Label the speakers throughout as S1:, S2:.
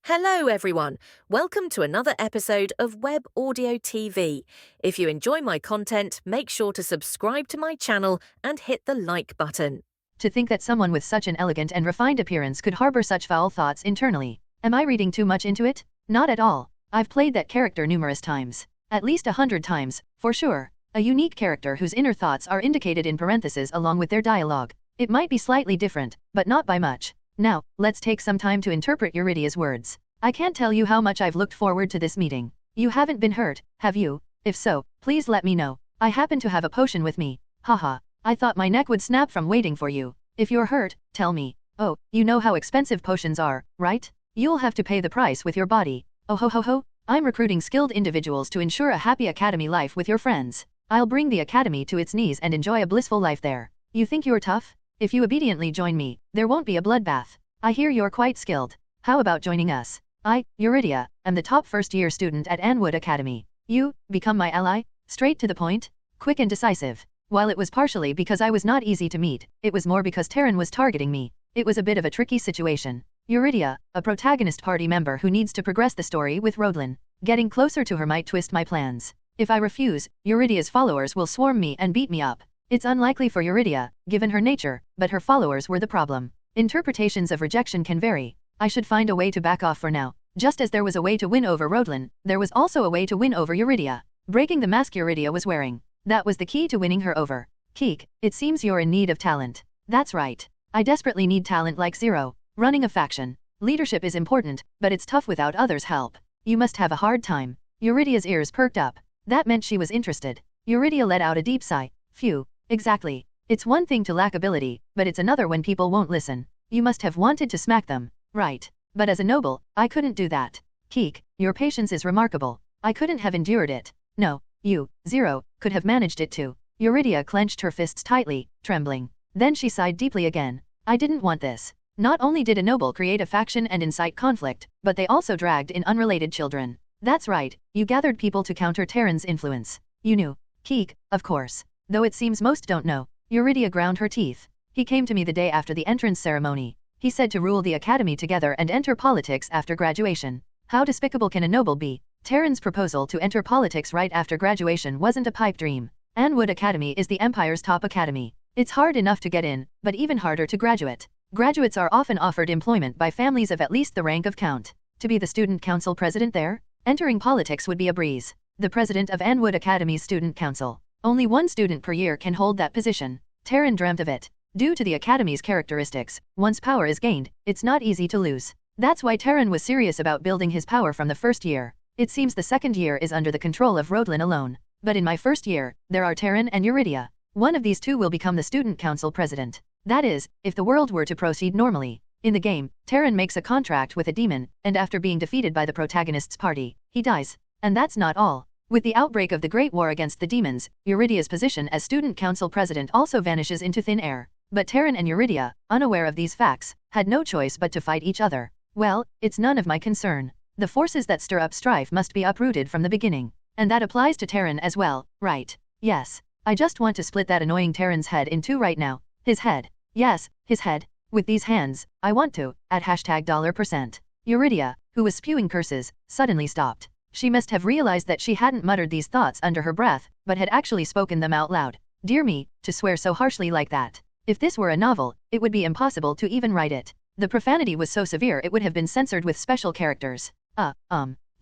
S1: Hello, everyone. Welcome to another episode of Web Audio TV. If you enjoy my content, make sure to subscribe to my channel and hit the like button.
S2: To think that someone with such an elegant and refined appearance could harbor such foul thoughts internally. Am I reading too much into it? Not at all. I've played that character numerous times. At least 100 times, for sure. A unique character whose inner thoughts are indicated in parentheses along with their dialogue. It might be slightly different, but not by much. Now, let's take some time to interpret Eurydia's words. I can't tell you how much I've looked forward to this meeting. You haven't been hurt, have you? If so, please let me know. I happen to have a potion with me. Haha, I thought my neck would snap from waiting for you. If you're hurt, tell me. Oh, you know how expensive potions are, right? You'll have to pay the price with your body. Oh ho ho ho, I'm recruiting skilled individuals to ensure a happy academy life with your friends. I'll bring the academy to its knees and enjoy a blissful life there. You think you're tough? If you obediently join me, there won't be a bloodbath. I hear you're quite skilled. How about joining us? I, Eurydia, am the top first-year student at Anwood Academy. You, become my ally? Straight to the point? Quick and decisive. While it was partially because I was not easy to meet, it was more because Terran was targeting me. It was a bit of a tricky situation. Eurydia, a protagonist party member who needs to progress the story with Rodlin. Getting closer to her might twist my plans. If I refuse, Eurydia's followers will swarm me and beat me up. It's unlikely for Eurydia, given her nature, but her followers were the problem. Interpretations of rejection can vary. I should find a way to back off for now. Just as there was a way to win over Rodlin, there was also a way to win over Eurydia. Breaking the mask Eurydia was wearing. That was the key to winning her over. Keek, it seems you're in need of talent. That's right. I desperately need talent like Zero. Running a faction. Leadership is important, but it's tough without others' help. You must have a hard time. Eurydia's ears perked up. That meant she was interested. Eurydia let out a deep sigh. Phew. Exactly. It's one thing to lack ability, but it's another when people won't listen. You must have wanted to smack them. Right. But as a noble, I couldn't do that. Keek, your patience is remarkable. I couldn't have endured it. No, you, Zero, could have managed it too. Eurydia clenched her fists tightly, trembling. Then she sighed deeply again. I didn't want this. Not only did a noble create a faction and incite conflict, but they also dragged in unrelated children. That's right, you gathered people to counter Terran's influence. You knew. Keek, of course. Though it seems most don't know. Eurydia ground her teeth. He came to me the day after the entrance ceremony. He said to rule the academy together and enter politics after graduation. How despicable can a noble be? Terran's proposal to enter politics right after graduation wasn't a pipe dream. Anwood Academy is the Empire's top academy. It's hard enough to get in, but even harder to graduate. Graduates are often offered employment by families of at least the rank of Count. To be the student council president there? Entering politics would be a breeze. The president of Anwood Academy's student council. Only one student per year can hold that position. Terran dreamt of it. Due to the academy's characteristics, once power is gained, it's not easy to lose. That's why Terran was serious about building his power from the first year. It seems the second year is under the control of Rodlin alone. But in my first year, there are Terran and Eurydia. One of these two will become the student council president. That is, if the world were to proceed normally. In the game, Terran makes a contract with a demon, and after being defeated by the protagonist's party, he dies. And that's not all. With the outbreak of the Great War against the demons, Eurydia's position as student council president also vanishes into thin air. But Terran and Eurydia, unaware of these facts, had no choice but to fight each other. Well, it's none of my concern. The forces that stir up strife must be uprooted from the beginning. And that applies to Terran as well, right? Yes. I just want to split that annoying Terran's head in two right now. His head. Yes, his head. With these hands, I want to, at $%. Eurydia, who was spewing curses, suddenly stopped. She must have realized that she hadn't muttered these thoughts under her breath, but had actually spoken them out loud. Dear me, to swear so harshly like that. If this were a novel, it would be impossible to even write it. The profanity was so severe it would have been censored with special characters.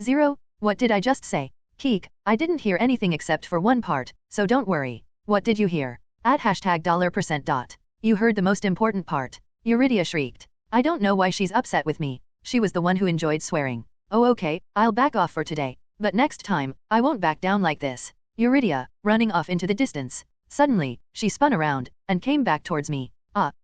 S2: Zero, what did I just say? Keek, I didn't hear anything except for one part, so don't worry. What did you hear? At $%. You heard the most important part. Eurydia shrieked. I don't know why she's upset with me. She was the one who enjoyed swearing. Oh okay, I'll back off for today. But next time, I won't back down like this. Eurydia, running off into the distance. Suddenly, she spun around, and came back towards me.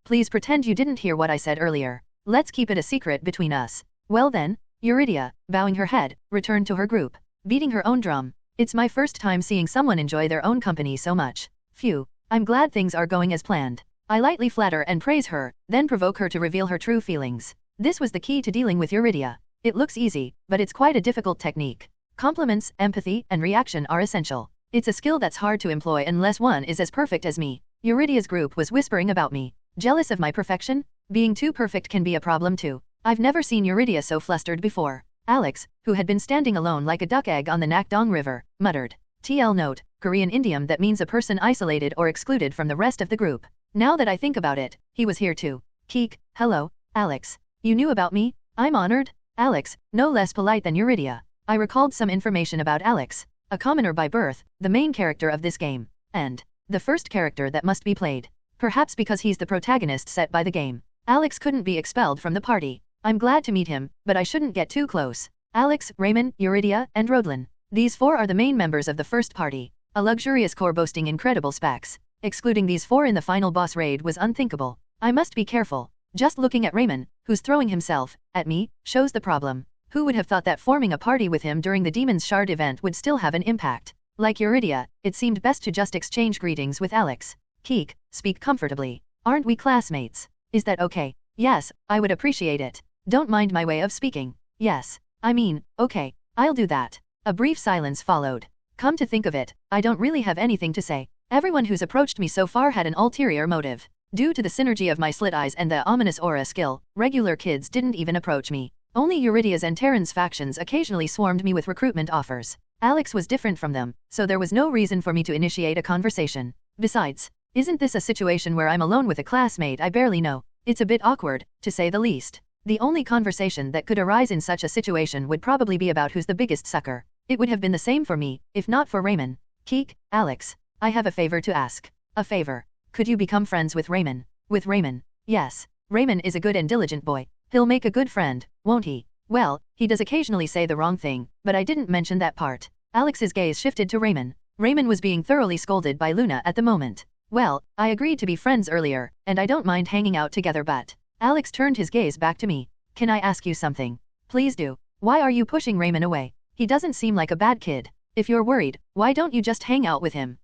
S2: Please pretend you didn't hear what I said earlier. Let's keep it a secret between us. Well then, Eurydia, bowing her head, returned to her group, beating her own drum. It's my first time seeing someone enjoy their own company so much. Phew, I'm glad things are going as planned. I lightly flatter and praise her, then provoke her to reveal her true feelings. This was the key to dealing with Eurydia. It looks easy, but it's quite a difficult technique. Compliments, empathy, and reaction are essential. It's a skill that's hard to employ unless one is as perfect as me. Eurydia's group was whispering about me. Jealous of my perfection? Being too perfect can be a problem too. I've never seen Eurydia so flustered before. Alex, who had been standing alone like a duck egg on the Nakdong River, muttered. TL note, Korean idiom that means a person isolated or excluded from the rest of the group. Now that I think about it, he was here too. Keek, hello, Alex. You knew about me? I'm honored. Alex, no less polite than Eurydia. I recalled some information about Alex, a commoner by birth, the main character of this game, and the first character that must be played. Perhaps because he's the protagonist set by the game. Alex couldn't be expelled from the party. I'm glad to meet him, but I shouldn't get too close. Alex, Raymond, Eurydia, and Rodlin. These four are the main members of the first party, a luxurious core boasting incredible specs. Excluding these four in the final boss raid was unthinkable. I must be careful. Just looking at Raymond, who's throwing himself at me, shows the problem. Who would have thought that forming a party with him during the Demon's Shard event would still have an impact? Like Eurydia, it seemed best to just exchange greetings with Alex. Keek, speak comfortably. Aren't we classmates? Is that okay? Yes, I would appreciate it. Don't mind my way of speaking. Yes. I mean, okay, I'll do that. A brief silence followed. Come to think of it, I don't really have anything to say. Everyone who's approached me so far had an ulterior motive. Due to the synergy of my slit eyes and the ominous aura skill, regular kids didn't even approach me. Only Eurydia's and Terran's factions occasionally swarmed me with recruitment offers. Alex was different from them, so there was no reason for me to initiate a conversation. Besides, isn't this a situation where I'm alone with a classmate I barely know? It's a bit awkward, to say the least. The only conversation that could arise in such a situation would probably be about who's the biggest sucker. It would have been the same for me, if not for Raymond. Keek, Alex, I have a favor to ask. A favor. Could you become friends with Raymond? With Raymond? Yes. Raymond is a good and diligent boy. He'll make a good friend, won't he? Well, he does occasionally say the wrong thing, but I didn't mention that part. Alex's gaze shifted to Raymond. Raymond was being thoroughly scolded by Luna at the moment. Well, I agreed to be friends earlier, and I don't mind hanging out together but... Alex turned his gaze back to me. Can I ask you something? Please do. Why are you pushing Raymond away? He doesn't seem like a bad kid. If you're worried, why don't you just hang out with him?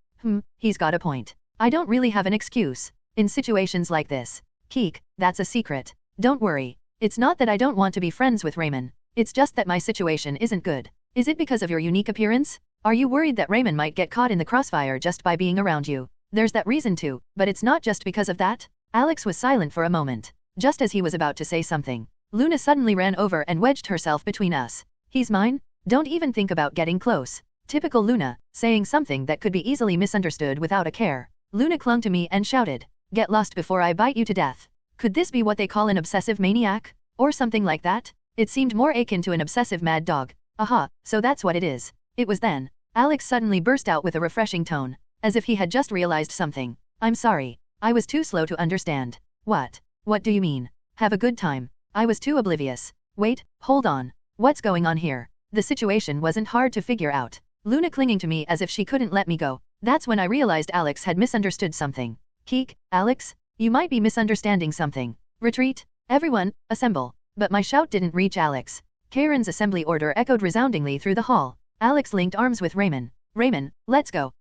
S2: He's got a point. I don't really have an excuse. In situations like this. Keek, that's a secret. Don't worry. It's not that I don't want to be friends with Raymond. It's just that my situation isn't good. Is it because of your unique appearance? Are you worried that Raymond might get caught in the crossfire just by being around you? There's that reason too, but it's not just because of that. Alex was silent for a moment. Just as he was about to say something, Luna suddenly ran over and wedged herself between us. He's mine? Don't even think about getting close. Typical Luna, saying something that could be easily misunderstood without a care. Luna clung to me and shouted, "Get lost before I bite you to death." Could this be what they call an obsessive maniac? Or something like that? It seemed more akin to an obsessive mad dog. Aha, so that's what it is. It was then. Alex suddenly burst out with a refreshing tone, as if he had just realized something. I'm sorry. I was too slow to understand. What? What do you mean? Have a good time. I was too oblivious. Wait, hold on. What's going on here? The situation wasn't hard to figure out. Luna clinging to me as if she couldn't let me go. That's when I realized Alex had misunderstood something. Keek, Alex, you might be misunderstanding something. Retreat. Everyone, assemble. But my shout didn't reach Alex. Karen's assembly order echoed resoundingly through the hall. Alex linked arms with Raymond. Raymond, let's go.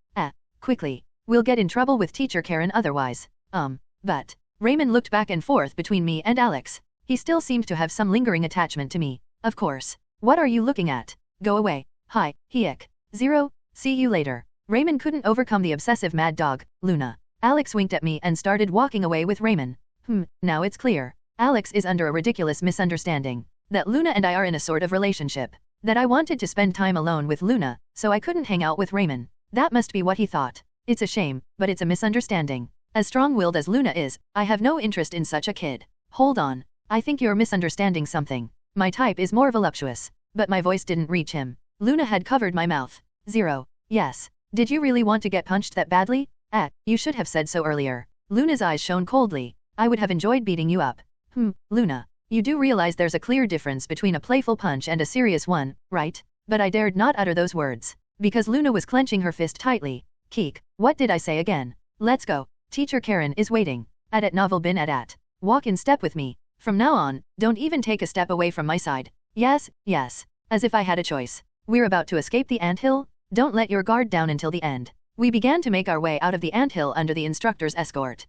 S2: Quickly. We'll get in trouble with Teacher Karen otherwise. But... Raymond looked back and forth between me and Alex. He still seemed to have some lingering attachment to me. Of course. What are you looking at? Go away. Hi, Hiek. 0, see you later. Raymond couldn't overcome the obsessive mad dog, Luna. Alex winked at me and started walking away with Raymond. Now it's clear. Alex is under a ridiculous misunderstanding. That Luna and I are in a sort of relationship. That I wanted to spend time alone with Luna, so I couldn't hang out with Raymond. That must be what he thought. It's a shame, but it's a misunderstanding. As strong-willed as Luna is, I have no interest in such a kid. Hold on. I think you're misunderstanding something. My type is more voluptuous. But my voice didn't reach him. Luna had covered my mouth. 0. Yes. Did you really want to get punched that badly? You should have said so earlier. Luna's eyes shone coldly. I would have enjoyed beating you up. Luna. You do realize there's a clear difference between a playful punch and a serious one, right? But I dared not utter those words. Because Luna was clenching her fist tightly. Keek, what did I say again? Let's go. Teacher Karen is waiting. At novel bin at. Walk in step with me. From now on, don't even take a step away from my side. Yes, yes. As if I had a choice. We're about to escape the anthill? Don't let your guard down until the end. We began to make our way out of the anthill under the instructor's escort.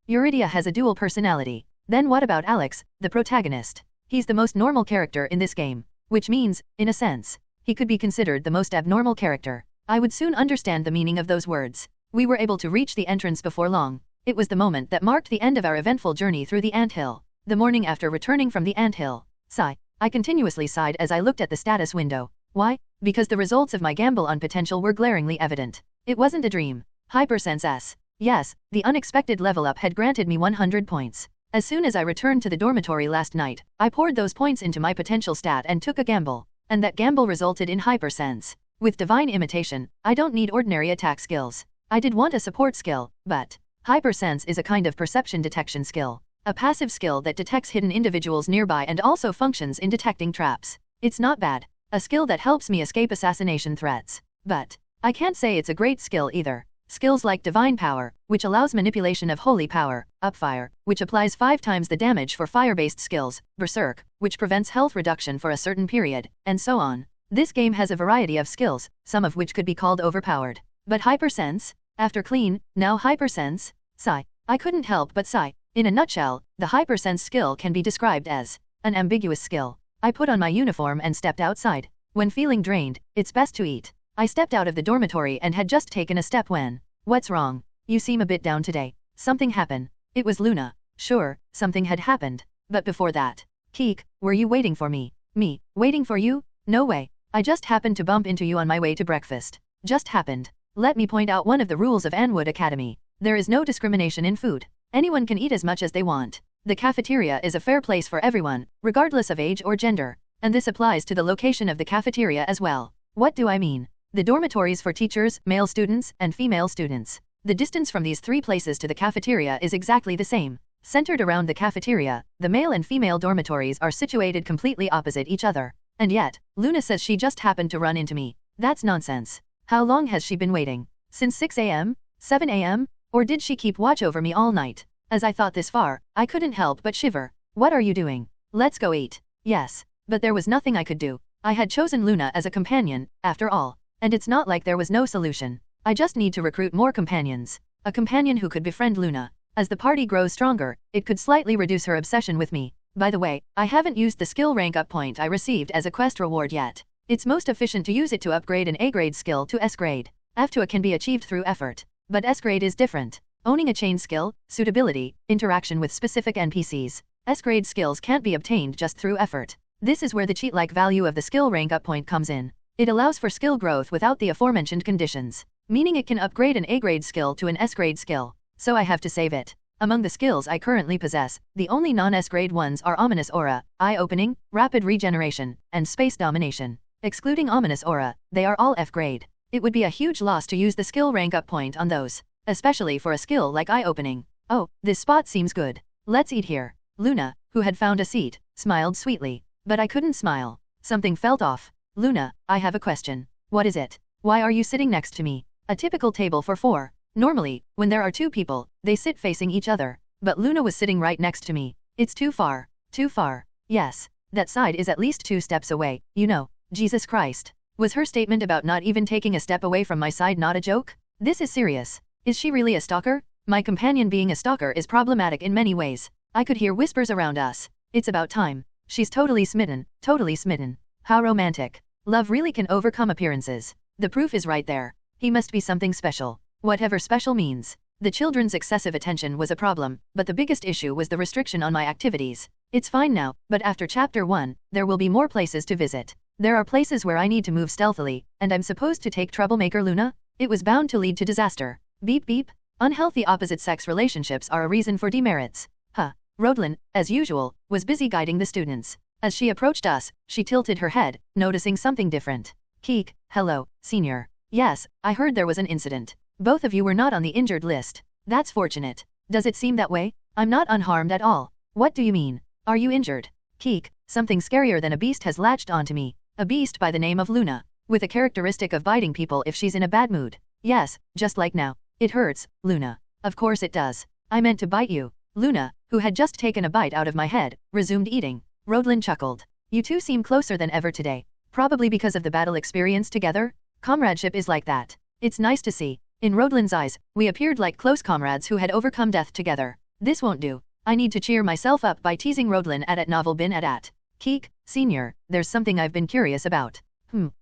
S2: Eurydia has a dual personality. Then what about Alex, the protagonist? He's the most normal character in this game. Which means, in a sense, he could be considered the most abnormal character. I would soon understand the meaning of those words. We were able to reach the entrance before long. It was the moment that marked the end of our eventful journey through the anthill. The morning after returning from the anthill. Sigh. I continuously sighed as I looked at the status window. Why? Because the results of my gamble on potential were glaringly evident. It wasn't a dream. Hypersense S. Yes, the unexpected level up had granted me 100 points. As soon as I returned to the dormitory last night, I poured those points into my potential stat and took a gamble. And that gamble resulted in hypersense. With divine imitation, I don't need ordinary attack skills. I did want a support skill, but hypersense is a kind of perception detection skill. A passive skill that detects hidden individuals nearby and also functions in detecting traps. It's not bad. A skill that helps me escape assassination threats. But I can't say it's a great skill either. Skills like Divine Power, which allows manipulation of Holy Power, Upfire, which applies 5 times the damage for fire-based skills, Berserk, which prevents health reduction for a certain period, and so on. This game has a variety of skills, some of which could be called overpowered. But Hypersense? After Clean, now Hypersense? Sigh. I couldn't help but sigh. In a nutshell, the Hypersense skill can be described as an ambiguous skill. I put on my uniform and stepped outside. When feeling drained, it's best to eat. I stepped out of the dormitory and had just taken a step when... What's wrong? You seem a bit down today. Something happened. It was Luna. Sure, something had happened. But before that... Keek, were you waiting for me? Me, waiting for you? No way. I just happened to bump into you on my way to breakfast. Just happened. Let me point out one of the rules of Anwood Academy. There is no discrimination in food. Anyone can eat as much as they want. The cafeteria is a fair place for everyone, regardless of age or gender. And this applies to the location of the cafeteria as well. What do I mean? The dormitories for teachers, male students, and female students. The distance from these 3 places to the cafeteria is exactly the same. Centered around the cafeteria, the male and female dormitories are situated completely opposite each other. And yet, Luna says she just happened to run into me. That's nonsense. How long has she been waiting? Since 6 a.m.? 7 a.m.? Or did she keep watch over me all night? As I thought this far, I couldn't help but shiver. What are you doing? Let's go eat. Yes. But there was nothing I could do. I had chosen Luna as a companion, after all. And it's not like there was no solution. I just need to recruit more companions. A companion who could befriend Luna. As the party grows stronger, it could slightly reduce her obsession with me. By the way, I haven't used the skill rank up point I received as a quest reward yet. It's most efficient to use it to upgrade an A grade skill to S grade. F2 can be achieved through effort. But S grade is different. Owning a chain skill, suitability, interaction with specific NPCs. S grade skills can't be obtained just through effort. This is where the cheat-like value of the skill rank up point comes in. It allows for skill growth without the aforementioned conditions, meaning it can upgrade an A-grade skill to an S-grade skill, so I have to save it. Among the skills I currently possess, the only non-S-grade ones are Ominous Aura, Eye-Opening, Rapid Regeneration, and Space Domination. Excluding Ominous Aura, they are all F-grade. It would be a huge loss to use the skill rank up point on those, especially for a skill like Eye-Opening. Oh, this spot seems good. Let's eat here. Luna, who had found a seat, smiled sweetly, but I couldn't smile. Something felt off. Luna, I have a question. What is it? Why are you sitting next to me? A typical table for 4. Normally, when there are 2 people, they sit facing each other. But Luna was sitting right next to me. It's too far. Too far. Yes. That side is at least 2 steps away, you know. Jesus Christ. Was her statement about not even taking a step away from my side not a joke? This is serious. Is she really a stalker? My companion being a stalker is problematic in many ways. I could hear whispers around us. It's about time. She's totally smitten. Totally smitten. How romantic. Love really can overcome appearances. The proof is right there. He must be something special. Whatever special means. The children's excessive attention was a problem, but the biggest issue was the restriction on my activities. It's fine now, but after Chapter 1, there will be more places to visit. There are places where I need to move stealthily, and I'm supposed to take troublemaker Luna? It was bound to lead to disaster. Beep beep. Unhealthy opposite-sex relationships are a reason for demerits. Huh. Rodlin, as usual, was busy guiding the students. As she approached us, she tilted her head, noticing something different. Keek, hello, senior. Yes, I heard there was an incident. Both of you were not on the injured list. That's fortunate. Does it seem that way? I'm not unharmed at all. What do you mean? Are you injured? Keek, something scarier than a beast has latched onto me. A beast by the name of Luna, with a characteristic of biting people if she's in a bad mood. Yes, just like now. It hurts, Luna. Of course it does. I meant to bite you. Luna, who had just taken a bite out of my head, resumed eating. Rodlin chuckled. You two seem closer than ever today. Probably because of the battle experience together? Comradeship is like that. It's nice to see. In Rodlin's eyes, we appeared like close comrades who had overcome death together. This won't do. I need to cheer myself up by teasing Rodlin at novel bin at. Keek, senior, there's something I've been curious about.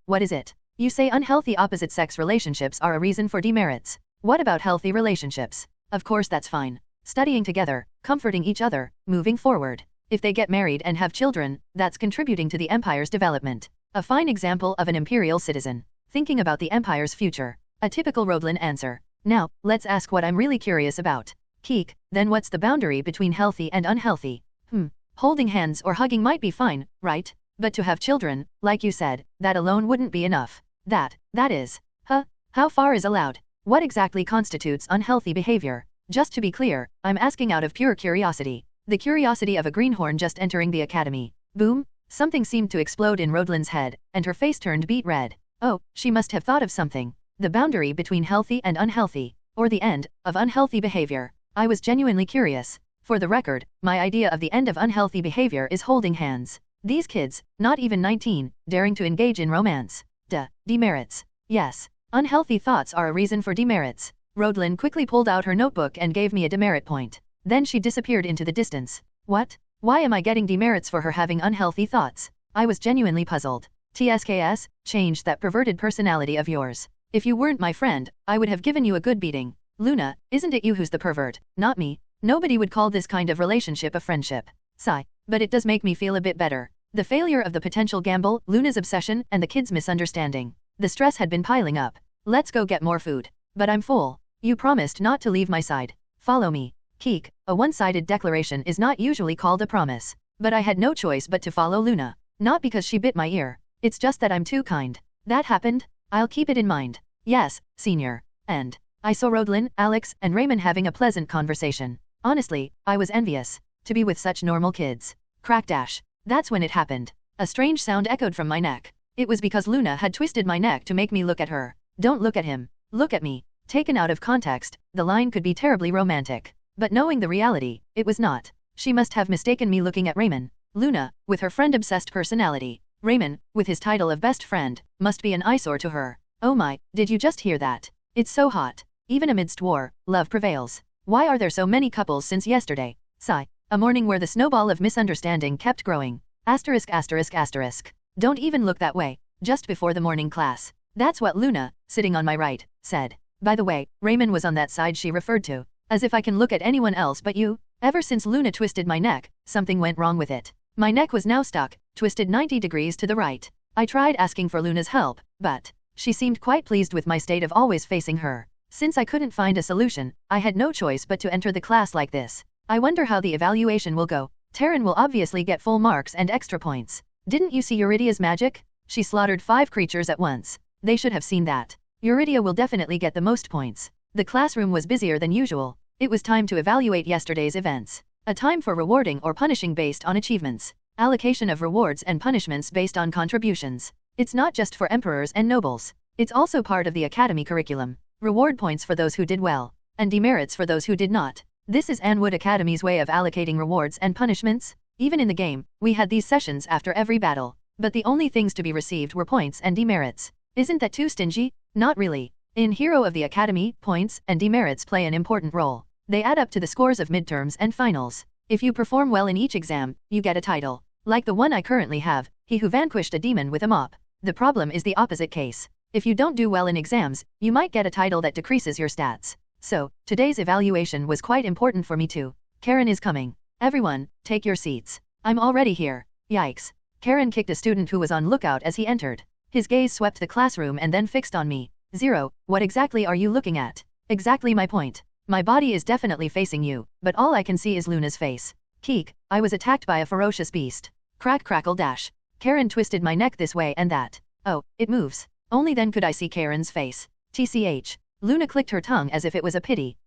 S2: What is it? You say unhealthy opposite-sex relationships are a reason for demerits. What about healthy relationships? Of course that's fine. Studying together, comforting each other, moving forward. If they get married and have children, that's contributing to the empire's development. A fine example of an imperial citizen thinking about the empire's future. A typical Rodlin answer. Now, let's ask what I'm really curious about. Keek, then what's the boundary between healthy and unhealthy? Holding hands or hugging might be fine, right? But to have children, like you said, that alone wouldn't be enough. That is. How far is allowed? What exactly constitutes unhealthy behavior? Just to be clear, I'm asking out of pure curiosity. The curiosity of a greenhorn just entering the academy. Boom! Something seemed to explode in Rodlin's head, and her face turned beet red. Oh, she must have thought of something. The boundary between healthy and unhealthy, or the end of unhealthy behavior. I was genuinely curious. For the record, my idea of the end of unhealthy behavior is holding hands. These kids, not even 19, daring to engage in romance. Demerits. Yes. Unhealthy thoughts are a reason for demerits. Rodlin quickly pulled out her notebook and gave me a demerit point. Then she disappeared into the distance. What? Why am I getting demerits for her having unhealthy thoughts? I was genuinely puzzled. TSKS, change that perverted personality of yours. If you weren't my friend, I would have given you a good beating. Luna, isn't it you who's the pervert, not me? Nobody would call this kind of relationship a friendship. Sigh. But it does make me feel a bit better. The failure of the potential gamble, Luna's obsession, and the kids' misunderstanding. The stress had been piling up. Let's go get more food. But I'm full. You promised not to leave my side. Follow me. Keek, a one-sided declaration is not usually called a promise. But I had no choice but to follow Luna. Not because she bit my ear. It's just that I'm too kind. That happened? I'll keep it in mind. Yes, senior. And I saw Rodlin, Alex, and Raymond having a pleasant conversation. Honestly, I was envious. To be with such normal kids. Crack dash. That's when it happened. A strange sound echoed from my neck. It was because Luna had twisted my neck to make me look at her. Don't look at him. Look at me. Taken out of context, the line could be terribly romantic. But knowing the reality, it was not. She must have mistaken me looking at Raymond. Luna, with her friend-obsessed personality. Raymond, with his title of best friend, must be an eyesore to her. Oh my, did you just hear that? It's so hot. Even amidst war, love prevails. Why are there so many couples since yesterday? Sigh. A morning where the snowball of misunderstanding kept growing. Asterisk asterisk asterisk. Don't even look that way. Just before the morning class. That's what Luna, sitting on my right, said. By the way, Raymond was on that side she referred to. As if I can look at anyone else but you. Ever since Luna twisted my neck, something went wrong with it. My neck was now stuck, twisted 90 degrees to the right. I tried asking for Luna's help, but she seemed quite pleased with my state of always facing her. Since I couldn't find a solution, I had no choice but to enter the class like this. I wonder how the evaluation will go. Terran will obviously get full marks and extra points. Didn't you see Eurydia's magic? She slaughtered 5 creatures at once. They should have seen that. Eurydia will definitely get the most points. The classroom was busier than usual. It was time to evaluate yesterday's events. A time for rewarding or punishing based on achievements. Allocation of rewards and punishments based on contributions. It's not just for emperors and nobles. It's also part of the academy curriculum. Reward points for those who did well, and demerits for those who did not. This is Anwood Academy's way of allocating rewards and punishments. Even in the game, we had these sessions after every battle. But the only things to be received were points and demerits. Isn't that too stingy? Not really. In Hero of the Academy, points and demerits play an important role. They add up to the scores of midterms and finals. If you perform well in each exam, you get a title. Like the one I currently have, He Who Vanquished a Demon with a Mop. The problem is the opposite case. If you don't do well in exams, you might get a title that decreases your stats. So, today's evaluation was quite important for me too. Karen is coming. Everyone, take your seats. I'm already here. Yikes. Karen kicked a student who was on lookout as he entered. His gaze swept the classroom and then fixed on me. Zero, what exactly are you looking at? Exactly my point. My body is definitely facing you, but all I can see is Luna's face. Keek, I was attacked by a ferocious beast. Crack crackle dash. Karen twisted my neck this way and that. Oh, it moves. Only then could I see Karen's face. TCH. Luna clicked her tongue as if it was a pity.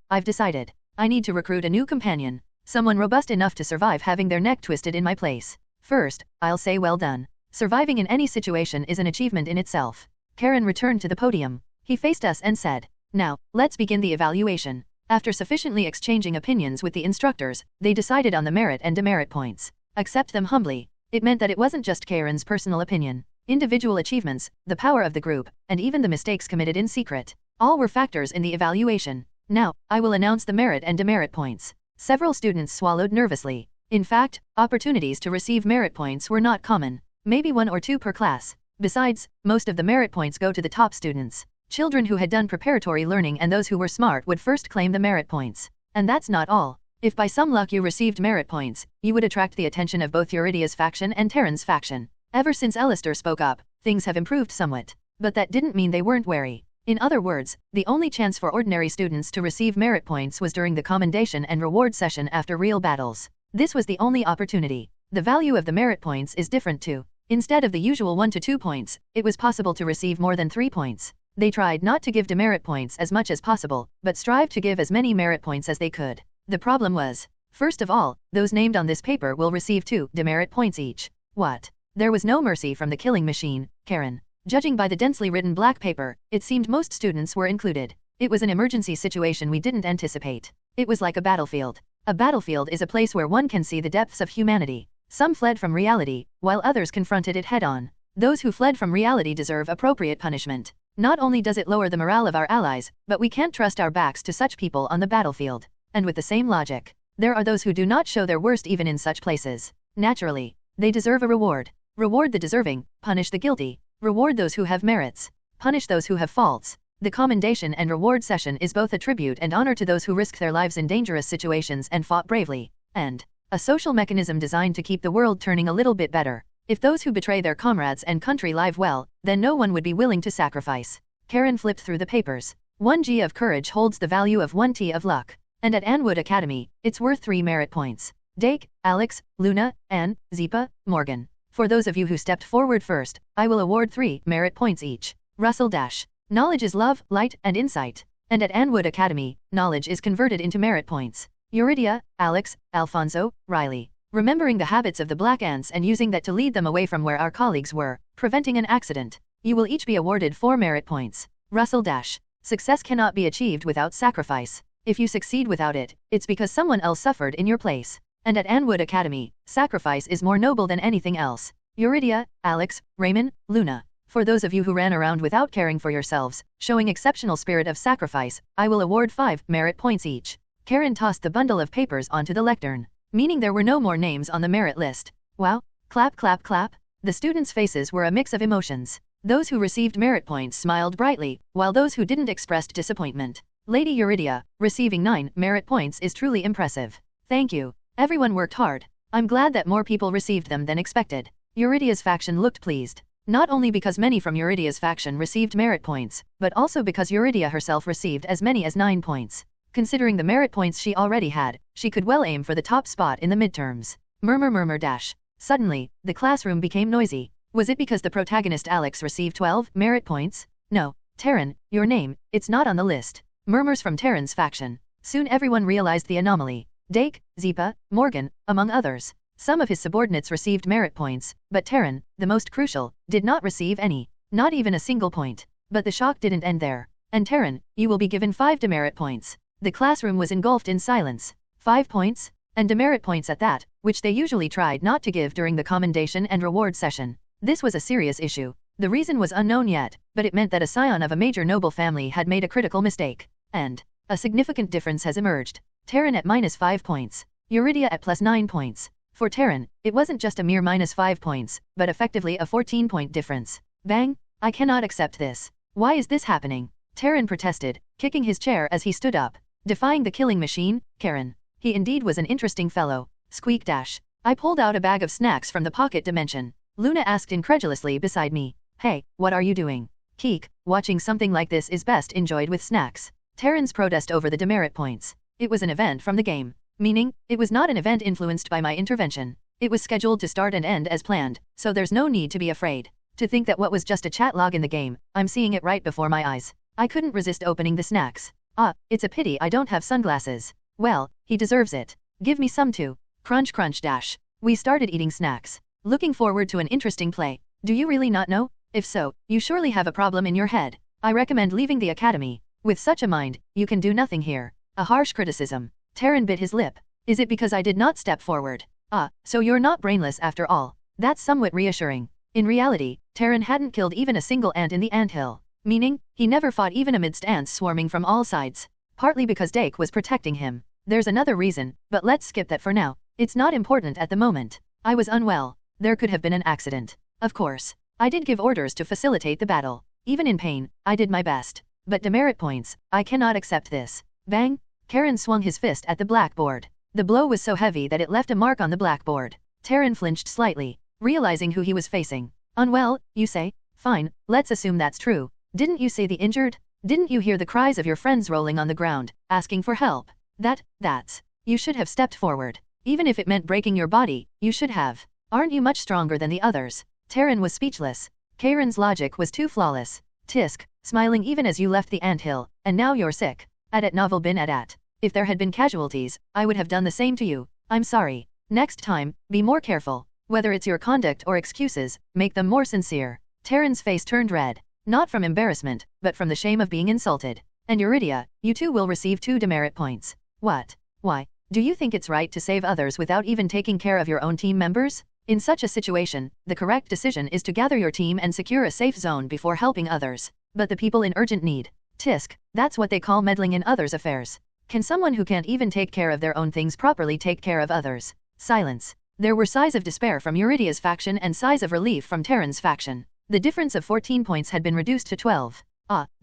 S2: I've decided. I need to recruit a new companion. Someone robust enough to survive having their neck twisted in my place. First, I'll say well done. Surviving in any situation is an achievement in itself. Karen returned to the podium. He faced us and said, now, let's begin the evaluation. After sufficiently exchanging opinions with the instructors, they decided on the merit and demerit points. Accept them humbly. It meant that it wasn't just Karen's personal opinion. Individual achievements, the power of the group, and even the mistakes committed in secret. All were factors in the evaluation. Now, I will announce the merit and demerit points. Several students swallowed nervously. In fact, opportunities to receive merit points were not common. Maybe 1 or 2 per class. Besides, most of the merit points go to the top students. Children who had done preparatory learning and those who were smart would first claim the merit points. And that's not all. If by some luck you received merit points, you would attract the attention of both Eurydia's faction and Terran's faction. Ever since Alistair spoke up, things have improved somewhat. But that didn't mean they weren't wary. In other words, the only chance for ordinary students to receive merit points was during the commendation and reward session after real battles. This was the only opportunity. The value of the merit points is different too. Instead of the usual 1 to 2 points, it was possible to receive more than 3 points. They tried not to give demerit points as much as possible, but strived to give as many merit points as they could. The problem was, first of all, those named on this paper will receive 2 demerit points each. What? There was no mercy from the killing machine, Karen. Judging by the densely written black paper, it seemed most students were included. It was an emergency situation we didn't anticipate. It was like a battlefield. A battlefield is a place where one can see the depths of humanity. Some fled from reality, while others confronted it head-on. Those who fled from reality deserve appropriate punishment. Not only does it lower the morale of our allies, but we can't trust our backs to such people on the battlefield. And with the same logic, there are those who do not show their worst even in such places. Naturally, they deserve a reward. Reward the deserving, punish the guilty. Reward those who have merits. Punish those who have faults. The commendation and reward session is both a tribute and honor to those who risked their lives in dangerous situations and fought bravely, and a social mechanism designed to keep the world turning a little bit better. If those who betray their comrades and country live well, then no one would be willing to sacrifice. Karen flipped through the papers. 1 G of courage holds the value of 1 T of luck. And at Anwood Academy, it's worth 3 merit points. Dake, Alex, Luna, Anne, Zipa, Morgan. For those of you who stepped forward first, I will award 3 merit points each. Russell Dash. Knowledge is love, light, and insight. And at Anwood Academy, knowledge is converted into merit points. Eurydia, Alex, Alfonso, Riley. Remembering the habits of the black ants and using that to lead them away from where our colleagues were, preventing an accident. You will each be awarded 4 merit points. Russell Dash. Success cannot be achieved without sacrifice. If you succeed without it, it's because someone else suffered in your place. And at Anwood Academy, sacrifice is more noble than anything else. Eurydia, Alex, Raymond, Luna. For those of you who ran around without caring for yourselves, showing exceptional spirit of sacrifice, I will award 5 merit points each. Karen tossed the bundle of papers onto the lectern, meaning there were no more names on the merit list. Wow, clap clap clap. The students' faces were a mix of emotions. Those who received merit points smiled brightly, while those who didn't expressed disappointment. Lady Eurydia, receiving 9 merit points is truly impressive. Thank you. Everyone worked hard. I'm glad that more people received them than expected. Eurydia's faction looked pleased. Not only because many from Eurydia's faction received merit points, but also because Eurydia herself received as many as 9 points. Considering the merit points she already had, she could well aim for the top spot in the midterms. Murmur dash. Suddenly, the classroom became noisy. Was it because the protagonist Alex received 12 merit points? No, Terran, your name, it's not on the list. Murmurs from Terran's faction. Soon everyone realized the anomaly. Dake, Zipa, Morgan, among others. Some of his subordinates received merit points, but Terran, the most crucial, did not receive any. Not even a single point. But the shock didn't end there. And Terran, you will be given 5 demerit points. The classroom was engulfed in silence. 5 points? And demerit points at that, which they usually tried not to give during the commendation and reward session. This was a serious issue. The reason was unknown yet, but it meant that a scion of a major noble family had made a critical mistake. And a significant difference has emerged. Terran at -5 points. Eurydia at +9 points. For Terran, it wasn't just a mere -5 points, but effectively a 14-point difference. Bang! I cannot accept this. Why is this happening? Terran protested, kicking his chair as he stood up. Defying the killing machine, Karen. He indeed was an interesting fellow. Squeak dash. I pulled out a bag of snacks from the pocket dimension. Luna asked incredulously beside me. Hey, what are you doing? Keek, watching something like this is best enjoyed with snacks. Terran's protest over the demerit points. It was an event from the game. Meaning, it was not an event influenced by my intervention. It was scheduled to start and end as planned, so there's no need to be afraid. To think that what was just a chat log in the game, I'm seeing it right before my eyes. I couldn't resist opening the snacks. Ah, it's a pity I don't have sunglasses. Well, he deserves it. Give me some too. Crunch crunch dash. We started eating snacks. Looking forward to an interesting play. Do you really not know? If so, you surely have a problem in your head. I recommend leaving the academy. With such a mind, you can do nothing here. A harsh criticism. Terran bit his lip. Is it because I did not step forward? Ah, so you're not brainless after all. That's somewhat reassuring. In reality, Terran hadn't killed even a single ant in the anthill. Meaning, he never fought even amidst ants swarming from all sides. Partly because Dake was protecting him. There's another reason, but let's skip that for now. It's not important at the moment. I was unwell. There could have been an accident. Of course. I did give orders to facilitate the battle. Even in pain, I did my best. But demerit points, I cannot accept this. Bang! Karen swung his fist at the blackboard. The blow was so heavy that it left a mark on the blackboard. Terran flinched slightly, realizing who he was facing. Unwell, you say? Fine, let's assume that's true. Didn't you say the injured? Didn't you hear the cries of your friends rolling on the ground, asking for help? That's. You should have stepped forward. Even if it meant breaking your body, you should have. Aren't you much stronger than the others? Terran was speechless. Karen's logic was too flawless. Tisk, smiling even as you left the anthill, and now you're sick. At novel bin at. If there had been casualties, I would have done the same to you. I'm sorry. Next time, be more careful. Whether it's your conduct or excuses, make them more sincere. Terran's face turned red. Not from embarrassment, but from the shame of being insulted. And Eurydia, you too will receive 2 demerit points. What? Why? Do you think it's right to save others without even taking care of your own team members? In such a situation, the correct decision is to gather your team and secure a safe zone before helping others. But the people in urgent need. Tisk, that's what they call meddling in others' affairs. Can someone who can't even take care of their own things properly take care of others? Silence. There were sighs of despair from Eurydia's faction and sighs of relief from Terran's faction. The difference of 14 points had been reduced to 12.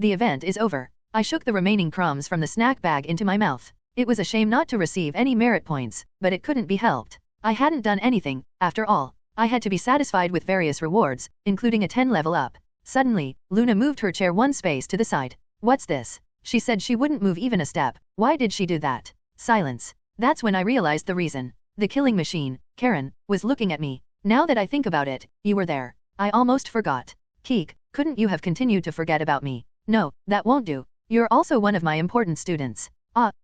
S2: The event is over. I shook the remaining crumbs from the snack bag into my mouth. It was a shame not to receive any merit points, but it couldn't be helped. I hadn't done anything, after all. I had to be satisfied with various rewards, including a 10 level up. Suddenly, Luna moved her chair 1 space to the side. What's this? She said she wouldn't move even a step. Why did she do that? Silence. That's when I realized the reason. The killing machine, Karen, was looking at me. Now that I think about it, you were there. I almost forgot. Keek, couldn't you have continued to forget about me? No, that won't do. You're also one of my important students.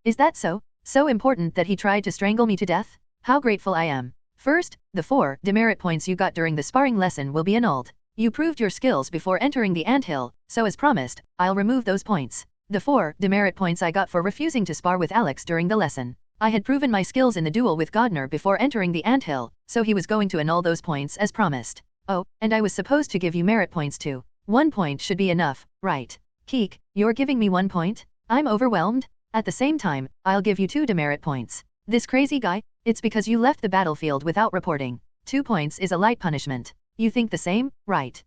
S2: Is that so? So important that he tried to strangle me to death? How grateful I am. First, the 4 demerit points you got during the sparring lesson will be annulled. You proved your skills before entering the anthill, so as promised, I'll remove those points. The 4 demerit points I got for refusing to spar with Alex during the lesson. I had proven my skills in the duel with Godner before entering the anthill, so he was going to annul those points as promised. Oh, and I was supposed to give you merit points too. 1 point should be enough, right? Keek, you're giving me 1 point? I'm overwhelmed? At the same time, I'll give you 2 demerit points. This crazy guy? It's because you left the battlefield without reporting. 2 points is a light punishment. You think the same, right?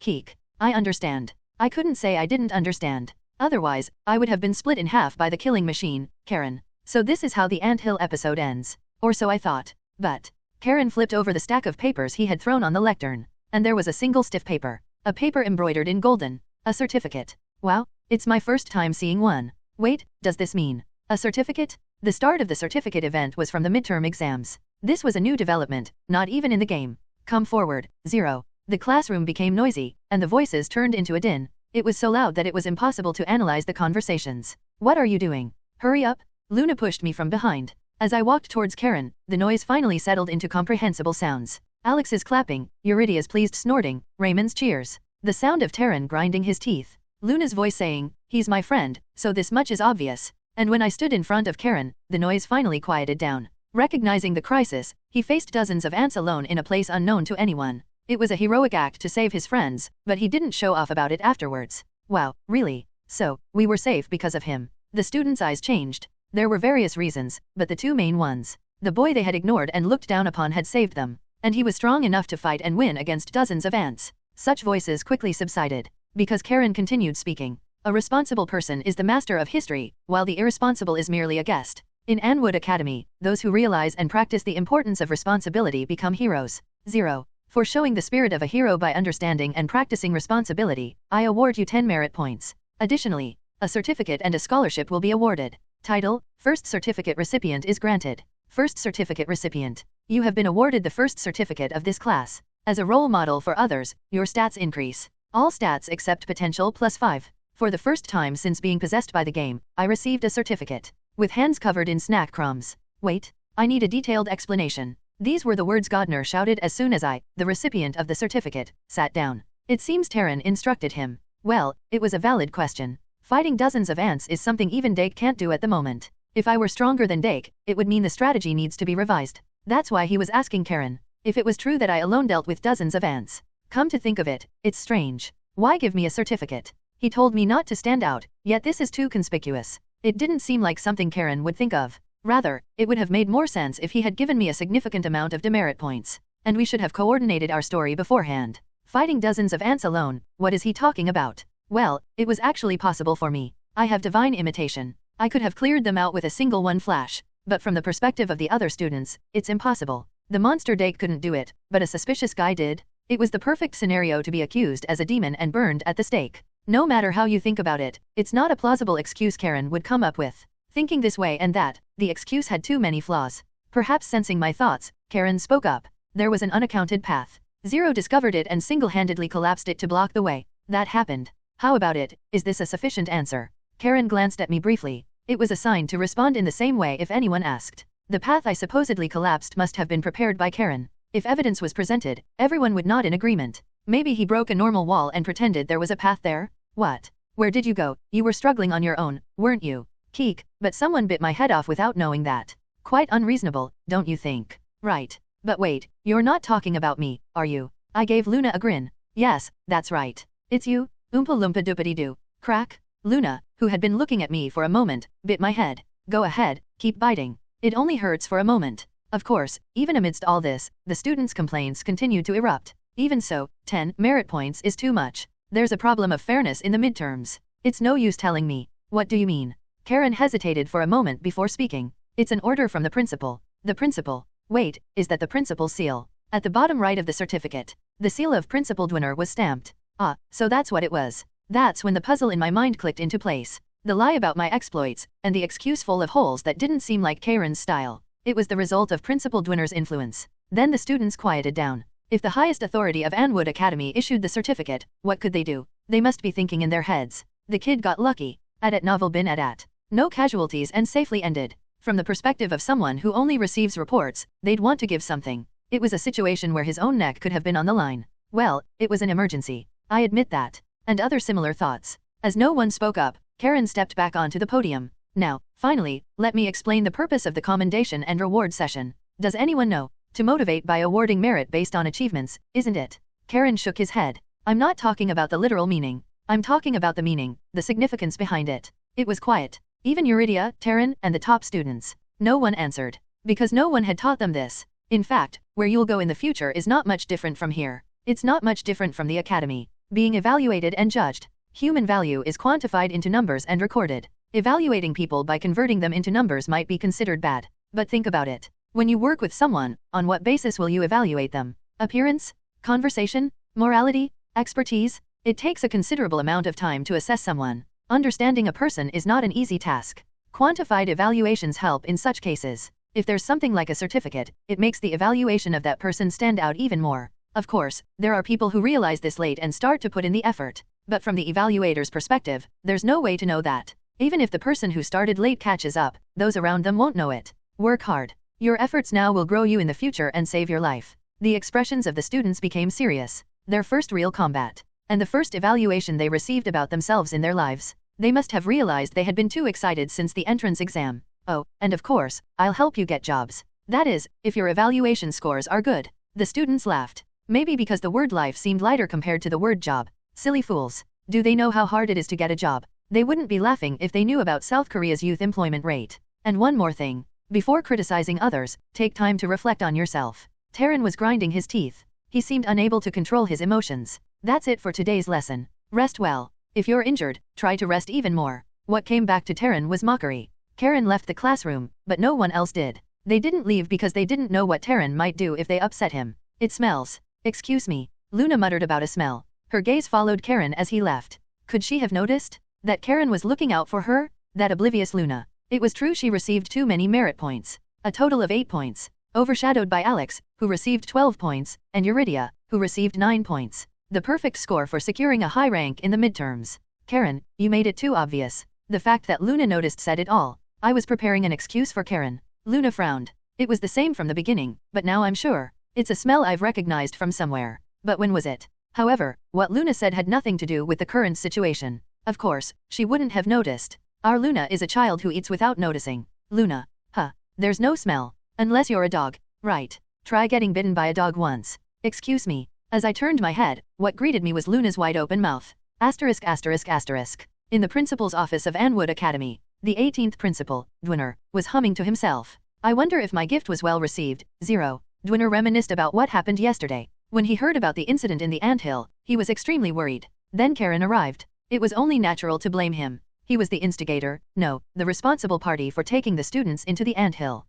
S2: Keek. I understand. I couldn't say I didn't understand. Otherwise, I would have been split in half by the killing machine, Karen. So this is how the anthill episode ends. Or so I thought. But Karen flipped over the stack of papers he had thrown on the lectern. And there was a single stiff paper. A paper embroidered in golden. A certificate. Wow, it's my first time seeing one. Wait, does this mean a certificate? The start of the certificate event was from the midterm exams. This was a new development, not even in the game. Come forward, 0. The classroom became noisy, and the voices turned into a din. It was so loud that it was impossible to analyze the conversations. What are you doing? Hurry up. Luna pushed me from behind. As I walked towards Karen, the noise finally settled into comprehensible sounds. Alex's clapping, Eurydia's pleased snorting, Raymond's cheers. The sound of Terran grinding his teeth. Luna's voice saying, he's my friend, so this much is obvious. And when I stood in front of Karen, the noise finally quieted down. Recognizing the crisis, he faced dozens of ants alone in a place unknown to anyone. It was a heroic act to save his friends, but he didn't show off about it afterwards. Wow, really? So, we were safe because of him. The students' eyes changed. There were various reasons, but the 2 main ones. The boy they had ignored and looked down upon had saved them. And he was strong enough to fight and win against dozens of ants. Such voices quickly subsided. Because Karen continued speaking. A responsible person is the master of history, while the irresponsible is merely a guest. In Anwood Academy, those who realize and practice the importance of responsibility become heroes. 0. For showing the spirit of a hero by understanding and practicing responsibility, I award you 10 merit points. Additionally, a certificate and a scholarship will be awarded. Title: First Certificate Recipient is granted. First Certificate Recipient. You have been awarded the first certificate of this class. As a role model for others, your stats increase. All stats except potential +5. For the first time since being possessed by the game, I received a certificate. With hands covered in snack crumbs. Wait, I need a detailed explanation. These were the words Godner shouted as soon as I, the recipient of the certificate, sat down. It seems Terran instructed him. Well, it was a valid question. Fighting dozens of ants is something even Dake can't do at the moment. If I were stronger than Dake, it would mean the strategy needs to be revised. That's why he was asking Karen. If it was true that I alone dealt with dozens of ants. Come to think of it, it's strange. Why give me a certificate? He told me not to stand out, yet this is too conspicuous. It didn't seem like something Karen would think of. Rather, it would have made more sense if he had given me a significant amount of demerit points. And we should have coordinated our story beforehand. Fighting dozens of ants alone, what is he talking about? Well, it was actually possible for me. I have divine imitation. I could have cleared them out with a single one flash. but from the perspective of the other students, it's impossible. The monster Dake couldn't do it, but a suspicious guy did. It was the perfect scenario to be accused as a demon and burned at the stake. No matter how you think about it, it's not a plausible excuse Karen would come up with. Thinking this way and that, the excuse had too many flaws. Perhaps sensing my thoughts, Karen spoke up. There was an unaccounted path. Zero discovered it and single-handedly collapsed it to block the way. That happened. How about it? Is this a sufficient answer? Karen glanced at me briefly. It was a sign to respond in the same way if anyone asked. The path I supposedly collapsed must have been prepared by Karen. If evidence was presented, everyone would nod in agreement. Maybe he broke a normal wall and pretended there was a path there? What? Where did you go? You were struggling on your own, weren't you? Keek, but someone bit my head off without knowing that. Quite unreasonable, don't you think? Right. But wait, you're not talking about me, are you? I gave Luna a grin. Yes, that's right. It's you, Oompa Loompa Doopity-doo. Crack? Luna, who had been looking at me for a moment, bit my head. Go ahead, keep biting. It only hurts for a moment. Of course, even amidst all this, the students' complaints continued to erupt. Even so, 10 merit points is too much. There's a problem of fairness in the midterms. It's no use telling me. What do you mean? Karen hesitated for a moment before speaking. It's an order from the principal. The principal. Wait, is that the principal's seal? At the bottom right of the certificate, the seal of Principal Dwinner was stamped. Ah, so that's what it was. That's when the puzzle in my mind clicked into place. The lie about my exploits, and the excuse full of holes that didn't seem like Karen's style. It was the result of Principal Dwinner's influence. Then the students quieted down. If the highest authority of Anwood Academy issued the certificate, what could they do? They must be thinking in their heads. The kid got lucky. At novel bin at. No casualties and safely ended. From the perspective of someone who only receives reports, they'd want to give something. It was a situation where his own neck could have been on the line. Well, it was an emergency. I admit that. And other similar thoughts. As no one spoke up, Karen stepped back onto the podium. Now, finally, let me explain the purpose of the commendation and reward session. Does anyone know? To motivate by awarding merit based on achievements, isn't it? Karen shook his head. I'm not talking about the literal meaning. I'm talking about the meaning, the significance behind it. It was quiet. Even Eurydia, Taryn, and the top students. No one answered. Because no one had taught them this. In fact, where you'll go in the future is not much different from here. It's not much different from the academy. Being evaluated and judged. Human value is quantified into numbers and recorded. Evaluating people by converting them into numbers might be considered bad. But think about it. When you work with someone, on what basis will you evaluate them? Appearance? Conversation? Morality? Expertise? It takes a considerable amount of time to assess someone. Understanding a person is not an easy task. Quantified evaluations help in such cases. If there's something like a certificate, it makes the evaluation of that person stand out even more. Of course, there are people who realize this late and start to put in the effort. But from the evaluator's perspective, there's no way to know that. Even if the person who started late catches up, those around them won't know it. Work hard. Your efforts now will grow you in the future and save your life. The expressions of the students became serious. Their first real combat. And the first evaluation they received about themselves in their lives. They must have realized they had been too excited since the entrance exam. Oh, and of course, I'll help you get jobs. That is, if your evaluation scores are good. The students laughed. Maybe because the word life seemed lighter compared to the word job. Silly fools. Do they know how hard it is to get a job? They wouldn't be laughing if they knew about South Korea's youth employment rate. And one more thing. Before criticizing others, take time to reflect on yourself. Taran was grinding his teeth. He seemed unable to control his emotions. That's it for today's lesson. Rest well. If you're injured, try to rest even more. What came back to Taran was mockery. Karen left the classroom, but no one else did. They didn't leave because they didn't know what Taran might do if they upset him. It smells. Excuse me. Luna muttered about a smell. Her gaze followed Karen as he left. Could she have noticed? That Karen was looking out for her? That oblivious Luna. It was true she received too many merit points. A total of 8 points. Overshadowed by Alex, who received 12 points, and Eurydia, who received 9 points. The perfect score for securing a high rank in the midterms. Karen, you made it too obvious. The fact that Luna noticed said it all. I was preparing an excuse for Karen. Luna frowned. It was the same from the beginning, but now I'm sure. It's a smell I've recognized from somewhere. But when was it? However, what Luna said had nothing to do with the current situation. Of course, she wouldn't have noticed. Our Luna is a child who eats without noticing. Luna. Huh. There's no smell. Unless you're a dog. Right. Try getting bitten by a dog once. Excuse me. As I turned my head, what greeted me was Luna's wide-open mouth. Asterisk asterisk asterisk. In the principal's office of Anwood Academy, the 18th principal, Dwinner, was humming to himself. I wonder if my gift was well received. 0. Dwinner reminisced about what happened yesterday. When he heard about the incident in the anthill, he was extremely worried. Then Karen arrived. It was only natural to blame him. He was the instigator, no, the responsible party for taking the students into the anthill.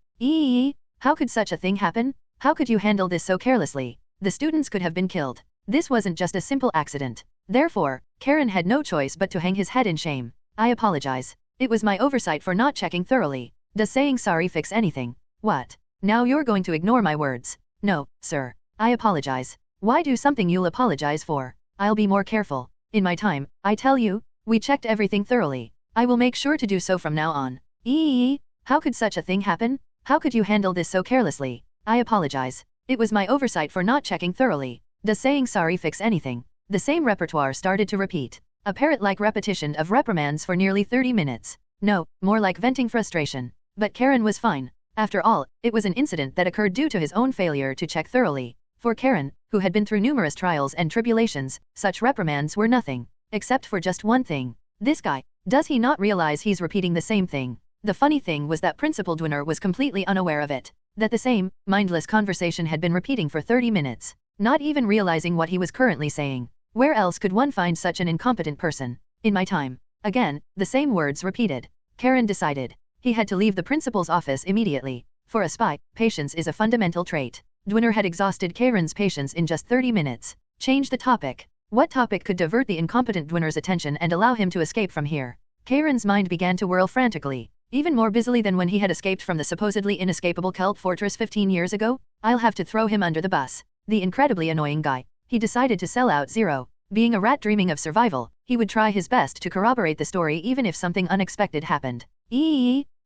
S2: How could such a thing happen? How could you handle this so carelessly? The students could have been killed. This wasn't just a simple accident. Therefore, Karen had no choice but to hang his head in shame. I apologize. It was my oversight for not checking thoroughly. Does saying sorry fix anything? What? Now you're going to ignore my words? No, sir. I apologize. Why do something you'll apologize for? I'll be more careful. In my time, I tell you, we checked everything thoroughly. I will make sure to do so from now on. How could such a thing happen? How could you handle this so carelessly? I apologize. It was my oversight for not checking thoroughly. Does saying sorry fix anything? The same repertoire started to repeat. A parrot-like repetition of reprimands for nearly 30 minutes. No, more like venting frustration. But Karen was fine. After all, it was an incident that occurred due to his own failure to check thoroughly. For Karen, who had been through numerous trials and tribulations, such reprimands were nothing. Except for just one thing. This guy, does he not realize he's repeating the same thing? The funny thing was that Principal Dwinner was completely unaware of it. That the same, mindless conversation had been repeating for 30 minutes. Not even realizing what he was currently saying. Where else could one find such an incompetent person? In my time. Again, the same words repeated. Karen decided. He had to leave the principal's office immediately. For a spy, patience is a fundamental trait. Dwinner had exhausted Karen's patience in just 30 minutes. Change the topic. What topic could divert the incompetent Dwinner's attention and allow him to escape from here? Karen's mind began to whirl frantically. Even more busily than when he had escaped from the supposedly inescapable Kelp fortress 15 years ago? I'll have to throw him under the bus. The incredibly annoying guy. He decided to sell out Zero. Being a rat dreaming of survival, he would try his best to corroborate the story even if something unexpected happened.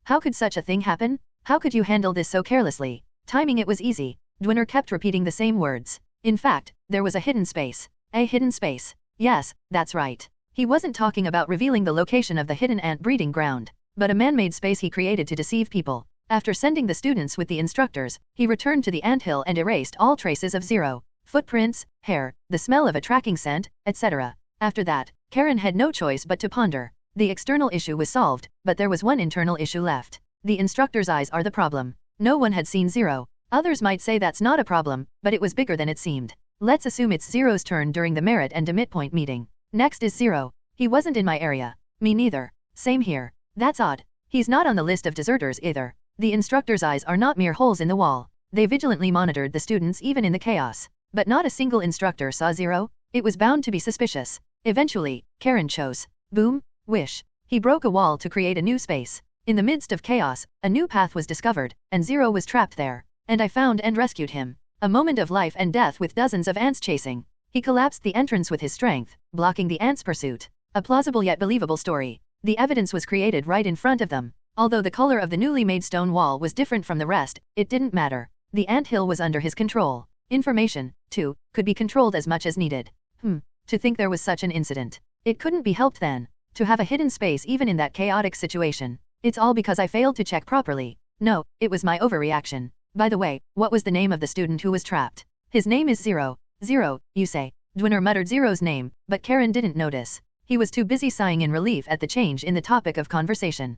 S2: How could such a thing happen? How could you handle this so carelessly? Timing it was easy. Dwinner kept repeating the same words. In fact, there was a hidden space. A hidden space. Yes, that's right. He wasn't talking about revealing the location of the hidden ant breeding ground, but a man-made space he created to deceive people. After sending the students with the instructors, he returned to the anthill and erased all traces of Zero. Footprints, hair, the smell of a tracking scent, etc. After that, Karen had no choice but to ponder. The external issue was solved, but there was one internal issue left. The instructor's eyes are the problem. No one had seen Zero. Others might say that's not a problem, but it was bigger than it seemed. Let's assume it's Zero's turn during the merit and demit point meeting. Next is Zero. He wasn't in my area. Me neither. Same here. That's odd. He's not on the list of deserters either. The instructor's eyes are not mere holes in the wall. They vigilantly monitored the students even in the chaos. But not a single instructor saw Zero. It was bound to be suspicious. Eventually, Karen chose. Boom. Wish. He broke a wall to create a new space. In the midst of chaos, a new path was discovered, and Zero was trapped there. And I found and rescued him. A moment of life and death with dozens of ants chasing. He collapsed the entrance with his strength, blocking the ants' pursuit. A plausible yet believable story. The evidence was created right in front of them. Although the color of the newly made stone wall was different from the rest, it didn't matter. The anthill was under his control. Information, too, could be controlled as much as needed. To think there was such an incident. It couldn't be helped then. To have a hidden space even in that chaotic situation. It's all because I failed to check properly. No, it was my overreaction. By the way, what was the name of the student who was trapped? His name is Zero. Zero, you say. Dwinner muttered Zero's name, but Karen didn't notice. He was too busy sighing in relief at the change in the topic of conversation.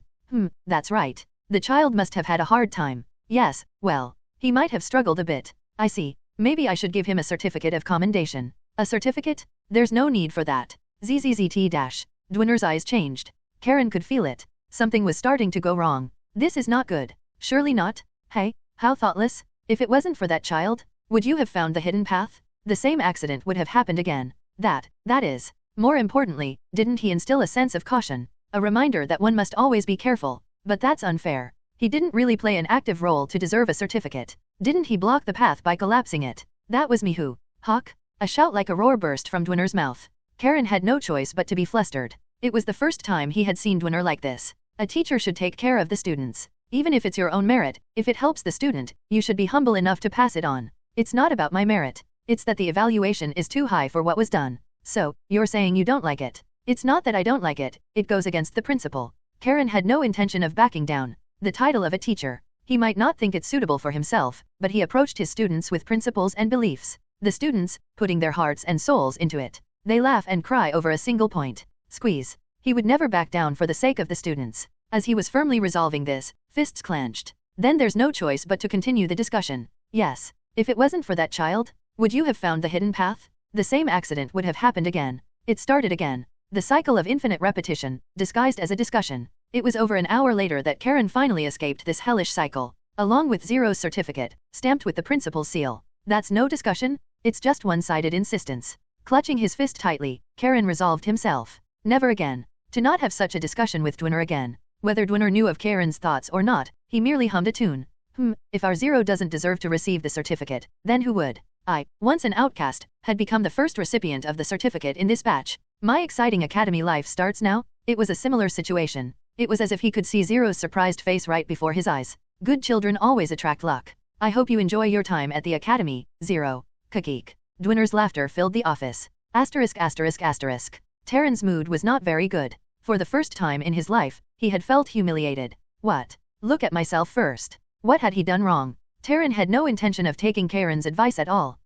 S2: That's right. The child must have had a hard time. Yes, well, he might have struggled a bit. I see. Maybe I should give him a certificate of commendation. A certificate? There's no need for that. ZZZT-. Dwinner's eyes changed. Karen could feel it. Something was starting to go wrong. This is not good. Surely not? Hey, how thoughtless. If it wasn't for that child, would you have found the hidden path? The same accident would have happened again. That is. More importantly, didn't he instill a sense of caution? A reminder that one must always be careful. But that's unfair. He didn't really play an active role to deserve a certificate. Didn't he block the path by collapsing it? That was me who. Hawk? A shout like a roar burst from Dwinner's mouth. Karen had no choice but to be flustered. It was the first time he had seen Dwinner like this. A teacher should take care of the students. Even if it's your own merit, if it helps the student, you should be humble enough to pass it on. It's not about my merit. It's that the evaluation is too high for what was done. So, you're saying you don't like it. It's not that I don't like it, it goes against the principle. Karen had no intention of backing down. The title of a teacher. He might not think it suitable for himself, but he approached his students with principles and beliefs. The students, putting their hearts and souls into it. They laugh and cry over a single point. Squeeze. He would never back down for the sake of the students. As he was firmly resolving this, fists clenched. Then there's no choice but to continue the discussion. Yes. If it wasn't for that child, would you have found the hidden path? The same accident would have happened again. It started again. The cycle of infinite repetition, disguised as a discussion. It was over an hour later that Karen finally escaped this hellish cycle, along with Zero's certificate, stamped with the principal's seal. That's no discussion, it's just one-sided insistence. Clutching his fist tightly, Karen resolved himself. Never again. To not have such a discussion with Dwinner again. Whether Dwinner knew of Karen's thoughts or not, he merely hummed a tune. If our Zero doesn't deserve to receive the certificate, then who would? I, once an outcast, had become the first recipient of the certificate in this batch. My exciting academy life starts now. It was a similar situation. It was as if he could see Zero's surprised face right before his eyes. Good children always attract luck. I hope you enjoy your time at the academy, Zero. Kakeek. Dwinner's laughter filled the office. Asterisk asterisk asterisk. Terran's mood was not very good. For the first time in his life, he had felt humiliated. What? Look at myself first. What had he done wrong? Terran had no intention of taking Karen's advice at all.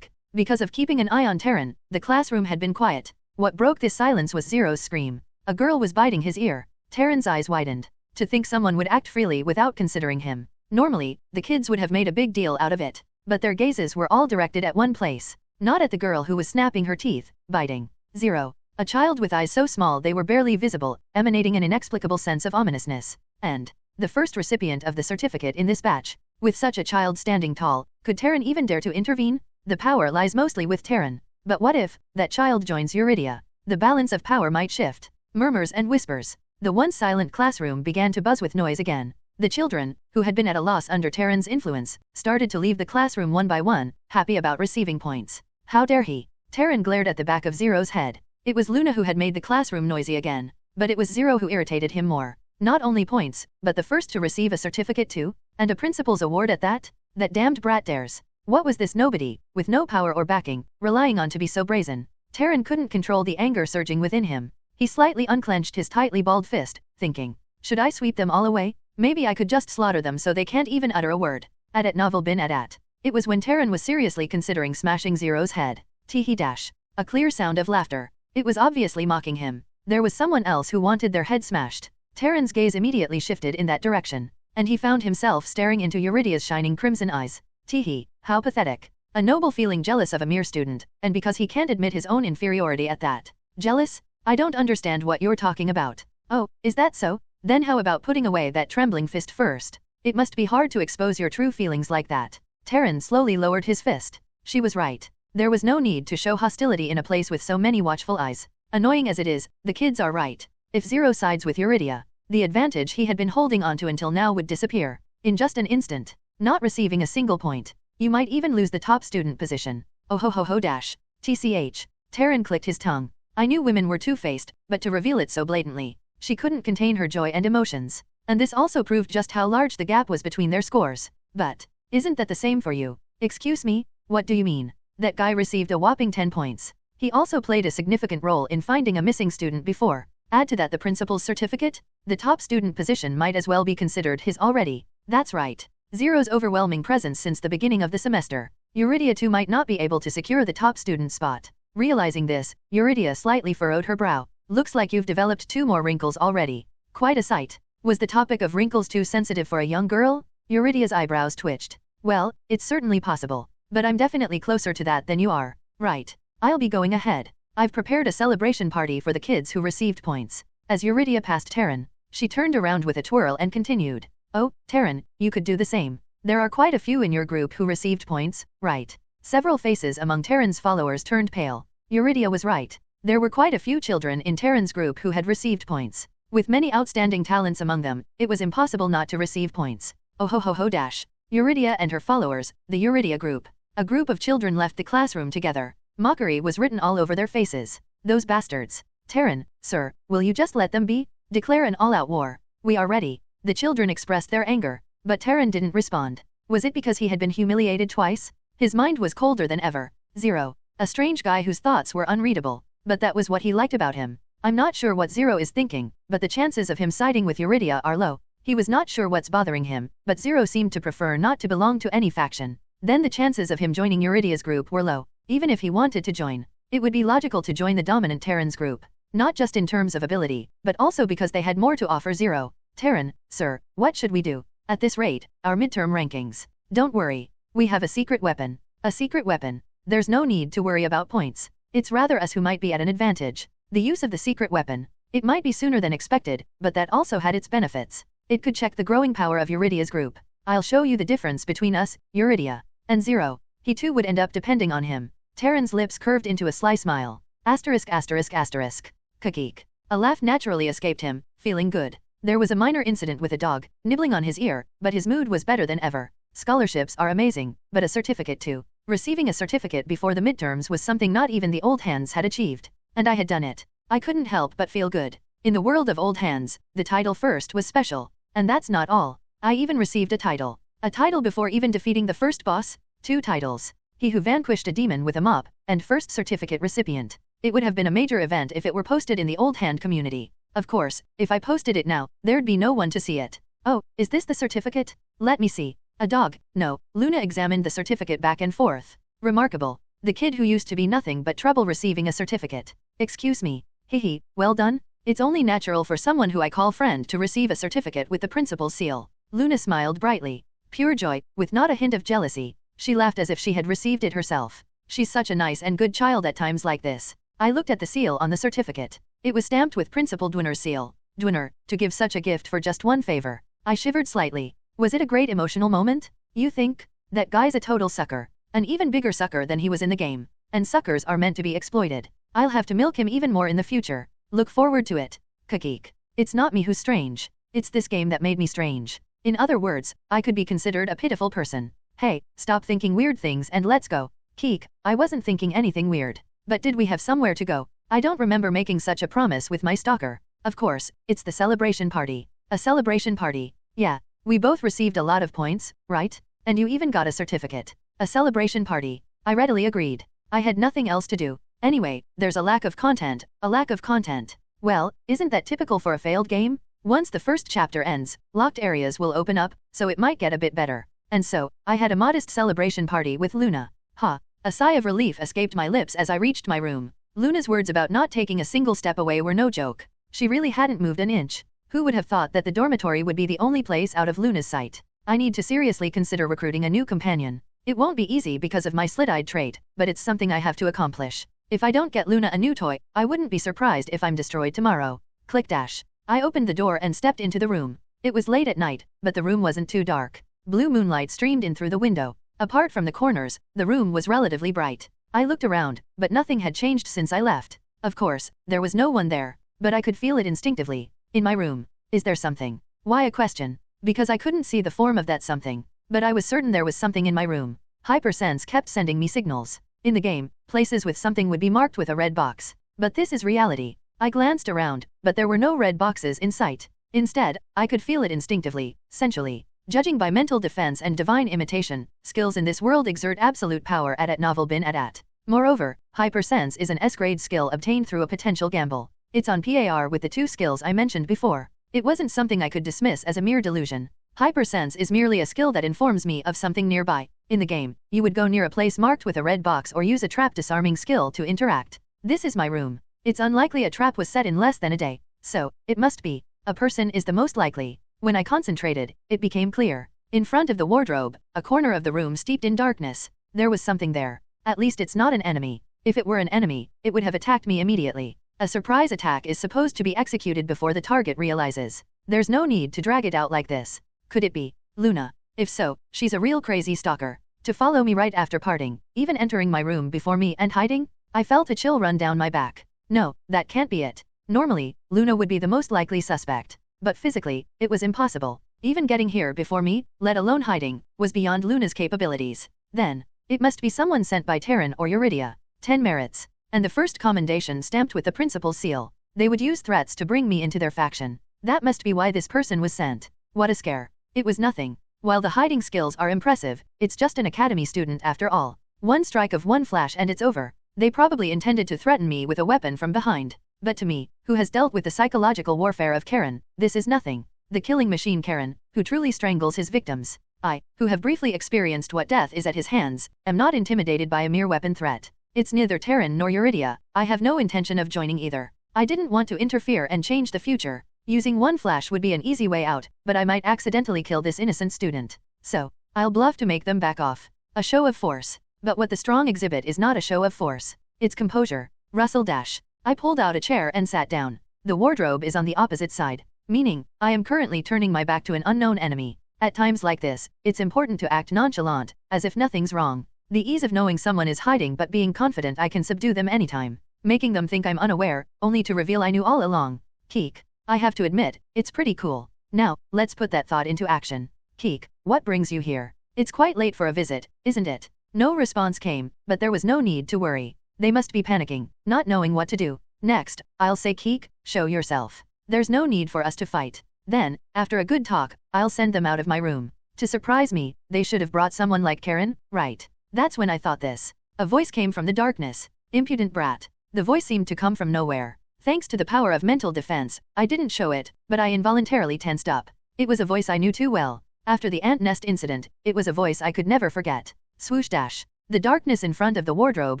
S2: Because of keeping an eye on Terran, the classroom had been quiet. What broke this silence was Zero's scream. A girl was biting his ear. Terran's eyes widened. To think someone would act freely without considering him. Normally, the kids would have made a big deal out of it. But their gazes were all directed at one place. Not at the girl who was snapping her teeth, biting. Zero. A child with eyes so small they were barely visible, emanating an inexplicable sense of ominousness. And the first recipient of the certificate in this batch. With such a child standing tall, could Terran even dare to intervene? The power lies mostly with Terran. But what if that child joins Eurydia? The balance of power might shift. Murmurs and whispers. The once silent classroom began to buzz with noise again. The children, who had been at a loss under Terran's influence, started to leave the classroom one by one, happy about receiving points. How dare he? Terran glared at the back of Zero's head. It was Luna who had made the classroom noisy again. But it was Zero who irritated him more. Not only points, but the first to receive a certificate too? And a principal's award at that? That damned brat dares. What was this nobody, with no power or backing, relying on to be so brazen? Terran couldn't control the anger surging within him. He slightly unclenched his tightly balled fist, thinking, should I sweep them all away? Maybe I could just slaughter them so they can't even utter a word. At novel bin at. It was when Terran was seriously considering smashing Zero's head. Teehee dash. A clear sound of laughter. It was obviously mocking him. There was someone else who wanted their head smashed. Terran's gaze immediately shifted in that direction, and he found himself staring into Eurydia's shining crimson eyes. Teehee, how pathetic. A noble feeling jealous of a mere student, and because he can't admit his own inferiority at that. Jealous? I don't understand what you're talking about. Oh, is that so? Then how about putting away that trembling fist first? It must be hard to expose your true feelings like that. Terran slowly lowered his fist. She was right. There was no need to show hostility in a place with so many watchful eyes. Annoying as it is, the kids are right. If Zero sides with Eurydia, the advantage he had been holding onto until now would disappear. In just an instant. Not receiving a single point. You might even lose the top student position. Oh ho ho ho dash. TCH. Terran clicked his tongue. I knew women were two-faced, but to reveal it so blatantly. She couldn't contain her joy and emotions. And this also proved just how large the gap was between their scores. But, isn't that the same for you? Excuse me, what do you mean? That guy received a whopping 10 points. He also played a significant role in finding a missing student before. Add to that the principal's certificate? The top student position might as well be considered his already. That's right. Zero's overwhelming presence since the beginning of the semester. Eurydia too might not be able to secure the top student spot. Realizing this, Eurydia slightly furrowed her brow. Looks like you've developed 2 more wrinkles already. Quite a sight. Was the topic of wrinkles too sensitive for a young girl? Eurydia's eyebrows twitched. Well, it's certainly possible. But I'm definitely closer to that than you are. Right. I'll be going ahead. I've prepared a celebration party for the kids who received points. As Eurydia passed Terran, she turned around with a twirl and continued. Oh, Terran, you could do the same. There are quite a few in your group who received points, right? Several faces among Terran's followers turned pale. Eurydia was right. There were quite a few children in Terran's group who had received points. With many outstanding talents among them, it was impossible not to receive points. Oh ho ho ho dash. Eurydia and her followers, the Eurydia group. A group of children left the classroom together. Mockery was written all over their faces. Those bastards. Terran, sir, will you just let them be? Declare an all-out war. We are ready. The children expressed their anger, but Terran didn't respond. Was it because he had been humiliated twice? His mind was colder than ever. Zero. A strange guy whose thoughts were unreadable. But that was what he liked about him. I'm not sure what Zero is thinking, but the chances of him siding with Eurydia are low. He was not sure what's bothering him, but Zero seemed to prefer not to belong to any faction. Then the chances of him joining Eurydia's group were low. Even if he wanted to join, it would be logical to join the dominant Terran's group. Not just in terms of ability, but also because they had more to offer Zero. Terran, sir, what should we do? At this rate, our midterm rankings. Don't worry. We have a secret weapon. A secret weapon. There's no need to worry about points. It's rather us who might be at an advantage. The use of the secret weapon. It might be sooner than expected, but that also had its benefits. It could check the growing power of Eurydia's group. I'll show you the difference between us, Eurydia, and Zero. He too would end up depending on him. Terran's lips curved into a sly smile. Asterisk asterisk asterisk. Kakeek. A laugh naturally escaped him, feeling good. There was a minor incident with a dog, nibbling on his ear, but his mood was better than ever. Scholarships are amazing, but a certificate too. Receiving a certificate before the midterms was something not even the old hands had achieved. And I had done it. I couldn't help but feel good. In the world of old hands, the title first was special. And that's not all. I even received a title. A title before even defeating the first boss? 2 titles. He who vanquished a demon with a mop, and first certificate recipient. It would have been a major event if it were posted in the old hand community. Of course, if I posted it now, there'd be no one to see it. Oh, is this the certificate? Let me see. A dog, no. Luna examined the certificate back and forth. Remarkable. The kid who used to be nothing but trouble receiving a certificate. Excuse me. Hehe, well done? It's only natural for someone who I call friend to receive a certificate with the principal's seal. Luna smiled brightly. Pure joy, with not a hint of jealousy. She laughed as if she had received it herself. She's such a nice and good child at times like this. I looked at the seal on the certificate. It was stamped with Principal Dwinner's seal. Dwinner, to give such a gift for just one favor. I shivered slightly. Was it a great emotional moment? You think? That guy's a total sucker. An even bigger sucker than he was in the game. And suckers are meant to be exploited. I'll have to milk him even more in the future. Look forward to it. Kakeek. It's not me who's strange. It's this game that made me strange. In other words, I could be considered a pitiful person. Hey, stop thinking weird things and let's go. Keek, I wasn't thinking anything weird. But did we have somewhere to go? I don't remember making such a promise with my stalker. Of course, it's the celebration party. A celebration party. Yeah. We both received a lot of points, right? And you even got a certificate. A celebration party. I readily agreed. I had nothing else to do. Anyway, there's a lack of content. A lack of content. Well, isn't that typical for a failed game? Once the first chapter ends, locked areas will open up, so it might get a bit better. And so, I had a modest celebration party with Luna. Ha. A sigh of relief escaped my lips as I reached my room. Luna's words about not taking a single step away were no joke. She really hadn't moved an inch. Who would have thought that the dormitory would be the only place out of Luna's sight? I need to seriously consider recruiting a new companion. It won't be easy because of my Slit-Eyed trait, but it's something I have to accomplish. If I don't get Luna a new toy, I wouldn't be surprised if I'm destroyed tomorrow. Click dash. I opened the door and stepped into the room. It was late at night, but the room wasn't too dark. Blue moonlight streamed in through the window. Apart from the corners, the room was relatively bright. I looked around, but nothing had changed since I left. Of course, there was no one there, but I could feel it instinctively. In my room. Is there something? Why a question? Because I couldn't see the form of that something. But I was certain there was something in my room. Hypersense kept sending me signals. In the game, places with something would be marked with a red box. But this is reality. I glanced around, but there were no red boxes in sight. Instead, I could feel it instinctively, sensually. Judging by mental defense and divine imitation, skills in this world exert absolute power at novel bin at. Moreover, Hypersense is an S-grade skill obtained through a potential gamble. It's on par with the 2 skills I mentioned before. It wasn't something I could dismiss as a mere delusion. Hypersense is merely a skill that informs me of something nearby. In the game, you would go near a place marked with a red box or use a trap disarming skill to interact. This is my room. It's unlikely a trap was set in less than a day. So, it must be. A person is the most likely. When I concentrated, it became clear. In front of the wardrobe, a corner of the room steeped in darkness. There was something there. At least it's not an enemy. If it were an enemy, it would have attacked me immediately. A surprise attack is supposed to be executed before the target realizes. There's no need to drag it out like this. Could it be Luna? If so, she's a real crazy stalker. To follow me right after parting, even entering my room before me and hiding? I felt a chill run down my back. No, that can't be it. Normally, Luna would be the most likely suspect. But physically, it was impossible. Even getting here before me, let alone hiding, was beyond Luna's capabilities. Then, it must be someone sent by Terran or Eurydia. 10 merits. And the first commendation stamped with the principal's seal. They would use threats to bring me into their faction. That must be why this person was sent. What a scare. It was nothing. While the hiding skills are impressive, it's just an academy student after all. One strike of one flash and it's over. They probably intended to threaten me with a weapon from behind. But to me, who has dealt with the psychological warfare of Karen, this is nothing. The killing machine Karen, who truly strangles his victims. I, who have briefly experienced what death is at his hands, am not intimidated by a mere weapon threat. It's neither Terran nor Eurydia. I have no intention of joining either. I didn't want to interfere and change the future. Using one flash would be an easy way out, but I might accidentally kill this innocent student. So, I'll bluff to make them back off. A show of force. But what the strong exhibit is not a show of force. It's composure. Russell dash. I pulled out a chair and sat down. The wardrobe is on the opposite side, meaning, I am currently turning my back to an unknown enemy. At times like this, it's important to act nonchalant, as if nothing's wrong. The ease of knowing someone is hiding but being confident I can subdue them anytime. Making them think I'm unaware, only to reveal I knew all along. Keek. I have to admit, it's pretty cool. Now, let's put that thought into action. Keek, what brings you here? It's quite late for a visit, isn't it? No response came, but there was no need to worry. They must be panicking, not knowing what to do. Next, I'll say Keek, show yourself. There's no need for us to fight. Then, after a good talk, I'll send them out of my room. To surprise me, they should have brought someone like Karen, right? That's when I thought this. A voice came from the darkness. Impudent brat. The voice seemed to come from nowhere. Thanks to the power of mental defense, I didn't show it, but I involuntarily tensed up. It was a voice I knew too well. After the ant nest incident, it was a voice I could never forget. Swoosh dash. The darkness in front of the wardrobe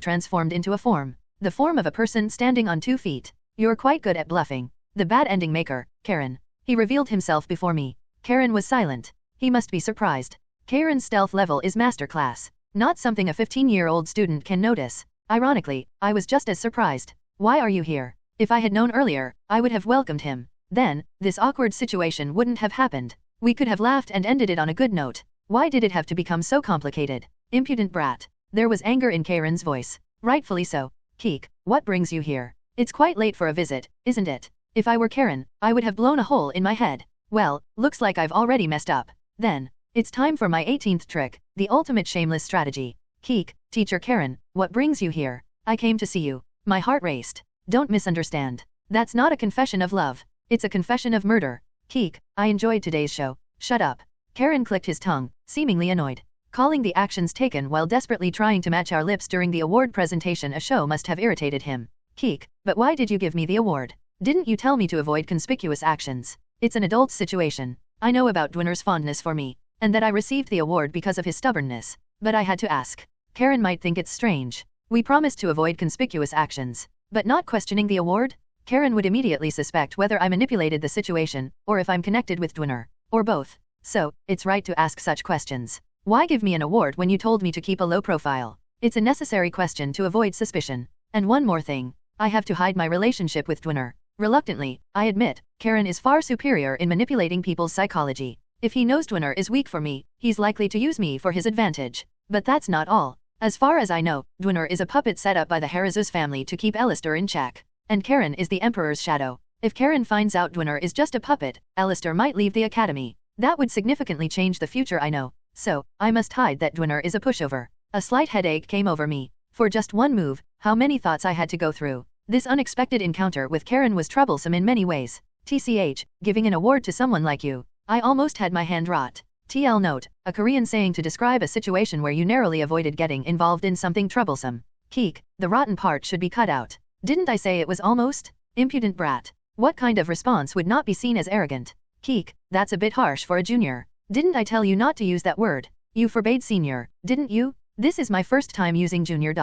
S2: transformed into a form. The form of a person standing on 2 feet. You're quite good at bluffing. The bad ending maker, Karen. He revealed himself before me. Karen was silent. He must be surprised. Karen's stealth level is masterclass. Not something a 15-year-old student can notice. Ironically, I was just as surprised. Why are you here? If I had known earlier, I would have welcomed him. Then, this awkward situation wouldn't have happened. We could have laughed and ended it on a good note. Why did it have to become so complicated? Impudent brat. There was anger in Karen's voice. Rightfully so. Keek, what brings you here? It's quite late for a visit, isn't it? If I were Karen, I would have blown a hole in my head. Well, looks like I've already messed up. Then, it's time for my 18th trick, the ultimate shameless strategy. Keek, teacher Karen, what brings you here? I came to see you. My heart raced. Don't misunderstand. That's not a confession of love. It's a confession of murder. Keek, I enjoyed today's show. Shut up. Karen clicked his tongue, seemingly annoyed. Calling the actions taken while desperately trying to match our lips during the award presentation a show must have irritated him. Keek, but why did you give me the award? Didn't you tell me to avoid conspicuous actions? It's an adult situation. I know about Dwinner's fondness for me, and that I received the award because of his stubbornness. But I had to ask. Karen might think it's strange. We promised to avoid conspicuous actions, but not questioning the award? Karen would immediately suspect whether I manipulated the situation, or if I'm connected with Dwinner, or both. So, it's right to ask such questions. Why give me an award when you told me to keep a low profile? It's a necessary question to avoid suspicion. And one more thing. I have to hide my relationship with Dwinner. Reluctantly, I admit, Karen is far superior in manipulating people's psychology. If he knows Dwinner is weak for me, he's likely to use me for his advantage. But that's not all. As far as I know, Dwinner is a puppet set up by the Harazus family to keep Alistair in check. And Karen is the Emperor's shadow. If Karen finds out Dwinner is just a puppet, Alistair might leave the academy. That would significantly change the future I know. So, I must hide that Dwinner is a pushover. A slight headache came over me. For just one move, how many thoughts I had to go through. This unexpected encounter with Karen was troublesome in many ways. TCH, giving an award to someone like you. I almost had my hand rot. TL note, a Korean saying to describe a situation where you narrowly avoided getting involved in something troublesome. Keek, the rotten part should be cut out. Didn't I say it was almost? Impudent brat. What kind of response would not be seen as arrogant? Keek, that's a bit harsh for a junior. Didn't I tell you not to use that word? You forbade senior, didn't you? This is my first time using junior.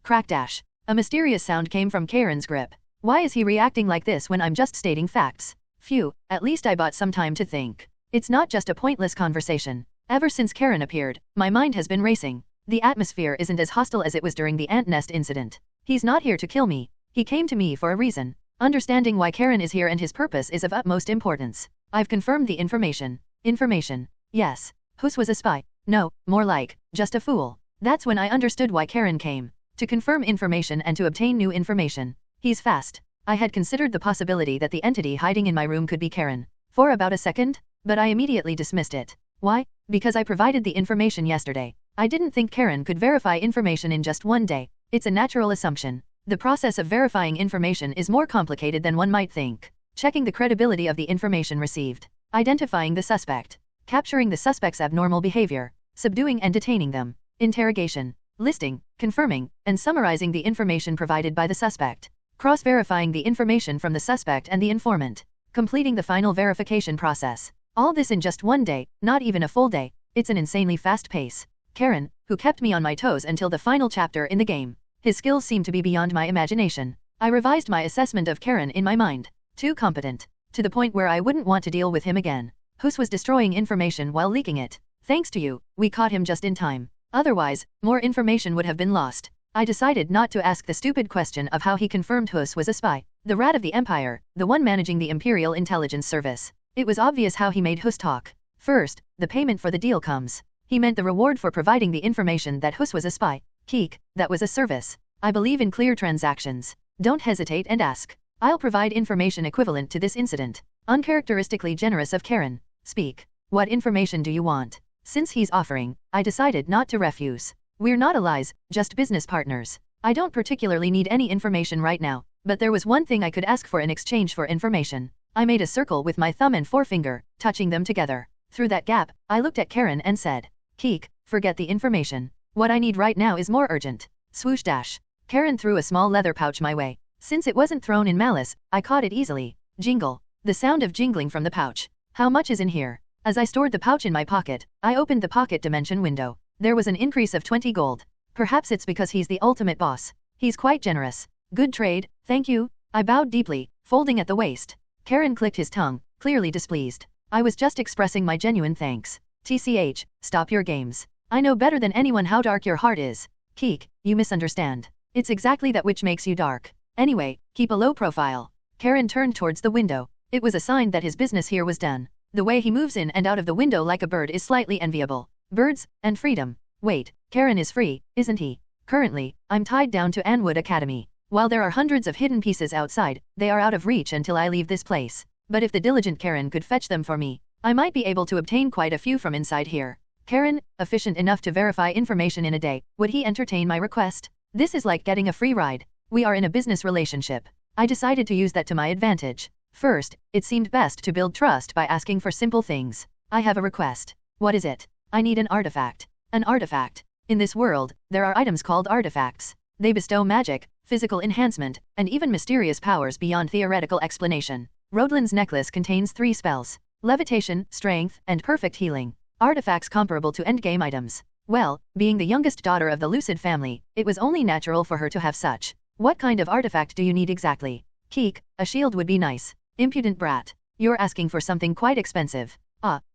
S2: Crack dash. A mysterious sound came from Karen's grip. Why is he reacting like this when I'm just stating facts? Phew, at least I bought some time to think. It's not just a pointless conversation. Ever since Karen appeared, my mind has been racing. The atmosphere isn't as hostile as it was during the ant nest incident. He's not here to kill me. He came to me for a reason. Understanding why Karen is here and his purpose is of utmost importance. I've confirmed the information. Information. Yes. Hus was a spy. No, more like, just a fool. That's when I understood why Karen came. To confirm information and to obtain new information. He's fast. I had considered the possibility that the entity hiding in my room could be Karen. For about a second, but I immediately dismissed it. Why? Because I provided the information yesterday. I didn't think Karen could verify information in just one day. It's a natural assumption. The process of verifying information is more complicated than one might think. Checking the credibility of the information received. Identifying the suspect. Capturing the suspect's abnormal behavior. Subduing and detaining them. Interrogation. Listing, confirming, and summarizing the information provided by the suspect. Cross-verifying the information from the suspect and the informant. Completing the final verification process. All this in just one day, not even a full day. It's an insanely fast pace. Karen, who kept me on my toes until the final chapter in the game. His skills seemed to be beyond my imagination. I revised my assessment of Karen in my mind. Too competent. To the point where I wouldn't want to deal with him again. Hus was destroying information while leaking it. Thanks to you, we caught him just in time. Otherwise, more information would have been lost. I decided not to ask the stupid question of how he confirmed Hus was a spy, the rat of the Empire, the one managing the Imperial Intelligence Service. It was obvious how he made Hus talk. First, the payment for the deal comes. He meant the reward for providing the information that Hus was a spy. Keek, that was a service. I believe in clear transactions. Don't hesitate and ask. I'll provide information equivalent to this incident. Uncharacteristically generous of Karen. Speak. What information do you want? Since he's offering, I decided not to refuse. We're not allies, just business partners. I don't particularly need any information right now, but there was one thing I could ask for in exchange for information. I made a circle with my thumb and forefinger, touching them together. Through that gap, I looked at Karen and said, Keek, forget the information. What I need right now is more urgent. Swoosh dash. Karen threw a small leather pouch my way. Since it wasn't thrown in malice, I caught it easily. Jingle. The sound of jingling from the pouch. How much is in here? As I stored the pouch in my pocket, I opened the pocket dimension window. There was an increase of 20 gold. Perhaps it's because he's the ultimate boss. He's quite generous. Good trade, thank you. I bowed deeply, folding at the waist. Karen clicked his tongue, clearly displeased. I was just expressing my genuine thanks. TCH, stop your games. I know better than anyone how dark your heart is. Keek, you misunderstand. It's exactly that which makes you dark. Anyway, keep a low profile. Karen turned towards the window. It was a sign that his business here was done. The way he moves in and out of the window like a bird is slightly enviable. Birds, and freedom. Wait, Karen is free, isn't he? Currently, I'm tied down to Anwood Academy. While there are hundreds of hidden pieces outside, they are out of reach until I leave this place. But if the diligent Karen could fetch them for me, I might be able to obtain quite a few from inside here. Karen, efficient enough to verify information in a day, would he entertain my request? This is like getting a free ride. We are in a business relationship. I decided to use that to my advantage. First, it seemed best to build trust by asking for simple things. I have a request. What is it? I need an artifact. An artifact. In this world, there are items called artifacts. They bestow magic, physical enhancement, and even mysterious powers beyond theoretical explanation. Rodlin's necklace contains 3 spells: levitation, strength, and perfect healing. Artifacts comparable to endgame items. Well, being the youngest daughter of the Lucid family, it was only natural for her to have such. What kind of artifact do you need exactly? Keek, a shield would be nice. Impudent brat. You're asking for something quite expensive.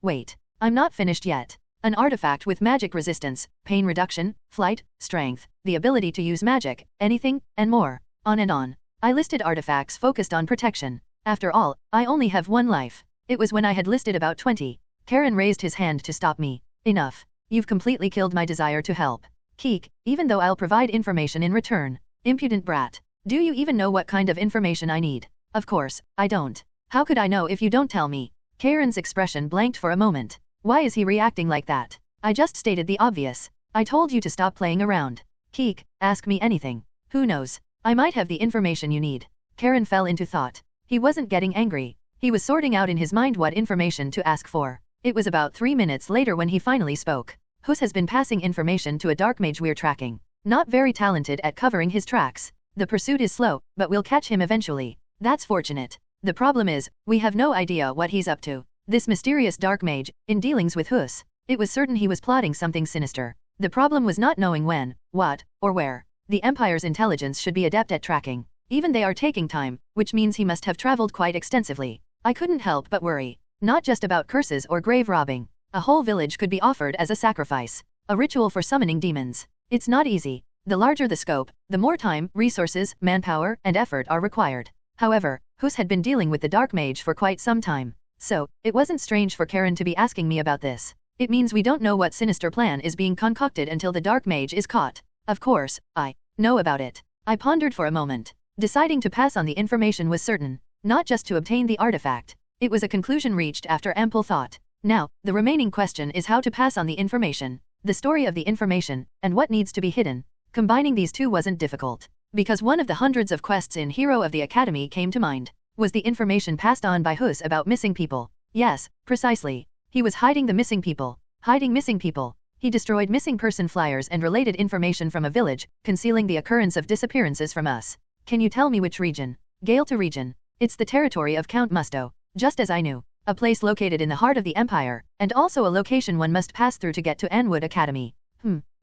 S2: Wait. I'm not finished yet. An artifact with magic resistance, pain reduction, flight, strength, the ability to use magic, anything, and more. On and on. I listed artifacts focused on protection. After all, I only have 1 life. It was when I had listed about 20. Karen raised his hand to stop me. Enough. You've completely killed my desire to help. Keek, even though I'll provide information in return. Impudent brat. Do you even know what kind of information I need? Of course, I don't. How could I know if you don't tell me? Karen's expression blanked for a moment. Why is he reacting like that? I just stated the obvious. I told you to stop playing around. Keek, ask me anything. Who knows? I might have the information you need. Karen fell into thought. He wasn't getting angry. He was sorting out in his mind what information to ask for. It was about 3 minutes later when he finally spoke. Hus has been passing information to a dark mage we're tracking. Not very talented at covering his tracks. The pursuit is slow, but we'll catch him eventually. That's fortunate. The problem is, we have no idea what he's up to. This mysterious dark mage, in dealings with Hus, it was certain he was plotting something sinister. The problem was not knowing when, what, or where. The Empire's intelligence should be adept at tracking. Even they are taking time, which means he must have traveled quite extensively. I couldn't help but worry. Not just about curses or grave robbing. A whole village could be offered as a sacrifice. A ritual for summoning demons. It's not easy. The larger the scope, the more time, resources, manpower, and effort are required. However, Hus had been dealing with the dark mage for quite some time. So, it wasn't strange for Karen to be asking me about this. It means we don't know what sinister plan is being concocted until the dark mage is caught. Of course, I know about it. I pondered for a moment. Deciding to pass on the information was certain. Not just to obtain the artifact. It was a conclusion reached after ample thought. Now, the remaining question is how to pass on the information. The story of the information, and what needs to be hidden. Combining these two wasn't difficult. Because one of the hundreds of quests in Hero of the Academy came to mind. Was the information passed on by Hus about missing people? Yes, precisely. He was hiding the missing people. Hiding missing people. He destroyed missing person flyers and related information from a village, concealing the occurrence of disappearances from us. Can you tell me which region? Gale to region. It's the territory of Count Musto. Just as I knew. A place located in the heart of the Empire, and also a location one must pass through to get to Anwood Academy.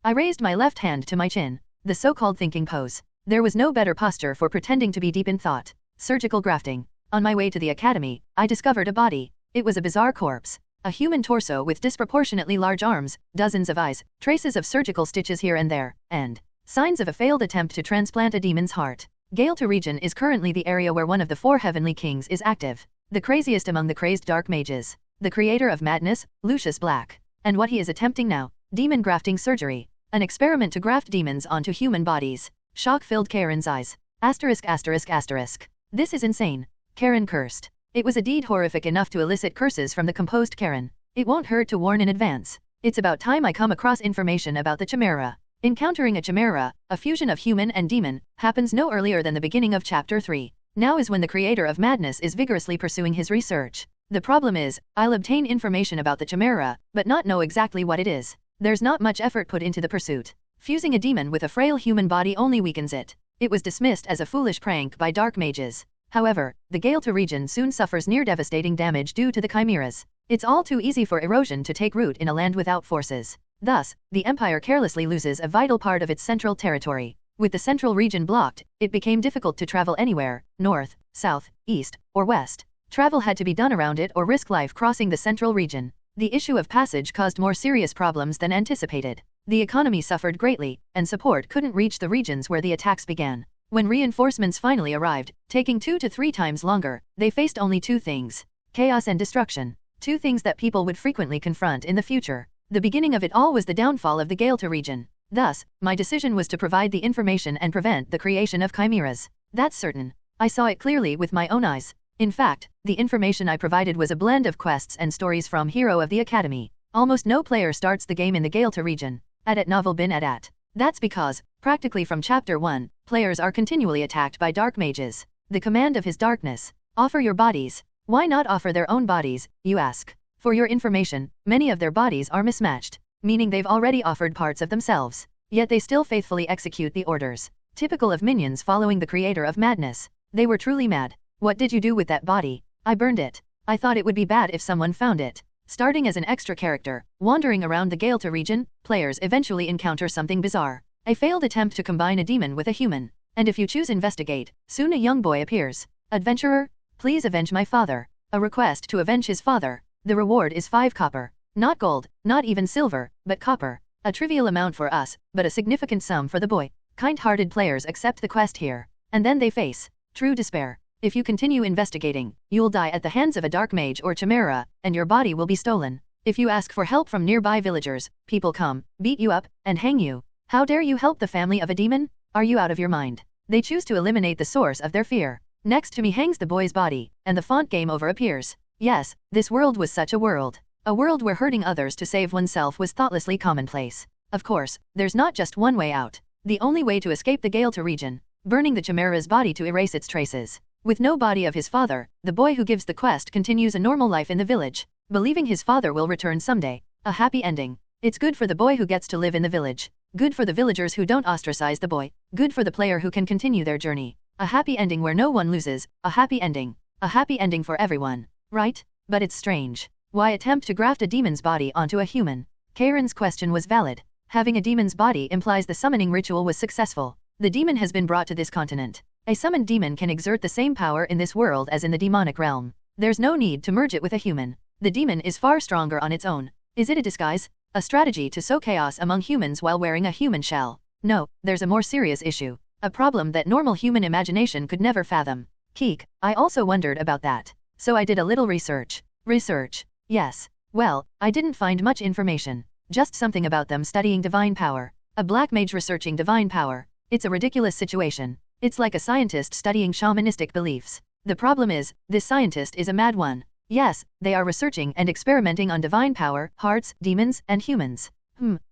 S2: I raised my left hand to my chin. The so-called thinking pose. There was no better posture for pretending to be deep in thought. Surgical grafting. On my way to the academy, I discovered a body. It was a bizarre corpse. A human torso with disproportionately large arms, dozens of eyes, traces of surgical stitches here and there, and Signs of a failed attempt to transplant a demon's heart. Gaelta region is currently the area where one of the 4 heavenly kings is active. The craziest among the crazed dark mages. The creator of madness, Lucius Black. And what he is attempting now, demon grafting surgery. An experiment to graft demons onto human bodies. Shock filled Karen's eyes. Asterisk asterisk asterisk. This is insane. Karen cursed. It was a deed horrific enough to elicit curses from the composed Karen. It won't hurt to warn in advance. It's about time I come across information about the Chimera. Encountering a Chimera, a fusion of human and demon, happens no earlier than the beginning of Chapter 3. Now is when the creator of madness is vigorously pursuing his research. The problem is, I'll obtain information about the Chimera, but not know exactly what it is. There's not much effort put into the pursuit. Fusing a demon with a frail human body only weakens it. It was dismissed as a foolish prank by dark mages. However, the Gaelta region soon suffers near devastating damage due to the chimeras. It's all too easy for erosion to take root in a land without forces. Thus, the empire carelessly loses a vital part of its central territory. With the central region blocked, it became difficult to travel anywhere, north, south, east, or west. Travel had to be done around it or risk life crossing the central region. The issue of passage caused more serious problems than anticipated. The economy suffered greatly, and support couldn't reach the regions where the attacks began. When reinforcements finally arrived, taking 2 to 3 times longer, they faced only 2 things: chaos and destruction. 2 things that people would frequently confront in the future. The beginning of it all was the downfall of the Gaelta region. Thus, my decision was to provide the information and prevent the creation of chimeras. That's certain. I saw it clearly with my own eyes. In fact, the information I provided was a blend of quests and stories from Hero of the Academy. Almost no player starts the game in the Gaelta region. At novel bin at. That's because, practically from Chapter 1, players are continually attacked by dark mages. The command of his darkness. Offer your bodies. Why not offer their own bodies, you ask? For your information, many of their bodies are mismatched, meaning they've already offered parts of themselves. Yet they still faithfully execute the orders. Typical of minions following the creator of madness. They were truly mad. What did you do with that body? I burned it. I thought it would be bad if someone found it. Starting as an extra character, wandering around the Gaelta region, players eventually encounter something bizarre. A failed attempt to combine a demon with a human. And if you choose investigate, soon a young boy appears. Adventurer, please avenge my father. A request to avenge his father. The reward is 5 copper. Not gold, not even silver, but copper. A trivial amount for us, but a significant sum for the boy. Kind-hearted players accept the quest here. And then they face true despair. If you continue investigating, you'll die at the hands of a dark mage or chimera, and your body will be stolen. If you ask for help from nearby villagers, people come, beat you up, and hang you. How dare you help the family of a demon? Are you out of your mind? They choose to eliminate the source of their fear. Next to me hangs the boy's body, and the font game over appears. Yes, this world was such a world. A world where hurting others to save oneself was thoughtlessly commonplace. Of course, there's not just one way out. The only way to escape the Gaelta region. Burning the chimera's body to erase its traces. With no body of his father, the boy who gives the quest continues a normal life in the village, believing his father will return someday. A happy ending. It's good for the boy who gets to live in the village. Good for the villagers who don't ostracize the boy. Good for the player who can continue their journey. A happy ending where no one loses. A happy ending. A happy ending for everyone. Right? But it's strange. Why attempt to graft a demon's body onto a human? Karen's question was valid. Having a demon's body implies the summoning ritual was successful. The demon has been brought to this continent. A summoned demon can exert the same power in this world as in the demonic realm. There's no need to merge it with a human. The demon is far stronger on its own. Is it a disguise? A strategy to sow chaos among humans while wearing a human shell? No, there's a more serious issue. A problem that normal human imagination could never fathom. Keek, I also wondered about that. So I did a little research. Research. Yes. Well, I didn't find much information. Just something about them studying divine power. A black mage researching divine power. It's a ridiculous situation. It's like a scientist studying shamanistic beliefs. The problem is, this scientist is a mad one. Yes, they are researching and experimenting on divine power, hearts, demons, and humans.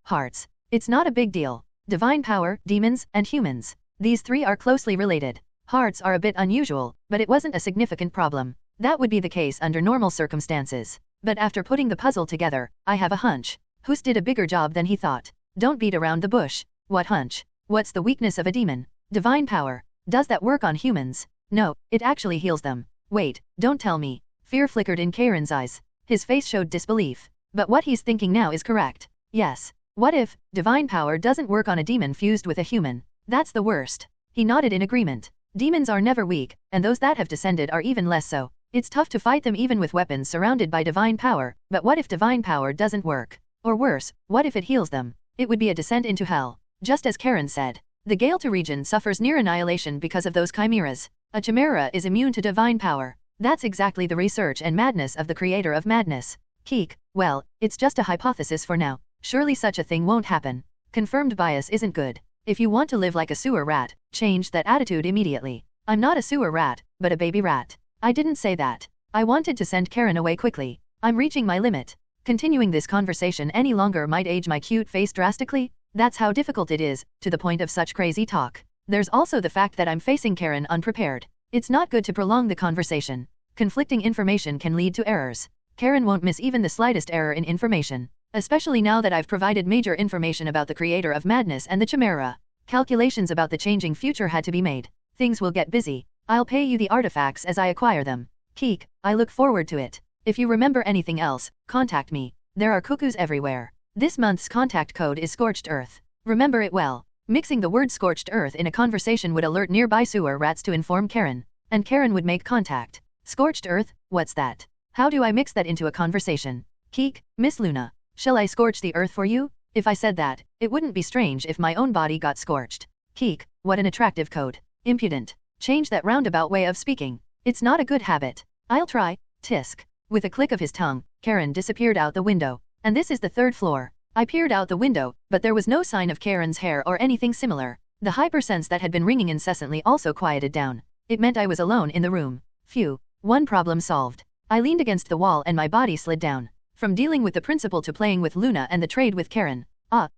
S2: Hearts. It's not a big deal. Divine power, demons, and humans. These 3 are closely related. Hearts are a bit unusual, but it wasn't a significant problem. That would be the case under normal circumstances. But after putting the puzzle together, I have a hunch. Hus did a bigger job than he thought. Don't beat around the bush. What hunch? What's the weakness of a demon? Divine power. Does that work on humans? No, it actually heals them. Wait, don't tell me. Fear flickered in Karen's eyes. His face showed disbelief. But what he's thinking now is correct. Yes. What if divine power doesn't work on a demon fused with a human? That's the worst. He nodded in agreement. Demons are never weak, and those that have descended are even less so. It's tough to fight them even with weapons surrounded by divine power, but what if divine power doesn't work? Or worse, what if it heals them? It would be a descent into hell. Just as Karen said. The Galta region suffers near annihilation because of those chimeras. A chimera is immune to divine power. That's exactly the research and madness of the creator of madness. Keek, well, it's just a hypothesis for now. Surely such a thing won't happen. Confirmed bias isn't good. If you want to live like a sewer rat, change that attitude immediately. I'm not a sewer rat, but a baby rat. I didn't say that. I wanted to send Karen away quickly. I'm reaching my limit. Continuing this conversation any longer might age my cute face drastically. That's how difficult it is, to the point of such crazy talk. There's also the fact that I'm facing Karen unprepared. It's not good to prolong the conversation. Conflicting information can lead to errors. Karen won't miss even the slightest error in information, especially now that I've provided major information about the creator of madness and the chimera. Calculations about the changing future had to be made. Things will get busy. I'll pay you the artifacts as I acquire them. Keek, I look forward to it. If you remember anything else, contact me. There are cuckoos everywhere. This month's contact code is Scorched Earth. Remember it well. Mixing the word Scorched Earth in a conversation would alert nearby sewer rats to inform Karen, and Karen would make contact. Scorched Earth, what's that? How do I mix that into a conversation? Keek, Miss Luna, shall I scorch the earth for you? If I said that, it wouldn't be strange if my own body got scorched. Keek, what an attractive code. Impudent. Change that roundabout way of speaking. It's not a good habit. I'll try. Tisk. With a click of his tongue, Karen disappeared out the window. And this is the 3rd floor. I peered out the window, but there was no sign of Karen's hair or anything similar. The hypersense that had been ringing incessantly also quieted down. It meant I was alone in the room. Phew. One problem solved. I leaned against the wall and my body slid down. From dealing with the principal to playing with Luna and the trade with Karen.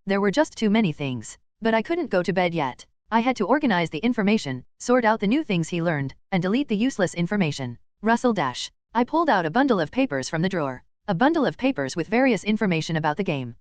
S2: There were just too many things. But I couldn't go to bed yet. I had to organize the information, sort out the new things he learned, and delete the useless information. Rustle dash. I pulled out a bundle of papers from the drawer. A bundle of papers with various information about the game.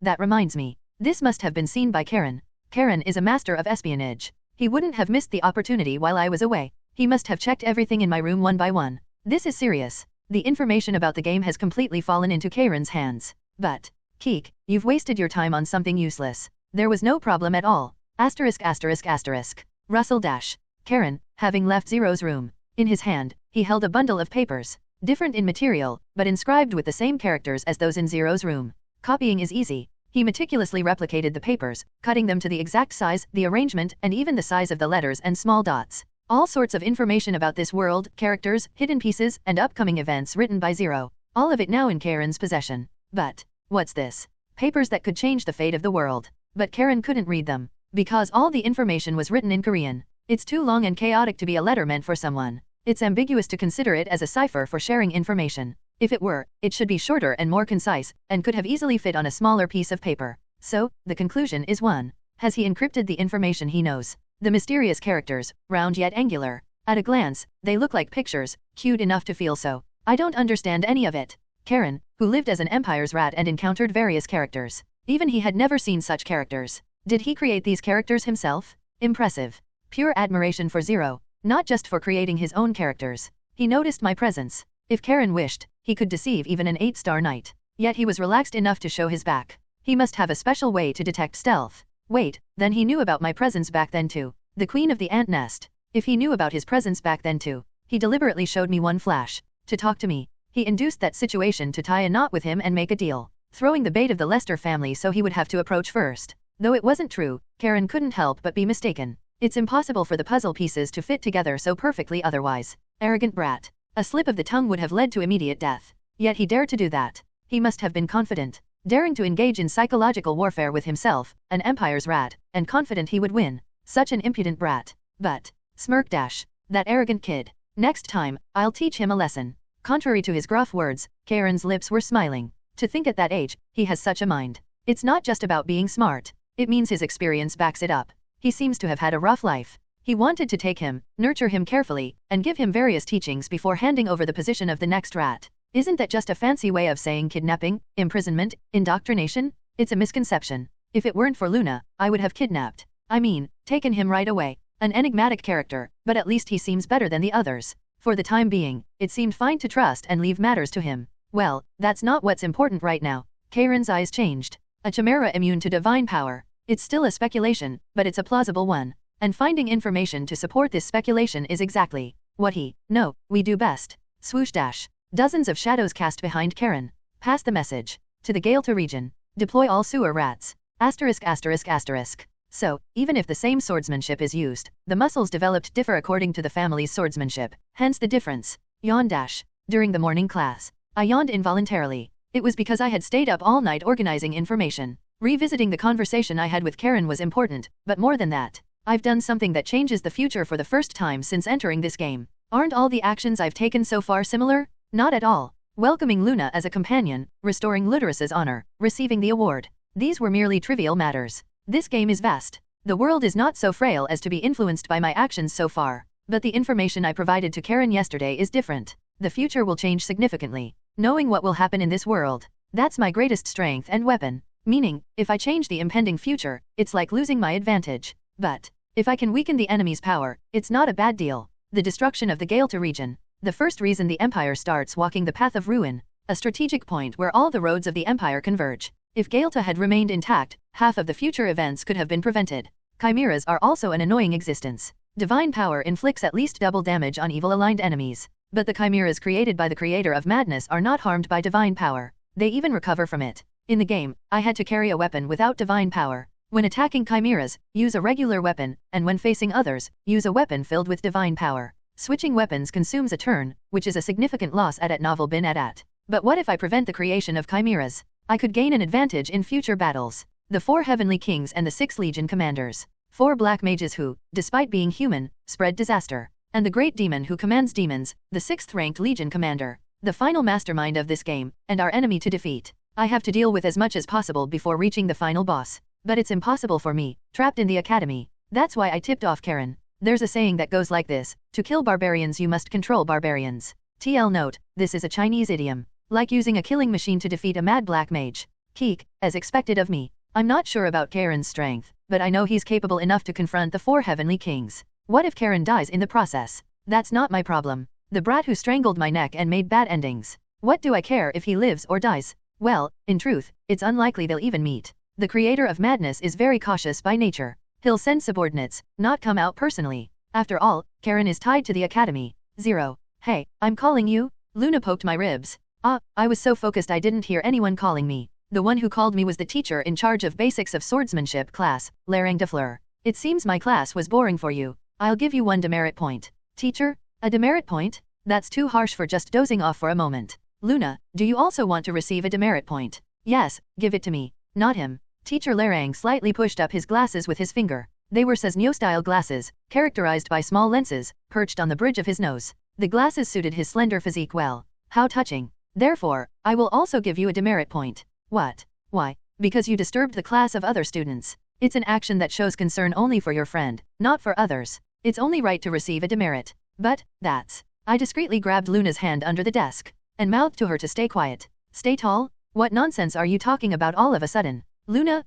S2: That reminds me. This must have been seen by Karen. Karen is a master of espionage. He wouldn't have missed the opportunity while I was away. He must have checked everything in my room one by one. This is serious. The information about the game has completely fallen into Karen's hands. But, Keek, you've wasted your time on something useless. There was no problem at all. Asterisk asterisk asterisk. Russell dash. Karen, having left Zero's room. In his hand, he held a bundle of papers. Different in material, but inscribed with the same characters as those in Zero's room. Copying is easy. He meticulously replicated the papers, cutting them to the exact size, the arrangement, and even the size of the letters and small dots. All sorts of information about this world, characters, hidden pieces, and upcoming events written by Zero. All of it now in Karen's possession. But, what's this? Papers that could change the fate of the world. But Karen couldn't read them, because all the information was written in Korean. It's too long and chaotic to be a letter meant for someone. It's ambiguous to consider it as a cipher for sharing information. If it were, it should be shorter and more concise, and could have easily fit on a smaller piece of paper. So, the conclusion is 1. Has he encrypted the information he knows? The mysterious characters, round yet angular. At a glance, they look like pictures, cute enough to feel so. I don't understand any of it. Karen, who lived as an Empire's rat and encountered various characters. Even he had never seen such characters. Did he create these characters himself? Impressive. Pure admiration for Zero. Not just for creating his own characters. He noticed my presence. If Karen wished, he could deceive even an 8-star knight. Yet he was relaxed enough to show his back. He must have a special way to detect stealth. Wait, then he knew about my presence back then too. The queen of the ant nest. If he knew about his presence back then too, he deliberately showed me one flash. To talk to me. He induced that situation to tie a knot with him and make a deal. Throwing the bait of the Lester family so he would have to approach first. Though it wasn't true, Karen couldn't help but be mistaken. It's impossible for the puzzle pieces to fit together so perfectly otherwise. Arrogant brat. A slip of the tongue would have led to immediate death. Yet he dared to do that. He must have been confident. Daring to engage in psychological warfare with himself, an Empire's rat, and confident he would win. Such an impudent brat. But, smirk dash. That arrogant kid. Next time, I'll teach him a lesson. Contrary to his gruff words, Karen's lips were smiling. To think at that age, he has such a mind. It's not just about being smart. It means his experience backs it up. He seems to have had a rough life. He wanted to take him, nurture him carefully, and give him various teachings before handing over the position of the next rat. Isn't that just a fancy way of saying kidnapping, imprisonment, indoctrination? It's a misconception. If it weren't for Luna, I would have kidnapped. Taken him right away. An enigmatic character, but at least he seems better than the others. For the time being, it seemed fine to trust and leave matters to him. Well, that's not what's important right now. Karen's eyes changed. A chimera immune to divine power. It's still a speculation, but it's a plausible one. And finding information to support this speculation is exactly what we do best. Swoosh dash. Dozens of shadows cast behind Karen. Pass the message. To the Galta region. Deploy all sewer rats. Asterisk asterisk asterisk. So, even if the same swordsmanship is used, the muscles developed differ according to the family's swordsmanship, hence the difference. Yawn dash. During the morning class, I yawned involuntarily. It was because I had stayed up all night organizing information. Revisiting the conversation I had with Karen was important, but more than that, I've done something that changes the future for the first time since entering this game. Aren't all the actions I've taken so far similar? Not at all. Welcoming Luna as a companion, restoring Luterus's honor, receiving the award. These were merely trivial matters. This game is vast. The world is not so frail as to be influenced by my actions so far. But the information I provided to Karen yesterday is different. The future will change significantly. Knowing what will happen in this world, that's my greatest strength and weapon. Meaning, if I change the impending future, it's like losing my advantage. But if I can weaken the enemy's power, it's not a bad deal. The destruction of the Gaelta region. The first reason the Empire starts walking the path of ruin. A strategic point where all the roads of the Empire converge. If Gaelta had remained intact, half of the future events could have been prevented. Chimeras are also an annoying existence. Divine power inflicts at least double damage on evil-aligned enemies. But the chimeras created by the creator of madness are not harmed by divine power. They even recover from it. In the game, I had to carry a weapon without divine power. When attacking chimeras, use a regular weapon, and when facing others, use a weapon filled with divine power. Switching weapons consumes a turn, which is a significant loss at novel bin at. But what if I prevent the creation of chimeras? I could gain an advantage in future battles. The 4 heavenly kings and the 6 legion commanders. 4 black mages who, despite being human, spread disaster. And the great demon who commands demons, the 6th ranked legion commander. The final mastermind of this game, and our enemy to defeat. I have to deal with as much as possible before reaching the final boss. But it's impossible for me, trapped in the academy. That's why I tipped off Karen. There's a saying that goes like this: to kill barbarians you must control barbarians. TL note, this is a Chinese idiom. Like using a killing machine to defeat a mad black mage. Keek, as expected of me. I'm not sure about Karen's strength, but I know he's capable enough to confront the 4 heavenly kings. What if Karen dies in the process? That's not my problem. The brat who strangled my neck and made bad endings. What do I care if he lives or dies? Well, in truth, it's unlikely they'll even meet. The creator of madness is very cautious by nature. He'll send subordinates, not come out personally. After all, Karen is tied to the academy. 0. Hey, I'm calling you? Luna poked my ribs. I was so focused I didn't hear anyone calling me. The one who called me was the teacher in charge of basics of swordsmanship class, Larang de Fleur. It seems my class was boring for you. I'll give you 1 demerit point. Teacher? A demerit point? That's too harsh for just dozing off for a moment. Luna, do you also want to receive a demerit point? Yes, give it to me. Not him. Teacher Larang slightly pushed up his glasses with his finger. They were Cesnio-style glasses, characterized by small lenses, perched on the bridge of his nose. The glasses suited his slender physique well. How touching. Therefore, I will also give you a demerit point. What? Why? Because you disturbed the class of other students. It's an action that shows concern only for your friend, not for others. It's only right to receive a demerit. But, that's... I discreetly grabbed Luna's hand under the desk, and mouthed to her to stay quiet. Stay tall? What nonsense are you talking about all of a sudden? Luna,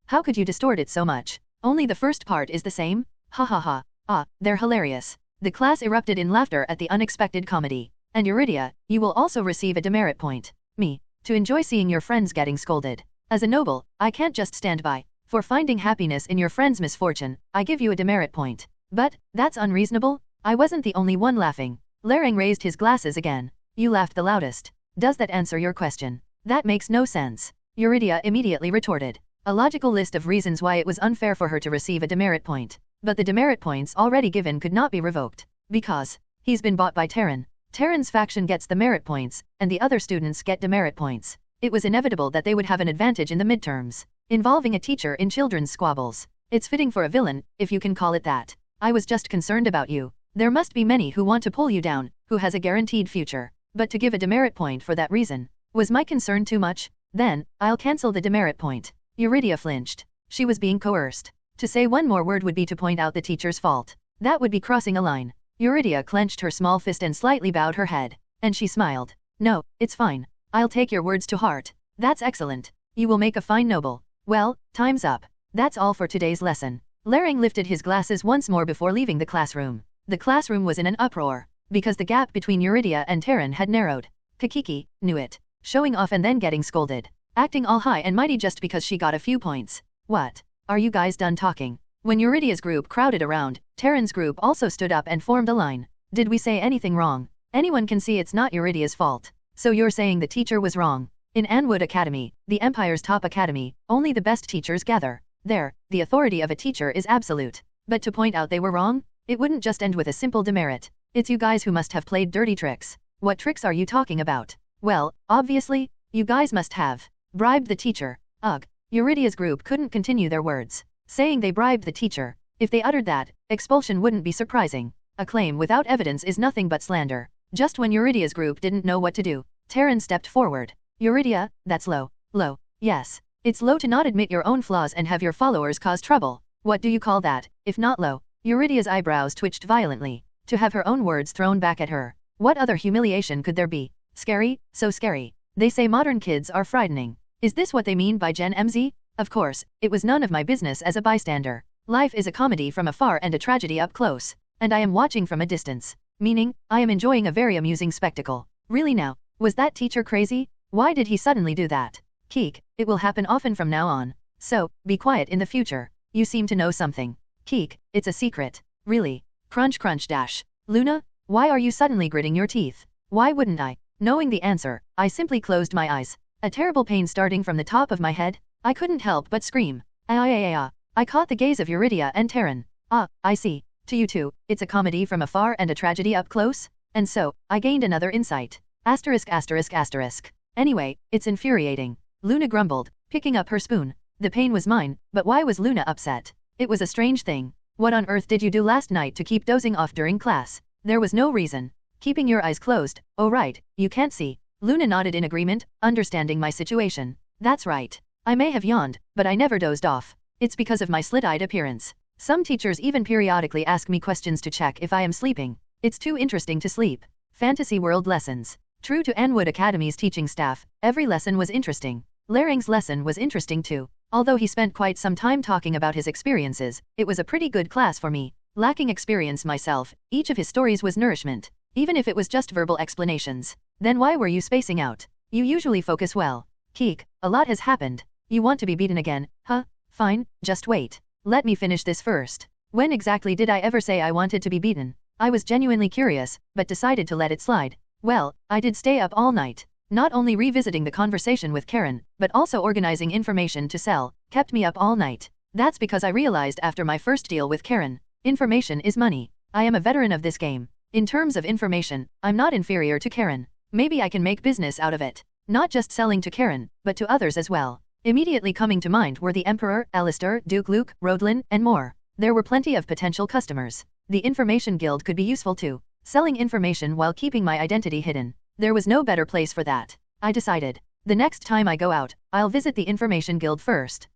S2: how could you distort it so much? Only the first part is the same? Ha ha ha. Ah, they're hilarious. The class erupted in laughter at the unexpected comedy. And Eurydia, you will also receive a demerit point. Me, to enjoy seeing your friends getting scolded. As a noble, I can't just stand by. For finding happiness in your friend's misfortune, I give you a demerit point. But, that's unreasonable? I wasn't the only one laughing. Larang raised his glasses again. You laughed the loudest. Does that answer your question? That makes no sense. Eurydia immediately retorted. A logical list of reasons why it was unfair for her to receive a demerit point. But the demerit points already given could not be revoked. Because he's been bought by Terran. Terran's faction gets the merit points, and the other students get demerit points. It was inevitable that they would have an advantage in the midterms, involving a teacher in children's squabbles. It's fitting for a villain, if you can call it that. I was just concerned about you. There must be many who want to pull you down, who has a guaranteed future. But to give a demerit point for that reason, was my concern too much? Then, I'll cancel the demerit point. Eurydia flinched. She was being coerced. To say one more word would be to point out the teacher's fault. That would be crossing a line. Eurydia clenched her small fist and slightly bowed her head. And she smiled. No, it's fine. I'll take your words to heart. That's excellent. You will make a fine noble. Well, time's up. That's all for today's lesson. Larang lifted his glasses once more before leaving the classroom. The classroom was in an uproar, because the gap between Eurydia and Terran had narrowed. Kakiki knew it. Showing off and then getting scolded. Acting all high and mighty just because she got a few points. What? Are you guys done talking? When Eurydia's group crowded around, Terran's group also stood up and formed a line. Did we say anything wrong? Anyone can see it's not Eurydia's fault. So you're saying the teacher was wrong. In Anwood Academy, the Empire's top academy, only the best teachers gather. There, the authority of a teacher is absolute. But to point out they were wrong, it wouldn't just end with a simple demerit. It's you guys who must have played dirty tricks. What tricks are you talking about? Well, obviously, you guys must have bribed the teacher. Ugh. Eurydia's group couldn't continue their words, saying they bribed the teacher. If they uttered that, expulsion wouldn't be surprising. A claim without evidence is nothing but slander. Just when Eurydia's group didn't know what to do, Terran stepped forward. Eurydia, that's low. Low. Yes. It's low to not admit your own flaws and have your followers cause trouble. What do you call that, if not low? Eurydia's eyebrows twitched violently. To have her own words thrown back at her. What other humiliation could there be? Scary, so scary. They say modern kids are frightening. Is this what they mean by Gen MZ? Of course, it was none of my business as a bystander. Life is a comedy from afar and a tragedy up close. And I am watching from a distance. Meaning, I am enjoying a very amusing spectacle. Really now, was that teacher crazy? Why did he suddenly do that? Keek, it will happen often from now on. So, be quiet in the future. You seem to know something. Keek, it's a secret. Really? Crunch crunch dash. Luna, why are you suddenly gritting your teeth? Why wouldn't I? Knowing the answer, I simply closed my eyes. A terrible pain starting from the top of my head. I couldn't help but scream. I caught the gaze of Eurydia and Terran. Ah, I see. To you two, it's a comedy from afar and a tragedy up close? And so, I gained another insight. *****. Anyway, it's infuriating. Luna grumbled, picking up her spoon. The pain was mine, but why was Luna upset? It was a strange thing. What on earth did you do last night to keep dozing off during class? There was no reason. Keeping your eyes closed, oh right, you can't see. Luna nodded in agreement, understanding my situation. That's right. I may have yawned, but I never dozed off. It's because of my slit-eyed appearance. Some teachers even periodically ask me questions to check if I am sleeping. It's too interesting to sleep. Fantasy World lessons. True to Anwood Academy's teaching staff, every lesson was interesting. Larang's lesson was interesting too. Although he spent quite some time talking about his experiences, it was a pretty good class for me. Lacking experience myself, each of his stories was nourishment. Even if it was just verbal explanations. Then why were you spacing out? You usually focus well. Keek, a lot has happened. You want to be beaten again, huh? Fine, just wait. Let me finish this first. When exactly did I ever say I wanted to be beaten? I was genuinely curious, but decided to let it slide. Well, I did stay up all night. Not only revisiting the conversation with Karen, but also organizing information to sell, kept me up all night. That's because I realized after my first deal with Karen, information is money. I am a veteran of this game. In terms of information, I'm not inferior to Karen. Maybe I can make business out of it. Not just selling to Karen, but to others as well. Immediately coming to mind were the Emperor, Alistair, Duke Luke, Rodlin, and more. There were plenty of potential customers. The Information Guild could be useful too. Selling information while keeping my identity hidden. There was no better place for that. I decided. The next time I go out, I'll visit the Information Guild first.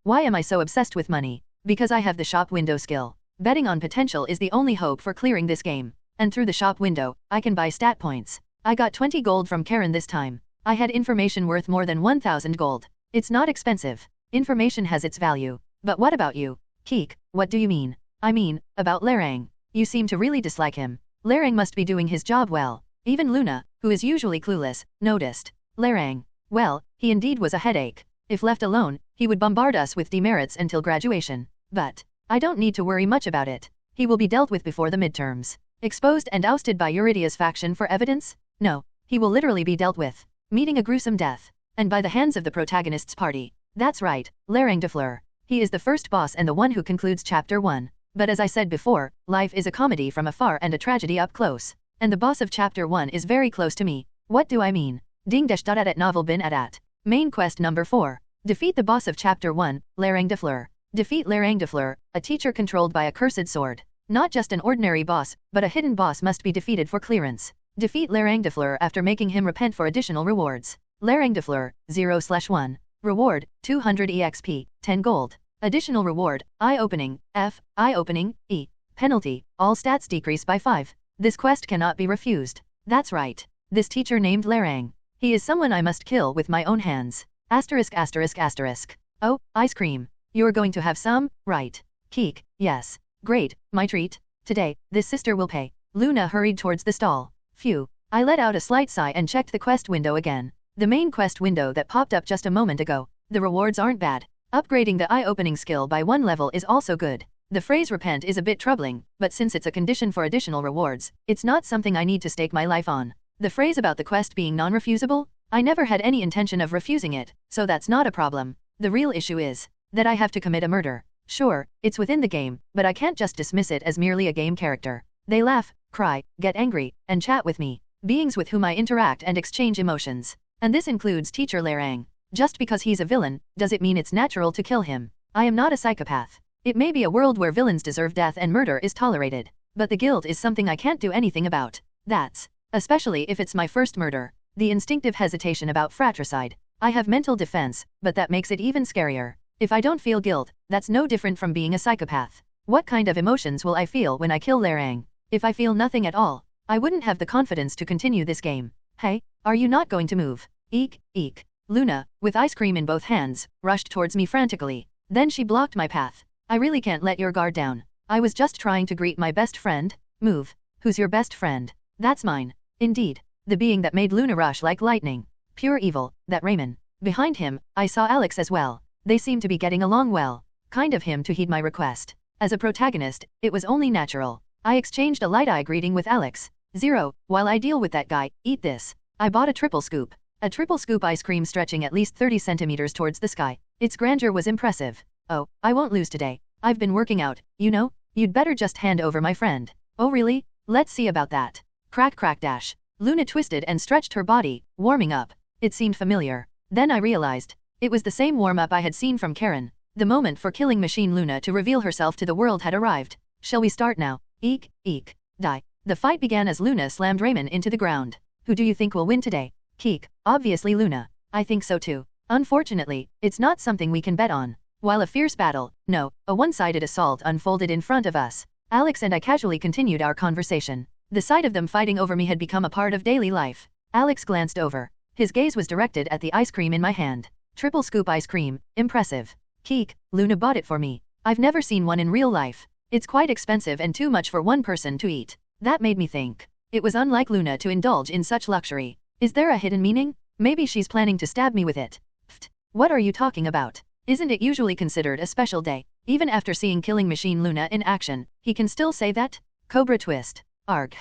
S2: Why am I so obsessed with money? Because I have the shop window skill. Betting on potential is the only hope for clearing this game. And through the shop window, I can buy stat points. I got 20 gold from Karen this time. I had information worth more than 1,000 gold. It's not expensive. Information has its value. But what about you? Keek, what do you mean? I mean, about Larang. You seem to really dislike him. Larang must be doing his job well. Even Luna, who is usually clueless, noticed. Larang. Well, he indeed was a headache. If left alone, he would bombard us with demerits until graduation. But I don't need to worry much about it. He will be dealt with before the midterms. Exposed and ousted by Eurydia's faction for evidence? No, he will literally be dealt with. Meeting a gruesome death. And by the hands of the protagonist's party. That's right, Larang de Fleur. He is the first boss and the one who concludes Chapter 1. But as I said before, life is a comedy from afar and a tragedy up close. And the boss of Chapter 1 is very close to me. What do I mean? Ding dash dot at novel bin at. Main quest number 4. Defeat the boss of Chapter 1, Larang de Fleur. Defeat Larang de Fleur, a teacher controlled by a cursed sword. Not just an ordinary boss, but a hidden boss must be defeated for clearance. Defeat Larang de Fleur after making him repent for additional rewards. Larang de Fleur, 0/1. Reward, 200 EXP, 10 gold. Additional reward, eye-opening, F, eye-opening, E. Penalty, all stats decrease by 5. This quest cannot be refused. That's right. This teacher named Larang. He is someone I must kill with my own hands. *****. Oh, ice cream. You're going to have some, right? Keek, yes. Great, my treat. Today, this sister will pay. Luna hurried towards the stall. Phew. I let out a slight sigh and checked the quest window again. The main quest window that popped up just a moment ago. The rewards aren't bad. Upgrading the eye-opening skill by 1 level is also good. The phrase repent is a bit troubling, but since it's a condition for additional rewards, it's not something I need to stake my life on. The phrase about the quest being non-refusable? I never had any intention of refusing it, so that's not a problem. The real issue is, That I have to commit a murder. Sure, it's within the game, but I can't just dismiss it as merely a game character. They laugh, cry, get angry, and chat with me. Beings with whom I interact and exchange emotions. And this includes Teacher Lerang. Just because he's a villain, does it mean it's natural to kill him? I am not a psychopath. It may be a world where villains deserve death and murder is tolerated. But the guilt is something I can't do anything about. That's, especially if it's my first murder. The instinctive hesitation about fratricide. I have mental defense, but that makes it even scarier. If I don't feel guilt, that's no different from being a psychopath. What kind of emotions will I feel when I kill Lerang? If I feel nothing at all, I wouldn't have the confidence to continue this game. Hey, are you not going to move? Eek, eek. Luna, with ice cream in both hands, rushed towards me frantically. Then she blocked my path. I really can't let your guard down. I was just trying to greet my best friend. Move. Who's your best friend? That's mine. Indeed. The being that made Luna rush like lightning. Pure evil, that Raymond. Behind him, I saw Alex as well. They seemed to be getting along well. Kind of him to heed my request. As a protagonist, it was only natural. I exchanged a light-eye greeting with Alex. Zero, while I deal with that guy, eat this. I bought a triple scoop. A triple scoop ice cream stretching at least 30 centimeters towards the sky. Its grandeur was impressive. Oh, I won't lose today. I've been working out, you know? You'd better just hand over my friend. Oh really? Let's see about that. Crack crack dash. Luna twisted and stretched her body, warming up. It seemed familiar. Then I realized. It was the same warm-up I had seen from Karen. The moment for killing Machine Luna to reveal herself to the world had arrived. Shall we start now? Eek, eek, die. The fight began as Luna slammed Raymond into the ground. Who do you think will win today? Keek, obviously Luna. I think so too. Unfortunately, it's not something we can bet on. While a fierce battle, no, a one-sided assault unfolded in front of us. Alex and I casually continued our conversation. The sight of them fighting over me had become a part of daily life. Alex glanced over. His gaze was directed at the ice cream in my hand. Triple scoop ice cream, impressive. Keek, Luna bought it for me. I've never seen one in real life. It's quite expensive and too much for one person to eat. That made me think. It was unlike Luna to indulge in such luxury. Is there a hidden meaning? Maybe she's planning to stab me with it. Pfft. What are you talking about? Isn't it usually considered a special day? Even after seeing Killing Machine Luna in action, he can still say that? Cobra twist. Arg.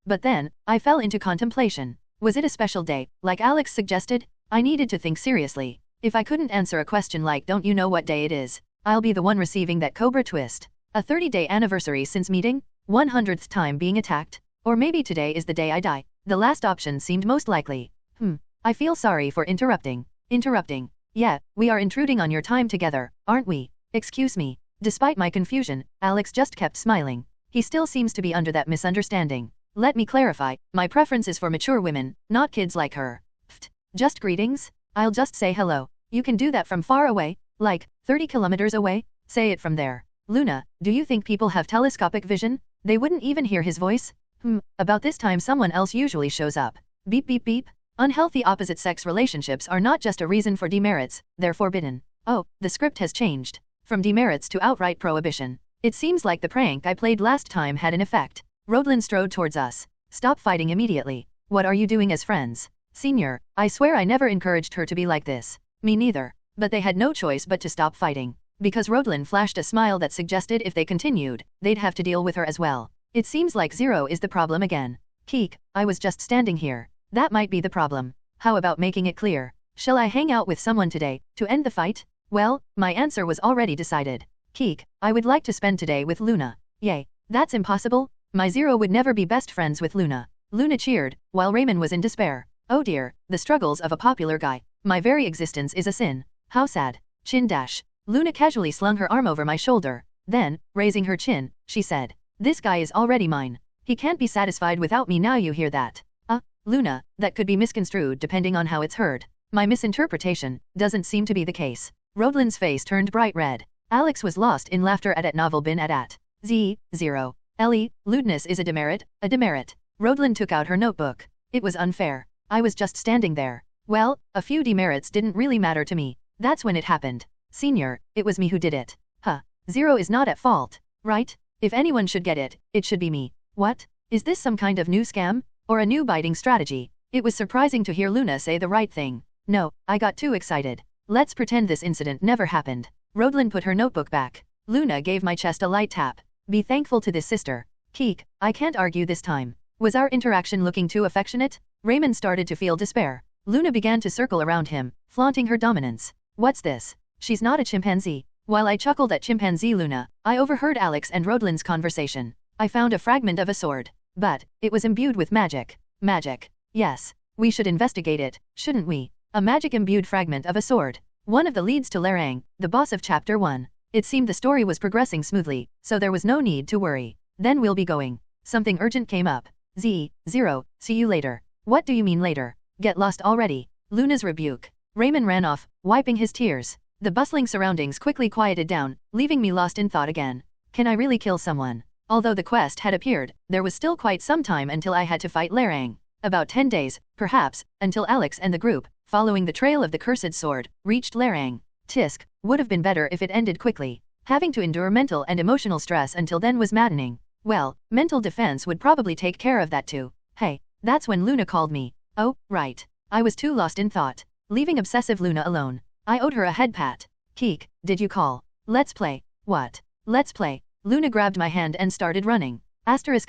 S2: But then, I fell into contemplation. Was it a special day, like Alex suggested? I needed to think seriously. If I couldn't answer a question like don't you know what day it is, I'll be the one receiving that Cobra twist. A 30-day anniversary since meeting? 100th time being attacked? Or maybe today is the day I die? The last option seemed most likely. I feel sorry for interrupting. Interrupting. Yeah, we are intruding on your time together, aren't we? Excuse me. Despite my confusion, Alex just kept smiling. He still seems to be under that misunderstanding. Let me clarify, my preference is for mature women, not kids like her. Pfft. Just greetings? I'll just say hello. You can do that from far away? Like, 30 kilometers away? Say it from there. Luna, do you think people have telescopic vision? They wouldn't even hear his voice? About this time someone else usually shows up. Beep beep beep. Unhealthy opposite-sex relationships are not just a reason for demerits, they're forbidden. Oh, the script has changed. From demerits to outright prohibition. It seems like the prank I played last time had an effect. Rodlin strode towards us. Stop fighting immediately. What are you doing as friends? Senior, I swear I never encouraged her to be like this. Me neither. But they had no choice but to stop fighting. Because Rodlin flashed a smile that suggested if they continued, they'd have to deal with her as well. It seems like Zero is the problem again. Keek, I was just standing here. That might be the problem. How about making it clear? Shall I hang out with someone today, to end the fight? Well, my answer was already decided. Keek, I would like to spend today with Luna. Yay. That's impossible? My Zero would never be best friends with Luna. Luna cheered, while Raymond was in despair. Oh dear, the struggles of a popular guy. My very existence is a sin. How sad. Chin dash. Luna casually slung her arm over my shoulder. Then, raising her chin, she said, this guy is already mine. He can't be satisfied without me now you hear that. Luna, that could be misconstrued depending on how it's heard. My misinterpretation doesn't seem to be the case. Rodlin's face turned bright red. Alex was lost in laughter at novel bin at. Zero. Ellie, lewdness is a demerit, a demerit. Rodlin took out her notebook. It was unfair. I was just standing there. Well, a few demerits didn't really matter to me. That's when it happened. Senior, it was me who did it. Zero is not at fault, right? If anyone should get it, it should be me. What? Is this some kind of new scam? Or a new biting strategy? It was surprising to hear Luna say the right thing. No, I got too excited. Let's pretend this incident never happened. Rodlin put her notebook back. Luna gave my chest a light tap. Be thankful to this sister. Keek, I can't argue this time. Was our interaction looking too affectionate? Raymond started to feel despair. Luna began to circle around him, flaunting her dominance. What's this? She's not a chimpanzee. While I chuckled at Chimpanzee Luna, I overheard Alex and Rodlin's conversation. I found a fragment of a sword. But it was imbued with magic. Magic. Yes. We should investigate it, shouldn't we? A magic-imbued fragment of a sword. One of the leads to Larang, the boss of Chapter 1. It seemed the story was progressing smoothly, so there was no need to worry. Then we'll be going. Something urgent came up. Zero, see you later. What do you mean later? Get lost already. Luna's rebuke. Raymond ran off, wiping his tears. The bustling surroundings quickly quieted down, leaving me lost in thought again. Can I really kill someone? Although the quest had appeared, there was still quite some time until I had to fight Larang. About 10 days, perhaps, until Alex and the group, following the trail of the cursed sword, reached Larang. Tisk, would have been better if it ended quickly. Having to endure mental and emotional stress until then was maddening. Well, mental defense would probably take care of that too. Hey, that's when Luna called me. Oh, right. I was too lost in thought. Leaving obsessive Luna alone. I owed her a head pat. Keek, did you call? Let's play. What? Let's play. Luna grabbed my hand and started running. Asterisk.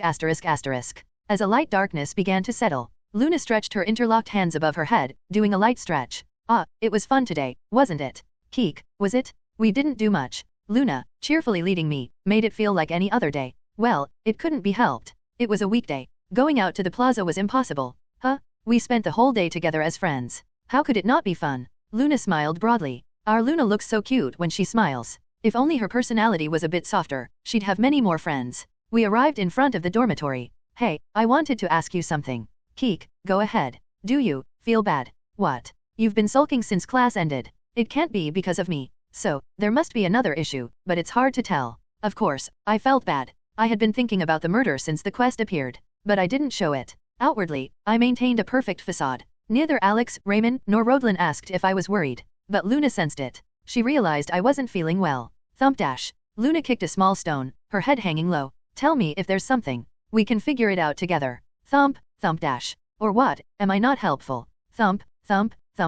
S2: As a light darkness began to settle, Luna stretched her interlocked hands above her head, doing a light stretch. Ah, it was fun today, wasn't it? Keek, was it? We didn't do much. Luna, cheerfully leading me, made it feel like any other day. Well, it couldn't be helped. It was a weekday. Going out to the plaza was impossible. Huh? We spent the whole day together as friends. How could it not be fun? Luna smiled broadly. Our Luna looks so cute when she smiles. If only her personality was a bit softer, she'd have many more friends. We arrived in front of the dormitory. Hey, I wanted to ask you something. Keek, go ahead. Do you feel bad? What? You've been sulking since class ended. It can't be because of me. So, there must be another issue, but it's hard to tell. Of course, I felt bad. I had been thinking about the murder since the quest appeared. But I didn't show it. Outwardly, I maintained a perfect facade. Neither Alex, Raymond, nor Rodlin asked if I was worried. But Luna sensed it. She realized I wasn't feeling well. Thump dash. Luna kicked a small stone, her head hanging low. Tell me if there's something. We can figure it out together. Thump dash. Or what, am I not helpful? Thump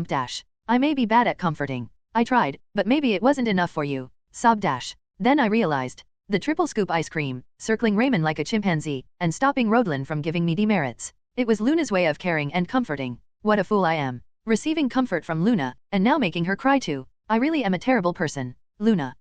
S2: dash. I may be bad at comforting. I tried, but maybe it wasn't enough for you. Sob dash. Then I realized. The triple scoop ice cream, circling Raymond like a chimpanzee, and stopping Rodlin from giving me demerits. It was Luna's way of caring and comforting. What a fool I am. Receiving comfort from Luna, and now making her cry too. I really am a terrible person. Luna.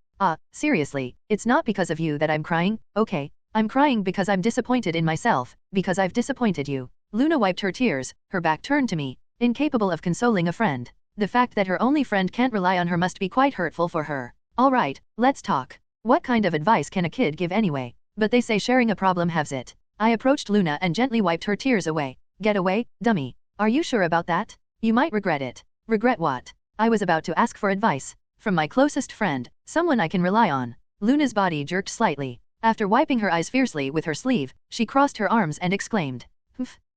S2: Seriously, it's not because of you that I'm crying, okay? I'm crying because I'm disappointed in myself, because I've disappointed you. Luna wiped her tears, her back turned to me, incapable of consoling a friend. The fact that her only friend can't rely on her must be quite hurtful for her. Alright, let's talk. What kind of advice can a kid give anyway? But they say sharing a problem halves it. I approached Luna and gently wiped her tears away. Get away, dummy. Are you sure about that? You might regret it. Regret what? I was about to ask for advice. From my closest friend, someone I can rely on. Luna's body jerked slightly. After wiping her eyes fiercely with her sleeve, she crossed her arms and exclaimed.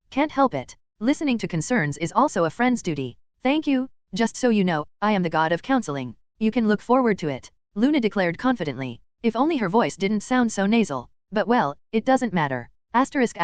S2: Can't help it. Listening to concerns is also a friend's duty. Thank you. Just so you know, I am the god of counseling. You can look forward to it. Luna declared confidently. If only her voice didn't sound so nasal. But well, it doesn't matter. Asterisk.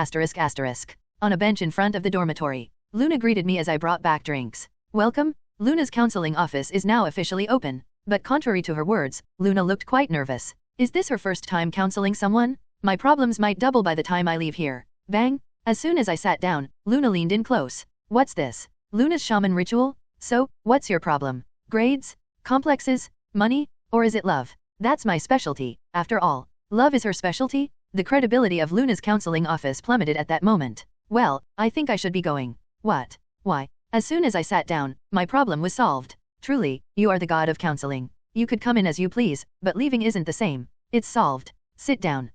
S2: On a bench in front of the dormitory, Luna greeted me as I brought back drinks. Welcome. Luna's counseling office is now officially open. But contrary to her words, Luna looked quite nervous. Is this her first time counseling someone? My problems might double by the time I leave here. Bang. As soon as I sat down, Luna leaned in close. What's this? Luna's shaman ritual? So, what's your problem? Grades? Complexes? Money? Or is it love? That's my specialty, after all. Love is her specialty? The credibility of Luna's counseling office plummeted at that moment. Well, I think I should be going. What? Why? As soon as I sat down, my problem was solved. Truly, you are the god of counseling. You could come in as you please, but leaving isn't the same. It's solved. Sit down.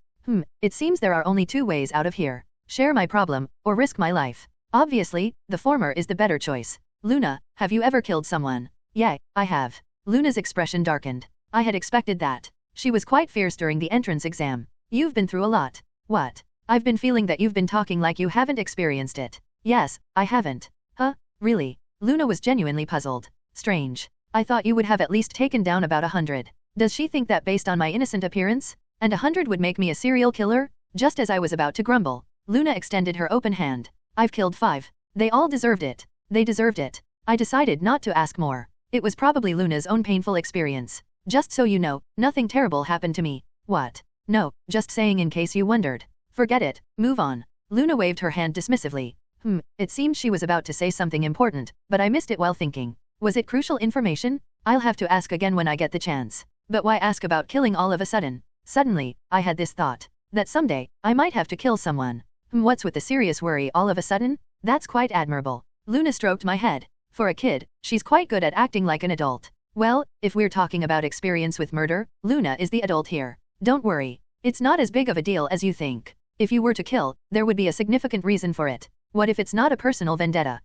S2: It seems there are only two ways out of here. Share my problem, or risk my life. Obviously, the former is the better choice. Luna, have you ever killed someone? Yeah, I have. Luna's expression darkened. I had expected that. She was quite fierce during the entrance exam. You've been through a lot. What? I've been feeling that you've been talking like you haven't experienced it. Yes, I haven't. Huh? Really? Luna was genuinely puzzled. Strange. I thought you would have at least taken down about 100. Does she think that based on my innocent appearance? And 100 would make me a serial killer? Just as I was about to grumble, Luna extended her open hand. I've killed 5. They all deserved it. They deserved it. I decided not to ask more. It was probably Luna's own painful experience. Just so you know, nothing terrible happened to me. What? No, just saying in case you wondered. Forget it, move on. Luna waved her hand dismissively. It seemed she was about to say something important, but I missed it while thinking. Was it crucial information? I'll have to ask again when I get the chance. But why ask about killing all of a sudden? Suddenly, I had this thought. That someday, I might have to kill someone. What's with the serious worry all of a sudden? That's quite admirable. Luna stroked my head. For a kid, she's quite good at acting like an adult. Well, if we're talking about experience with murder, Luna is the adult here. Don't worry. It's not as big of a deal as you think. If you were to kill, there would be a significant reason for it. What if it's not a personal vendetta?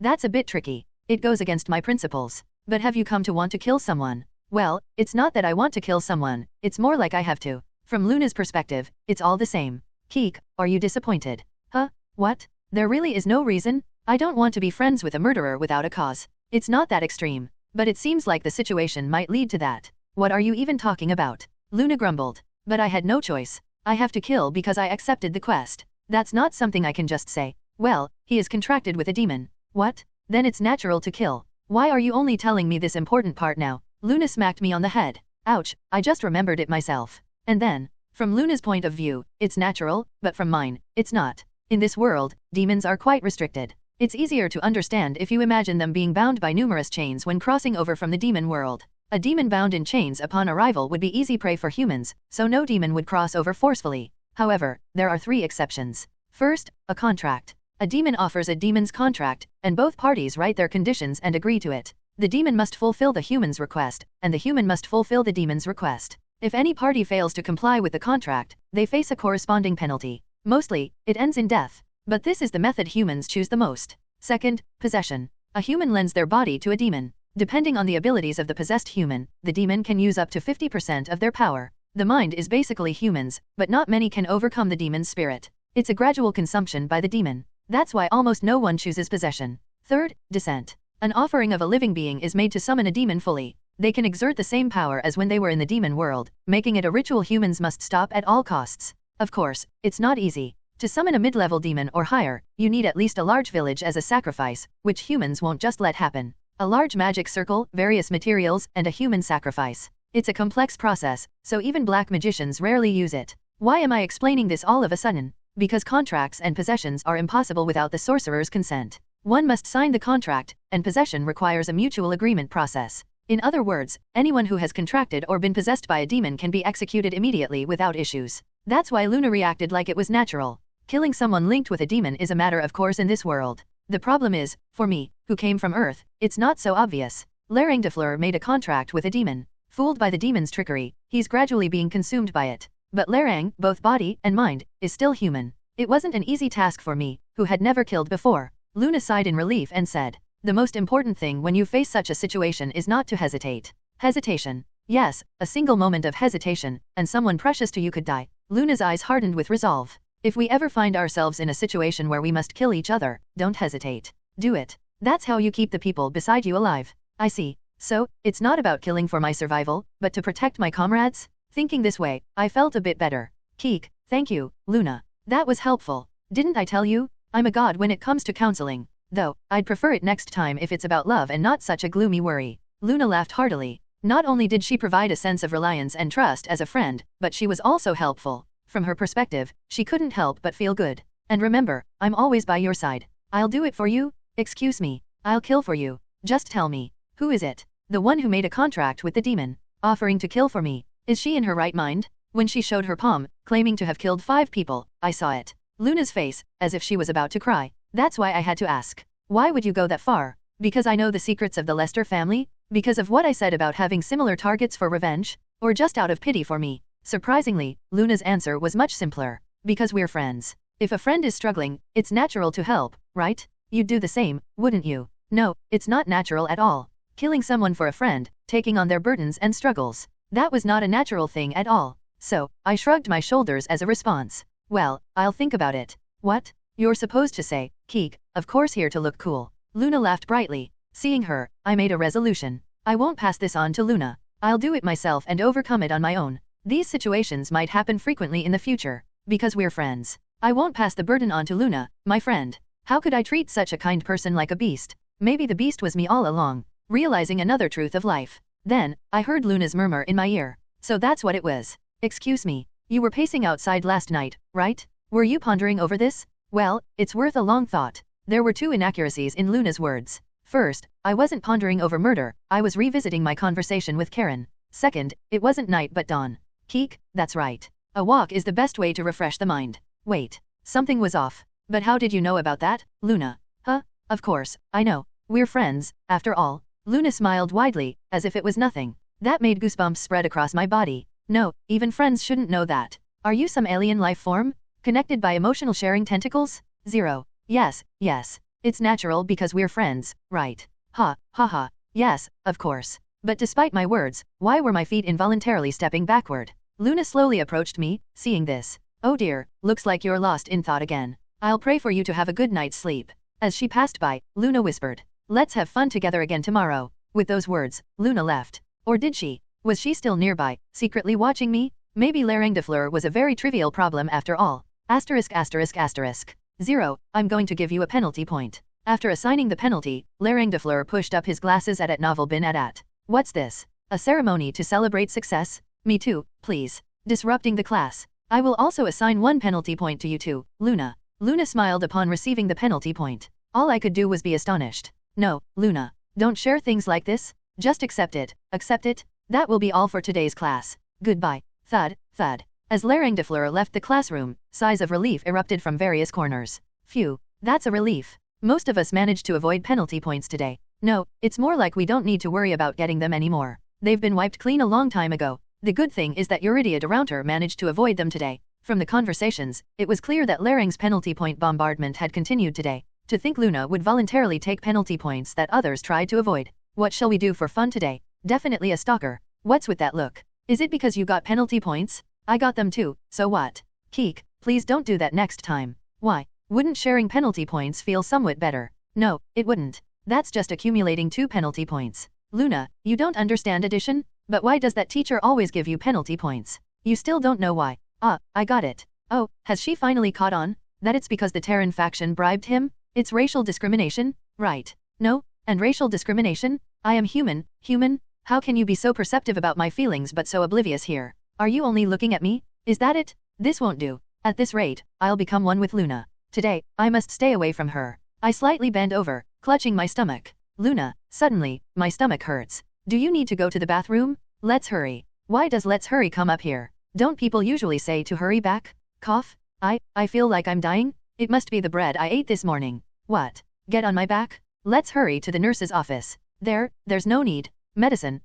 S2: That's a bit tricky. It goes against my principles. But have you come to want to kill someone? Well, it's not that I want to kill someone, it's more like I have to. From Luna's perspective, it's all the same. Keek, are you disappointed? Huh? What? There really is no reason? I don't want to be friends with a murderer without a cause. It's not that extreme. But it seems like the situation might lead to that. What are you even talking about? Luna grumbled. But I had no choice. I have to kill because I accepted the quest. That's not something I can just say. Well, he is contracted with a demon. What? Then it's natural to kill. Why are you only telling me this important part now? Luna smacked me on the head. Ouch, I just remembered it myself. And then, from Luna's point of view, it's natural, but from mine, it's not. In this world, demons are quite restricted. It's easier to understand if you imagine them being bound by numerous chains when crossing over from the demon world. A demon bound in chains upon arrival would be easy prey for humans, so no demon would cross over forcefully. However, there are 3 exceptions. First, a contract. A demon offers a demon's contract, and both parties write their conditions and agree to it. The demon must fulfill the human's request, and the human must fulfill the demon's request. If any party fails to comply with the contract, they face a corresponding penalty. Mostly, it ends in death. But this is the method humans choose the most. Second, possession. A human lends their body to a demon. Depending on the abilities of the possessed human, the demon can use up to 50% of their power. The mind is basically humans, but not many can overcome the demon's spirit. It's a gradual consumption by the demon. That's why almost no one chooses possession. Third, descent. An offering of a living being is made to summon a demon fully. They can exert the same power as when they were in the demon world, making it a ritual humans must stop at all costs. Of course, it's not easy. To summon a mid-level demon or higher, you need at least a large village as a sacrifice, which humans won't just let happen. A large magic circle, various materials, and a human sacrifice. It's a complex process, so even black magicians rarely use it. Why am I explaining this all of a sudden? Because contracts and possessions are impossible without the sorcerer's consent. One must sign the contract, and possession requires a mutual agreement process. In other words, anyone who has contracted or been possessed by a demon can be executed immediately without issues. That's why Luna reacted like it was natural. Killing someone linked with a demon is a matter of course in this world. The problem is, for me, who came from Earth, it's not so obvious. Lerang de Fleur made a contract with a demon. Fooled by the demon's trickery, he's gradually being consumed by it. But Lerang, both body and mind, is still human. It wasn't an easy task for me, who had never killed before. Luna sighed in relief and said, "The most important thing when you face such a situation is not to hesitate." Hesitation. Yes, a single moment of hesitation, and someone precious to you could die. Luna's eyes hardened with resolve. If we ever find ourselves in a situation where we must kill each other, don't hesitate. Do it. That's how you keep the people beside you alive. I see. So, it's not about killing for my survival, but to protect my comrades? Thinking this way, I felt a bit better. Keek, thank you, Luna. That was helpful. Didn't I tell you? I'm a god when it comes to counseling. Though, I'd prefer it next time if it's about love and not such a gloomy worry. Luna laughed heartily. Not only did she provide a sense of reliance and trust as a friend, but she was also helpful. From her perspective, she couldn't help but feel good. And remember, I'm always by your side. I'll do it for you? Excuse me. I'll kill for you. Just tell me. Who is it? The one who made a contract with the demon, offering to kill for me. Is she in her right mind? When she showed her palm, claiming to have killed 5 people, I saw it. Luna's face, as if she was about to cry. That's why I had to ask. Why would you go that far? Because I know the secrets of the Lester family? Because of what I said about having similar targets for revenge? Or just out of pity for me? Surprisingly, Luna's answer was much simpler. Because we're friends. If a friend is struggling, it's natural to help, right? You'd do the same, wouldn't you? No, it's not natural at all. Killing someone for a friend, taking on their burdens and struggles. That was not a natural thing at all. So, I shrugged my shoulders as a response. Well, I'll think about it. What? You're supposed to say, Keek, of course here to look cool. Luna laughed brightly. Seeing her, I made a resolution. I won't pass this on to Luna. I'll do it myself and overcome it on my own. These situations might happen frequently in the future. Because we're friends. I won't pass the burden on to Luna, my friend. How could I treat such a kind person like a beast? Maybe the beast was me all along. Realizing another truth of life. Then, I heard Luna's murmur in my ear. So that's what it was. Excuse me. You were pacing outside last night, right? Were you pondering over this? Well, it's worth a long thought. There were 2 inaccuracies in Luna's words. First, I wasn't pondering over murder, I was revisiting my conversation with Karen. Second, it wasn't night but dawn. Keek, that's right. A walk is the best way to refresh the mind. Wait, something was off. But how did you know about that, Luna? Huh? Of course, I know. We're friends, after all. Luna smiled widely, as if it was nothing. That made goosebumps spread across my body. No, even friends shouldn't know that. Are you some alien life form? Connected by emotional sharing tentacles? 0. Yes, yes. It's natural because we're friends, right? Ha, ha ha. Yes, of course. But despite my words, why were my feet involuntarily stepping backward? Luna slowly approached me, seeing this. Oh dear, looks like you're lost in thought again. I'll pray for you to have a good night's sleep. As she passed by, Luna whispered, let's have fun together again tomorrow. With those words, Luna left. Or did she? Was she still nearby, secretly watching me? Maybe Lerang de Fleur was a very trivial problem after all. Asterisk asterisk asterisk. 0. I'm going to give you a penalty point. After assigning the penalty, Lerang de Fleur pushed up his glasses at Novel bin at. What's this? A ceremony to celebrate success? Me too, please. Disrupting the class. I will also assign 1 penalty point to you too, Luna. Luna smiled upon receiving the penalty point. All I could do was be astonished. No, Luna. Don't share things like this. Just accept it. Accept it. That will be all for today's class. Goodbye. Thud, thud. As Lerang de Fleur left the classroom, sighs of relief erupted from various corners. Phew, that's a relief. Most of us managed to avoid penalty points today. No, it's more like we don't need to worry about getting them anymore. They've been wiped clean a long time ago. The good thing is that Eurydia de Rounter managed to avoid them today. From the conversations, it was clear that Lerang's penalty point bombardment had continued today. To think Luna would voluntarily take penalty points that others tried to avoid. What shall we do for fun today? Definitely a stalker. What's with that look? Is it because you got penalty points? I got them too, so what? Keek, please don't do that next time. Why? Wouldn't sharing penalty points feel somewhat better? No, it wouldn't. That's just accumulating 2 penalty points. Luna, you don't understand addition? But why does that teacher always give you penalty points? You still don't know why. Ah, I got it. Oh, has she finally caught on? That it's because the Terran faction bribed him? It's racial discrimination? Right. No, and racial discrimination? I am human, human? How can you be so perceptive about my feelings but so oblivious here? Are you only looking at me? Is that it? This won't do. At this rate, I'll become one with Luna. Today, I must stay away from her. I slightly bend over, clutching my stomach. Luna, suddenly, my stomach hurts. Do you need to go to the bathroom? Let's hurry. Why does let's hurry come up here? Don't people usually say to hurry back? Cough? I feel like I'm dying? It must be the bread I ate this morning. What? Get on my back? Let's hurry to the nurse's office. There's no need. Medicine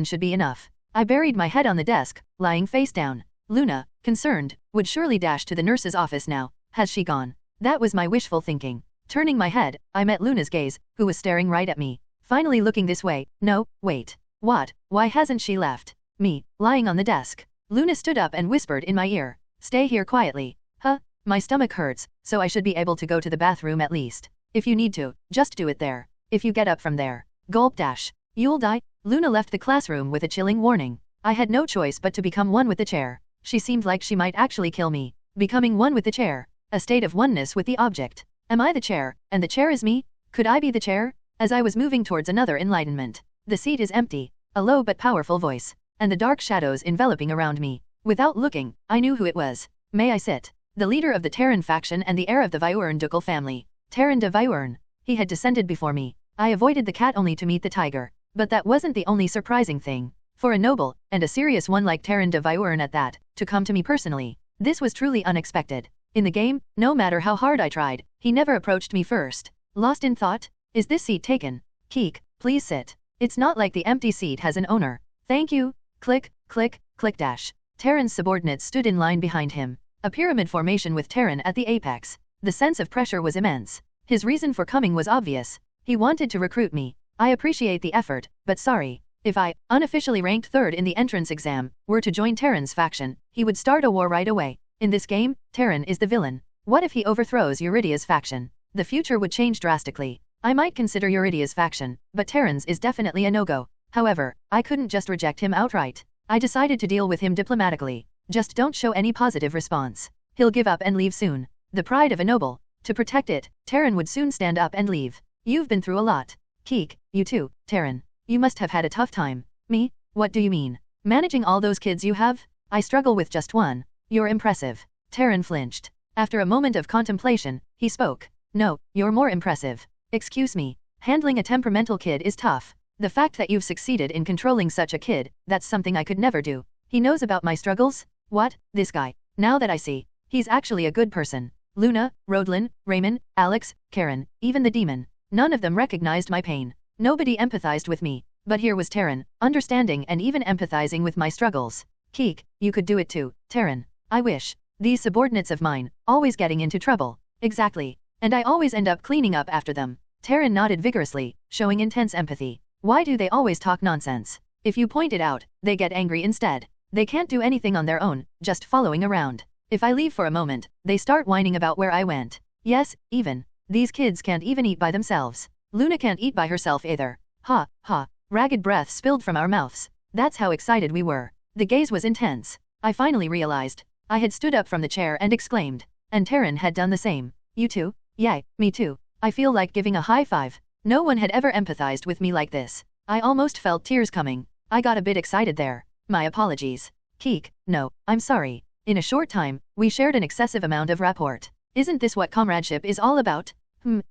S2: should be enough. I buried my head on the desk, lying face down. Luna, concerned, would surely dash to the nurse's office now. Has she gone? That was my wishful thinking. Turning my head, I met Luna's gaze, who was staring right at me. Finally looking this way. No, wait. What? Why hasn't she left? Me, lying on the desk. Luna stood up and whispered in my ear. Stay here quietly. Huh? My stomach hurts, so I should be able to go to the bathroom at least. If you need to, just do it there. If you get up from there. Gulp dash. You'll die. Luna left the classroom with a chilling warning. I had no choice but to become one with the chair. She seemed like she might actually kill me. Becoming one with the chair. A state of oneness with the object. Am I the chair, and the chair is me? Could I be the chair? As I was moving towards another enlightenment. The seat is empty. A low but powerful voice. And the dark shadows enveloping around me. Without looking, I knew who it was. May I sit? The leader of the Terran faction and the heir of the Viurn ducal family. Terran de Viurn. He had descended before me. I avoided the cat only to meet the tiger. But that wasn't the only surprising thing. For a noble, and a serious one like Terran de Viurn at that, to come to me personally. This was truly unexpected. In the game, no matter how hard I tried, he never approached me first. Lost in thought? Is this seat taken? Keek, please sit. It's not like the empty seat has an owner. Thank you. Click, click, click dash. Terran's subordinates stood in line behind him. A pyramid formation with Terran at the apex. The sense of pressure was immense. His reason for coming was obvious. He wanted to recruit me. I appreciate the effort, but sorry. If I, unofficially ranked 3rd in the entrance exam, were to join Terran's faction, he would start a war right away. In this game, Terran is the villain. What if he overthrows Eurydia's faction? The future would change drastically. I might consider Eurydia's faction, but Terran's is definitely a no-go. However, I couldn't just reject him outright. I decided to deal with him diplomatically. Just don't show any positive response. He'll give up and leave soon. The pride of a noble. To protect it, Terran would soon stand up and leave. You've been through a lot. Keek, you too, Terran. You must have had a tough time. Me? What do you mean? Managing all those kids you have? I struggle with just one. You're impressive. Terran flinched. After a moment of contemplation, he spoke. No, you're more impressive. Excuse me. Handling a temperamental kid is tough. The fact that you've succeeded in controlling such a kid, that's something I could never do. He knows about my struggles? What? This guy. Now that I see. He's actually a good person. Luna, Rodlin, Raymond, Alex, Karen, even the demon. None of them recognized my pain. Nobody empathized with me. But here was Taryn, understanding and even empathizing with my struggles. Keek, you could do it too, Taryn. I wish. These subordinates of mine, always getting into trouble. Exactly. And I always end up cleaning up after them. Taryn nodded vigorously, showing intense empathy. Why do they always talk nonsense? If you point it out, they get angry instead. They can't do anything on their own, just following around. If I leave for a moment, they start whining about where I went. Yes, even. These kids can't even eat by themselves. Luna can't eat by herself either. Ha, ha. Ragged breath spilled from our mouths. That's how excited we were. The gaze was intense. I finally realized. I had stood up from the chair and exclaimed. And Taryn had done the same. You too? Yay, me too. I feel like giving a high five. No one had ever empathized with me like this. I almost felt tears coming. I got a bit excited there. My apologies. Keek, no, I'm sorry. In a short time, we shared an excessive amount of rapport. Isn't this what comradeship is all about?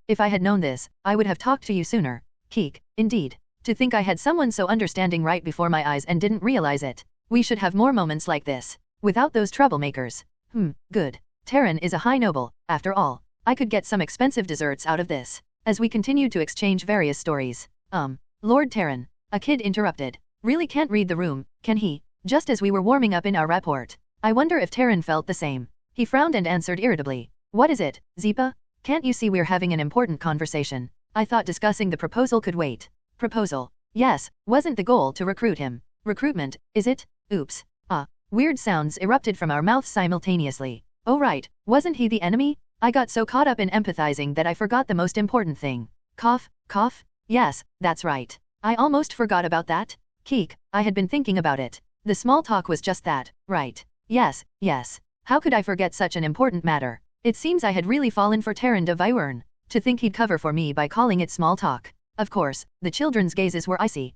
S2: If I had known this, I would have talked to you sooner. Keek, indeed. To think I had someone so understanding right before my eyes and didn't realize it. We should have more moments like this. Without those troublemakers. Good. Taryn is a high noble, after all. I could get some expensive desserts out of this. As we continued to exchange various stories. Lord Taryn. A kid interrupted. Really can't read the room, can he? Just as we were warming up in our rapport. I wonder if Taryn felt the same. He frowned and answered irritably. What is it, Zipa? Can't you see we're having an important conversation? I thought discussing the proposal could wait. Proposal. Yes, wasn't the goal to recruit him. Recruitment, is it? Oops. Weird sounds erupted from our mouths simultaneously. Oh right, wasn't he the enemy? I got so caught up in empathizing that I forgot the most important thing. Cough, cough? Yes, that's right. I almost forgot about that. Keek, I had been thinking about it. The small talk was just that, right? Yes, yes. How could I forget such an important matter? It seems I had really fallen for Taryn de Viwern. To think he'd cover for me by calling it small talk. Of course, the children's gazes were icy.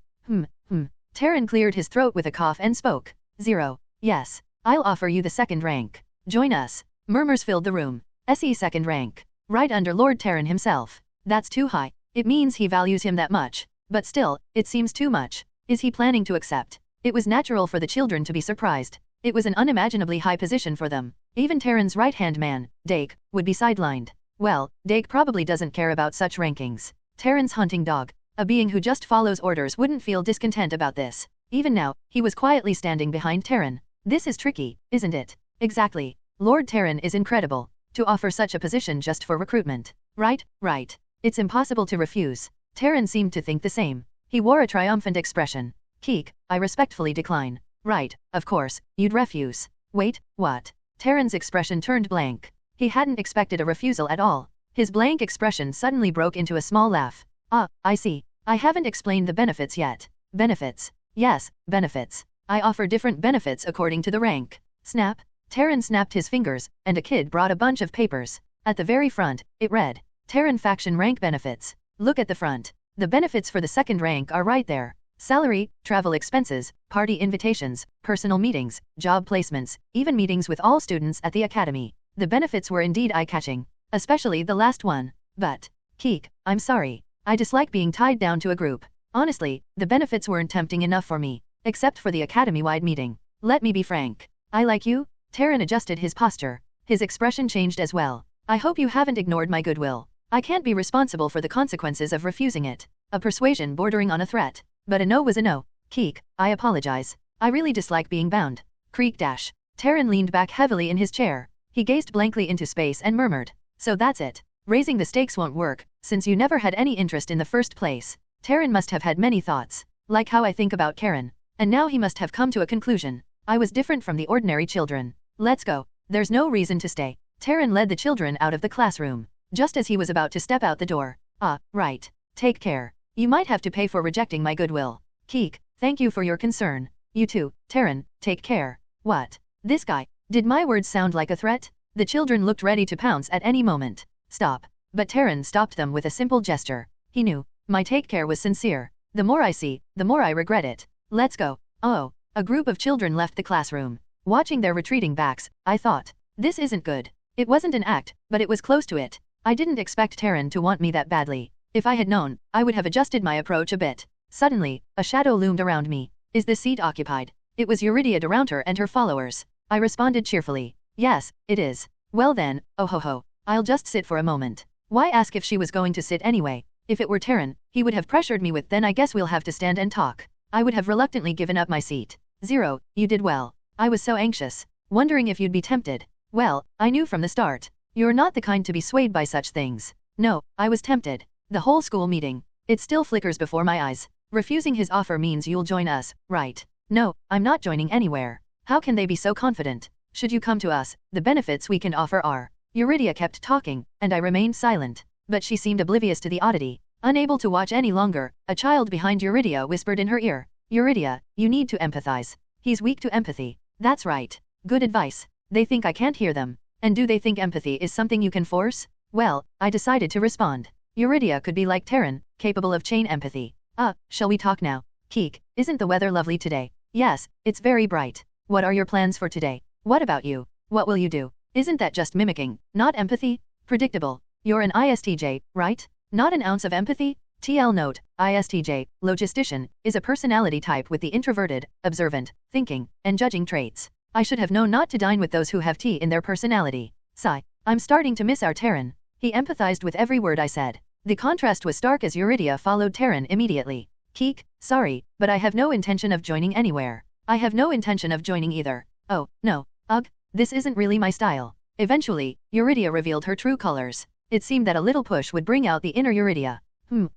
S2: Taryn cleared his throat with a cough and spoke. 0. Yes. I'll offer you the second rank. Join us. Murmurs filled the room. SE second rank. Right under Lord Taryn himself. That's too high. It means he values him that much. But still, it seems too much. Is he planning to accept? It was natural for the children to be surprised. It was an unimaginably high position for them. Even Taryn's right-hand man, Dake, would be sidelined. Well, Dake probably doesn't care about such rankings. Taryn's hunting dog, a being who just follows orders, wouldn't feel discontent about this. Even now, he was quietly standing behind Taryn. This is tricky, isn't it? Exactly. Lord Taryn is incredible. To offer such a position just for recruitment. Right, right. It's impossible to refuse. Taryn seemed to think the same. He wore a triumphant expression. Keek, I respectfully decline. Right, of course, you'd refuse. Wait, what? Taryn's expression turned blank. He hadn't expected a refusal at all. His blank expression suddenly broke into a small laugh. I see. I haven't explained the benefits yet. Benefits. Yes, benefits. I offer different benefits according to the rank. Snap. Taryn snapped his fingers, and a kid brought a bunch of papers. At the very front, it read, Taryn faction rank benefits. Look at the front. The benefits for the second rank are right there. Salary, travel expenses, party invitations, personal meetings, job placements, even meetings with all students at the academy. The benefits were indeed eye-catching. Especially the last one. But, Keek, I'm sorry. I dislike being tied down to a group. Honestly, the benefits weren't tempting enough for me. Except for the academy-wide meeting. Let me be frank. I like you? Taryn adjusted his posture. His expression changed as well. I hope you haven't ignored my goodwill. I can't be responsible for the consequences of refusing it. A persuasion bordering on a threat. But a no was a no. Keek, I apologize. I really dislike being bound. Creak dash. Taryn leaned back heavily in his chair. He gazed blankly into space and murmured. So that's it. Raising the stakes won't work, since you never had any interest in the first place. Taryn must have had many thoughts. Like how I think about Karen. And now he must have come to a conclusion. I was different from the ordinary children. Let's go. There's no reason to stay. Taryn led the children out of the classroom. Just as he was about to step out the door. Right. Take care. You might have to pay for rejecting my goodwill. Keek, thank you for your concern. You too, Taryn, take care. What? This guy. Did my words sound like a threat? The children looked ready to pounce at any moment. Stop. But Taryn stopped them with a simple gesture. He knew. My take care was sincere. The more I see, the more I regret it. Let's go. Oh. A group of children left the classroom. Watching their retreating backs, I thought, this isn't good. It wasn't an act, but it was close to it. I didn't expect Taryn to want me that badly. If I had known, I would have adjusted my approach a bit. Suddenly, a shadow loomed around me. Is this seat occupied? It was Eurydia Durunter and her followers. I responded cheerfully. Yes, it is. Well then, oh ho ho. I'll just sit for a moment. Why ask if she was going to sit anyway? If it were Terran, he would have pressured me with then I guess we'll have to stand and talk. I would have reluctantly given up my seat. Zero, you did well. I was so anxious. Wondering if you'd be tempted. Well, I knew from the start. You're not the kind to be swayed by such things. No, I was tempted. The whole school meeting. It still flickers before my eyes. Refusing his offer means you'll join us, right? No, I'm not joining anywhere. How can they be so confident? Should you come to us, the benefits we can offer are. Eurydia kept talking, and I remained silent. But she seemed oblivious to the oddity. Unable to watch any longer, a child behind Eurydia whispered in her ear. Eurydia, you need to empathize. He's weak to empathy. That's right. Good advice. They think I can't hear them. And do they think empathy is something you can force? Well, I decided to respond. Eurydia could be like Terran, capable of chain empathy. Shall we talk now? Keek, isn't the weather lovely today? Yes, it's very bright. What are your plans for today? What about you? What will you do? Isn't that just mimicking, not empathy? Predictable. You're an ISTJ, right? Not an ounce of empathy? TL note, ISTJ, logistician, is a personality type with the introverted, observant, thinking, and judging traits. I should have known not to dine with those who have T in their personality. Sigh. I'm starting to miss our Terran. He empathized with every word I said. The contrast was stark as Eurydia followed Terran immediately. Keek, sorry, but I have no intention of joining anywhere. I have no intention of joining either. Oh, no. Ugh, this isn't really my style. Eventually, Eurydia revealed her true colors. It seemed that a little push would bring out the inner Eurydia.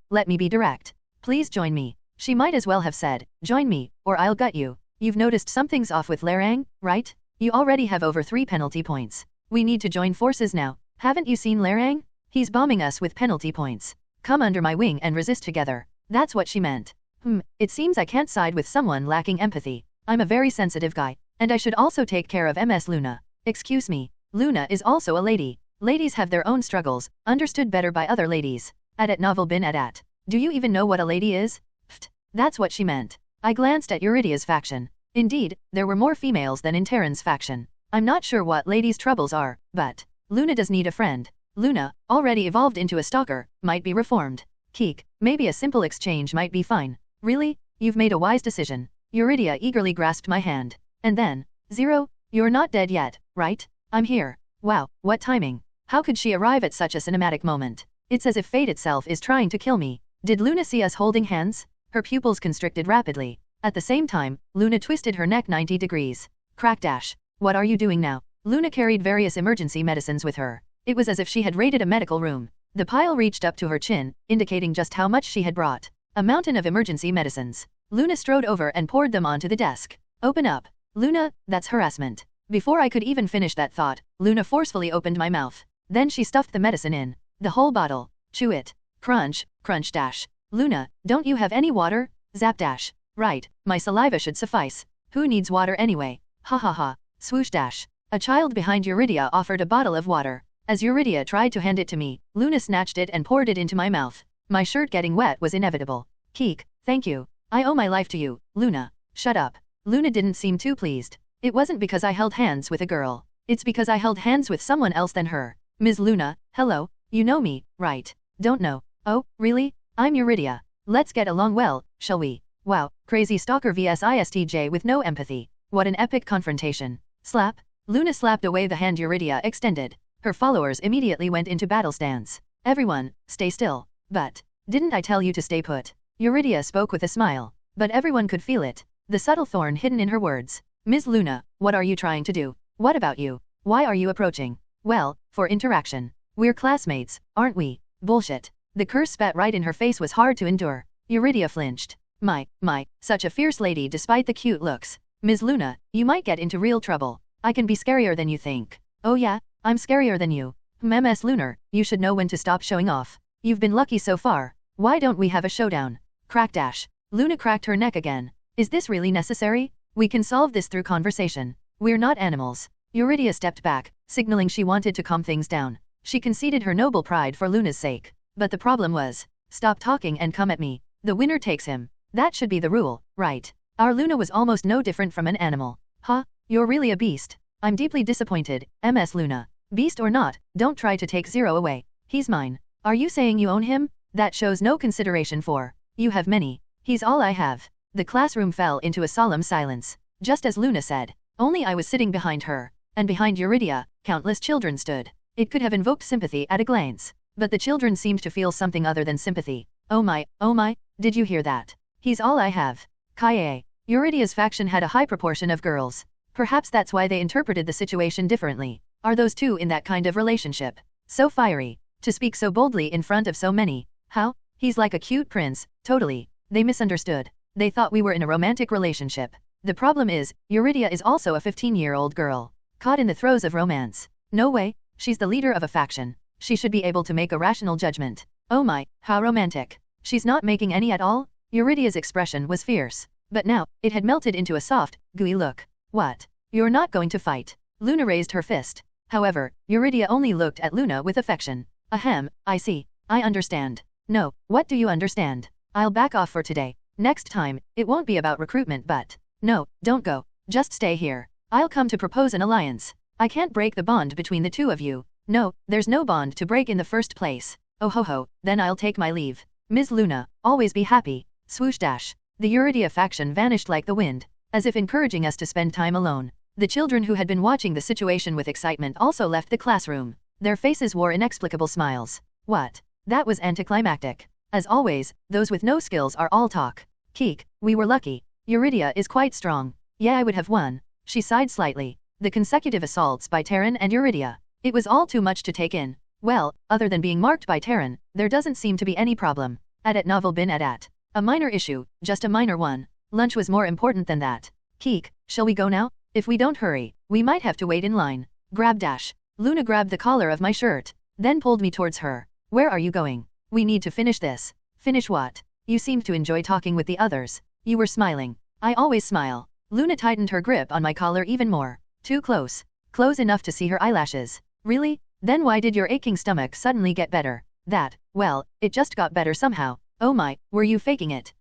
S2: Let me be direct. Please join me. She might as well have said, join me, or I'll gut you. You've noticed something's off with Lerang, right? You already have over 3 penalty points. We need to join forces now. Haven't you seen Lerang? He's bombing us with penalty points. Come under my wing and resist together. That's what she meant. It seems I can't side with someone lacking empathy. I'm a very sensitive guy, and I should also take care of Ms. Luna. Excuse me, Luna is also a lady. Ladies have their own struggles, understood better by other ladies. At novel bin at. Do you even know what a lady is? Pfft, that's what she meant. I glanced at Eurydia's faction. Indeed, there were more females than in Terran's faction. I'm not sure what ladies' troubles are, but Luna does need a friend. Luna, already evolved into a stalker, might be reformed. Keek, maybe a simple exchange might be fine. Really? You've made a wise decision. Eurydia eagerly grasped my hand. And then, Zero, you're not dead yet, right? I'm here. Wow, what timing. How could she arrive at such a cinematic moment? It's as if fate itself is trying to kill me. Did Luna see us holding hands? Her pupils constricted rapidly. At the same time, Luna twisted her neck 90 degrees. Crack dash. What are you doing now? Luna carried various emergency medicines with her. It was as if she had raided a medical room. The pile reached up to her chin, indicating just how much she had brought. A mountain of emergency medicines. Luna strode over and poured them onto the desk. Open up. Luna, that's harassment. Before I could even finish that thought, Luna forcefully opened my mouth. Then she stuffed the medicine in. The whole bottle. Chew it. Crunch, crunch dash. Luna, don't you have any water? Zap dash. Right, my saliva should suffice. Who needs water anyway? Ha ha ha. Swoosh dash. A child behind Eurydia offered a bottle of water. As Eurydia tried to hand it to me, Luna snatched it and poured it into my mouth. My shirt getting wet was inevitable. Keek, thank you. I owe my life to you, Luna. Shut up. Luna didn't seem too pleased. It wasn't because I held hands with a girl. It's because I held hands with someone else than her. Ms. Luna, hello. You know me, right? Don't know. Oh, really? I'm Eurydia. Let's get along well, shall we? Wow, crazy stalker vs ISTJ with no empathy. What an epic confrontation. Slap. Luna slapped away the hand Eurydia extended. Her followers immediately went into battle stance. Everyone, stay still. But, didn't I tell you to stay put? Eurydia spoke with a smile. But everyone could feel it. The subtle thorn hidden in her words. Ms. Luna, what are you trying to do? What about you? Why are you approaching? Well, for interaction. We're classmates, aren't we? Bullshit. The curse spat right in her face was hard to endure. Eurydia flinched. My, such a fierce lady despite the cute looks. Ms. Luna, you might get into real trouble. I can be scarier than you think. Oh yeah? I'm scarier than you. Ms. Lunar, you should know when to stop showing off. You've been lucky so far. Why don't we have a showdown? Crack dash. Luna cracked her neck again. Is this really necessary? We can solve this through conversation. We're not animals. Eurydia stepped back, signaling she wanted to calm things down. She conceded her noble pride for Luna's sake. But the problem was, stop talking and come at me. The winner takes him. That should be the rule, right? Our Luna was almost no different from an animal. Huh? You're really a beast. I'm deeply disappointed, Ms. Luna. Beast or not, don't try to take Zero away. He's mine. Are you saying you own him? That shows no consideration for. You have many. He's all I have. The classroom fell into a solemn silence, just as Luna said. Only I was sitting behind her, and behind Eurydia, countless children stood. It could have invoked sympathy at a glance, but the children seemed to feel something other than sympathy. Oh my, did you hear that? He's all I have. Kaie. Eurydia's faction had a high proportion of girls. Perhaps that's why they interpreted the situation differently. Are those two in that kind of relationship? So fiery. To speak so boldly in front of so many. How? He's like a cute prince. Totally. They misunderstood. They thought we were in a romantic relationship. The problem is, Eurydia is also a 15-year-old girl, caught in the throes of romance. No way, she's the leader of a faction. She should be able to make a rational judgment. Oh my, how romantic. She's not making any at all? Eurydia's expression was fierce, but now, it had melted into a soft, gooey look. What? You're not going to fight? Luna raised her fist. However, Eurydia only looked at Luna with affection. Ahem, I see. I understand. No, what do you understand? I'll back off for today. Next time, it won't be about recruitment but... No, don't go. Just stay here. I'll come to propose an alliance. I can't break the bond between the two of you. No, there's no bond to break in the first place. Oh ho ho, then I'll take my leave. Ms. Luna, always be happy. Swoosh dash. The Eurydia faction vanished like the wind, as if encouraging us to spend time alone. The children who had been watching the situation with excitement also left the classroom. Their faces wore inexplicable smiles. What? That was anticlimactic. As always, those with no skills are all talk. Keek, we were lucky. Eurydia is quite strong. Yeah, I would have won. She sighed slightly. The consecutive assaults by Terran and Eurydia. It was all too much to take in. Well, other than being marked by Terran, there doesn't seem to be any problem. At novel bin at. A minor issue, just a minor one. Lunch was more important than that. Keek, shall we go now? If we don't hurry, we might have to wait in line. Grab dash. Luna grabbed the collar of my shirt, then pulled me towards her. Where are you going? We need to finish this. Finish what? You seemed to enjoy talking with the others. You were smiling. I always smile. Luna tightened her grip on my collar even more. Too close. Close enough to see her eyelashes. Really? Then why did your aching stomach suddenly get better? Well, it just got better somehow. Oh my, were you faking it?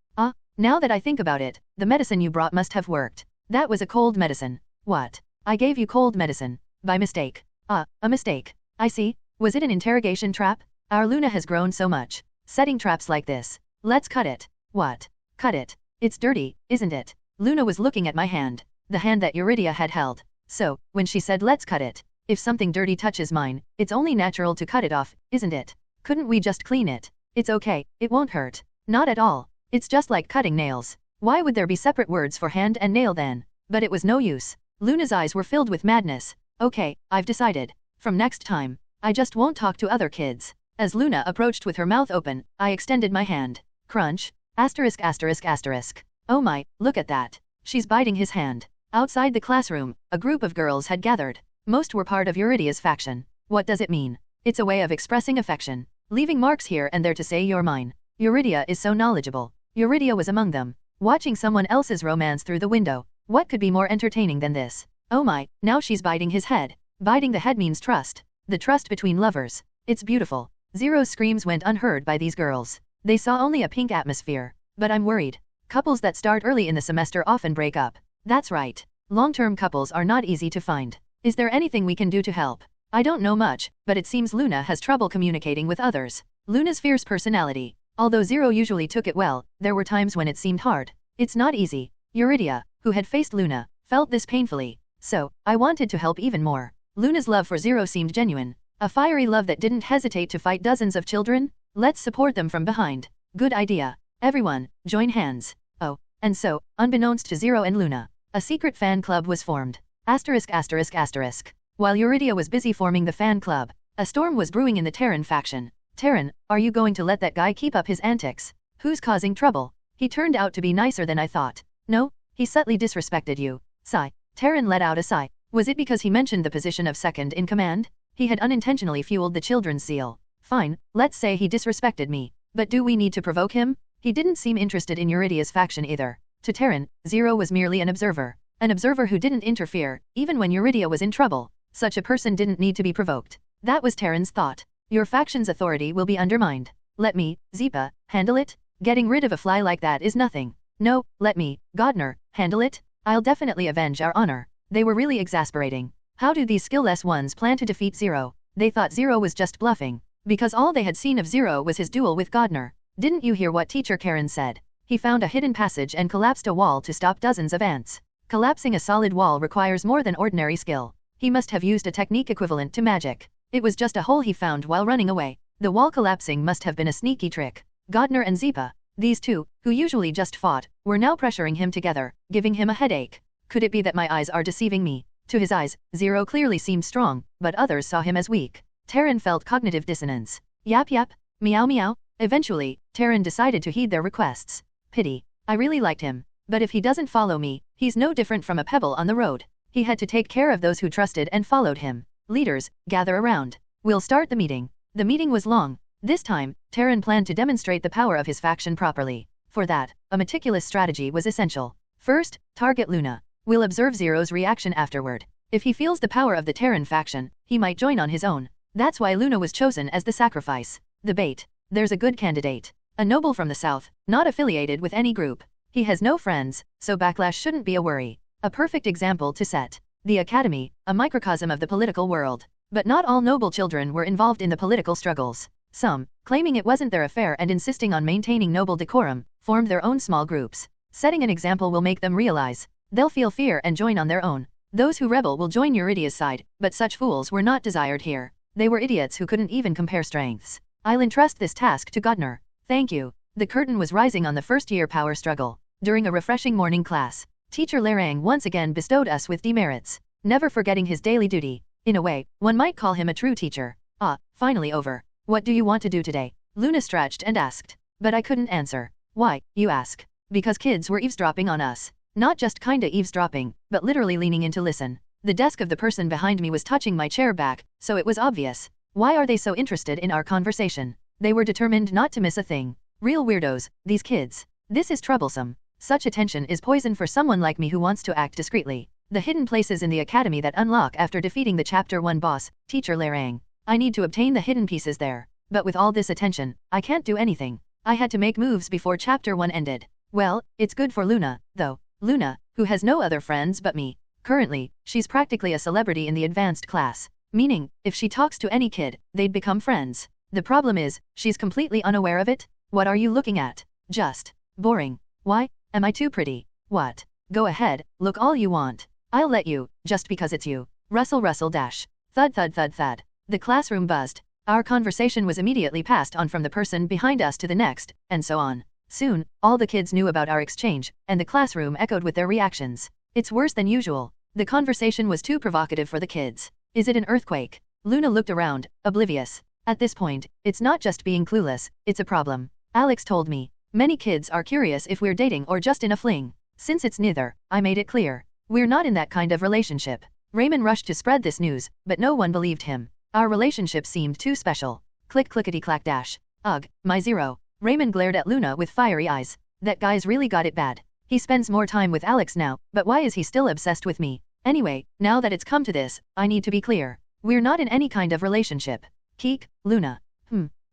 S2: Now that I think about it, the medicine you brought must have worked. That was a cold medicine. What? I gave you cold medicine. By mistake. A mistake. I see. Was it an interrogation trap? Our Luna has grown so much. Setting traps like this. Let's cut it. What? Cut it. It's dirty, isn't it? Luna was looking at my hand. The hand that Eurydia had held. So, when she said let's cut it, if something dirty touches mine, it's only natural to cut it off, isn't it? Couldn't we just clean it? It's okay, it won't hurt. Not at all. It's just like cutting nails. Why would there be separate words for hand and nail then? But it was no use. Luna's eyes were filled with madness. Okay, I've decided. From next time, I just won't talk to other kids. As Luna approached with her mouth open, I extended my hand. Crunch. Asterisk asterisk asterisk. Oh my, look at that. She's biting his hand. Outside the classroom, a group of girls had gathered. Most were part of Eurydia's faction. What does it mean? It's a way of expressing affection. Leaving marks here and there to say you're mine. Eurydia is so knowledgeable. Eurydia was among them. Watching someone else's romance through the window. What could be more entertaining than this? Oh my, now she's biting his head. Biting the head means trust. The trust between lovers. It's beautiful. Zero's screams went unheard by these girls. They saw only a pink atmosphere. But I'm worried. Couples that start early in the semester often break up. That's right. Long-term couples are not easy to find. Is there anything we can do to help? I don't know much, but it seems Luna has trouble communicating with others. Luna's fierce personality. Although Zero usually took it well, there were times when it seemed hard. It's not easy. Eurydia, who had faced Luna, felt this painfully. So, I wanted to help even more. Luna's love for Zero seemed genuine. A fiery love that didn't hesitate to fight dozens of children? Let's support them from behind. Good idea. Everyone, join hands. Oh, and so, unbeknownst to Zero and Luna, a secret fan club was formed. Asterisk asterisk asterisk. While Eurydia was busy forming the fan club, a storm was brewing in the Terran faction. Terran, are you going to let that guy keep up his antics? Who's causing trouble? He turned out to be nicer than I thought. No, he subtly disrespected you. Sigh. Terran let out a sigh. Was it because he mentioned the position of second in command? He had unintentionally fueled the children's zeal. Fine, let's say he disrespected me. But do we need to provoke him? He didn't seem interested in Eurydia's faction either. To Terran, Zero was merely an observer. An observer who didn't interfere, even when Eurydia was in trouble. Such a person didn't need to be provoked. That was Terran's thought. Your faction's authority will be undermined. Let me, Zipa, handle it? Getting rid of a fly like that is nothing. No, let me, Godner, handle it? I'll definitely avenge our honor. They were really exasperating. How do these skillless ones plan to defeat Zero? They thought Zero was just bluffing. Because all they had seen of Zero was his duel with Godner. Didn't you hear what Teacher Karen said? He found a hidden passage and collapsed a wall to stop dozens of ants. Collapsing a solid wall requires more than ordinary skill. He must have used a technique equivalent to magic. It was just a hole he found while running away. The wall collapsing must have been a sneaky trick. Godner and Zipa, these two, who usually just fought, were now pressuring him together, giving him a headache. Could it be that my eyes are deceiving me? To his eyes, Zero clearly seemed strong, but others saw him as weak. Terran felt cognitive dissonance. Yap yap, meow meow. Eventually, Terran decided to heed their requests. Pity. I really liked him. But if he doesn't follow me, he's no different from a pebble on the road. He had to take care of those who trusted and followed him. Leaders, gather around. We'll start the meeting. The meeting was long. This time, Terran planned to demonstrate the power of his faction properly. For that, a meticulous strategy was essential. First, target Luna. We'll observe Zero's reaction afterward. If he feels the power of the Terran faction, he might join on his own. That's why Luna was chosen as the sacrifice. The bait. There's a good candidate. A noble from the south, not affiliated with any group. He has no friends, so backlash shouldn't be a worry. A perfect example to set. The Academy, a microcosm of the political world. But not all noble children were involved in the political struggles. Some, claiming it wasn't their affair and insisting on maintaining noble decorum, formed their own small groups. Setting an example will make them realize. They'll feel fear and join on their own. Those who rebel will join Eurydia's side, but such fools were not desired here. They were idiots who couldn't even compare strengths. I'll entrust this task to Godner. Thank you. The curtain was rising on the first-year power struggle. During a refreshing morning class, Teacher Lerang once again bestowed us with demerits, never forgetting his daily duty. In a way, one might call him a true teacher. Ah, finally over. What do you want to do today? Luna stretched and asked. But I couldn't answer. Why, you ask? Because kids were eavesdropping on us. Not just kinda eavesdropping, but literally leaning in to listen. The desk of the person behind me was touching my chair back, so it was obvious. Why are they so interested in our conversation? They were determined not to miss a thing. Real weirdos, these kids. This is troublesome. Such attention is poison for someone like me who wants to act discreetly. The hidden places in the academy that unlock after defeating the Chapter 1 boss, Teacher Lerang. I need to obtain the hidden pieces there. But with all this attention, I can't do anything. I had to make moves before Chapter 1 ended. Well, it's good for Luna, though. Luna, who has no other friends but me. Currently, she's practically a celebrity in the advanced class. Meaning, if she talks to any kid, they'd become friends. The problem is, she's completely unaware of it. What are you looking at? Just boring. Why? Am I too pretty? What? Go ahead, look all you want. I'll let you, just because it's you. Rustle rustle dash. Thud thud thud thud. The classroom buzzed. Our conversation was immediately passed on from the person behind us to the next, and so on. Soon, all the kids knew about our exchange, and the classroom echoed with their reactions. It's worse than usual. The conversation was too provocative for the kids. Is it an earthquake? Luna looked around, oblivious. At this point, it's not just being clueless, it's a problem. Alex told me. Many kids are curious if we're dating or just in a fling. Since it's neither, I made it clear. We're not in that kind of relationship. Raymond rushed to spread this news, but no one believed him. Our relationship seemed too special. Click clickety clack dash. Ugh, my Zero. Raymond glared at Luna with fiery eyes. That guy's really got it bad. He spends more time with Alex now, but why is he still obsessed with me? Anyway, now that it's come to this, I need to be clear. We're not in any kind of relationship. Keek, Luna.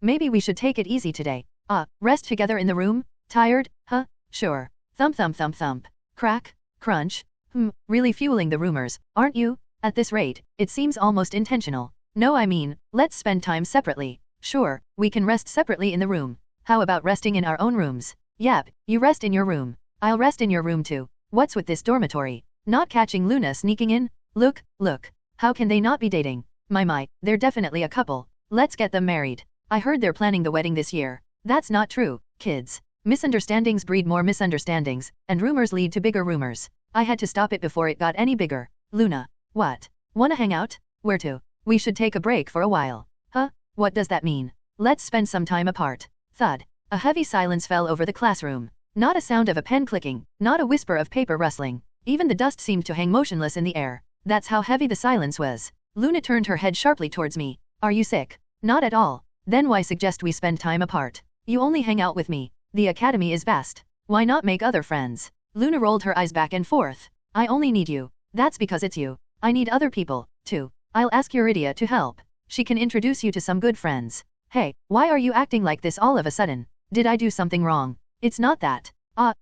S2: Maybe we should take it easy today. Rest together in the room? Tired? Huh? Sure. Thump thump thump thump. Crack? Crunch? Really fueling the rumors, aren't you? At this rate, it seems almost intentional. No, I mean, let's spend time separately. Sure, we can rest separately in the room. How about resting in our own rooms? Yep, you rest in your room. I'll rest in your room too. What's with this dormitory? Not catching Luna sneaking in? Look. How can they not be dating? My, they're definitely a couple. Let's get them married. I heard they're planning the wedding this year. That's not true, kids. Misunderstandings breed more misunderstandings, and rumors lead to bigger rumors. I had to stop it before it got any bigger. Luna. What? Wanna hang out? Where to? We should take a break for a while. Huh? What does that mean? Let's spend some time apart. Thud. A heavy silence fell over the classroom. Not a sound of a pen clicking, not a whisper of paper rustling. Even the dust seemed to hang motionless in the air. That's how heavy the silence was. Luna turned her head sharply towards me. Are you sick? Not at all. Then why suggest we spend time apart? You only hang out with me. The academy is vast. Why not make other friends? Luna rolled her eyes back and forth. I only need you. That's because it's you. I need other people, too. I'll ask Eurydia to help. She can introduce you to some good friends. Hey, why are you acting like this all of a sudden? Did I do something wrong? It's not that.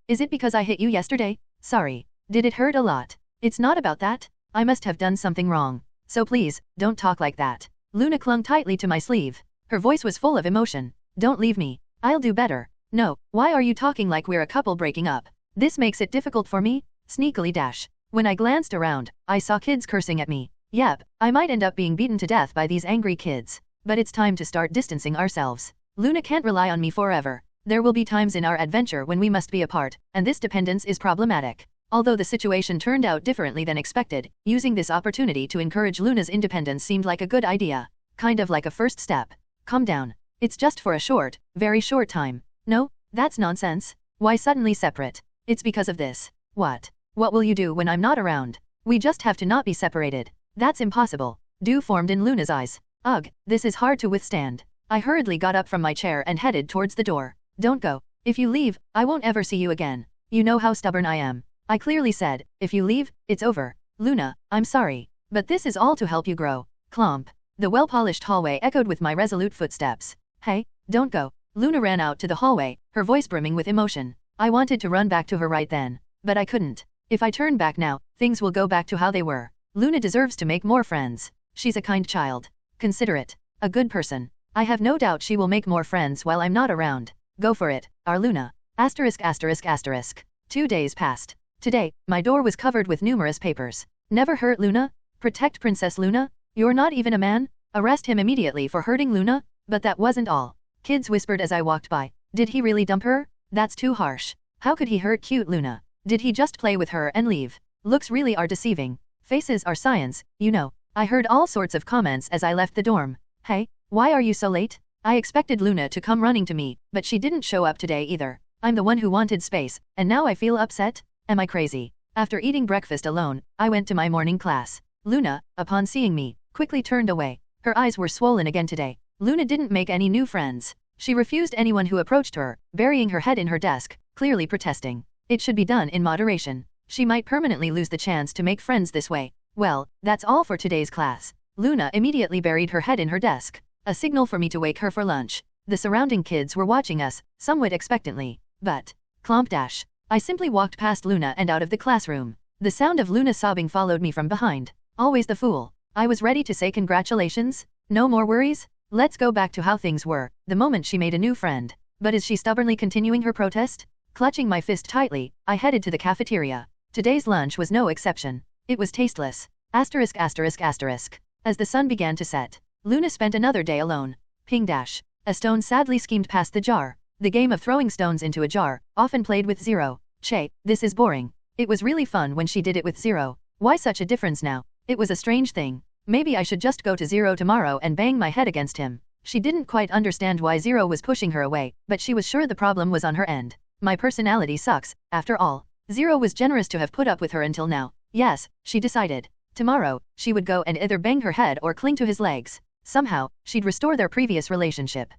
S2: Is it because I hit you yesterday? Sorry. Did it hurt a lot? It's not about that. I must have done something wrong. So please, don't talk like that. Luna clung tightly to my sleeve. Her voice was full of emotion. Don't leave me. I'll do better. No, why are you talking like we're a couple breaking up? This makes it difficult for me? Sneakily dash. When I glanced around, I saw kids cursing at me. Yep, I might end up being beaten to death by these angry kids. But it's time to start distancing ourselves. Luna can't rely on me forever. There will be times in our adventure when we must be apart, and this dependence is problematic. Although the situation turned out differently than expected, using this opportunity to encourage Luna's independence seemed like a good idea. Kind of like a first step. Calm down. It's just for a short, very short time. No, that's nonsense. Why suddenly separate? It's because of this. What? What will you do when I'm not around? We just have to not be separated. That's impossible. Dew formed in Luna's eyes. Ugh, this is hard to withstand. I hurriedly got up from my chair and headed towards the door. Don't go. If you leave, I won't ever see you again. You know how stubborn I am. I clearly said, if you leave, it's over. Luna, I'm sorry. But this is all to help you grow. Clomp. The well-polished hallway echoed with my resolute footsteps. Hey, don't go. Luna ran out to the hallway, her voice brimming with emotion. I wanted to run back to her right then. But I couldn't. If I turn back now, things will go back to how they were. Luna deserves to make more friends. She's a kind child. Considerate. A good person. I have no doubt she will make more friends while I'm not around. Go for it, our Luna. Asterisk asterisk asterisk. 2 days passed. Today, my door was covered with numerous papers. Never hurt Luna? Protect Princess Luna? You're not even a man? Arrest him immediately for hurting Luna? But that wasn't all. Kids whispered as I walked by. Did he really dump her? That's too harsh. How could he hurt cute Luna? Did he just play with her and leave? Looks really are deceiving. Faces are science, you know. I heard all sorts of comments as I left the dorm. Hey, why are you so late? I expected Luna to come running to me, but she didn't show up today either. I'm the one who wanted space, and now I feel upset? Am I crazy? After eating breakfast alone, I went to my morning class. Luna, upon seeing me, quickly turned away. Her eyes were swollen again today. Luna didn't make any new friends. She refused anyone who approached her, burying her head in her desk, clearly protesting. It should be done in moderation. She might permanently lose the chance to make friends this way. Well, that's all for today's class. Luna immediately buried her head in her desk. A signal for me to wake her for lunch. The surrounding kids were watching us, somewhat expectantly. But, clomp dash. I simply walked past Luna and out of the classroom. The sound of Luna sobbing followed me from behind. Always the fool. I was ready to say congratulations. No more worries? Let's go back to how things were, the moment she made a new friend. But is she stubbornly continuing her protest? Clutching my fist tightly, I headed to the cafeteria. Today's lunch was no exception. It was tasteless. Asterisk asterisk asterisk. As the sun began to set, Luna spent another day alone. Ping dash. A stone sadly skimmed past the jar. The game of throwing stones into a jar, often played with Zero. Che, this is boring. It was really fun when she did it with Zero. Why such a difference now? It was a strange thing. Maybe I should just go to Zero tomorrow and bang my head against him. She didn't quite understand why Zero was pushing her away, but she was sure the problem was on her end. My personality sucks, after all. Zero was generous to have put up with her until now. Yes, she decided. Tomorrow, she would go and either bang her head or cling to his legs. Somehow, she'd restore their previous relationship.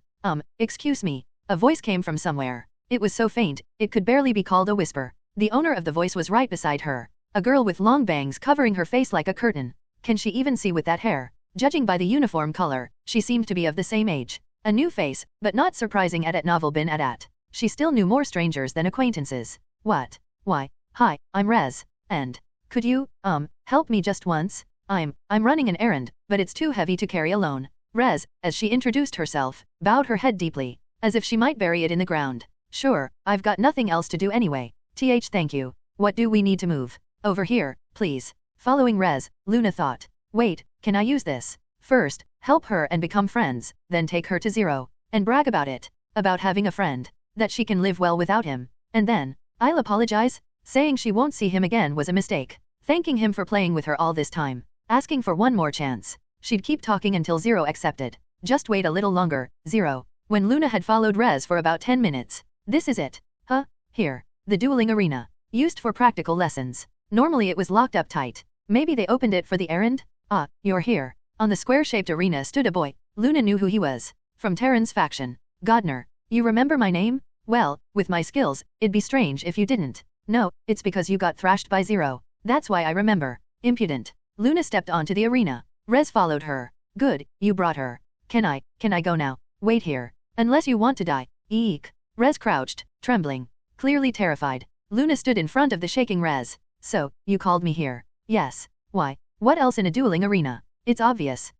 S2: Excuse me. A voice came from somewhere. It was so faint, it could barely be called a whisper. The owner of the voice was right beside her. A girl with long bangs covering her face like a curtain. Can she even see with that hair? Judging by the uniform color, she seemed to be of the same age. A new face, but not surprising at novel bin at. She still knew more strangers than acquaintances. What? Why? Hi, I'm Rez. And could you, help me just once? I'm running an errand, but it's too heavy to carry alone. Rez, as she introduced herself, bowed her head deeply, as if she might bury it in the ground. Sure, I've got nothing else to do anyway. Thank you. What do we need to move? Over here, please. Following Rez, Luna thought. Wait, can I use this? First, help her and become friends, then take her to Zero, and brag about it. About having a friend. That she can live well without him. And then, I'll apologize. Saying she won't see him again was a mistake. Thanking him for playing with her all this time. Asking for one more chance. She'd keep talking until Zero accepted. Just wait a little longer, Zero. When Luna had followed Rez for about 10 minutes. This is it. Huh? Here. The dueling arena. Used for practical lessons. Normally it was locked up tight. Maybe they opened it for the errand? Ah, you're here. On the square-shaped arena stood a boy. Luna knew who he was. From Terran's faction. Godner. You remember my name? Well, with my skills, it'd be strange if you didn't. No, it's because you got thrashed by Zero. That's why I remember. Impudent. Luna stepped onto the arena. Rez followed her. Good, you brought her. Can I go now? Wait here. Unless you want to die. Eek. Rez crouched, trembling. Clearly terrified. Luna stood in front of the shaking Rez. So, you called me here. Yes. Why? What else in a dueling arena? It's obvious.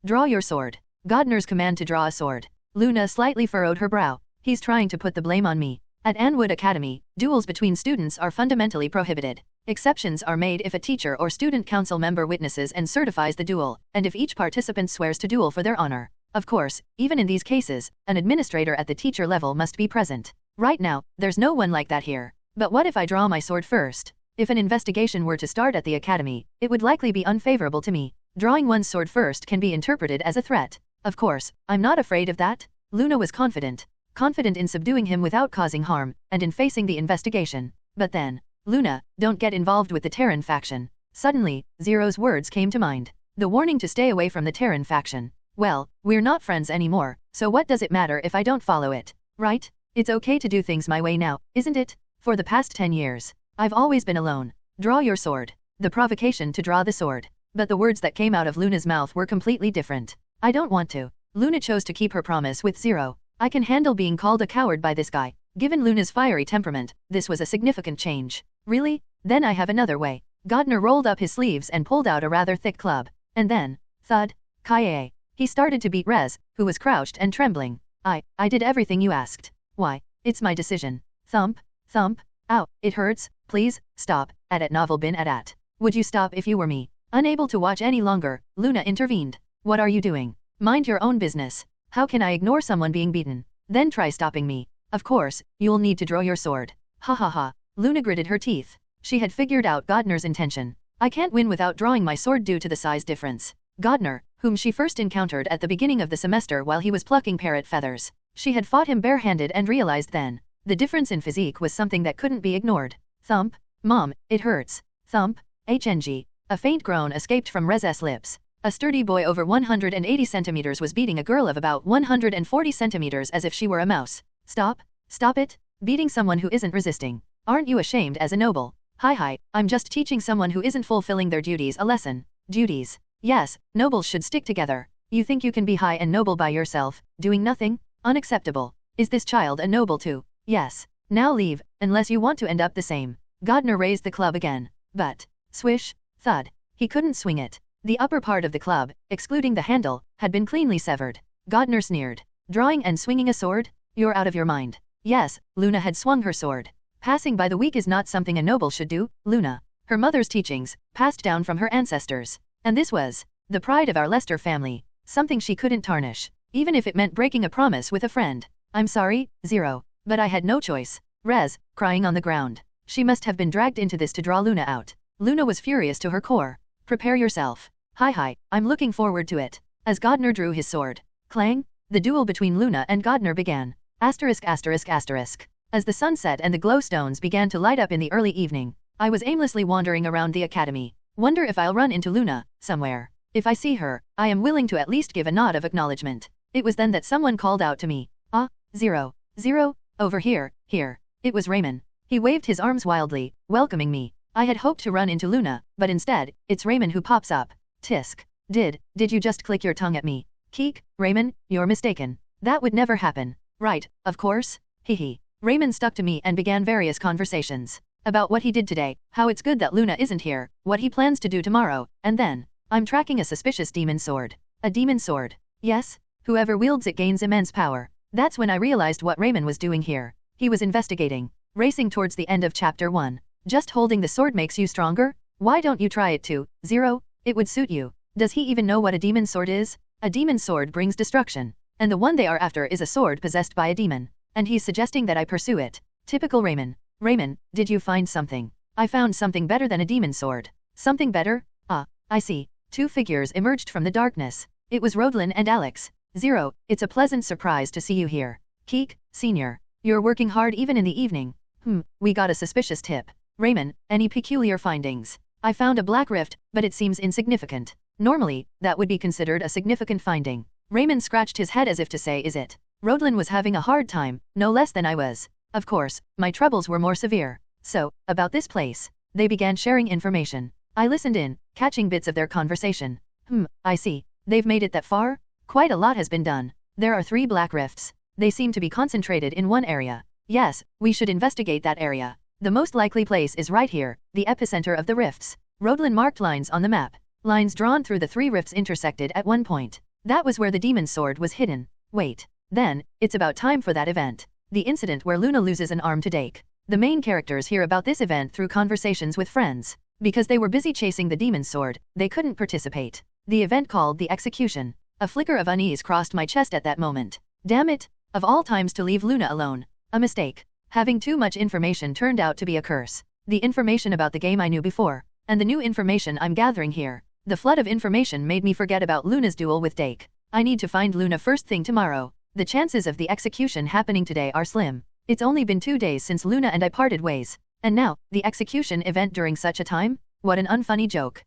S2: Draw your sword. Godner's command to draw a sword. Luna slightly furrowed her brow. He's trying to put the blame on me. At Anwood Academy, duels between students are fundamentally prohibited. Exceptions are made if a teacher or student council member witnesses and certifies the duel, and if each participant swears to duel for their honor. Of course, even in these cases, an administrator at the teacher level must be present. Right now, there's no one like that here. But what if I draw my sword first? If an investigation were to start at the academy, it would likely be unfavorable to me. Drawing one's sword first can be interpreted as a threat. Of course, I'm not afraid of that. Luna was confident. Confident in subduing him without causing harm, and in facing the investigation. But then, Luna, don't get involved with the Terran faction. Suddenly, Zero's words came to mind. The warning to stay away from the Terran faction. Well, we're not friends anymore, so what does it matter if I don't follow it, right? It's okay to do things my way now, isn't it? For the past 10 years, I've always been alone. Draw your sword. The provocation to draw the sword. But the words that came out of Luna's mouth were completely different. I don't want to. Luna chose to keep her promise with Zero. I can handle being called a coward by this guy. Given Luna's fiery temperament, this was a significant change. Really? Then I have another way. Godner rolled up his sleeves and pulled out a rather thick club. And then, thud, kaye. He started to beat Rez, who was crouched and trembling. I did everything you asked. Why? It's my decision. Thump, thump. Ow, it hurts. Please, stop. At novel bin at. Would you stop if you were me? Unable to watch any longer, Luna intervened. What are you doing? Mind your own business. How can I ignore someone being beaten? Then try stopping me. Of course, you'll need to draw your sword. Ha ha ha. Luna gritted her teeth. She had figured out Godner's intention. I can't win without drawing my sword due to the size difference. Godner, whom she first encountered at the beginning of the semester while he was plucking parrot feathers. She had fought him barehanded and realized then. The difference in physique was something that couldn't be ignored. Thump. Mom, it hurts. Thump. HNG. A faint groan escaped from Rez's lips. A sturdy boy over 180 centimeters was beating a girl of about 140 centimeters as if she were a mouse. Stop. Stop it. Beating someone who isn't resisting. Aren't you ashamed as a noble? Hi, I'm just teaching someone who isn't fulfilling their duties a lesson. Duties. Yes, nobles should stick together. You think you can be high and noble by yourself, doing nothing? Unacceptable. Is this child a noble too? Yes. Now leave, unless you want to end up the same. Godner raised the club again. But, swish, thud. He couldn't swing it. The upper part of the club, excluding the handle, had been cleanly severed. Godner sneered. Drawing and swinging a sword? You're out of your mind. Yes, Luna had swung her sword. Passing by the weak is not something a noble should do, Luna. Her mother's teachings, passed down from her ancestors. And this was the pride of our Lester family. Something she couldn't tarnish, even if it meant breaking a promise with a friend. I'm sorry, Zero. But I had no choice. Rez, crying on the ground. She must have been dragged into this to draw Luna out. Luna was furious to her core. Prepare yourself. Hi, I'm looking forward to it. As Godner drew his sword. Clang, the duel between Luna and Godner began. Asterisk. As the sun set and the glowstones began to light up in the early evening, I was aimlessly wandering around the academy. Wonder if I'll run into Luna, somewhere. If I see her, I am willing to at least give a nod of acknowledgement. It was then that someone called out to me. Zero. Over here. It was Raymond. He waved his arms wildly, welcoming me. I had hoped to run into Luna, but instead, it's Raymond who pops up. Tisk. Did you just click your tongue at me? Keek, Raymond, you're mistaken. That would never happen. Right, of course. Hehe. Raymond stuck to me and began various conversations. About what he did today, how it's good that Luna isn't here, what he plans to do tomorrow, and then, I'm tracking a suspicious demon sword. A demon sword. Yes, whoever wields it gains immense power. That's when I realized what Raymond was doing here. He was investigating. Racing towards the end of chapter 1. Just holding the sword makes you stronger? Why don't you try it too, Zero? It would suit you. Does he even know what a demon sword is? A demon sword brings destruction. And the one they are after is a sword possessed by a demon. And he's suggesting that I pursue it. Typical Raymond. Raymond, did you find something? I found something better than a demon sword. Something better? I see. Two figures emerged from the darkness. It was Rodlin and Alex. Zero, it's a pleasant surprise to see you here. Keek, Senior. You're working hard even in the evening. We got a suspicious tip. Raymond, any peculiar findings? I found a black rift, but it seems insignificant. Normally, that would be considered a significant finding. Raymond scratched his head as if to say, is it? Rodlin was having a hard time, no less than I was. Of course, my troubles were more severe. So, about this place. They began sharing information. I listened in, catching bits of their conversation. I see. They've made it that far? Quite a lot has been done. There are 3 black rifts. They seem to be concentrated in one area. Yes, we should investigate that area. The most likely place is right here, the epicenter of the rifts. Rodlin marked lines on the map. Lines drawn through the 3 rifts intersected at one point. That was where the demon sword was hidden. Wait. Then, it's about time for that event. The incident where Luna loses an arm to Dake. The main characters hear about this event through conversations with friends. Because they were busy chasing the demon's sword, they couldn't participate. The event called the execution. A flicker of unease crossed my chest at that moment. Damn it! Of all times to leave Luna alone. A mistake. Having too much information turned out to be a curse. The information about the game I knew before, and the new information I'm gathering here. The flood of information made me forget about Luna's duel with Dake. I need to find Luna first thing tomorrow. The chances of the execution happening today are slim. It's only been 2 days since Luna and I parted ways. And now, the execution event during such a time? What an unfunny joke.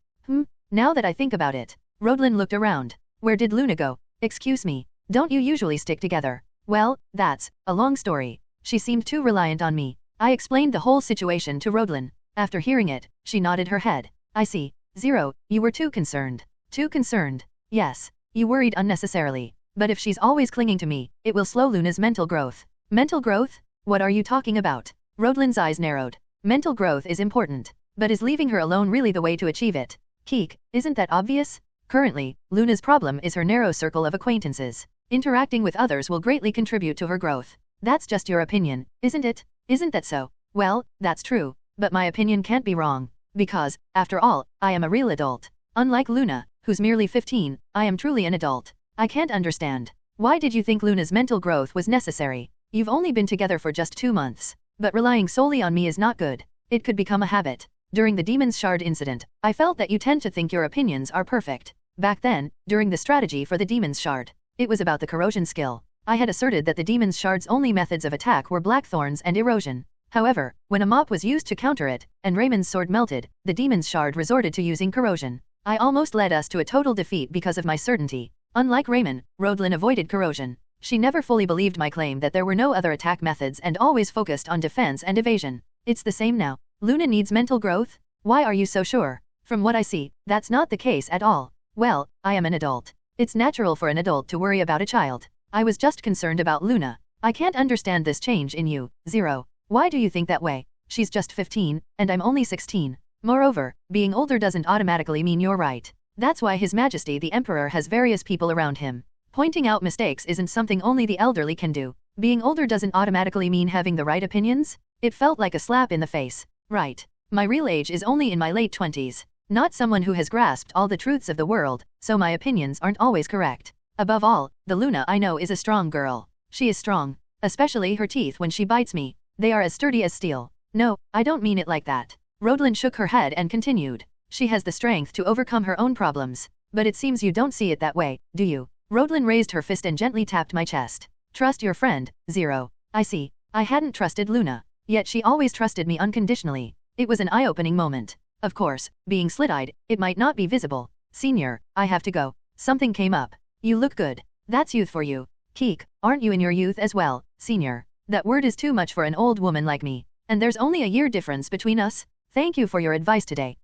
S2: Now that I think about it. Rodlin looked around. Where did Luna go? Excuse me, don't you usually stick together? Well, that's a long story. She seemed too reliant on me. I explained the whole situation to Rodlin. After hearing it, she nodded her head. I see. Zero, you were too concerned. Too concerned. Yes, you worried unnecessarily. But if she's always clinging to me, it will slow Luna's mental growth. Mental growth? What are you talking about? Rodlin's eyes narrowed. Mental growth is important. But is leaving her alone really the way to achieve it? Keek, isn't that obvious? Currently, Luna's problem is her narrow circle of acquaintances. Interacting with others will greatly contribute to her growth. That's just your opinion, isn't it? Isn't that so? Well, that's true. But my opinion can't be wrong. Because, after all, I am a real adult. Unlike Luna, who's merely 15, I am truly an adult. I can't understand. Why did you think Luna's mental growth was necessary? You've only been together for just 2 months. But relying solely on me is not good. It could become a habit. During the Demon's Shard incident, I felt that you tend to think your opinions are perfect. Back then, during the strategy for the Demon's Shard, it was about the corrosion skill. I had asserted that the Demon's Shard's only methods of attack were blackthorns and erosion. However, when a mop was used to counter it, and Raymond's sword melted, the Demon's Shard resorted to using corrosion. I almost led us to a total defeat because of my certainty. Unlike Raymond, Rodlin avoided corrosion. She never fully believed my claim that there were no other attack methods and always focused on defense and evasion. It's the same now. Luna needs mental growth? Why are you so sure? From what I see, that's not the case at all. Well, I am an adult. It's natural for an adult to worry about a child. I was just concerned about Luna. I can't understand this change in you, Zero. Why do you think that way? She's just 15, and I'm only 16. Moreover, being older doesn't automatically mean you're right. That's why His Majesty the Emperor has various people around him. Pointing out mistakes isn't something only the elderly can do. Being older doesn't automatically mean having the right opinions? It felt like a slap in the face. Right. My real age is only in my late 20s. Not someone who has grasped all the truths of the world, so my opinions aren't always correct. Above all, the Luna I know is a strong girl. She is strong. Especially her teeth when she bites me. They are as sturdy as steel. No, I don't mean it like that. Rodlin shook her head and continued. She has the strength to overcome her own problems. But it seems you don't see it that way, do you? Rodlin raised her fist and gently tapped my chest. Trust your friend, Zero. I see. I hadn't trusted Luna. Yet she always trusted me unconditionally. It was an eye-opening moment. Of course, being slit-eyed, it might not be visible. Senior, I have to go. Something came up. You look good. That's youth for you. Keek, aren't you in your youth as well, Senior? That word is too much for an old woman like me. And there's only a year difference between us. Thank you for your advice today.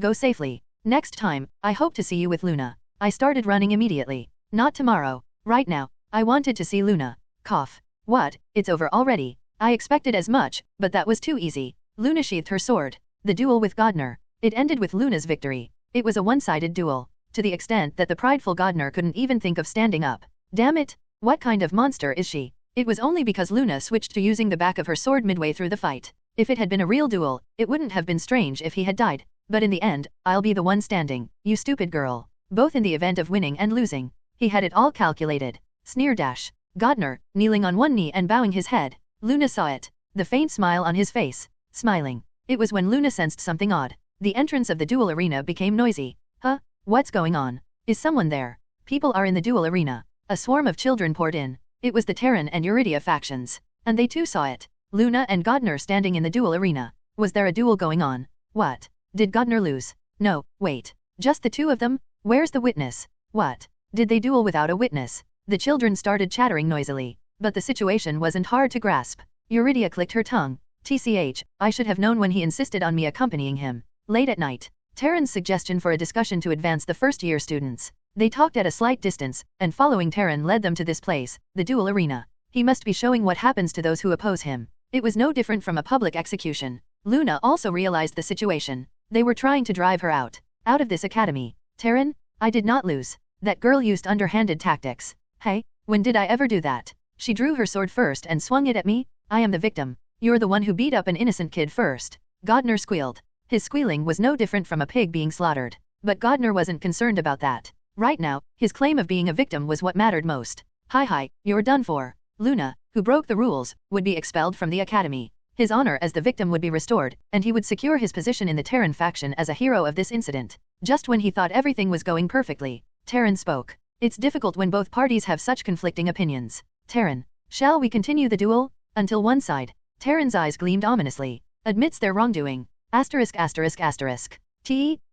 S2: Go safely. Next time, I hope to see you with Luna. I started running immediately. Not tomorrow. Right now. I wanted to see Luna. Cough. What? It's over already. I expected as much, but that was too easy. Luna sheathed her sword. The duel with Godner. It ended with Luna's victory. It was a one-sided duel. To the extent that the prideful Godner couldn't even think of standing up. Damn it! What kind of monster is she? It was only because Luna switched to using the back of her sword midway through the fight. If it had been a real duel, it wouldn't have been strange if he had died. But in the end, I'll be the one standing, you stupid girl. Both in the event of winning and losing. He had it all calculated. Sneer dash. Godner, kneeling on one knee and bowing his head. Luna saw it. The faint smile on his face. Smiling. It was when Luna sensed something odd. The entrance of the duel arena became noisy. Huh? What's going on? Is someone there? People are in the duel arena. A swarm of children poured in. It was the Terran and Eurydia factions. And they too saw it. Luna and Godner standing in the duel arena. Was there a duel going on? What? Did Godner lose? No, wait. Just the two of them? Where's the witness? What? Did they duel without a witness? The children started chattering noisily. But the situation wasn't hard to grasp. Eurydia clicked her tongue. TCH, I should have known when he insisted on me accompanying him. Late at night. Terran's suggestion for a discussion to advance the first-year students. They talked at a slight distance, and following Terran led them to this place, the duel arena. He must be showing what happens to those who oppose him. It was no different from a public execution. Luna also realized the situation. They were trying to drive her out of this academy. Terran, I did not lose. That girl used underhanded tactics. Hey, When did I ever do that? She drew her sword first and swung it at me. I am the victim. You're the one who beat up an innocent kid first. Godner squealed. His squealing was no different from a pig being slaughtered. But Godner wasn't concerned about that. Right now, his claim of being a victim was what mattered most. Hi, you're done for. Luna, who broke the rules, would be expelled from the academy. His honor as the victim would be restored, and he would secure his position in the Terran faction as a hero of this incident. Just when he thought everything was going perfectly, Terran spoke. It's difficult when both parties have such conflicting opinions. Terran, shall we continue the duel? Until one side. Terran's eyes gleamed ominously. Admits their wrongdoing.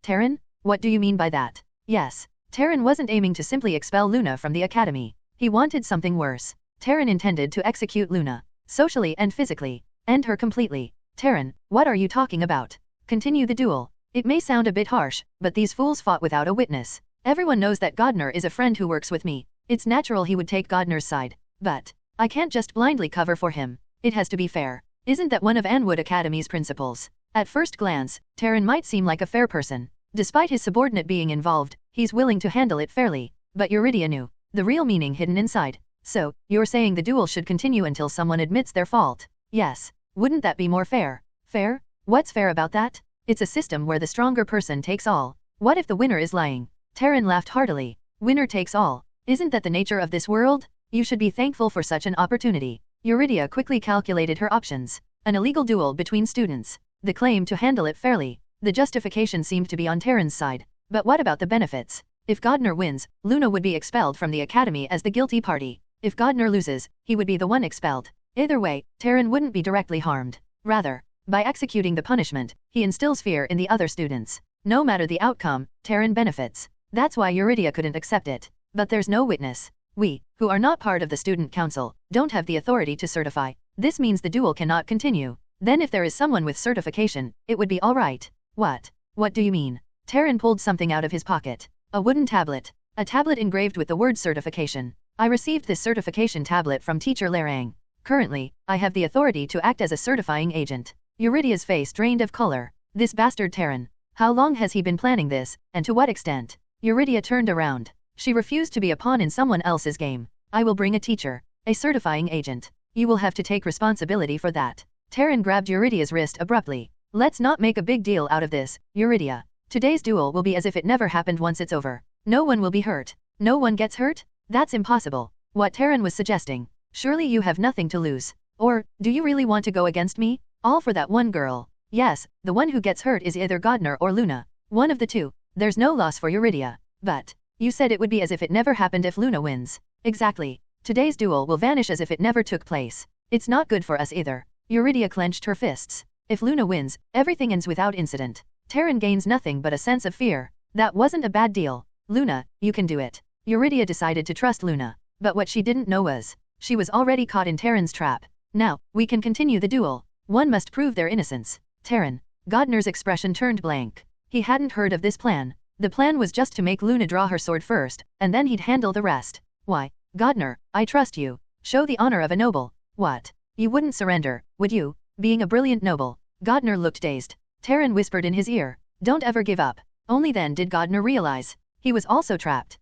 S2: Terran? What do you mean by that? Yes. Terran wasn't aiming to simply expel Luna from the academy. He wanted something worse. Terran intended to execute Luna. Socially and physically. End her completely. Terran, what are you talking about? Continue the duel. It may sound a bit harsh, but these fools fought without a witness. Everyone knows that Godner is a friend who works with me. It's natural he would take Godner's side. But I can't just blindly cover for him. It has to be fair. Isn't that one of Anwood Academy's principles? At first glance, Terran might seem like a fair person. Despite his subordinate being involved, he's willing to handle it fairly. But Eurydia knew the real meaning hidden inside. So, you're saying the duel should continue until someone admits their fault? Yes. Wouldn't that be more fair? Fair? What's fair about that? It's a system where the stronger person takes all. What if the winner is lying? Terran laughed heartily. Winner takes all. Isn't that the nature of this world? You should be thankful for such an opportunity. Eurydia quickly calculated her options. An illegal duel between students. The claim to handle it fairly. The justification seemed to be on Terran's side. But what about the benefits? If Godner wins, Luna would be expelled from the academy as the guilty party. If Godner loses, he would be the one expelled. Either way, Terran wouldn't be directly harmed. Rather, by executing the punishment, he instills fear in the other students. No matter the outcome, Terran benefits. That's why Eurydia couldn't accept it. But there's no witness. We, who are not part of the student council, don't have the authority to certify. This means the duel cannot continue. Then if there is someone with certification, it would be alright. What? What do you mean? Terran pulled something out of his pocket. A wooden tablet. A tablet engraved with the word certification. I received this certification tablet from teacher Larang. Currently, I have the authority to act as a certifying agent. Eurydia's face drained of color. This bastard Terran. How long has he been planning this, and to what extent? Eurydia turned around. She refused to be a pawn in someone else's game. I will bring a teacher. A certifying agent. You will have to take responsibility for that. Terran grabbed Eurydia's wrist abruptly. Let's not make a big deal out of this, Eurydia. Today's duel will be as if it never happened once it's over. No one will be hurt. No one gets hurt? That's impossible. What Terran was suggesting. Surely you have nothing to lose. Or, do you really want to go against me? All for that one girl. Yes, the one who gets hurt is either Godner or Luna. One of the two. There's no loss for Eurydia. But you said it would be as if it never happened if Luna wins. Exactly. Today's duel will vanish as if it never took place. It's not good for us either. Eurydia clenched her fists. If Luna wins, everything ends without incident. Terran gains nothing but a sense of fear. That wasn't a bad deal. Luna, you can do it. Eurydia decided to trust Luna. But what she didn't know was, she was already caught in Terran's trap. Now, we can continue the duel. One must prove their innocence. Terran. Godner's expression turned blank. He hadn't heard of this plan. The plan was just to make Luna draw her sword first, and then he'd handle the rest. Why, Godner, I trust you. Show the honor of a noble. What? You wouldn't surrender, would you? Being a brilliant noble. Godner looked dazed. Terran whispered in his ear. Don't ever give up. Only then did Godner realize. He was also trapped.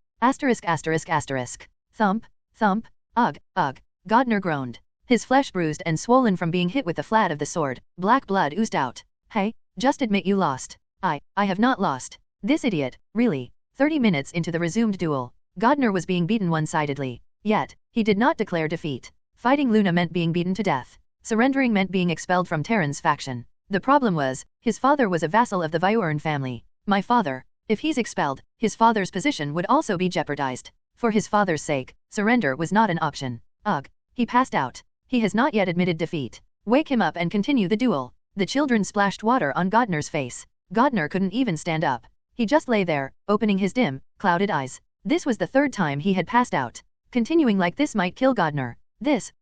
S2: Thump, thump, ugh, ugh. Godner groaned. His flesh bruised and swollen from being hit with the flat of the sword. Black blood oozed out. Hey, just admit you lost. I have not lost. This idiot, really. 30 minutes into the resumed duel, Godner was being beaten one-sidedly. Yet, he did not declare defeat. Fighting Luna meant being beaten to death. Surrendering meant being expelled from Terran's faction. The problem was, his father was a vassal of the Vyurn family. My father. If he's expelled, his father's position would also be jeopardized. For his father's sake, surrender was not an option. Ugh. He passed out. He has not yet admitted defeat. Wake him up and continue the duel. The children splashed water on Godner's face. Godner couldn't even stand up. He just lay there, opening his dim, clouded eyes. This was the third time he had passed out. Continuing like this might kill Godner.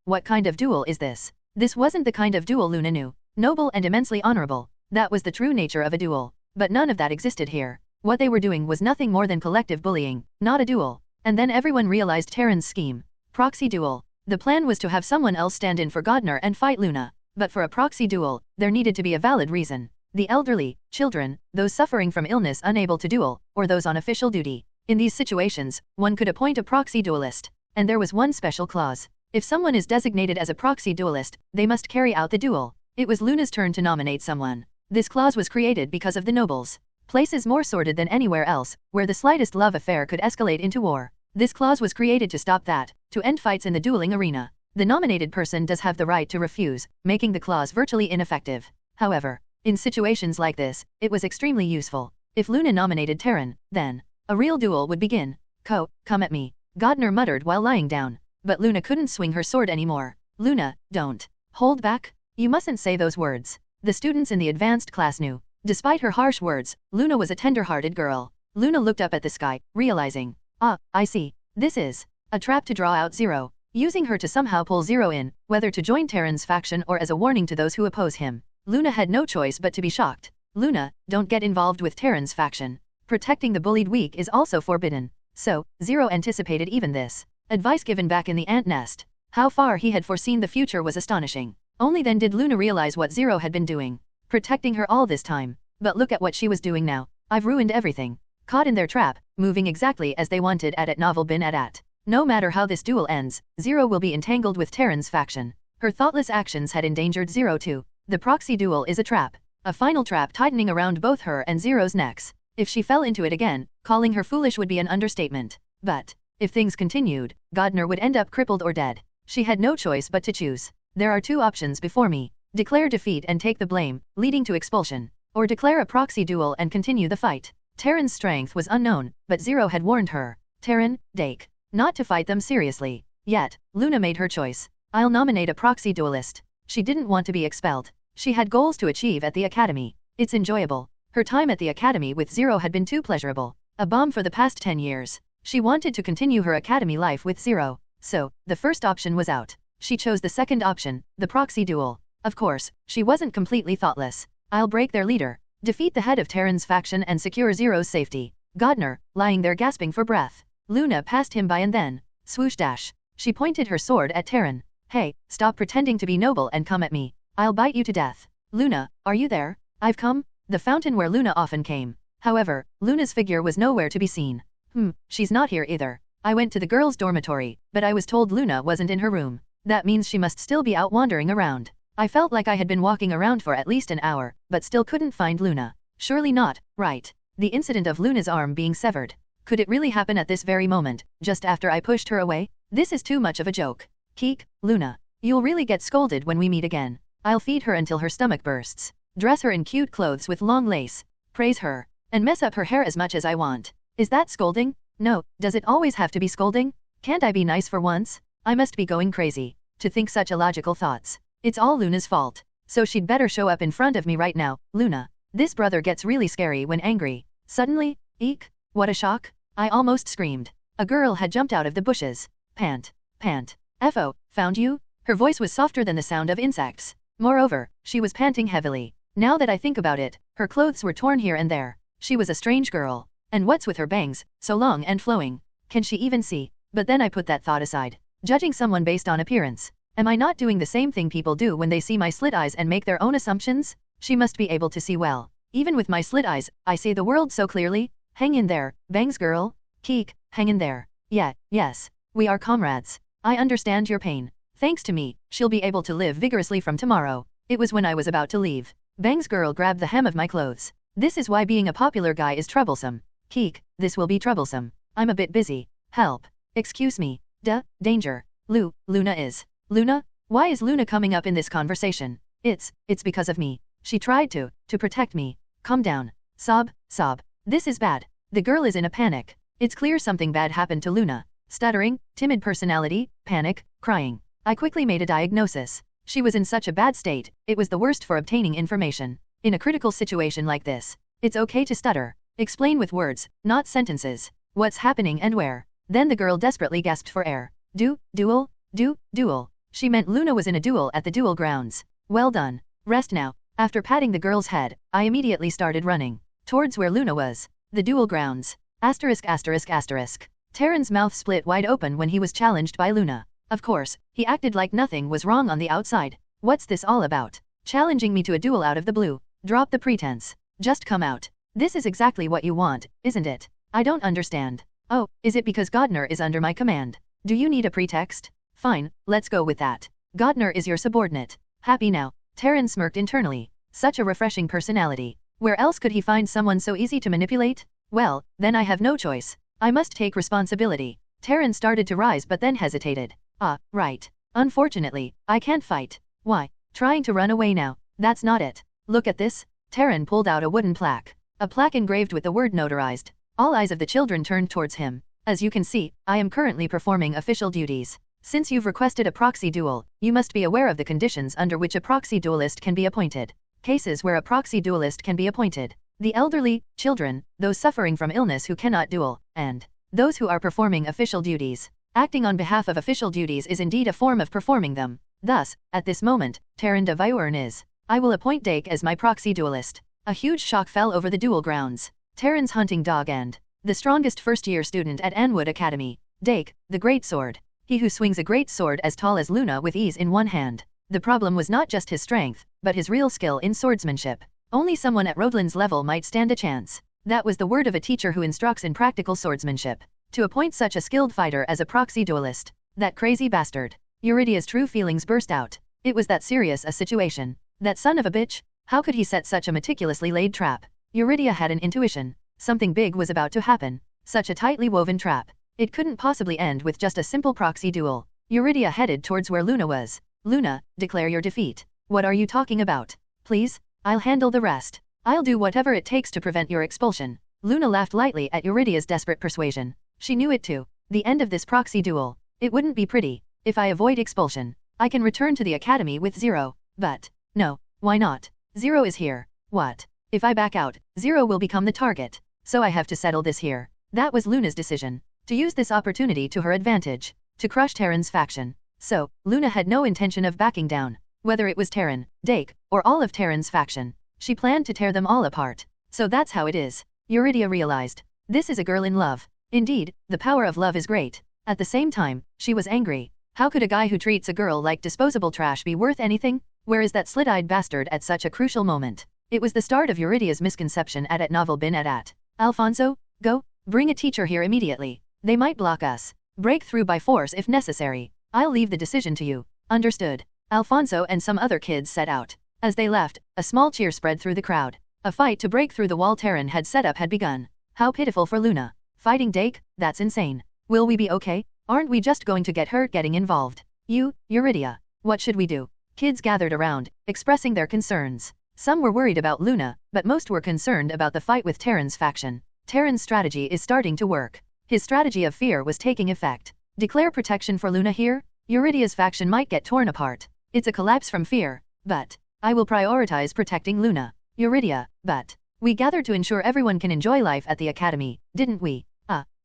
S2: What kind of duel is this? This wasn't the kind of duel Luna knew. Noble and immensely honorable. That was the true nature of a duel. But none of that existed here. What they were doing was nothing more than collective bullying, not a duel. And then everyone realized Terran's scheme. Proxy duel. The plan was to have someone else stand in for Godner and fight Luna. But for a proxy duel, there needed to be a valid reason. The elderly, children, those suffering from illness unable to duel, or those on official duty. In these situations, one could appoint a proxy duelist. And there was one special clause. If someone is designated as a proxy duelist, they must carry out the duel. It was Luna's turn to nominate someone. This clause was created because of the nobles. Places more sordid than anywhere else, where the slightest love affair could escalate into war. This clause was created to stop that, to end fights in the dueling arena. The nominated person does have the right to refuse, making the clause virtually ineffective. However, in situations like this, it was extremely useful. If Luna nominated Terran, then a real duel would begin. Come at me, Godner muttered while lying down. But Luna couldn't swing her sword anymore. Luna, don't. Hold back. You mustn't say those words. The students in the advanced class knew. Despite her harsh words, Luna was a tender-hearted girl. Luna looked up at the sky, realizing, I see. This is a trap to draw out Zero, using her to somehow pull Zero in, whether to join Terran's faction or as a warning to those who oppose him. Luna had no choice but to be shocked. Luna, don't get involved with Terran's faction. Protecting the bullied weak is also forbidden. So, Zero anticipated even this. Advice given back in the ant nest. How far he had foreseen the future was astonishing. Only then did Luna realize what Zero had been doing. Protecting her all this time. But look at what she was doing now. I've ruined everything. Caught in their trap, moving exactly as they wanted at novel bin at. No matter how this duel ends, Zero will be entangled with Terran's faction. Her thoughtless actions had endangered Zero too. The proxy duel is a trap. A final trap tightening around both her and Zero's necks. If she fell into it again, calling her foolish would be an understatement. But if things continued, Godner would end up crippled or dead. She had no choice but to choose. There are two options before me. Declare defeat and take the blame, leading to expulsion. Or declare a proxy duel and continue the fight. Terran's strength was unknown, but Zero had warned her. Terran, Dake. Not to fight them seriously. Yet, Luna made her choice. I'll nominate a proxy duelist. She didn't want to be expelled. She had goals to achieve at the academy. It's enjoyable. Her time at the academy with Zero had been too pleasurable. A bomb for the past 10 years. She wanted to continue her academy life with Zero. So, the first option was out. She chose the second option, the proxy duel. Of course, she wasn't completely thoughtless. I'll break their leader, defeat the head of Terran's faction and secure Zero's safety. Godner, lying there gasping for breath. Luna passed him by and then, swoosh dash. She pointed her sword at Terran. Hey, stop pretending to be noble and come at me. I'll bite you to death. Luna, are you there? I've come. The fountain where Luna often came. However, Luna's figure was nowhere to be seen. She's not here either. I went to the girls' dormitory, but I was told Luna wasn't in her room. That means she must still be out wandering around. I felt like I had been walking around for at least an hour, but still couldn't find Luna. Surely not, right? The incident of Luna's arm being severed. Could it really happen at this very moment, just after I pushed her away? This is too much of a joke. Keek, Luna. You'll really get scolded when we meet again. I'll feed her until her stomach bursts. Dress her in cute clothes with long lace. Praise her. And mess up her hair as much as I want. Is that scolding? No, does it always have to be scolding? Can't I be nice for once? I must be going crazy. To think such illogical thoughts. It's all Luna's fault. So she'd better show up in front of me right now, Luna. This brother gets really scary when angry. Suddenly, eek, what a shock. I almost screamed. A girl had jumped out of the bushes. Pant. F.O., found you? Her voice was softer than the sound of insects. Moreover, she was panting heavily. Now that I think about it, her clothes were torn here and there. She was a strange girl. And what's with her bangs, so long and flowing? Can she even see? But then I put that thought aside. Judging someone based on appearance. Am I not doing the same thing people do when they see my slit eyes and make their own assumptions? She must be able to see well. Even with my slit eyes, I see the world so clearly. Hang in there, bangs girl. Keek, hang in there. Yes. We are comrades. I understand your pain. Thanks to me, she'll be able to live vigorously from tomorrow. It was when I was about to leave. Bangs girl grabbed the hem of my clothes. This is why being a popular guy is troublesome. Keek, this will be troublesome. I'm a bit busy. Help. Excuse me. Danger. Luna is. Luna? Why is Luna coming up in this conversation? It's because of me. She tried to protect me. Calm down. Sob. This is bad. The girl is in a panic. It's clear something bad happened to Luna. Stuttering, timid personality, panic, crying. I quickly made a diagnosis. She was in such a bad state, it was the worst for obtaining information. In a critical situation like this, it's okay to stutter. Explain with words, not sentences. What's happening and where. Then the girl desperately gasped for air. Duel? She meant Luna was in a duel at the duel grounds. Well done. Rest now. After patting the girl's head, I immediately started running. Towards where Luna was. The duel grounds. ****. Terran's mouth split wide open when he was challenged by Luna. Of course, he acted like nothing was wrong on the outside. What's this all about? Challenging me to a duel out of the blue. Drop the pretense. Just come out. This is exactly what you want, isn't it? I don't understand. Oh, is it because Godner is under my command? Do you need a pretext? Fine, let's go with that. Godner is your subordinate. Happy now? Terran smirked internally. Such a refreshing personality. Where else could he find someone so easy to manipulate? Well, then I have no choice. I must take responsibility. Terran started to rise but then hesitated. Right. Unfortunately, I can't fight. Why? Trying to run away now. That's not it. Look at this. Terran pulled out a wooden plaque. A plaque engraved with the word notarized. All eyes of the children turned towards him. As you can see, I am currently performing official duties. Since you've requested a proxy duel, you must be aware of the conditions under which a proxy duelist can be appointed. Cases where a proxy duelist can be appointed: the elderly, children, those suffering from illness who cannot duel, and those who are performing official duties. Acting on behalf of official duties is indeed a form of performing them. Thus, at this moment, Terran de Viorn is. I will appoint Dake as my proxy duelist. A huge shock fell over the duel grounds. Terran's hunting dog and the strongest first-year student at Anwood Academy, Dake, the great sword. He who swings a great sword as tall as Luna with ease in one hand. The problem was not just his strength, but his real skill in swordsmanship. Only someone at Rodlin's level might stand a chance. That was the word of a teacher who instructs in practical swordsmanship. To appoint such a skilled fighter as a proxy duelist. That crazy bastard. Eurydia's true feelings burst out. It was that serious a situation. That son of a bitch? How could he set such a meticulously laid trap? Eurydia had an intuition. Something big was about to happen. Such a tightly woven trap. It couldn't possibly end with just a simple proxy duel. Eurydia headed towards where Luna was. Luna, declare your defeat. What are you talking about? Please? I'll handle the rest. I'll do whatever it takes to prevent your expulsion. Luna laughed lightly at Eurydia's desperate persuasion. She knew it too. The end of this proxy duel. It wouldn't be pretty. If I avoid expulsion, I can return to the academy with Zero. But, no, why not? Zero is here. What? If I back out, Zero will become the target. So I have to settle this here. That was Luna's decision. To use this opportunity to her advantage. To crush Terran's faction. So, Luna had no intention of backing down. Whether it was Terran, Dake, or all of Terran's faction. She planned to tear them all apart. So that's how it is. Eurydia realized. This is a girl in love. Indeed, the power of love is great. At the same time, she was angry. How could a guy who treats a girl like disposable trash be worth anything? Where is that slit-eyed bastard at such a crucial moment? It was the start of Eurydia's misconception at Novel bin at. Alfonso, go, bring a teacher here immediately. They might block us. Break through by force if necessary. I'll leave the decision to you. Understood. Alfonso and some other kids set out. As they left, a small cheer spread through the crowd. A fight to break through the wall Terran had set up had begun. How pitiful for Luna. Fighting Dake? That's insane. Will we be okay? Aren't we just going to get hurt getting involved? Eurydia. What should we do? Kids gathered around, expressing their concerns. Some were worried about Luna, but most were concerned about the fight with Terran's faction. Terran's strategy is starting to work. His strategy of fear was taking effect. Declare protection for Luna here? Eurydia's faction might get torn apart. It's a collapse from fear. But I will prioritize protecting Luna. Eurydia, but we gathered to ensure everyone can enjoy life at the academy, didn't we?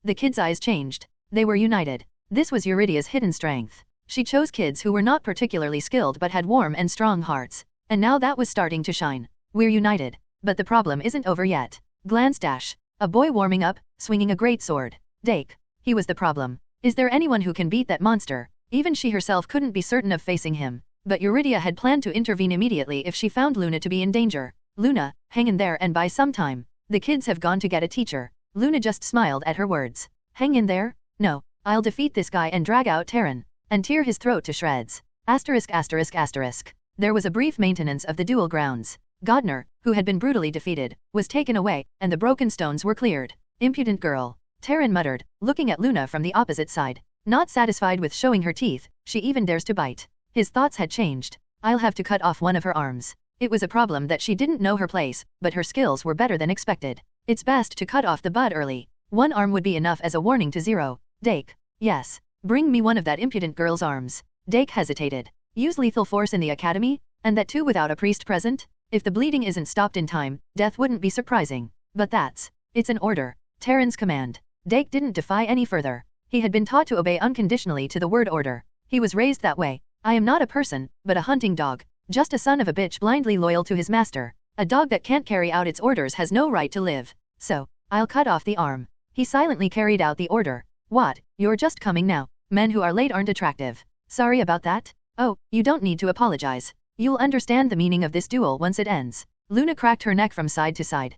S2: The kids' eyes changed. They were united. This was Eurydia's hidden strength. She chose kids who were not particularly skilled but had warm and strong hearts. And now that was starting to shine. We're united. But the problem isn't over yet. Glance dash. A boy warming up, swinging a great sword. Dake. He was the problem. Is there anyone who can beat that monster? Even she herself couldn't be certain of facing him. But Eurydia had planned to intervene immediately if she found Luna to be in danger. Luna, hang in there and buy some time. The kids have gone to get a teacher. Luna just smiled at her words. Hang in there? No, I'll defeat this guy and drag out Terran. And tear his throat to shreds. Asterisk asterisk asterisk. There was a brief maintenance of the duel grounds. Godner, who had been brutally defeated, was taken away, and the broken stones were cleared. Impudent girl. Terran muttered, looking at Luna from the opposite side. Not satisfied with showing her teeth, she even dares to bite. His thoughts had changed. I'll have to cut off one of her arms. It was a problem that she didn't know her place, but her skills were better than expected. It's best to cut off the bud early. One arm would be enough as a warning to Zero. Dake. Yes. Bring me one of that impudent girl's arms. Dake hesitated. Use lethal force in the academy? And that too without a priest present? If the bleeding isn't stopped in time, death wouldn't be surprising. But it's an order. Terran's command. Dake didn't defy any further. He had been taught to obey unconditionally to the word order. He was raised that way. I am not a person, but a hunting dog. Just a son of a bitch blindly loyal to his master. A dog that can't carry out its orders has no right to live. So, I'll cut off the arm. He silently carried out the order. What, you're just coming now? Men who are late aren't attractive. Sorry about that? Oh, you don't need to apologize. You'll understand the meaning of this duel once it ends. Luna cracked her neck from side to side.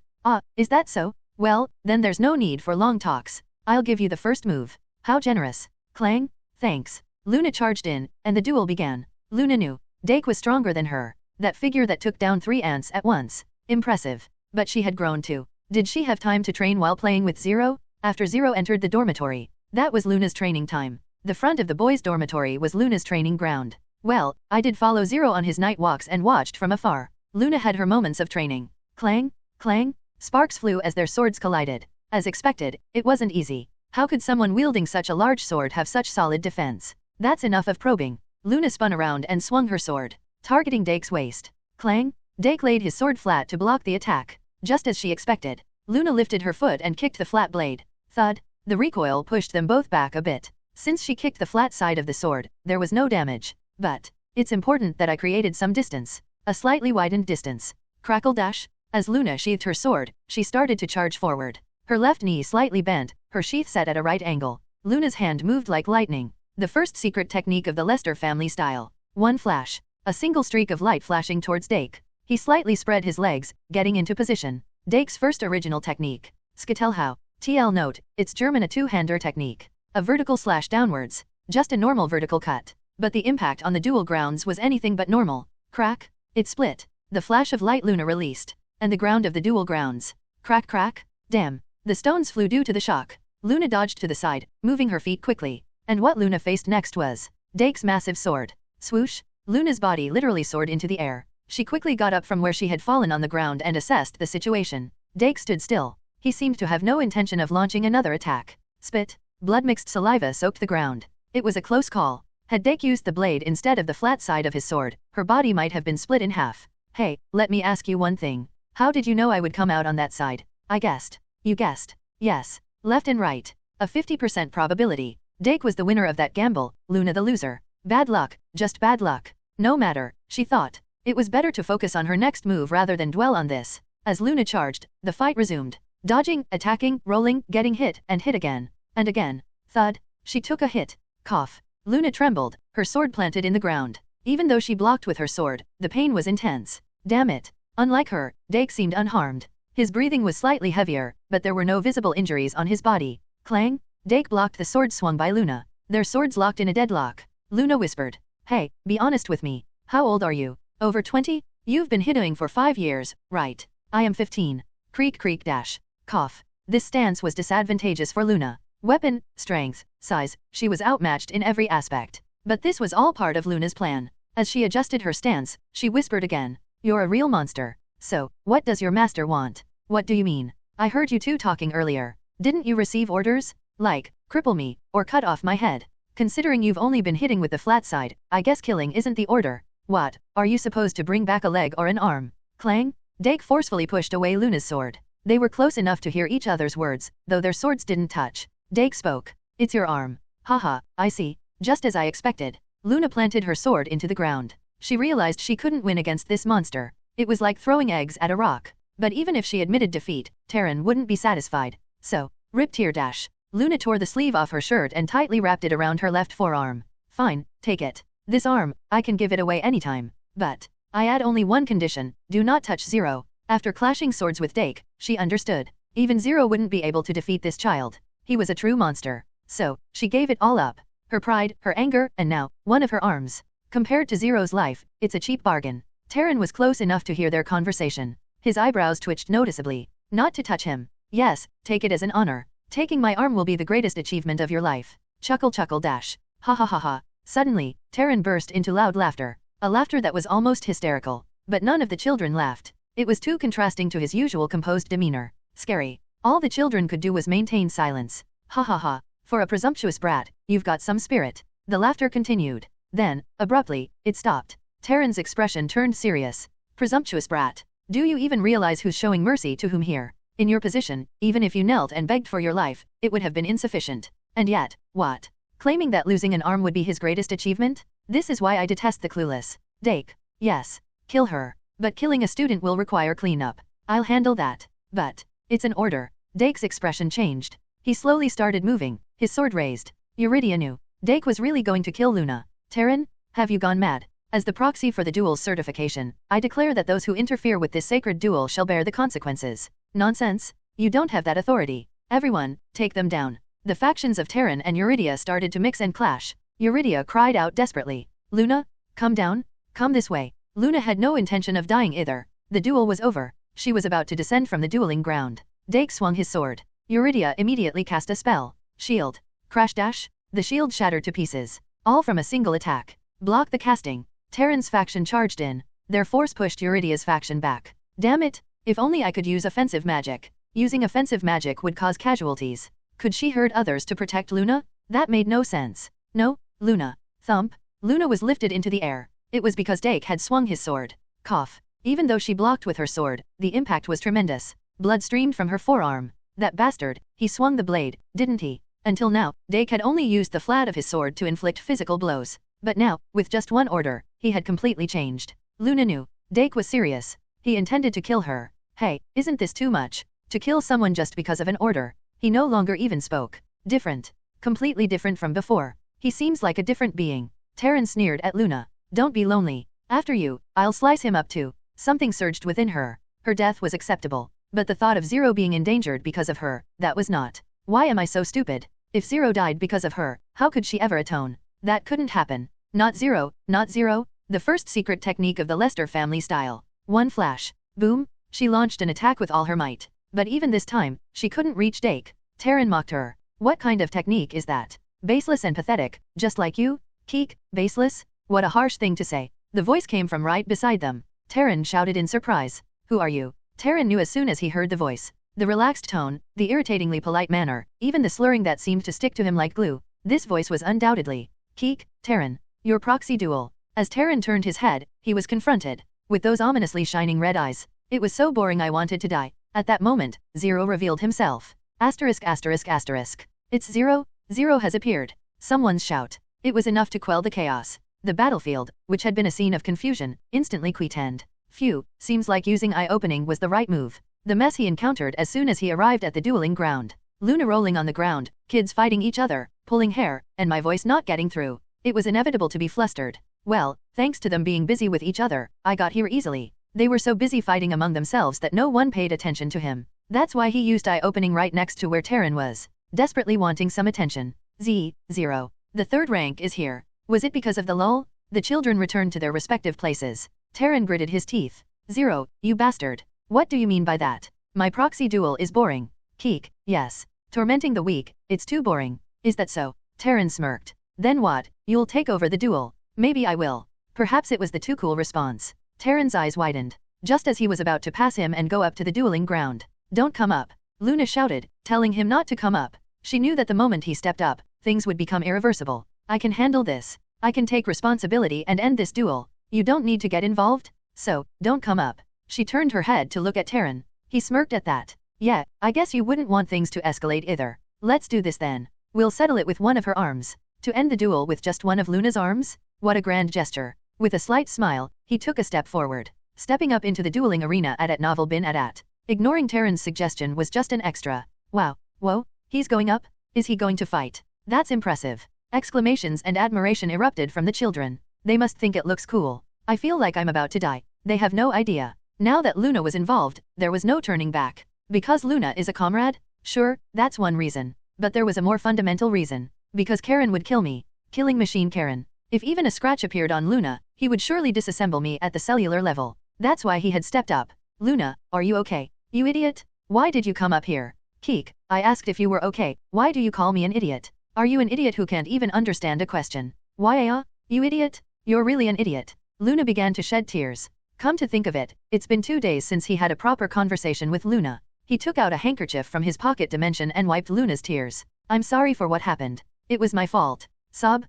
S2: Is that so? Well, then there's no need for long talks. I'll give you the first move. How generous. Clang. Thanks. Luna charged in, and the duel began. Luna knew. Dake was stronger than her. That figure that took down 3 ants at once. Impressive. But she had grown too. Did she have time to train while playing with Zero? After Zero entered the dormitory, that was Luna's training time. The front of the boys' dormitory was Luna's training ground. Well, I did follow Zero on his night walks and watched from afar. Luna had her moments of training. Clang, clang, sparks flew as their swords collided. As expected, it wasn't easy. How could someone wielding such a large sword have such solid defense? That's enough of probing. Luna spun around and swung her sword, targeting Dake's waist. Clang! Dake laid his sword flat to block the attack. Just as she expected, Luna lifted her foot and kicked the flat blade. Thud! The recoil pushed them both back a bit. Since she kicked the flat side of the sword, there was no damage. But it's important that I created some distance. A slightly widened distance. Crackle dash! As Luna sheathed her sword, she started to charge forward. Her left knee slightly bent, her sheath set at a right angle. Luna's hand moved like lightning. The first secret technique of the Lester family style. One flash. A single streak of light flashing towards Dake. He slightly spread his legs, getting into position. Dake's first original technique. Skittelhau. TL note, it's German a two-hander technique. A vertical slash downwards. Just a normal vertical cut. But the impact on the dual grounds was anything but normal. Crack. It split. The flash of light Luna released. And the ground of the dual grounds. Crack crack. Damn. The stones flew due to the shock. Luna dodged to the side, moving her feet quickly. And what Luna faced next was Dake's massive sword. Swoosh! Luna's body literally soared into the air. She quickly got up from where she had fallen on the ground and assessed the situation. Dake stood still. He seemed to have no intention of launching another attack. Spit. Blood-mixed saliva soaked the ground. It was a close call. Had Dake used the blade instead of the flat side of his sword, her body might have been split in half. Hey, let me ask you one thing. How did you know I would come out on that side? I guessed. You guessed. Yes. Left and right. A 50% probability. Dake was the winner of that gamble, Luna the loser. Bad luck, just bad luck. No matter, she thought. It was better to focus on her next move rather than dwell on this. As Luna charged, the fight resumed. Dodging, attacking, rolling, getting hit, and hit again. And again. Thud. She took a hit. Cough. Luna trembled, her sword planted in the ground. Even though she blocked with her sword, the pain was intense. Damn it. Unlike her, Dake seemed unharmed. His breathing was slightly heavier, but there were no visible injuries on his body. Clang! Dake blocked the sword swung by Luna. Their swords locked in a deadlock. Luna whispered. Hey, be honest with me. How old are you? Over 20? You've been hitting for 5 years, right? I am 15. Creak creak dash. Cough. This stance was disadvantageous for Luna. Weapon, strength, size, she was outmatched in every aspect. But this was all part of Luna's plan. As she adjusted her stance, she whispered again. You're a real monster. So, what does your master want? What do you mean? I heard you two talking earlier. Didn't you receive orders? Like, cripple me, or cut off my head. Considering you've only been hitting with the flat side, I guess killing isn't the order. What, are you supposed to bring back a leg or an arm? Clang? Dake forcefully pushed away Luna's sword. They were close enough to hear each other's words, though their swords didn't touch. Dake spoke. It's your arm. Haha, I see. Just as I expected. Luna planted her sword into the ground. She realized she couldn't win against this monster. It was like throwing eggs at a rock. But even if she admitted defeat, Terran wouldn't be satisfied. So, rip tear dash. Luna tore the sleeve off her shirt and tightly wrapped it around her left forearm. Fine, take it. This arm, I can give it away anytime. But I add only one condition, do not touch Zero. After clashing swords with Dake, she understood. Even Zero wouldn't be able to defeat this child. He was a true monster. So, she gave it all up. Her pride, her anger, and now, one of her arms. Compared to Zero's life, it's a cheap bargain. Terran was close enough to hear their conversation. His eyebrows twitched noticeably. Not to touch him. Yes, take it as an honor. Taking my arm will be the greatest achievement of your life. Chuckle chuckle dash. Ha ha ha ha. Suddenly, Terran burst into loud laughter. A laughter that was almost hysterical. But none of the children laughed. It was too contrasting to his usual composed demeanor. Scary. All the children could do was maintain silence. Ha ha ha. For a presumptuous brat, you've got some spirit. The laughter continued. Then, abruptly, it stopped. Terran's expression turned serious. Presumptuous brat. Do you even realize who's showing mercy to whom here? In your position, even if you knelt and begged for your life, it would have been insufficient. And yet, what? Claiming that losing an arm would be his greatest achievement? This is why I detest the clueless. Dake. Yes. Kill her. But killing a student will require cleanup. I'll handle that. But it's an order. Dake's expression changed. He slowly started moving, his sword raised. Eurydia knew. Dake was really going to kill Luna. Terran, have you gone mad? As the proxy for the duel's certification, I declare that those who interfere with this sacred duel shall bear the consequences. Nonsense. You don't have that authority. Everyone, take them down. The factions of Terran and Eurydia started to mix and clash. Eurydia cried out desperately. Luna? Come down? Come this way. Luna had no intention of dying either. The duel was over. She was about to descend from the dueling ground. Dake swung his sword. Eurydia immediately cast a spell. Shield. Crash dash. The shield shattered to pieces. All from a single attack. Block the casting. Terran's faction charged in. Their force pushed Eurydia's faction back. Damn it! If only I could use offensive magic. Using offensive magic would cause casualties. Could she hurt others to protect Luna? That made no sense. No, Luna. Thump. Luna was lifted into the air. It was because Dake had swung his sword. Cough. Even though she blocked with her sword, the impact was tremendous. Blood streamed from her forearm. That bastard, he swung the blade, didn't he? Until now, Dake had only used the flat of his sword to inflict physical blows. But now, with just one order, he had completely changed. Luna knew. Dake was serious. He intended to kill her. Hey, isn't this too much? To kill someone just because of an order. He no longer even spoke. Different. Completely different from before. He seems like a different being. Terran sneered at Luna. Don't be lonely. After you, I'll slice him up too. Something surged within her. Her death was acceptable. But the thought of Zero being endangered because of her, that was not. Why am I so stupid? If Zero died because of her, how could she ever atone? That couldn't happen. Not Zero, not Zero. The first secret technique of the Lester family style. One flash. Boom. She launched an attack with all her might. But even this time, she couldn't reach Dake. Terran mocked her. What kind of technique is that? Baseless and pathetic, just like you? Keek, baseless? What a harsh thing to say. The voice came from right beside them. Terran shouted in surprise. Who are you? Terran knew as soon as he heard the voice. The relaxed tone, the irritatingly polite manner, even the slurring that seemed to stick to him like glue. This voice was undoubtedly. Keek, Terran. Your proxy duel. As Terran turned his head, he was confronted. With those ominously shining red eyes. It was so boring I wanted to die. At that moment, Zero revealed himself. Asterisk asterisk asterisk. It's Zero? Zero has appeared. Someone's shout. It was enough to quell the chaos. The battlefield, which had been a scene of confusion, instantly quietened. Phew, seems like using eye-opening was the right move. The mess he encountered as soon as he arrived at the dueling ground. Luna rolling on the ground, kids fighting each other, pulling hair, and my voice not getting through. It was inevitable to be flustered. Well, thanks to them being busy with each other, I got here easily. They were so busy fighting among themselves that no one paid attention to him. That's why he used eye-opening right next to where Terran was. Desperately wanting some attention. Zero. The third rank is here. Was it because of the lull? The children returned to their respective places. Terran gritted his teeth. Zero, you bastard. What do you mean by that? My proxy duel is boring. Keek, yes. Tormenting the weak, it's too boring. Is that so? Terran smirked. Then what? You'll take over the duel. Maybe I will. Perhaps it was the too cool response. Terran's eyes widened. Just as he was about to pass him and go up to the dueling ground. Don't come up. Luna shouted, telling him not to come up. She knew that the moment he stepped up, things would become irreversible. I can handle this. I can take responsibility and end this duel. You don't need to get involved? So, don't come up. She turned her head to look at Terran. He smirked at that. Yeah, I guess you wouldn't want things to escalate either. Let's do this then. We'll settle it with one of her arms. To end the duel with just one of Luna's arms? What a grand gesture. With a slight smile, he took a step forward. Stepping up into the dueling arena at Novel bin at. Ignoring Terran's suggestion was just an extra. Wow, whoa, he's going up? Is he going to fight? That's impressive. Exclamations and admiration erupted from the children. They must think it looks cool. I feel like I'm about to die. They have no idea. Now that Luna was involved, there was no turning back. Because Luna is a comrade? Sure, that's one reason. But there was a more fundamental reason. Because Karen would kill me. Killing machine Karen. If even a scratch appeared on Luna, he would surely disassemble me at the cellular level. That's why he had stepped up. Luna, are you okay? You idiot? Why did you come up here? Keek, I asked if you were okay. Why do you call me an idiot? Are you an idiot who can't even understand a question? Why you idiot? You're really an idiot. Luna began to shed tears. Come to think of it, it's been 2 days since he had a proper conversation with Luna. He took out a handkerchief from his pocket dimension and wiped Luna's tears. I'm sorry for what happened. It was my fault. Sob.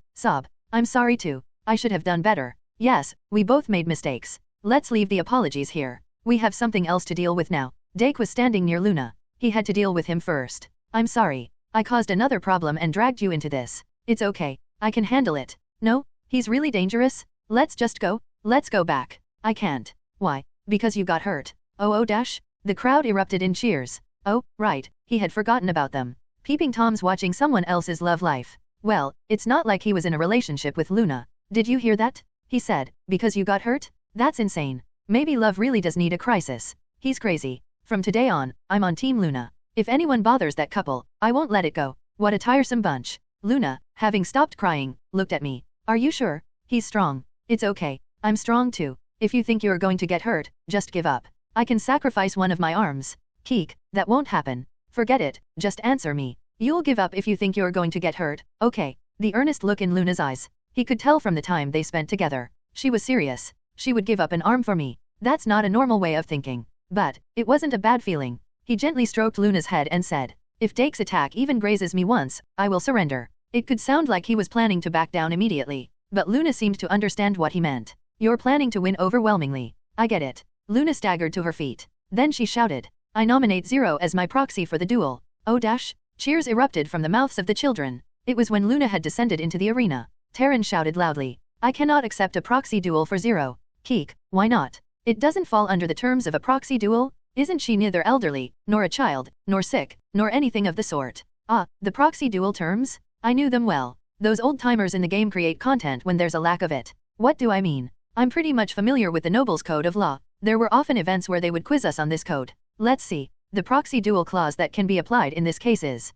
S2: I'm sorry too. I should have done better. Yes, we both made mistakes. Let's leave the apologies here. We have something else to deal with now. Dake was standing near Luna. He had to deal with him first. I'm sorry. I caused another problem and dragged you into this. It's okay. I can handle it. No? He's really dangerous? Let's just go. Let's go back. I can't. Why? Because you got hurt. Oh dash. The crowd erupted in cheers. Oh, right. He had forgotten about them. Peeping Tom's watching someone else's love life. Well, it's not like he was in a relationship with Luna. Did you hear that? He said, because you got hurt? That's insane. Maybe love really does need a crisis. He's crazy. From today on, I'm on Team Luna. If anyone bothers that couple, I won't let it go. What a tiresome bunch. Luna, having stopped crying, looked at me. Are you sure? He's strong. It's okay. I'm strong too. If you think you're going to get hurt, just give up. I can sacrifice one of my arms. Keek, that won't happen. Forget it, just answer me. You'll give up if you think you're going to get hurt, okay? The earnest look in Luna's eyes. He could tell from the time they spent together. She was serious. She would give up an arm for me. That's not a normal way of thinking. But, it wasn't a bad feeling. He gently stroked Luna's head and said, if Dake's attack even grazes me once, I will surrender. It could sound like he was planning to back down immediately, but Luna seemed to understand what he meant. You're planning to win overwhelmingly. I get it. Luna staggered to her feet. Then she shouted, I nominate Zero as my proxy for the duel. Oh dash! Cheers erupted from the mouths of the children. It was when Luna had descended into the arena. Terran shouted loudly, I cannot accept a proxy duel for Zero. Keek, why not? It doesn't fall under the terms of a proxy duel? Isn't she neither elderly, nor a child, nor sick, nor anything of the sort? Ah, the proxy duel terms? I knew them well. Those old-timers in the game create content when there's a lack of it. What do I mean? I'm pretty much familiar with the Noble's Code of Law. There were often events where they would quiz us on this code. Let's see. The proxy duel clause that can be applied in this case is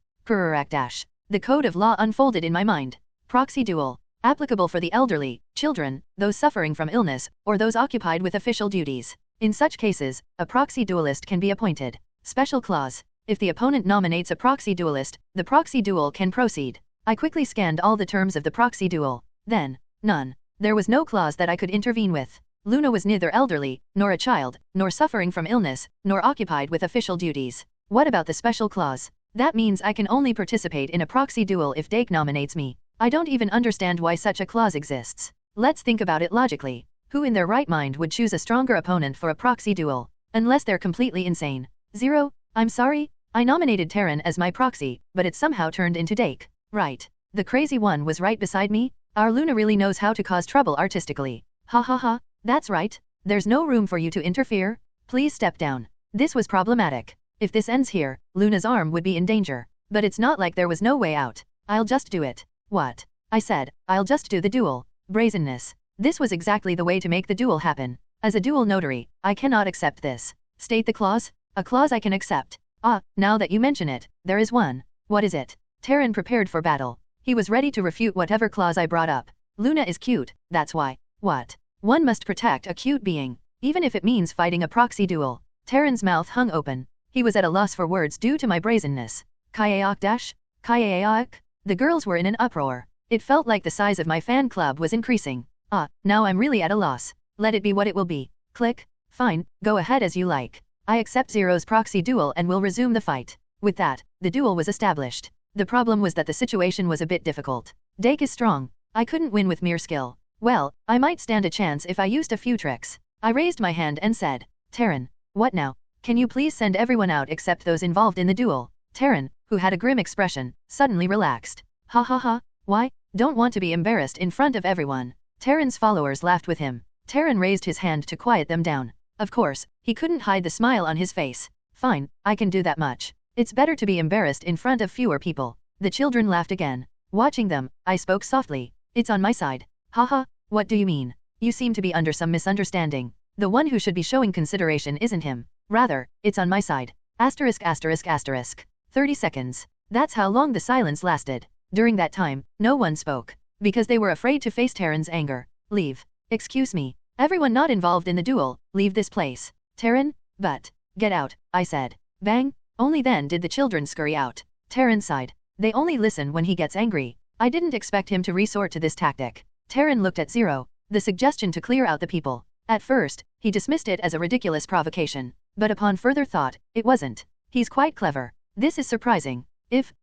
S2: dash. The code of law unfolded in my mind. Proxy duel. Applicable for the elderly, children, those suffering from illness, or those occupied with official duties. In such cases, a proxy duelist can be appointed. Special clause. If the opponent nominates a proxy duelist, the proxy duel can proceed. I quickly scanned all the terms of the proxy duel. Then, none. There was no clause that I could intervene with. Luna was neither elderly, nor a child, nor suffering from illness, nor occupied with official duties. What about the special clause? That means I can only participate in a proxy duel if Dake nominates me. I don't even understand why such a clause exists. Let's think about it logically. Who in their right mind would choose a stronger opponent for a proxy duel? Unless they're completely insane. Zero, I'm sorry, I nominated Terran as my proxy, but it somehow turned into Dake. Right. The crazy one was right beside me? Our Luna really knows how to cause trouble artistically. Ha ha ha, that's right. There's no room for you to interfere. Please step down. This was problematic. If this ends here, Luna's arm would be in danger. But it's not like there was no way out. I'll just do it. What? I said, I'll just do the duel. Brazenness. This was exactly the way to make the duel happen. As a duel notary, I cannot accept this. State the clause? A clause I can accept. Ah, now that you mention it, there is one. What is it? Terran prepared for battle. He was ready to refute whatever clause I brought up. Luna is cute, that's why. What? One must protect a cute being, even if it means fighting a proxy duel. Terran's mouth hung open. He was at a loss for words due to my brazenness. Kayaak dash? Kayaak? The girls were in an uproar. It felt like the size of my fan club was increasing. Ah, now I'm really at a loss. Let it be what it will be. Click. Fine, go ahead as you like. I accept Zero's proxy duel and will resume the fight. With that, the duel was established. The problem was that the situation was a bit difficult. Dake is strong. I couldn't win with mere skill. Well, I might stand a chance if I used a few tricks. I raised my hand and said, Terran, what now? Can you please send everyone out except those involved in the duel? Terran, who had a grim expression, suddenly relaxed. Ha ha ha, why? Don't want to be embarrassed in front of everyone. Terran's followers laughed with him. Terran raised his hand to quiet them down. Of course, he couldn't hide the smile on his face. Fine, I can do that much. It's better to be embarrassed in front of fewer people. The children laughed again. Watching them, I spoke softly. It's on my side. Haha, what do you mean? You seem to be under some misunderstanding. The one who should be showing consideration isn't him. Rather, it's on my side. Asterisk asterisk asterisk. 30 seconds. That's how long the silence lasted. During that time, no one spoke. Because they were afraid to face Terran's anger. Leave. Excuse me. Everyone not involved in the duel, leave this place. Terran? But. Get out, I said. Bang. Only then did the children scurry out. Terran sighed. They only listen when he gets angry. I didn't expect him to resort to this tactic. Terran looked at Zero. The suggestion to clear out the people. At first, he dismissed it as a ridiculous provocation. But upon further thought, it wasn't. He's quite clever. This is surprising.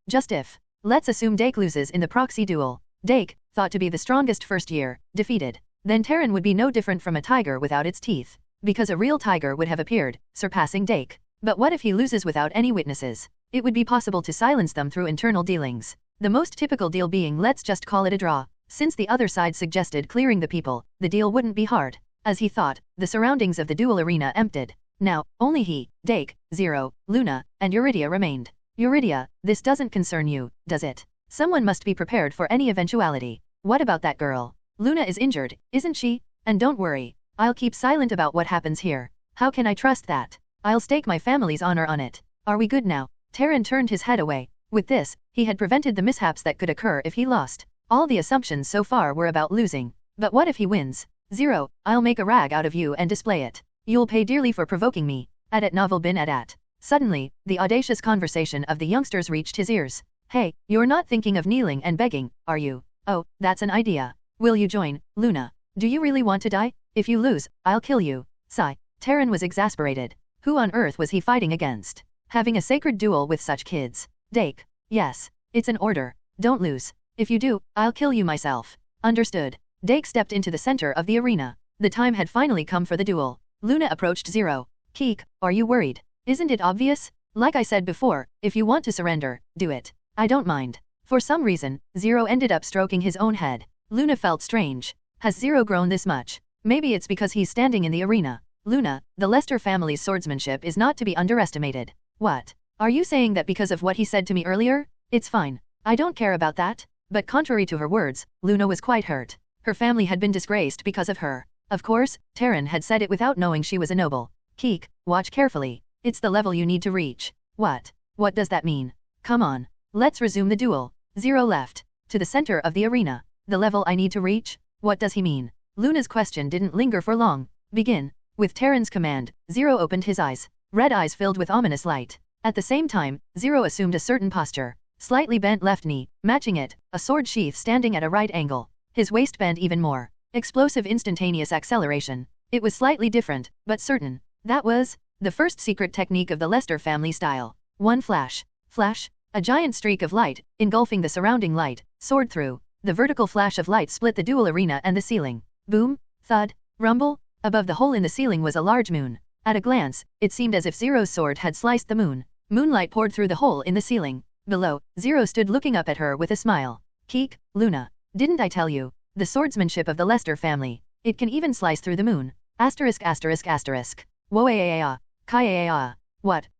S2: Just if. Let's assume Dake loses in the proxy duel. Dake, thought to be the strongest first year, defeated. Then Terran would be no different from a tiger without its teeth. Because a real tiger would have appeared, surpassing Dake. But what if he loses without any witnesses? It would be possible to silence them through internal dealings. The most typical deal being let's just call it a draw. Since the other side suggested clearing the people, the deal wouldn't be hard. As he thought, the surroundings of the duel arena emptied. Now, only he, Dake, Zero, Luna, and Eurydia remained. Eurydia, this doesn't concern you, does it? Someone must be prepared for any eventuality. What about that girl? Luna is injured, isn't she? And don't worry. I'll keep silent about what happens here. How can I trust that? I'll stake my family's honor on it. Are we good now? Terran turned his head away. With this, He had prevented the mishaps that could occur if he lost. All the assumptions so far were about losing. But what if he wins? Zero, I'll make a rag out of you and display it. You'll pay dearly for provoking me. At novel bin at. Suddenly, the audacious conversation of the youngsters reached his ears. Hey, you're not thinking of kneeling and begging, are you? Oh, that's an idea. Will you join, Luna? Do you really want to die? If you lose, I'll kill you. Sigh. Terran was exasperated. Who on earth was he fighting against? Having a sacred duel with such kids. Dake. Yes. It's an order. Don't lose. If you do, I'll kill you myself. Understood. Dake stepped into the center of the arena. The time had finally come for the duel. Luna approached Zero. Keek, are you worried? Isn't it obvious? Like I said before, if you want to surrender, do it. I don't mind. For some reason, Zero ended up stroking his own head. Luna felt strange. Has Zero grown this much? Maybe it's because he's standing in the arena. Luna, the Lester family's swordsmanship is not to be underestimated. What? Are you saying that because of what he said to me earlier? It's fine. I don't care about that. But contrary to her words, Luna was quite hurt. Her family had been disgraced because of her. Of course, Terran had said it without knowing she was a noble. Keek, watch carefully. It's the level you need to reach. What? What does that mean? Come on. Let's resume the duel. Zero left. To the center of the arena. The level I need to reach? What does he mean? Luna's question didn't linger for long. Begin. With Terran's command, Zero opened his eyes. Red eyes filled with ominous light. At the same time, Zero assumed a certain posture. Slightly bent left knee, matching it, a sword sheath standing at a right angle. His waist bent even more. Explosive instantaneous acceleration. It was slightly different, but certain. That was the first secret technique of the Lester family style. One flash. Flash. A giant streak of light, engulfing the surrounding light, soared through. The vertical flash of light split the dual arena and the ceiling. Boom, thud, rumble. Above the hole in the ceiling was a large moon. At a glance, it seemed as if Zero's sword had sliced the moon. Moonlight poured through the hole in the ceiling. Below, Zero stood looking up at her with a smile. Keek, Luna. Didn't I tell you? The swordsmanship of the Lester family. It can even slice through the moon. Asterisk asterisk asterisk. Whoa-a-a-a. Kai-a-a-a.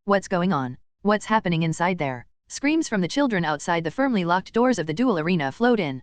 S2: What's going on? What's happening inside there? Screams from the children outside the firmly locked doors of the duel arena flowed in.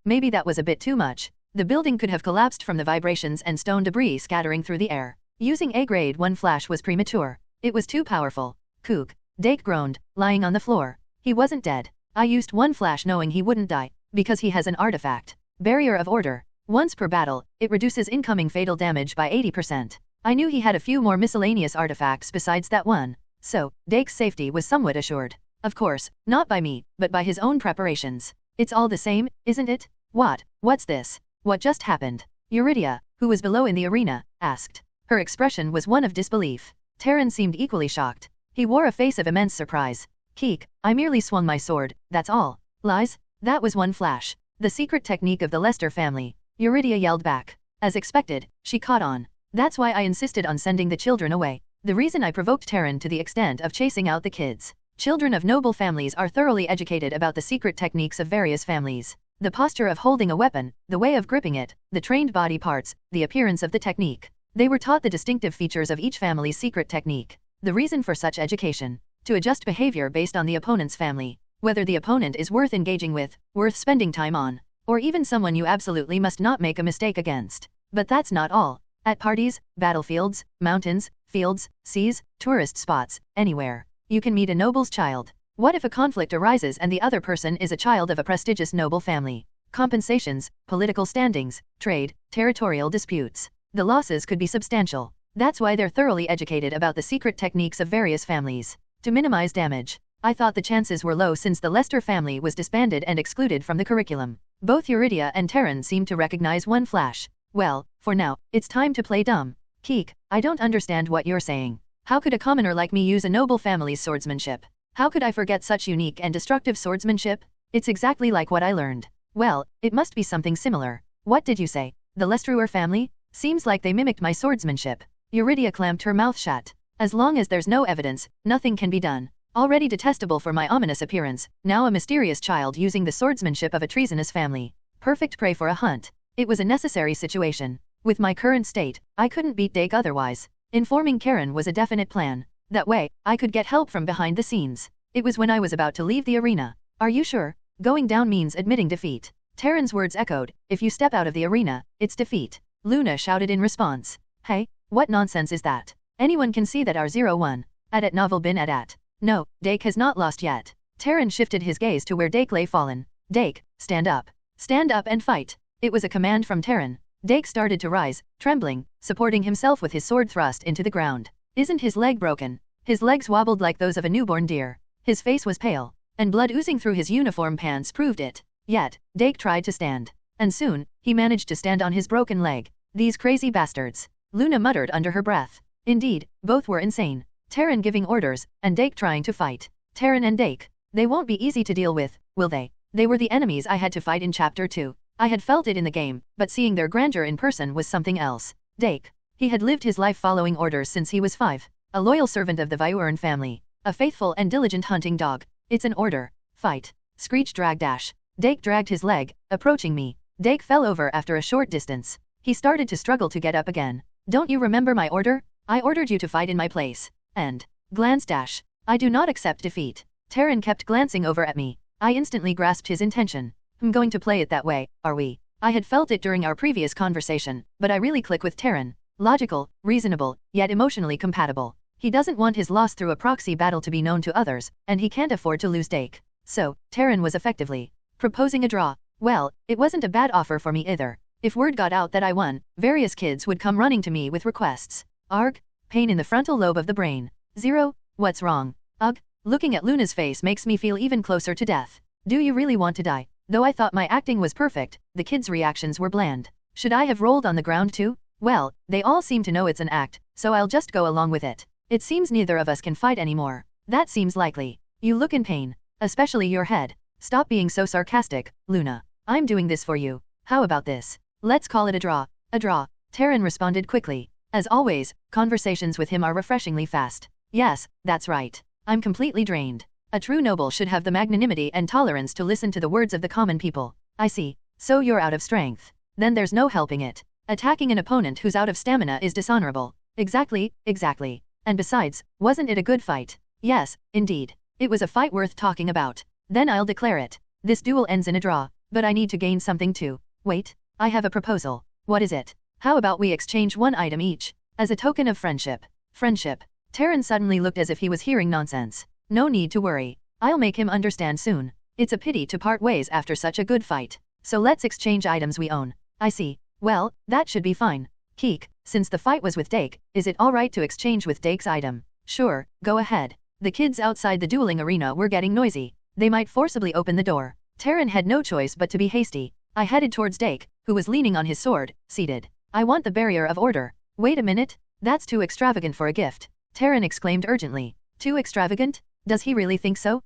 S2: Maybe that was a bit too much. The building could have collapsed from the vibrations and stone debris scattering through the air. Using a grade 1 flash was premature. It was too powerful. Kook. Dake groaned, lying on the floor. He wasn't dead. I used one flash knowing he wouldn't die, because he has an artifact. Barrier of Order. Once per battle, it reduces incoming fatal damage by 80%. I knew he had a few more miscellaneous artifacts besides that one. So, Dake's safety was somewhat assured. Of course, not by me, but by his own preparations. It's all the same, isn't it? What's this? What just happened? Eurydia, who was below in the arena, asked. Her expression was one of disbelief. Terran seemed equally shocked. He wore a face of immense surprise. Keek, I merely swung my sword, that's all. Lies? That was one flash. The secret technique of the Lester family. Eurydia yelled back. As expected, she caught on. That's why I insisted on sending the children away. The reason I provoked Terran to the extent of chasing out the kids. Children of noble families are thoroughly educated about the secret techniques of various families. The posture of holding a weapon, the way of gripping it, the trained body parts, the appearance of the technique. They were taught the distinctive features of each family's secret technique. The reason for such education. To adjust behavior based on the opponent's family. Whether the opponent is worth engaging with, worth spending time on, or even someone you absolutely must not make a mistake against. But that's not all. At parties, battlefields, mountains, fields, seas, tourist spots, anywhere. You can meet a noble's child. What if a conflict arises and the other person is a child of a prestigious noble family? Compensations, political standings, trade, territorial disputes. The losses could be substantial. That's why they're thoroughly educated about the secret techniques of various families. To minimize damage. I thought the chances were low since the Lester family was disbanded and excluded from the curriculum. Both Eurydia and Terran seemed to recognize one flash. Well, for now, it's time to play dumb. Keek, I don't understand what you're saying. How could a commoner like me use a noble family's swordsmanship? How could I forget such unique and destructive swordsmanship? It's exactly like what I learned. Well, it must be something similar. What did you say? The Lestruer family? Seems like they mimicked my swordsmanship. Eurydia clamped her mouth shut. As long as there's no evidence, nothing can be done. Already detestable for my ominous appearance, now a mysterious child using the swordsmanship of a treasonous family. Perfect prey for a hunt. It was a necessary situation. With my current state, I couldn't beat Dake otherwise. Informing Karen was a definite plan. That way, I could get help from behind the scenes. It was when I was about to leave the arena. Are you sure? Going down means admitting defeat. Terran's words echoed. If you step out of the arena, it's defeat. Luna shouted in response. Hey, what nonsense is that? Anyone can see that our 0-1. At novel bin at. No, Dake has not lost yet. Terran shifted his gaze to where Dake lay fallen. Dake, stand up. Stand up and fight. It was a command from Terran. Dake started to rise, trembling, supporting himself with his sword thrust into the ground. Isn't his leg broken? His legs wobbled like those of a newborn deer. His face was pale, and blood oozing through his uniform pants proved it. Yet, Dake tried to stand. And soon, he managed to stand on his broken leg. These crazy bastards. Luna muttered under her breath. Indeed, both were insane. Terran giving orders, and Dake trying to fight. Terran and Dake. They won't be easy to deal with, will they? They were the enemies I had to fight in Chapter 2. I had felt it in the game, but seeing their grandeur in person was something else. Dake. He had lived his life following orders since he was 5. A loyal servant of the Vyurn family. A faithful and diligent hunting dog. It's an order. Fight. Screech drag dash. Dake dragged his leg, approaching me. Dake fell over after a short distance. He started to struggle to get up again. Don't you remember my order? I ordered you to fight in my place. And glance dash. I do not accept defeat. Terran kept glancing over at me. I instantly grasped his intention. I'm going to play it that way, are we? I had felt it during our previous conversation, but I really click with Terran. Logical, reasonable, yet emotionally compatible. He doesn't want his loss through a proxy battle to be known to others, and he can't afford to lose Dake. So, Terran was effectively proposing a draw. Well, it wasn't a bad offer for me either. If word got out that I won, various kids would come running to me with requests. Arg? Pain in the frontal lobe of the brain. 0? What's wrong? Ugh? Looking at Luna's face makes me feel even closer to death. Do you really want to die? Though I thought my acting was perfect, the kids' reactions were bland. Should I have rolled on the ground too? Well, they all seem to know it's an act, so I'll just go along with it. It seems neither of us can fight anymore. That seems likely. You look in pain. Especially your head. Stop being so sarcastic, Luna. I'm doing this for you. How about this? Let's call it a draw. A draw. Terran responded quickly. As always, conversations with him are refreshingly fast. Yes, that's right. I'm completely drained. A true noble should have the magnanimity and tolerance to listen to the words of the common people. I see. So you're out of strength. Then there's no helping it. Attacking an opponent who's out of stamina is dishonorable. Exactly, exactly. And besides, wasn't it a good fight? Yes, indeed. It was a fight worth talking about. Then I'll declare it. This duel ends in a draw, but I need to gain something too. Wait, I have a proposal. What is it? How about we exchange one item each, as a token of friendship? Friendship. Terran suddenly looked as if he was hearing nonsense. No need to worry. I'll make him understand soon. It's a pity to part ways after such a good fight. So let's exchange items we own. I see. Well, that should be fine. Keek, since the fight was with Dake, is it alright to exchange with Dake's item? Sure, go ahead. The kids outside the dueling arena were getting noisy. They might forcibly open the door. Terran had no choice but to be hasty. I headed towards Dake, who was leaning on his sword, seated. I want the barrier of order. Wait a minute. That's too extravagant for a gift. Terran exclaimed urgently. Too extravagant? Does he really think so?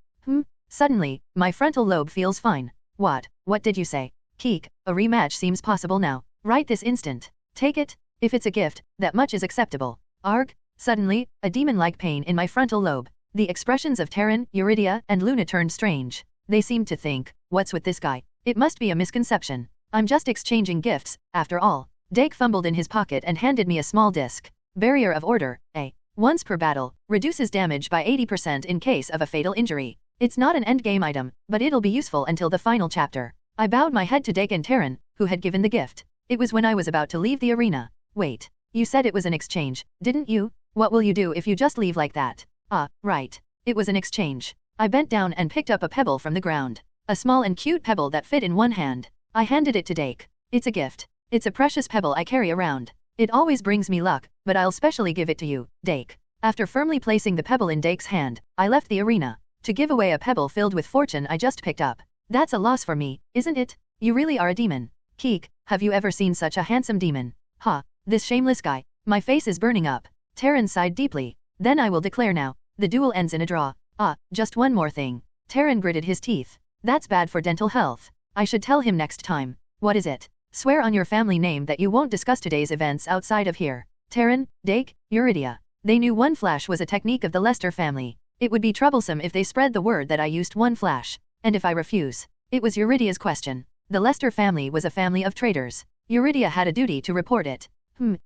S2: Suddenly, my frontal lobe feels fine. What did you say? Keek, a rematch seems possible now. Right this instant. Take it. If it's a gift, that much is acceptable. Arg? Suddenly, a demon-like pain in my frontal lobe. The expressions of Terran, Eurydia, and Luna turned strange. They seemed to think, what's with this guy? It must be a misconception. I'm just exchanging gifts, after all. Dake fumbled in his pocket and handed me a small disc. Barrier of Order, A. Once per battle, reduces damage by 80% in case of a fatal injury. It's not an endgame item, but it'll be useful until the final chapter. I bowed my head to Dake and Terran, who had given the gift. It was when I was about to leave the arena. Wait, you said it was an exchange, didn't you? What will you do if you just leave like that? Ah, right. It was an exchange. I bent down and picked up a pebble from the ground. A small and cute pebble that fit in one hand. I handed it to Dake. It's a gift. It's a precious pebble I carry around. It always brings me luck, but I'll specially give it to you, Dake. After firmly placing the pebble in Dake's hand, I left the arena. To give away a pebble filled with fortune I just picked up. That's a loss for me, isn't it? You really are a demon. Keek, have you ever seen such a handsome demon? Ha, this shameless guy. My face is burning up. Terran sighed deeply. Then I will declare now. The duel ends in a draw. Ah, just one more thing. Terran gritted his teeth. That's bad for dental health. I should tell him next time. What is it? Swear on your family name that you won't discuss today's events outside of here. Terran, Dake, Eurydia. They knew one flash was a technique of the Lester family. It would be troublesome if they spread the word that I used one flash. And if I refuse? It was Eurydia's question. The Lester family was a family of traitors. Eurydia had a duty to report it.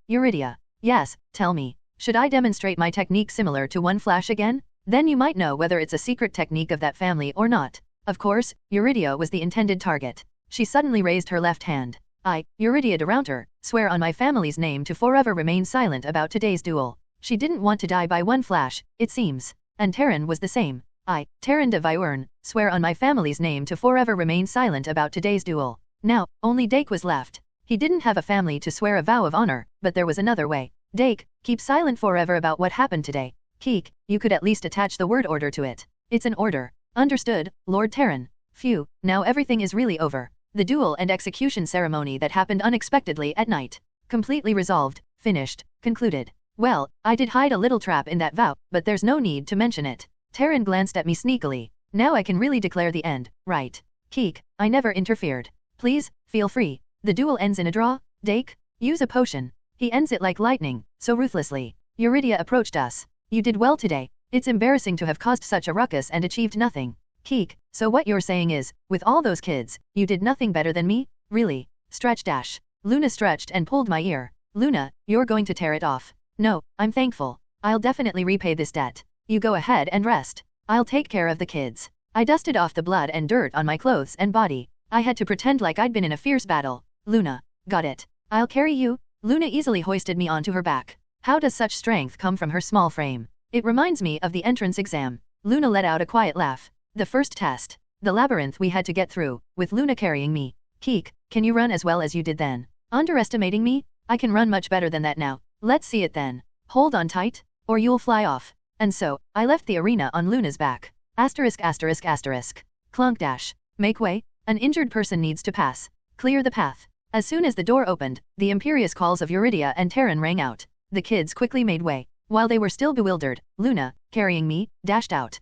S2: Eurydia. Yes, tell me. Should I demonstrate my technique similar to one flash again? Then you might know whether it's a secret technique of that family or not. Of course, Eurydia was the intended target. She suddenly raised her left hand. I, Eurydia de Rounter, swear on my family's name to forever remain silent about today's duel. She didn't want to die by one flash, it seems. And Terran was the same. I, Terran de Viorn, swear on my family's name to forever remain silent about today's duel. Now, only Dake was left. He didn't have a family to swear a vow of honor, but there was another way. Dake, keep silent forever about what happened today. Keek, you could at least attach the word order to it. It's an order. Understood, Lord Terran. Phew, now everything is really over. The duel and execution ceremony that happened unexpectedly at night. Completely resolved, finished, concluded. Well, I did hide a little trap in that vow, but there's no need to mention it. Terran glanced at me sneakily. Now I can really declare the end, right? Keek, I never interfered. Please, feel free. The duel ends in a draw. Dake, use a potion. He ends it like lightning, so ruthlessly. Eurydia approached us. You did well today. It's embarrassing to have caused such a ruckus and achieved nothing. Keek, so what you're saying is, with all those kids, you did nothing better than me? Really? Stretch dash. Luna stretched and pulled my ear. Luna, you're going to tear it off. No, I'm thankful. I'll definitely repay this debt. You go ahead and rest. I'll take care of the kids. I dusted off the blood and dirt on my clothes and body. I had to pretend like I'd been in a fierce battle. Luna, got it. I'll carry you. Luna easily hoisted me onto her back. How does such strength come from her small frame? It reminds me of the entrance exam. Luna let out a quiet laugh. The first test. The labyrinth we had to get through, with Luna carrying me. Keek, can you run as well as you did then? Underestimating me? I can run much better than that now. Let's see it then. Hold on tight, or you'll fly off. And so, I left the arena on Luna's back. Asterisk asterisk asterisk. Clunk dash. Make way. An injured person needs to pass. Clear the path. As soon as the door opened, the imperious calls of Eurydia and Terran rang out. The kids quickly made way. While they were still bewildered, Luna, carrying me, dashed out.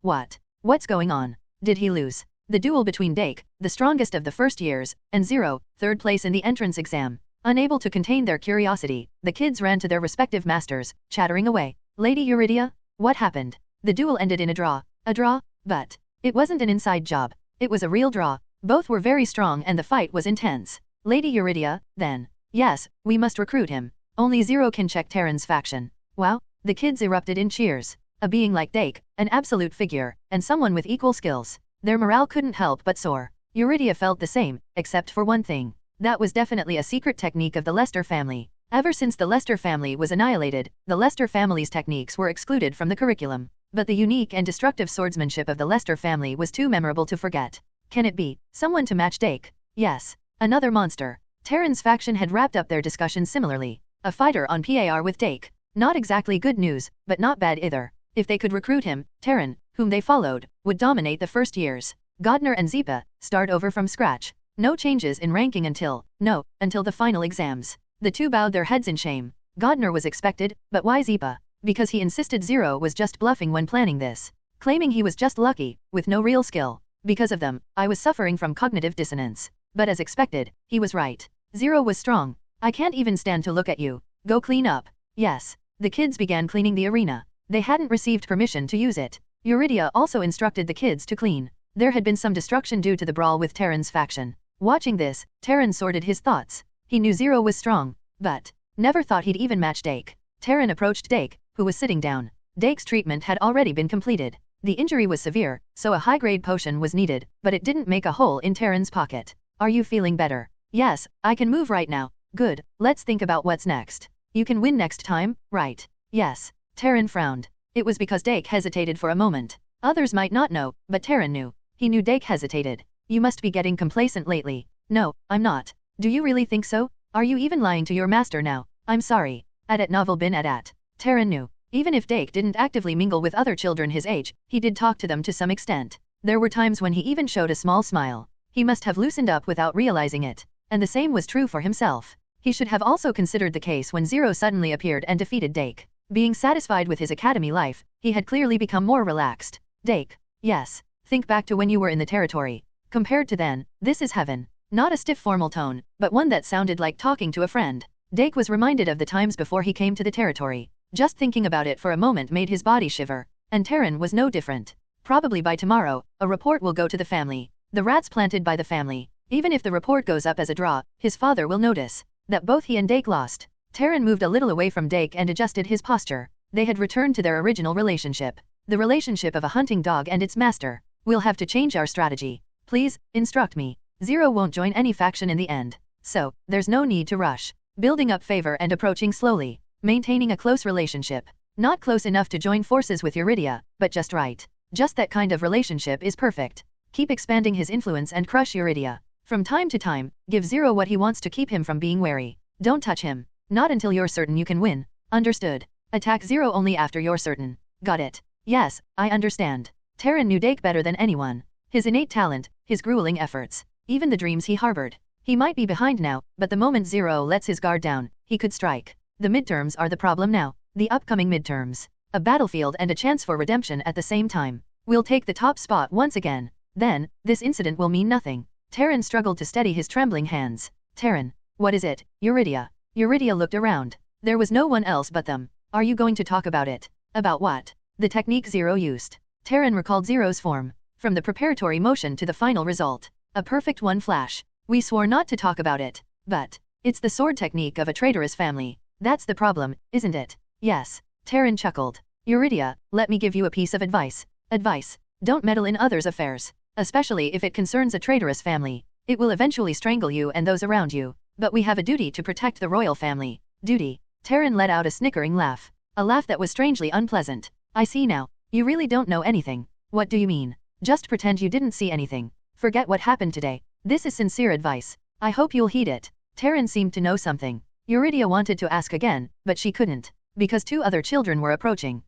S2: What? What's going on? Did he lose? The duel between Dake, the strongest of the first years, and Zero, third place in the entrance exam. Unable to contain their curiosity, the kids ran to their respective masters, chattering away. Lady Eurydia? What happened? The duel ended in a draw. A draw? But it wasn't an inside job. It was a real draw. Both were very strong and the fight was intense. Lady Eurydia, then. Yes, we must recruit him. Only Zero can check Terran's faction. Wow, the kids erupted in cheers. A being like Dake, an absolute figure, and someone with equal skills. Their morale couldn't help but soar. Eurydia felt the same, except for one thing. That was definitely a secret technique of the Lester family. Ever since the Lester family was annihilated, the Lester family's techniques were excluded from the curriculum. But the unique and destructive swordsmanship of the Lester family was too memorable to forget. Can it be someone to match Dake? Yes. Another monster. Terran's faction had wrapped up their discussion similarly. A fighter on par with Dake. Not exactly good news, but not bad either. If they could recruit him, Terran, whom they followed, would dominate the first years. Godner and Zeepa, start over from scratch. No changes in ranking until the final exams. The two bowed their heads in shame. Godner was expected, but why Zeepa? Because he insisted Zero was just bluffing when planning this. Claiming he was just lucky, with no real skill. Because of them, I was suffering from cognitive dissonance. But as expected, he was right. Zero was strong. I can't even stand to look at you. Go clean up. Yes. The kids began cleaning the arena. They hadn't received permission to use it. Eurydia also instructed the kids to clean. There had been some destruction due to the brawl with Terran's faction. Watching this, Terran sorted his thoughts. He knew Zero was strong, but never thought he'd even match Dake. Terran approached Dake, who was sitting down. Dake's treatment had already been completed. The injury was severe, so a high-grade potion was needed, but it didn't make a hole in Terran's pocket. Are you feeling better? Yes, I can move right now. Good, let's think about what's next. You can win next time, right? Yes. Terran frowned. It was because Dake hesitated for a moment. Others might not know, but Terran knew. He knew Dake hesitated. You must be getting complacent lately. No, I'm not. Do you really think so? Are you even lying to your master now? I'm sorry. At novel bin at. Terran knew. Even if Dake didn't actively mingle with other children his age, he did talk to them to some extent. There were times when he even showed a small smile. He must have loosened up without realizing it. And the same was true for himself. He should have also considered the case when Zero suddenly appeared and defeated Dake. Being satisfied with his academy life, he had clearly become more relaxed. Dake. Yes. Think back to when you were in the territory. Compared to then, this is heaven. Not a stiff formal tone, but one that sounded like talking to a friend. Dake was reminded of the times before he came to the territory. Just thinking about it for a moment made his body shiver. And Terran was no different. Probably by tomorrow, a report will go to the family. The rats planted by the family. Even if the report goes up as a draw, his father will notice that both he and Dake lost. Terran moved a little away from Dake and adjusted his posture. They had returned to their original relationship. The relationship of a hunting dog and its master. We'll have to change our strategy. Please, instruct me. Zero won't join any faction in the end. So, there's no need to rush. Building up favor and approaching slowly. Maintaining a close relationship. Not close enough to join forces with Eurydia, but just right. Just that kind of relationship is perfect. Keep expanding his influence and crush Eurydia. From time to time, give Zero what he wants to keep him from being wary. Don't touch him. Not until you're certain you can win. Understood. Attack Zero only after you're certain. Got it. Yes, I understand. Terran knew Dake better than anyone. His innate talent, his grueling efforts, even the dreams he harbored. He might be behind now, but the moment Zero lets his guard down, he could strike. The midterms are the problem now. The upcoming midterms. A battlefield and a chance for redemption at the same time. We'll take the top spot once again. Then, this incident will mean nothing. Terran struggled to steady his trembling hands. Terran. What is it, Eurydia? Eurydia looked around. There was no one else but them. Are you going to talk about it? About what? The technique Zero used. Terran recalled Zero's form. From the preparatory motion to the final result. A perfect one flash. We swore not to talk about it. But, it's the sword technique of a traitorous family. That's the problem, isn't it? Yes. Terran chuckled. Eurydia, let me give you a piece of advice. Advice. Don't meddle in others' affairs. Especially if it concerns a traitorous family. It will eventually strangle you and those around you. But we have a duty to protect the royal family. Duty. Terran let out a snickering laugh. A laugh that was strangely unpleasant. I see now. You really don't know anything. What do you mean? Just pretend you didn't see anything. Forget what happened today. This is sincere advice. I hope you'll heed it. Terran seemed to know something. Eurydia wanted to ask again, but she couldn't. Because two other children were approaching.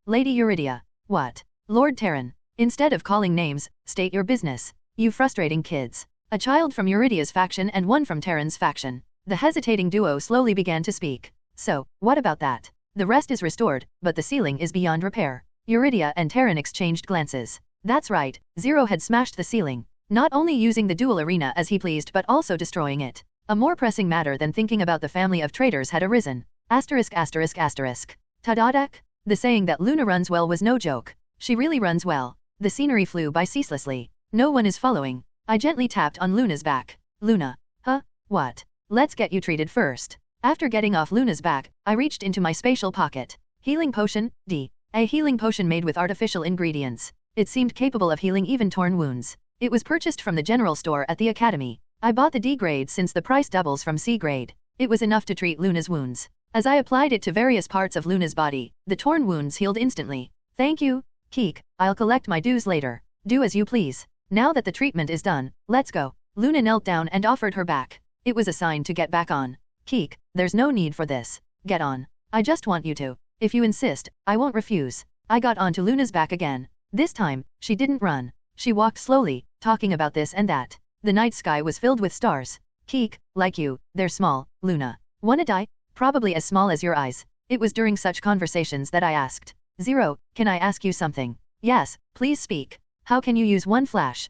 S2: Lady Eurydia. What? Lord Terran. Instead of calling names, state your business. You frustrating kids. A child from Eurydia's faction and one from Terran's faction. The hesitating duo slowly began to speak. So, what about that? The rest is restored, but the ceiling is beyond repair. Eurydia and Terran exchanged glances. That's right, Zero had smashed the ceiling. Not only using the dual arena as he pleased but also destroying it. A more pressing matter than thinking about the family of traitors had arisen. Asterisk asterisk asterisk. Tadadak? The saying that Luna runs well was no joke. She really runs well. The scenery flew by ceaselessly. No one is following. I gently tapped on Luna's back. Luna. Huh? What? Let's get you treated first. After getting off Luna's back, I reached into my spatial pocket. Healing potion, D. A healing potion made with artificial ingredients. It seemed capable of healing even torn wounds. It was purchased from the general store at the academy. I bought the D grade since the price doubles from C grade. It was enough to treat Luna's wounds. As I applied it to various parts of Luna's body, the torn wounds healed instantly. Thank you, Keek. I'll collect my dues later. Do as you please. Now that the treatment is done, let's go. Luna knelt down and offered her back. It was a sign to get back on. Keek, there's no need for this. Get on. I just want you to. If you insist, I won't refuse. I got onto Luna's back again. This time, she didn't run. She walked slowly, talking about this and that. The night sky was filled with stars. Keek, like you, they're small, Luna. Wanna die? Probably as small as your eyes. It was during such conversations that I asked. Zero, can I ask you something? Yes, please speak. How can you use one flash?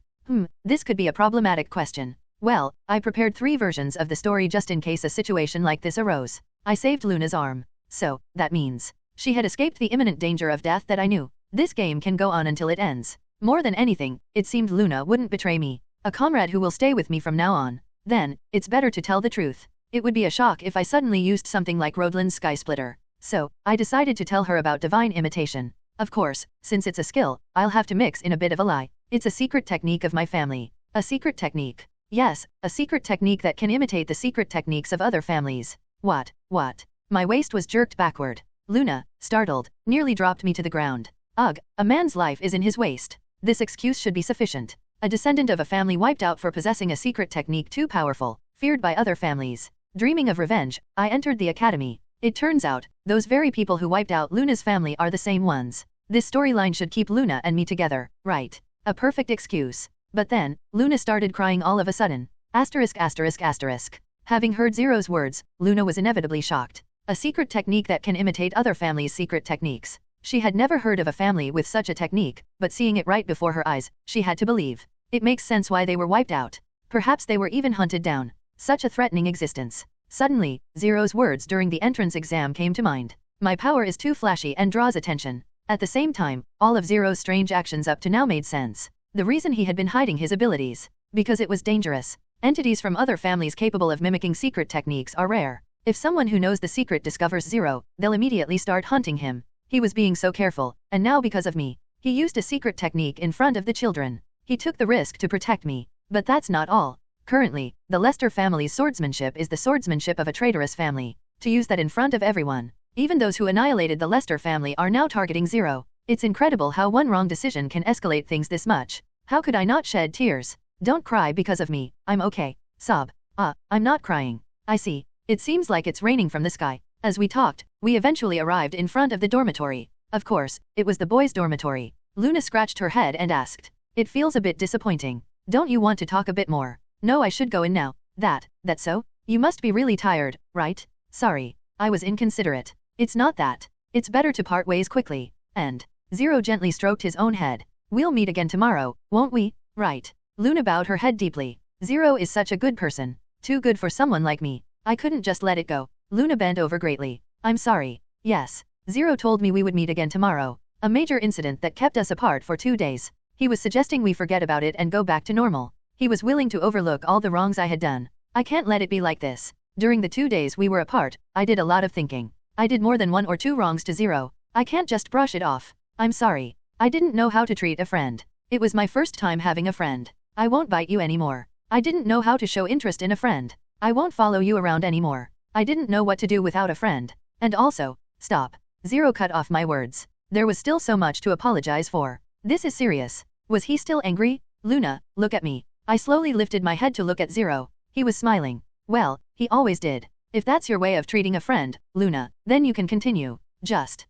S2: This could be a problematic question. Well, I prepared 3 versions of the story just in case a situation like this arose. I saved Luna's arm. So, that means she had escaped the imminent danger of death that I knew. This game can go on until it ends. More than anything, it seemed Luna wouldn't betray me. A comrade who will stay with me from now on. Then, it's better to tell the truth. It would be a shock if I suddenly used something like Rodlin's Sky Splitter. So, I decided to tell her about divine imitation. Of course, since it's a skill, I'll have to mix in a bit of a lie. It's a secret technique of my family. A secret technique. Yes, a secret technique that can imitate the secret techniques of other families. What? My waist was jerked backward. Luna, startled, nearly dropped me to the ground. Ugh, a man's life is in his waist. This excuse should be sufficient. A descendant of a family wiped out for possessing a secret technique too powerful, feared by other families. Dreaming of revenge, I entered the academy. It turns out, those very people who wiped out Luna's family are the same ones. This storyline should keep Luna and me together, right? A perfect excuse. But then, Luna started crying all of a sudden. Asterisk asterisk asterisk. Having heard Zero's words, Luna was inevitably shocked. A secret technique that can imitate other families' secret techniques. She had never heard of a family with such a technique, but seeing it right before her eyes, she had to believe. It makes sense why they were wiped out. Perhaps they were even hunted down. Such a threatening existence. Suddenly, Zero's words during the entrance exam came to mind. My power is too flashy and draws attention. At the same time, all of Zero's strange actions up to now made sense. The reason he had been hiding his abilities. Because it was dangerous. Entities from other families capable of mimicking secret techniques are rare. If someone who knows the secret discovers Zero, they'll immediately start hunting him. He was being so careful, and now because of me. He used a secret technique in front of the children. He took the risk to protect me. But that's not all. Currently, the Lester family's swordsmanship is the swordsmanship of a traitorous family. To use that in front of everyone. Even those who annihilated the Lester family are now targeting Zero. It's incredible how one wrong decision can escalate things this much. How could I not shed tears? Don't cry because of me, I'm okay. Sob. I'm not crying. I see. It seems like it's raining from the sky. As we talked, we eventually arrived in front of the dormitory. Of course, it was the boys' dormitory. Luna scratched her head and asked. It feels a bit disappointing. Don't you want to talk a bit more? No, I should go in now. That's so? You must be really tired, right? Sorry, I was inconsiderate. It's not that. It's better to part ways quickly. And Zero gently stroked his own head. We'll meet again tomorrow, won't we? Right. Luna bowed her head deeply. Zero is such a good person. Too good for someone like me. I couldn't just let it go. Luna bent over greatly. I'm sorry. Yes. Zero told me we would meet again tomorrow. A major incident that kept us apart for 2 days. He was suggesting we forget about it and go back to normal. He was willing to overlook all the wrongs I had done. I can't let it be like this. During the 2 days we were apart, I did a lot of thinking. I did more than 1 or 2 wrongs to Zero. I can't just brush it off. I'm sorry. I didn't know how to treat a friend. It was my first time having a friend. I won't bite you anymore. I didn't know how to show interest in a friend. I won't follow you around anymore. I didn't know what to do without a friend. And also, stop. Zero cut off my words. There was still so much to apologize for. This is serious. Was he still angry? Luna, look at me. I slowly lifted my head to look at Zero. He was smiling. Well, he always did. If that's your way of treating a friend, Luna, then you can continue. Just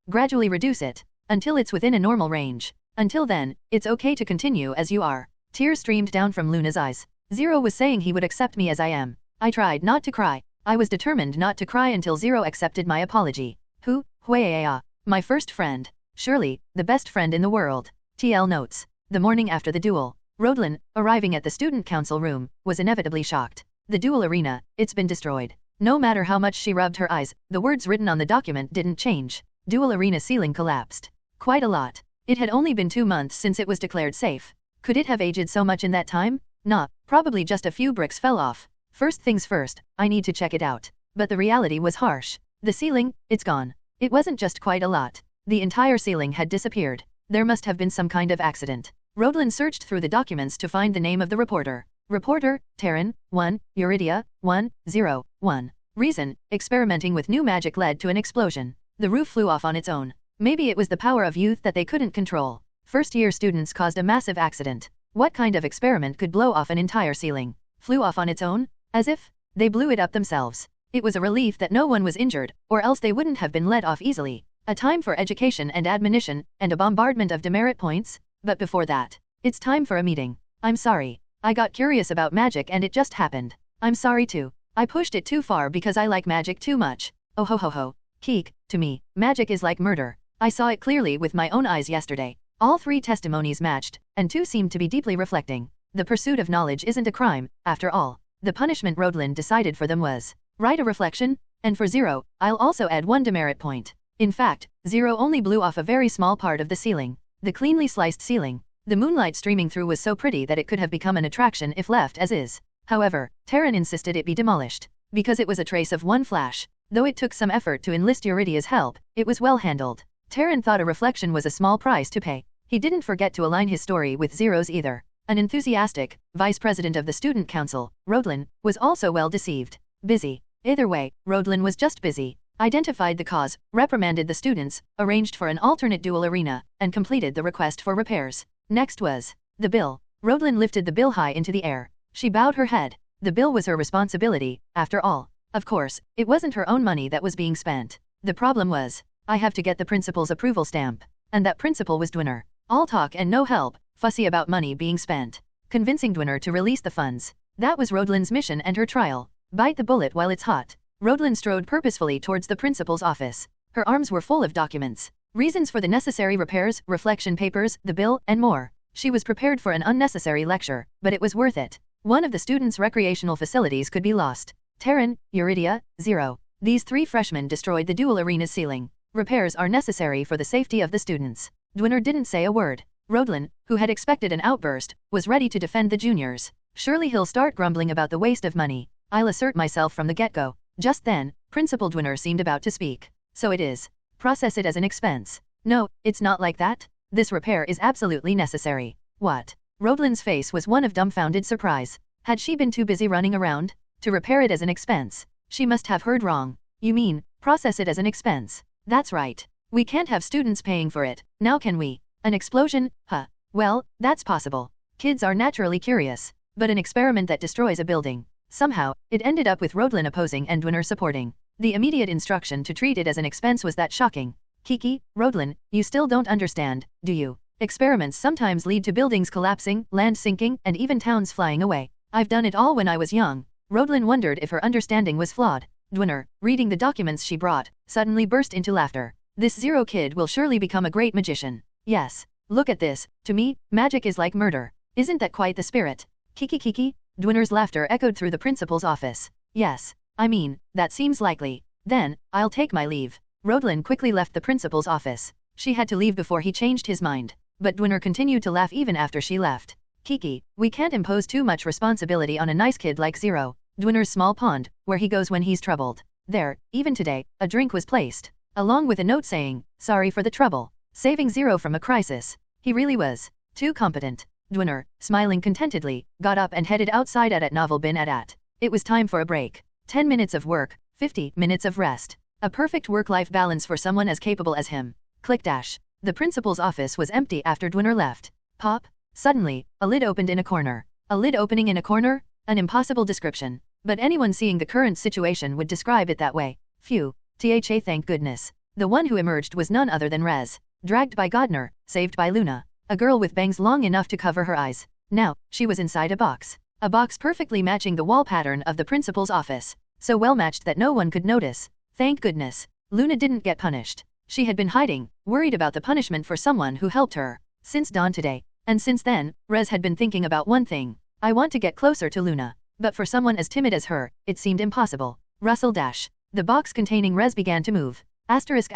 S2: gradually reduce it until it's within a normal range. Until then, it's okay to continue as you are. Tears streamed down from Luna's eyes. Zero was saying he would accept me as I am. I tried not to cry. I was determined not to cry until Zero accepted my apology. Huaya, my first friend. Surely, the best friend in the world. TL notes. The morning after the duel, Rodelin, arriving at the student council room, was inevitably shocked. The duel arena, it's been destroyed. No matter how much she rubbed her eyes, the words written on the document didn't change. Duel arena ceiling collapsed. Quite a lot. It had only been 2 months since it was declared safe. Could it have aged so much in that time? Nah, probably just a few bricks fell off. First things first, I need to check it out. But the reality was harsh. The ceiling, it's gone. It wasn't just quite a lot. The entire ceiling had disappeared. There must have been some kind of accident. Rodelin searched through the documents to find the name of the reporter. Reporter, Terran, 1, Euridia, 1, 0, 1. Reason, experimenting with new magic led to an explosion. The roof flew off on its own. Maybe it was the power of youth that they couldn't control. First-year students caused a massive accident. What kind of experiment could blow off an entire ceiling? Flew off on its own? As if they blew it up themselves. It was a relief that no one was injured, or else they wouldn't have been let off easily. A time for education and admonition, and a bombardment of demerit points? But before that, it's time for a meeting. I'm sorry. I got curious about magic and it just happened. I'm sorry too. I pushed it too far because I like magic too much. Oh ho ho ho. Keek, to me, magic is like murder. I saw it clearly with my own eyes yesterday. All 3 testimonies matched, and 2 seemed to be deeply reflecting. The pursuit of knowledge isn't a crime, after all. The punishment Rodelin decided for them was right a reflection, and for Zero, I'll also add 1 demerit point. In fact, Zero only blew off a very small part of the ceiling. The cleanly sliced ceiling. The moonlight streaming through was so pretty that it could have become an attraction if left as is. However, Terran insisted it be demolished. Because it was a trace of 1 flash. Though it took some effort to enlist Euridia's help, it was well handled. Terran thought a reflection was a small price to pay. He didn't forget to align his story with Zero's either. An enthusiastic, vice president of the student council, Rodelin, was also well deceived. Busy. Either way, Rodelin was just busy. Identified the cause, reprimanded the students, arranged for an alternate duel arena, and completed the request for repairs. Next was the bill. Rodelin lifted the bill high into the air. She bowed her head. The bill was her responsibility, after all. Of course, it wasn't her own money that was being spent. The problem was, I have to get the principal's approval stamp. And that principal was Dwinner. All talk and no help, fussy about money being spent. Convincing Dwinner to release the funds. That was Rodelin's mission and her trial. Bite the bullet while it's hot. Rodelin strode purposefully towards the principal's office. Her arms were full of documents. Reasons for the necessary repairs, reflection papers, the bill, and more. She was prepared for an unnecessary lecture, but it was worth it. One of the students' recreational facilities could be lost. Terran, Euridia, 0. These 3 freshmen destroyed the duel arena's ceiling. Repairs are necessary for the safety of the students. Dwinner didn't say a word. Rodelin, who had expected an outburst, was ready to defend the juniors. Surely he'll start grumbling about the waste of money. I'll assert myself from the get-go. Just then, Principal Dwinner seemed about to speak. So it is. Process it as an expense. No, it's not like that. This repair is absolutely necessary. What? Rodelin's face was one of dumbfounded surprise. Had she been too busy running around to repair it as an expense? She must have heard wrong. You mean, process it as an expense? That's right. We can't have students paying for it, now can we? An explosion? Huh. Well, that's possible. Kids are naturally curious. But an experiment that destroys a building. Somehow, it ended up with Rodlin opposing and Dwiner supporting. The immediate instruction to treat it as an expense was that shocking. Kiki, Rodlin, you still don't understand, do you? Experiments sometimes lead to buildings collapsing, land sinking, and even towns flying away. I've done it all when I was young. Rodlin wondered if her understanding was flawed. Dwiner, reading the documents she brought, suddenly burst into laughter. This Zero kid will surely become a great magician. Yes. Look at this. To me, magic is like murder. Isn't that quite the spirit? Kiki, Dwiner's laughter echoed through the principal's office. Yes. I mean, that seems likely. Then, I'll take my leave. Rodlin quickly left the principal's office. She had to leave before he changed his mind. But Dwiner continued to laugh even after she left. Kiki, we can't impose too much responsibility on a nice kid like Zero. Dwiner's small pond, where he goes when he's troubled. There, even today, a drink was placed, along with a note saying, sorry for the trouble, saving Zero from a crisis. He really was too competent. Dwiner, smiling contentedly, got up and headed outside at Novel Bin at. It was time for a break. 10 minutes of work, 50 minutes of rest. A perfect work-life balance for someone as capable as him. Click dash. The principal's office was empty after Dwiner left. Pop. Suddenly, a lid opened in a corner. A lid opening in a corner? An impossible description. But anyone seeing the current situation would describe it that way. Phew. Thank goodness. The one who emerged was none other than Rez. Dragged by Godner, saved by Luna. A girl with bangs long enough to cover her eyes. Now, she was inside a box. A box perfectly matching the wall pattern of the principal's office. So well matched that no one could notice. Thank goodness. Luna didn't get punished. She had been hiding, worried about the punishment for someone who helped her. Since dawn today. And since then, Rez had been thinking about one thing. I want to get closer to Luna. But for someone as timid as her, it seemed impossible. Rustle dash. The box containing Rez began to move. Asterisk.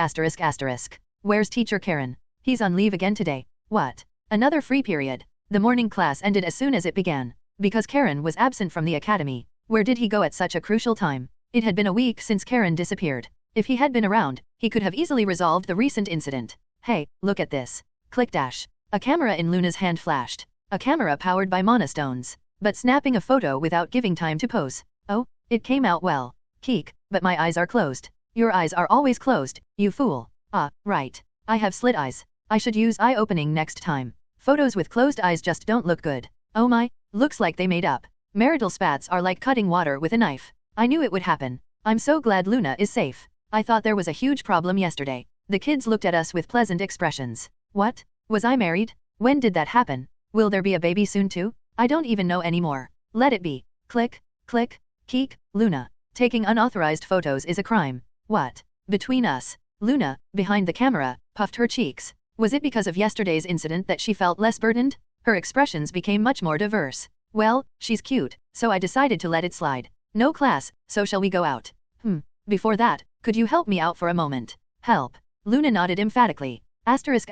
S2: Where's Teacher Karen? He's on leave again today. What? Another free period. The morning class ended as soon as it began. Because Karen was absent from the academy. Where did he go at such a crucial time? It had been a week since Karen disappeared. If he had been around, he could have easily resolved the recent incident. Hey, look at this. Click dash. A camera in Luna's hand flashed. A camera powered by monostones. But snapping a photo without giving time to pose. Oh, it came out well. Keek, but my eyes are closed. Your eyes are always closed, you fool. Ah, right. I have slit eyes. I should use eye opening next time. Photos with closed eyes just don't look good. Oh my, looks like they made up. Marital spats are like cutting water with a knife. I knew it would happen. I'm so glad Luna is safe. I thought there was a huge problem yesterday. The kids looked at us with pleasant expressions. What? Was I married? When did that happen? Will there be a baby soon too? I don't even know anymore. Let it be. Click, keek, Luna. Taking unauthorized photos is a crime. What? Between us. Luna, behind the camera, puffed her cheeks. Was it because of yesterday's incident that she felt less burdened? Her expressions became much more diverse. Well, she's cute, so I decided to let it slide. No class, so shall we go out? Before that, could you help me out for a moment? Help. Luna nodded emphatically. Asterisk.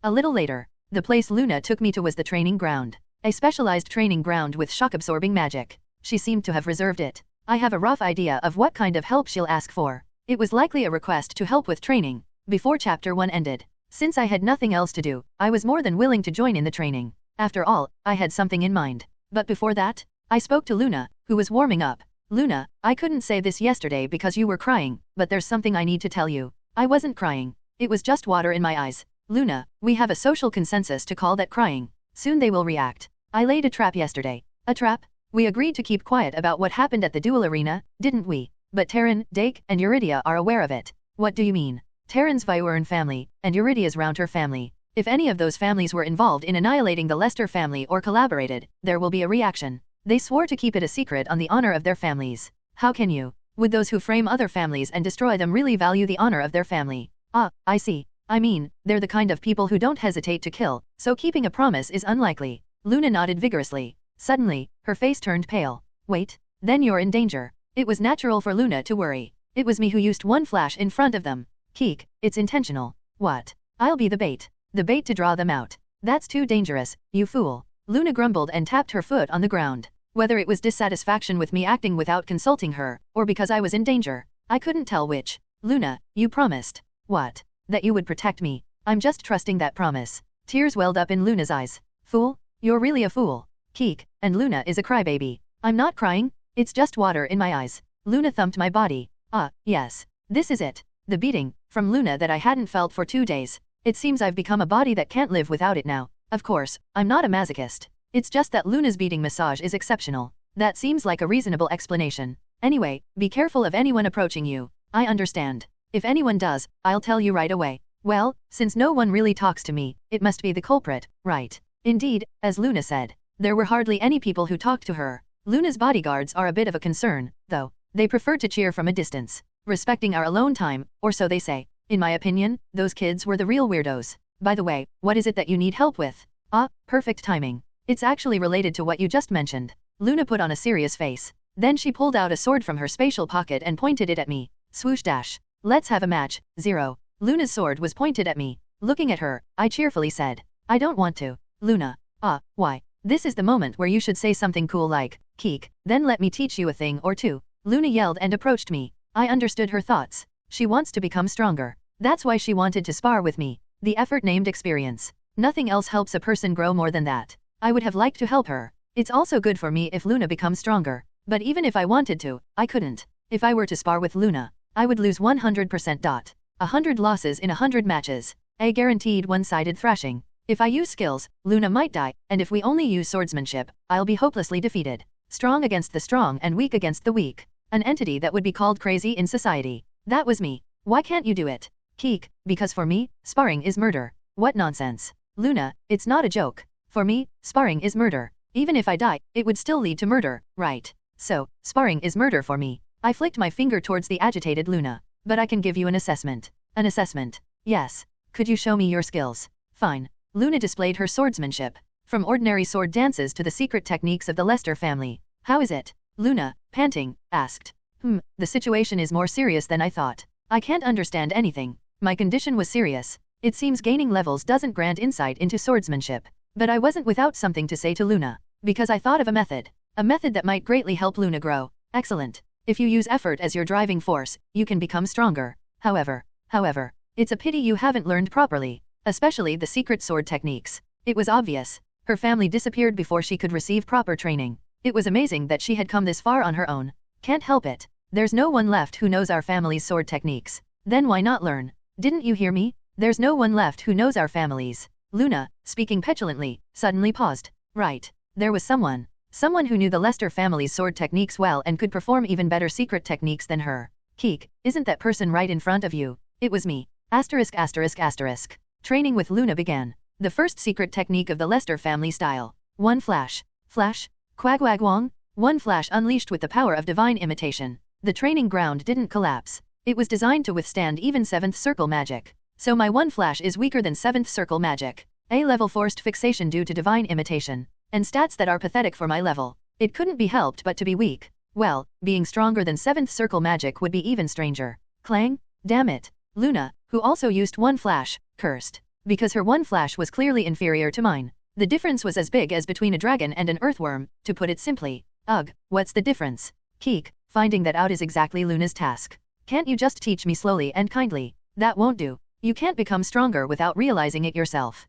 S2: A little later, the place Luna took me to was the training ground. A specialized training ground with shock-absorbing magic. She seemed to have reserved it. I have a rough idea of what kind of help she'll ask for. It was likely a request to help with training. Before Chapter 1 ended. Since I had nothing else to do, I was more than willing to join in the training. After all, I had something in mind. But before that, I spoke to Luna, who was warming up. Luna, I couldn't say this yesterday because you were crying, but there's something I need to tell you. I wasn't crying. It was just water in my eyes. Luna, we have a social consensus to call that crying. Soon they will react. I laid a trap yesterday. A trap? We agreed to keep quiet about what happened at the duel arena, didn't we? But Terran, Dake, and Eurydia are aware of it. What do you mean? Terran's Viuran family, and Eurydia's Rounter family. If any of those families were involved in annihilating the Lester family or collaborated, there will be a reaction. They swore to keep it a secret on the honor of their families. How can you? Would those who frame other families and destroy them really value the honor of their family? Ah, I see. I mean, they're the kind of people who don't hesitate to kill, so keeping a promise is unlikely. Luna nodded vigorously. Suddenly, her face turned pale. Wait, then you're in danger. It was natural for Luna to worry. It was me who used one flash in front of them. Keek, it's intentional. What? I'll be the bait. The bait to draw them out. That's too dangerous, you fool. Luna grumbled and tapped her foot on the ground. Whether it was dissatisfaction with me acting without consulting her, or because I was in danger, I couldn't tell which. Luna, you promised. What? That you would protect me. I'm just trusting that promise. Tears welled up in Luna's eyes. Fool? You're really a fool. Keek, and Luna is a crybaby. I'm not crying. It's just water in my eyes. Luna thumped my body. Ah, yes. This is it. The beating, from Luna that I hadn't felt for 2 days. It seems I've become a body that can't live without it now. Of course, I'm not a masochist. It's just that Luna's beating massage is exceptional. That seems like a reasonable explanation. Anyway, be careful of anyone approaching you. I understand. If anyone does, I'll tell you right away. Well, since no one really talks to me, it must be the culprit, right? Indeed, as Luna said, there were hardly any people who talked to her. Luna's bodyguards are a bit of a concern, though. They prefer to cheer from a distance, respecting our alone time, or so they say. In my opinion, those kids were the real weirdos. By the way, what is it that you need help with? Ah, perfect timing. It's actually related to what you just mentioned. Luna put on a serious face. Then she pulled out a sword from her spatial pocket and pointed it at me. Swoosh dash. Let's have a match, Zero. Luna's sword was pointed at me. Looking at her, I cheerfully said, I don't want to. Luna. Ah, why? This is the moment where you should say something cool like, Keek, then let me teach you a thing or two. Luna yelled and approached me. I understood her thoughts. She wants to become stronger. That's why she wanted to spar with me. The effort named experience. Nothing else helps a person grow more than that. I would have liked to help her. It's also good for me if Luna becomes stronger. But even if I wanted to, I couldn't. If I were to spar with Luna, I would lose 100%. 100 losses in 100 matches. A guaranteed one-sided thrashing. If I use skills, Luna might die, and if we only use swordsmanship, I'll be hopelessly defeated. Strong against the strong and weak against the weak. An entity that would be called crazy in society. That was me. Why can't you do it? Keek, because for me, sparring is murder. What nonsense. Luna, it's not a joke. For me, sparring is murder. Even if I die, it would still lead to murder, right? So, sparring is murder for me. I flicked my finger towards the agitated Luna. But I can give you an assessment. An assessment? Yes. Could you show me your skills? Fine. Luna displayed her swordsmanship. From ordinary sword dances to the secret techniques of the Lester family. How is it? Luna, panting, asked. The situation is more serious than I thought. I can't understand anything. My condition was serious. It seems gaining levels doesn't grant insight into swordsmanship. But I wasn't without something to say to Luna. Because I thought of a method. A method that might greatly help Luna grow. Excellent. If you use effort as your driving force, you can become stronger. However, it's a pity you haven't learned properly. Especially the secret sword techniques. It was obvious. Her family disappeared before she could receive proper training. It was amazing that she had come this far on her own. Can't help it. There's no one left who knows our family's sword techniques. Then why not learn? Didn't you hear me? There's no one left who knows our families. Luna, speaking petulantly, suddenly paused. Right. There was someone. Someone who knew the Lester family's sword techniques well and could perform even better secret techniques than her. Keek, isn't that person right in front of you? It was me. *****. Training with Luna began. The first secret technique of the Lester family style. One flash. Flash? Quagwagwong? One flash unleashed with the power of divine imitation. The training ground didn't collapse. It was designed to withstand even 7th circle magic. So my one flash is weaker than 7th circle magic. A-level forced fixation due to divine imitation. And stats that are pathetic for my level. It couldn't be helped but to be weak. Well, being stronger than 7th circle magic would be even stranger. Clang? Damn it. Luna, who also used one flash, cursed. Because her one flash was clearly inferior to mine. The difference was as big as between a dragon and an earthworm, to put it simply. Ugh, what's the difference? Keek, finding that out is exactly Luna's task. Can't you just teach me slowly and kindly? That won't do. You can't become stronger without realizing it yourself.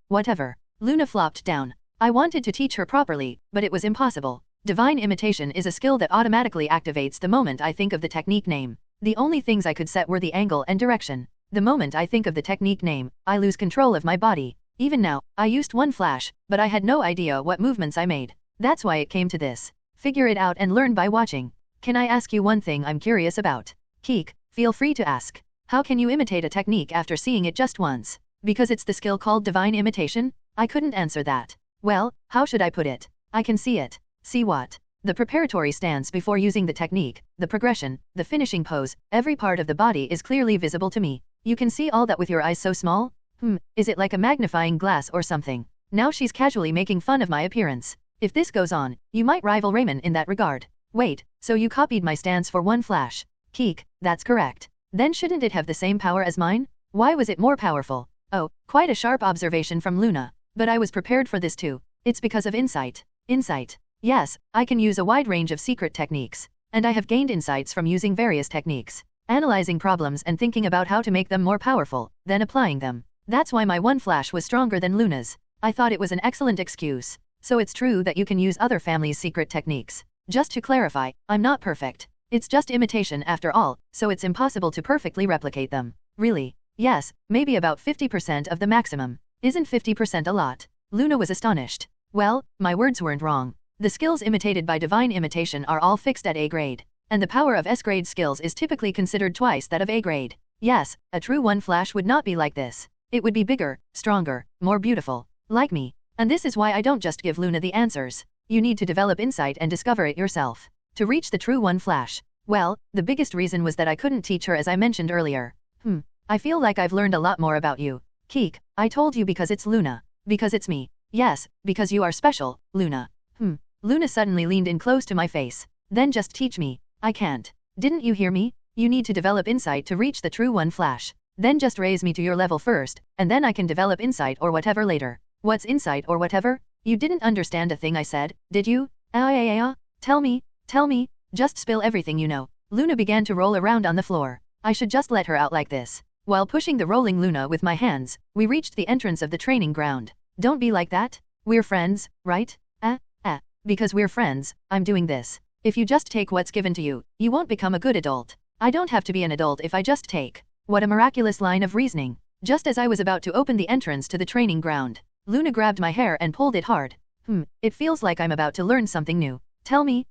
S2: Whatever. Luna flopped down. I wanted to teach her properly, but it was impossible. Divine imitation is a skill that automatically activates the moment I think of the technique name. The only things I could set were the angle and direction. The moment I think of the technique name, I lose control of my body. Even now, I used one flash, but I had no idea what movements I made. That's why it came to this. Figure it out and learn by watching. Can I ask you one thing I'm curious about? Keek, feel free to ask. How can you imitate a technique after seeing it just once? Because it's the skill called divine imitation? I couldn't answer that. Well, how should I put it? I can see it. See what? The preparatory stance before using the technique, the progression, the finishing pose, every part of the body is clearly visible to me. You can see all that with your eyes so small? Is it like a magnifying glass or something? Now she's casually making fun of my appearance. If this goes on, you might rival Raymond in that regard. Wait, so you copied my stance for one flash? Keek, that's correct. Then shouldn't it have the same power as mine? Why was it more powerful? Oh, quite a sharp observation from Luna. But I was prepared for this too. It's because of insight. Insight. Yes, I can use a wide range of secret techniques. And I have gained insights from using various techniques. Analyzing problems and thinking about how to make them more powerful, then applying them. That's why my one flash was stronger than Luna's. I thought it was an excellent excuse. So it's true that you can use other families' secret techniques. Just to clarify, I'm not perfect. It's just imitation after all, so it's impossible to perfectly replicate them. Really? Yes, maybe about 50% of the maximum. Isn't 50% a lot? Luna was astonished. Well, my words weren't wrong. The skills imitated by divine imitation are all fixed at A grade. And the power of S grade skills is typically considered twice that of A grade. Yes, a true one flash would not be like this. It would be bigger, stronger, more beautiful. Like me. And this is why I don't just give Luna the answers. You need to develop insight and discover it yourself. To reach the true one flash. Well, the biggest reason was that I couldn't teach her as I mentioned earlier. I feel like I've learned a lot more about you. Keek, I told you because it's Luna. Because it's me. Yes, because you are special, Luna. Luna suddenly leaned in close to my face. Then just teach me. I can't. Didn't you hear me? You need to develop insight to reach the true one flash. Then just raise me to your level first, and then I can develop insight or whatever later. What's insight or whatever? You didn't understand a thing I said, did you? Tell me, just spill everything you know. Luna began to roll around on the floor. I should just let her out like this. While pushing the rolling Luna with my hands, we reached the entrance of the training ground. Don't be like that. We're friends, right? Because we're friends, I'm doing this. If you just take what's given to you, you won't become a good adult. I don't have to be an adult if I just take. What a miraculous line of reasoning. Just as I was about to open the entrance to the training ground, Luna grabbed my hair and pulled it hard. It feels like I'm about to learn something new. Tell me.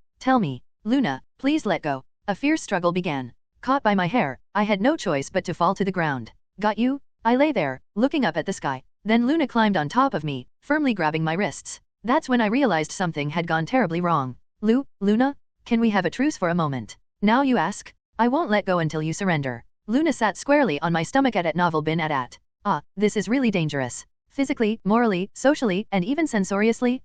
S2: Luna, please let go. A fierce struggle began. Caught by my hair, I had no choice but to fall to the ground. Got you? I lay there, looking up at the sky. Then Luna climbed on top of me, firmly grabbing my wrists. That's when I realized something had gone terribly wrong. Luna? Can we have a truce for a moment? Now you ask? I won't let go until you surrender. Luna sat squarely on my stomach at novel bin at. This is really dangerous. Physically, morally, socially, and even sensoriously?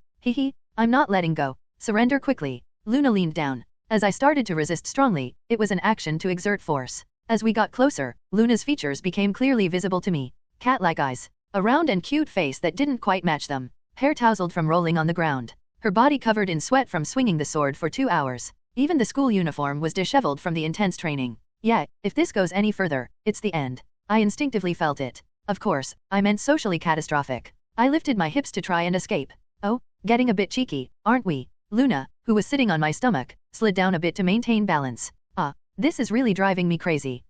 S2: I'm not letting go. Surrender quickly. Luna leaned down. As I started to resist strongly, it was an action to exert force. As we got closer, Luna's features became clearly visible to me. Cat-like eyes. A round and cute face that didn't quite match them. Hair tousled from rolling on the ground. Her body covered in sweat from swinging the sword for 2 hours. Even the school uniform was disheveled from the intense training. Yeah, if this goes any further, it's the end. I instinctively felt it. Of course, I meant socially catastrophic. I lifted my hips to try and escape. Oh, getting a bit cheeky, aren't we? Luna, who was sitting on my stomach, slid down a bit to maintain balance. This is really driving me crazy.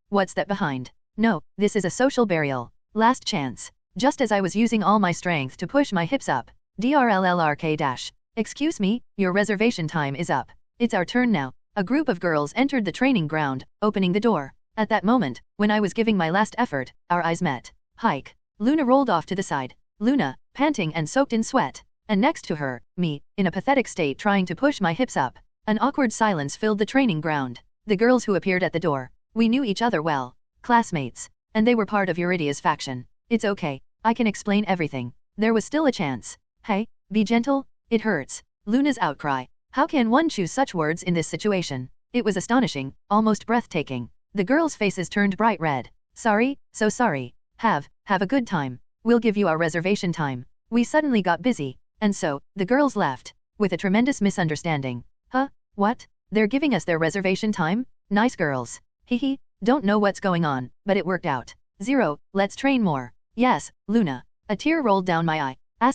S2: What's that behind? No, this is a social burial. Last chance. Just as I was using all my strength to push my hips up. DRLLRK-. Excuse me, your reservation time is up. It's our turn now. A group of girls entered the training ground, opening the door. At that moment, when I was giving my last effort, our eyes met. Hike. Luna rolled off to the side. Luna, panting and soaked in sweat. And next to her, me, in a pathetic state trying to push my hips up. An awkward silence filled the training ground. The girls who appeared at the door. We knew each other well. Classmates. And they were part of Eurydia's faction. It's okay. I can explain everything. There was still a chance. Hey, be gentle. It hurts. Luna's outcry. How can one choose such words in this situation? It was astonishing, almost breathtaking. The girls' faces turned bright red. Sorry, so sorry. Have a good time. We'll give you our reservation time. We suddenly got busy. And so, the girls left. With a tremendous misunderstanding. What? They're giving us their reservation time? Nice girls. Don't know what's going on, but it worked out. 0, let's train more. Yes, Luna. A tear rolled down my eye. *****.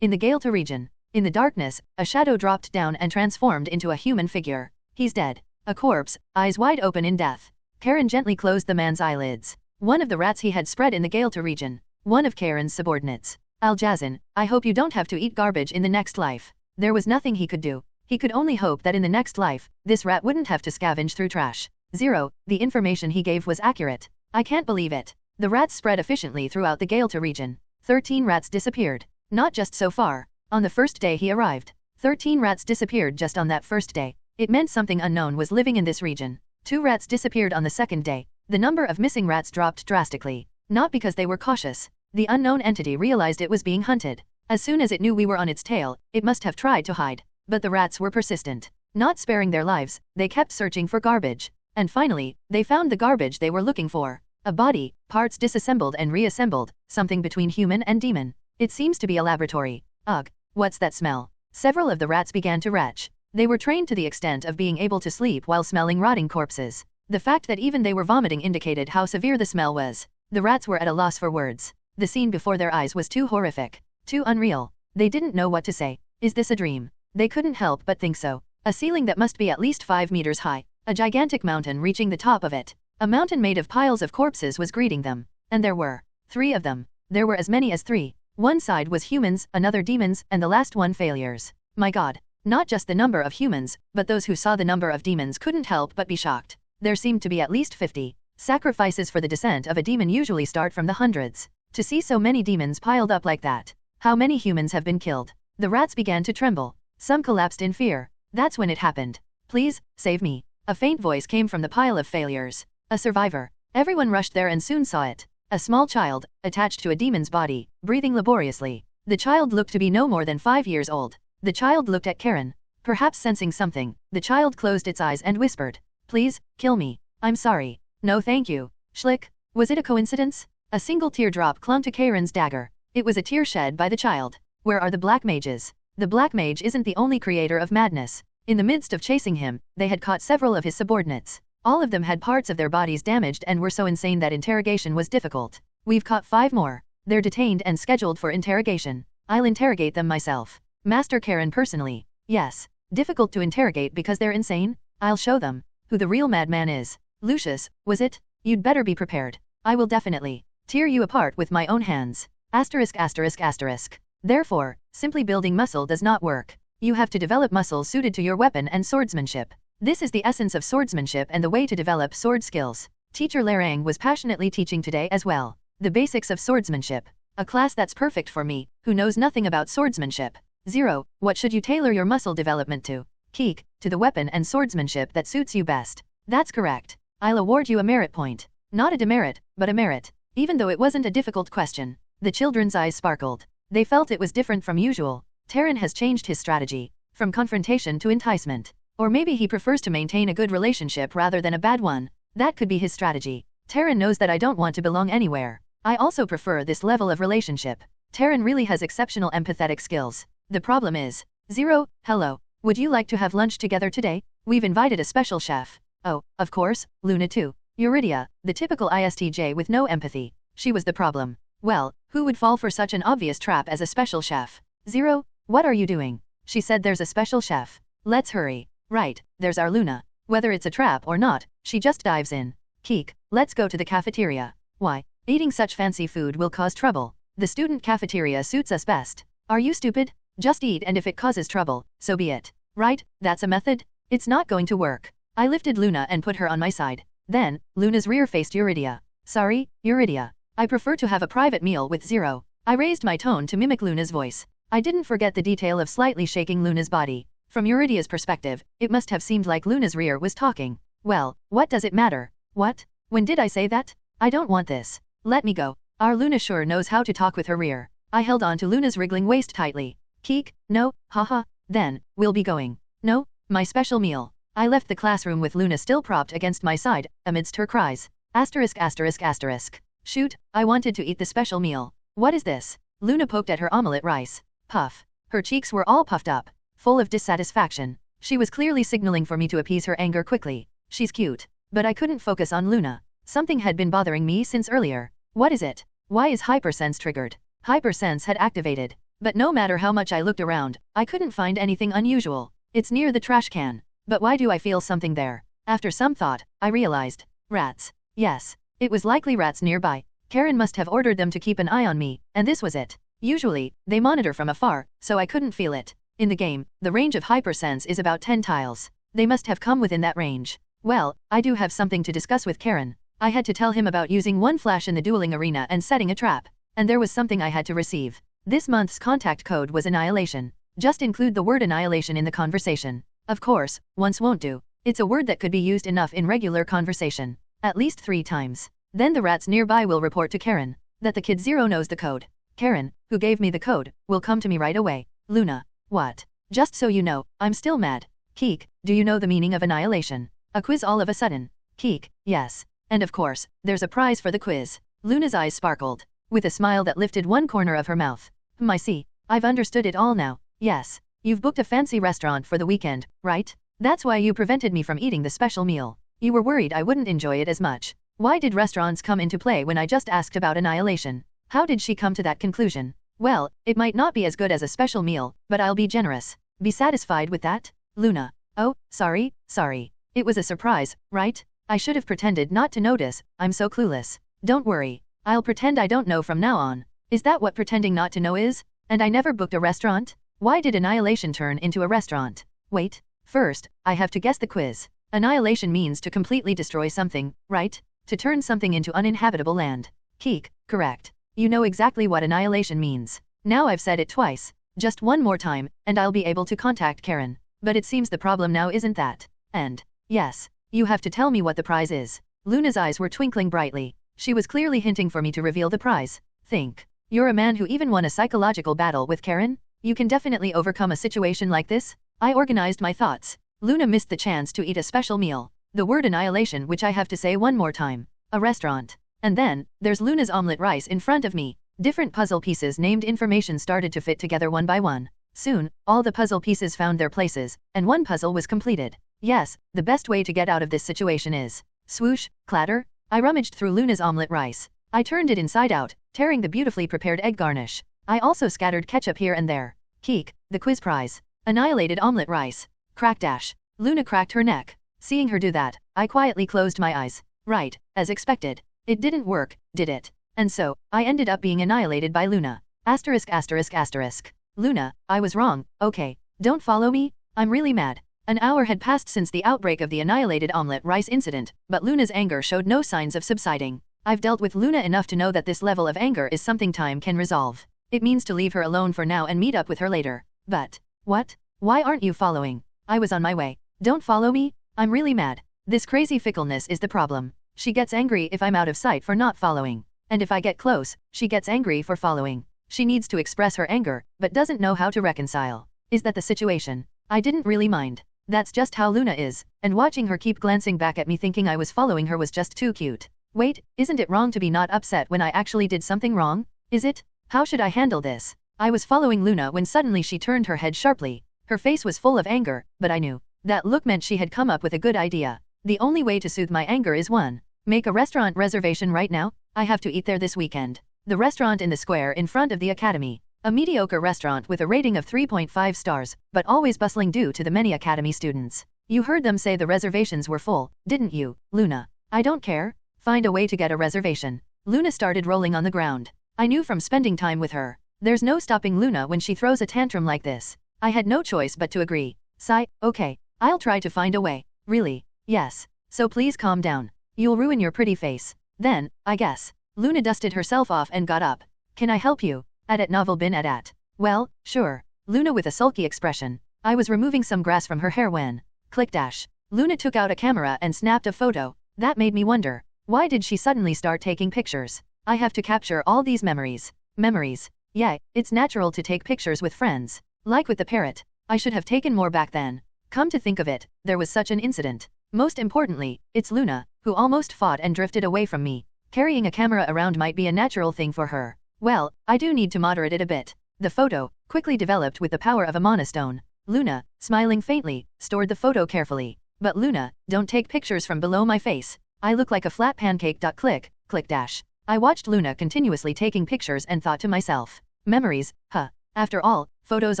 S2: In the Galta region. In the darkness, a shadow dropped down and transformed into a human figure. He's dead. A corpse, eyes wide open in death. Karen gently closed the man's eyelids. One of the rats he had spread in the Galta region. One of Karen's subordinates. Al-Jazin, I hope you don't have to eat garbage in the next life. There was nothing he could do. He could only hope that in the next life, this rat wouldn't have to scavenge through trash. 0, the information he gave was accurate. I can't believe it. The rats spread efficiently throughout the Galta region. 13 rats disappeared. Not just so far. On the first day he arrived. 13 rats disappeared just on that first day. It meant something unknown was living in this region. 2 rats disappeared on the second day. The number of missing rats dropped drastically. Not because they were cautious. The unknown entity realized it was being hunted. As soon as it knew we were on its tail, it must have tried to hide. But the rats were persistent. Not sparing their lives, they kept searching for garbage. And finally, they found the garbage they were looking for. A body, parts disassembled and reassembled, something between human and demon. It seems to be a laboratory. Ugh, what's that smell? Several of the rats began to retch. They were trained to the extent of being able to sleep while smelling rotting corpses. The fact that even they were vomiting indicated how severe the smell was. The rats were at a loss for words. The scene before their eyes was too horrific. Too unreal. They didn't know what to say. Is this a dream? They couldn't help but think so. A ceiling that must be at least 5 meters high, a gigantic mountain reaching the top of it. A mountain made of piles of corpses was greeting them. And there were 3 of them. There were as many as 3. One side was humans, another demons, and the last one failures. My god. Not just the number of humans, but those who saw the number of demons couldn't help but be shocked. There seemed to be at least 50. Sacrifices for the descent of a demon usually start from the hundreds. To see so many demons piled up like that. How many humans have been killed? The rats began to tremble. Some collapsed in fear. That's when it happened. Please, save me. A faint voice came from the pile of failures. A survivor. Everyone rushed there and soon saw it. A small child, attached to a demon's body, breathing laboriously. The child looked to be no more than 5 years old. The child looked at Karen. Perhaps sensing something, the child closed its eyes and whispered, "Please, kill me. I'm sorry. No thank you." Schlick. Was it a coincidence? A single teardrop clung to Karen's dagger. It was a tear shed by the child. Where are the black mages? The black mage isn't the only creator of madness. In the midst of chasing him, they had caught several of his subordinates. All of them had parts of their bodies damaged and were so insane that interrogation was difficult. We've caught 5 more. They're detained and scheduled for interrogation. I'll interrogate them myself. Master Karen personally. Yes. Difficult to interrogate because they're insane? I'll show them who the real madman is. Lucius, was it? You'd better be prepared. I will definitely tear you apart with my own hands. *****. Therefore, simply building muscle does not work. You have to develop muscles suited to your weapon and swordsmanship. This is the essence of swordsmanship and the way to develop sword skills. Teacher Lerang was passionately teaching today as well. The basics of swordsmanship. A class that's perfect for me, who knows nothing about swordsmanship. 0. What should you tailor your muscle development to? Keek, to the weapon and swordsmanship that suits you best. That's correct. I'll award you a merit point. Not a demerit, but a merit. Even though it wasn't a difficult question. The children's eyes sparkled. They felt it was different from usual. Terran has changed his strategy. From confrontation to enticement. Or maybe he prefers to maintain a good relationship rather than a bad one. That could be his strategy. Terran knows that I don't want to belong anywhere. I also prefer this level of relationship. Terran really has exceptional empathetic skills. The problem is 0. Hello. Would you like to have lunch together today? We've invited a special chef. Oh, of course, Luna too. Eurydia, the typical ISTJ with no empathy. She was the problem. Well, who would fall for such an obvious trap as a special chef? 0. What are you doing? She said there's a special chef. Let's hurry. Right, there's our Luna. Whether it's a trap or not, she just dives in. Keek, let's go to the cafeteria. Why? Eating such fancy food will cause trouble. The student cafeteria suits us best. Are you stupid? Just eat, and if it causes trouble, so be it. Right, that's a method? It's not going to work. I lifted Luna and put her on my side. Then, Luna's rear faced Eurydia. Sorry, Eurydia. I prefer to have a private meal with 0. I raised my tone to mimic Luna's voice. I didn't forget the detail of slightly shaking Luna's body. From Eurydia's perspective, it must have seemed like Luna's rear was talking. Well, what does it matter? What? When did I say that? I don't want this. Let me go. Our Luna sure knows how to talk with her rear. I held on to Luna's wriggling waist tightly. Keek, no, haha. Then, we'll be going. No, my special meal. I left the classroom with Luna still propped against my side, amidst her cries. *****. Shoot, I wanted to eat the special meal. What is this? Luna poked at her omelette rice. Puff. Her cheeks were all puffed up, full of dissatisfaction. She was clearly signaling for me to appease her anger quickly. She's cute. But I couldn't focus on Luna. Something had been bothering me since earlier. What is it? Why is Hypersense triggered? Hypersense had activated. But no matter how much I looked around, I couldn't find anything unusual. It's near the trash can. But why do I feel something there? After some thought, I realized. Rats. Yes. It was likely rats nearby. Karen must have ordered them to keep an eye on me, and this was it. Usually, they monitor from afar, so I couldn't feel it. In the game, the range of Hypersense is about 10 tiles. They must have come within that range. Well, I do have something to discuss with Karen. I had to tell him about using one flash in the dueling arena and setting a trap. And there was something I had to receive. This month's contact code was annihilation. Just include the word annihilation in the conversation. Of course, once won't do. It's a word that could be used enough in regular conversation. At least 3 times. Then the rats nearby will report to Karen that the kid 0 knows the code. Karen, who gave me the code, will come to me right away. Luna. What? Just so you know, I'm still mad. Keek, do you know the meaning of annihilation? A quiz all of a sudden. Keek, yes. And of course, there's a prize for the quiz. Luna's eyes sparkled, with a smile that lifted one corner of her mouth. I see. I've understood it all now. Yes. You've booked a fancy restaurant for the weekend, right? That's why you prevented me from eating the special meal. You were worried I wouldn't enjoy it as much. Why did restaurants come into play when I just asked about annihilation? How did she come to that conclusion? Well, it might not be as good as a special meal, but I'll be generous. Be satisfied with that? Luna. Oh, sorry. It was a surprise, right? I should have pretended not to notice, I'm so clueless. Don't worry. I'll pretend I don't know from now on. Is that what pretending not to know is? And I never booked a restaurant? Why did annihilation turn into a restaurant? Wait. First, I have to guess the quiz. Annihilation means to completely destroy something, right? To turn something into uninhabitable land. Keek, correct. You know exactly what annihilation means. Now I've said it twice. Just one more time, and I'll be able to contact Karen. But it seems the problem now isn't that. And, yes, you have to tell me what the prize is. Luna's eyes were twinkling brightly. She was clearly hinting for me to reveal the prize. Think. You're a man who even won a psychological battle with Karen? You can definitely overcome a situation like this? I organized my thoughts. Luna missed the chance to eat a special meal. The word annihilation, which I have to say one more time. A restaurant. And then, there's Luna's omelette rice in front of me. Different puzzle pieces named information started to fit together one by one. Soon, all the puzzle pieces found their places, and one puzzle was completed. Yes, the best way to get out of this situation is. Swoosh, clatter. I rummaged through Luna's omelette rice. I turned it inside out, tearing the beautifully prepared egg garnish. I also scattered ketchup here and there. Keek, the quiz prize. Annihilated omelette rice. Crack dash. Luna cracked her neck. Seeing her do that, I quietly closed my eyes. Right, as expected. It didn't work, did it? And so, I ended up being annihilated by Luna. Asterisk asterisk asterisk. Luna, I was wrong, okay. Don't follow me? I'm really mad. An hour had passed since the outbreak of the annihilated omelette rice incident, but Luna's anger showed no signs of subsiding. I've dealt with Luna enough to know that this level of anger is something time can resolve. It means to leave her alone for now and meet up with her later. But, what? Why aren't you following? I was on my way. Don't follow me? I'm really mad. This crazy fickleness is the problem. She gets angry if I'm out of sight for not following. And if I get close, she gets angry for following. She needs to express her anger, but doesn't know how to reconcile. Is that the situation? I didn't really mind. That's just how Luna is, and watching her keep glancing back at me thinking I was following her was just too cute. Wait, isn't it wrong to be not upset when I actually did something wrong? Is it? How should I handle this? I was following Luna when suddenly she turned her head sharply. Her face was full of anger, but I knew. That look meant she had come up with a good idea. The only way to soothe my anger is 1. Make a restaurant reservation right now. I have to eat there this weekend. The restaurant in the square in front of the academy. A mediocre restaurant with a rating of 3.5 stars, but always bustling due to the many academy students. You heard them say the reservations were full, didn't you, Luna? I don't care. Find a way to get a reservation. Luna started rolling on the ground. I knew from spending time with her. There's no stopping Luna when she throws a tantrum like this. I had no choice but to agree. Sigh, okay. I'll try to find a way. Really? Yes. So please calm down. You'll ruin your pretty face. Then, I guess. Luna dusted herself off and got up. Can I help you? At novel bin at. Well, sure. Luna with a sulky expression. I was removing some grass from her hair when. Click dash. Luna took out a camera and snapped a photo. That made me wonder. Why did she suddenly start taking pictures? I have to capture all these memories. Memories. Yeah, it's natural to take pictures with friends. Like with the parrot. I should have taken more back then. Come to think of it, there was such an incident. Most importantly, it's Luna, who almost fought and drifted away from me. Carrying a camera around might be a natural thing for her. Well, I do need to moderate it a bit. The photo, quickly developed with the power of a monostone. Luna, smiling faintly, stored the photo carefully. But Luna, don't take pictures from below my face. I look like a flat pancake. Click, click dash. I watched Luna continuously taking pictures and thought to myself. Memories, huh. After all, photos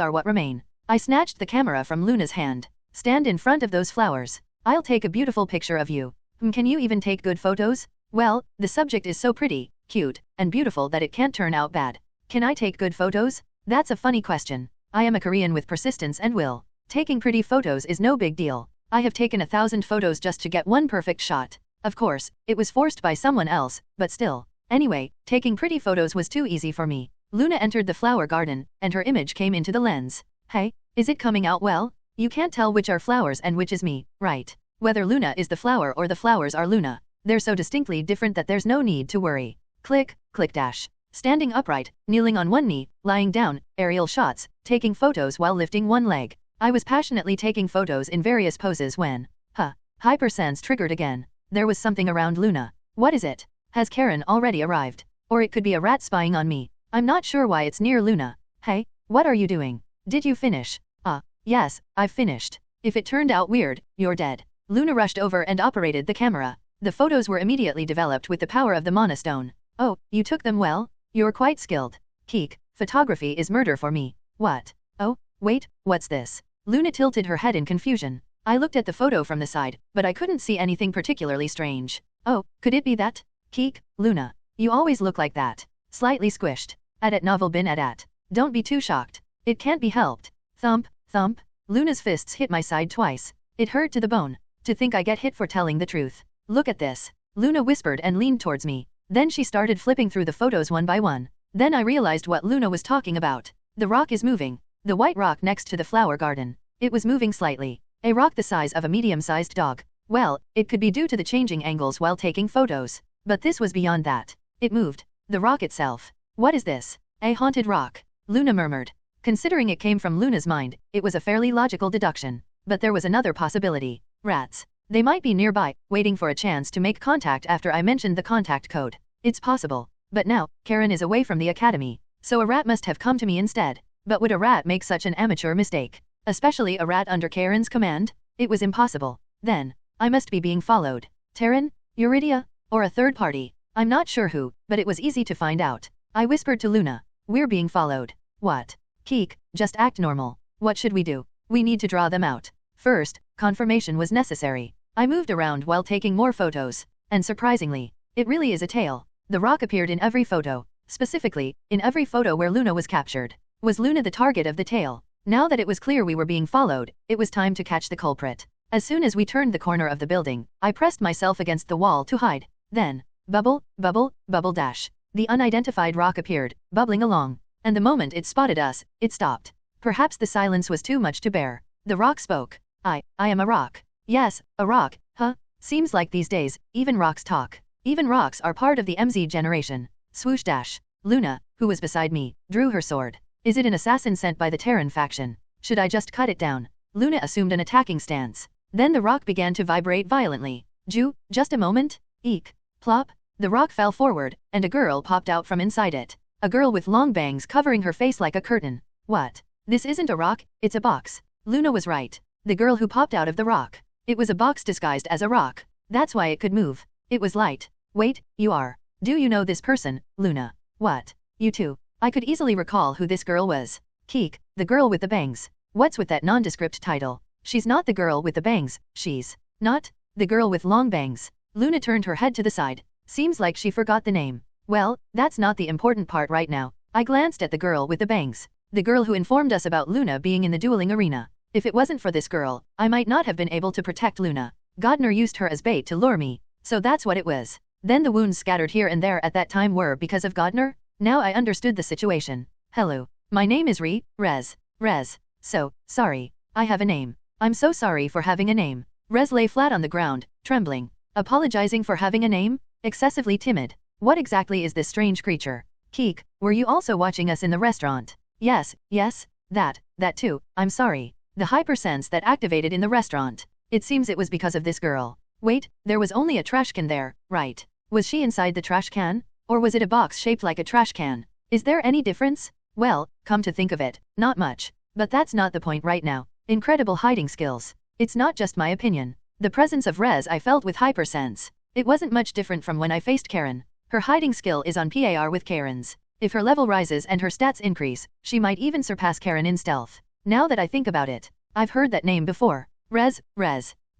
S2: are what remain. I snatched the camera from Luna's hand. Stand in front of those flowers. I'll take a beautiful picture of you. Can you even take good photos? Well, the subject is so pretty, cute, and beautiful that it can't turn out bad. Can I take good photos? That's a funny question. I am a Korean with persistence and will. Taking pretty photos is no big deal. I have taken 1,000 photos just to get one perfect shot. Of course, it was forced by someone else, but still. Anyway, taking pretty photos was too easy for me. Luna entered the flower garden, and her image came into the lens. Hey, is it coming out well? You can't tell which are flowers and which is me, right? Whether Luna is the flower or the flowers are Luna. They're so distinctly different that there's no need to worry. Click, click dash. Standing upright, kneeling on one knee, lying down, aerial shots, taking photos while lifting one leg. I was passionately taking photos in various poses when, hypersense triggered again. There was something around Luna. What is it? Has Karen already arrived? Or it could be a rat spying on me. I'm not sure why it's near Luna. Hey, what are you doing? Did you finish? Yes, I've finished. If it turned out weird, you're dead. Luna rushed over and operated the camera. The photos were immediately developed with the power of the monostone. Oh, you took them well? You're quite skilled. Keek, photography is murder for me. What? Oh, wait, what's this? Luna tilted her head in confusion. I looked at the photo from the side, but I couldn't see anything particularly strange. Oh, could it be that? Keek, Luna. You always look like that. Slightly squished. At novel bin at. Don't be too shocked. It can't be helped. Thump, thump. Luna's fists hit my side twice. It hurt to the bone. To think I get hit for telling the truth. Look at this. Luna whispered and leaned towards me. Then she started flipping through the photos one by one. Then I realized what Luna was talking about. The rock is moving. The white rock next to the flower garden. It was moving slightly. A rock the size of a medium-sized dog. Well, it could be due to the changing angles while taking photos. But this was beyond that. It moved. The rock itself. What is this? A haunted rock. Luna murmured. Considering it came from Luna's mind, it was a fairly logical deduction. But there was another possibility. Rats. They might be nearby, waiting for a chance to make contact after I mentioned the contact code. It's possible. But now, Karen is away from the academy. So a rat must have come to me instead. But would a rat make such an amateur mistake? Especially a rat under Karen's command? It was impossible. Then, I must be being followed. Terran? Eurydia? Or a third party? I'm not sure who, but it was easy to find out. I whispered to Luna. We're being followed. What? Keek, just act normal. What should we do? We need to draw them out. First, confirmation was necessary. I moved around while taking more photos. And surprisingly, it really is a tail. The rock appeared in every photo. Specifically, in every photo where Luna was captured. Was Luna the target of the tail? Now that it was clear we were being followed, it was time to catch the culprit. As soon as we turned the corner of the building, I pressed myself against the wall to hide. Then, bubble, bubble, bubble dash. The unidentified rock appeared, bubbling along. And the moment it spotted us, it stopped. Perhaps the silence was too much to bear. The rock spoke. I am a rock. Yes, a rock, huh? Seems like these days, even rocks talk. Even rocks are part of the MZ generation. Swoosh dash. Luna, who was beside me, drew her sword. Is it an assassin sent by the Terran faction? Should I just cut it down? Luna assumed an attacking stance. Then the rock began to vibrate violently. Just a moment? Eek. Plop. The rock fell forward, and a girl popped out from inside it. A girl with long bangs covering her face like a curtain. What? This isn't a rock, it's a box. Luna was right. The girl who popped out of the rock. It was a box disguised as a rock. That's why it could move. It was light. Wait, you are. Do you know this person, Luna? What? You too. I could easily recall who this girl was. Keek, the girl with the bangs. What's with that nondescript title? She's not the girl with the bangs, she's not the girl with long bangs. Luna turned her head to the side. Seems like she forgot the name. Well, that's not the important part right now. I glanced at the girl with the bangs. The girl who informed us about Luna being in the dueling arena. If it wasn't for this girl, I might not have been able to protect Luna. Godner used her as bait to lure me. So that's what it was. Then the wounds scattered here and there at that time were because of Godner? Now I understood the situation. Hello. My name is Rez. So, sorry. I have a name. I'm so sorry for having a name. Rez lay flat on the ground, trembling. Apologizing for having a name? Excessively timid. What exactly is this strange creature? Keek, were you also watching us in the restaurant? Yes, that too, I'm sorry. The hypersense that activated in the restaurant. It seems it was because of this girl. Wait, there was only a trash can there, right? Was she inside the trash can? Or was it a box shaped like a trash can? Is there any difference? Well, come to think of it, not much. But that's not the point right now. Incredible hiding skills. It's not just my opinion. The presence of Rez I felt with hypersense. It wasn't much different from when I faced Karen. Her hiding skill is on par with Karen's. If her level rises and her stats increase, she might even surpass Karen in stealth. Now that I think about it, I've heard that name before. Rez.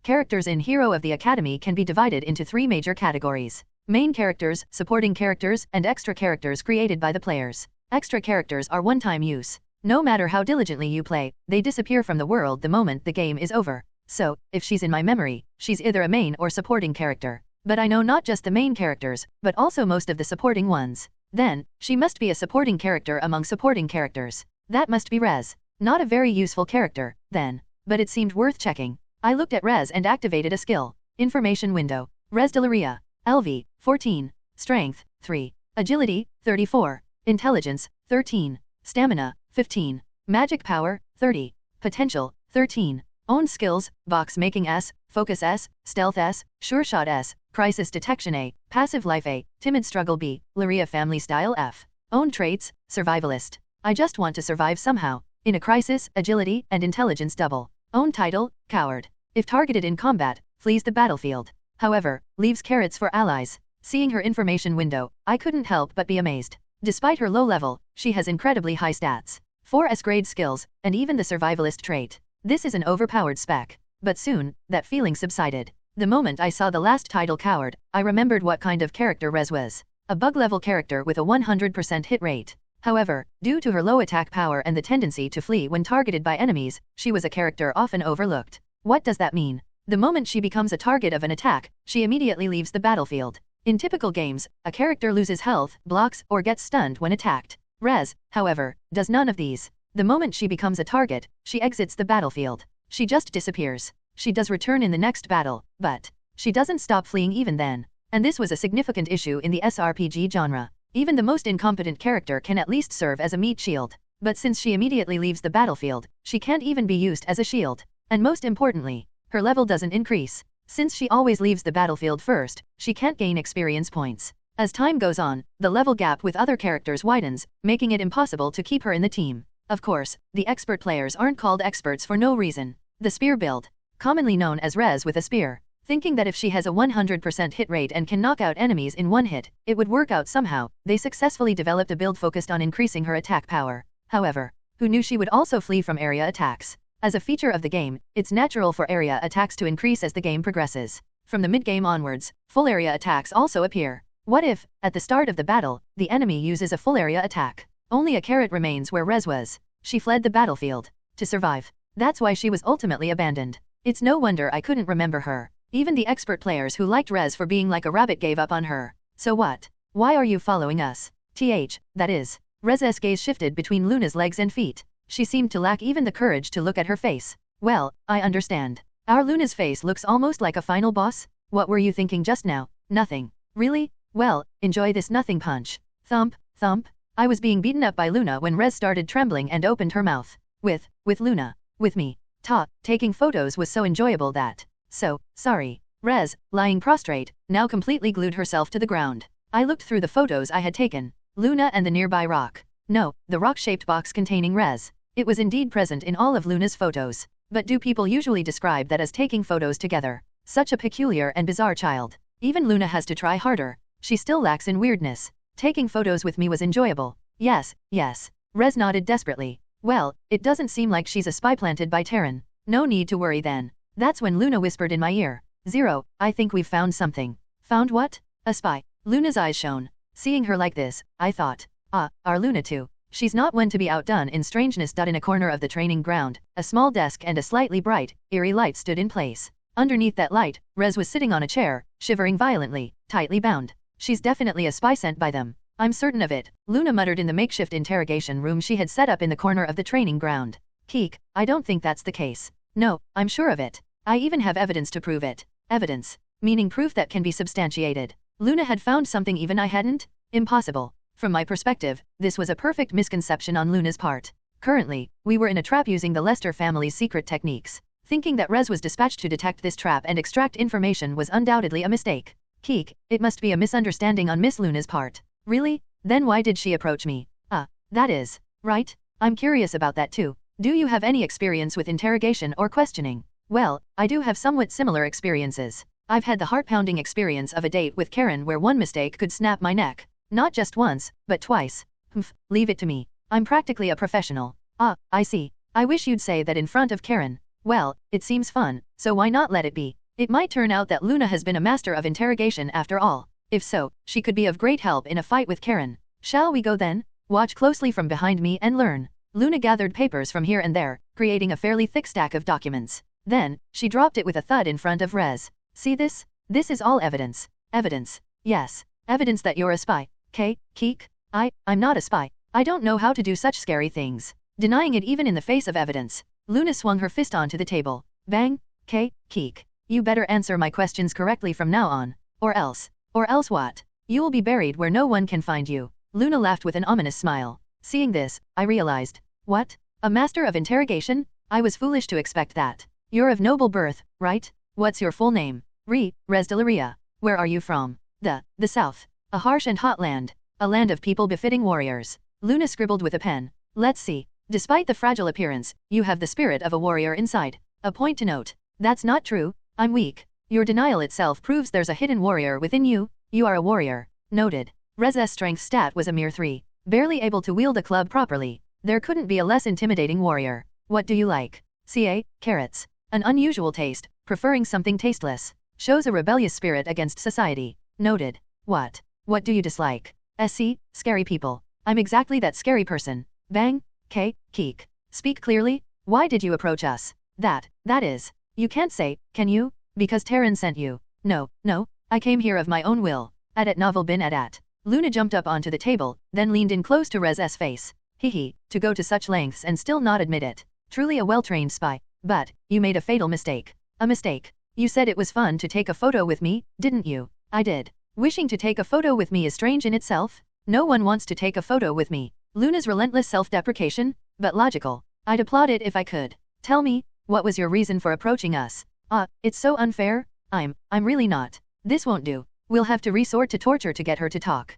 S2: Characters in Hero of the Academy can be divided into 3 major categories. Main characters, supporting characters, and extra characters created by the players. Extra characters are one-time use. No matter how diligently you play, they disappear from the world the moment the game is over. So, if she's in my memory, she's either a main or supporting character. But I know not just the main characters, but also most of the supporting ones. Then, she must be a supporting character among supporting characters. That must be Rez. Not a very useful character, then. But it seemed worth checking. I looked at Rez and activated a skill. Information window. Rez Delaria. LV, 14. Strength, 3. Agility, 34. Intelligence, 13. Stamina, 15. Magic power, 30. Potential, 13. Own skills, box making S, focus S, stealth S, sure shot S, crisis detection A, passive life A, timid struggle B, Laria family style F. Own traits, survivalist. I just want to survive somehow. In a crisis, agility and intelligence double. Own title, coward. If targeted in combat, flees the battlefield. However, leaves carrots for allies. Seeing her information window, I couldn't help but be amazed. Despite her low level, she has incredibly high stats. 4 S-grade skills, and even the survivalist trait. This is an overpowered spec. But soon, that feeling subsided. The moment I saw the last title coward, I remembered what kind of character Rez was. A bug-level character with a 100% hit rate. However, due to her low attack power and the tendency to flee when targeted by enemies, she was a character often overlooked. What does that mean? The moment she becomes a target of an attack, she immediately leaves the battlefield. In typical games, a character loses health, blocks, or gets stunned when attacked. Rez, however, does none of these. The moment she becomes a target, she exits the battlefield. She just disappears. She does return in the next battle, but she doesn't stop fleeing even then. And this was a significant issue in the SRPG genre. Even the most incompetent character can at least serve as a meat shield. But since she immediately leaves the battlefield, she can't even be used as a shield. And most importantly, her level doesn't increase. Since she always leaves the battlefield first, she can't gain experience points. As time goes on, the level gap with other characters widens, making it impossible to keep her in the team. Of course, the expert players aren't called experts for no reason. The spear build, commonly known as Rez with a spear, thinking that if she has a 100% hit rate and can knock out enemies in one hit, it would work out somehow. They successfully developed a build focused on increasing her attack power. However, who knew she would also flee from area attacks? As a feature of the game, it's natural for area attacks to increase as the game progresses. From the mid-game onwards, full area attacks also appear. What if, at the start of the battle, the enemy uses a full area attack? Only a carrot remains where Rez was. She fled the battlefield. To survive. That's why she was ultimately abandoned. It's no wonder I couldn't remember her. Even the expert players who liked Rez for being like a rabbit gave up on her. So what? Why are you following us? That is. Rez's gaze shifted between Luna's legs and feet. She seemed to lack even the courage to look at her face. Well, I understand. Our Luna's face looks almost like a final boss? What were you thinking just now? Nothing. Really? Well, enjoy this nothing punch. Thump, thump. I was being beaten up by Luna when Rez started trembling and opened her mouth. With Luna. With me. Taking photos was so enjoyable that. So, sorry. Rez, lying prostrate, now completely glued herself to the ground. I looked through the photos I had taken. Luna and the nearby rock. No, the rock-shaped box containing Rez. It was indeed present in all of Luna's photos. But do people usually describe that as taking photos together? Such a peculiar and bizarre child. Even Luna has to try harder. She still lacks in weirdness. Taking photos with me was enjoyable. Yes. Rez nodded desperately. Well, it doesn't seem like she's a spy planted by Terran. No need to worry then. That's when Luna whispered in my ear. Zero, I think we've found something. Found what? A spy. Luna's eyes shone. Seeing her like this, I thought. Our Luna too. She's not one to be outdone in strangeness. In a corner of the training ground, a small desk and a slightly bright, eerie light stood in place. Underneath that light, Rez was sitting on a chair, shivering violently, tightly bound. She's definitely a spy sent by them. I'm certain of it, Luna muttered in the makeshift interrogation room she had set up in the corner of the training ground. Keek, I don't think that's the case. No, I'm sure of it. I even have evidence to prove it. Evidence, meaning proof that can be substantiated. Luna had found something even I hadn't? Impossible. From my perspective, this was a perfect misconception on Luna's part. Currently, we were in a trap using the Lester family's secret techniques. Thinking that Rez was dispatched to detect this trap and extract information was undoubtedly a mistake. Keek, it must be a misunderstanding on Miss Luna's part. Really? Then why did she approach me? That is. Right? I'm curious about that too. Do you have any experience with interrogation or questioning? Well, I do have somewhat similar experiences. I've had the heart-pounding experience of a date with Karen where one mistake could snap my neck. Not just once, but twice. Leave it to me. I'm practically a professional. I see. I wish you'd say that in front of Karen. Well, it seems fun, so why not let it be? It might turn out that Luna has been a master of interrogation after all. If so, she could be of great help in a fight with Karen. Shall we go then? Watch closely from behind me and learn. Luna gathered papers from here and there, creating a fairly thick stack of documents. Then, she dropped it with a thud in front of Rez. See this? This is all evidence. Evidence. Yes. Evidence that you're a spy. Keek? I'm not a spy. I don't know how to do such scary things. Denying it even in the face of evidence. Luna swung her fist onto the table. Bang. Keek. You better answer my questions correctly from now on. Or else what? You will be buried where no one can find you. Luna laughed with an ominous smile. Seeing this, I realized. What? A master of interrogation? I was foolish to expect that. You're of noble birth, right? What's your full name? Rez Delaria. Where are you from? The South. A harsh and hot land. A land of people befitting warriors. Luna scribbled with a pen. Let's see. Despite the fragile appearance, you have the spirit of a warrior inside. A point to note. That's not true. I'm weak. Your denial itself proves there's a hidden warrior within you. You are a warrior. Noted. Rez's strength stat was a mere 3. Barely able to wield a club properly. There couldn't be a less intimidating warrior. What do you like? Carrots. An unusual taste, preferring something tasteless. Shows a rebellious spirit against society. Noted. What? What do you dislike? SC, scary people. I'm exactly that scary person. Bang, Keek. Speak clearly? Why did you approach us? That is. You can't say, can you? Because Terran sent you. No, I came here of my own will. At novel bin at. Luna jumped up onto the table, then leaned in close to Rez's face. To go to such lengths and still not admit it. Truly a well-trained spy. But, you made a fatal mistake. A mistake. You said it was fun to take a photo with me, didn't you? I did. Wishing to take a photo with me is strange in itself. No one wants to take a photo with me. Luna's relentless self-deprecation, but logical. I'd applaud it if I could. Tell me, what was your reason for approaching us? It's so unfair. I'm really not. This won't do. We'll have to resort to torture to get her to talk.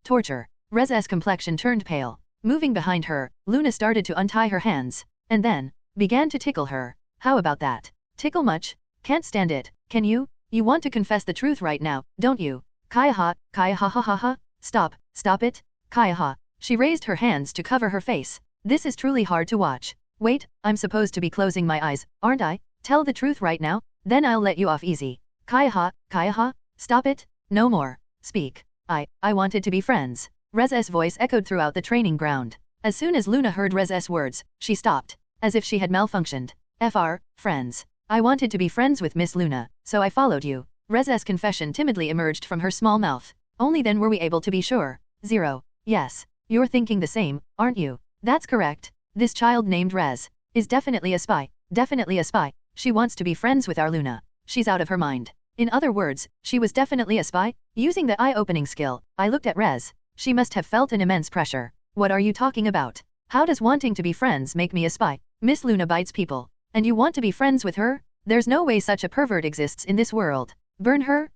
S2: Torture. Rez's complexion turned pale. Moving behind her, Luna started to untie her hands, and then began to tickle her. How about that? Tickle much? Can't stand it, can you? You want to confess the truth right now, don't you? Kaya ha ha. Stop it. Kaya ha. She raised her hands to cover her face. This is truly hard to watch. Wait, I'm supposed to be closing my eyes, aren't I? Tell the truth right now, then I'll let you off easy. Kaya ha. Stop it. No more. Speak. I wanted to be friends. Rez's voice echoed throughout the training ground. As soon as Luna heard Rez's words, she stopped, as if she had malfunctioned. Friends. I wanted to be friends with Miss Luna, so I followed you. Rez's confession timidly emerged from her small mouth. Only then were we able to be sure. 0. Yes. You're thinking the same, aren't you? That's correct. This child named Rez is definitely a spy. Definitely a spy. She wants to be friends with our Luna. She's out of her mind. In other words, she was definitely a spy. Using the eye-opening skill, I looked at Rez. She must have felt an immense pressure. What are you talking about? How does wanting to be friends make me a spy? Miss Luna bites people. And you want to be friends with her? There's no way such a pervert exists in this world. Burn her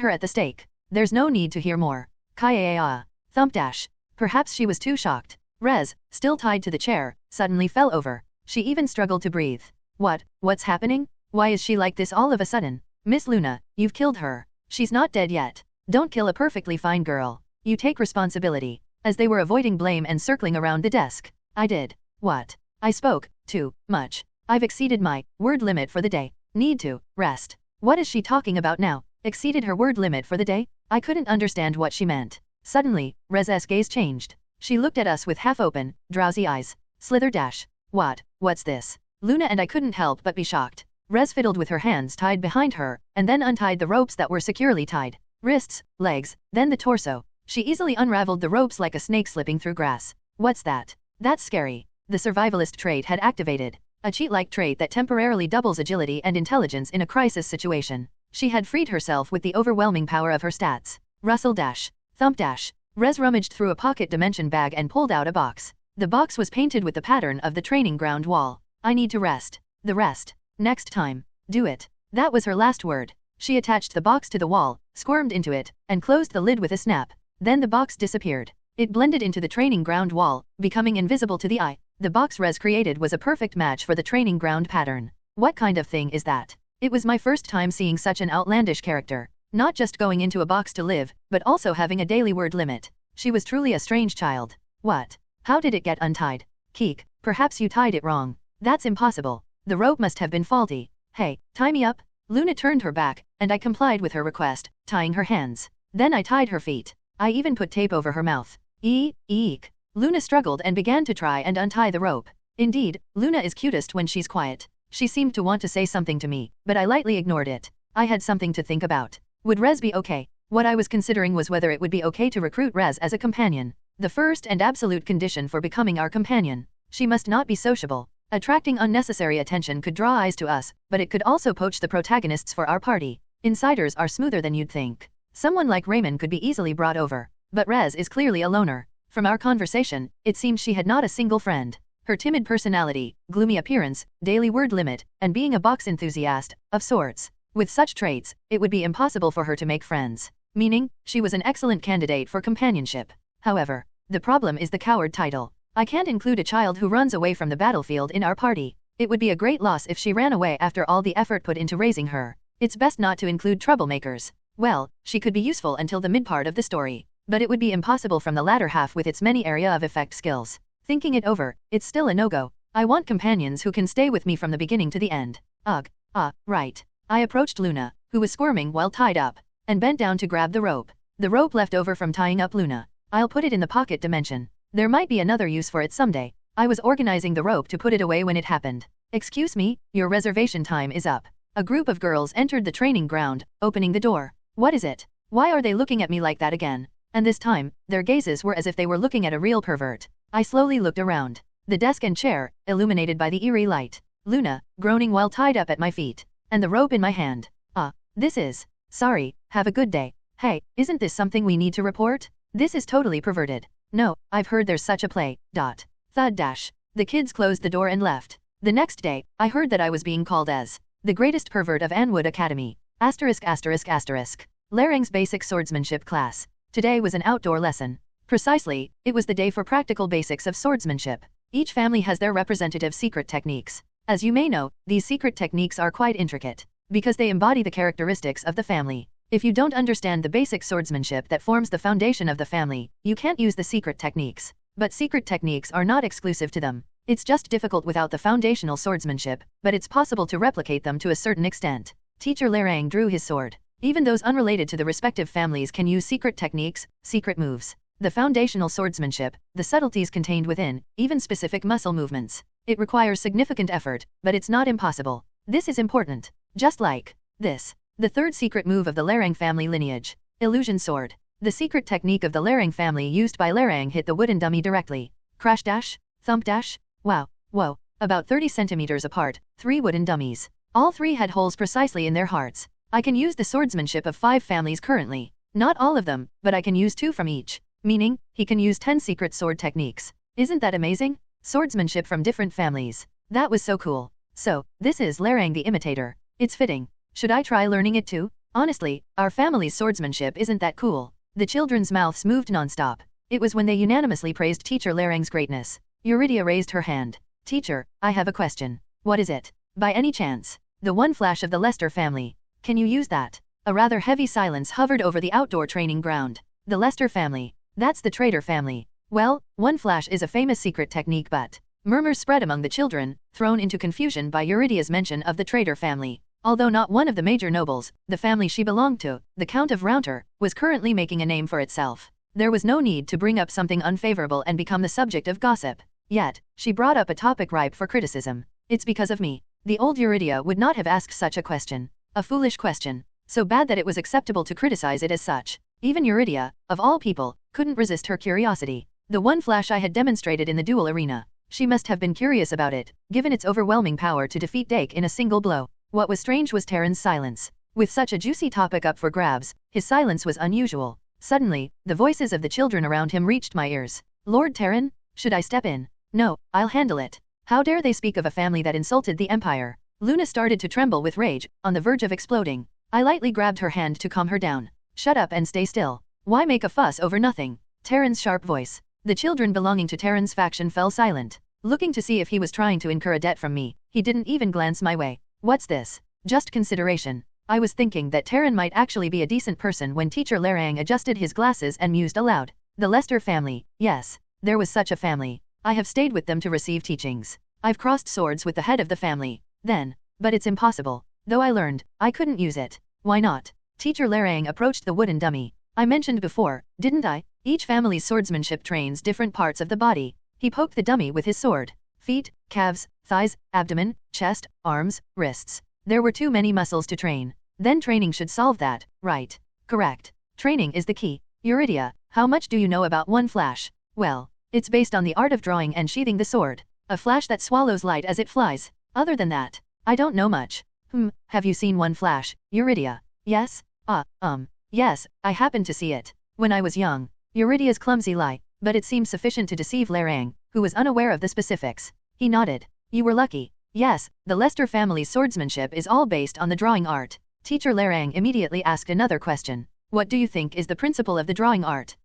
S2: at the stake. There's no need to hear more. Kaya. Thump dash. Perhaps she was too shocked. Rez, still tied to the chair, suddenly fell over. She even struggled to breathe. What's happening? Why is she like this all of a sudden? Miss Luna, you've killed her. She's not dead yet. Don't kill a perfectly fine girl. You take responsibility. As they were avoiding blame and circling around the desk. I did. What? I spoke too much. I've exceeded my word limit for the day. Need to rest. What is she talking about now? Exceeded her word limit for the day? I couldn't understand what she meant. Suddenly, Rez's gaze changed. She looked at us with half-open, drowsy eyes. Slither dash. What's this? Luna and I couldn't help but be shocked. Rez fiddled with her hands tied behind her, and then untied the ropes that were securely tied. Wrists, legs, then the torso. She easily unraveled the ropes like a snake slipping through grass. What's that? That's scary. The survivalist trait had activated. A cheat-like trait that temporarily doubles agility and intelligence in a crisis situation. She had freed herself with the overwhelming power of her stats. Rustle dash. Thump dash. Rez rummaged through a pocket dimension bag and pulled out a box. The box was painted with the pattern of the training ground wall. I need to rest. The rest. Next time. Do it. That was her last word. She attached the box to the wall, squirmed into it, and closed the lid with a snap. Then the box disappeared. It blended into the training ground wall, becoming invisible to the eye. The box Rez created was a perfect match for the training ground pattern. What kind of thing is that? It was my first time seeing such an outlandish character. Not just going into a box to live, but also having a daily word limit. She was truly a strange child. What? How did it get untied? Keek, perhaps you tied it wrong. That's impossible. The rope must have been faulty. Hey, tie me up. Luna turned her back, and I complied with her request, tying her hands. Then I tied her feet. I even put tape over her mouth. Eek. Luna struggled and began to try and untie the rope. Indeed, Luna is cutest when she's quiet. She seemed to want to say something to me, but I lightly ignored it. I had something to think about. Would Rez be okay? What I was considering was whether it would be okay to recruit Rez as a companion. The first and absolute condition for becoming our companion. She must not be sociable. Attracting unnecessary attention could draw eyes to us, but it could also poach the protagonists for our party. Insiders are smoother than you'd think. Someone like Raymond could be easily brought over. But Rez is clearly a loner. From our conversation, it seemed she had not a single friend. Her timid personality, gloomy appearance, daily word limit, and being a box enthusiast, of sorts. With such traits, it would be impossible for her to make friends. Meaning, she was an excellent candidate for companionship. However, the problem is the coward title. I can't include a child who runs away from the battlefield in our party. It would be a great loss if she ran away after all the effort put into raising her. It's best not to include troublemakers. Well, she could be useful until the mid-part of the story. But it would be impossible from the latter half with its many area of effect skills. Thinking it over, it's still a no-go. I want companions who can stay with me from the beginning to the end. Ugh, right. I approached Luna, who was squirming while tied up, and bent down to grab the rope. The rope left over from tying up Luna. I'll put it in the pocket dimension. There might be another use for it someday. I was organizing the rope to put it away when it happened. Excuse me, your reservation time is up. A group of girls entered the training ground, opening the door. What is it? Why are they looking at me like that again? And this time, their gazes were as if they were looking at a real pervert. I slowly looked around. The desk and chair, illuminated by the eerie light. Luna, groaning while tied up at my feet. And the rope in my hand. This is... Sorry, have a good day. Hey, isn't this something we need to report? This is totally perverted. No, I've heard there's such a play. Thud dash. The kids closed the door and left. The next day, I heard that I was being called as the greatest pervert of Anwood Academy. Asterisk. Larang's basic swordsmanship class. Today was an outdoor lesson. Precisely, it was the day for practical basics of swordsmanship. Each family has their representative secret techniques. As you may know, these secret techniques are quite intricate, because they embody the characteristics of the family. If you don't understand the basic swordsmanship that forms the foundation of the family, you can't use the secret techniques. But secret techniques are not exclusive to them. It's just difficult without the foundational swordsmanship, but it's possible to replicate them to a certain extent. Teacher Larang drew his sword. Even those unrelated to the respective families can use secret techniques, secret moves. The foundational swordsmanship, the subtleties contained within, even specific muscle movements. It requires significant effort, but it's not impossible. This is important. Just like this. The third secret move of the Larang family lineage. Illusion sword. The secret technique of the Larang family used by Larang hit the wooden dummy directly. Crash dash, thump dash. Wow, whoa. About 30 centimeters apart, 3 wooden dummies. All 3 had holes precisely in their hearts. I can use the swordsmanship of 5 families currently. Not all of them, but I can use 2 from each. Meaning, he can use 10 secret sword techniques. Isn't that amazing? Swordsmanship from different families. That was so cool. So, this is Larang the imitator. It's fitting. Should I try learning it too? Honestly, our family's swordsmanship isn't that cool. The children's mouths moved non-stop. It was when they unanimously praised Teacher Larang's greatness. Eurydia raised her hand. Teacher, I have a question. What is it? By any chance, the one flash of the Lester family. Can you use that? A rather heavy silence hovered over the outdoor training ground. The Lester family. That's the traitor family. Well, one flash is a famous secret technique, but murmurs spread among the children, thrown into confusion by Eurydia's mention of the traitor family. Although not one of the major nobles, the family she belonged to, the Count of Rounter, was currently making a name for itself. There was no need to bring up something unfavorable and become the subject of gossip. Yet, she brought up a topic ripe for criticism. It's because of me. The old Eurydia would not have asked such a question. A foolish question. So bad that it was acceptable to criticize it as such. Even Eurydia, of all people, couldn't resist her curiosity. The one flash I had demonstrated in the duel arena. She must have been curious about it, given its overwhelming power to defeat Dake in a single blow. What was strange was Terran's silence. With such a juicy topic up for grabs, his silence was unusual. Suddenly, the voices of the children around him reached my ears. Lord Terran? Should I step in? No, I'll handle it. How dare they speak of a family that insulted the Empire? Luna started to tremble with rage, on the verge of exploding. I lightly grabbed her hand to calm her down. Shut up and stay still. Why make a fuss over nothing? Terran's sharp voice. The children belonging to Terran's faction fell silent. Looking to see if he was trying to incur a debt from me, he didn't even glance my way. What's this? Just consideration. I was thinking that Terran might actually be a decent person when Teacher Larang adjusted his glasses and mused aloud. The Lester family, yes, there was such a family. I have stayed with them to receive teachings. I've crossed swords with the head of the family. Then, but it's impossible. Though I learned, I couldn't use it. Why not? Teacher Larang approached the wooden dummy. I mentioned before, didn't I? Each family's swordsmanship trains different parts of the body. He poked the dummy with his sword. Feet, calves, thighs, abdomen, chest, arms, wrists. There were too many muscles to train. Then training should solve that, right? Correct. Training is the key. Eurydia, how much do you know about one flash? Well, it's based on the art of drawing and sheathing the sword. A flash that swallows light as it flies. Other than that, I don't know much. Have you seen one flash, Eurydia? Yes? Yes, I happened to see it. When I was young. Eurydia's clumsy lie, but it seemed sufficient to deceive Larang, who was unaware of the specifics. He nodded. You were lucky. Yes, the Lester family's swordsmanship is all based on the drawing art. Teacher Larang immediately asked another question. What do you think is the principle of the drawing art?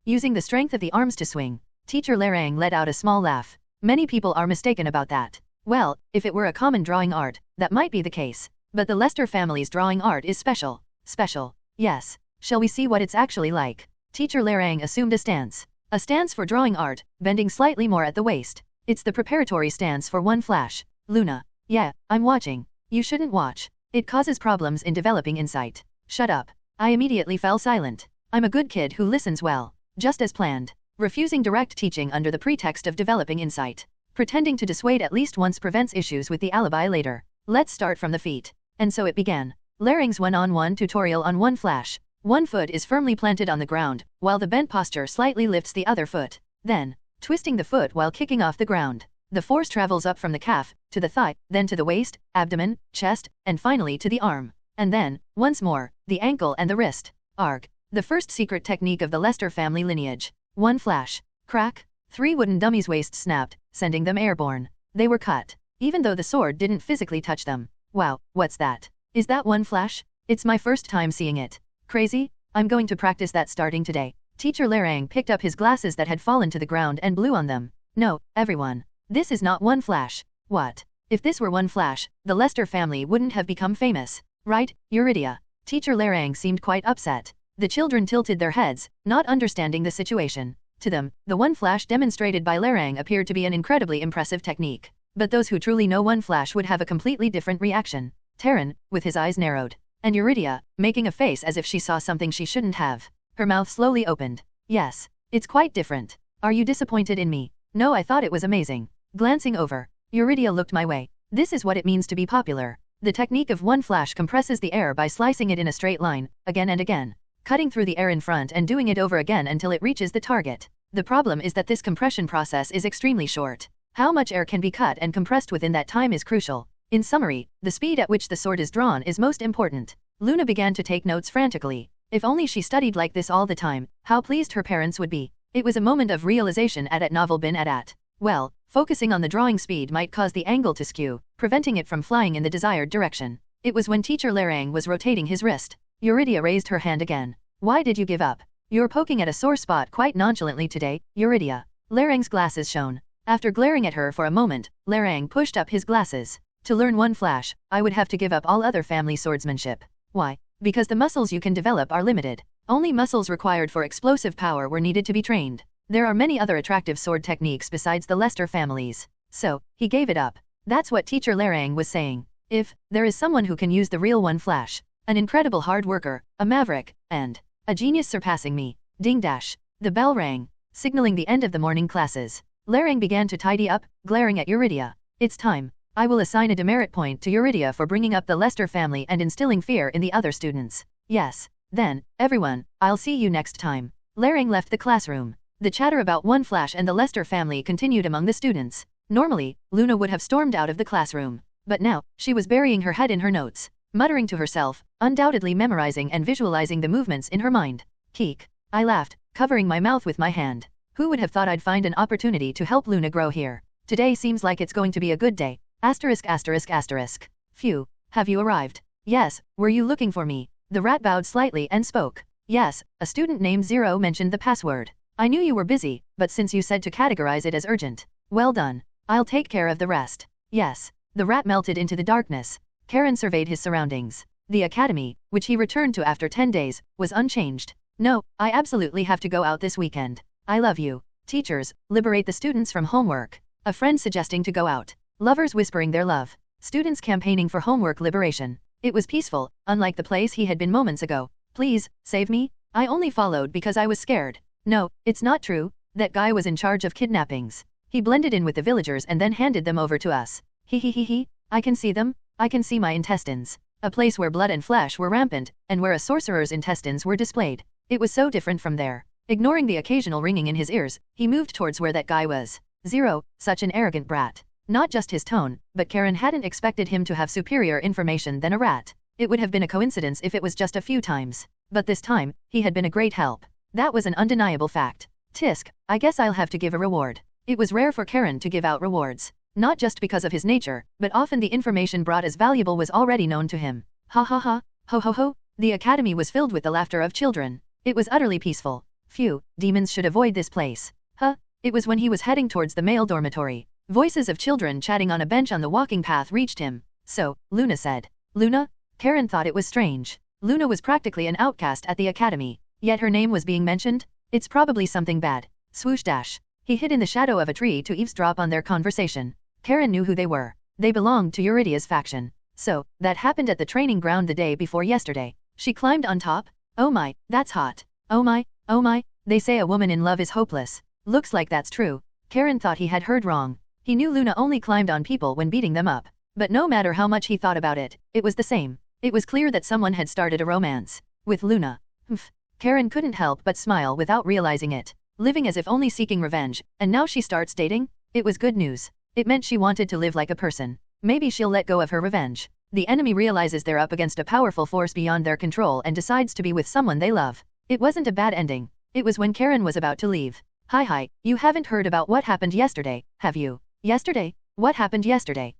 S2: Using the strength of the arms to swing. Teacher Larang let out a small laugh. Many people are mistaken about that. Well, if it were a common drawing art, that might be the case. But the Lester family's drawing art is special. Special. Yes. Shall we see what it's actually like? Teacher Larang assumed a stance. A stance for drawing art, bending slightly more at the waist. It's the preparatory stance for one flash. Luna. Yeah, I'm watching. You shouldn't watch. It causes problems in developing insight. Shut up. I immediately fell silent. I'm a good kid who listens well. Just as planned. Refusing direct teaching under the pretext of developing insight. Pretending to dissuade at least once prevents issues with the alibi later. Let's start from the feet. And so it began. Larynx's one-on-one tutorial on one flash. One foot is firmly planted on the ground, while the bent posture slightly lifts the other foot. Then, twisting the foot while kicking off the ground. The force travels up from the calf, to the thigh, then to the waist, abdomen, chest, and finally to the arm. And then, once more, the ankle and the wrist. Arg. The first secret technique of the Lester family lineage. One flash. Crack. 3 wooden dummies' waists snapped, sending them airborne. They were cut. Even though the sword didn't physically touch them. Wow, what's that? Is that one flash? It's my first time seeing it. Crazy? I'm going to practice that starting today. Teacher Larang picked up his glasses that had fallen to the ground and blew on them. No, everyone. This is not one flash. What? If this were one flash, the Lester family wouldn't have become famous. Right, Eurydia? Teacher Larang seemed quite upset. The children tilted their heads, not understanding the situation. To them, the one flash demonstrated by Larang appeared to be an incredibly impressive technique. But those who truly know one flash would have a completely different reaction. Terran, with his eyes narrowed. And Eurydia, making a face as if she saw something she shouldn't have. Her mouth slowly opened. Yes, it's quite different. Are you disappointed in me? No, I thought it was amazing. Glancing over, Eurydia looked my way. This is what it means to be popular. The technique of one flash compresses the air by slicing it in a straight line, again and again. Cutting through the air in front and doing it over again until it reaches the target. The problem is that this compression process is extremely short. How much air can be cut and compressed within that time is crucial. In summary, the speed at which the sword is drawn is most important. Luna began to take notes frantically. If only she studied like this all the time, how pleased her parents would be. It was a moment of realization at novel bin at. Well, focusing on the drawing speed might cause the angle to skew, preventing it from flying in the desired direction. It was when Teacher Larang was rotating his wrist. Eurydia raised her hand again. Why did you give up? You're poking at a sore spot quite nonchalantly today, Eurydia. Larang's glasses shone. After glaring at her for a moment, Larang pushed up his glasses. To learn one flash, I would have to give up all other family swordsmanship. Why? Because the muscles you can develop are limited. Only muscles required for explosive power were needed to be trained. There are many other attractive sword techniques besides the Lester families. So, he gave it up. That's what Teacher Larang was saying. If there is someone who can use the real one flash, an incredible hard worker, a maverick, and a genius surpassing me. Ding dash. The bell rang, signaling the end of the morning classes. Larang began to tidy up, glaring at Eurydia. It's time. I will assign a demerit point to Eurydia for bringing up the Lester family and instilling fear in the other students. Yes. Then, everyone, I'll see you next time. Larang left the classroom. The chatter about one flash and the Lester family continued among the students. Normally, Luna would have stormed out of the classroom. But now, she was burying her head in her notes, muttering to herself, undoubtedly memorizing and visualizing the movements in her mind. Keek. I laughed, covering my mouth with my hand. Who would have thought I'd find an opportunity to help Luna grow here? Today seems like it's going to be a good day. Asterisk asterisk asterisk. Phew. Have you arrived? Yes. Were you looking for me? The rat bowed slightly and spoke. Yes. A student named Zero mentioned the password. I knew you were busy, but since you said to categorize it as urgent. Well done. I'll take care of the rest. Yes. The rat melted into the darkness. Karen surveyed his surroundings. The academy, which he returned to after 10 days, was unchanged. No, I absolutely have to go out this weekend. I love you. Teachers, liberate the students from homework. A friend suggesting to go out. Lovers whispering their love. Students campaigning for homework liberation. It was peaceful, unlike the place he had been moments ago. Please, save me. I only followed because I was scared. No, it's not true. That guy was in charge of kidnappings. He blended in with the villagers and then handed them over to us. He. I can see them. I can see my intestines. A place where blood and flesh were rampant, and where a sorcerer's intestines were displayed. It was so different from there. Ignoring the occasional ringing in his ears, he moved towards where that guy was. Zero, such an arrogant brat. Not just his tone, but Karen hadn't expected him to have superior information than a rat. It would have been a coincidence if it was just a few times. But this time, he had been a great help. That was an undeniable fact. Tisk, I guess I'll have to give a reward. It was rare for Karen to give out rewards. Not just because of his nature, but often the information brought as valuable was already known to him. Ha ha ha, ho ho ho. The academy was filled with the laughter of children. It was utterly peaceful. Phew, demons should avoid this place. Huh? It was when he was heading towards the male dormitory. Voices of children chatting on a bench on the walking path reached him. So, Luna said. Luna? Karen thought it was strange. Luna was practically an outcast at the academy. Yet her name was being mentioned? It's probably something bad. Swoosh dash. He hid in the shadow of a tree to eavesdrop on their conversation. Karen knew who they were. They belonged to Eurydia's faction. So, that happened at the training ground the day before yesterday. She climbed on top? Oh my, that's hot. Oh my, they say a woman in love is hopeless. Looks like that's true. Karen thought he had heard wrong. He knew Luna only climbed on people when beating them up. But no matter how much he thought about it, it was the same. It was clear that someone had started a romance with Luna. Humph. Karen couldn't help but smile without realizing it. Living as if only seeking revenge, and now she starts dating? It was good news. It meant she wanted to live like a person. Maybe she'll let go of her revenge. The enemy realizes they're up against a powerful force beyond their control and decides to be with someone they love. It wasn't a bad ending. It was when Karen was about to leave. Hi, you haven't heard about what happened yesterday, have you? Yesterday? What happened yesterday?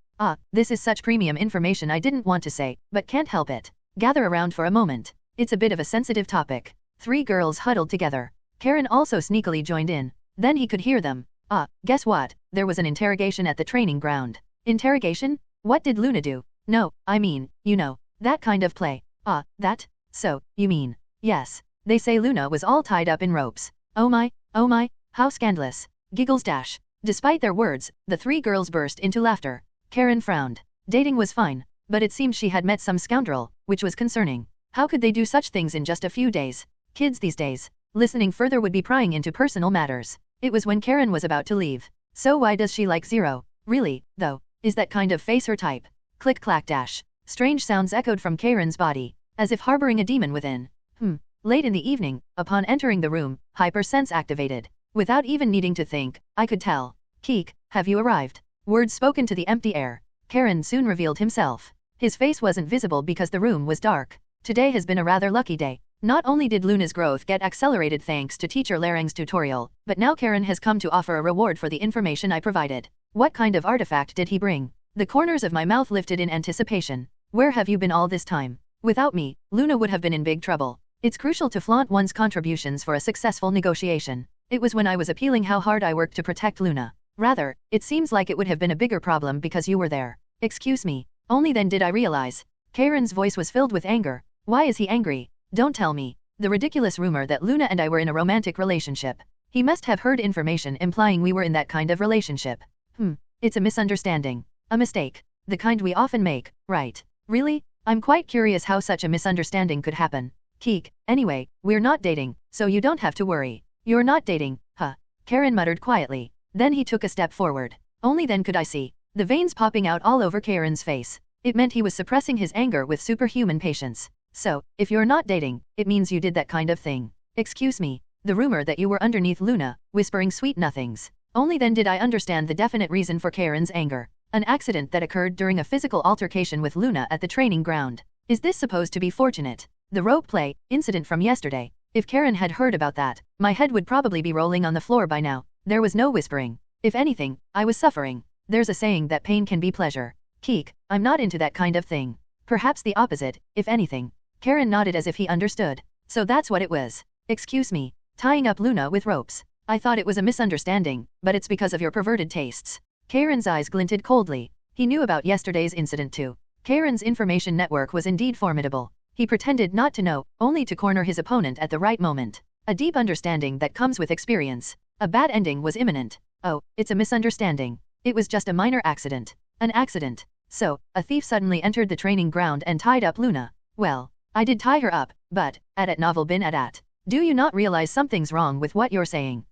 S2: This is such premium information I didn't want to say, but can't help it. Gather around for a moment. It's a bit of a sensitive topic. 3 girls huddled together. Karen also sneakily joined in. Then he could hear them. Guess what? There was an interrogation at the training ground. Interrogation? What did Luna do? No, I mean, you know, that kind of play. That? So, you mean? Yes. They say Luna was all tied up in ropes. Oh my, how scandalous. Giggles dash. Despite their words, the 3 girls burst into laughter. Karen frowned. Dating was fine, but it seemed she had met some scoundrel, which was concerning. How could they do such things in just a few days? Kids these days. Listening further would be prying into personal matters. It was when Karen was about to leave. So why does she like Zero? Really, though, is that kind of face her type? Click clack dash. Strange sounds echoed from Karen's body, as if harboring a demon within. Late in the evening, upon entering the room, hypersense activated. Without even needing to think, I could tell. Keek, have you arrived? Words spoken to the empty air. Karen soon revealed himself. His face wasn't visible because the room was dark. Today has been a rather lucky day. Not only did Luna's growth get accelerated thanks to teacher Larang's tutorial, but now Karen has come to offer a reward for the information I provided. What kind of artifact did he bring? The corners of my mouth lifted in anticipation. Where have you been all this time? Without me, Luna would have been in big trouble. It's crucial to flaunt one's contributions for a successful negotiation. It was when I was appealing how hard I worked to protect Luna. Rather, it seems like it would have been a bigger problem because you were there. Excuse me. Only then did I realize. Karen's voice was filled with anger. Why is he angry? Don't tell me. The ridiculous rumor that Luna and I were in a romantic relationship. He must have heard information implying we were in that kind of relationship. It's a misunderstanding. A mistake. The kind we often make, right? Really? I'm quite curious how such a misunderstanding could happen. Keek, anyway, we're not dating, so you don't have to worry. You're not dating, huh? Karen muttered quietly. Then he took a step forward. Only then could I see the veins popping out all over Karen's face. It meant he was suppressing his anger with superhuman patience. So, if you're not dating, it means you did that kind of thing. Excuse me, the rumor that you were underneath Luna, whispering sweet nothings. Only then did I understand the definite reason for Karen's anger. An accident that occurred during a physical altercation with Luna at the training ground. Is this supposed to be fortunate? The rope play incident from yesterday. If Karen had heard about that, my head would probably be rolling on the floor by now. There was no whispering. If anything, I was suffering. There's a saying that pain can be pleasure. Keek, I'm not into that kind of thing. Perhaps the opposite, if anything. Karen nodded as if he understood. So that's what it was. Excuse me, tying up Luna with ropes. I thought it was a misunderstanding, but it's because of your perverted tastes. Karen's eyes glinted coldly. He knew about yesterday's incident too. Karen's information network was indeed formidable. He pretended not to know, only to corner his opponent at the right moment. A deep understanding that comes with experience. A bad ending was imminent. Oh, it's a misunderstanding. It was just a minor accident. An accident. So, a thief suddenly entered the training ground and tied up Luna. Well, I did tie her up, but, at novel bin at. Do you not realize something's wrong with what you're saying?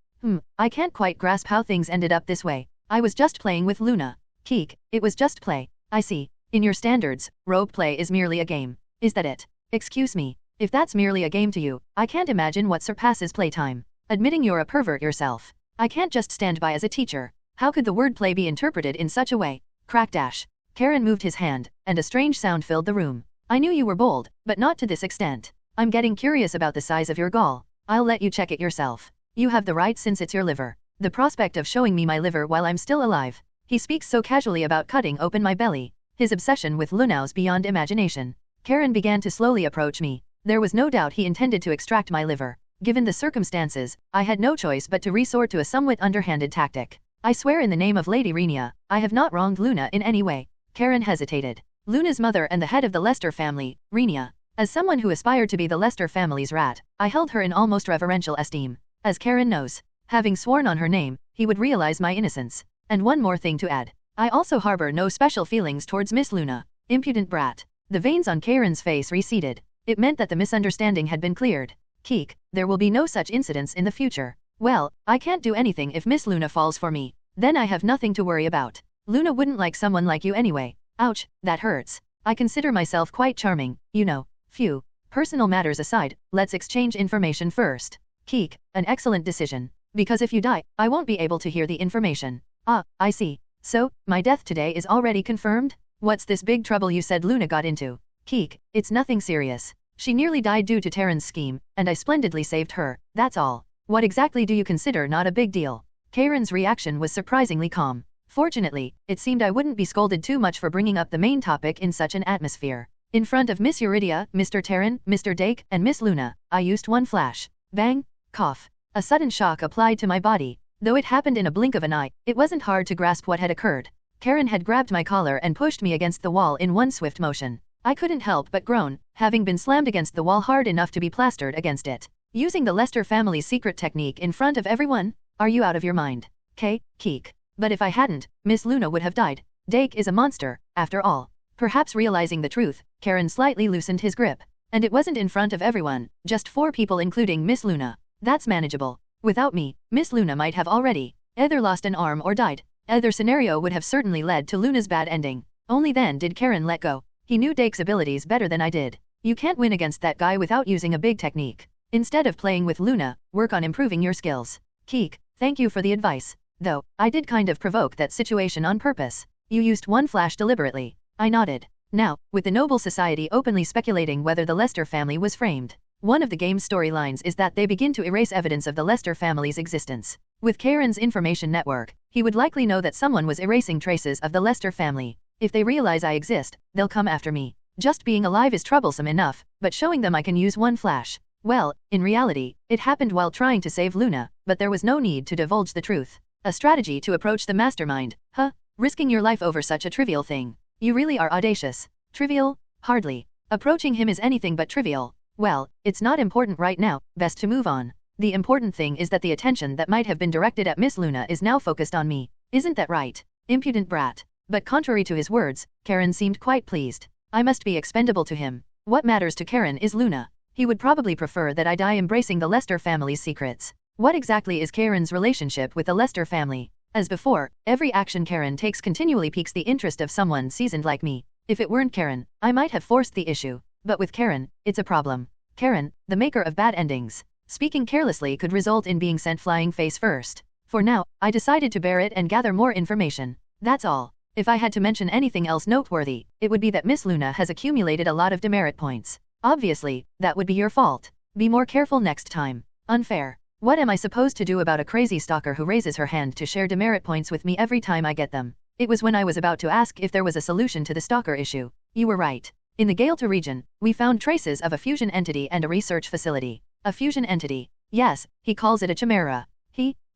S2: I can't quite grasp how things ended up this way. I was just playing with Luna. Keek, it was just play. I see. In your standards, rope play is merely a game. Is that it? Excuse me. If that's merely a game to you, I can't imagine what surpasses playtime. Admitting you're a pervert yourself. I can't just stand by as a teacher. How could the word play be interpreted in such a way? Crack dash. Karen moved his hand, and a strange sound filled the room. I knew you were bold, but not to this extent. I'm getting curious about the size of your gall. I'll let you check it yourself. You have the right since it's your liver. The prospect of showing me my liver while I'm still alive. He speaks so casually about cutting open my belly. His obsession with Lunau's beyond imagination. Karen began to slowly approach me. There was no doubt he intended to extract my liver. Given the circumstances, I had no choice but to resort to a somewhat underhanded tactic. I swear in the name of Lady Renia, I have not wronged Luna in any way. Karen hesitated. Luna's mother and the head of the Lester family, Renia. As someone who aspired to be the Lester family's rat, I held her in almost reverential esteem. As Karen knows, having sworn on her name, he would realize my innocence. And one more thing to add. I also harbor no special feelings towards Miss Luna. Impudent brat. The veins on Karen's face receded. It meant that the misunderstanding had been cleared. Keek, there will be no such incidents in the future. Well, I can't do anything if Miss Luna falls for me. Then I have nothing to worry about. Luna wouldn't like someone like you anyway. Ouch, that hurts. I consider myself quite charming, you know. Phew. Personal matters aside, let's exchange information first. Keek, an excellent decision. Because if you die, I won't be able to hear the information. Ah, I see. So, my death today is already confirmed? What's this big trouble you said Luna got into? Keek, it's nothing serious. She nearly died due to Terran's scheme, and I splendidly saved her, that's all. What exactly do you consider not a big deal? Karen's reaction was surprisingly calm. Fortunately, it seemed I wouldn't be scolded too much for bringing up the main topic in such an atmosphere. In front of Miss Euridia, Mr. Terran, Mr. Dake, and Miss Luna, I used one flash. Bang! Cough. A sudden shock applied to my body. Though it happened in a blink of an eye, it wasn't hard to grasp what had occurred. Karen had grabbed my collar and pushed me against the wall in one swift motion. I couldn't help but groan, having been slammed against the wall hard enough to be plastered against it. Using the Lester family's secret technique in front of everyone? Are you out of your mind? Keek. But if I hadn't, Miss Luna would have died. Dake is a monster, after all. Perhaps realizing the truth, Karen slightly loosened his grip. And it wasn't in front of everyone, just 4 people including Miss Luna. That's manageable. Without me, Miss Luna might have already either lost an arm or died. Either scenario would have certainly led to Luna's bad ending. Only then did Karen let go. He knew Dake's abilities better than I did. You can't win against that guy without using a big technique. Instead of playing with Luna, work on improving your skills. Keek, thank you for the advice. Though, I did kind of provoke that situation on purpose. You used one flash deliberately. I nodded. Now, with the Noble Society openly speculating whether the Lester family was framed, one of the game's storylines is that they begin to erase evidence of the Lester family's existence. With Karen's information network, he would likely know that someone was erasing traces of the Lester family. If they realize I exist, they'll come after me. Just being alive is troublesome enough, but showing them I can use one flash. Well, in reality, it happened while trying to save Luna, but there was no need to divulge the truth. A strategy to approach the mastermind, huh? Risking your life over such a trivial thing. You really are audacious. Trivial? Hardly. Approaching him is anything but trivial. Well, it's not important right now, best to move on. The important thing is that the attention that might have been directed at Miss Luna is now focused on me. Isn't that right? Impudent brat. But contrary to his words, Karen seemed quite pleased. I must be expendable to him. What matters to Karen is Luna. He would probably prefer that I die embracing the Lester family's secrets. What exactly is Karen's relationship with the Lester family? As before, every action Karen takes continually piques the interest of someone seasoned like me. If it weren't Karen, I might have forced the issue. But with Karen, it's a problem. Karen, the maker of bad endings. Speaking carelessly could result in being sent flying face first. For now, I decided to bear it and gather more information. That's all. If I had to mention anything else noteworthy, it would be that Miss Luna has accumulated a lot of demerit points. Obviously, that would be your fault. Be more careful next time. Unfair. What am I supposed to do about a crazy stalker who raises her hand to share demerit points with me every time I get them? It was when I was about to ask if there was a solution to the stalker issue. You were right. In the Galta region, we found traces of a fusion entity and a research facility. A fusion entity. Yes, he calls it a chimera.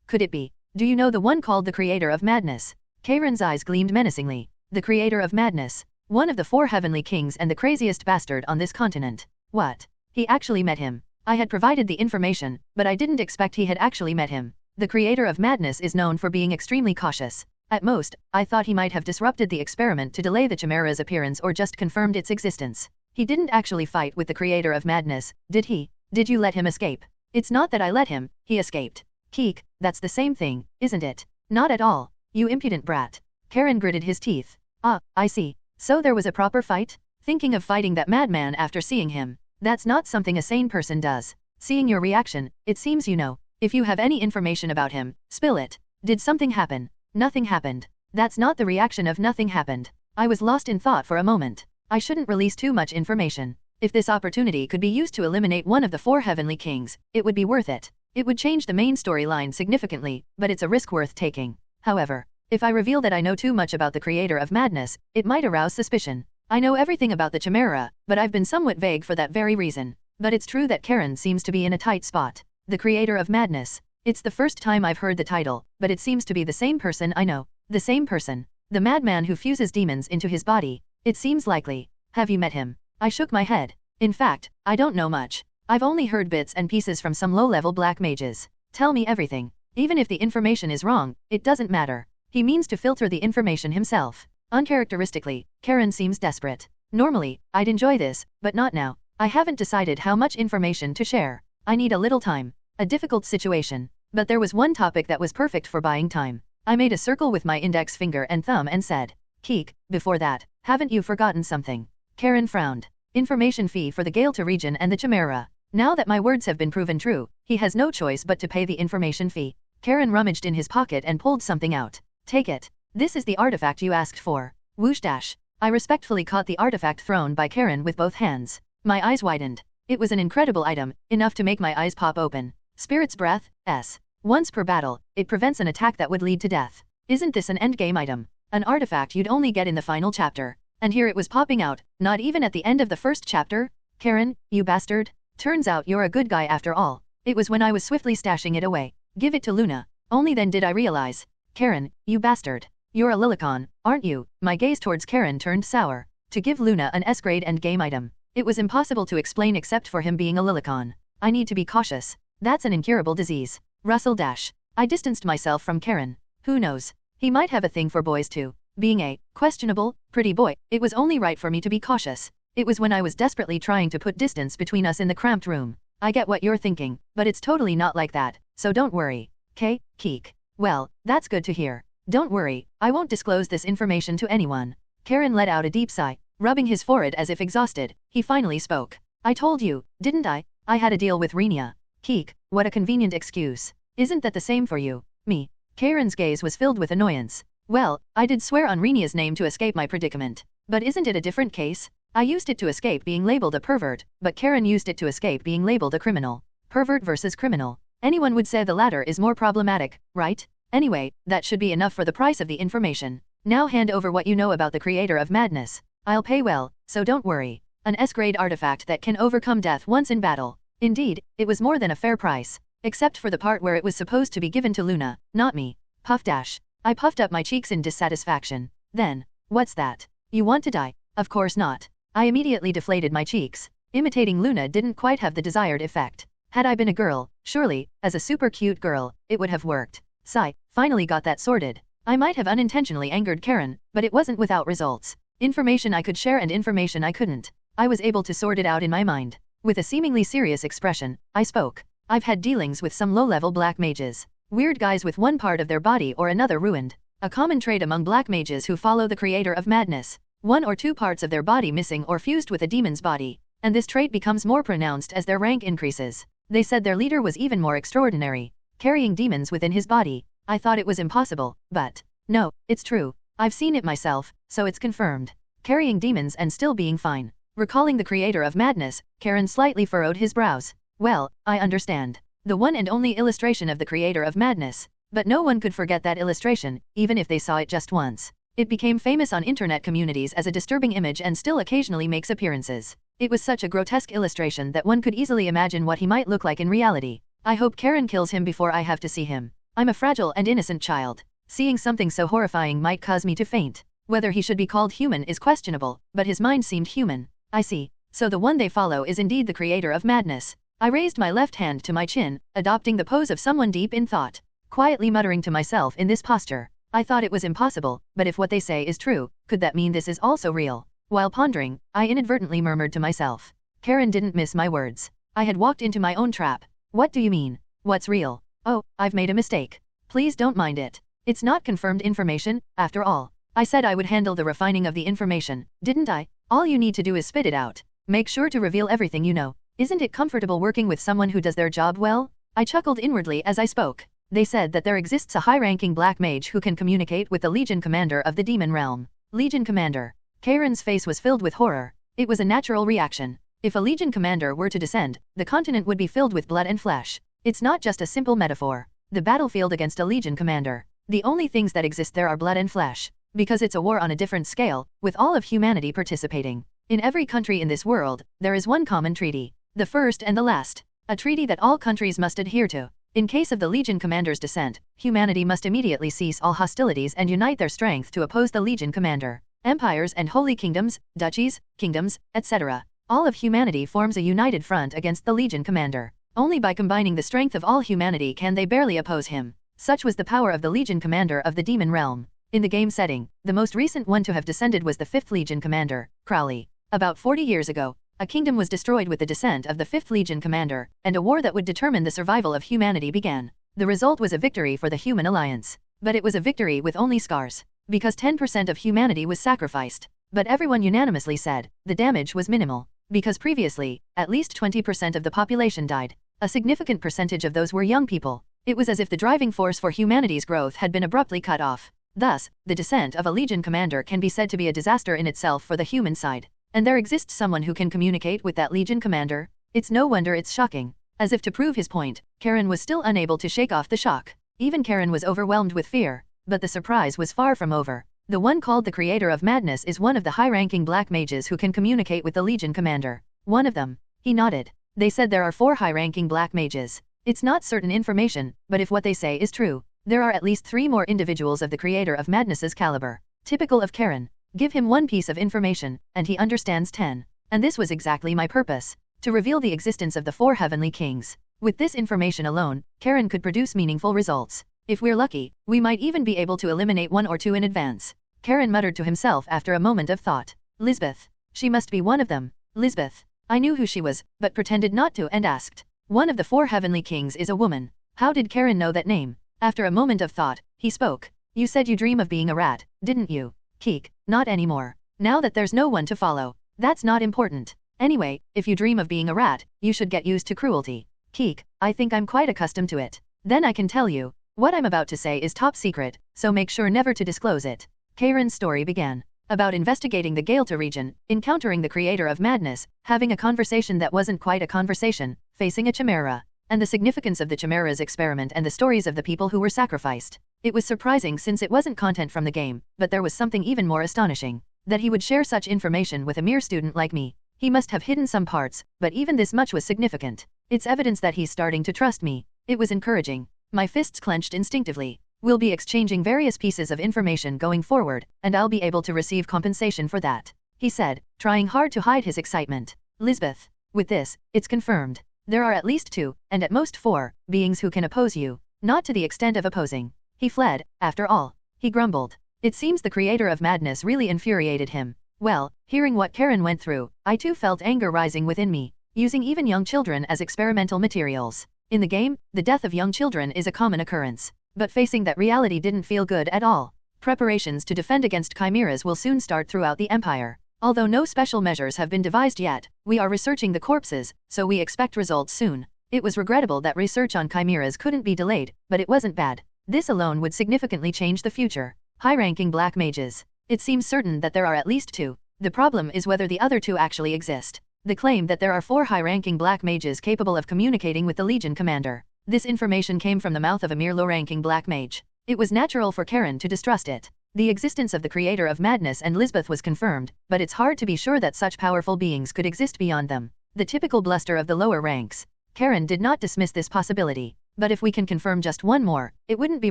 S2: Could it be? Do you know the one called the Creator of Madness? Karen's eyes gleamed menacingly. The Creator of Madness. One of the 4 heavenly kings and the craziest bastard on this continent. What? He actually met him. I had provided the information, but I didn't expect he had actually met him. The Creator of Madness is known for being extremely cautious. At most, I thought he might have disrupted the experiment to delay the chimera's appearance or just confirmed its existence. He didn't actually fight with the Creator of Madness, did he? Did you let him escape? It's not that I let him, he escaped. Keek, that's the same thing, isn't it? Not at all. You impudent brat. Karen gritted his teeth. Ah, I see. So there was a proper fight? Thinking of fighting that madman after seeing him. That's not something a sane person does. Seeing your reaction, it seems you know. If you have any information about him, spill it. Did something happen? Nothing happened. That's not the reaction of nothing happened. I was lost in thought for a moment. I shouldn't release too much information. If this opportunity could be used to eliminate one of the 4 heavenly kings, it would be worth it. It would change the main storyline significantly, but it's a risk worth taking. However, if I reveal that I know too much about the Creator of Madness, it might arouse suspicion. I know everything about the chimera, but I've been somewhat vague for that very reason. But it's true that Karen seems to be in a tight spot. The Creator of Madness. It's the first time I've heard the title, but it seems to be the same person I know. The same person. The madman who fuses demons into his body. It seems likely. Have you met him? I shook my head. In fact, I don't know much. I've only heard bits and pieces from some low-level black mages. Tell me everything. Even if the information is wrong, it doesn't matter. He means to filter the information himself. Uncharacteristically, Karen seems desperate. Normally, I'd enjoy this, but not now. I haven't decided how much information to share. I need a little time. A difficult situation. But there was one topic that was perfect for buying time. I made a circle with my index finger and thumb and said, Keek, before that, haven't you forgotten something? Karen frowned. Information fee for the Gaelta region and the Chimera. Now that my words have been proven true, he has no choice but to pay the information fee. Karen rummaged in his pocket and pulled something out. Take it. This is the artifact you asked for. Whoosh dash. I respectfully caught the artifact thrown by Karen with both hands. My eyes widened. It was an incredible item, enough to make my eyes pop open. Spirit's Breath, S. Once per battle, it prevents an attack that would lead to death. Isn't this an endgame item? An artifact you'd only get in the final chapter. And here it was popping out, not even at the end of the first chapter? Karen, you bastard. Turns out you're a good guy after all. It was when I was swiftly stashing it away. Give it to Luna. Only then did I realize. Karen, you bastard. You're a Lilicon, aren't you? My gaze towards Karen turned sour. To give Luna an S-grade endgame item. It was impossible to explain except for him being a Lilicon. I need to be cautious. That's an incurable disease. Russell dash. I distanced myself from Karen. Who knows? He might have a thing for boys too. Being a questionable, pretty boy, it was only right for me to be cautious. It was when I was desperately trying to put distance between us in the cramped room. I get what you're thinking, but it's totally not like that, so don't worry. Keek. Well, that's good to hear. Don't worry, I won't disclose this information to anyone. Karen let out a deep sigh. Rubbing his forehead as if exhausted, he finally spoke. I told you, didn't I? I had a deal with Renia. Keek, what a convenient excuse. Isn't that the same for you? Me. Karen's gaze was filled with annoyance. Well, I did swear on Renia's name to escape my predicament. But isn't it a different case? I used it to escape being labeled a pervert, but Karen used it to escape being labeled a criminal. Pervert versus criminal. Anyone would say the latter is more problematic, right? Anyway, that should be enough for the price of the information. Now hand over what you know about the creator of madness. I'll pay well, so don't worry. An S-grade artifact that can overcome death once in battle. Indeed, it was more than a fair price. Except for the part where it was supposed to be given to Luna, not me. Puff dash. I puffed up my cheeks in dissatisfaction. Then, what's that? You want to die? Of course not. I immediately deflated my cheeks. Imitating Luna didn't quite have the desired effect. Had I been a girl, surely, as a super cute girl, it would have worked. Sigh, finally got that sorted. I might have unintentionally angered Karen, but it wasn't without results. Information I could share and information I couldn't. I was able to sort it out in my mind. With a seemingly serious expression, I spoke. I've had dealings with some low-level black mages. Weird guys with one part of their body or another ruined. A common trait among black mages who follow the creator of madness. One or two parts of their body missing or fused with a demon's body. And this trait becomes more pronounced as their rank increases. They said their leader was even more extraordinary. Carrying demons within his body. I thought it was impossible, but no, it's true. I've seen it myself, so it's confirmed. Carrying demons and still being fine. Recalling the creator of madness, Karen slightly furrowed his brows. Well, I understand. The one and only illustration of the creator of madness. But no one could forget that illustration, even if they saw it just once. It became famous on internet communities as a disturbing image and still occasionally makes appearances. It was such a grotesque illustration that one could easily imagine what he might look like in reality. I hope Karen kills him before I have to see him. I'm a fragile and innocent child. Seeing something so horrifying might cause me to faint. Whether he should be called human is questionable, but his mind seemed human. I see. So the one they follow is indeed the creator of madness. I raised my left hand to my chin, adopting the pose of someone deep in thought. Quietly muttering to myself in this posture. I thought it was impossible, but if what they say is true, could that mean this is also real? While pondering, I inadvertently murmured to myself. Karen didn't miss my words. I had walked into my own trap. What do you mean? What's real? Oh, I've made a mistake. Please don't mind it. It's not confirmed information, after all. I said I would handle the refining of the information, didn't I? All you need to do is spit it out. Make sure to reveal everything you know. Isn't it comfortable working with someone who does their job well? I chuckled inwardly as I spoke. They said that there exists a high-ranking black mage who can communicate with the Legion Commander of the Demon Realm. Legion Commander. Karen's face was filled with horror. It was a natural reaction. If a Legion Commander were to descend, the continent would be filled with blood and flesh. It's not just a simple metaphor. The battlefield against a Legion Commander. The only things that exist there are blood and flesh. Because it's a war on a different scale, with all of humanity participating. In every country in this world, there is one common treaty. The first and the last. A treaty that all countries must adhere to. In case of the Legion Commander's descent, humanity must immediately cease all hostilities and unite their strength to oppose the Legion Commander. Empires and holy kingdoms, duchies, kingdoms, etc. All of humanity forms a united front against the Legion Commander. Only by combining the strength of all humanity can they barely oppose him. Such was the power of the Legion Commander of the Demon Realm. In the game setting, the most recent one to have descended was the 5th Legion commander, Crowley. About 40 years ago, a kingdom was destroyed with the descent of the 5th Legion commander, and a war that would determine the survival of humanity began. The result was a victory for the human alliance. But it was a victory with only scars, because 10% of humanity was sacrificed. But everyone unanimously said, the damage was minimal, because previously, at least 20% of the population died. A significant percentage of those were young people. It was as if the driving force for humanity's growth had been abruptly cut off. Thus, the descent of a Legion commander can be said to be a disaster in itself for the human side. And there exists someone who can communicate with that Legion commander? It's no wonder it's shocking. As if to prove his point, Karen was still unable to shake off the shock. Even Karen was overwhelmed with fear. But the surprise was far from over. The one called the Creator of Madness is one of the high-ranking black mages who can communicate with the Legion commander. One of them. He nodded. They said there are 4 high-ranking black mages. It's not certain information, but if what they say is true, there are at least 3 more individuals of the Creator of Madness's caliber. Typical of Karen. Give him one piece of information, and he understands 10. And this was exactly my purpose. To reveal the existence of the 4 heavenly kings. With this information alone, Karen could produce meaningful results. If we're lucky, we might even be able to eliminate 1 or 2 in advance. Karen muttered to himself after a moment of thought. Lisbeth. She must be one of them. Lisbeth. I knew who she was, but pretended not to and asked. One of the 4 heavenly kings is a woman. How did Karen know that name? After a moment of thought, he spoke. You said you dream of being a rat, didn't you? Keek, not anymore. Now that there's no one to follow, that's not important. Anyway, if you dream of being a rat, you should get used to cruelty. Keek, I think I'm quite accustomed to it. Then I can tell you, what I'm about to say is top secret, so make sure never to disclose it. Karen's story began. About investigating the Galta region, encountering the Creator of Madness, having a conversation that wasn't quite a conversation, facing a chimera, and the significance of the chimera's experiment and the stories of the people who were sacrificed. It was surprising since it wasn't content from the game, but there was something even more astonishing. That he would share such information with a mere student like me. He must have hidden some parts, but even this much was significant. It's evidence that he's starting to trust me. It was encouraging. My fists clenched instinctively. We'll be exchanging various pieces of information going forward, and I'll be able to receive compensation for that, he said, trying hard to hide his excitement. Lisbeth. With this, it's confirmed. There are at least 2, and at most 4, beings who can oppose you. Not to the extent of opposing. He fled, after all. He grumbled. It seems the Creator of Madness really infuriated him. Well, hearing what Karen went through, I too felt anger rising within me, using even young children as experimental materials. In the game, the death of young children is a common occurrence. But facing that reality didn't feel good at all. Preparations to defend against chimeras will soon start throughout the Empire. Although no special measures have been devised yet, we are researching the corpses, so we expect results soon. It was regrettable that research on chimeras couldn't be delayed, but it wasn't bad. This alone would significantly change the future. High-ranking black mages. It seems certain that there are at least 2. The problem is whether the other 2 actually exist. The claim that there are 4 high-ranking black mages capable of communicating with the Legion commander. This information came from the mouth of a mere low-ranking black mage. It was natural for Karen to distrust it. The existence of the Creator of Madness and Lisbeth was confirmed, but it's hard to be sure that such powerful beings could exist beyond them. The typical bluster of the lower ranks. Karen did not dismiss this possibility. But if we can confirm just 1 more, it wouldn't be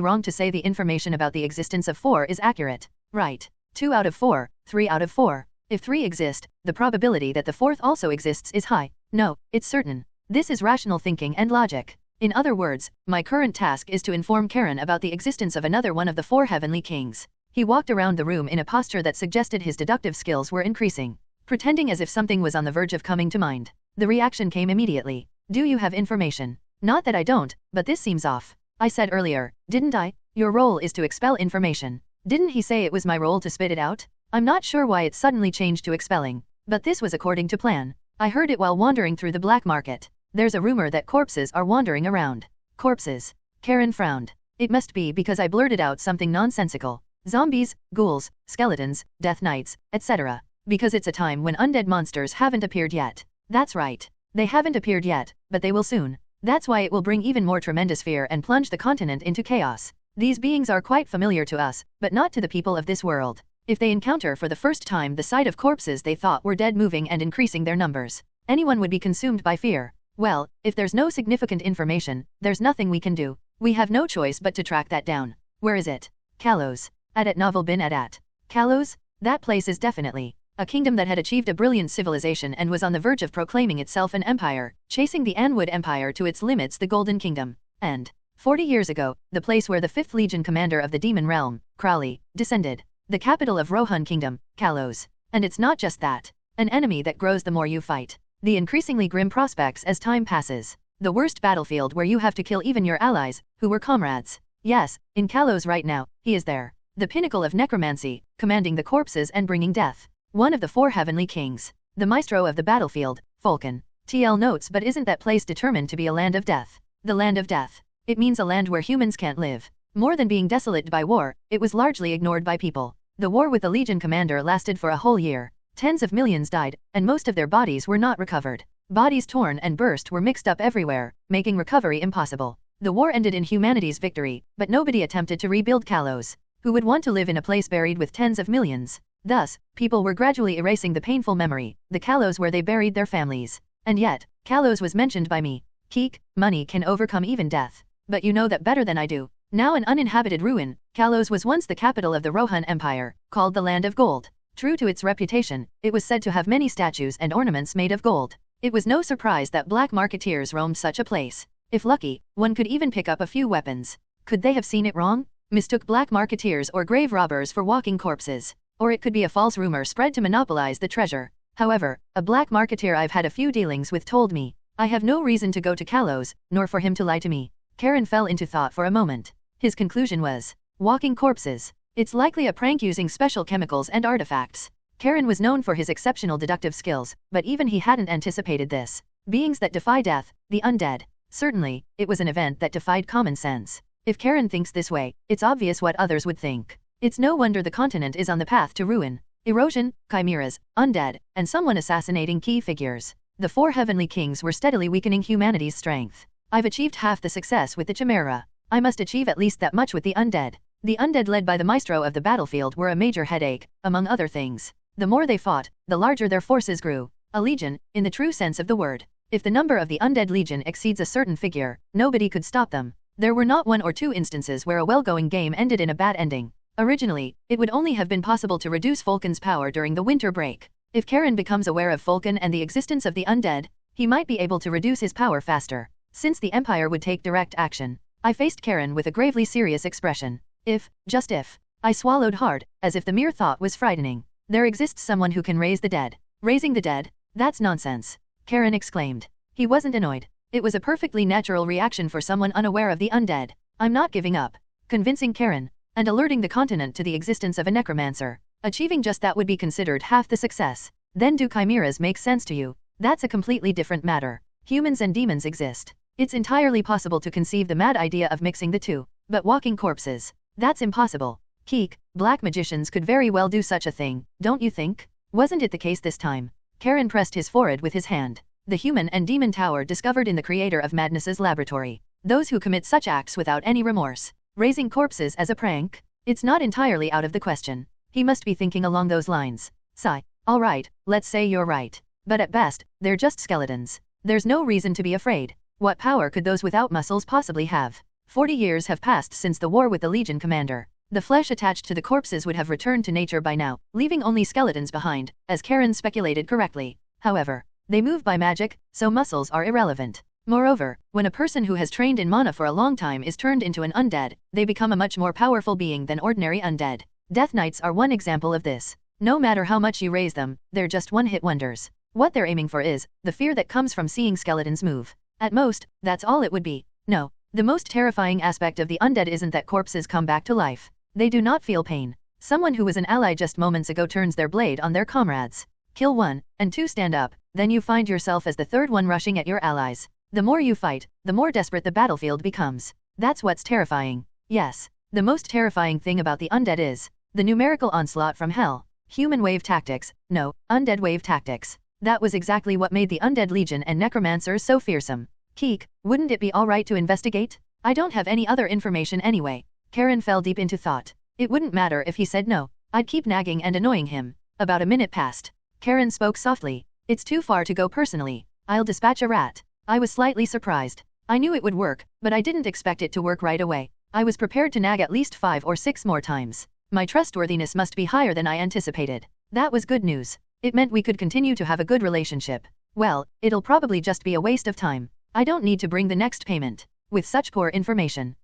S2: wrong to say the information about the existence of 4 is accurate. Right. 2 out of 4, 3 out of 4. If 3 exist, the probability that the 4th also exists is high. No, it's certain. This is rational thinking and logic. In other words, my current task is to inform Karen about the existence of another one of the 4 heavenly kings. He walked around the room in a posture that suggested his deductive skills were increasing, pretending as if something was on the verge of coming to mind. The reaction came immediately. Do you have information? Not that I don't, but this seems off. I said earlier, didn't I? Your role is to expel information. Didn't he say it was my role to spit it out? I'm not sure why it suddenly changed to expelling. But this was according to plan. I heard it while wandering through the black market. There's a rumor that corpses are wandering around. Corpses. Karen frowned. It must be because I blurted out something nonsensical. Zombies, ghouls, skeletons, death knights, etc. Because it's a time when undead monsters haven't appeared yet. That's right. They haven't appeared yet, but they will soon. That's why it will bring even more tremendous fear and plunge the continent into chaos. These beings are quite familiar to us, but not to the people of this world. If they encounter for the first time the sight of corpses they thought were dead moving and increasing their numbers, anyone would be consumed by fear. Well, if there's no significant information, there's nothing we can do. We have no choice but to track that down. Where is it? Kalos. At Novel bin Adat. Kalos? That place is definitely a kingdom that had achieved a brilliant civilization and was on the verge of proclaiming itself an empire, chasing the Anwood Empire to its limits, the Golden Kingdom. And 40 years ago, the place where the 5th Legion commander of the Demon Realm, Crowley, descended. The capital of Rohan Kingdom, Kalos. And it's not just that. An enemy that grows the more you fight. The increasingly grim prospects as time passes. The worst battlefield where you have to kill even your allies, who were comrades. Yes, in Kalos right now, he is there. The pinnacle of necromancy, commanding the corpses and bringing death. One of the 4 heavenly kings. The maestro of the battlefield, Vulcan. TL notes, but isn't that place determined to be a land of death? The land of death. It means a land where humans can't live. More than being desolate by war, it was largely ignored by people. The war with the Legion commander lasted for a whole year. Tens of millions died, and most of their bodies were not recovered. Bodies torn and burst were mixed up everywhere, making recovery impossible. The war ended in humanity's victory, but nobody attempted to rebuild Kalos. Who would want to live in a place buried with tens of millions? Thus, people were gradually erasing the painful memory, the Kalos where they buried their families. And yet, Kalos was mentioned by me. Keek, money can overcome even death. But you know that better than I do. Now an uninhabited ruin, Kalos was once the capital of the Rohan Empire, called the Land of Gold. True to its reputation, it was said to have many statues and ornaments made of gold. It was no surprise that black marketeers roamed such a place. If lucky, one could even pick up a few weapons. Could they have seen it wrong? Mistook black marketeers or grave robbers for walking corpses. Or it could be a false rumor spread to monopolize the treasure. However, a black marketeer I've had a few dealings with told me, I have no reason to go to Kalos, nor for him to lie to me. Karen fell into thought for a moment. His conclusion was, walking corpses. It's likely a prank using special chemicals and artifacts. Karen was known for his exceptional deductive skills, but even he hadn't anticipated this. Beings that defy death, the undead. Certainly, it was an event that defied common sense. If Karen thinks this way, it's obvious what others would think. It's no wonder the continent is on the path to ruin. Erosion, chimeras, undead, and someone assassinating key figures. The 4 heavenly kings were steadily weakening humanity's strength. I've achieved half the success with the chimera. I must achieve at least that much with the undead. The undead led by the maestro of the battlefield were a major headache, among other things. The more they fought, the larger their forces grew. A legion, in the true sense of the word. If the number of the undead legion exceeds a certain figure, nobody could stop them. There were not 1 or 2 instances where a well-going game ended in a bad ending. Originally, it would only have been possible to reduce Vulcan's power during the winter break. If Karen becomes aware of Vulcan and the existence of the undead, he might be able to reduce his power faster. Since the Empire would take direct action. I faced Karen with a gravely serious expression. If, just if. I swallowed hard, as if the mere thought was frightening. There exists someone who can raise the dead. Raising the dead? That's nonsense. Karen exclaimed. He wasn't annoyed. It was a perfectly natural reaction for someone unaware of the undead. I'm not giving up. Convincing Karen, and alerting the continent to the existence of a necromancer. Achieving just that would be considered half the success. Then do chimeras make sense to you? That's a completely different matter. Humans and demons exist. It's entirely possible to conceive the mad idea of mixing the two. But walking corpses? That's impossible. Keek, black magicians could very well do such a thing, don't you think? Wasn't it the case this time? Karen pressed his forehead with his hand. The human and demon tower discovered in the creator of madness's laboratory. Those who commit such acts without any remorse. Raising corpses as a prank? It's not entirely out of the question. He must be thinking along those lines. Sigh. All right, let's say you're right. But at best, they're just skeletons. There's no reason to be afraid. What power could those without muscles possibly have? 40 years have passed since the war with the Legion commander. The flesh attached to the corpses would have returned to nature by now, leaving only skeletons behind, as Karen speculated correctly. However, they move by magic, so muscles are irrelevant. Moreover, when a person who has trained in mana for a long time is turned into an undead, they become a much more powerful being than ordinary undead. Death Knights are one example of this. No matter how much you raise them, they're just one-hit wonders. What they're aiming for is the fear that comes from seeing skeletons move. At most, that's all it would be. No, the most terrifying aspect of the undead isn't that corpses come back to life. They do not feel pain. Someone who was an ally just moments ago turns their blade on their comrades. Kill 1, and 2 stand up, then you find yourself as the 3rd one rushing at your allies. The more you fight, the more desperate the battlefield becomes. That's what's terrifying. Yes, the most terrifying thing about the undead is the numerical onslaught from hell. Human wave tactics, no, undead wave tactics. That was exactly what made the undead legion and necromancers so fearsome. Keek, wouldn't it be alright to investigate? I don't have any other information anyway. Karen fell deep into thought. It wouldn't matter if he said no. I'd keep nagging and annoying him. About a minute passed. Karen spoke softly. It's too far to go personally. I'll dispatch a rat. I was slightly surprised. I knew it would work, but I didn't expect it to work right away. I was prepared to nag at least 5 or 6 more times. My trustworthiness must be higher than I anticipated. That was good news. It meant we could continue to have a good relationship. Well, it'll probably just be a waste of time. I don't need to bring the next payment. With such poor information.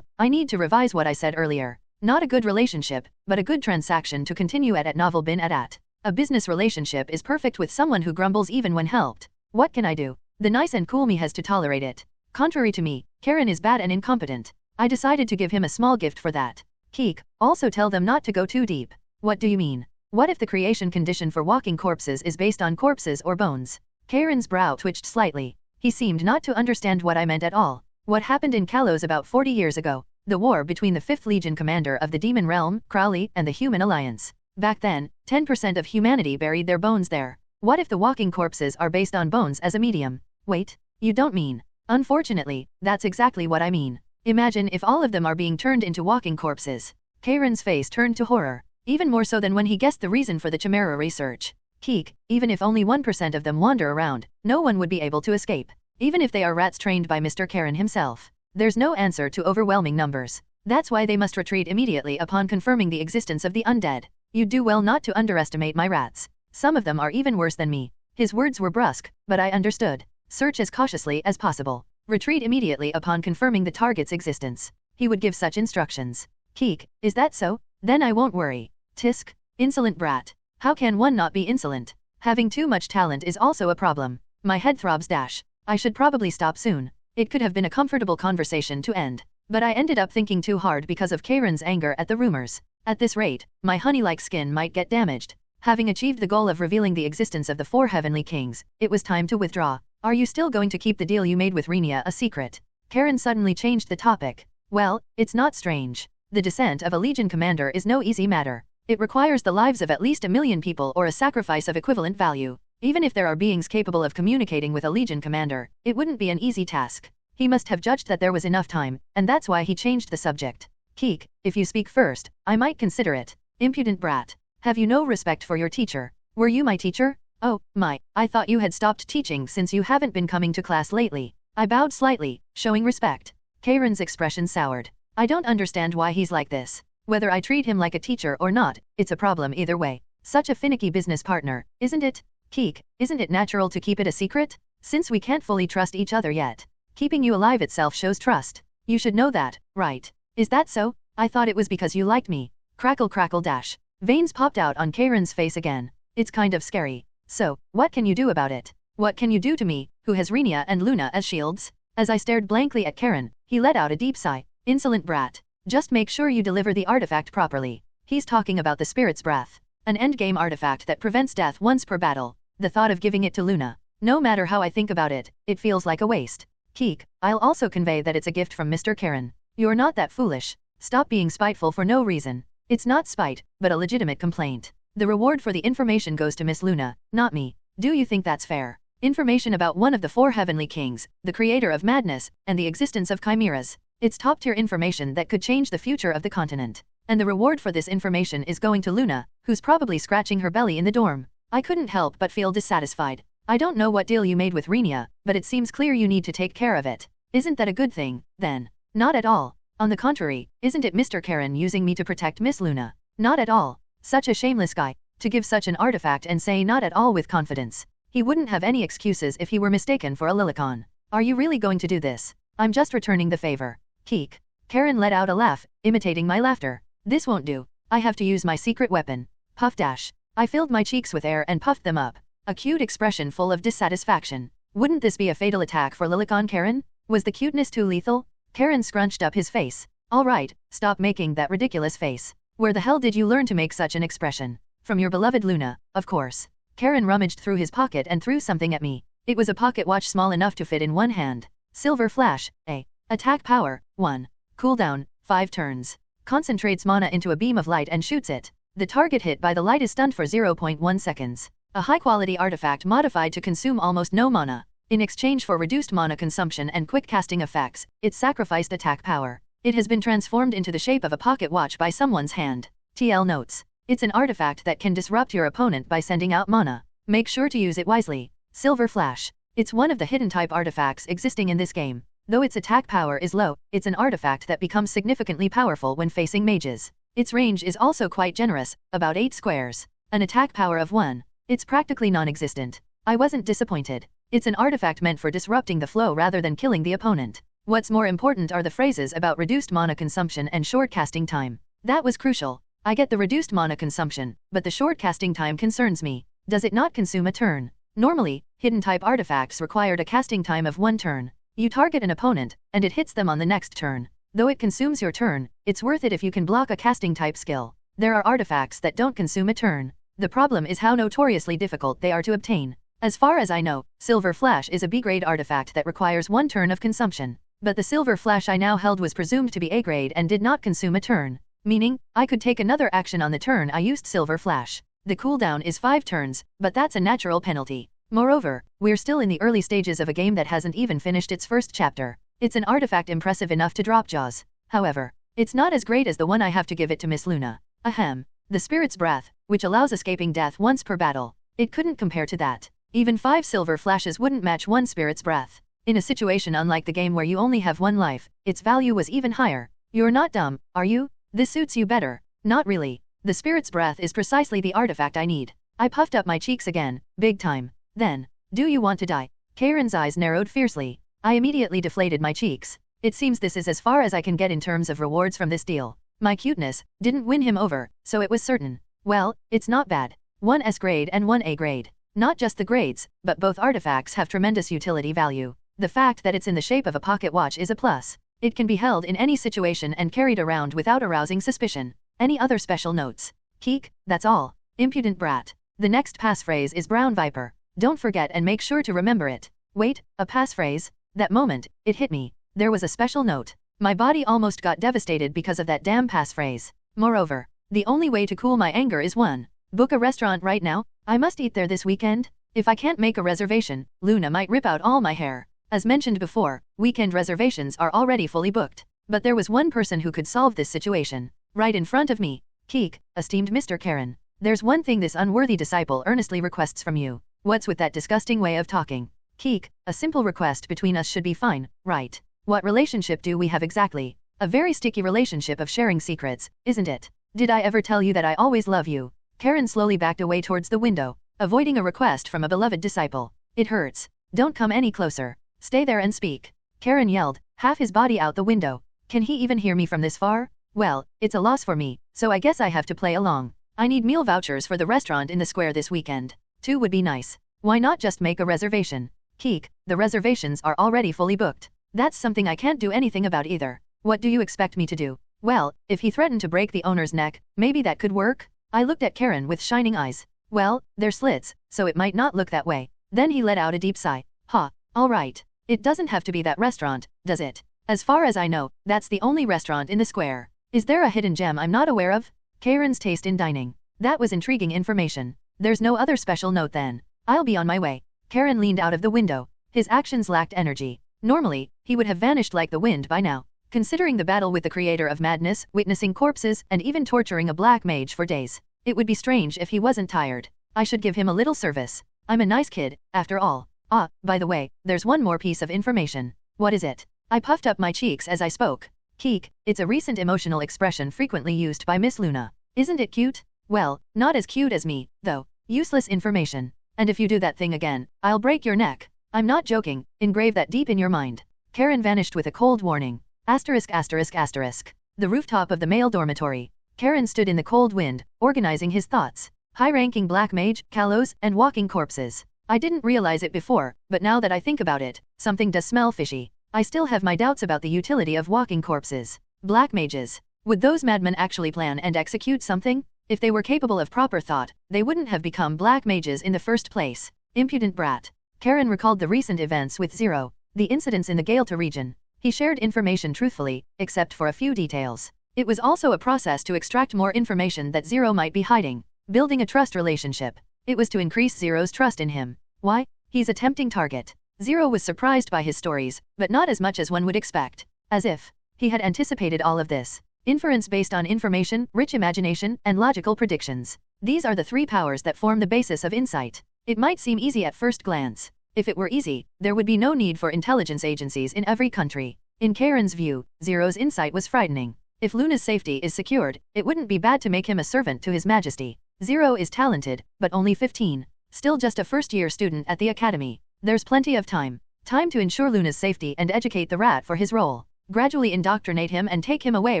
S2: I need to revise what I said earlier. Not a good relationship, but a good transaction to continue at novel bin at. A business relationship is perfect with someone who grumbles even when helped. What can I do? The nice and cool me has to tolerate it. Contrary to me, Karen is bad and incompetent. I decided to give him a small gift for that. Keek, also tell them not to go too deep. What do you mean? What if the creation condition for walking corpses is based on corpses or bones? Karen's brow twitched slightly. He seemed not to understand what I meant at all. What happened in Kalos about 40 years ago? The war between the 5th Legion commander of the Demon Realm, Crowley, and the Human Alliance. Back then, 10% of humanity buried their bones there. What if the walking corpses are based on bones as a medium? Wait, you don't mean? Unfortunately, that's exactly what I mean. Imagine if all of them are being turned into walking corpses. Karen's face turned to horror, even more so than when he guessed the reason for the Chimera research. Keek, even if only 1% of them wander around, no one would be able to escape. Even if they are rats trained by Mr. Karen himself. There's no answer to overwhelming numbers. That's why they must retreat immediately upon confirming the existence of the undead. You'd do well not to underestimate my rats. Some of them are even worse than me. His words were brusque, but I understood. Search as cautiously as possible. Retreat immediately upon confirming the target's existence. He would give such instructions. Keek, is that so? Then I won't worry. Tisk. Insolent brat. How can one not be insolent? Having too much talent is also a problem. My head throbs dash. I should probably stop soon. It could have been a comfortable conversation to end. But I ended up thinking too hard because of Karen's anger at the rumors. At this rate, my honey-like skin might get damaged. Having achieved the goal of revealing the existence of the 4 heavenly kings, it was time to withdraw. Are you still going to keep the deal you made with Renia a secret? Karen suddenly changed the topic. Well, it's not strange. The descent of a legion commander is no easy matter. It requires the lives of at least 1 million people or a sacrifice of equivalent value. Even if there are beings capable of communicating with a legion commander, it wouldn't be an easy task. He must have judged that there was enough time, and that's why he changed the subject. Keek, if you speak first, I might consider it. Impudent brat. Have you no respect for your teacher? Were you my teacher? Oh, my, I thought you had stopped teaching since you haven't been coming to class lately. I bowed slightly, showing respect. Karen's expression soured. I don't understand why he's like this. Whether I treat him like a teacher or not, it's a problem either way. Such a finicky business partner, isn't it? Keek, isn't it natural to keep it a secret? Since we can't fully trust each other yet. Keeping you alive itself shows trust. You should know that, right? Is that so? I thought it was because you liked me. Crackle crackle dash. Veins popped out on Karen's face again. It's kind of scary. So, what can you do about it? What can you do to me, who has Renia and Luna as shields? As I stared blankly at Karen, he let out a deep sigh. Insolent brat. Just make sure you deliver the artifact properly. He's talking about the Spirit's Breath. An endgame artifact that prevents death once per battle. The thought of giving it to Luna. No matter how I think about it, it feels like a waste. Keek, I'll also convey that it's a gift from Mr. Karen. You're not that foolish. Stop being spiteful for no reason. It's not spite, but a legitimate complaint. The reward for the information goes to Miss Luna, not me. Do you think that's fair? Information about one of the 4 heavenly kings, the creator of madness, and the existence of chimeras. It's top-tier information that could change the future of the continent. And the reward for this information is going to Luna, who's probably scratching her belly in the dorm. I couldn't help but feel dissatisfied. I don't know what deal you made with Renia, but it seems clear you need to take care of it. Isn't that a good thing, then? Not at all. On the contrary, isn't it Mr. Karen using me to protect Miss Luna? Not at all. Such a shameless guy, to give such an artifact and say not at all with confidence. He wouldn't have any excuses if he were mistaken for a Lilicon. Are you really going to do this? I'm just returning the favor. Keek. Karen let out a laugh, imitating my laughter. This won't do. I have to use my secret weapon. Puff dash. I filled my cheeks with air and puffed them up. A cute expression full of dissatisfaction. Wouldn't this be a fatal attack for Lilicon Karen? Was the cuteness too lethal? Karen scrunched up his face. All right, stop making that ridiculous face. Where the hell did you learn to make such an expression? From your beloved Luna, of course. Karen rummaged through his pocket and threw something at me. It was a pocket watch small enough to fit in one hand. Silver flash, A. Attack power, 1. Cooldown, 5 turns. Concentrates mana into a beam of light and shoots it. The target hit by the light is stunned for 0.1 seconds. A high-quality artifact modified to consume almost no mana. In exchange for reduced mana consumption and quick casting effects, it sacrificed attack power. It has been transformed into the shape of a pocket watch by someone's hand. TL notes. It's an artifact that can disrupt your opponent by sending out mana. Make sure to use it wisely. Silver Flash. It's one of the hidden type artifacts existing in this game. Though its attack power is low, it's an artifact that becomes significantly powerful when facing mages. Its range is also quite generous, about 8 squares. An attack power of 1. It's practically non-existent. I wasn't disappointed. It's an artifact meant for disrupting the flow rather than killing the opponent. What's more important are the phrases about reduced mana consumption and short casting time. That was crucial. I get the reduced mana consumption, but the short casting time concerns me. Does it not consume a turn? Normally, hidden type artifacts required a casting time of 1 turn. You target an opponent, and it hits them on the next turn. Though it consumes your turn, it's worth it if you can block a casting type skill. There are artifacts that don't consume a turn. The problem is how notoriously difficult they are to obtain. As far as I know, Silver Flash is a B-grade artifact that requires 1 turn of consumption. But the Silver Flash I now held was presumed to be A-grade and did not consume a turn. Meaning, I could take another action on the turn I used Silver Flash. The cooldown is 5 turns, but that's a natural penalty. Moreover, we're still in the early stages of a game that hasn't even finished its first chapter. It's an artifact impressive enough to drop jaws. However, it's not as great as the one I have to give it to Miss Luna. Ahem. The Spirit's Breath, which allows escaping death once per battle. It couldn't compare to that. Even 5 Silver Flashes wouldn't match 1 Spirit's Breath. In a situation unlike the game where you only have 1 life, its value was even higher. You're not dumb, are you? This suits you better. Not really. The Spirit's Breath is precisely the artifact I need. I puffed up my cheeks again, big time. Then, do you want to die? Karen's eyes narrowed fiercely. I immediately deflated my cheeks. It seems this is as far as I can get in terms of rewards from this deal. My cuteness didn't win him over, so it was certain. Well, it's not bad. 1 S grade and 1 A grade. Not just the grades, but both artifacts have tremendous utility value. The fact that it's in the shape of a pocket watch is a plus. It can be held in any situation and carried around without arousing suspicion. Any other special notes? Keek, that's all. Impudent brat. The next passphrase is Brown Viper. Don't forget and make sure to remember it. Wait, a passphrase? That moment, it hit me. There was a special note. My body almost got devastated because of that damn passphrase. Moreover, the only way to cool my anger is 1. Book a restaurant right now. I must eat there this weekend. If I can't make a reservation, Luna might rip out all my hair. As mentioned before, weekend reservations are already fully booked. But there was one person who could solve this situation. Right in front of me. Keek, esteemed Mr. Karen. There's one thing this unworthy disciple earnestly requests from you. What's with that disgusting way of talking? Keek, a simple request between us should be fine, right? What relationship do we have exactly? A very sticky relationship of sharing secrets, isn't it? Did I ever tell you that I always love you? Karen slowly backed away towards the window, avoiding a request from a beloved disciple. It hurts. Don't come any closer. Stay there and speak. Karen yelled, half his body out the window. Can he even hear me from this far? Well, it's a loss for me, so I guess I have to play along. I need meal vouchers for the restaurant in the square this weekend. 2 would be nice. Why not just make a reservation? Keek, the reservations are already fully booked. That's something I can't do anything about either. What do you expect me to do? Well, if he threatened to break the owner's neck, maybe that could work? I looked at Karen with shining eyes. Well, they're slits, so it might not look that way. Then he let out a deep sigh. Ha, all right. It doesn't have to be that restaurant, does it? As far as I know, that's the only restaurant in the square. Is there a hidden gem I'm not aware of? Karen's taste in dining. That was intriguing information. There's no other special note then. I'll be on my way. Karen leaned out of the window. His actions lacked energy. Normally, he would have vanished like the wind by now. Considering the battle with the creator of madness, witnessing corpses, and even torturing a black mage for days, it would be strange if he wasn't tired. I should give him a little service. I'm a nice kid, after all. Ah, by the way, there's one more piece of information. What is it? I puffed up my cheeks as I spoke. Keek, it's a recent emotional expression frequently used by Miss Luna. Isn't it cute? Well, not as cute as me, though. Useless information. And if you do that thing again, I'll break your neck. I'm not joking. Engrave that deep in your mind. Karen vanished with a cold warning. Asterisk asterisk asterisk. The rooftop of the male dormitory. Karen stood in the cold wind, organizing his thoughts. High-ranking black mage, callows, and walking corpses. I didn't realize it before, but now that I think about it, something does smell fishy. I still have my doubts about the utility of walking corpses. Black mages. Would those madmen actually plan and execute something? If they were capable of proper thought, they wouldn't have become black mages in the first place. Impudent brat. Karen recalled the recent events with Zero, the incidents in the Galta region. He shared information truthfully, except for a few details. It was also a process to extract more information that Zero might be hiding. Building a trust relationship. It was to increase Zero's trust in him. Why? He's a tempting target. Zero was surprised by his stories, but not as much as one would expect. As if he had anticipated all of this. Inference based on information, rich imagination, and logical predictions. These are the 3 powers that form the basis of insight. It might seem easy at first glance. If it were easy, there would be no need for intelligence agencies in every country. In Karen's view, Zero's insight was frightening. If Luna's safety is secured, it wouldn't be bad to make him a servant to His Majesty. Zero is talented, but only 15. Still just a first-year student at the academy. There's plenty of time. Time to ensure Luna's safety and educate the rat for his role. Gradually indoctrinate him and take him away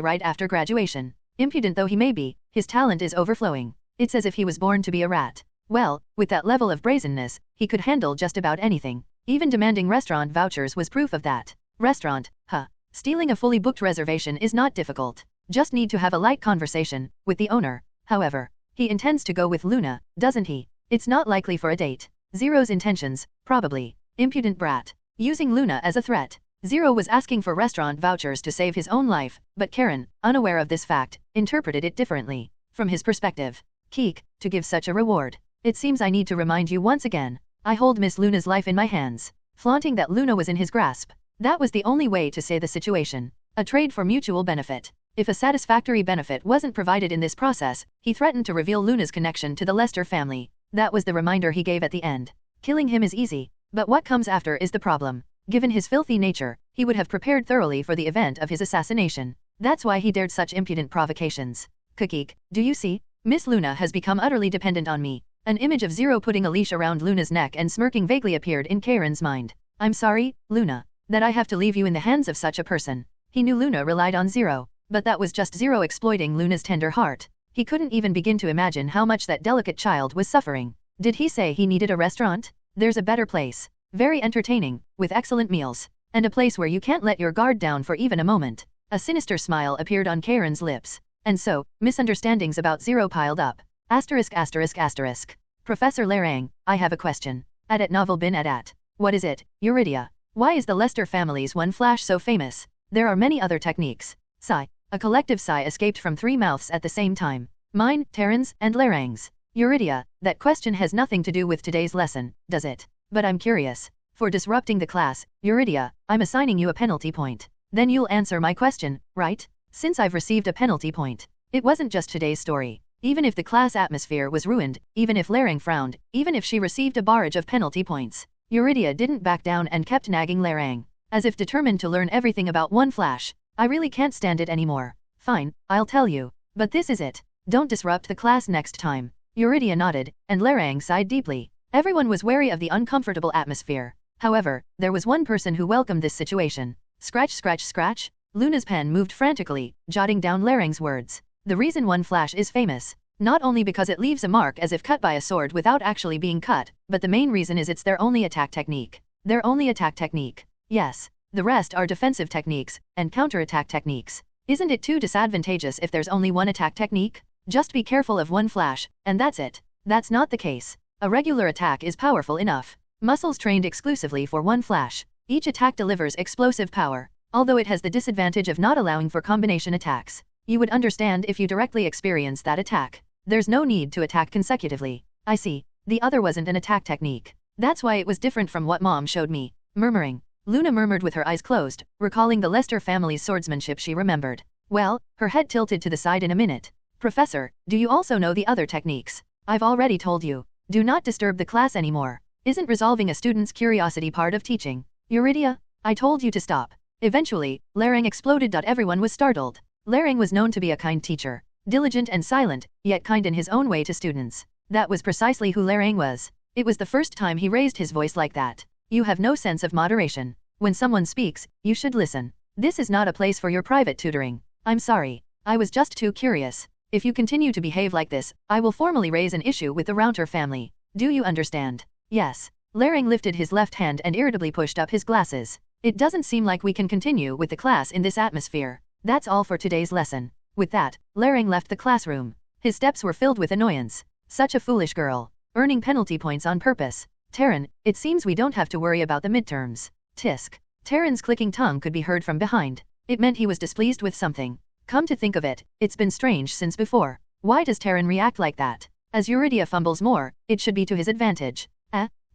S2: right after graduation. Impudent though he may be, his talent is overflowing. It's as if he was born to be a rat. Well, with that level of brazenness, he could handle just about anything. Even demanding restaurant vouchers was proof of that. Restaurant, huh? Stealing a fully booked reservation is not difficult. Just need to have a light conversation with the owner. However, he intends to go with Luna, doesn't he? It's not likely for a date. Zero's intentions, probably. Impudent brat. Using Luna as a threat. Zero was asking for restaurant vouchers to save his own life, but Karen, unaware of this fact, interpreted it differently. From his perspective. Keek, to give such a reward. It seems I need to remind you once again. I hold Miss Luna's life in my hands. Flaunting that Luna was in his grasp. That was the only way to say the situation. A trade for mutual benefit. If a satisfactory benefit wasn't provided in this process, he threatened to reveal Luna's connection to the Lester family. That was the reminder he gave at the end. Killing him is easy, but what comes after is the problem. Given his filthy nature, he would have prepared thoroughly for the event of his assassination. That's why he dared such impudent provocations. Keek, do you see? Miss Luna has become utterly dependent on me. An image of Zero putting a leash around Luna's neck and smirking vaguely appeared in Karen's mind. I'm sorry, Luna, that I have to leave you in the hands of such a person. He knew Luna relied on Zero, but that was just Zero exploiting Luna's tender heart. He couldn't even begin to imagine how much that delicate child was suffering. Did he say he needed a restaurant? There's a better place. Very entertaining, with excellent meals. And a place where you can't let your guard down for even a moment. A sinister smile appeared on Karen's lips. And so, misunderstandings about Zero piled up. Asterisk asterisk asterisk. Professor Larang, I have a question. At novel bin at. What is it, Euridia? Why is the Lester family's one flash so famous? There are many other techniques. Sigh. A collective sigh escaped from three mouths at the same time. Mine, Terran's, and Larang's. Euridia, that question has nothing to do with today's lesson, does it? But I'm curious. For disrupting the class, Euridia, I'm assigning you a penalty point. Then you'll answer my question, right? Since I've received a penalty point. It wasn't just today's story. Even if the class atmosphere was ruined, even if Larang frowned, even if she received a barrage of penalty points, Euridia didn't back down and kept nagging Larang, as if determined to learn everything about one flash. I really can't stand it anymore. Fine, I'll tell you. But this is it. Don't disrupt the class next time. Euridia nodded, and Larang sighed deeply. Everyone was wary of the uncomfortable atmosphere. However, there was one person who welcomed this situation. Scratch scratch scratch. Luna's pen moved frantically, jotting down Larang's words. The reason one flash is famous. Not only because it leaves a mark as if cut by a sword without actually being cut, but the main reason is it's their only attack technique. Their only attack technique. Yes. The rest are defensive techniques, and counterattack techniques. Isn't it too disadvantageous if there's only one attack technique? Just be careful of one flash, and that's it. That's not the case. A regular attack is powerful enough. Muscles trained exclusively for one flash. Each attack delivers explosive power, although it has the disadvantage of not allowing for combination attacks. You would understand if you directly experience that attack. There's no need to attack consecutively. I see. The other wasn't an attack technique. That's why it was different from what Mom showed me. Murmuring. Luna murmured with her eyes closed, recalling the Lester family's swordsmanship she remembered. Well, her head tilted to the side in a minute. Professor, do you also know the other techniques? I've already told you. Do not disturb the class anymore. Isn't resolving a student's curiosity part of teaching? Euridia, I told you to stop. Eventually, Larang exploded. Everyone was startled. Larang was known to be a kind teacher. Diligent and silent, yet kind in his own way to students. That was precisely who Larang was. It was the first time he raised his voice like that. You have no sense of moderation. When someone speaks, you should listen. This is not a place for your private tutoring. I'm sorry. I was just too curious. If you continue to behave like this, I will formally raise an issue with the Rounter family. Do you understand? Yes. Larang lifted his left hand and irritably pushed up his glasses. It doesn't seem like we can continue with the class in this atmosphere. That's all for today's lesson. With that, Larang left the classroom. His steps were filled with annoyance. Such a foolish girl. Earning penalty points on purpose. Terran, it seems we don't have to worry about the midterms. Tisk. Terran's clicking tongue could be heard from behind. It meant he was displeased with something. Come to think of it, it's been strange since before. Why does Terran react like that? As Euridia fumbles more, it should be to his advantage.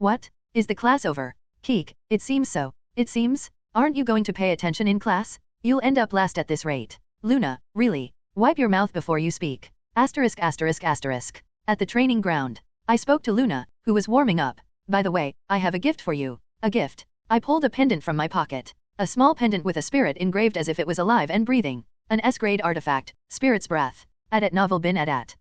S2: What? Is the class over? Keek, it seems so. It seems? Aren't you going to pay attention in class? You'll end up last at this rate. Luna, really? Wipe your mouth before you speak. Asterisk asterisk asterisk. At the training ground. I spoke to Luna, who was warming up. By the way, I have a gift for you. A gift. I pulled a pendant from my pocket. A small pendant with a spirit engraved as if it was alive and breathing. An S-grade artifact, Spirit's Breath. At novel bin at.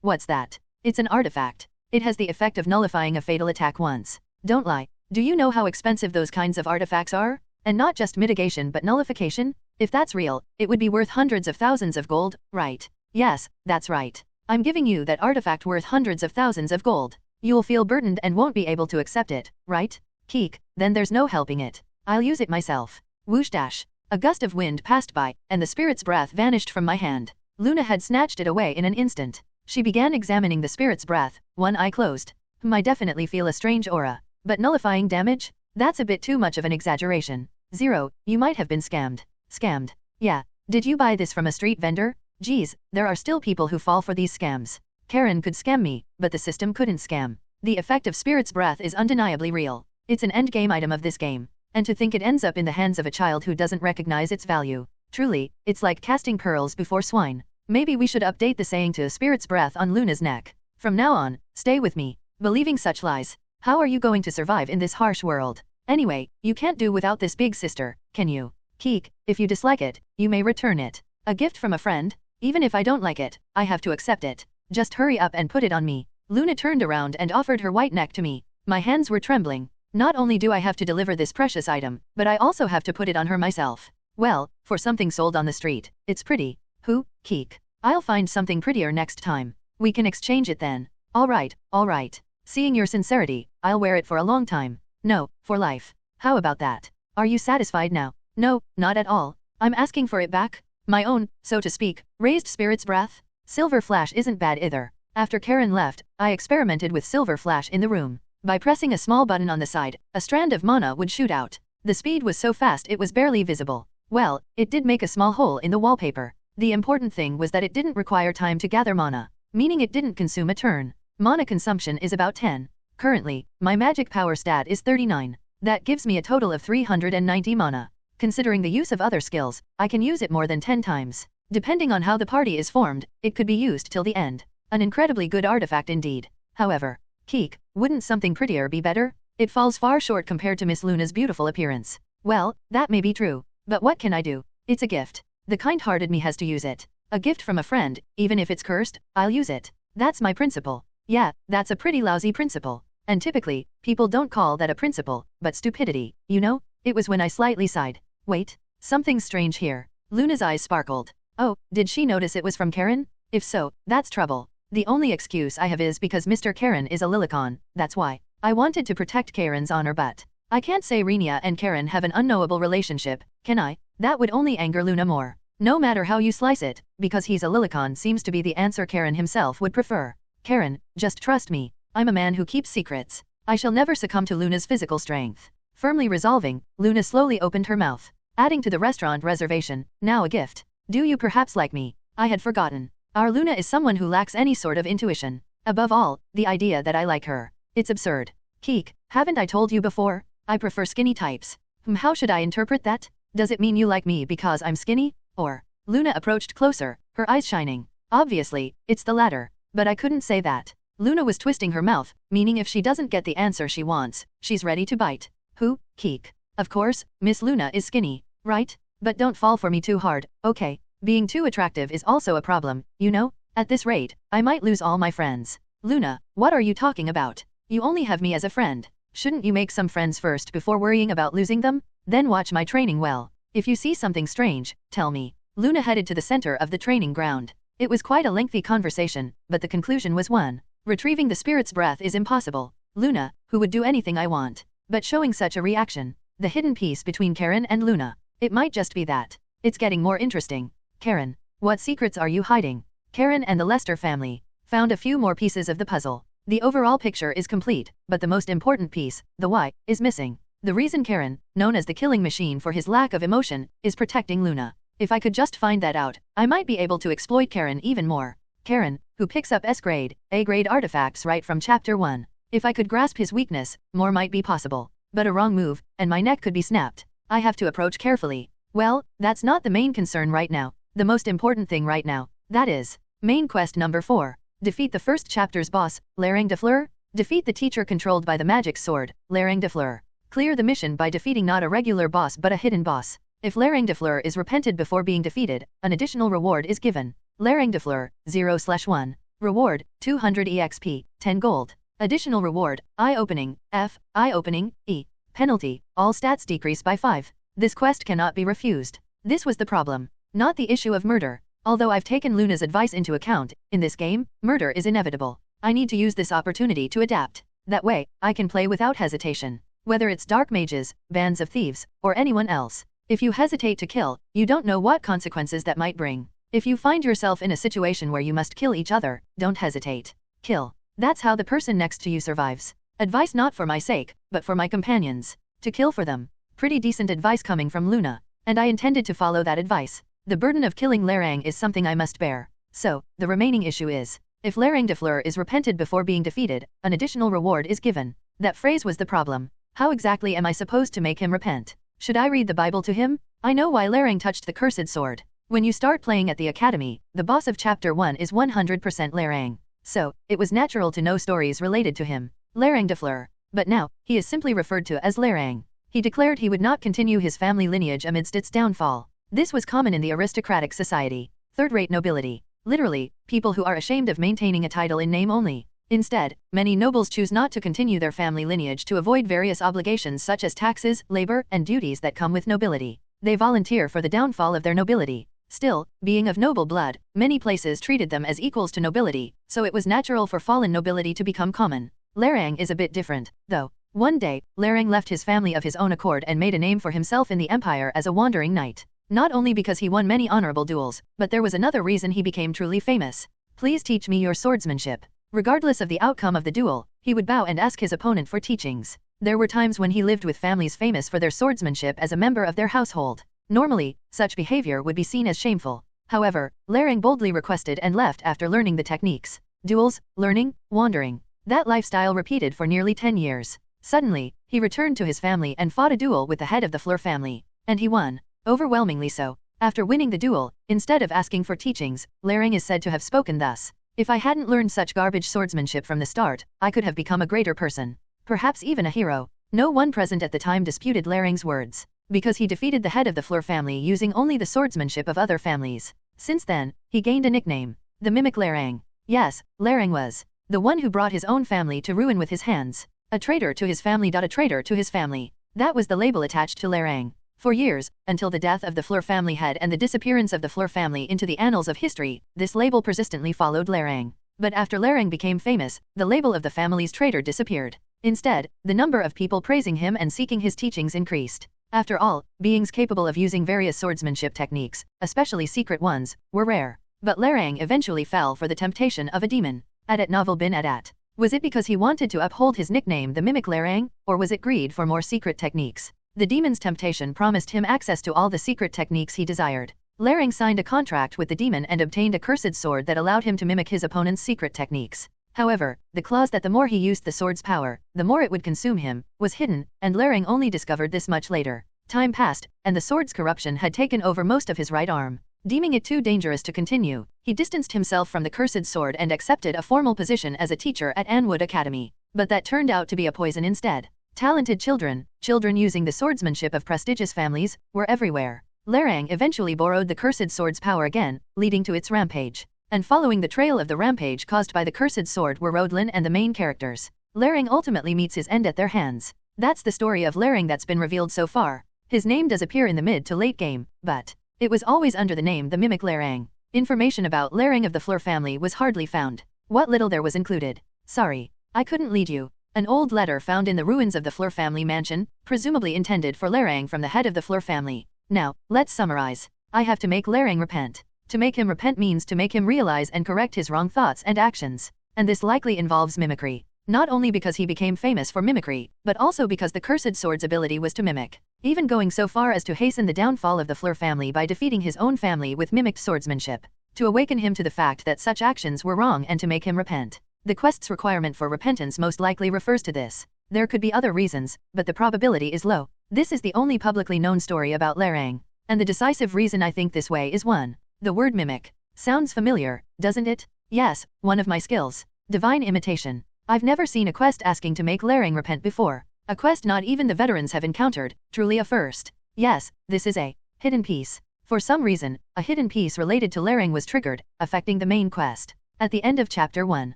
S2: What's that? It's an artifact. It has the effect of nullifying a fatal attack once. Don't lie. Do you know how expensive those kinds of artifacts are? And not just mitigation but nullification? If that's real, it would be worth hundreds of thousands of gold, right? Yes, that's right. I'm giving you that artifact worth hundreds of thousands of gold. You'll feel burdened and won't be able to accept it, right? Keek, then there's no helping it. I'll use it myself. Whoosh dash. A gust of wind passed by, and the spirit's breath vanished from my hand. Luna had snatched it away in an instant. She began examining the spirit's breath, one eye closed. I definitely feel a strange aura. But nullifying damage? That's a bit too much of an exaggeration. Zero, you might have been scammed. Scammed? Yeah. Did you buy this from a street vendor? Geez, there are still people who fall for these scams. Karen could scam me, but the system couldn't scam. The effect of spirit's breath is undeniably real. It's an endgame item of this game. And to think it ends up in the hands of a child who doesn't recognize its value. Truly, it's like casting pearls before swine. Maybe we should update the saying to spirit's breath on Luna's neck. From now on, stay with me. Believing such lies. How are you going to survive in this harsh world? Anyway, you can't do without this big sister, can you? Keek, if you dislike it, you may return it. A gift from a friend? Even if I don't like it, I have to accept it. Just hurry up and put it on me. Luna turned around and offered her white neck to me. My hands were trembling. Not only do I have to deliver this precious item, but I also have to put it on her myself. Well, for something sold on the street, it's pretty. Who? Keek. I'll find something prettier next time. We can exchange it then. Alright, alright. Seeing your sincerity, I'll wear it for a long time. No, for life. How about that? Are you satisfied now? No, not at all. I'm asking for it back. My own, so to speak, raised spirit's breath. Silver Flash isn't bad either. After Karen left, I experimented with Silver Flash in the room. By pressing a small button on the side, a strand of mana would shoot out. The speed was so fast it was barely visible. Well, it did make a small hole in the wallpaper. The important thing was that it didn't require time to gather mana, meaning it didn't consume a turn. Mana consumption is about 10. Currently, my magic power stat is 39. That gives me a total of 390 mana. Considering the use of other skills, I can use it more than 10 times. Depending on how the party is formed, it could be used till the end. An incredibly good artifact indeed. However, Keek, wouldn't something prettier be better? It falls far short compared to Miss Luna's beautiful appearance. Well, that may be true. But what can I do? It's a gift. The kind-hearted me has to use it. A gift from a friend, even if it's cursed, I'll use it. That's my principle. Yeah, that's a pretty lousy principle. And typically, people don't call that a principle, but stupidity, you know? It was when I slightly sighed. Wait, something's strange here. Luna's eyes sparkled. Oh, did she notice it was from Karen? If so, that's trouble. The only excuse I have is because Mr. Karen is a Lilicon, that's why. I wanted to protect Karen's honor but I can't say Renia and Karen have an unknowable relationship, can I? That would only anger Luna more. No matter how you slice it, because he's a Lilicon seems to be the answer Karen himself would prefer. Karen, just trust me. I'm a man who keeps secrets. I shall never succumb to Luna's physical strength. Firmly resolving, Luna slowly opened her mouth. Adding to the restaurant reservation, now a gift. Do you perhaps like me? I had forgotten. Our Luna is someone who lacks any sort of intuition. Above all, the idea that I like her. It's absurd. Keek, haven't I told you before? I prefer skinny types. How should I interpret that? Does it mean you like me because I'm skinny? Or? Luna approached closer, her eyes shining. Obviously, it's the latter. But I couldn't say that. Luna was twisting her mouth, meaning if she doesn't get the answer she wants, she's ready to bite. Who? Keek. Of course, Miss Luna is skinny, right? But don't fall for me too hard, okay? Being too attractive is also a problem, you know? At this rate, I might lose all my friends. Luna, what are you talking about? You only have me as a friend. Shouldn't you make some friends first before worrying about losing them? Then watch my training well. If you see something strange, tell me. Luna headed to the center of the training ground. It was quite a lengthy conversation, but the conclusion was one. Retrieving the spirit's breath is impossible. Luna, who would do anything I want. But showing such a reaction. The hidden piece between Karen and Luna. It might just be that. It's getting more interesting. Karen, what secrets are you hiding? Karen and the Lester family found a few more pieces of the puzzle. The overall picture is complete, but the most important piece, the why, is missing. The reason Karen, known as the killing machine for his lack of emotion, is protecting Luna. If I could just find that out, I might be able to exploit Karen even more. Karen, who picks up S-grade, A-grade artifacts right from chapter 1. If I could grasp his weakness, more might be possible. But a wrong move, and my neck could be snapped. I have to approach carefully. Well, that's not the main concern right now. The most important thing right now, that is, main quest number 4. Defeat the first chapter's boss, Larang de Fleur. Defeat the teacher controlled by the magic sword, Larang de Fleur. Clear the mission by defeating not a regular boss but a hidden boss. If Larang de Fleur is repented before being defeated, an additional reward is given. Larang de Fleur, 0/1. Reward, 200 EXP, 10 gold. Additional reward, eye-opening, F, eye-opening, E. Penalty, all stats decrease by 5. This quest cannot be refused. This was the problem, not the issue of murder. Although I've taken Luna's advice into account, in this game, murder is inevitable. I need to use this opportunity to adapt. That way, I can play without hesitation. Whether it's dark mages, bands of thieves, or anyone else. If you hesitate to kill, you don't know what consequences that might bring. If you find yourself in a situation where you must kill each other, don't hesitate. Kill. That's how the person next to you survives. Advice not for my sake, but for my companions. To kill for them. Pretty decent advice coming from Luna. And I intended to follow that advice. The burden of killing Lerang is something I must bear. So, the remaining issue is, if Lerang de Fleur is repented before being defeated, an additional reward is given. That phrase was the problem. How exactly am I supposed to make him repent? Should I read the Bible to him? I know why Lerang touched the cursed sword. When you start playing at the academy, the boss of chapter 1 is 100% Lerang. So, it was natural to know stories related to him. Lerang de Fleur. But now, he is simply referred to as Lerang. He declared he would not continue his family lineage amidst its downfall. This was common in the aristocratic society. Third-rate nobility. Literally, people who are ashamed of maintaining a title in name only. Instead, many nobles choose not to continue their family lineage to avoid various obligations such as taxes, labor, and duties that come with nobility. They volunteer for the downfall of their nobility. Still, being of noble blood, many places treated them as equals to nobility, so it was natural for fallen nobility to become common. Lerang is a bit different, though. One day, Lerang left his family of his own accord and made a name for himself in the empire as a wandering knight. Not only because he won many honorable duels, but there was another reason he became truly famous. Please teach me your swordsmanship. Regardless of the outcome of the duel, he would bow and ask his opponent for teachings. There were times when he lived with families famous for their swordsmanship as a member of their household. Normally, such behavior would be seen as shameful. However, Lerang boldly requested and left after learning the techniques. Duels, learning, wandering. That lifestyle repeated for nearly 10 years. Suddenly, he returned to his family and fought a duel with the head of the Fleur family. And he won. Overwhelmingly so. After winning the duel, instead of asking for teachings, Lerang is said to have spoken thus. If I hadn't learned such garbage swordsmanship from the start, I could have become a greater person. Perhaps even a hero. No one present at the time disputed Lerang's words. Because he defeated the head of the Fleur family using only the swordsmanship of other families. Since then, he gained a nickname. The Mimic Lerang. Yes, Lerang was the one who brought his own family to ruin with his hands. A traitor to his family. A traitor to his family. That was the label attached to Lerang. For years, until the death of the Fleur family head and the disappearance of the Fleur family into the annals of history, this label persistently followed Lerang. But after Lerang became famous, the label of the family's traitor disappeared. Instead, the number of people praising him and seeking his teachings increased. After all, beings capable of using various swordsmanship techniques, especially secret ones, were rare. But Lerang eventually fell for the temptation of a demon. Adat Novel bin Adat. Was it because he wanted to uphold his nickname the Mimic Lerang, or was it greed for more secret techniques? The demon's temptation promised him access to all the secret techniques he desired. Lerang signed a contract with the demon and obtained a cursed sword that allowed him to mimic his opponent's secret techniques. However, the clause that the more he used the sword's power, the more it would consume him, was hidden, and Lerang only discovered this much later. Time passed, and the sword's corruption had taken over most of his right arm. Deeming it too dangerous to continue, he distanced himself from the cursed sword and accepted a formal position as a teacher at Anwood Academy. But that turned out to be a poison instead. Talented children using the swordsmanship of prestigious families, were everywhere. Lerang eventually borrowed the cursed sword's power again, leading to its rampage. And following the trail of the rampage caused by the cursed sword were Rodlin and the main characters. Lerang ultimately meets his end at their hands. That's the story of Lerang that's been revealed so far. His name does appear in the mid to late game, but it was always under the name the Mimic Lerang. Information about Lerang of the Fleur family was hardly found. What little there was included. Sorry, I couldn't lead you. An old letter found in the ruins of the Fleur family mansion, presumably intended for Lerang from the head of the Fleur family. Now, let's summarize. I have to make Lerang repent. To make him repent means to make him realize and correct his wrong thoughts and actions. And this likely involves mimicry. Not only because he became famous for mimicry, but also because the cursed sword's ability was to mimic. Even going so far as to hasten the downfall of the Fleur family by defeating his own family with mimicked swordsmanship. To awaken him to the fact that such actions were wrong and to make him repent. The quest's requirement for repentance most likely refers to this. There could be other reasons, but the probability is low. This is the only publicly known story about Lerang. And the decisive reason I think this way is 1. The word mimic. Sounds familiar, doesn't it? Yes, one of my skills. Divine imitation. I've never seen a quest asking to make Lerang repent before. A quest not even the veterans have encountered, truly a first. Yes, this is a hidden piece. For some reason, a hidden piece related to Lerang was triggered, affecting the main quest. At the end of Chapter 1.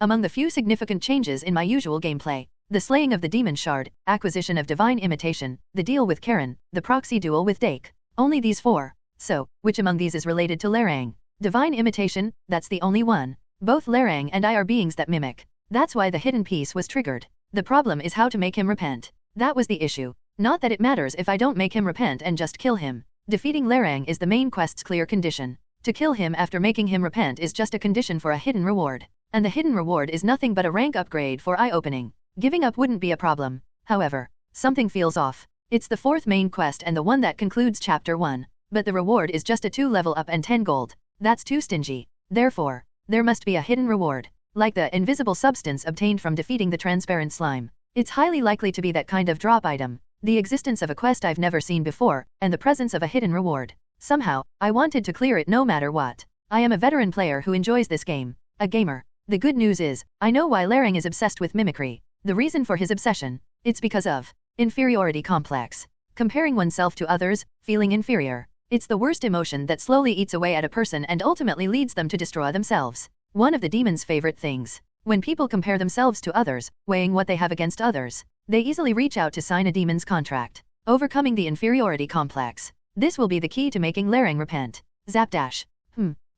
S2: Among the few significant changes in my usual gameplay, the slaying of the demon shard, acquisition of divine imitation, the deal with Karen, the proxy duel with Dake. Only these 4. So, which among these is related to Larang? Divine imitation, that's the only one. Both Larang and I are beings that mimic. That's why the hidden piece was triggered. The problem is how to make him repent. That was the issue. Not that it matters if I don't make him repent and just kill him. Defeating Larang is the main quest's clear condition. To kill him after making him repent is just a condition for a hidden reward. And the hidden reward is nothing but a rank upgrade for eye-opening. Giving up wouldn't be a problem. However, something feels off. It's the fourth main quest and the one that concludes Chapter 1. But the reward is just a 2 level up and 10 gold. That's too stingy. Therefore, there must be a hidden reward. Like the invisible substance obtained from defeating the transparent slime. It's highly likely to be that kind of drop item. The existence of a quest I've never seen before, and the presence of a hidden reward. Somehow, I wanted to clear it no matter what. I am a veteran player who enjoys this game. A gamer. The good news is, I know why Larang is obsessed with mimicry. The reason for his obsession? It's because of inferiority complex. Comparing oneself to others, feeling inferior. It's the worst emotion that slowly eats away at a person and ultimately leads them to destroy themselves. One of the demon's favorite things. When people compare themselves to others, weighing what they have against others, they easily reach out to sign a demon's contract. Overcoming the inferiority complex. This will be the key to making Larang repent. Zapdash.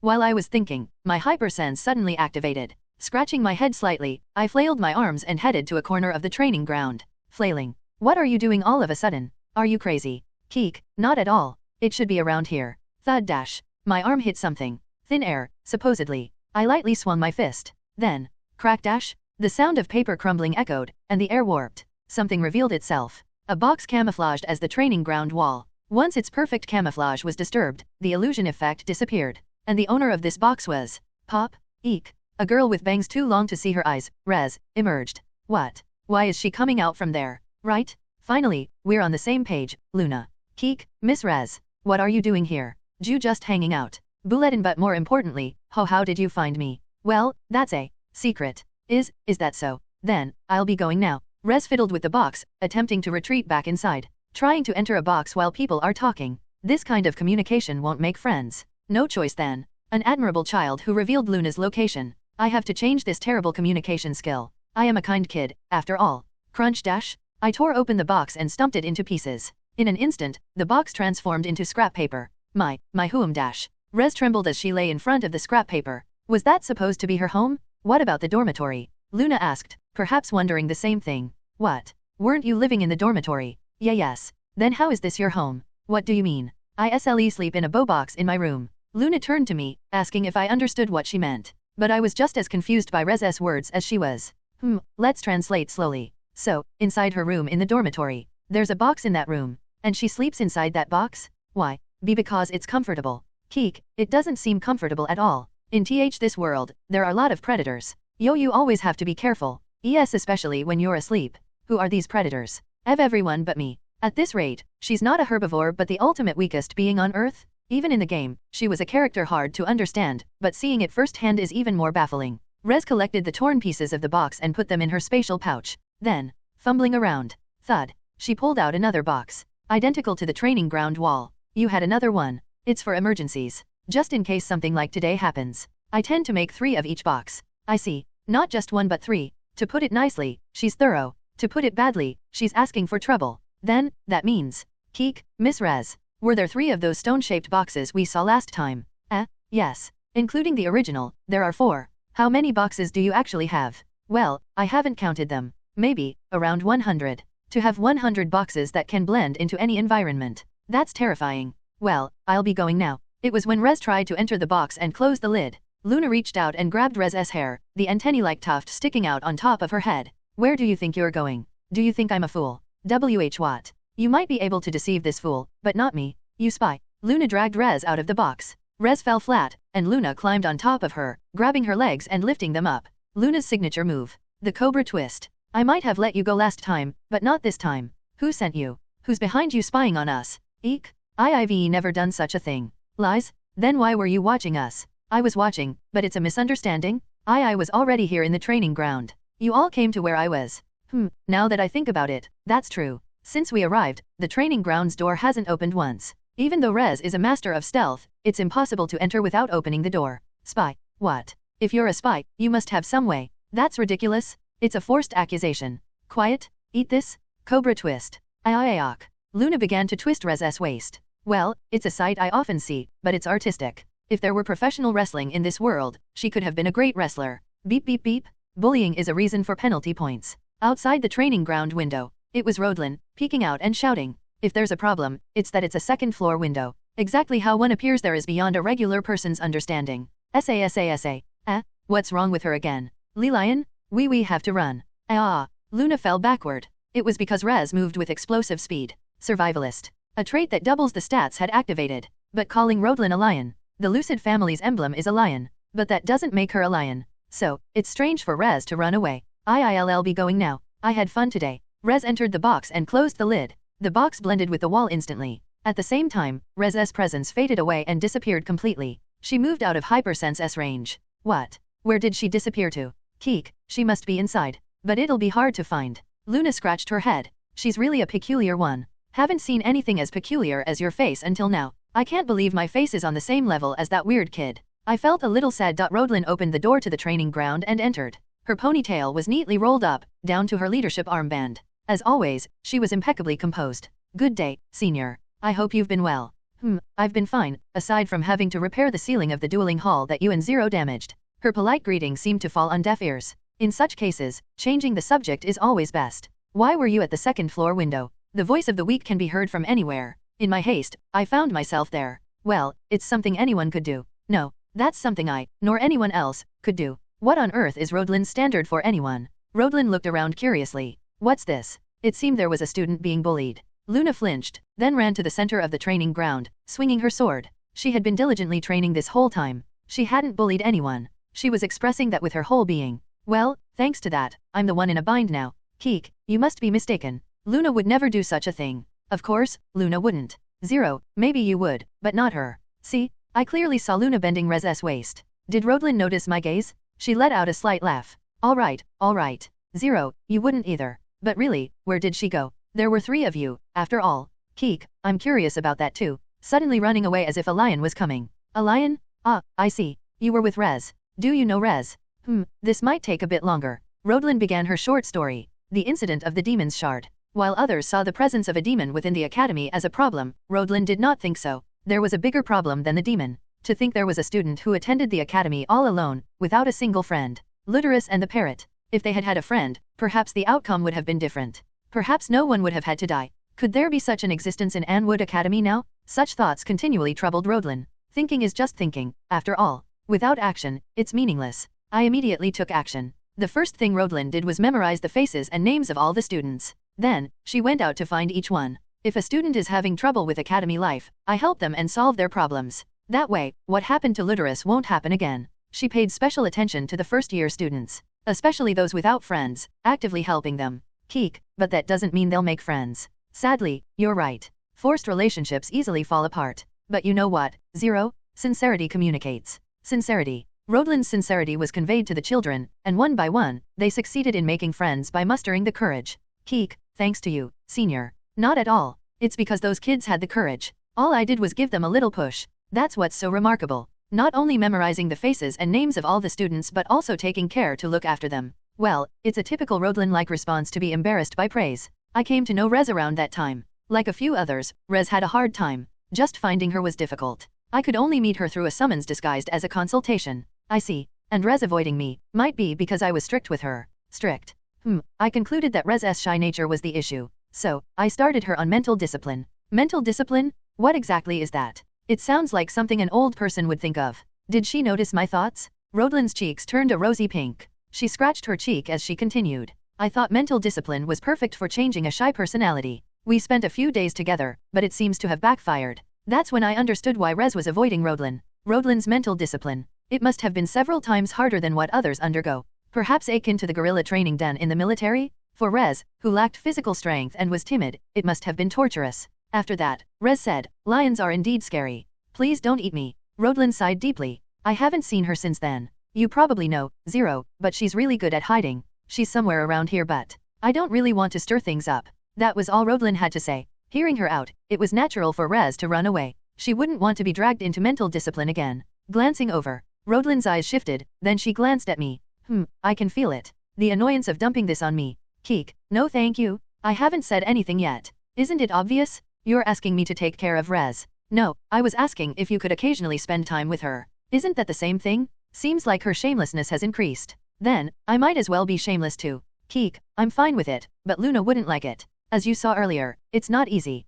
S2: While I was thinking, my hypersense suddenly activated. Scratching my head slightly, I flailed my arms and headed to a corner of the training ground. Flailing. What are you doing all of a sudden? Are you crazy? Keek, not at all. It should be around here. Thud dash. My arm hit something. Thin air, supposedly. I lightly swung my fist. Then, crack dash. The sound of paper crumbling echoed, and the air warped. Something revealed itself. A box camouflaged as the training ground wall. Once its perfect camouflage was disturbed, the illusion effect disappeared. And the owner of this box was Pop, Eek. A girl with bangs too long to see her eyes, Rez, emerged. What? Why is she coming out from there? Right? Finally, we're on the same page, Luna. Keek, Miss Rez. What are you doing here? You just hanging out. Bulletin, but more importantly, how did you find me? Well, that's a secret. Is that so? Then, I'll be going now. Rez fiddled with the box, attempting to retreat back inside. Trying to enter a box while people are talking. This kind of communication won't make friends. No choice then. An admirable child who revealed Luna's location. I have to change this terrible communication skill. I am a kind kid, after all. Crunch dash. I tore open the box and stumped it into pieces. In an instant, the box transformed into scrap paper. My whom dash. Rez trembled as she lay in front of the scrap paper. Was that supposed to be her home? What about the dormitory? Luna asked, perhaps wondering the same thing. What? Weren't you living in the dormitory? Yes. Then how is this your home? What do you mean? I sleep in a bow box in my room. Luna turned to me, asking if I understood what she meant. But I was just as confused by Rez's words as she was. Let's translate slowly. So, inside her room in the dormitory, there's a box in that room, and she sleeps inside that box? Why? Because it's comfortable. Keek, it doesn't seem comfortable at all. In this world, there are a lot of predators. You always have to be careful. Yes, especially when you're asleep. Who are these predators? Everyone but me. At this rate, she's not a herbivore but the ultimate weakest being on Earth? Even in the game, she was a character hard to understand, but seeing it firsthand is even more baffling. Rez collected the torn pieces of the box and put them in her spatial pouch. Then, fumbling around, thud, she pulled out another box. Identical to the training ground wall. You had another one. It's for emergencies. Just in case something like today happens. I tend to make 3 of each box. I see. Not just 1 but 3. To put it nicely, she's thorough. To put it badly, she's asking for trouble. Then, that means, Keek, Miss Rez, were there 3 of those stone-shaped boxes we saw last time? Yes. Including the original, there are 4. How many boxes do you actually have? Well, I haven't counted them. Maybe, around 100. To have 100 boxes that can blend into any environment. That's terrifying. Well, I'll be going now. It was when Rez tried to enter the box and close the lid. Luna reached out and grabbed Rez's hair, the antennae-like tuft sticking out on top of her head. Where do you think you're going? Do you think I'm a fool? What? You might be able to deceive this fool, but not me. You spy. Luna dragged Rez out of the box. Rez fell flat, and Luna climbed on top of her, grabbing her legs and lifting them up. Luna's signature move. The Cobra Twist. I might have let you go last time, but not this time. Who sent you? Who's behind you spying on us? Eek? I've never done such a thing. Lies? Then why were you watching us? I was watching, but it's a misunderstanding. I was already here in the training ground. You all came to where I was. Now that I think about it, that's true. Since we arrived, the training ground's door hasn't opened once. Even though Rez is a master of stealth, it's impossible to enter without opening the door. Spy? What? If you're a spy, you must have some way. That's ridiculous. It's a forced accusation. Quiet. Eat this. Cobra twist. Ayayok. Luna began to twist Rez's waist. Well, it's a sight I often see, but it's artistic. If there were professional wrestling in this world, she could have been a great wrestler. Beep beep beep. Bullying is a reason for penalty points. Outside the training ground window, it was Rodlin, peeking out and shouting. If there's a problem, it's that it's a second-floor window. Exactly how one appears there is beyond a regular person's understanding. Sa. What's wrong with her again? Lion? We have to run. Luna fell backward. It was because Rez moved with explosive speed. Survivalist. A trait that doubles the stats had activated. But calling Rodlin a lion. The Lucid family's emblem is a lion. But that doesn't make her a lion. So, it's strange for Rez to run away. I'll be going now. I had fun today. Rez entered the box and closed the lid. The box blended with the wall instantly. At the same time, Rez's presence faded away and disappeared completely. She moved out of Hypersense's range. What? Where did she disappear to? Keek, she must be inside. But it'll be hard to find. Luna scratched her head. She's really a peculiar one. Haven't seen anything as peculiar as your face until now. I can't believe my face is on the same level as that weird kid. I felt a little sad. Rodlin opened the door to the training ground and entered. Her ponytail was neatly rolled up, down to her leadership armband. As always, she was impeccably composed. Good day, senior. I hope you've been well. I've been fine, aside from having to repair the ceiling of the dueling hall that you and Zero damaged. Her polite greeting seemed to fall on deaf ears. In such cases, changing the subject is always best. Why were you at the second-floor window? The voice of the weak can be heard from anywhere. In my haste, I found myself there. Well, it's something anyone could do. No, that's something I, nor anyone else, could do. What on earth is Rodlin's standard for anyone? Rodlin looked around curiously. What's this? It seemed there was a student being bullied. Luna flinched, then ran to the center of the training ground, swinging her sword. She had been diligently training this whole time. She hadn't bullied anyone. She was expressing that with her whole being. Well, thanks to that, I'm the one in a bind now. Keek, you must be mistaken. Luna would never do such a thing. Of course, Luna wouldn't. Zero, maybe you would, but not her. See, I clearly saw Luna bending Rez's waist. Did Rodlin notice my gaze? She let out a slight laugh. All right. Zero, you wouldn't either. But really, where did she go? There were 3 of you, after all. Keek, I'm curious about that too. Suddenly running away as if a lion was coming. A lion? I see. You were with Rez. Do you know Rez? This might take a bit longer. Rodlin began her short story. The incident of the demon's shard. While others saw the presence of a demon within the academy as a problem, Rodlin did not think so. There was a bigger problem than the demon. To think there was a student who attended the academy all alone, without a single friend. Ludorus and the parrot. If they had had a friend, perhaps the outcome would have been different. Perhaps no one would have had to die. Could there be such an existence in Anwood Academy now? Such thoughts continually troubled Rodlin. Thinking is just thinking, after all. Without action, it's meaningless. I immediately took action. The first thing Rodlin did was memorize the faces and names of all the students. Then, she went out to find each one. If a student is having trouble with academy life, I help them and solve their problems. That way, what happened to Ludorus won't happen again. She paid special attention to the first-year students, especially those without friends, actively helping them. Keek, but that doesn't mean they'll make friends. Sadly, you're right. Forced relationships easily fall apart. But you know what, Zero? Sincerity communicates. Sincerity. Rodlin's sincerity was conveyed to the children, and one by one, they succeeded in making friends by mustering the courage. Keek, thanks to you, senior. Not at all. It's because those kids had the courage. All I did was give them a little push. That's what's so remarkable. Not only memorizing the faces and names of all the students but also taking care to look after them. Well, it's a typical Rodlin-like response to be embarrassed by praise. I came to know Rez around that time. Like a few others, Rez had a hard time. Just finding her was difficult. I could only meet her through a summons disguised as a consultation. I see. And Rez avoiding me, might be because I was strict with her. Strict. I concluded that Rez's shy nature was the issue. So, I started her on mental discipline. Mental discipline? What exactly is that? It sounds like something an old person would think of. Did she notice my thoughts? Rodlin's cheeks turned a rosy pink. She scratched her cheek as she continued. I thought mental discipline was perfect for changing a shy personality. We spent a few days together, but it seems to have backfired. That's when I understood why Rez was avoiding Rodlin. Rodlin's mental discipline. It must have been several times harder than what others undergo. Perhaps akin to the guerrilla training done in the military? For Rez, who lacked physical strength and was timid, it must have been torturous. After that, Rez said, lions are indeed scary. Please don't eat me. Rodlin sighed deeply. I haven't seen her since then. You probably know, Zero, but she's really good at hiding. She's somewhere around here but I don't really want to stir things up. That was all Rodlin had to say. Hearing her out, it was natural for Rez to run away. She wouldn't want to be dragged into mental discipline again. Glancing over, Rodlin's eyes shifted, then she glanced at me. I can feel it. The annoyance of dumping this on me. Keek, no thank you. I haven't said anything yet. Isn't it obvious? You're asking me to take care of Rez. No, I was asking if you could occasionally spend time with her. Isn't that the same thing? Seems like her shamelessness has increased. Then, I might as well be shameless too. Keek, I'm fine with it, but Luna wouldn't like it. As you saw earlier, it's not easy.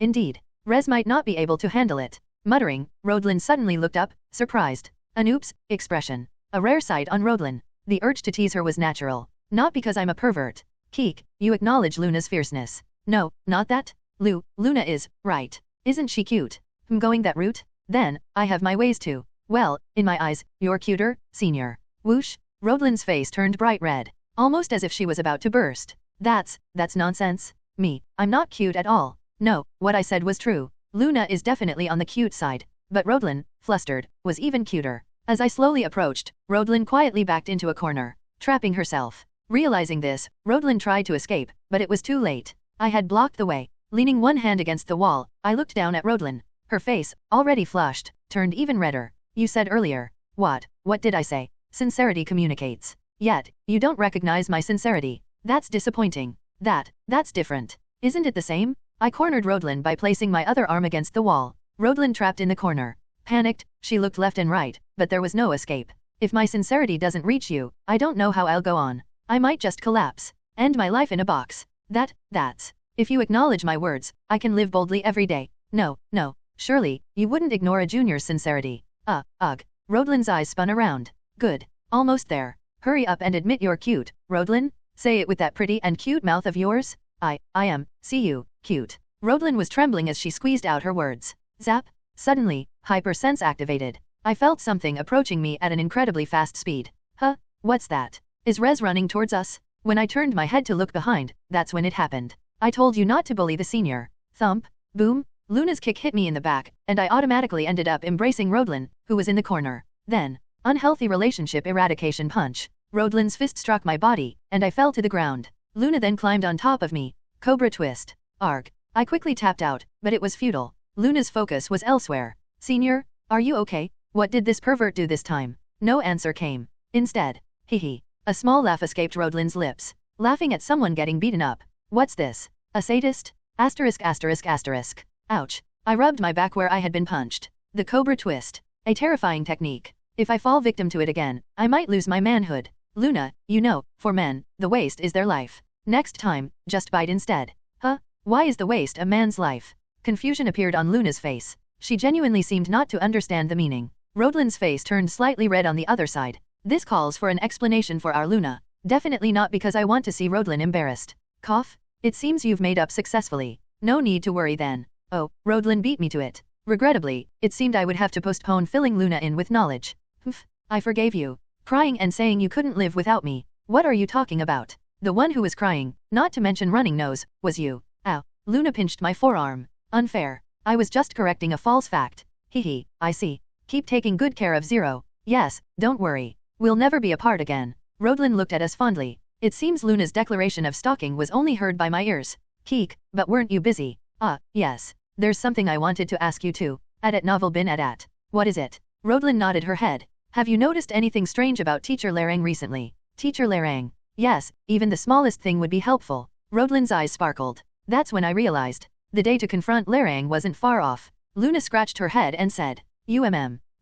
S2: Indeed. Rez might not be able to handle it. Muttering, Rodlin suddenly looked up, surprised. An oops expression. A rare sight on Rodlin. The urge to tease her was natural. Not because I'm a pervert. Keek, you acknowledge Luna's fierceness. No, not that. Luna is, right. Isn't she cute? Going that route? Then, I have my ways too. Well, in my eyes, you're cuter, senior. Whoosh. Rodlin's face turned bright red. Almost as if she was about to burst. That's nonsense. I'm not cute at all. No, what I said was true. Luna is definitely on the cute side. But Rodlin, flustered, was even cuter. As I slowly approached, Rodlin quietly backed into a corner, trapping herself. Realizing this, Rodlin tried to escape, but it was too late. I had blocked the way. Leaning one hand against the wall, I looked down at Rodlin. Her face, already flushed, turned even redder. You said earlier. What did I say? Sincerity communicates. Yet, you don't recognize my sincerity. That's disappointing. That's different. Isn't it the same? I cornered Rodlin by placing my other arm against the wall. Rodlin trapped in the corner. Panicked, she looked left and right, but there was no escape. If my sincerity doesn't reach you, I don't know how I'll go on. I might just collapse. End my life in a box. That's. If you acknowledge my words, I can live boldly every day. No. Surely, you wouldn't ignore a junior's sincerity. Ugh. Rodlin's eyes spun around. Good. Almost there. Hurry up and admit you're cute, Rodlin. Say it with that pretty and cute mouth of yours. I am, see you, cute. Rodlin was trembling as she squeezed out her words. Zap. Suddenly, hypersense activated. I felt something approaching me at an incredibly fast speed. Huh? What's that? Is Rez running towards us? When I turned my head to look behind, that's when it happened. I told you not to bully the senior. Thump. Boom. Luna's kick hit me in the back, and I automatically ended up embracing Rodlin, who was in the corner. Then, unhealthy relationship eradication punch. Rodlin's fist struck my body, and I fell to the ground. Luna then climbed on top of me. Cobra twist. Arg. I quickly tapped out, but it was futile. Luna's focus was elsewhere. Senior, are you okay? What did this pervert do this time? No answer came. Instead, hee. A small laugh escaped Rodlin's lips. Laughing at someone getting beaten up. What's this? A sadist? Asterisk. Ouch. I rubbed my back where I had been punched. The Cobra twist. A terrifying technique. If I fall victim to it again, I might lose my manhood. Luna, you know, for men, the waist is their life. Next time, just bite instead. Huh? Why is the waist a man's life? Confusion appeared on Luna's face. She genuinely seemed not to understand the meaning. Rodlin's face turned slightly red on the other side. This calls for an explanation for our Luna. Definitely not because I want to see Rodlin embarrassed. Cough. It seems you've made up successfully. No need to worry then. Oh, Rodlin beat me to it. Regrettably, it seemed I would have to postpone filling Luna in with knowledge. I forgave you. Crying and saying you couldn't live without me. What are you talking about? The one who was crying, not to mention running nose, was you. Ow. Luna pinched my forearm. Unfair. I was just correcting a false fact. Hee. I see. Keep taking good care of Zero. Yes, don't worry. We'll never be apart again. Rodlin looked at us fondly. It seems Luna's declaration of stalking was only heard by my ears. Keek, but weren't you busy? Yes. There's something I wanted to ask you too. At novel bin at. What is it? Rodlin nodded her head. Have you noticed anything strange about Teacher Lerang recently? Teacher Lerang. Yes, even the smallest thing would be helpful. Rodlin's eyes sparkled. That's when I realized. The day to confront Lerang wasn't far off. Luna scratched her head and said.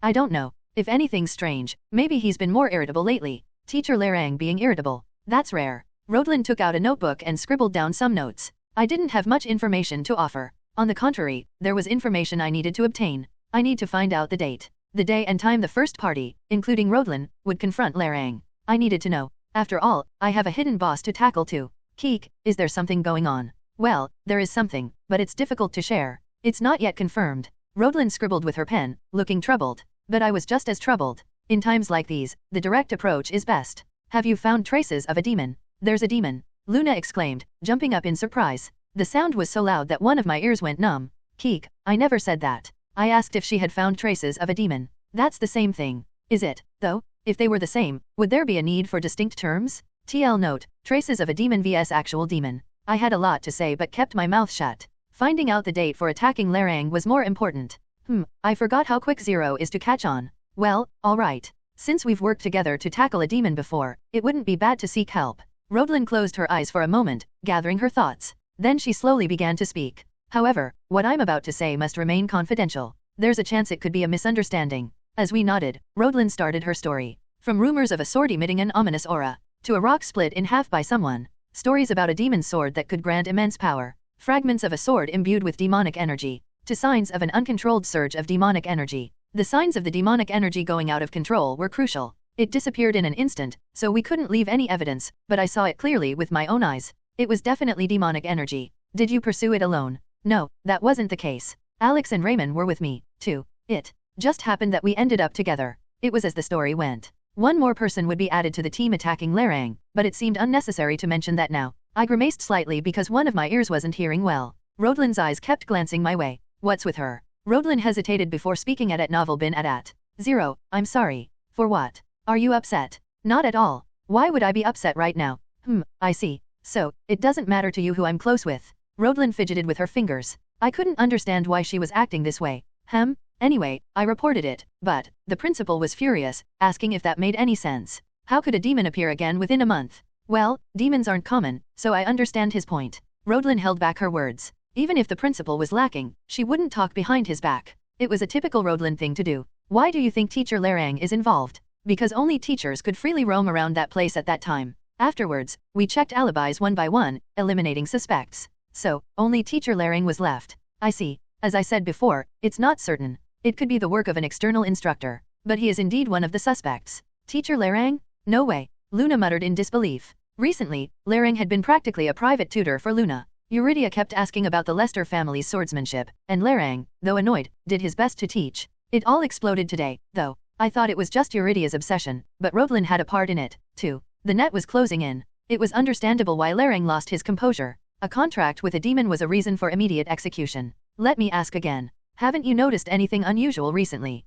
S2: I don't know. If anything's strange, maybe he's been more irritable lately. Teacher Lerang being irritable. That's rare. Rodlin took out a notebook and scribbled down some notes. I didn't have much information to offer. On the contrary, there was information I needed to obtain. I need to find out the date. The day and time the first party, including Rodlin, would confront Lerang. I needed to know. After all, I have a hidden boss to tackle too. Keek, is there something going on? Well, there is something, but it's difficult to share. It's not yet confirmed. Rodlin scribbled with her pen, looking troubled. But I was just as troubled. In times like these, the direct approach is best. Have you found traces of a demon? There's a demon. Luna exclaimed, jumping up in surprise. The sound was so loud that one of my ears went numb. Keek, I never said that. I asked if she had found traces of a demon. That's the same thing. Is it, though? If they were the same, would there be a need for distinct terms? TL note, traces of a demon vs actual demon. I had a lot to say but kept my mouth shut. Finding out the date for attacking Lerang was more important. I forgot how quick Zero is to catch on. Well, alright. Since we've worked together to tackle a demon before, it wouldn't be bad to seek help. Rodlin closed her eyes for a moment, gathering her thoughts. Then she slowly began to speak. However, what I'm about to say must remain confidential. There's a chance it could be a misunderstanding. As we nodded, Rodlin started her story. From rumors of a sword emitting an ominous aura, to a rock split in half by someone, stories about a demon's sword that could grant immense power, fragments of a sword imbued with demonic energy, to signs of an uncontrolled surge of demonic energy. The signs of the demonic energy going out of control were crucial. It disappeared in an instant, so we couldn't leave any evidence, but I saw it clearly with my own eyes. It was definitely demonic energy. Did you pursue it alone? No, that wasn't the case. Alex and Raymond were with me, too. It just happened that we ended up together. It was as the story went. One more person would be added to the team attacking Larang, but it seemed unnecessary to mention that now. I grimaced slightly because one of my ears wasn't hearing well. Rodlin's eyes kept glancing my way. What's with her? Rodlin hesitated before speaking at novel bin at. 0, I'm sorry. For what? Are you upset? Not at all. Why would I be upset right now? I see. So, it doesn't matter to you who I'm close with. Rodlin fidgeted with her fingers. I couldn't understand why she was acting this way. Anyway, I reported it, but the principal was furious, asking if that made any sense. How could a demon appear again within a month? Well, demons aren't common, so I understand his point. Rodlin held back her words. Even if the principal was lacking, she wouldn't talk behind his back. It was a typical Rodlin thing to do. Why do you think Teacher Larang is involved? Because only teachers could freely roam around that place at that time. Afterwards, we checked alibis one by one, eliminating suspects. So, only Teacher Larang was left. I see. As I said before, it's not certain. It could be the work of an external instructor. But he is indeed one of the suspects. Teacher Larang? No way. Luna muttered in disbelief. Recently, Larang had been practically a private tutor for Luna. Eurydia kept asking about the Lester family's swordsmanship, and Larang, though annoyed, did his best to teach. It all exploded today, though. I thought it was just Eurydia's obsession, but Rodlin had a part in it, too. The net was closing in. It was understandable why Larang lost his composure. A contract with a demon was a reason for immediate execution. Let me ask again. Haven't you noticed anything unusual recently?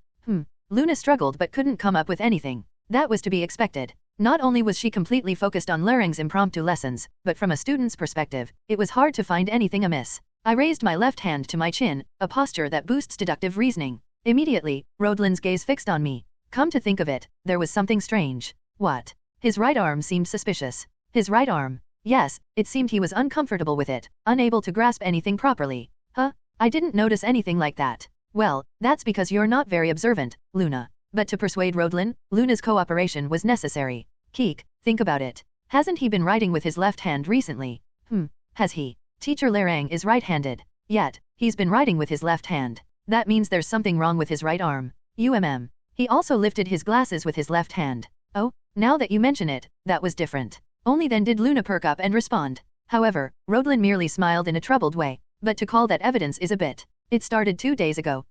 S2: Luna struggled but couldn't come up with anything. That was to be expected. Not only was she completely focused on Larang's impromptu lessons, but from a student's perspective, it was hard to find anything amiss. I raised my left hand to my chin, a posture that boosts deductive reasoning. Immediately, Rodlin's gaze fixed on me. Come to think of it, there was something strange. What? His right arm seemed suspicious. His right arm? Yes, it seemed he was uncomfortable with it, unable to grasp anything properly. I didn't notice anything like that. Well, that's because you're not very observant, Luna. But to persuade Rodlin, Luna's cooperation was necessary. Keek, think about it. Hasn't he been writing with his left hand recently? Has he? Teacher Larang is right-handed. Yet, he's been writing with his left hand. That means there's something wrong with his right arm. He also lifted his glasses with his left hand. Oh, now that you mention it, that was different. Only then did Luna perk up and respond. However, Rodlin merely smiled in a troubled way. But to call that evidence is a bit. It started 2 days ago.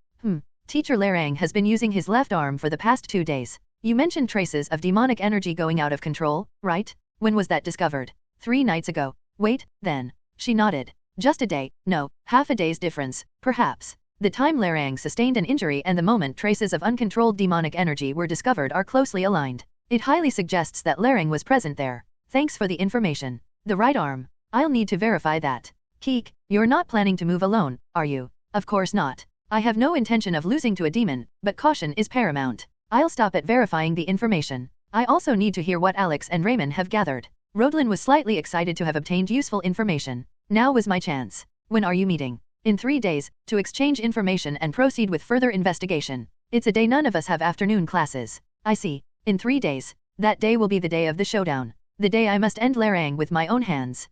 S2: Teacher Larang has been using his left arm for the past 2 days. You mentioned traces of demonic energy going out of control, right? When was that discovered? 3 nights ago. Wait, then. She nodded. Just a day, no, half a day's difference, perhaps. The time Larang sustained an injury and the moment traces of uncontrolled demonic energy were discovered are closely aligned. It highly suggests that Larang was present there. Thanks for the information. The right arm. I'll need to verify that. Keek, you're not planning to move alone, are you? Of course not. I have no intention of losing to a demon, but caution is paramount. I'll stop at verifying the information. I also need to hear what Alex and Raymond have gathered. Rodlin was slightly excited to have obtained useful information. Now was my chance. When are you meeting? In 3 days, to exchange information and proceed with further investigation. It's a day none of us have afternoon classes. I see. In 3 days. That day will be the day of the showdown. The day I must end Larang with my own hands.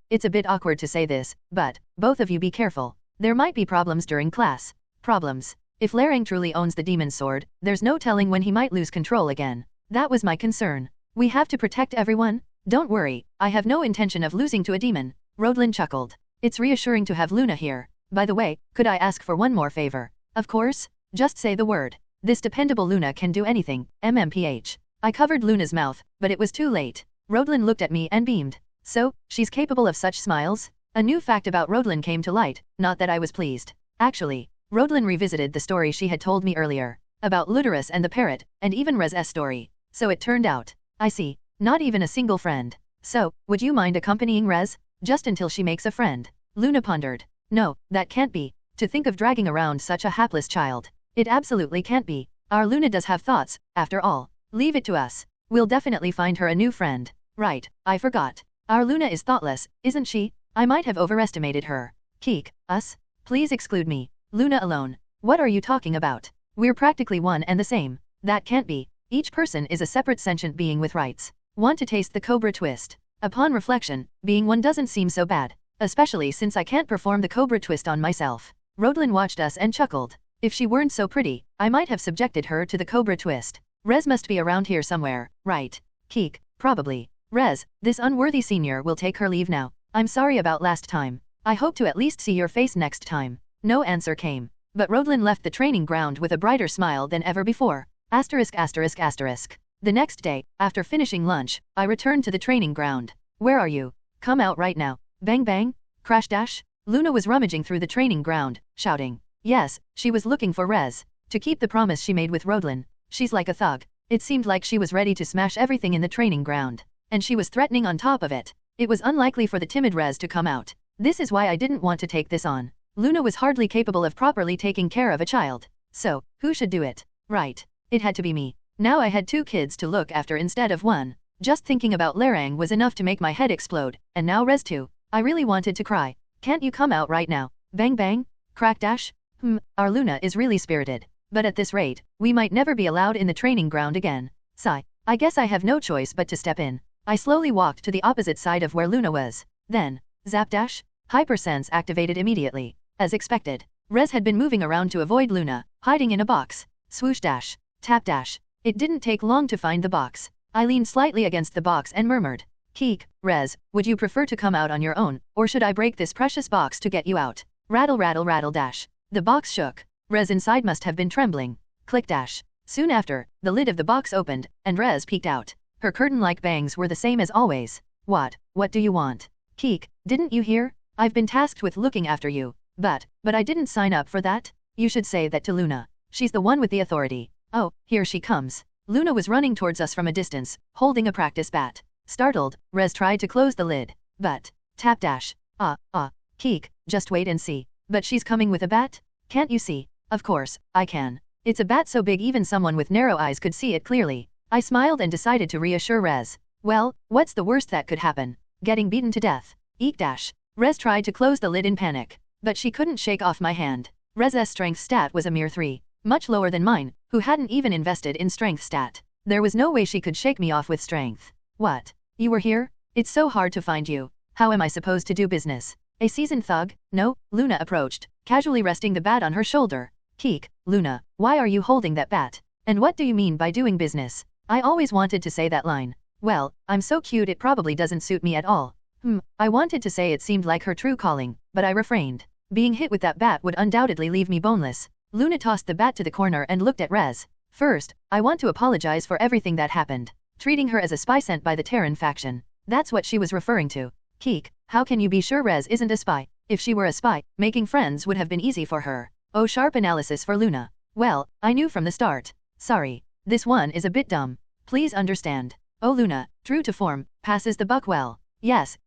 S2: It's a bit awkward to say this, but, both of you be careful. There might be problems during class. Problems. If Larang truly owns the demon's sword, there's no telling when he might lose control again. That was my concern. We have to protect everyone? Don't worry, I have no intention of losing to a demon. Rodlin chuckled. It's reassuring to have Luna here. By the way, could I ask for one more favor? Of course. Just say the word. This dependable Luna can do anything, MMPH. I covered Luna's mouth, but it was too late. Rodlin looked at me and beamed. So, she's capable of such smiles? A new fact about Rodlin came to light, not that I was pleased. Actually, Rodlin revisited the story she had told me earlier, about Luderus and the parrot, and even Rez's story. So it turned out. I see. Not even a single friend. So, would you mind accompanying Rez? Just until she makes a friend. Luna pondered. No, that can't be. To think of dragging around such a hapless child. It absolutely can't be. Our Luna does have thoughts, after all. Leave it to us. We'll definitely find her a new friend. Right, I forgot. Our Luna is thoughtless, isn't she? I might have overestimated her. Keek, us? Please exclude me. Luna alone. What are you talking about? We're practically one and the same. That can't be. Each person is a separate sentient being with rights. Want to taste the cobra twist? Upon reflection, being one doesn't seem so bad. Especially since I can't perform the cobra twist on myself. Rodelin watched us and chuckled. If she weren't so pretty, I might have subjected her to the cobra twist. Rez must be around here somewhere, right? Keek, probably. Rez, this unworthy senior will take her leave now. I'm sorry about last time. I hope to at least see your face next time. No answer came. But Rodelin left the training ground with a brighter smile than ever before. Asterisk asterisk asterisk. The next day, after finishing lunch, I returned to the training ground. Where are you? Come out right now. Bang bang. Crash dash. Luna was rummaging through the training ground, shouting. Yes, she was looking for Rez. To keep the promise she made with Rodelin. She's like a thug. It seemed like she was ready to smash everything in the training ground. And she was threatening on top of it. It was unlikely for the timid Rez to come out. This is why I didn't want to take this on. Luna was hardly capable of properly taking care of a child. So, who should do it? Right. It had to be me. Now I had 2 kids to look after instead of 1. Just thinking about Larang was enough to make my head explode, and now Rez too. I really wanted to cry. Can't you come out right now? Bang bang? Crack dash? Our Luna is really spirited. But at this rate, we might never be allowed in the training ground again. Sigh. I guess I have no choice but to step in. I slowly walked to the opposite side of where Luna was. Then, zap dash? Hypersense activated immediately. As expected, Rez had been moving around to avoid Luna, hiding in a box. Swoosh dash. Tap dash. It didn't take long to find the box. I leaned slightly against the box and murmured. Keek, Rez, would you prefer to come out on your own, or should I break this precious box to get you out? Rattle rattle rattle dash. The box shook. Rez inside must have been trembling. Click dash. Soon after, the lid of the box opened, and Rez peeked out. Her curtain-like bangs were the same as always. What do you want? Keek, didn't you hear? I've been tasked with looking after you. But I didn't sign up for that. You should say that to Luna. She's the one with the authority. Oh, here she comes. Luna was running towards us from a distance, holding a practice bat. Startled, Rez tried to close the lid. But, tap dash. Keek, just wait and see. But she's coming with a bat? Can't you see? Of course, I can. It's a bat so big even someone with narrow eyes could see it clearly. I smiled and decided to reassure Rez. Well, what's the worst that could happen? Getting beaten to death. Eek dash. Rez tried to close the lid in panic. But she couldn't shake off my hand. Rez's strength stat was a mere 3. Much lower than mine, who hadn't even invested in strength stat. There was no way she could shake me off with strength. What? You were here? It's so hard to find you. How am I supposed to do business? A seasoned thug? No, Luna approached, casually resting the bat on her shoulder. Keek, Luna, why are you holding that bat? And what do you mean by doing business? I always wanted to say that line. Well, I'm so cute it probably doesn't suit me at all. I wanted to say it seemed like her true calling, but I refrained. Being hit with that bat would undoubtedly leave me boneless. Luna tossed the bat to the corner and looked at Rez. First, I want to apologize for everything that happened. Treating her as a spy sent by the Terran faction. That's what she was referring to. Keek, how can you be sure Rez isn't a spy? If she were a spy, making friends would have been easy for her. Oh, sharp analysis for Luna. Well, I knew from the start. Sorry. This one is a bit dumb. Please understand. Oh Luna, true to form, passes the buck well. Yes.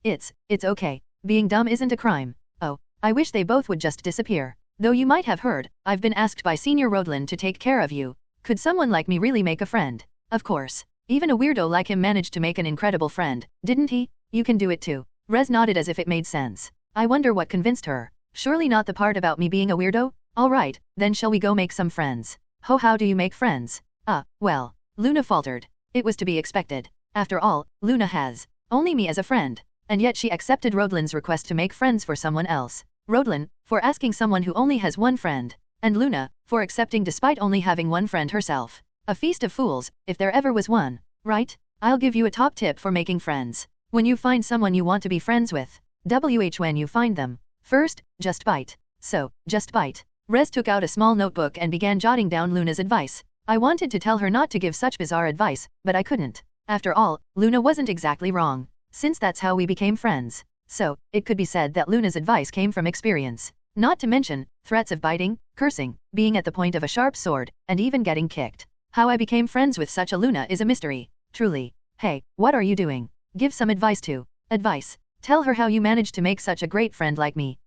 S2: It's okay. Being dumb isn't a crime. Oh, I wish they both would just disappear. Though you might have heard, I've been asked by Senior Rodelin to take care of you. Could someone like me really make a friend? Of course. Even a weirdo like him managed to make an incredible friend, didn't he? You can do it too. Rez nodded as if it made sense. I wonder what convinced her. Surely not the part about me being a weirdo? Alright, then shall we go make some friends? How do you make friends? Well. Luna faltered. It was to be expected. After all, Luna has only me as a friend. And yet she accepted Rodelin's request to make friends for someone else. Rodelin, for asking someone who only has one friend. And Luna, for accepting despite only having one friend herself. A feast of fools, if there ever was one. Right? I'll give you a top tip for making friends. When you find someone you want to be friends with. When you find them. First, just bite. So, just bite. Rez took out a small notebook and began jotting down Luna's advice. I wanted to tell her not to give such bizarre advice, but I couldn't. After all, Luna wasn't exactly wrong. Since that's how we became friends. So, it could be said that Luna's advice came from experience. Not to mention, threats of biting, cursing, being at the point of a sharp sword, and even getting kicked. How I became friends with such a Luna is a mystery. Truly. Hey, what are you doing? Give some advice to. Advice. Tell her how you managed to make such a great friend like me.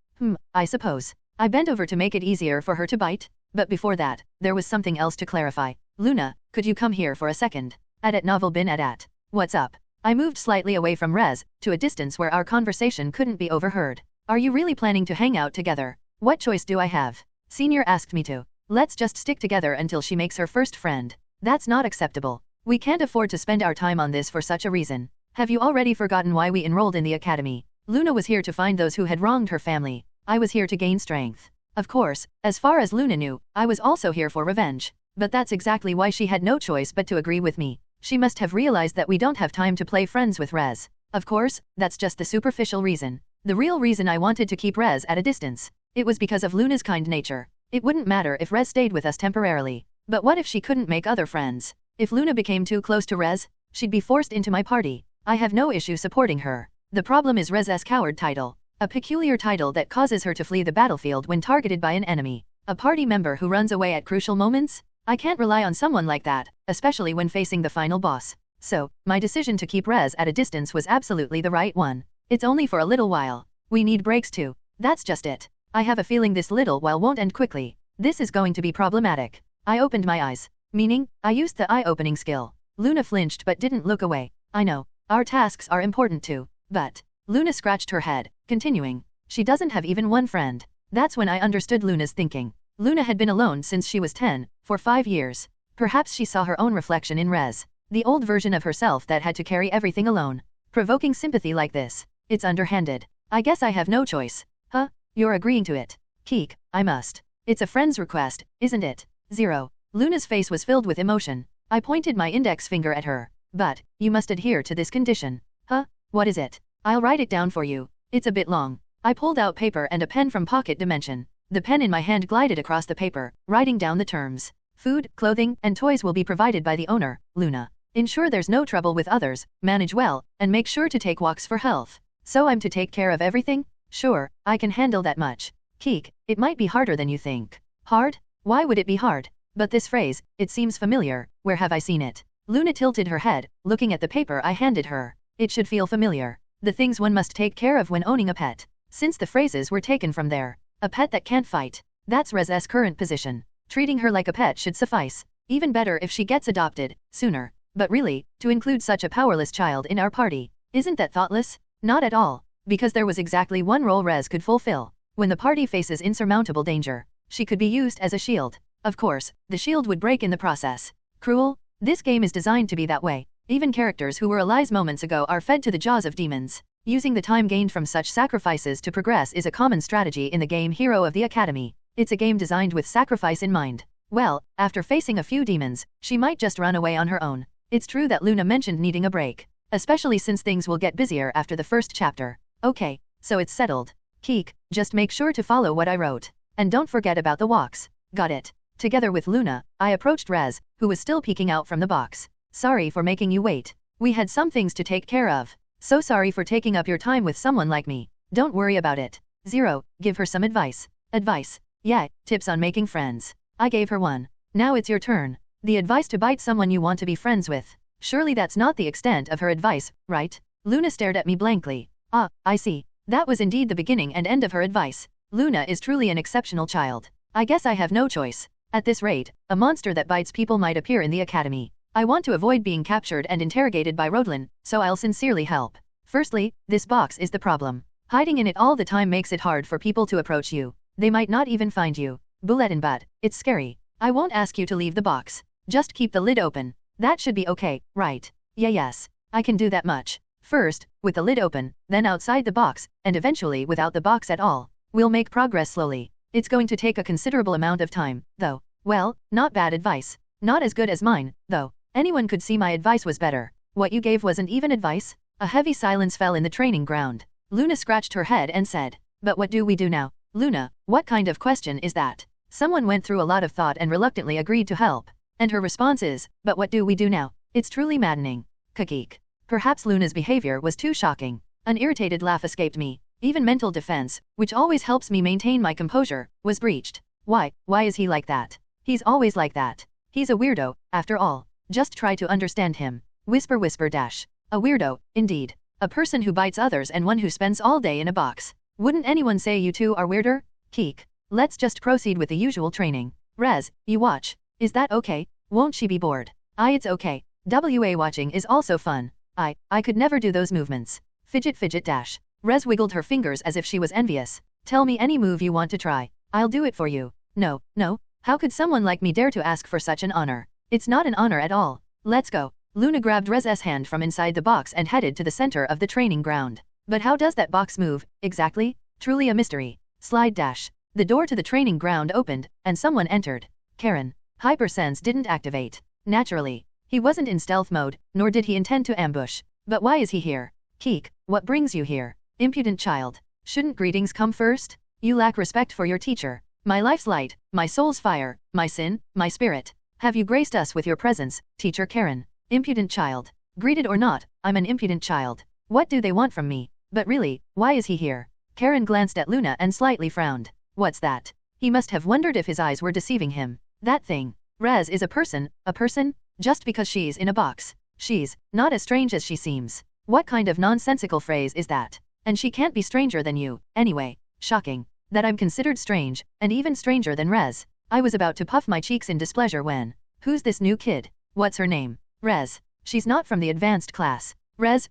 S2: I suppose. I bent over to make it easier for her to bite. But before that, there was something else to clarify. Luna, could you come here for a second? At novel bin at. What's up? I moved slightly away from Rez, to a distance where our conversation couldn't be overheard. Are you really planning to hang out together? What choice do I have? Senior asked me to. Let's just stick together until she makes her first friend. That's not acceptable. We can't afford to spend our time on this for such a reason. Have you already forgotten why we enrolled in the academy? Luna was here to find those who had wronged her family. I was here to gain strength. Of course, as far as Luna knew, I was also here for revenge. But that's exactly why she had no choice but to agree with me. She must have realized that we don't have time to play friends with Rez. Of course, that's just the superficial reason. The real reason I wanted to keep Rez at a distance. It was because of Luna's kind nature. It wouldn't matter if Rez stayed with us temporarily. But what if she couldn't make other friends? If Luna became too close to Rez, she'd be forced into my party. I have no issue supporting her. The problem is Rez's coward title. A peculiar title that causes her to flee the battlefield when targeted by an enemy. A party member who runs away at crucial moments? I can't rely on someone like that, especially when facing the final boss. So, my decision to keep Rez at a distance was absolutely the right one. It's only for a little while. We need breaks too. That's just it. I have a feeling this little while won't end quickly. This is going to be problematic. I opened my eyes. Meaning, I used the eye-opening skill. Luna flinched but didn't look away. I know. Our tasks are important too. But, Luna scratched her head, continuing. She doesn't have even one friend. That's when I understood Luna's thinking. Luna had been alone since she was 10, for 5 years. Perhaps she saw her own reflection in Rez. The old version of herself that had to carry everything alone. Provoking sympathy like this. It's underhanded. I guess I have no choice. Huh? You're agreeing to it. Keek, I must. It's a friend's request, isn't it? 0. Luna's face was filled with emotion. I pointed my index finger at her. But, you must adhere to this condition. Huh? What is it? I'll write it down for you. It's a bit long. I pulled out paper and a pen from pocket dimension. The pen in my hand glided across the paper, writing down the terms. Food, clothing, and toys will be provided by the owner, Luna. Ensure there's no trouble with others, manage well, and make sure to take walks for health. So I'm to take care of everything? Sure, I can handle that much. Keek, it might be harder than you think. Hard? Why would it be hard? But this phrase, it seems familiar. Where have I seen it? Luna tilted her head, looking at the paper I handed her. It should feel familiar. The things one must take care of when owning a pet. Since the phrases were taken from there. A pet that can't fight. That's Rez's current position. Treating her like a pet should suffice. Even better if she gets adopted, sooner. But really, to include such a powerless child in our party, isn't that thoughtless? Not at all. Because there was exactly one role Rez could fulfill. When the party faces insurmountable danger, she could be used as a shield. Of course, the shield would break in the process. Cruel? This game is designed to be that way. Even characters who were allies moments ago are fed to the jaws of demons. Using the time gained from such sacrifices to progress is a common strategy in the game Hero of the Academy. It's a game designed with sacrifice in mind. Well, after facing a few demons, she might just run away on her own. It's true that Luna mentioned needing a break. Especially since things will get busier after the first chapter. Okay, so it's settled. Keek, just make sure to follow what I wrote. And don't forget about the walks. Got it. Together with Luna, I approached Rez, who was still peeking out from the box. Sorry for making you wait. We had some things to take care of. So sorry for taking up your time with someone like me. Don't worry about it. 0. Give her some advice. Advice. Yeah, tips on making friends. I gave her one. Now it's your turn. The advice to bite someone you want to be friends with. Surely that's not the extent of her advice, right? Luna stared at me blankly. Ah, I see. That was indeed the beginning and end of her advice. Luna is truly an exceptional child. I guess I have no choice. At this rate, a monster that bites people might appear in the academy. I want to avoid being captured and interrogated by Rodlin, so I'll sincerely help. Firstly, this box is the problem. Hiding in it all the time makes it hard for people to approach you. They might not even find you. Bulletin but, it's scary. I won't ask you to leave the box. Just keep the lid open. That should be okay, right? Yes. I can do that much. First, with the lid open, then outside the box, and eventually without the box at all. We'll make progress slowly. It's going to take a considerable amount of time, though. Well, not bad advice. Not as good as mine, though. Anyone could see my advice was better. What you gave wasn't even advice? A heavy silence fell in the training ground. Luna scratched her head and said, but what do we do now? Luna, what kind of question is that? Someone went through a lot of thought and reluctantly agreed to help. And her response is, but what do we do now? It's truly maddening. Kageek. Perhaps Luna's behavior was too shocking. An irritated laugh escaped me. Even mental defense, which always helps me maintain my composure, was breached. Why is he like that? He's always like that. He's a weirdo, after all. Just try to understand him. Whisper whisper dash. A weirdo, indeed. A person who bites others and one who spends all day in a box. Wouldn't anyone say you two are weirder? Keek. Let's just proceed with the usual training. Rez, you watch. Is that okay? Won't she be bored? It's okay. Watching is also fun. I could never do those movements. Fidget dash. Rez wiggled her fingers as if she was envious. Tell me any move you want to try. I'll do it for you. No, no, how could someone like me dare to ask for such an honor? It's not an honor at all. Let's go. Luna grabbed Rez's hand from inside the box and headed to the center of the training ground. But how does that box move, exactly? Truly a mystery. Slide dash. The door to the training ground opened, and someone entered. Karen. Hypersense didn't activate. Naturally. He wasn't in stealth mode, nor did he intend to ambush. But why is he here? Keek, what brings you here? Impudent child. Shouldn't greetings come first? You lack respect for your teacher. My life's light, my soul's fire, my sin, my spirit. Have you graced us with your presence, teacher Karen? Impudent child. Greeted or not, I'm an impudent child. What do they want from me? But really, why is he here? Karen glanced at Luna and slightly frowned. What's that? He must have wondered if his eyes were deceiving him. That thing. Rez is a person, just because she's in a box. She's not as strange as she seems. What kind of nonsensical phrase is that? And she can't be stranger than you, anyway. Shocking. That I'm considered strange, and even stranger than Rez. I was about to puff my cheeks in displeasure when. Who's this new kid? What's her name? Rez. She's not from the advanced class. Rez.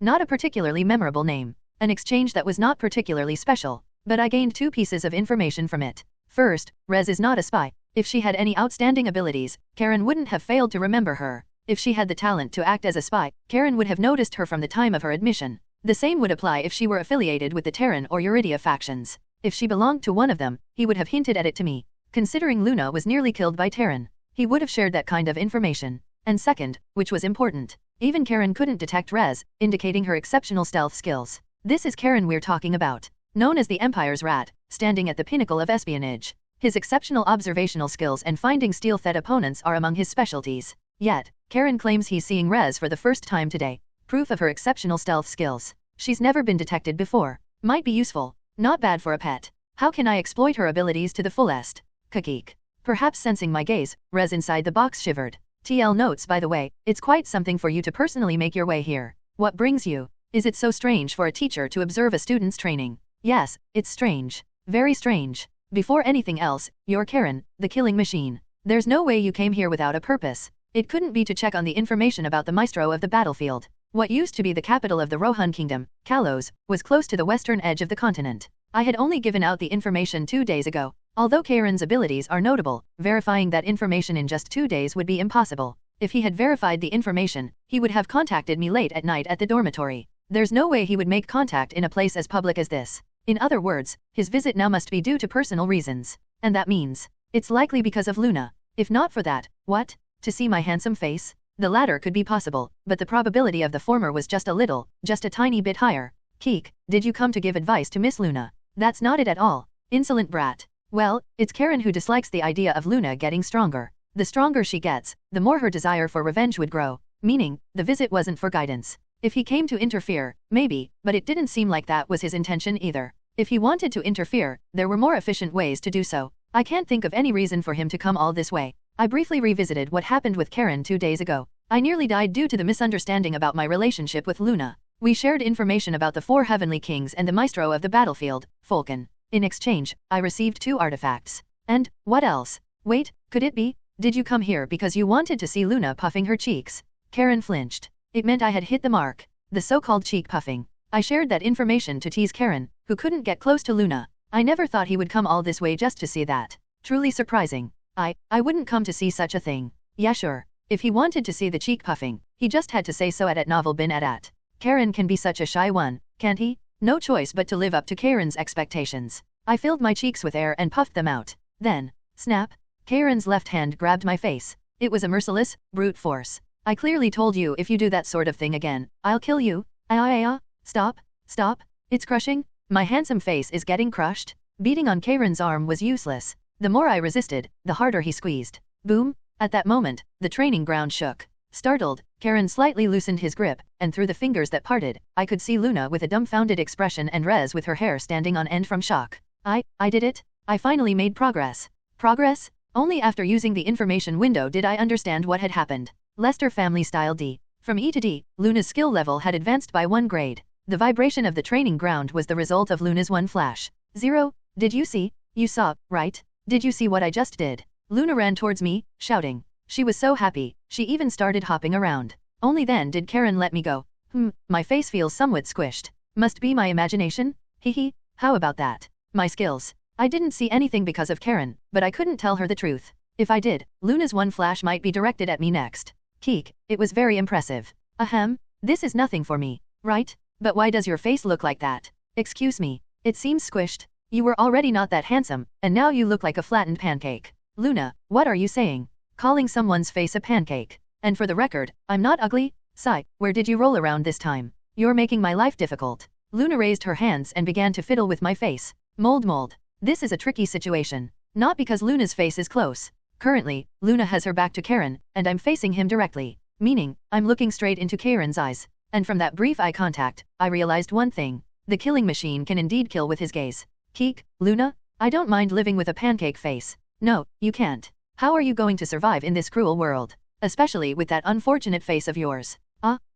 S2: Not a particularly memorable name. An exchange that was not particularly special. But I gained 2 pieces of information from it. First, Rez is not a spy. If she had any outstanding abilities, Karen wouldn't have failed to remember her. If she had the talent to act as a spy, Karen would have noticed her from the time of her admission. The same would apply if she were affiliated with the Terran or Eurydia factions. If she belonged to one of them, he would have hinted at it to me. Considering Luna was nearly killed by Terran, he would have shared that kind of information. And second, which was important, even Karen couldn't detect Rez, indicating her exceptional stealth skills. This is Karen we're talking about. Known as the Empire's Rat, standing at the pinnacle of espionage. His exceptional observational skills and finding steel-fed opponents are among his specialties. Yet, Karen claims he's seeing Rez for the first time today. Proof of her exceptional stealth skills. She's never been detected before. Might be useful. Not bad for a pet. How can I exploit her abilities to the fullest? Kakeek. Perhaps sensing my gaze, Rez inside the box shivered. TL notes by the way, it's quite something for you to personally make your way here. What brings you? Is it so strange for a teacher to observe a student's training? Yes, it's strange. Very strange. Before anything else, you're Karen, the killing machine. There's no way you came here without a purpose. It couldn't be to check on the information about the maestro of the battlefield. What used to be the capital of the Rohan kingdom, Kalos, was close to the western edge of the continent. I had only given out the information 2 days ago. Although Karen's abilities are notable, verifying that information in just 2 days would be impossible. If he had verified the information, he would have contacted me late at night at the dormitory. There's no way he would make contact in a place as public as this. In other words, his visit now must be due to personal reasons. And that means, it's likely because of Luna. If not for that, what? To see my handsome face? The latter could be possible, but the probability of the former was just a tiny bit higher. Keek, did you come to give advice to Miss Luna? That's not it at all. Insolent brat. Well, it's Karen who dislikes the idea of Luna getting stronger. The stronger she gets, the more her desire for revenge would grow. Meaning, the visit wasn't for guidance. If he came to interfere, maybe, but it didn't seem like that was his intention either. If he wanted to interfere, there were more efficient ways to do so. I can't think of any reason for him to come all this way. I briefly revisited what happened with Karen 2 days ago. I nearly died due to the misunderstanding about my relationship with Luna. We shared information about the 4 heavenly kings and the maestro of the battlefield, Falcon. In exchange, I received 2 artifacts. And, what else? Wait, could it be? Did you come here because you wanted to see Luna puffing her cheeks? Karen flinched. It meant I had hit the mark. The so-called cheek puffing. I shared that information to tease Karen, who couldn't get close to Luna. I never thought he would come all this way just to see that. Truly surprising. I wouldn't come to see such a thing. Yeah sure. If he wanted to see the cheek puffing, he just had to say so at novel bin at. Karen can be such a shy one, can't he? No choice but to live up to Karen's expectations. I filled my cheeks with air and puffed them out. Then, snap. Karen's left hand grabbed my face. It was a merciless, brute force. I clearly told you if you do that sort of thing again, I'll kill you. Stop. It's crushing. My handsome face is getting crushed. Beating on Karen's arm was useless. The more I resisted, the harder he squeezed. Boom. At that moment, the training ground shook. Startled, Karen slightly loosened his grip, and through the fingers that parted, I could see Luna with a dumbfounded expression and Rez with her hair standing on end from shock. I did it. I finally made progress. Progress? Only after using the information window did I understand what had happened. Lester family style D. From E to D, Luna's skill level had advanced by 1 grade. The vibration of the training ground was the result of Luna's 1 flash. 0. Did you see? You saw, right? Did you see what I just did? Luna ran towards me, shouting. She was so happy, she even started hopping around. Only then did Karen let me go. My face feels somewhat squished. Must be my imagination? Hehe, how about that? My skills. I didn't see anything because of Karen, but I couldn't tell her the truth. If I did, Luna's one flash might be directed at me next. Keek, it was very impressive. Ahem, this is nothing for me, right? But why does your face look like that? Excuse me, it seems squished. You were already not that handsome, and now you look like a flattened pancake. Luna, what are you saying? Calling someone's face a pancake. And for the record, I'm not ugly. Sigh, where did you roll around this time? You're making my life difficult. Luna raised her hands and began to fiddle with my face. Mold. This is a tricky situation. Not because Luna's face is close. Currently, Luna has her back to Karen, and I'm facing him directly. Meaning, I'm looking straight into Karen's eyes. And from that brief eye contact, I realized one thing. The killing machine can indeed kill with his gaze. Keek, Luna, I don't mind living with a pancake face. No, you can't. How are you going to survive in this cruel world? Especially with that unfortunate face of yours.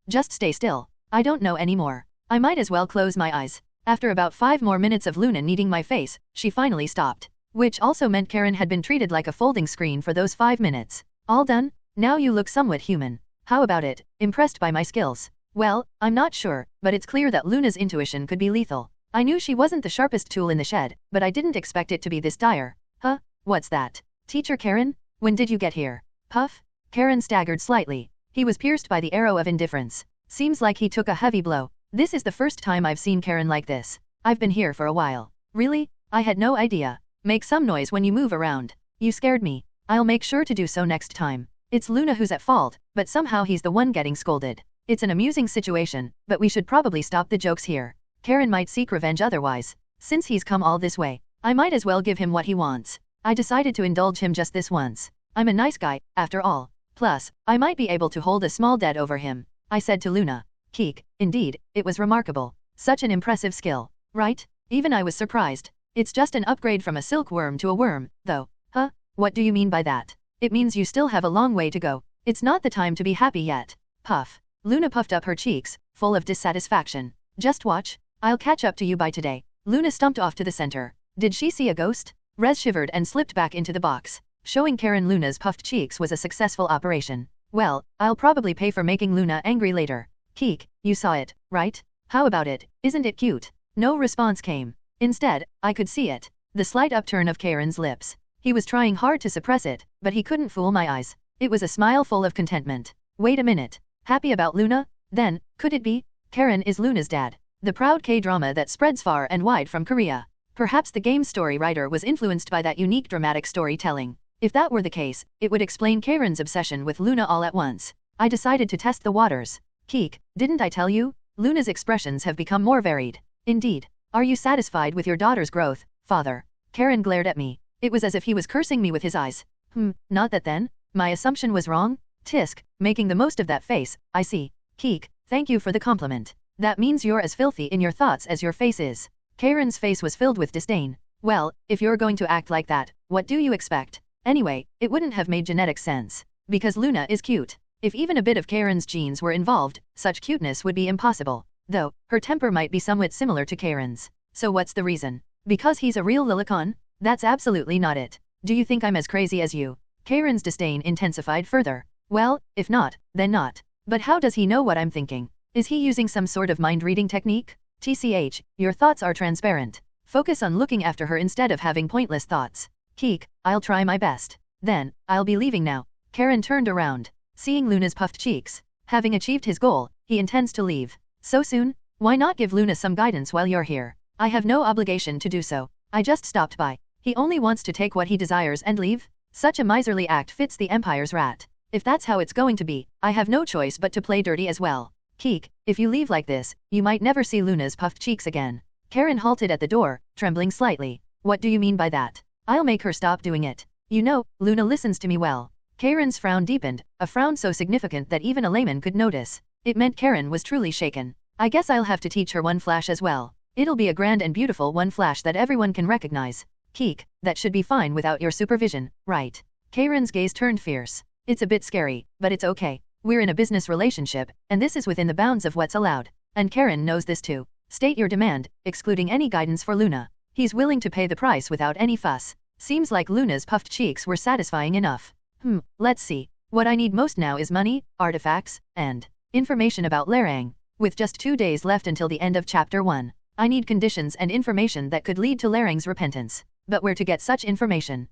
S2: Just stay still. I don't know anymore. I might as well close my eyes. After about 5 more minutes of Luna kneading my face, she finally stopped. Which also meant Karen had been treated like a folding screen for those 5 minutes. All done? Now you look somewhat human. How about it? Impressed by my skills? Well, I'm not sure, but it's clear that Luna's intuition could be lethal. I knew she wasn't the sharpest tool in the shed, but I didn't expect it to be this dire. Huh? What's that? Teacher Karen? When did you get here? Puff? Karen staggered slightly. He was pierced by the arrow of indifference. Seems like he took a heavy blow. This is the first time I've seen Karen like this. I've been here for a while. Really? I had no idea. Make some noise when you move around. You scared me. I'll make sure to do so next time. It's Luna who's at fault, but somehow he's the one getting scolded. It's an amusing situation, but we should probably stop the jokes here. Karen might seek revenge otherwise. Since he's come all this way, I might as well give him what he wants. I decided to indulge him just this once. I'm a nice guy, after all. Plus, I might be able to hold a small debt over him. I said to Luna. Keek, indeed, it was remarkable. Such an impressive skill, right? Even I was surprised. It's just an upgrade from a silkworm to a worm, though. Huh? What do you mean by that? It means you still have a long way to go. It's not the time to be happy yet. Puff. Luna puffed up her cheeks, full of dissatisfaction. Just watch. I'll catch up to you by today. Luna stumped off to the center. Did she see a ghost? Rez shivered and slipped back into the box. Showing Karen Luna's puffed cheeks was a successful operation. Well, I'll probably pay for making Luna angry later. Keek, you saw it, right? How about it? Isn't it cute? No response came. Instead, I could see it. The slight upturn of Karen's lips. He was trying hard to suppress it, but he couldn't fool my eyes. It was a smile full of contentment. Wait a minute. Happy about Luna? Then, could it be? Karen is Luna's dad. The proud K-drama that spreads far and wide from Korea. Perhaps the game's story writer was influenced by that unique dramatic storytelling. If that were the case, it would explain Karen's obsession with Luna all at once. I decided to test the waters. Keek, didn't I tell you? Luna's expressions have become more varied. Indeed. Are you satisfied with your daughter's growth, father? Karen glared at me. It was as if he was cursing me with his eyes. Not that then. My assumption was wrong. Tisk, making the most of that face, I see. Keek, thank you for the compliment. That means you're as filthy in your thoughts as your face is. Karen's face was filled with disdain. Well, if you're going to act like that, what do you expect? Anyway, it wouldn't have made genetic sense. Because Luna is cute. If even a bit of Karen's genes were involved, such cuteness would be impossible. Though, her temper might be somewhat similar to Karen's. So what's the reason? Because he's a real Lilicon? That's absolutely not it. Do you think I'm as crazy as you? Karen's disdain intensified further. Well, if not, then not. But how does he know what I'm thinking? Is he using some sort of mind-reading technique? TCH, your thoughts are transparent. Focus on looking after her instead of having pointless thoughts. Keek, I'll try my best. Then, I'll be leaving now. Karen turned around. Seeing Luna's puffed cheeks. Having achieved his goal, he intends to leave. So soon? Why not give Luna some guidance while you're here? I have no obligation to do so. I just stopped by. He only wants to take what he desires and leave? Such a miserly act fits the Empire's rat. If that's how it's going to be, I have no choice but to play dirty as well. Keek, if you leave like this, you might never see Luna's puffed cheeks again. Karen halted at the door, trembling slightly. What do you mean by that? I'll make her stop doing it. You know, Luna listens to me well. Karen's frown deepened, a frown so significant that even a layman could notice. It meant Karen was truly shaken. I guess I'll have to teach her one flash as well. It'll be a grand and beautiful one flash that everyone can recognize. Keek, that should be fine without your supervision, right? Karen's gaze turned fierce. It's a bit scary, but it's okay. We're in a business relationship, and this is within the bounds of what's allowed. And Karen knows this too. State your demand, excluding any guidance for Luna. He's willing to pay the price without any fuss. Seems like Luna's puffed cheeks were satisfying enough. Let's see. What I need most now is money, artifacts, and information about Lerang. With just 2 days left until the end of Chapter 1, I need conditions and information that could lead to Larang's repentance. But where to get such information?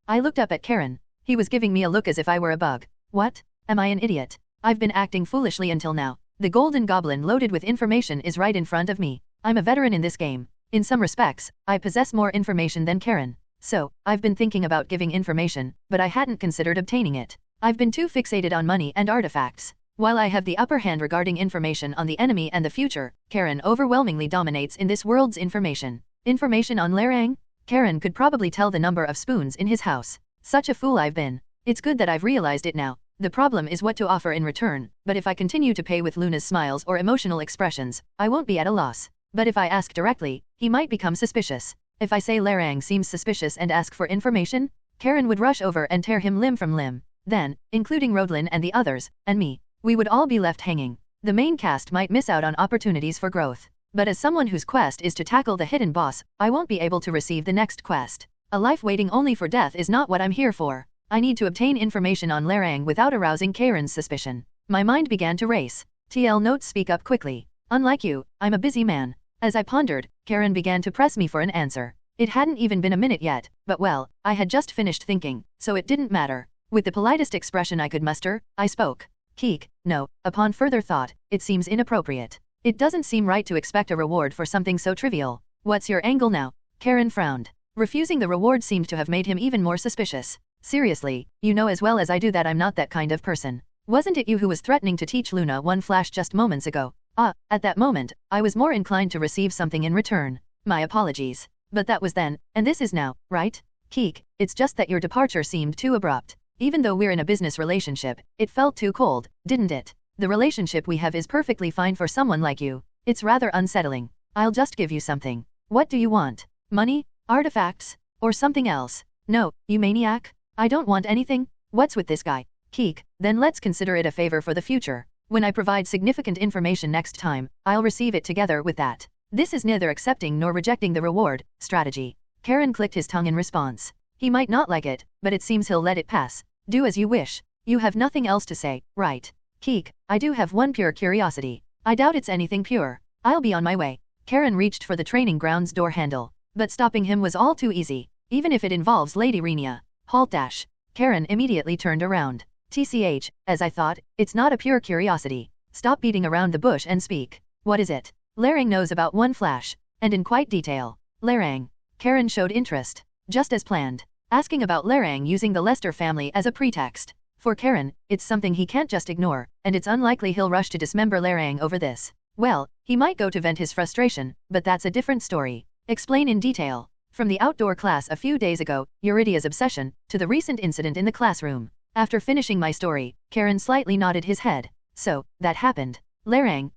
S2: I looked up at Karen. He was giving me a look as if I were a bug. What? Am I an idiot? I've been acting foolishly until now. The golden goblin loaded with information is right in front of me. I'm a veteran in this game. In some respects, I possess more information than Karen. So, I've been thinking about giving information, but I hadn't considered obtaining it. I've been too fixated on money and artifacts. While I have the upper hand regarding information on the enemy and the future, Karen overwhelmingly dominates in this world's information. Information on Larang? Karen could probably tell the number of spoons in his house. Such a fool I've been. It's good that I've realized it now. The problem is what to offer in return, but if I continue to pay with Luna's smiles or emotional expressions, I won't be at a loss. But if I ask directly, he might become suspicious. If I say Larang seems suspicious and ask for information, Karen would rush over and tear him limb from limb. Then, including Rodlin and the others, and me, we would all be left hanging. The main cast might miss out on opportunities for growth. But as someone whose quest is to tackle the hidden boss, I won't be able to receive the next quest. A life waiting only for death is not what I'm here for. I need to obtain information on Larang without arousing Karen's suspicion. My mind began to race. TL notes speak up quickly. Unlike you, I'm a busy man. As I pondered, Karen began to press me for an answer. It hadn't even been a minute yet, but well, I had just finished thinking, so it didn't matter. With the politest expression I could muster, I spoke. Keek, no, upon further thought, it seems inappropriate. It doesn't seem right to expect a reward for something so trivial. What's your angle now? Karen frowned. Refusing the reward seemed to have made him even more suspicious. Seriously, you know as well as I do that I'm not that kind of person. Wasn't it you who was threatening to teach Luna one flash just moments ago? At that moment, I was more inclined to receive something in return. My apologies. But that was then, and this is now, right? Keek, it's just that your departure seemed too abrupt. Even though we're in a business relationship, it felt too cold, didn't it? The relationship we have is perfectly fine for someone like you. It's rather unsettling. I'll just give you something. What do you want? Money? Artifacts? Or something else? No, you maniac. I don't want anything. What's with this guy? Keek, then let's consider it a favor for the future. When I provide significant information next time, I'll receive it together with that. This is neither accepting nor rejecting the reward strategy. Karen clicked his tongue in response. He might not like it, but it seems he'll let it pass. Do as you wish. You have nothing else to say, right? Keek, I do have one pure curiosity. I doubt it's anything pure. I'll be on my way. Karen reached for the training ground's door handle, but stopping him was all too easy, even if it involves Lady Renia. Halt dash. Karen immediately turned around. TCH, as I thought, it's not a pure curiosity. Stop beating around the bush and speak. What is it? Larang knows about one flash, and in quite detail. Larang. Karen showed interest, just as planned, asking about Larang using the Lester family as a pretext. For Karen, it's something he can't just ignore, and it's unlikely he'll rush to dismember Larang over this. Well, he might go to vent his frustration, but that's a different story. Explain in detail. From the outdoor class a few days ago, Eurydia's obsession, to the recent incident in the classroom. After finishing my story, Karen slightly nodded his head. So, that happened. Larang,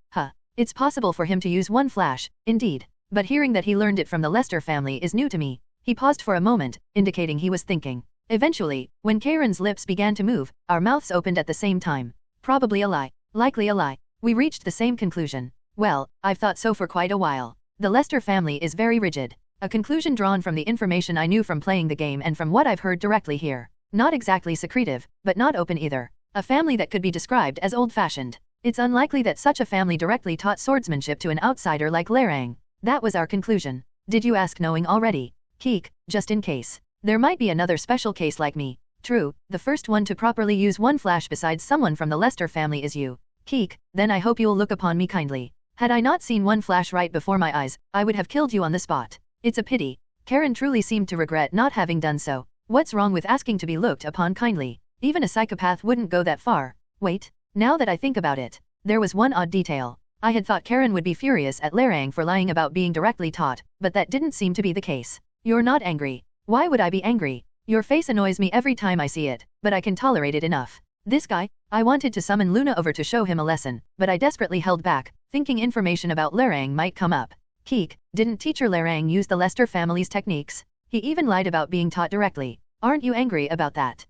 S2: It's possible for him to use one flash, indeed. But hearing that he learned it from the Lester family is new to me. He paused for a moment, indicating he was thinking. Eventually, when Karen's lips began to move, our mouths opened at the same time. Probably a lie. Likely a lie. We reached the same conclusion. Well, I've thought so for quite a while. The Lester family is very rigid. A conclusion drawn from the information I knew from playing the game and from what I've heard directly here. Not exactly secretive, but not open either. A family that could be described as old-fashioned. It's unlikely that such a family directly taught swordsmanship to an outsider like Larang. That was our conclusion. Did you ask knowing already? Keek, just in case. There might be another special case like me. True, the first one to properly use one flash besides someone from the Lester family is you. Keek, then I hope you'll look upon me kindly. Had I not seen one flash right before my eyes, I would have killed you on the spot. It's a pity. Karen truly seemed to regret not having done so. What's wrong with asking to be looked upon kindly? Even a psychopath wouldn't go that far. Wait, now that I think about it, there was one odd detail. I had thought Karen would be furious at Larang for lying about being directly taught, but that didn't seem to be the case. You're not angry. Why would I be angry? Your face annoys me every time I see it, but I can tolerate it enough. This guy? I wanted to summon Luna over to show him a lesson, but I desperately held back, thinking information about Larang might come up. Keek, didn't teacher Larang use the Lester family's techniques? He even lied about being taught directly. Aren't you angry about that?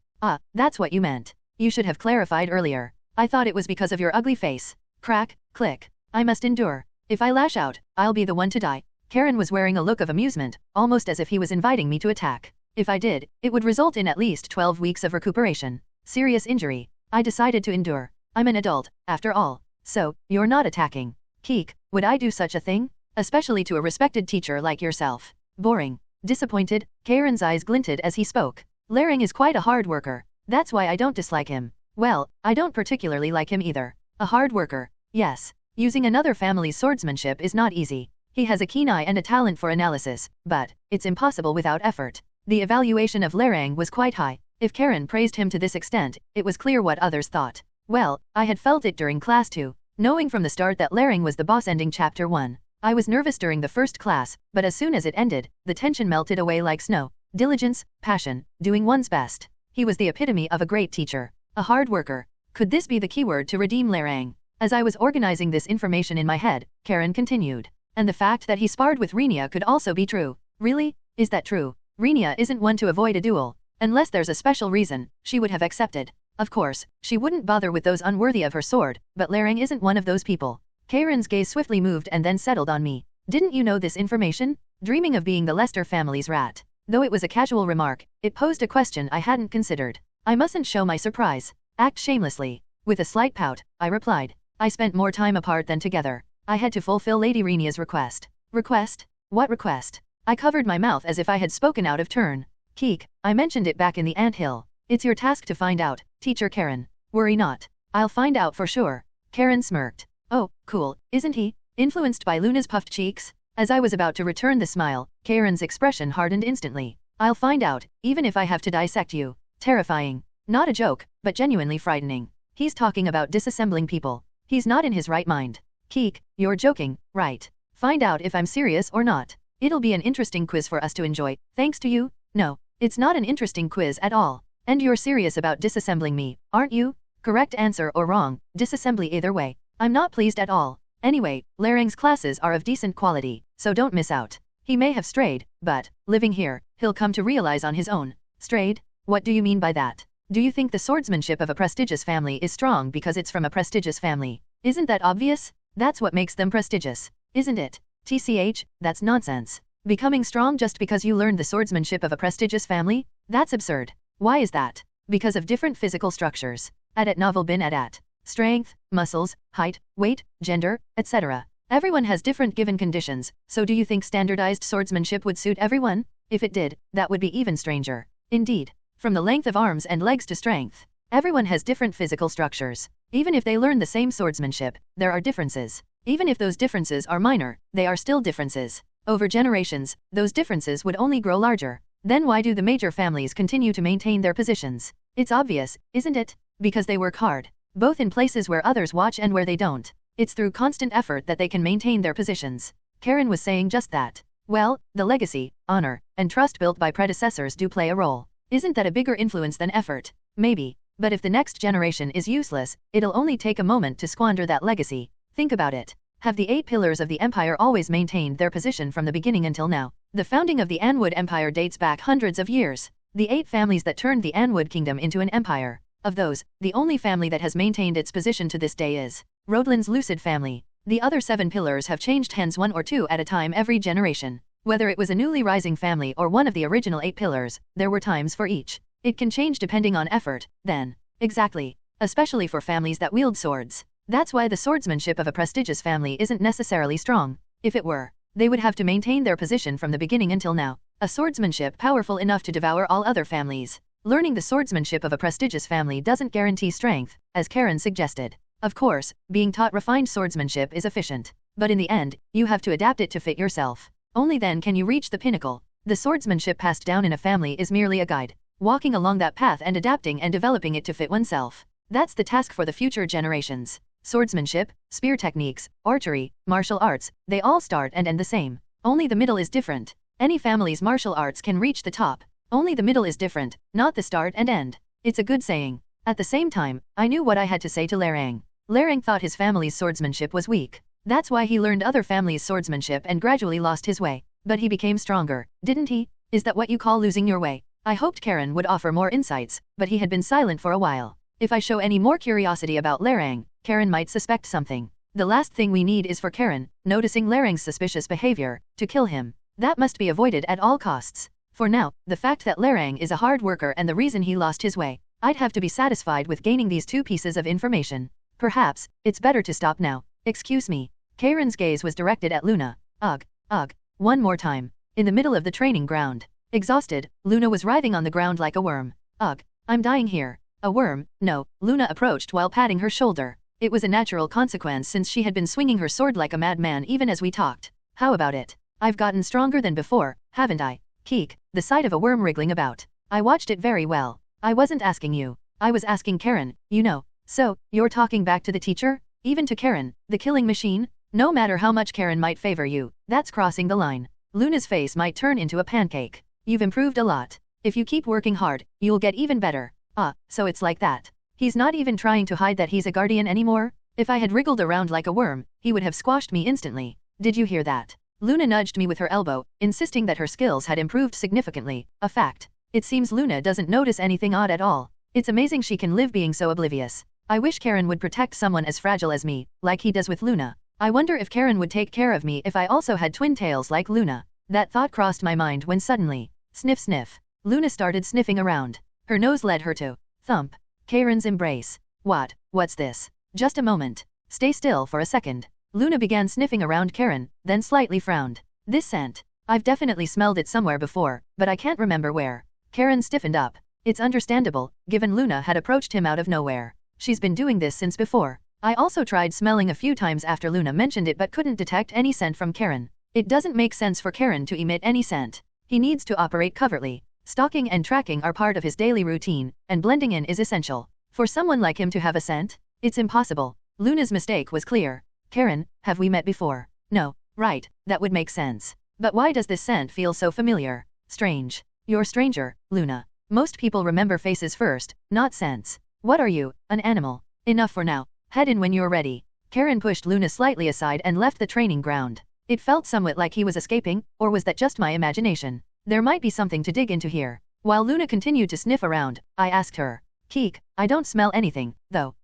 S2: That's what you meant. You should have clarified earlier. I thought it was because of your ugly face. Crack, click. I must endure. If I lash out, I'll be the one to die. Karen was wearing a look of amusement, almost as if he was inviting me to attack. If I did, it would result in at least 12 weeks of recuperation. Serious injury. I decided to endure. I'm an adult, after all. So, you're not attacking. Keek, would I do such a thing? Especially to a respected teacher like yourself. Boring. Disappointed, Karen's eyes glinted as he spoke. Laring is quite a hard worker. That's why I don't dislike him. Well, I don't particularly like him either. A hard worker. Yes. Using another family's swordsmanship is not easy. He has a keen eye and a talent for analysis, but it's impossible without effort. The evaluation of Laring was quite high. If Karen praised him to this extent, it was clear what others thought. Well, I had felt it during class 2. Knowing from the start that Laring was the boss ending chapter 1. I was nervous during the first class, but as soon as it ended, the tension melted away like snow. Diligence, passion, doing one's best. He was the epitome of a great teacher. A hard worker. Could this be the keyword to redeem Laring? As I was organizing this information in my head, Karen continued. And the fact that he sparred with Renia could also be true. Really? Is that true? Renia isn't one to avoid a duel. Unless there's a special reason, she would have accepted. Of course, she wouldn't bother with those unworthy of her sword, but Laring isn't one of those people. Karen's gaze swiftly moved and then settled on me. Didn't you know this information? Dreaming of being the Lester family's rat. Though it was a casual remark, it posed a question I hadn't considered. I mustn't show my surprise. Act shamelessly. With a slight pout, I replied. I spent more time apart than together. I had to fulfill Lady Renia's request. Request? What request? I covered my mouth as if I had spoken out of turn. Keek, I mentioned it back in the anthill. It's your task to find out, Teacher Karen. Worry not. I'll find out for sure. Karen smirked. Oh, cool, isn't he? Influenced by Luna's puffed cheeks? As I was about to return the smile, Karen's expression hardened instantly. I'll find out, even if I have to dissect you. Terrifying. Not a joke, but genuinely frightening. He's talking about disassembling people. He's not in his right mind. Keek, you're joking, right? Find out if I'm serious or not. It'll be an interesting quiz for us to enjoy, thanks to you. No, it's not an interesting quiz at all. And you're serious about disassembling me, aren't you? Correct answer or wrong, disassembly either way. I'm not pleased at all. Anyway, Laring's classes are of decent quality, so don't miss out. He may have strayed, but, living here, he'll come to realize on his own. Strayed? What do you mean by that? Do you think the swordsmanship of a prestigious family is strong because it's from a prestigious family? Isn't that obvious? That's what makes them prestigious, isn't it? TCH, that's nonsense. Becoming strong just because you learned the swordsmanship of a prestigious family? That's absurd. Why is that? Because of different physical structures. Adat novel bin adat. Strength, muscles, height, weight, gender, etc. Everyone has different given conditions, so do you think standardized swordsmanship would suit everyone? If it did, that would be even stranger. Indeed. From the length of arms and legs to strength. Everyone has different physical structures. Even if they learn the same swordsmanship, there are differences. Even if those differences are minor, they are still differences. Over generations, those differences would only grow larger. Then why do the major families continue to maintain their positions? It's obvious, isn't it? Because they work hard. Both in places where others watch and where they don't. It's through constant effort that they can maintain their positions. Karen was saying just that. Well, the legacy, honor, and trust built by predecessors do play a role. Isn't that a bigger influence than effort? Maybe. But if the next generation is useless, it'll only take a moment to squander that legacy. Think about it. Have the 8 pillars of the empire always maintained their position from the beginning until now? The founding of the Anwood Empire dates back hundreds of years. The 8 families that turned the Anwood Kingdom into an empire. Of those, the only family that has maintained its position to this day is Rodlin's Lucid family. The other 7 pillars have changed hands 1 or 2 at a time every generation. Whether it was a newly rising family or one of the original 8 pillars, there were times for each. It can change depending on effort, then. Exactly. Especially for families that wield swords. That's why the swordsmanship of a prestigious family isn't necessarily strong. If it were, they would have to maintain their position from the beginning until now. A swordsmanship powerful enough to devour all other families. Learning the swordsmanship of a prestigious family doesn't guarantee strength, as Karen suggested. Of course, being taught refined swordsmanship is efficient. But in the end, you have to adapt it to fit yourself. Only then can you reach the pinnacle. The swordsmanship passed down in a family is merely a guide. Walking along that path and adapting and developing it to fit oneself. That's the task for the future generations. Swordsmanship, spear techniques, archery, martial arts, they all start and end the same. Only the middle is different. Any family's martial arts can reach the top. Only the middle is different, not the start and end. It's a good saying. At the same time, I knew what I had to say to Laring. Laring thought his family's swordsmanship was weak. That's why he learned other families' swordsmanship and gradually lost his way. But he became stronger, didn't he? Is that what you call losing your way? I hoped Karen would offer more insights, but he had been silent for a while. If I show any more curiosity about Laring, Karen might suspect something. The last thing we need is for Karen, noticing Laring's suspicious behavior, to kill him. That must be avoided at all costs. For now, the fact that Laring is a hard worker and the reason he lost his way, I'd have to be satisfied with gaining these 2 pieces of information. Perhaps, it's better to stop now. Excuse me. Karen's gaze was directed at Luna. Ugh, ugh. One more time. In the middle of the training ground. Exhausted, Luna was writhing on the ground like a worm. Ugh, I'm dying here. A worm? No, Luna approached while patting her shoulder. It was a natural consequence since she had been swinging her sword like a madman even as we talked. How about it? I've gotten stronger than before, haven't I? Keek, the sight of a worm wriggling about. I watched it very well. I wasn't asking you. I was asking Karen, you know. So, you're talking back to the teacher? Even to Karen, the killing machine? No matter how much Karen might favor you, that's crossing the line. Luna's face might turn into a pancake. You've improved a lot. If you keep working hard, you'll get even better. Ah, so it's like that. He's not even trying to hide that he's a guardian anymore? If I had wriggled around like a worm, he would have squashed me instantly. Did you hear that? Luna nudged me with her elbow, insisting that her skills had improved significantly, a fact. It seems Luna doesn't notice anything odd at all. It's amazing she can live being so oblivious. I wish Karen would protect someone as fragile as me, like he does with Luna. I wonder if Karen would take care of me if I also had twin tails like Luna. That thought crossed my mind when suddenly, sniff sniff, Luna started sniffing around. Her nose led her to thump. Karen's embrace. What's this? Just a moment. Stay still for a second. Luna began sniffing around Karen, then slightly frowned. This scent. I've definitely smelled it somewhere before, but I can't remember where. Karen stiffened up. It's understandable, given Luna had approached him out of nowhere. She's been doing this since before. I also tried smelling a few times after Luna mentioned it but couldn't detect any scent from Karen. It doesn't make sense for Karen to emit any scent. He needs to operate covertly. Stalking and tracking are part of his daily routine, and blending in is essential. For someone like him to have a scent? It's impossible. Luna's mistake was clear. Karen, have we met before? No, right, that would make sense. But why does this scent feel so familiar? Strange. You're stranger, Luna. Most people remember faces first, not scents. What are you, an animal? Enough for now. Head in when you're ready. Karen pushed Luna slightly aside and left the training ground. It felt somewhat like he was escaping, or was that just my imagination? There might be something to dig into here. While Luna continued to sniff around, I asked her. Keek, I don't smell anything, though.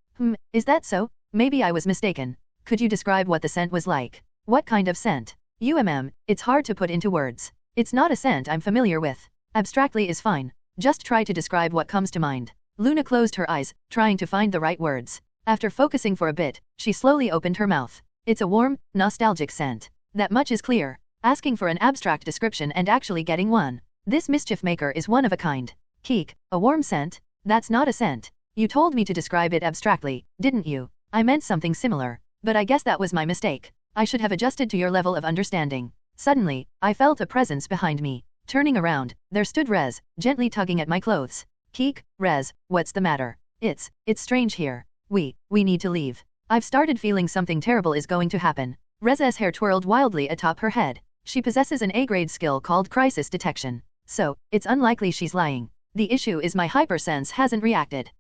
S2: Is that so? Maybe I was mistaken. Could you describe what the scent was like? What kind of scent? It's hard to put into words. It's not a scent I'm familiar with. Abstractly is fine. Just try to describe what comes to mind. Luna closed her eyes, trying to find the right words. After focusing for a bit, she slowly opened her mouth. It's a warm, nostalgic scent. That much is clear. Asking for an abstract description and actually getting one. This mischief maker is one of a kind. Keek, a warm scent? That's not a scent. You told me to describe it abstractly, didn't you? I meant something similar. But I guess that was my mistake. I should have adjusted to your level of understanding. Suddenly, I felt a presence behind me. Turning around, there stood Rez, gently tugging at my clothes. Keek, Rez, what's the matter? It's strange here. We need to leave. I've started feeling something terrible is going to happen. Rez's hair twirled wildly atop her head. She possesses an A-grade skill called crisis detection. So, it's unlikely she's lying. The issue is my hypersense hasn't reacted.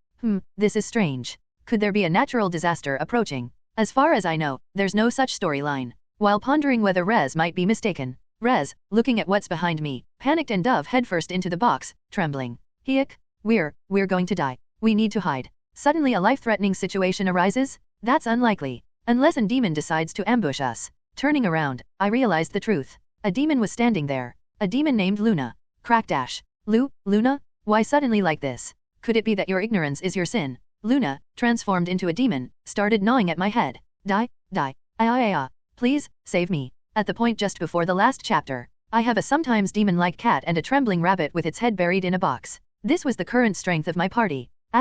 S2: This is strange. Could there be a natural disaster approaching? As far as I know, there's no such storyline. While pondering whether Rez might be mistaken, Rez, looking at what's behind me, panicked and dove headfirst into the box, trembling. Heek, we're going to die. We need to hide. Suddenly a life-threatening situation arises? That's unlikely. Unless a demon decides to ambush us. Turning around, I realized the truth. A demon was standing there. A demon named Luna. Crackdash. Luna? Why suddenly like this? Could it be that your ignorance is your sin? Luna, transformed into a demon, started gnawing at my head. Die. Please, save me. At the point just before the last chapter, I have a sometimes demon-like cat and a trembling rabbit with its head buried in a box. This was the current strength of my party. *****.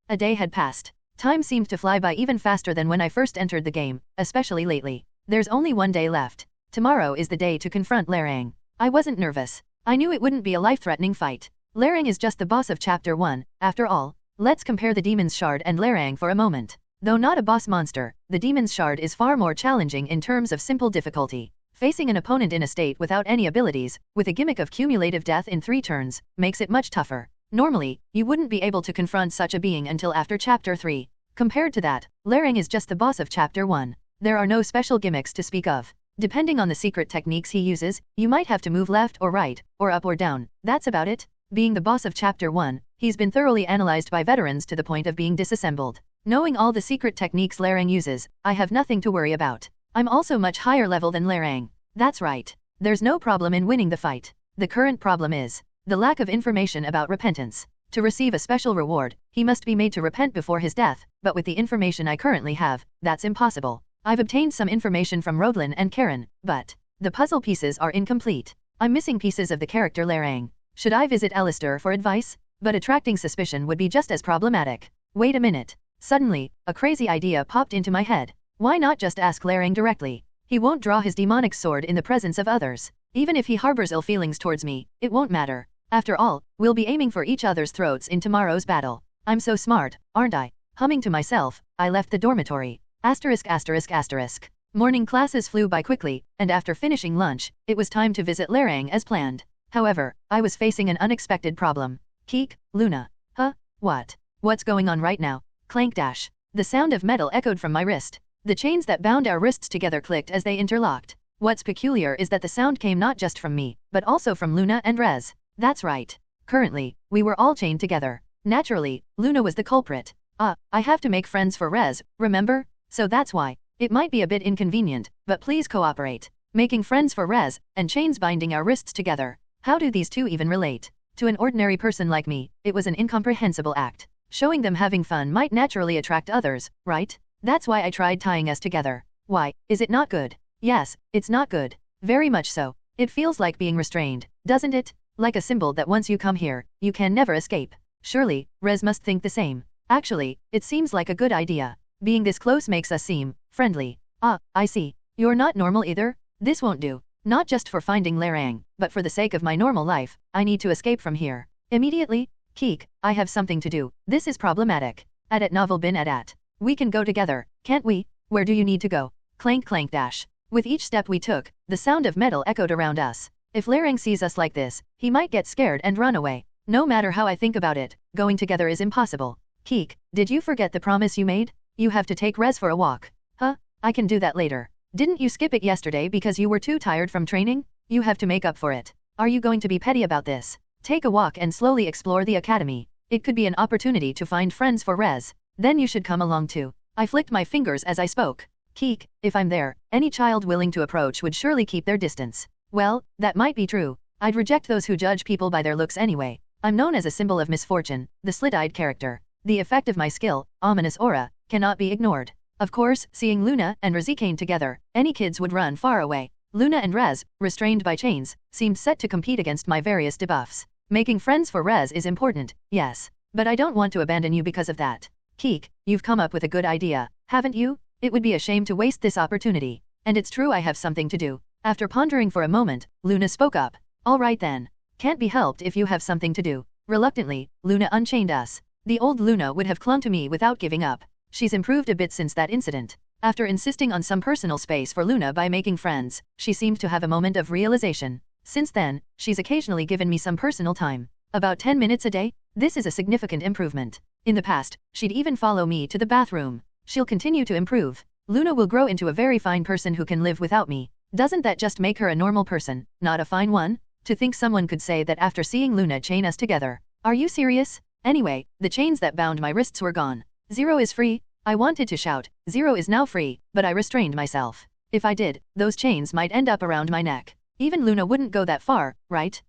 S2: A day had passed. Time seemed to fly by even faster than when I first entered the game, especially lately. There's only one day left. Tomorrow is the day to confront Larang. I wasn't nervous. I knew it wouldn't be a life-threatening fight. Larang is just the boss of Chapter 1, after all. Let's compare the Demon's Shard and Larang for a moment. Though not a boss monster, the Demon's Shard is far more challenging in terms of simple difficulty. Facing an opponent in a state without any abilities, with a gimmick of cumulative death in 3 turns, makes it much tougher. Normally, you wouldn't be able to confront such a being until after Chapter 3. Compared to that, Larang is just the boss of Chapter 1. There are no special gimmicks to speak of. Depending on the secret techniques he uses, you might have to move left or right, or up or down. That's about it. Being the boss of Chapter 1, he's been thoroughly analyzed by veterans to the point of being disassembled. Knowing all the secret techniques Larang uses, I have nothing to worry about. I'm also much higher level than Larang. That's right. There's no problem in winning the fight. The current problem is the lack of information about repentance. To receive a special reward, he must be made to repent before his death, but with the information I currently have, that's impossible. I've obtained some information from Roblin and Karen, but the puzzle pieces are incomplete. I'm missing pieces of the character Lerang. Should I visit Alistair for advice? But attracting suspicion would be just as problematic. Wait a minute. Suddenly, a crazy idea popped into my head. Why not just ask Lerang directly? He won't draw his demonic sword in the presence of others. Even if he harbors ill feelings towards me, it won't matter. After all, we'll be aiming for each other's throats in tomorrow's battle. I'm so smart, aren't I? Humming to myself, I left the dormitory. *****. Morning classes flew by quickly, and after finishing lunch, it was time to visit Lerang as planned. However, I was facing an unexpected problem. Keek, Luna. Huh? What? What's going on right now? Clank dash. The sound of metal echoed from my wrist. The chains that bound our wrists together clicked as they interlocked. What's peculiar is that the sound came not just from me, but also from Luna and Rez. That's right. Currently, we were all chained together. Naturally, Luna was the culprit. I have to make friends for Rez, remember? So that's why. It might be a bit inconvenient, but please cooperate. Making friends for Rez, and chains binding our wrists together. How do these two even relate? To an ordinary person like me, it was an incomprehensible act. Showing them having fun might naturally attract others, right? That's why I tried tying us together. Why, is it not good? Yes, it's not good. Very much so. It feels like being restrained, doesn't it? Like a symbol that once you come here, you can never escape. Surely, Rez must think the same. Actually, it seems like a good idea. Being this close makes us seem friendly. I see. You're not normal either? This won't do. Not just for finding Lerang, but for the sake of my normal life, I need to escape from here. Immediately? Keek, I have something to do. This is problematic. At novel bin at. We can go together, can't we? Where do you need to go? Clank clank dash. With each step we took, the sound of metal echoed around us. If Lerang sees us like this, he might get scared and run away. No matter how I think about it, going together is impossible. Keek, did you forget the promise you made? You have to take Rez for a walk. Huh? I can do that later. Didn't you skip it yesterday because you were too tired from training? You have to make up for it. Are you going to be petty about this? Take a walk and slowly explore the academy. It could be an opportunity to find friends for Rez. Then you should come along too. I flicked my fingers as I spoke. Keek, if I'm there, any child willing to approach would surely keep their distance. Well, that might be true. I'd reject those who judge people by their looks anyway. I'm known as a symbol of misfortune, the Slit-Eyed character. The effect of my skill, ominous aura, cannot be ignored. Of course, seeing Luna and Rezikane together, any kids would run far away. Luna and Rez, restrained by chains, seemed set to compete against my various debuffs. Making friends for Rez is important, yes. But I don't want to abandon you because of that. Keek, you've come up with a good idea, haven't you? It would be a shame to waste this opportunity. And it's true I have something to do. After pondering for a moment, Luna spoke up. All right then. Can't be helped if you have something to do. Reluctantly, Luna unchained us. The old Luna would have clung to me without giving up. She's improved a bit since that incident. After insisting on some personal space for Luna by making friends, she seemed to have a moment of realization. Since then, she's occasionally given me some personal time. About 10 minutes a day? This is a significant improvement. In the past, she'd even follow me to the bathroom. She'll continue to improve. Luna will grow into a very fine person who can live without me. Doesn't that just make her a normal person, not a fine one? To think someone could say that after seeing Luna chain us together. Are you serious? Anyway, the chains that bound my wrists were gone. Zero is free. I wanted to shout, Zero is now free, but I restrained myself. If I did, those chains might end up around my neck. Even Luna wouldn't go that far, right?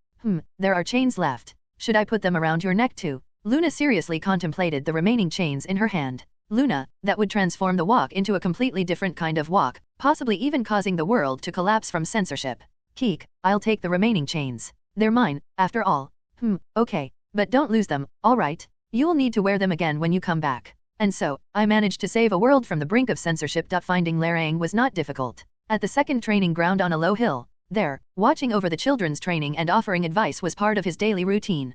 S2: There are chains left. Should I put them around your neck too? Luna seriously contemplated the remaining chains in her hand. Luna, that would transform the walk into a completely different kind of walk, possibly even causing the world to collapse from censorship. Keek, I'll take the remaining chains. They're mine, after all. Okay. But don't lose them, alright? You'll need to wear them again when you come back. And so, I managed to save a world from the brink of censorship. Finding Lerang was not difficult. At the second training ground on a low hill, there, watching over the children's training and offering advice was part of his daily routine.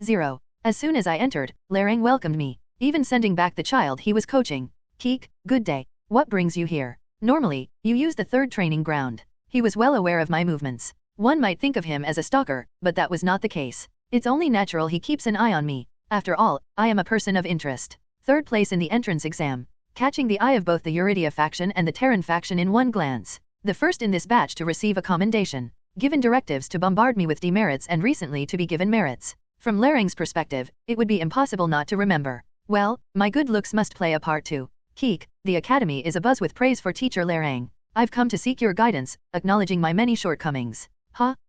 S2: Zero. As soon as I entered, Lerang welcomed me, even sending back the child he was coaching. Keek, good day. What brings you here? Normally, you use the third training ground. He was well aware of my movements. One might think of him as a stalker, but that was not the case. It's only natural he keeps an eye on me. After all, I am a person of interest. Third place in the entrance exam. Catching the eye of both the Eurydia faction and the Terran faction in one glance. The first in this batch to receive a commendation. Given directives to bombard me with demerits and recently to be given merits. From Lerang's perspective, it would be impossible not to remember. Well, my good looks must play a part too. Keek, the academy is abuzz with praise for teacher Lerang. I've come to seek your guidance, acknowledging my many shortcomings.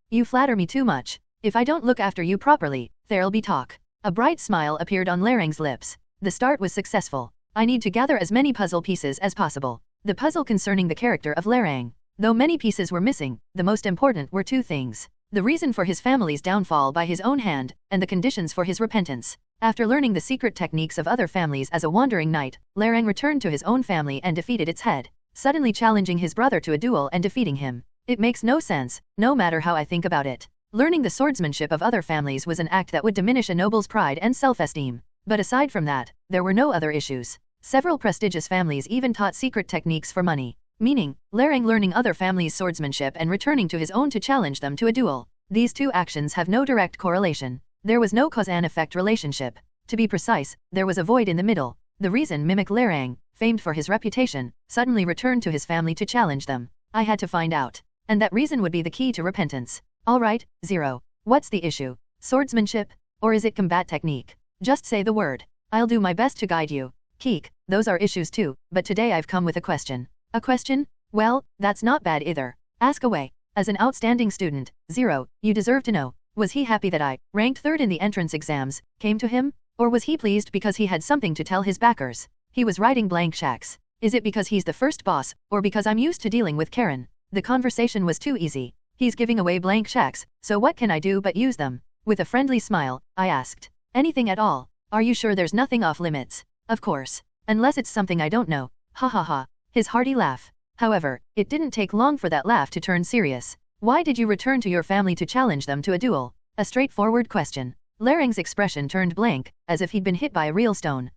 S2: You flatter me too much. If I don't look after you properly, there'll be talk. A bright smile appeared on Larang's lips. The start was successful. I need to gather as many puzzle pieces as possible. The puzzle concerning the character of Larang. Though many pieces were missing, the most important were two things. The reason for his family's downfall by his own hand, and the conditions for his repentance. After learning the secret techniques of other families as a wandering knight, Larang returned to his own family and defeated its head, suddenly challenging his brother to a duel and defeating him. It makes no sense, no matter how I think about it. Learning the swordsmanship of other families was an act that would diminish a noble's pride and self-esteem. But aside from that, there were no other issues. Several prestigious families even taught secret techniques for money. Meaning, Larang learning other families' swordsmanship and returning to his own to challenge them to a duel. These two actions have no direct correlation. There was no cause-and-effect relationship. To be precise, there was a void in the middle. The reason mimic Larang, famed for his reputation, suddenly returned to his family to challenge them. I had to find out. And that reason would be the key to repentance. Alright, Zero. What's the issue? Swordsmanship? Or is it combat technique? Just say the word. I'll do my best to guide you. Keek, those are issues too, but today I've come with a question. A question? Well, that's not bad either. Ask away. As an outstanding student, Zero, you deserve to know. Was he happy that I, ranked third in the entrance exams, came to him? Or was he pleased because he had something to tell his backers? He was writing blank checks. Is it because he's the first boss, or because I'm used to dealing with Karen? The conversation was too easy. He's giving away blank checks, so what can I do but use them? With a friendly smile, I asked. Anything at all. Are you sure there's nothing off limits? Of course. Unless it's something I don't know. Ha ha ha. His hearty laugh. However, it didn't take long for that laugh to turn serious. Why did you return to your family to challenge them to a duel? A straightforward question. Larang's expression turned blank, as if he'd been hit by a real stone.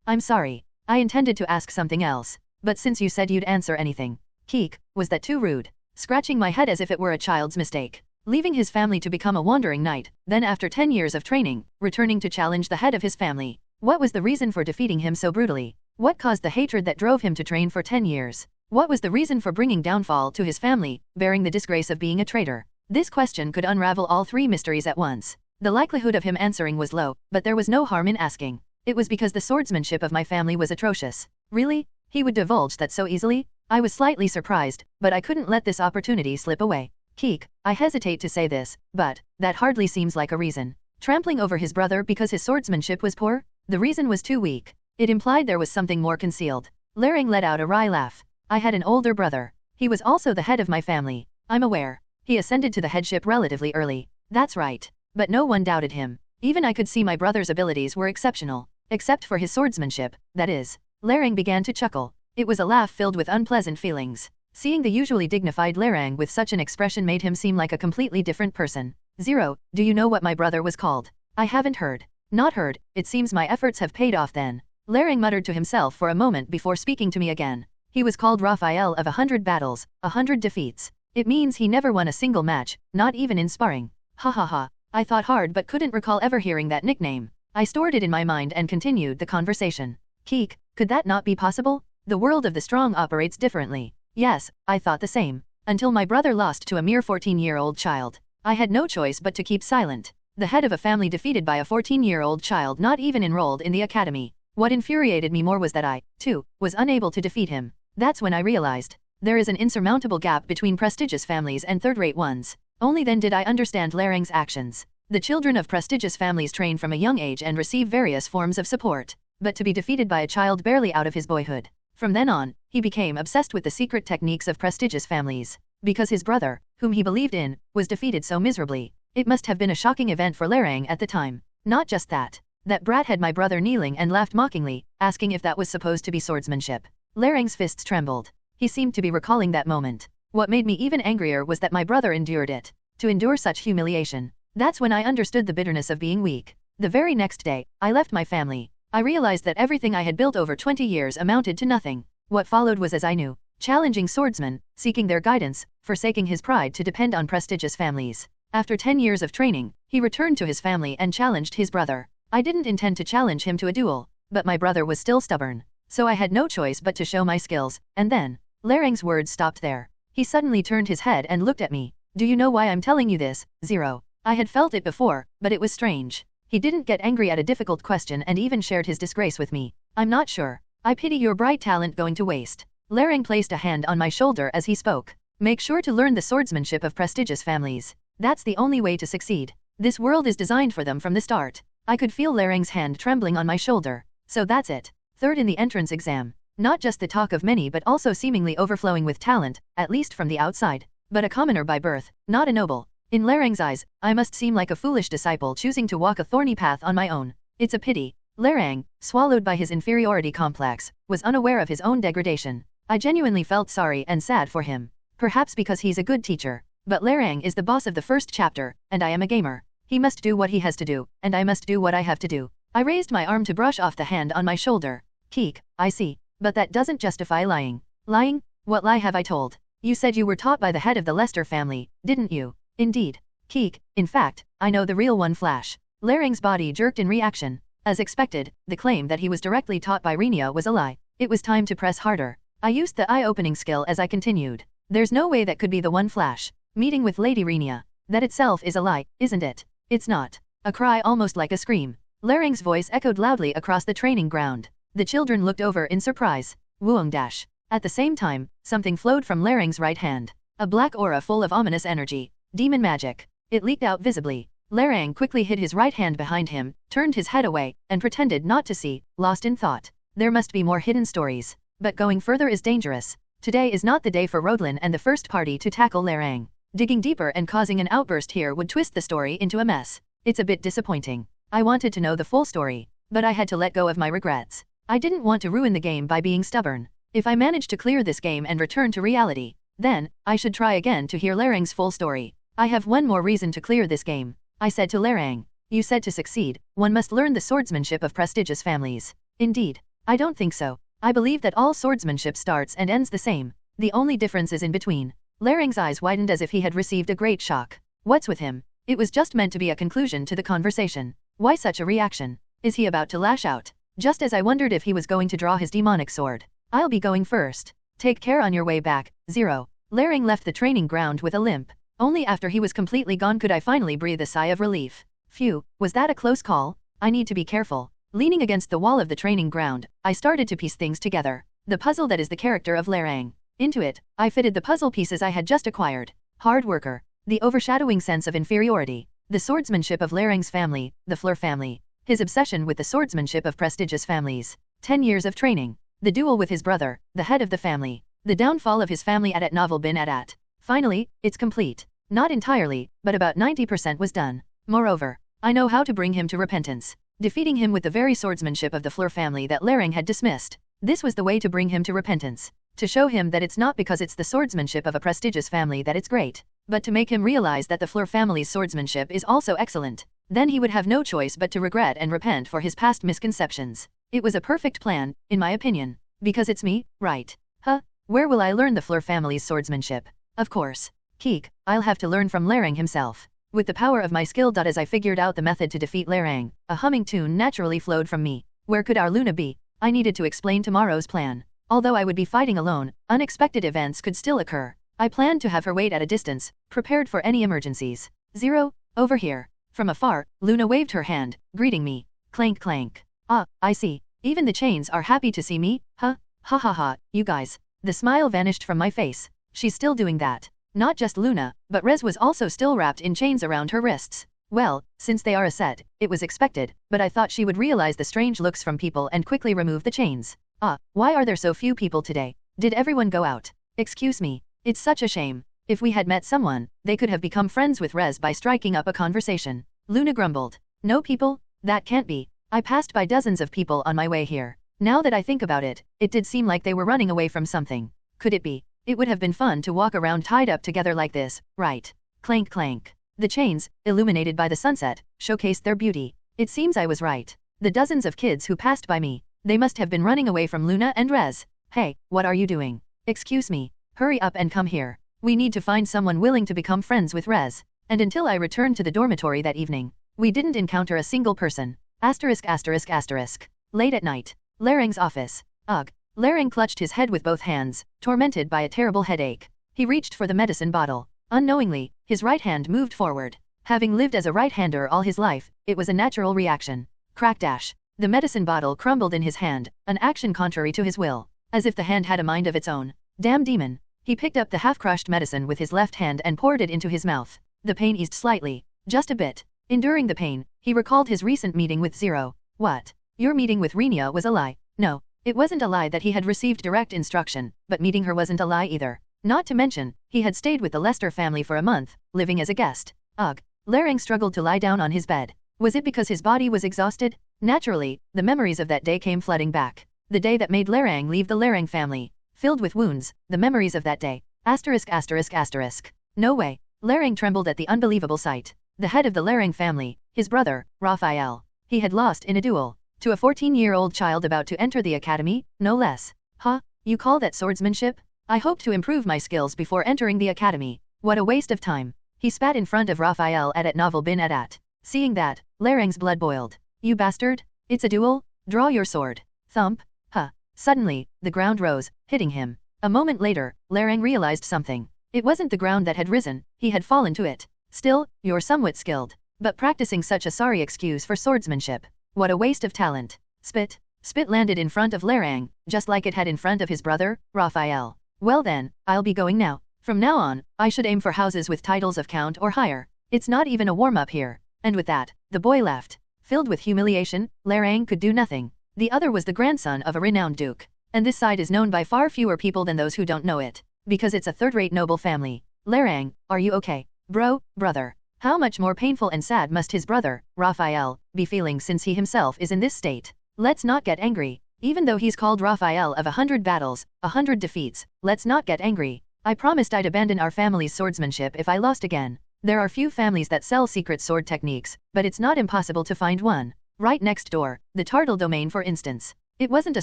S2: I'm sorry. I intended to ask something else. But since you said you'd answer anything. Keek, was that too rude? Scratching my head as if it were a child's mistake. Leaving his family to become a wandering knight, then after 10 years of training, returning to challenge the head of his family. What was the reason for defeating him so brutally? What caused the hatred that drove him to train for 10 years? What was the reason for bringing downfall to his family, bearing the disgrace of being a traitor? This question could unravel all three mysteries at once. The likelihood of him answering was low, but there was no harm in asking. It was because the swordsmanship of my family was atrocious. Really? He would divulge that so easily? I was slightly surprised, but I couldn't let this opportunity slip away. Keek, I hesitate to say this, but that hardly seems like a reason. Trampling over his brother because his swordsmanship was poor? The reason was too weak. It implied there was something more concealed. Larang let out a wry laugh. I had an older brother. He was also the head of my family. I'm aware. He ascended to the headship relatively early. That's right. But no one doubted him. Even I could see my brother's abilities were exceptional. Except for his swordsmanship, that is. Larang began to chuckle. It was a laugh filled with unpleasant feelings. Seeing the usually dignified Larang with such an expression made him seem like a completely different person. Zero, do you know what my brother was called? I haven't heard. Not heard, it seems my efforts have paid off then. Larang muttered to himself for a moment before speaking to me again. He was called Raphael of 100 battles, 100 defeats. It means he never won a single match, not even in sparring. Ha ha ha. I thought hard but couldn't recall ever hearing that nickname. I stored it in my mind and continued the conversation. Keek, could that not be possible? The world of the strong operates differently. Yes, I thought the same. Until my brother lost to a mere 14-year-old child. I had no choice but to keep silent. The head of a family defeated by a 14-year-old child not even enrolled in the academy. What infuriated me more was that I, too, was unable to defeat him. That's when I realized. There is an insurmountable gap between prestigious families and third-rate ones. Only then did I understand Larang's actions. The children of prestigious families train from a young age and receive various forms of support. But to be defeated by a child barely out of his boyhood. From then on, he became obsessed with the secret techniques of prestigious families. Because his brother, whom he believed in, was defeated so miserably. It must have been a shocking event for Larang at the time. Not just that. That brat had my brother kneeling and laughed mockingly, asking if that was supposed to be swordsmanship. Larang's fists trembled. He seemed to be recalling that moment. What made me even angrier was that my brother endured it. To endure such humiliation. That's when I understood the bitterness of being weak. The very next day, I left my family. I realized that everything I had built over 20 years amounted to nothing. What followed was as I knew. Challenging swordsmen, seeking their guidance, forsaking his pride to depend on prestigious families. After 10 years of training, he returned to his family and challenged his brother. I didn't intend to challenge him to a duel, but my brother was still stubborn. So I had no choice but to show my skills, and then, Larang's words stopped there. He suddenly turned his head and looked at me. Do you know why I'm telling you this, Zero? I had felt it before, but it was strange. He didn't get angry at a difficult question and even shared his disgrace with me. I'm not sure. I pity your bright talent going to waste. Larang placed a hand on my shoulder as he spoke. Make sure to learn the swordsmanship of prestigious families. That's the only way to succeed. This world is designed for them from the start. I could feel Larang's hand trembling on my shoulder. So that's it. Third in the entrance exam. Not just the talk of many but also seemingly overflowing with talent, at least from the outside. But a commoner by birth, not a noble. In Larang's eyes, I must seem like a foolish disciple choosing to walk a thorny path on my own. It's a pity. Larang, swallowed by his inferiority complex, was unaware of his own degradation. I genuinely felt sorry and sad for him. Perhaps because he's a good teacher. But Larang is the boss of the first chapter, and I am a gamer. He must do what he has to do, and I must do what I have to do. I raised my arm to brush off the hand on my shoulder. Keek, I see. But that doesn't justify lying. Lying? What lie have I told? You said you were taught by the head of the Lester family, didn't you? Indeed. Keek, in fact, I know the real one. Flash. Larang's body jerked in reaction. As expected, the claim that he was directly taught by Renia was a lie. It was time to press harder. I used the eye-opening skill as I continued. There's no way that could be the one. Flash. Meeting with Lady Renia. That itself is a lie, isn't it? It's not. A cry almost like a scream. Larang's voice echoed loudly across the training ground. The children looked over in surprise. Wooong dash. At the same time, something flowed from Larang's right hand. A black aura full of ominous energy. Demon magic. It leaked out visibly. Larang quickly hid his right hand behind him, turned his head away, and pretended not to see, lost in thought. There must be more hidden stories. But going further is dangerous. Today is not the day for Rodlin and the first party to tackle Larang. Digging deeper and causing an outburst here would twist the story into a mess. It's a bit disappointing. I wanted to know the full story, but I had to let go of my regrets. I didn't want to ruin the game by being stubborn. If I managed to clear this game and return to reality, then, I should try again to hear Larang's full story. I have one more reason to clear this game. I said to Larang. You said to succeed, one must learn the swordsmanship of prestigious families. Indeed. I don't think so. I believe that all swordsmanship starts and ends the same. The only difference is in between. Larang's eyes widened as if he had received a great shock. What's with him? It was just meant to be a conclusion to the conversation. Why such a reaction? Is he about to lash out? Just as I wondered if he was going to draw his demonic sword. I'll be going first. Take care on your way back, Zero. Larang left the training ground with a limp. Only after he was completely gone could I finally breathe a sigh of relief. Phew, was that a close call? I need to be careful. Leaning against the wall of the training ground, I started to piece things together. The puzzle that is the character of Larang. Into it, I fitted the puzzle pieces I had just acquired. Hard worker. The overshadowing sense of inferiority. The swordsmanship of Larang's family, the Fleur family. His obsession with the swordsmanship of prestigious families. 10 years of training. The duel with his brother, the head of the family. The downfall of his family at Novel bin at. Finally, it's complete. Not entirely, but about 90% was done. Moreover, I know how to bring him to repentance. Defeating him with the very swordsmanship of the Fleur family that Larang had dismissed. This was the way to bring him to repentance. To show him that it's not because it's the swordsmanship of a prestigious family that it's great, but to make him realize that the Fleur family's swordsmanship is also excellent. Then he would have no choice but to regret and repent for his past misconceptions. It was a perfect plan, in my opinion. Because it's me, right? Huh? Where will I learn the Fleur family's swordsmanship? Of course. Keek, I'll have to learn from Larang himself. With the power of my skill. As I figured out the method to defeat Larang, a humming tune naturally flowed from me. Where could our Luna be? I needed to explain tomorrow's plan. Although I would be fighting alone, unexpected events could still occur. I planned to have her wait at a distance, prepared for any emergencies. Zero, over here. From afar, Luna waved her hand, greeting me. Clank clank. Ah, I see. Even the chains are happy to see me, huh? Ha ha ha, you guys. The smile vanished from my face. She's still doing that. Not just Luna, but Rez was also still wrapped in chains around her wrists. Well, since they are a set, it was expected, but I thought she would realize the strange looks from people and quickly remove the chains. Ah, why are there so few people today? Did everyone go out? Excuse me. It's such a shame. If we had met someone, they could have become friends with Rez by striking up a conversation. Luna grumbled. No people? That can't be. I passed by dozens of people on my way here. Now that I think about it, it did seem like they were running away from something. Could it be? It would have been fun to walk around tied up together like this, right? Clank clank. The chains, illuminated by the sunset, showcased their beauty. It seems I was right. The dozens of kids who passed by me, they must have been running away from Luna and Rez. Hey, what are you doing? Excuse me. Hurry up and come here. We need to find someone willing to become friends with Rez. And until I returned to the dormitory that evening, we didn't encounter a single person. Asterisk asterisk asterisk. Late at night. Larang's office. Ugh. Larang clutched his head with both hands, tormented by a terrible headache. He reached for the medicine bottle. Unknowingly, his right hand moved forward. Having lived as a right-hander all his life, it was a natural reaction. Crack dash. The medicine bottle crumbled in his hand, an action contrary to his will. As if the hand had a mind of its own. Damn demon. He picked up the half-crushed medicine with his left hand and poured it into his mouth. The pain eased slightly. Just a bit. Enduring the pain, he recalled his recent meeting with Zero. What? Your meeting with Renia was a lie. No, it wasn't a lie that he had received direct instruction, but meeting her wasn't a lie either. Not to mention, he had stayed with the Lester family for a month, living as a guest. Ugh. Larang struggled to lie down on his bed. Was it because his body was exhausted? Naturally, the memories of that day came flooding back. The day that made Larang leave the Larang family. Filled with wounds, the memories of that day. Asterisk asterisk asterisk. No way. Larang trembled at the unbelievable sight. The head of the Larang family, his brother, Raphael. He had lost in a duel. To a 14-year-old child about to enter the academy, no less. Huh? You call that swordsmanship? I hope to improve my skills before entering the academy. What a waste of time. He spat in front of Raphael at novel bin at. Seeing that, Larang's blood boiled. You bastard? It's a duel? Draw your sword. Thump. Huh. Suddenly, the ground rose, hitting him. A moment later, Larang realized something. It wasn't the ground that had risen, he had fallen to it. Still, you're somewhat skilled. But practicing such a sorry excuse for swordsmanship. What a waste of talent. Spit. Spit landed in front of Larang, just like it had in front of his brother, Raphael. Well then, I'll be going now. From now on, I should aim for houses with titles of count or higher. It's not even a warm-up here. And with that, the boy left. Filled with humiliation, Larang could do nothing. The other was the grandson of a renowned duke. And this side is known by far fewer people than those who don't know it. Because it's a third-rate noble family. Larang, are you okay? Brother. How much more painful and sad must his brother, Raphael, be feeling since he himself is in this state? Let's not get angry. Even though he's called Raphael of 100 battles, 100 defeats, let's not get angry. I promised I'd abandon our family's swordsmanship if I lost again. There are few families that sell secret sword techniques, but it's not impossible to find one. Right next door, the Turtle domain for instance. It wasn't a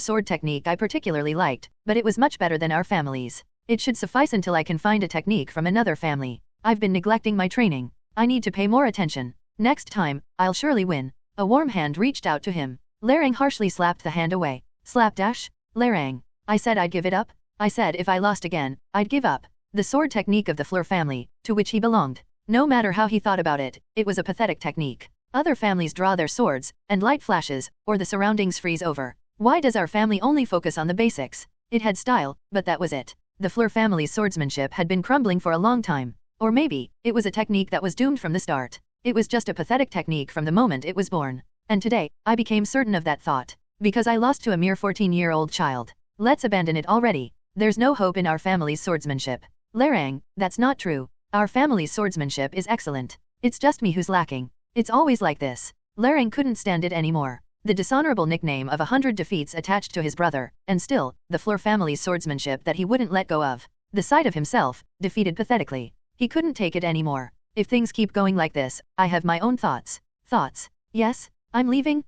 S2: sword technique I particularly liked, but it was much better than our family's. It should suffice until I can find a technique from another family. I've been neglecting my training. I need to pay more attention. Next time, I'll surely win. A warm hand reached out to him. Larang harshly slapped the hand away. Slapdash? Larang. I said I'd give it up? I said if I lost again, I'd give up. The sword technique of the Fleur family, to which he belonged. No matter how he thought about it, it was a pathetic technique. Other families draw their swords, and light flashes, or the surroundings freeze over. Why does our family only focus on the basics? It had style, but that was it. The Fleur family's swordsmanship had been crumbling for a long time. Or maybe, it was a technique that was doomed from the start. It was just a pathetic technique from the moment it was born. And today, I became certain of that thought. Because I lost to a mere 14-year-old child. Let's abandon it already. There's no hope in our family's swordsmanship. Larang, that's not true. Our family's swordsmanship is excellent. It's just me who's lacking. It's always like this. Larang couldn't stand it anymore. The dishonorable nickname of 100 defeats attached to his brother, and still, the Fleur family's swordsmanship that he wouldn't let go of. The sight of himself, defeated pathetically. He couldn't take it anymore. If things keep going like this, I have my own thoughts. Thoughts? Yes? I'm leaving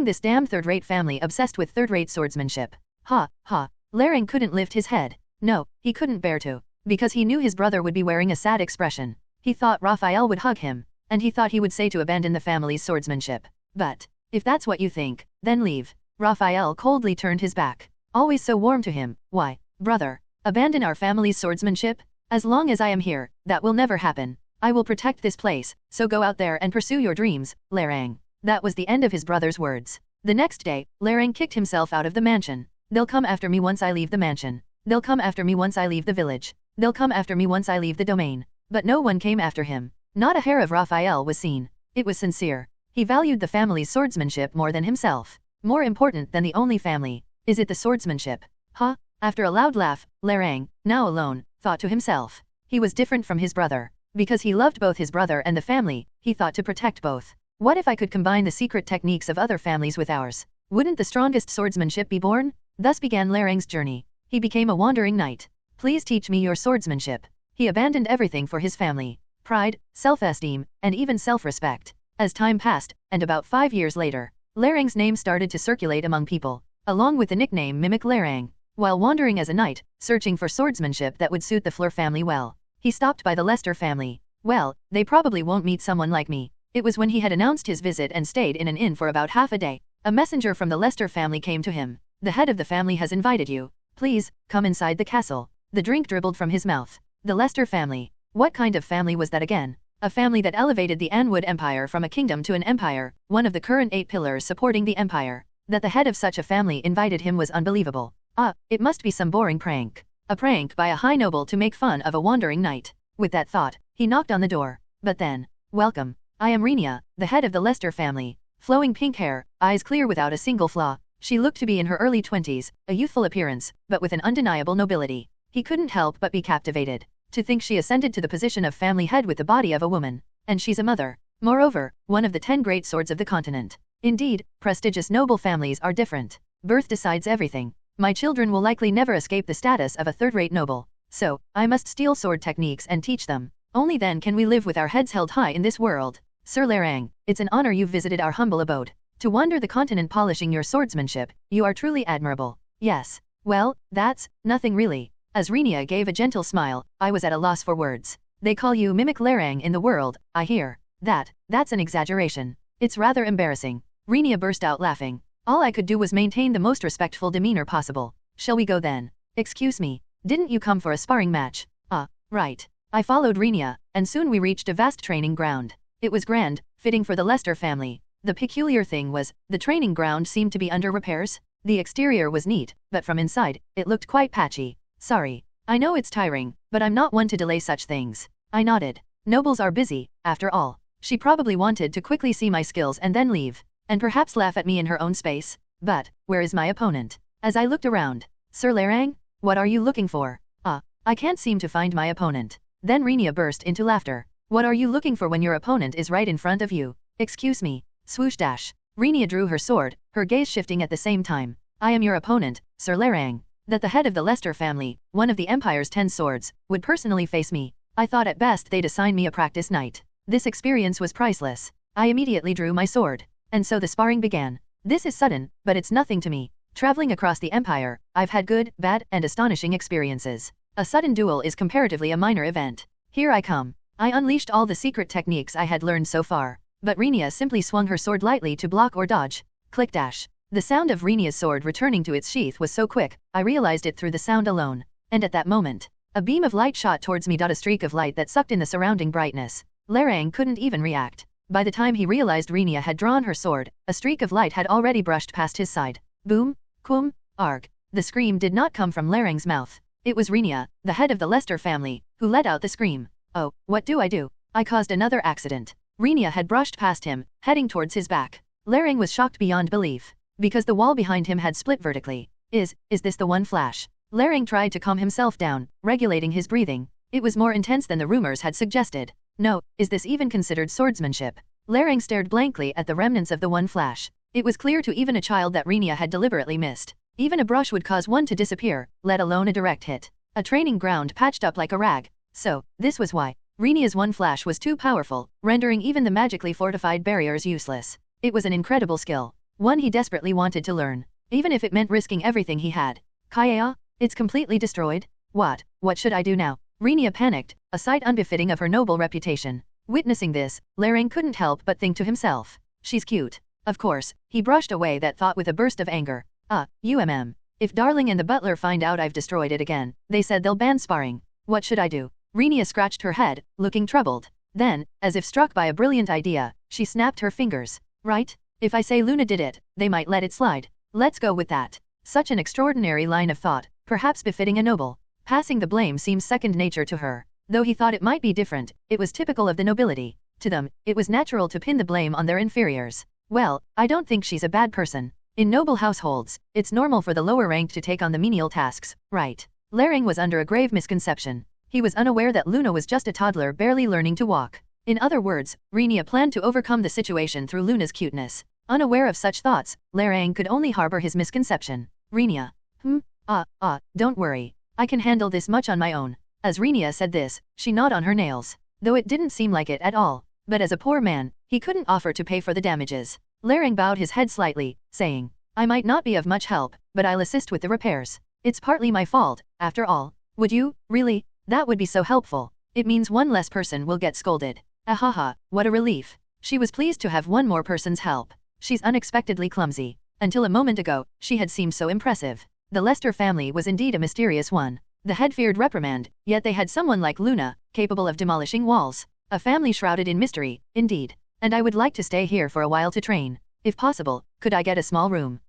S2: this damn third-rate family obsessed with third-rate swordsmanship. Ha. Larang couldn't lift his head. No, he couldn't bear to. Because he knew his brother would be wearing a sad expression. He thought Raphael would hug him. And he thought he would say to abandon the family's swordsmanship. But, if that's what you think, then leave. Raphael coldly turned his back. Always so warm to him. Why, brother, abandon our family's swordsmanship? As long as I am here, that will never happen. I will protect this place, so go out there and pursue your dreams, Larang. That was the end of his brother's words. The next day, Larang kicked himself out of the mansion. They'll come after me once I leave the mansion. They'll come after me once I leave the village. They'll come after me once I leave the domain. But no one came after him. Not a hair of Raphael was seen. It was sincere. He valued the family's swordsmanship more than himself. More important than the only family. Is it the swordsmanship? Huh? After a loud laugh, Larang, now alone, thought to himself. He was different from his brother. Because he loved both his brother and the family, he thought to protect both. What if I could combine the secret techniques of other families with ours? Wouldn't the strongest swordsmanship be born? Thus began Larang's journey. He became a wandering knight. Please teach me your swordsmanship. He abandoned everything for his family. Pride, self-esteem, and even self-respect. As time passed, and about 5 years later, Larang's name started to circulate among people, along with the nickname Mimic Larang. While wandering as a knight, searching for swordsmanship that would suit the Fleur family well, he stopped by the Lester family. Well, they probably won't meet someone like me. It was when he had announced his visit and stayed in an inn for about half a day. A messenger from the Lester family came to him. The head of the family has invited you. Please, come inside the castle. The drink dribbled from his mouth. The Lester family. What kind of family was that again? A family that elevated the Anwood Empire from a kingdom to an empire, one of the current 8 pillars supporting the empire. That the head of such a family invited him was unbelievable. It must be some boring prank. A prank by a high noble to make fun of a wandering knight. With that thought, he knocked on the door. But then, welcome. I am Renia, the head of the Lester family. Flowing pink hair, eyes clear without a single flaw. She looked to be in her early 20s, a youthful appearance, but with an undeniable nobility. He couldn't help but be captivated. To think she ascended to the position of family head with the body of a woman. And she's a mother. Moreover, one of the 10 great swords of the continent. Indeed, prestigious noble families are different. Birth decides everything. My children will likely never escape the status of a third-rate noble. So, I must steal sword techniques and teach them. Only then can we live with our heads held high in this world. Sir Lerang, it's an honor you've visited our humble abode. To wander the continent polishing your swordsmanship, you are truly admirable. Yes. Well, that's nothing really. As Renia gave a gentle smile, I was at a loss for words. They call you Mimic Lerang in the world, I hear. That's an exaggeration. It's rather embarrassing. Renia burst out laughing. All I could do was maintain the most respectful demeanor possible. Shall we go then? Excuse me, didn't you come for a sparring match? Right. I followed Renia, and soon we reached a vast training ground. It was grand, fitting for the Lester family. The peculiar thing was, the training ground seemed to be under repairs. The exterior was neat, but from inside, it looked quite patchy. Sorry. I know it's tiring, but I'm not one to delay such things. I nodded. Nobles are busy, after all. She probably wanted to quickly see my skills and then leave, and perhaps laugh at me in her own space. But, where is my opponent? As I looked around, Sir Lerang, what are you looking for? I can't seem to find my opponent. Then Renia burst into laughter. What are you looking for when your opponent is right in front of you? Excuse me. Swoosh dash. Renia drew her sword, her gaze shifting at the same time. I am your opponent, Sir Lerang. That the head of the Lester family, one of the Empire's 10 swords, would personally face me. I thought at best they'd assign me a practice night. This experience was priceless. I immediately drew my sword. And so the sparring began. This is sudden, but it's nothing to me. Traveling across the Empire, I've had good, bad, and astonishing experiences. A sudden duel is comparatively a minor event. Here I come. I unleashed all the secret techniques I had learned so far. But Renia simply swung her sword lightly to block or dodge. Click dash. The sound of Renia's sword returning to its sheath was so quick, I realized it through the sound alone. And at that moment, a beam of light shot towards me. A streak of light that sucked in the surrounding brightness. Lerang couldn't even react. By the time he realized Renia had drawn her sword, a streak of light had already brushed past his side. Boom, kum, arg. The scream did not come from Lerang's mouth. It was Renia, the head of the Lester family, who let out the scream. Oh, what do? I caused another accident. Renia had brushed past him, heading towards his back. Lerang was shocked beyond belief, because the wall behind him had split vertically. Is this the one flash? Lerang tried to calm himself down, regulating his breathing. It was more intense than the rumors had suggested. No, is this even considered swordsmanship? Lerang stared blankly at the remnants of the one flash. It was clear to even a child that Renia had deliberately missed. Even a brush would cause one to disappear, let alone a direct hit. A training ground patched up like a rag. So, this was why. Renia's one flash was too powerful, rendering even the magically fortified barriers useless. It was an incredible skill. One he desperately wanted to learn. Even if it meant risking everything he had. Kaya, it's completely destroyed? What should I do now? Renia panicked, a sight unbefitting of her noble reputation. Witnessing this, Lerang couldn't help but think to himself. She's cute. Of course, he brushed away that thought with a burst of anger. If Darling and the butler find out I've destroyed it again, they said they'll ban sparring. What should I do? Renia scratched her head, looking troubled. Then, as if struck by a brilliant idea, she snapped her fingers. Right? If I say Luna did it, they might let it slide. Let's go with that. Such an extraordinary line of thought, perhaps befitting a noble. Passing the blame seems second nature to her. Though he thought it might be different, it was typical of the nobility. To them, it was natural to pin the blame on their inferiors. Well, I don't think she's a bad person. In noble households, it's normal for the lower ranked to take on the menial tasks, right? Lerang was under a grave misconception. He was unaware that Luna was just a toddler barely learning to walk. In other words, Renia planned to overcome the situation through Luna's cuteness. Unaware of such thoughts, Lerang could only harbor his misconception. Renia. Don't worry. I can handle this much on my own. As Renia said this, she gnawed on her nails. Though it didn't seem like it at all. But as a poor man, he couldn't offer to pay for the damages. Lerang bowed his head slightly, saying, I might not be of much help, but I'll assist with the repairs. It's partly my fault, after all. Would you, really? That would be so helpful. It means one less person will get scolded. Ahaha, what a relief. She was pleased to have one more person's help. She's unexpectedly clumsy. Until a moment ago, she had seemed so impressive. The Lester family was indeed a mysterious one. The head feared reprimand, yet they had someone like Luna, capable of demolishing walls. A family shrouded in mystery, indeed. And I would like to stay here for a while to train. If possible, could I get a small room?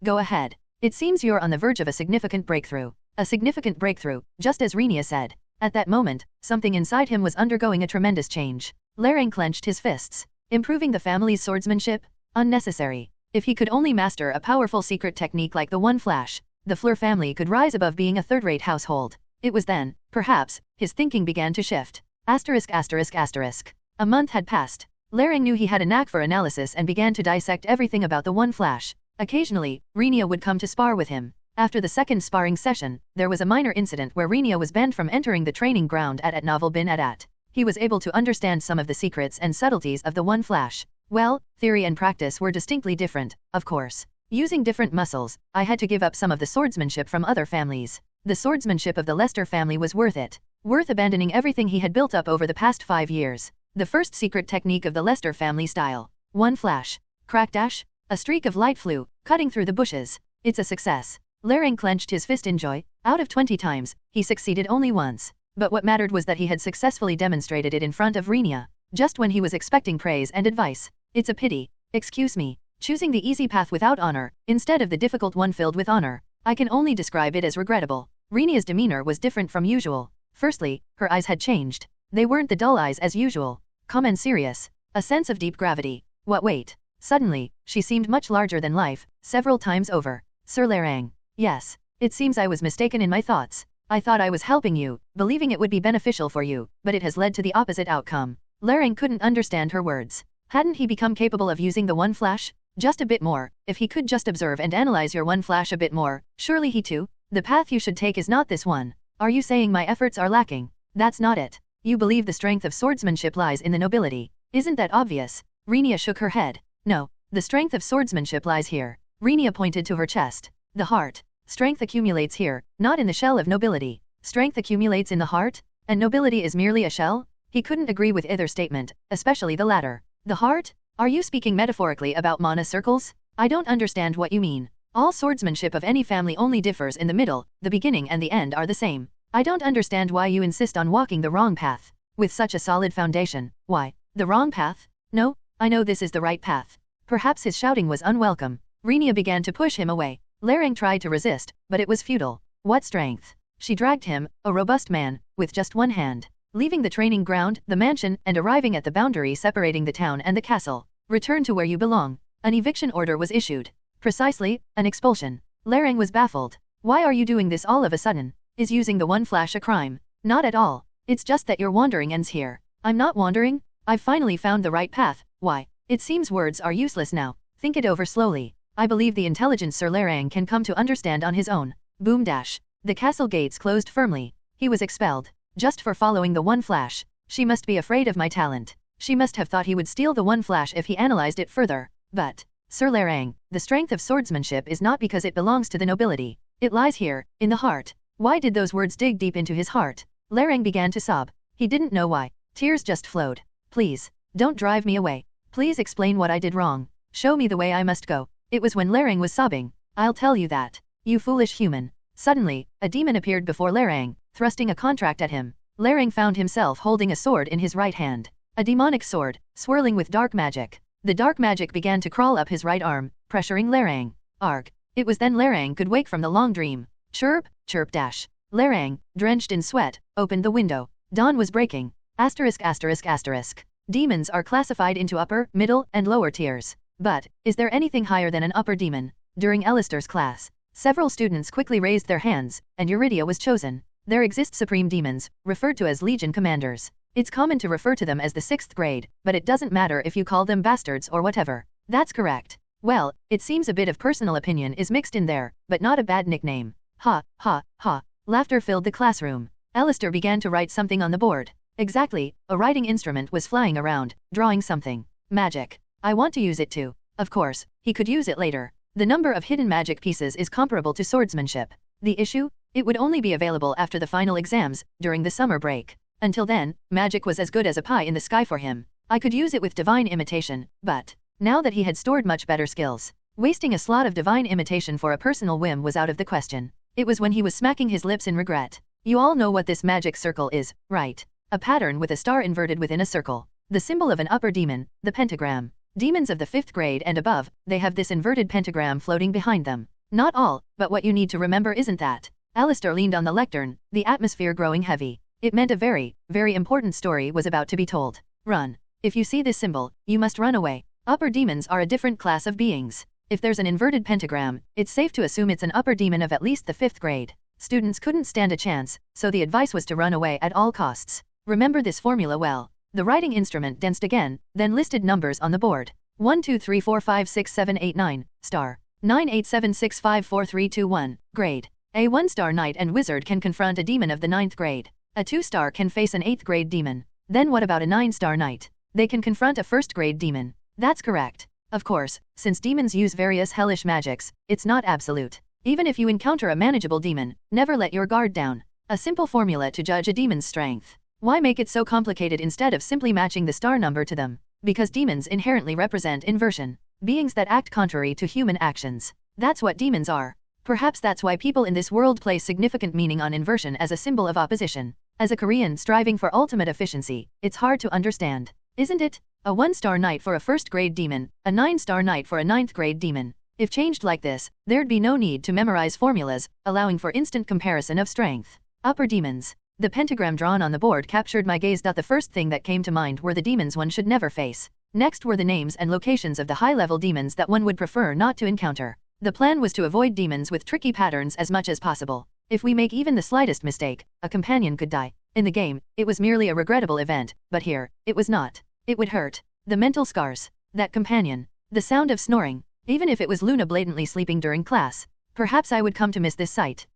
S2: Go ahead. It seems you're on the verge of a significant breakthrough. A significant breakthrough, just as Renia said. At that moment, something inside him was undergoing a tremendous change. Larang clenched his fists. Improving the family's swordsmanship? Unnecessary. If he could only master a powerful secret technique like the One Flash, the Fleur family could rise above being a third-rate household. It was then, perhaps, his thinking began to shift. A month had passed. Larang knew he had a knack for analysis and began to dissect everything about the One Flash. Occasionally, Renia would come to spar with him. After the second sparring session, there was a minor incident where Renia was banned from entering the training ground at Novel bin Adat. He was able to understand some of the secrets and subtleties of the One Flash. Well, theory and practice were distinctly different, of course. Using different muscles, I had to give up some of the swordsmanship from other families. The swordsmanship of the Lester family was worth it. Worth abandoning everything he had built up over the past 5 years. The first secret technique of the Lester family style. One Flash. Crack dash. A streak of light flew, cutting through the bushes. It's a success. Larang clenched his fist in joy. Out of 20 times, he succeeded only once. But what mattered was that he had successfully demonstrated it in front of Renia, just when he was expecting praise and advice. It's a pity. Excuse me. Choosing the easy path without honor, instead of the difficult one filled with honor. I can only describe it as regrettable. Renia's demeanor was different from usual. Firstly, her eyes had changed. They weren't the dull eyes as usual. Calm and serious. A sense of deep gravity. What wait? Suddenly, she seemed much larger than life, several times over. Sir Larang. Yes. It seems I was mistaken in my thoughts. I thought I was helping you, believing it would be beneficial for you, but it has led to the opposite outcome. Larang couldn't understand her words. Hadn't he become capable of using the One Flash? Just a bit more. If he could just observe and analyze your One Flash a bit more, surely he too? The path you should take is not this one. Are you saying my efforts are lacking? That's not it. You believe the strength of swordsmanship lies in the nobility. Isn't that obvious? Renia shook her head. No, the strength of swordsmanship lies here. Renia pointed to her chest. The heart. Strength accumulates here, not in the shell of nobility. Strength accumulates in the heart? And nobility is merely a shell? He couldn't agree with either statement, especially the latter. The heart? Are you speaking metaphorically about mana circles? I don't understand what you mean. All swordsmanship of any family only differs in the middle, the beginning and the end are the same. I don't understand why you insist on walking the wrong path. With such a solid foundation, why? The wrong path? No, I know this is the right path. Perhaps his shouting was unwelcome. Renia began to push him away. Larang tried to resist, but it was futile. What strength? She dragged him, a robust man, with just one hand. Leaving the training ground, the mansion, and arriving at the boundary separating the town and the castle. Return to where you belong. An eviction order was issued. Precisely, an expulsion. Larang was baffled. Why are you doing this all of a sudden? Is using the One Flash a crime? Not at all. It's just that your wandering ends here. I'm not wandering. I've finally found the right path. Why? It seems words are useless now. Think it over slowly. I believe the intelligent Sir Larang can come to understand on his own. Boom dash. The castle gates closed firmly. He was expelled. Just for following the One Flash. She must be afraid of my talent. She must have thought he would steal the One Flash if he analyzed it further. But, Sir Larang, the strength of swordsmanship is not because it belongs to the nobility. It lies here, in the heart. Why did those words dig deep into his heart? Larang began to sob. He didn't know why. Tears just flowed. Please, don't drive me away. Please explain what I did wrong. Show me the way I must go. It was when Larang was sobbing. I'll tell you that. You foolish human. Suddenly, a demon appeared before Larang, thrusting a contract at him. Larang found himself holding a sword in his right hand. A demonic sword, swirling with dark magic. The dark magic began to crawl up his right arm, pressuring Larang. Arg. It was then Larang could wake from the long dream. Chirp, chirp dash. Larang, drenched in sweat, opened the window. Dawn was breaking. *****. Demons are classified into upper, middle, and lower tiers. But, is there anything higher than an upper demon? During Alistair's class, several students quickly raised their hands, and Eurydia was chosen. There exist supreme demons, referred to as legion commanders. It's common to refer to them as the 6th grade, but it doesn't matter if you call them bastards or whatever. That's correct. Well, it seems a bit of personal opinion is mixed in there, but not a bad nickname. Ha, ha, ha. Laughter filled the classroom. Alistair began to write something on the board. Exactly, a writing instrument was flying around, drawing something. Magic. I want to use it too. Of course, he could use it later. The number of hidden magic pieces is comparable to swordsmanship. The issue? It would only be available after the final exams, during the summer break. Until then, magic was as good as a pie in the sky for him. I could use it with divine imitation, but now that he had stored much better skills, wasting a slot of divine imitation for a personal whim was out of the question. It was when he was smacking his lips in regret. You all know what this magic circle is, right? A pattern with a star inverted within a circle. The symbol of an upper demon, the pentagram. Demons of the 5th grade and above, they have this inverted pentagram floating behind them. Not all, but what you need to remember isn't that. Alistair leaned on the lectern, the atmosphere growing heavy. It meant a very, very important story was about to be told. Run. If you see this symbol, you must run away. Upper demons are a different class of beings. If there's an inverted pentagram, it's safe to assume it's an upper demon of at least the 5th grade. Students couldn't stand a chance, so the advice was to run away at all costs. Remember this formula well. The writing instrument danced again, then listed numbers on the board. 1 2 3 4 5 6 7 8 9, star. 9 8 7 6 5 4 3 2 1, grade. A 1-star knight and wizard can confront a demon of the 9th grade. A 2-star can face an 8th grade demon. Then what about a 9-star knight? They can confront a 1st grade demon. That's correct. Of course, since demons use various hellish magics, it's not absolute. Even if you encounter a manageable demon, never let your guard down. A simple formula to judge a demon's strength. Why make it so complicated instead of simply matching the star number to them? Because demons inherently represent inversion. Beings that act contrary to human actions. That's what demons are. Perhaps that's why people in this world place significant meaning on inversion as a symbol of opposition. As a Korean striving for ultimate efficiency, it's hard to understand. Isn't it? A 1-star knight for a 1st grade demon, a 9-star knight for a 9th grade demon. If changed like this, there'd be no need to memorize formulas, allowing for instant comparison of strength. Upper demons. The pentagram drawn on the board captured my gaze. The first thing that came to mind were the demons one should never face. Next were the names and locations of the high-level demons that one would prefer not to encounter. The plan was to avoid demons with tricky patterns as much as possible. If we make even the slightest mistake, a companion could die. In the game, it was merely a regrettable event, but here, it was not. It would hurt. The mental scars. That companion. The sound of snoring. Even if it was Luna blatantly sleeping during class. Perhaps I would come to miss this sight.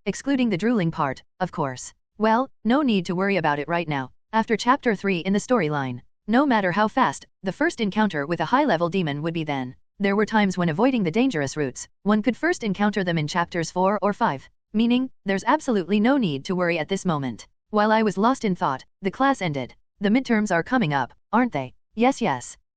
S2: Excluding the drooling part, of course. Well, no need to worry about it right now. After Chapter 3 in the storyline. No matter how fast, the first encounter with a high-level demon would be then. There were times when avoiding the dangerous routes, one could first encounter them in chapters 4 or 5. Meaning, there's absolutely no need to worry at this moment. While I was lost in thought, the class ended. The midterms are coming up, aren't they? Yes.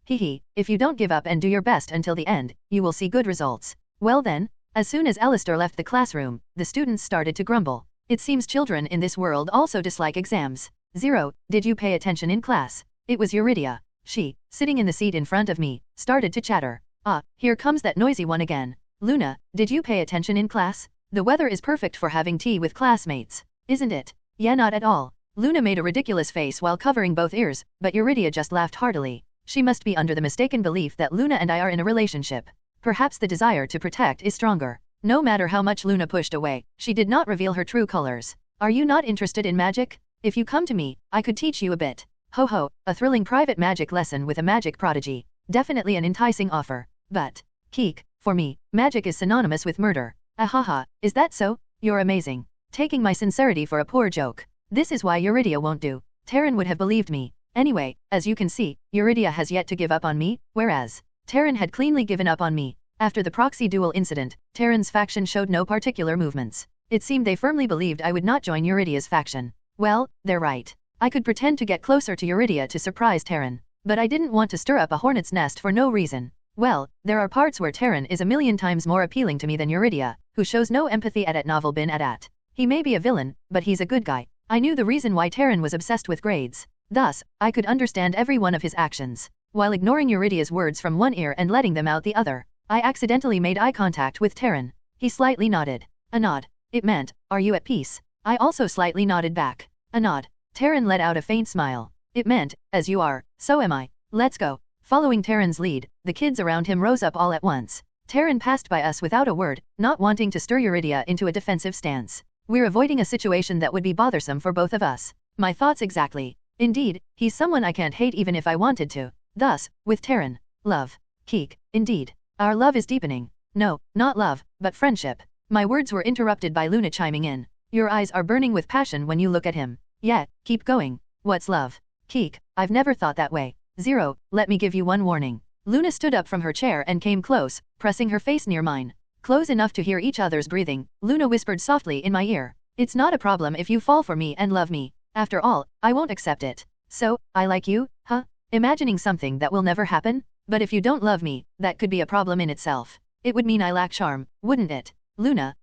S2: Hehe, if you don't give up and do your best until the end, you will see good results. Well then, as soon as Alistair left the classroom, the students started to grumble. It seems children in this world also dislike exams. 0, did you pay attention in class? It was Eurydia. She, sitting in the seat in front of me, started to chatter. Ah, here comes that noisy one again. Luna, did you pay attention in class? The weather is perfect for having tea with classmates, isn't it? Yeah, not at all. Luna made a ridiculous face while covering both ears, but Eurydia just laughed heartily. She must be under the mistaken belief that Luna and I are in a relationship. Perhaps the desire to protect is stronger. No matter how much Luna pushed away, she did not reveal her true colors. Are you not interested in magic? If you come to me, I could teach you a bit. Ho ho, a thrilling private magic lesson with a magic prodigy. Definitely an enticing offer. But, Keek, for me, magic is synonymous with murder. Ahaha, is that so? You're amazing. Taking my sincerity for a poor joke. This is why Eurydia won't do. Terran would have believed me. Anyway, as you can see, Eurydia has yet to give up on me, whereas Terran had cleanly given up on me. After the proxy duel incident, Terran's faction showed no particular movements. It seemed they firmly believed I would not join Eurydia's faction. Well, they're right. I could pretend to get closer to Eurydia to surprise Terran. But I didn't want to stir up a hornet's nest for no reason. Well, there are parts where Terran is a million times more appealing to me than Eurydia, who shows no empathy at novel bin at. He may be a villain, but he's a good guy. I knew the reason why Terran was obsessed with grades. Thus, I could understand every one of his actions. While ignoring Eurydia's words from one ear and letting them out the other, I accidentally made eye contact with Terran. He slightly nodded. A nod. It meant, are you at peace? I also slightly nodded back. A nod. Terran let out a faint smile. It meant, as you are, so am I. Let's go. Following Terran's lead, the kids around him rose up all at once. Terran passed by us without a word, not wanting to stir Eurydia into a defensive stance. We're avoiding a situation that would be bothersome for both of us. My thoughts exactly. Indeed, he's someone I can't hate even if I wanted to. Thus, with Terran. Love. Keek. Indeed. Our love is deepening. No, not love, but friendship. My words were interrupted by Luna chiming in. Your eyes are burning with passion when you look at him. Yeah, keep going. What's love? Keek, I've never thought that way. 0, let me give you one warning. Luna stood up from her chair and came close, pressing her face near mine. Close enough to hear each other's breathing, Luna whispered softly in my ear. It's not a problem if you fall for me and love me. After all, I won't accept it. So, I like you, huh? Imagining something that will never happen? But if you don't love me, that could be a problem in itself. It would mean I lack charm, wouldn't it? Luna,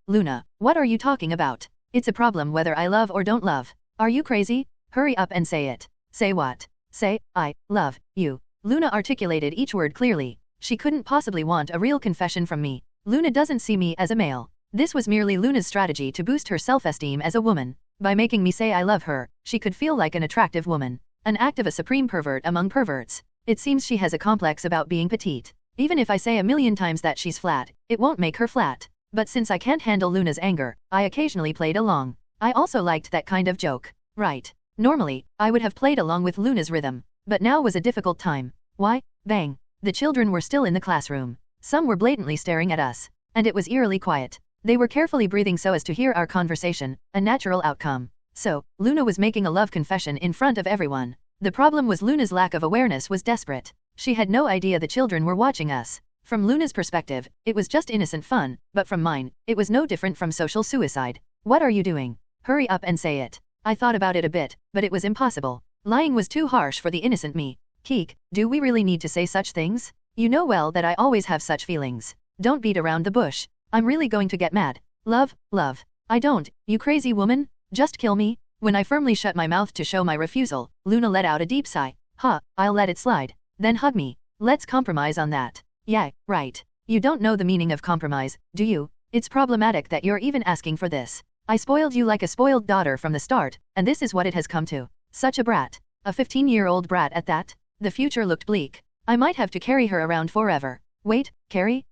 S2: what are you talking about? It's a problem whether I love or don't love. Are you crazy? Hurry up and say it. Say what? Say, I love you. Luna articulated each word clearly. She couldn't possibly want a real confession from me. Luna doesn't see me as a male. This was merely Luna's strategy to boost her self-esteem as a woman. By making me say I love her, she could feel like an attractive woman. An act of a supreme pervert among perverts. It seems she has a complex about being petite. Even if I say a million times that she's flat, it won't make her flat. But since I can't handle Luna's anger, I occasionally played along. I also liked that kind of joke. Right. Normally, I would have played along with Luna's rhythm. But now was a difficult time. Why? Bang. The children were still in the classroom. Some were blatantly staring at us. And it was eerily quiet. They were carefully breathing so as to hear our conversation, a natural outcome. So, Luna was making a love confession in front of everyone. The problem was Luna's lack of awareness was desperate. She had no idea the children were watching us. From Luna's perspective, it was just innocent fun, but from mine, it was no different from social suicide. What are you doing? Hurry up and say it. I thought about it a bit, but it was impossible. Lying was too harsh for the innocent me. Keek, do we really need to say such things? You know well that I always have such feelings. Don't beat around the bush. I'm really going to get mad. Love. I don't, you crazy woman. Just kill me. When I firmly shut my mouth to show my refusal, Luna let out a deep sigh. I'll let it slide. Then hug me. Let's compromise on that. Yeah, right. You don't know the meaning of compromise, do you? It's problematic that you're even asking for this. I spoiled you like a spoiled daughter from the start, and this is what it has come to. Such a brat. A 15-year-old brat at that. The future looked bleak. I might have to carry her around forever. Wait, carry?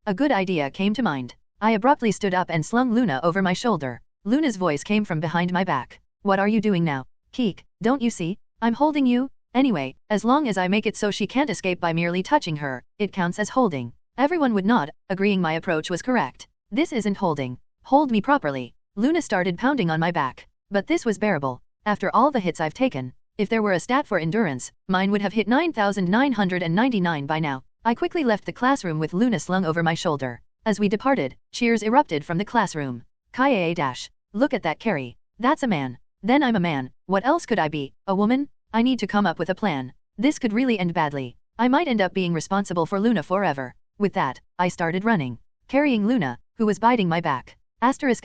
S2: A good idea came to mind. I abruptly stood up and slung Luna over my shoulder. Luna's voice came from behind my back. What are you doing now? Keek, don't you see? I'm holding you. Anyway, as long as I make it so she can't escape by merely touching her, it counts as holding. Everyone would nod, agreeing my approach was correct. This isn't holding. Hold me properly. Luna started pounding on my back. But this was bearable. After all the hits I've taken, if there were a stat for endurance, mine would have hit 9,999 by now. I quickly left the classroom with Luna slung over my shoulder. As we departed, cheers erupted from the classroom. Kaye dash. Look at that Carrie. That's a man. Then I'm a man. What else could I be? A woman? I need to come up with a plan. This could really end badly. I might end up being responsible for Luna forever. With that, I started running, carrying Luna, who was biting my back. Asterisk.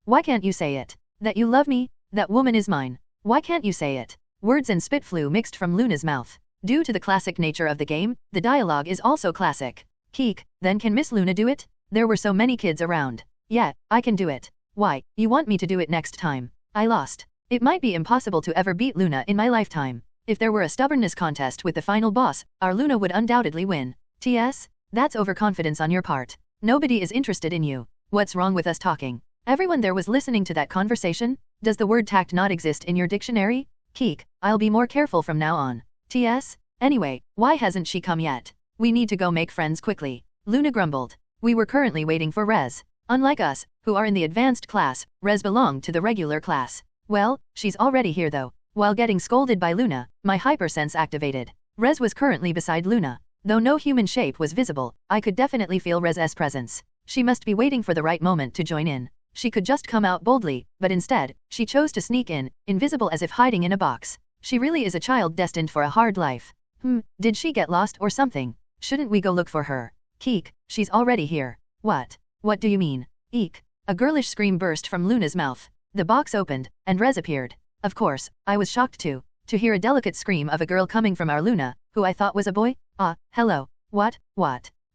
S2: Why can't you say it? That you love me? That woman is mine. Why can't you say it? Words and spit flew mixed from Luna's mouth. Due to the classic nature of the game, the dialogue is also classic. Keek, then can Miss Luna do it? There were so many kids around. Yeah, I can do it. Why, you want me to do it next time? I lost. It might be impossible to ever beat Luna in my lifetime. If there were a stubbornness contest with the final boss, our Luna would undoubtedly win. TS? That's overconfidence on your part. Nobody is interested in you. What's wrong with us talking? Everyone there was listening to that conversation? Does the word tact not exist in your dictionary? Keek, I'll be more careful from now on. TS? Anyway, why hasn't she come yet? We need to go make friends quickly. Luna grumbled. We were currently waiting for Rez. Unlike us, who are in the advanced class, Rez belonged to the regular class. Well, she's already here though. While getting scolded by Luna, my hypersense activated. Rez was currently beside Luna. Though no human shape was visible, I could definitely feel Rez's presence. She must be waiting for the right moment to join in. She could just come out boldly, but instead, she chose to sneak in, invisible as if hiding in a box. She really is a child destined for a hard life. Did she get lost or something? Shouldn't we go look for her? Keek, she's already here. What? What do you mean? Eek. A girlish scream burst from Luna's mouth. The box opened, and Rez appeared. Of course, I was shocked too. To hear a delicate scream of a girl coming from our Luna, who I thought was a boy? Hello. What?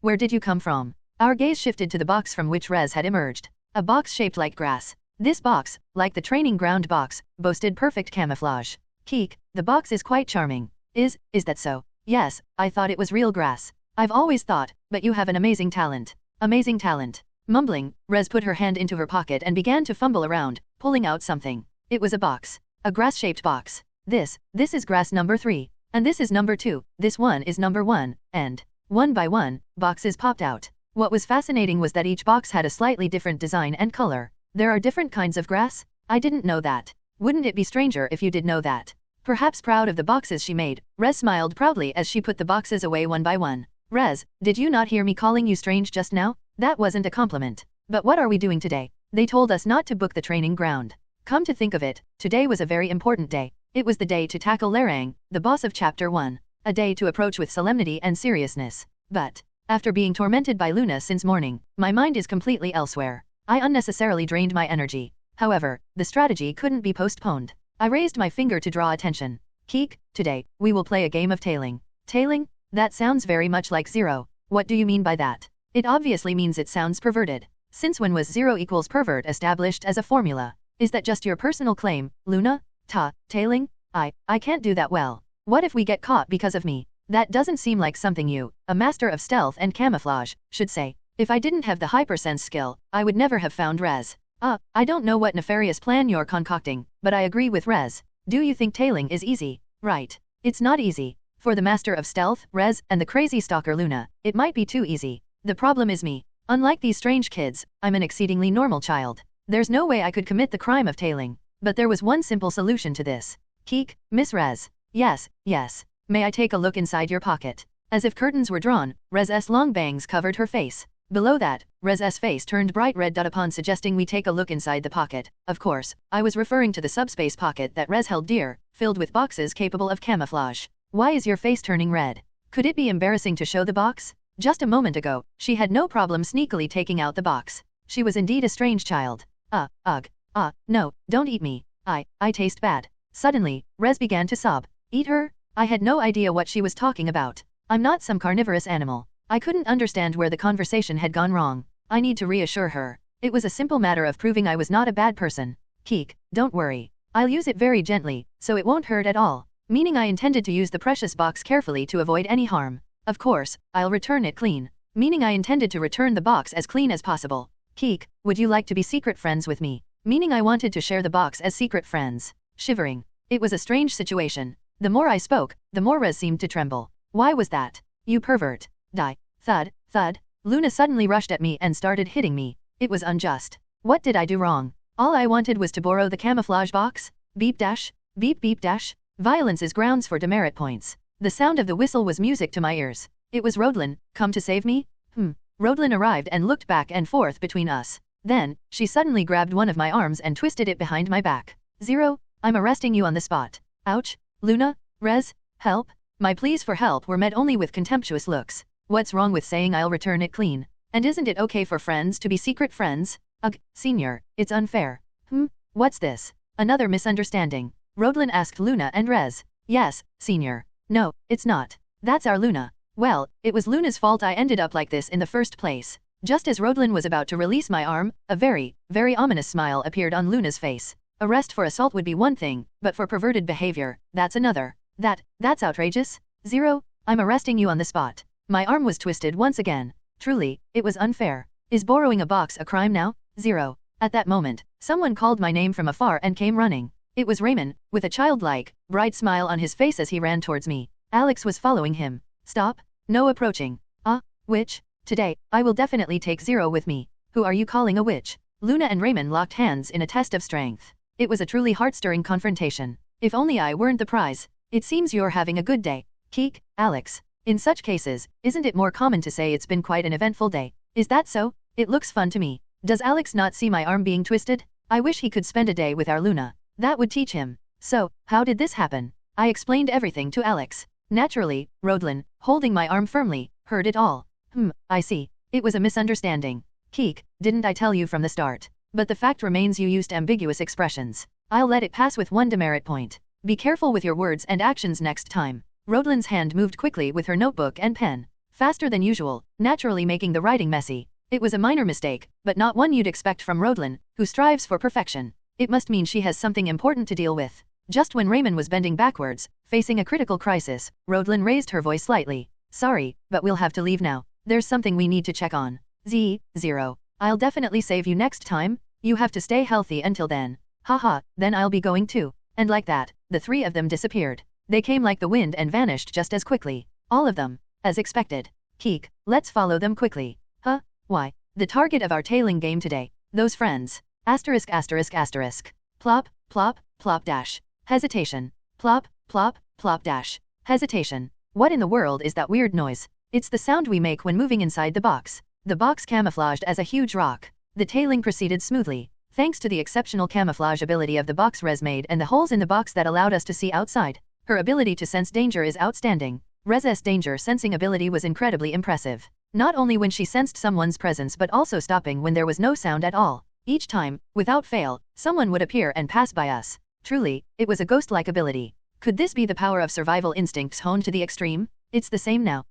S2: Where did you come from? Our gaze shifted to the box from which Rez had emerged. A box shaped like grass. This box, like the training ground box, boasted perfect camouflage. Keek, the box is quite charming. Is that so? Yes, I thought it was real grass. I've always thought, but you have an amazing talent. Amazing talent. Mumbling, Rez put her hand into her pocket and began to fumble around, pulling out something. It was a box. A grass-shaped box. This is grass number 3. And this is number 2, this one is number 1, and, one by one, boxes popped out. What was fascinating was that each box had a slightly different design and color. There are different kinds of grass? I didn't know that. Wouldn't it be stranger if you did know that? Perhaps proud of the boxes she made, Rez smiled proudly as she put the boxes away one by one. Rez, did you not hear me calling you strange just now? That wasn't a compliment. But what are we doing today? They told us not to book the training ground. Come to think of it, today was a very important day. It was the day to tackle Larang, the boss of Chapter 1. A day to approach with solemnity and seriousness. But, after being tormented by Luna since morning, my mind is completely elsewhere. I unnecessarily drained my energy. However, the strategy couldn't be postponed. I raised my finger to draw attention. Keek, today, we will play a game of tailing. Tailing? That sounds very much like Zero. What do you mean by that? It obviously means it sounds perverted. Since when was 0 equals pervert established as a formula? Is that just your personal claim, Luna? Tailing? I can't do that well. What if we get caught because of me? That doesn't seem like something you, a master of stealth and camouflage, should say. If I didn't have the hypersense skill, I would never have found Rez. I don't know what nefarious plan you're concocting, but I agree with Rez. Do you think tailing is easy? Right. It's not easy. For the master of stealth, Rez, and the crazy stalker Luna, it might be too easy. The problem is me. Unlike these strange kids, I'm an exceedingly normal child. There's no way I could commit the crime of tailing. But there was one simple solution to this. Keek, Miss Rez. Yes. May I take a look inside your pocket? As if curtains were drawn, Rez's long bangs covered her face. Below that, Rez's face turned bright red. Upon suggesting we take a look inside the pocket, of course, I was referring to the subspace pocket that Rez held dear, filled with boxes capable of camouflage. Why is your face turning red? Could it be embarrassing to show the box? Just a moment ago, she had no problem sneakily taking out the box. She was indeed a strange child. No, don't eat me. I taste bad. Suddenly, Rez began to sob. Eat her? I had no idea what she was talking about. I'm not some carnivorous animal. I couldn't understand where the conversation had gone wrong. I need to reassure her. It was a simple matter of proving I was not a bad person. Keek, don't worry. I'll use it very gently, so it won't hurt at all. Meaning I intended to use the precious box carefully to avoid any harm. Of course, I'll return it clean. Meaning I intended to return the box as clean as possible. Keek, would you like to be secret friends with me? Meaning I wanted to share the box as secret friends. Shivering. It was a strange situation. The more I spoke, the more Rez seemed to tremble. Why was that? You pervert. Die. Thud. Luna suddenly rushed at me and started hitting me. It was unjust. What did I do wrong? All I wanted was to borrow the camouflage box. Beep dash. Beep dash. Violence is grounds for demerit points. The sound of the whistle was music to my ears. It was Rodlin, come to save me? Rodlin arrived and looked back and forth between us. Then, she suddenly grabbed one of my arms and twisted it behind my back. 0, I'm arresting you on the spot. Ouch. Luna, Rez, help. My pleas for help were met only with contemptuous looks. What's wrong with saying I'll return it clean? And isn't it okay for friends to be secret friends? Ugh, senior, it's unfair. What's this? Another misunderstanding. Rodlin asked Luna and Rez. Yes, senior. No, it's not. That's our Luna. Well, it was Luna's fault I ended up like this in the first place. Just as Rodlin was about to release my arm, a very ominous smile appeared on Luna's face. Arrest for assault would be one thing, but for perverted behavior, that's another. That's outrageous. 0, I'm arresting you on the spot. My arm was twisted once again. Truly, it was unfair. Is borrowing a box a crime now? 0. At that moment, someone called my name from afar and came running. It was Raymond, with a childlike, bright smile on his face as he ran towards me. Alex was following him. Stop. No approaching. Witch? Today, I will definitely take 0 with me. Who are you calling a witch? Luna and Raymond locked hands in a test of strength. It was a truly heart-stirring confrontation. If only I weren't the prize. It seems you're having a good day. Keek, Alex. In such cases, isn't it more common to say it's been quite an eventful day? Is that so? It looks fun to me. Does Alex not see my arm being twisted? I wish he could spend a day with our Luna. That would teach him. So, how did this happen? I explained everything to Alex. Naturally, Rodlin, holding my arm firmly, heard it all. I see. It was a misunderstanding. Keek, didn't I tell you from the start? But the fact remains you used ambiguous expressions. I'll let it pass with 1 demerit point. Be careful with your words and actions next time. Rodlin's hand moved quickly with her notebook and pen. Faster than usual, naturally making the writing messy. It was a minor mistake, but not one you'd expect from Rodlin, who strives for perfection. It must mean she has something important to deal with. Just when Raymond was bending backwards, facing a critical crisis, Rodlin raised her voice slightly. Sorry, but we'll have to leave now. There's something we need to check on. 0. I'll definitely save you next time. You have to stay healthy until then. Haha, then I'll be going too. And like that, the 3 of them disappeared. They came like the wind and vanished just as quickly. All of them. As expected. Keek, let's follow them quickly. Why? The target of our tailing game today. Those friends. Asterisk. Plop, plop, plop dash. Hesitation. Plop, plop, plop dash. Hesitation. What in the world is that weird noise? It's the sound we make when moving inside the box. The box camouflaged as a huge rock. The tailing proceeded smoothly. Thanks to the exceptional camouflage ability of the box Rez made and the holes in the box that allowed us to see outside. Her ability to sense danger is outstanding. Rez's danger sensing ability was incredibly impressive. Not only when she sensed someone's presence but also stopping when there was no sound at all. Each time, without fail, someone would appear and pass by us. Truly, it was a ghost-like ability. Could this be the power of survival instincts honed to the extreme? It's the same now.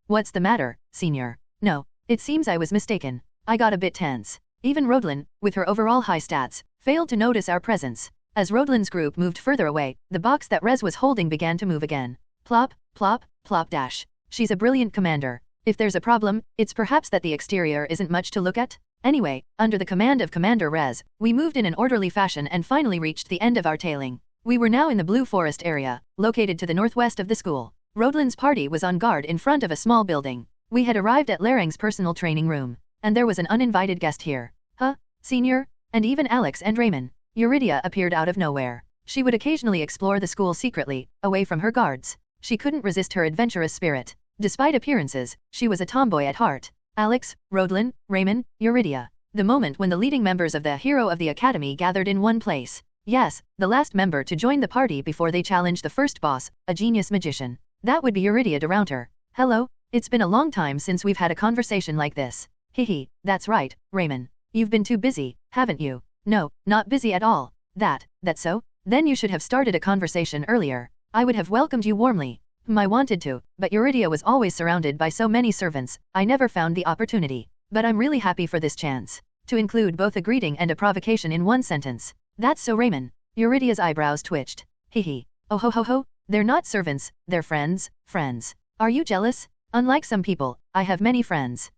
S2: What's the matter, senior? No, it seems I was mistaken. I got a bit tense. Even Rodlin, with her overall high stats, failed to notice our presence. As Rodlin's group moved further away, the box that Rez was holding began to move again. Plop, plop, plop dash. She's a brilliant commander. If there's a problem, it's perhaps that the exterior isn't much to look at? Anyway, under the command of Commander Rez, we moved in an orderly fashion and finally reached the end of our tailing. We were now in the Blue Forest area, located to the northwest of the school. Rodlin's party was on guard in front of a small building. We had arrived at Larang's personal training room, and there was an uninvited guest here. Huh? Senior? And even Alex and Raymond. Eurydia appeared out of nowhere. She would occasionally explore the school secretly, away from her guards. She couldn't resist her adventurous spirit. Despite appearances, she was a tomboy at heart. Alex, Rodlin, Raymond, Eurydia. The moment when the leading members of the Hero of the Academy gathered in one place. Yes, the last member to join the party before they challenged the first boss, a genius magician. That would be Eurydia de Rounter. Hello? It's been a long time since we've had a conversation like this. Hihi, that's right, Raymond. You've been too busy, haven't you? No, not busy at all. That's so? Then you should have started a conversation earlier. I would have welcomed you warmly. I wanted to, but Eurydia was always surrounded by so many servants, I never found the opportunity. But I'm really happy for this chance. To include both a greeting and a provocation in one sentence. That's so, Raymond. Eurydia's eyebrows twitched. Hihi. Oh ho ho ho, they're not servants, they're friends. Friends. Are you jealous? Unlike some people, I have many friends.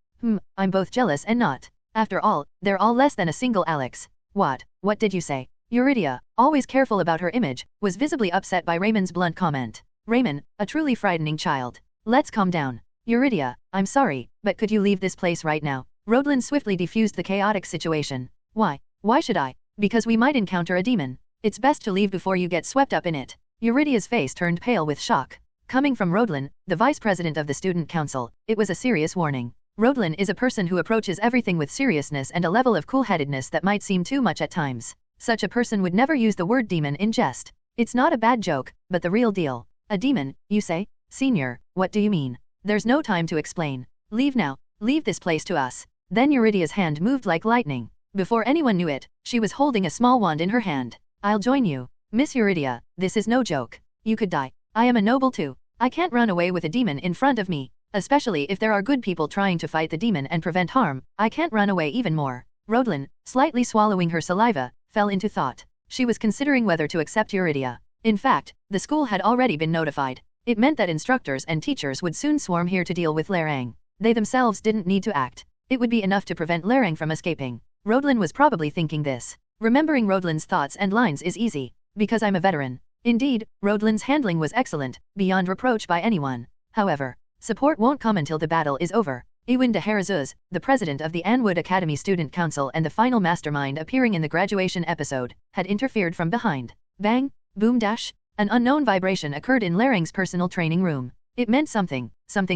S2: I'm both jealous and not. After all, they're all less than a single Alex. What did you say? Eurydia, always careful about her image, was visibly upset by Raymond's blunt comment. Raymond, a truly frightening child. Let's calm down. Eurydia, I'm sorry, but could you leave this place right now? Rodlin swiftly defused the chaotic situation. Why? Why should I? Because we might encounter a demon. It's best to leave before you get swept up in it. Eurydia's face turned pale with shock. Coming from Rodlin, the vice president of the student council, it was a serious warning. Rodlin is a person who approaches everything with seriousness and a level of cool-headedness that might seem too much at times. Such a person would never use the word demon in jest. It's not a bad joke, but the real deal. A demon, you say? Senior, what do you mean? There's no time to explain. Leave now. Leave this place to us. Then Eurydia's hand moved like lightning. Before anyone knew it, she was holding a small wand in her hand. I'll join you. Miss Eurydia, this is no joke. You could die. I am a noble too. I can't run away with a demon in front of me. Especially if there are good people trying to fight the demon and prevent harm, I can't run away even more. Rodlin, slightly swallowing her saliva, fell into thought. She was considering whether to accept Eurydia. In fact, the school had already been notified. It meant that instructors and teachers would soon swarm here to deal with Larang. They themselves didn't need to act. It would be enough to prevent Larang from escaping. Rodlin was probably thinking this. Remembering Rodlin's thoughts and lines is easy. Because I'm a veteran. Indeed, Rodlin's handling was excellent, beyond reproach by anyone. However, support won't come until the battle is over. Ewin de Herazuz, the president of the Anwood Academy Student Council and the final mastermind appearing in the graduation episode, had interfered from behind. Bang, boom dash, an unknown vibration occurred in Larang's personal training room. It meant something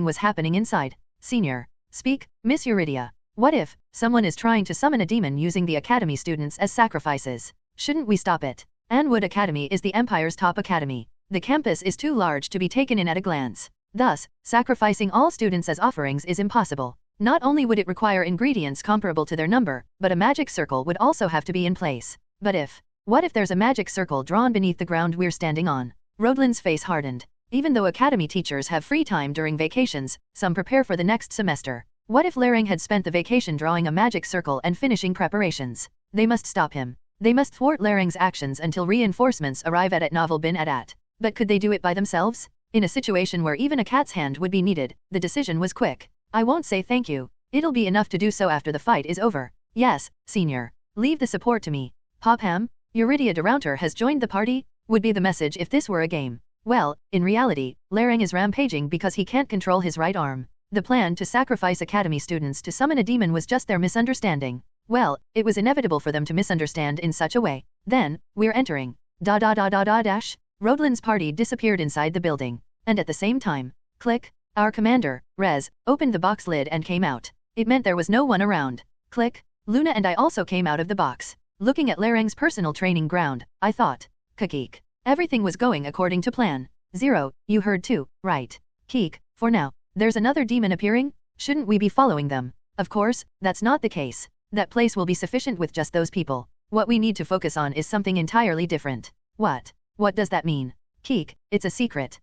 S2: was happening inside. Senior. Speak, Miss Eurydia. What if someone is trying to summon a demon using the academy students as sacrifices? Shouldn't we stop it? Anwood Academy is the Empire's top academy. The campus is too large to be taken in at a glance. Thus, sacrificing all students as offerings is impossible. Not only would it require ingredients comparable to their number, but a magic circle would also have to be in place. But what if there's a magic circle drawn beneath the ground we're standing on? Rodlin's face hardened. Even though academy teachers have free time during vacations, some prepare for the next semester. What if Larang had spent the vacation drawing a magic circle and finishing preparations? They must stop him. They must thwart Larang's actions until reinforcements arrive at Novel bin Adat. But could they do it by themselves? In a situation where even a cat's hand would be needed, the decision was quick. I won't say thank you. It'll be enough to do so after the fight is over. Yes, senior. Leave the support to me. Popham, Eurydia de Rounter has joined the party? Would be the message if this were a game. Well, in reality, Larang is rampaging because he can't control his right arm. The plan to sacrifice academy students to summon a demon was just their misunderstanding. Well, it was inevitable for them to misunderstand in such a way. Then, we're entering. Dash. Rodlin's party disappeared inside the building. And at the same time, click, our commander, Rez, opened the box lid and came out. It meant there was no one around. Click, Luna and I also came out of the box. Looking at Larang's personal training ground, I thought, Keek. Everything was going according to plan. Zero, you heard too, right? Keek, for now, there's another demon appearing? Shouldn't we be following them? Of course, that's not the case. That place will be sufficient with just those people. What we need to focus on is something entirely different. What? What does that mean? Keek, it's a secret.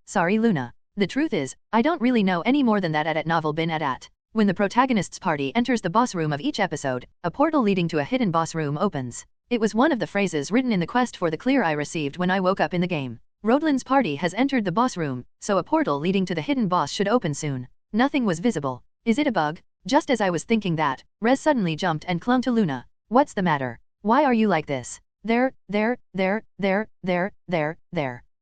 S2: Sorry Luna. The truth is, I don't really know any more than that at Novel bin Adat. When the protagonist's party enters the boss room of each episode, a portal leading to a hidden boss room opens. It was one of the phrases written in the quest for the clear I received when I woke up in the game. Rodlin's party has entered the boss room, so a portal leading to the hidden boss should open soon. Nothing was visible. Is it a bug? Just as I was thinking that, Rez suddenly jumped and clung to Luna. What's the matter? Why are you like this? There.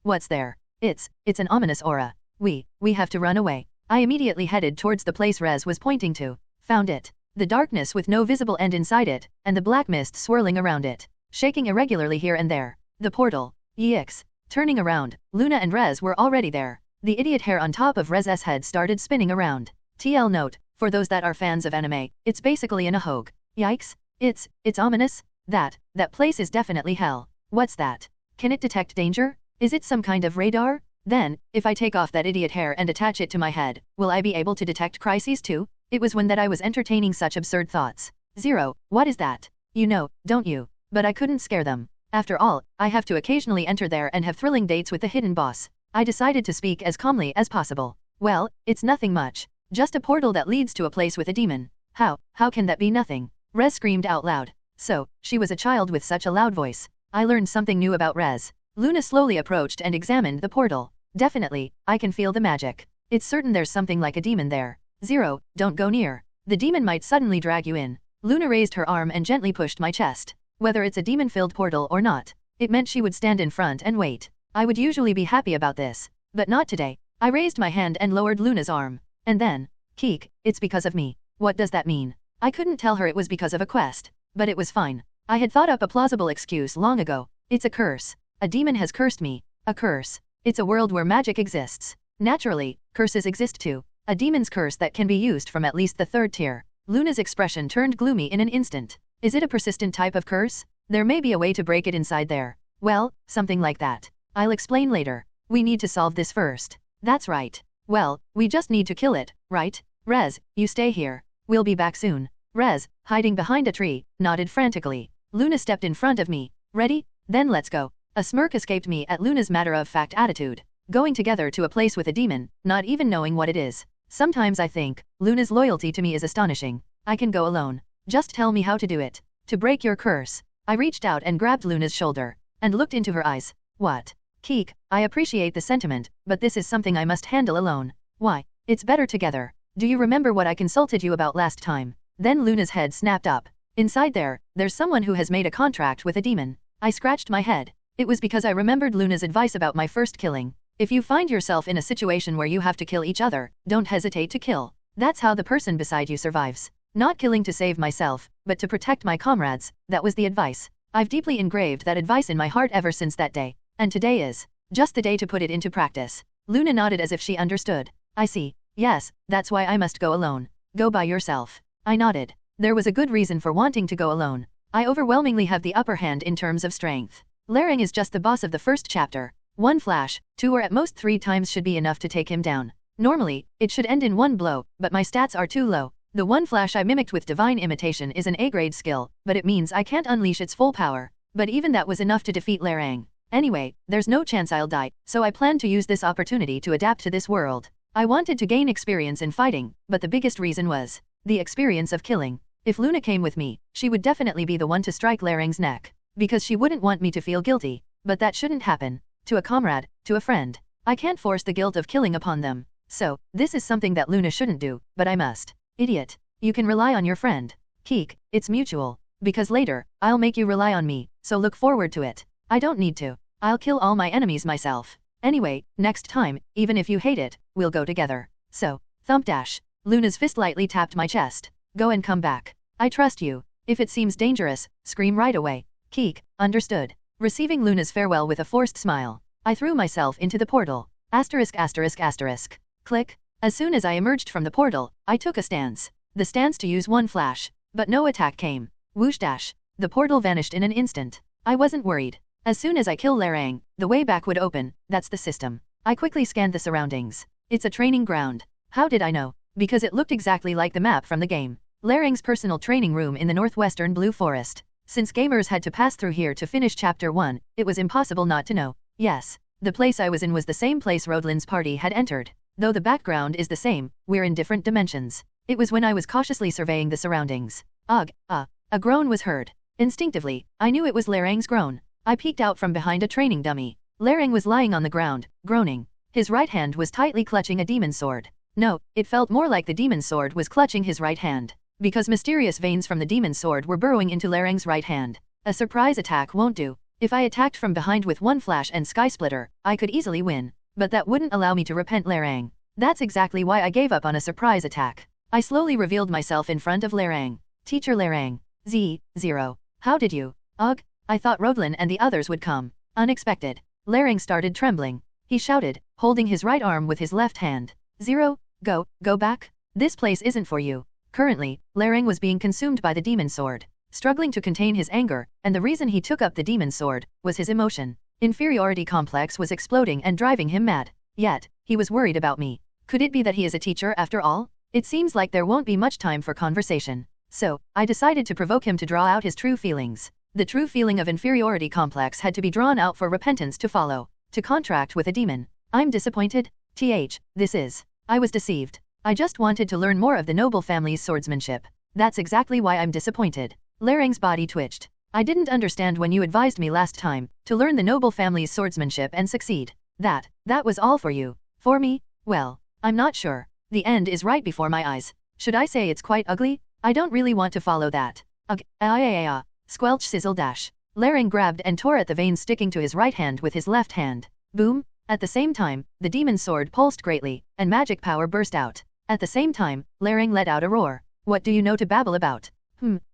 S2: What's there? It's an ominous aura. We have to run away. I immediately headed towards the place Rez was pointing to. Found it. The darkness with no visible end inside it, and the black mist swirling around it, shaking irregularly here and there. The portal. Yikes. Turning around, Luna and Rez were already there. The idiot hair on top of Rez's head started spinning around. TL note, for those that are fans of anime, it's basically an ahogue. Yikes. It's ominous. That place is definitely hell. What's that? Can it detect danger? Is it some kind of radar? Then, if I take off that idiot hair and attach it to my head, will I be able to detect crises too? It was when that I was entertaining such absurd thoughts. Zero, what is that? You know, don't you? But I couldn't scare them. After all, I have to occasionally enter there and have thrilling dates with the hidden boss. I decided to speak as calmly as possible. Well, it's nothing much. Just a portal that leads to a place with a demon. How can that be nothing? Rez screamed out loud. So, she was a child with such a loud voice. I learned something new about Rez. Luna slowly approached and examined the portal. Definitely, I can feel the magic. It's certain there's something like a demon there. Zero, don't go near. The demon might suddenly drag you in. Luna raised her arm and gently pushed my chest. Whether it's a demon-filled portal or not, it meant she would stand in front and wait. I would usually be happy about this, but not today. I raised my hand and lowered Luna's arm. And then, Keek, it's because of me. What does that mean? I couldn't tell her it was because of a quest, but it was fine. I had thought up a plausible excuse long ago. It's a curse. A demon has cursed me. A curse. It's a world where magic exists. Naturally, curses exist too. A demon's curse that can be used from at least the 3rd tier. Luna's expression turned gloomy in an instant. Is it a persistent type of curse? There may be a way to break it inside there. Well, something like that. I'll explain later. We need to solve this first. That's right. Well, we just need to kill it, right? Rez, you stay here. We'll be back soon. Rez, hiding behind a tree, nodded frantically. Luna stepped in front of me. Ready? Then let's go. A smirk escaped me at Luna's matter-of-fact attitude. Going together to a place with a demon, not even knowing what it is. Sometimes I think, Luna's loyalty to me is astonishing. I can go alone. Just tell me how to do it. To break your curse. I reached out and grabbed Luna's shoulder, and looked into her eyes. What? Keek, I appreciate the sentiment, but this is something I must handle alone. Why? It's better together. Do you remember what I consulted you about last time? Then Luna's head snapped up. Inside there's someone who has made a contract with a demon. I scratched my head. It was because I remembered Luna's advice about my first killing. If you find yourself in a situation where you have to kill each other, don't hesitate to kill. That's how the person beside you survives. Not killing to save myself, but to protect my comrades, that was the advice. I've deeply engraved that advice in my heart ever since that day. And today is just the day to put it into practice. Luna nodded as if she understood. I see. Yes, that's why I must go alone. Go by yourself. I nodded. There was a good reason for wanting to go alone. I overwhelmingly have the upper hand in terms of strength. Larang is just the boss of the first chapter. 1 flash, 2 or at most 3 times should be enough to take him down. Normally, it should end in 1 blow, but my stats are too low. The 1 flash I mimicked with divine imitation is an A-grade skill, but it means I can't unleash its full power. But even that was enough to defeat Larang. Anyway, there's no chance I'll die, so I plan to use this opportunity to adapt to this world. I wanted to gain experience in fighting, but the biggest reason was the experience of killing. If Luna came with me, she would definitely be the one to strike Larang's neck, because she wouldn't want me to feel guilty, but that shouldn't happen. To a comrade, to a friend. I can't force the guilt of killing upon them. So, this is something that Luna shouldn't do, but I must. Idiot. You can rely on your friend. Keek, it's mutual. Because later, I'll make you rely on me, so look forward to it. I don't need to. I'll kill all my enemies myself. Anyway, next time, even if you hate it, we'll go together. So, thump dash. Luna's fist lightly tapped my chest. Go and come back. I trust you. If it seems dangerous, scream right away. Keek, understood. Receiving Luna's farewell with a forced smile, I threw myself into the portal. *****. Click. As soon as I emerged from the portal, I took a stance. The stance to use 1 flash, but no attack came. Whoosh dash. The portal vanished in an instant. I wasn't worried. As soon as I kill Larang, the way back would open. That's the system. I quickly scanned the surroundings. It's a training ground. How did I know? Because it looked exactly like the map from the game. Larang's personal training room in the northwestern Blue Forest. Since gamers had to pass through here to finish Chapter 1, it was impossible not to know. Yes, the place I was in was the same place Rodlin's party had entered. Though the background is the same, we're in different dimensions. It was when I was cautiously surveying the surroundings. Ugh, a groan was heard. Instinctively, I knew it was Lerang's groan. I peeked out from behind a training dummy. Lerang was lying on the ground, groaning. His right hand was tightly clutching a demon sword. No, it felt more like the demon sword was clutching his right hand, because mysterious veins from the demon sword were burrowing into Lerang's right hand. A surprise attack won't do. If I attacked from behind with one flash and sky splitter, I could easily win, but that wouldn't allow me to repent Lerang. That's exactly why I gave up on a surprise attack. I slowly revealed myself in front of Lerang. Teacher Lerang. Z0. How did you? Ugh, I thought Roglin and the others would come. Unexpected. Lerang started trembling. He shouted, holding his right arm with his left hand. Zero, go back. This place isn't for you. Currently, Lerang was being consumed by the demon sword, struggling to contain his anger, and the reason he took up the demon sword was his emotion. Inferiority complex was exploding and driving him mad. Yet, he was worried about me. Could it be that he is a teacher after all? It seems like there won't be much time for conversation. So, I decided to provoke him to draw out his true feelings. The true feeling of inferiority complex had to be drawn out for repentance to follow. To contract with a demon. I'm disappointed. I was deceived. I just wanted to learn more of the noble family's swordsmanship. That's exactly why I'm disappointed. Lerang's body twitched. I didn't understand when you advised me last time to learn the noble family's swordsmanship and succeed. That was all for you. For me? Well, I'm not sure. The end is right before my eyes. Should I say it's quite ugly? I don't really want to follow that. Ugh, squelch sizzle dash. Lerang grabbed and tore at the veins sticking to his right hand with his left hand. Boom! At the same time, the demon sword pulsed greatly, and magic power burst out. At the same time, Lerang let out a roar. What do you know to babble about?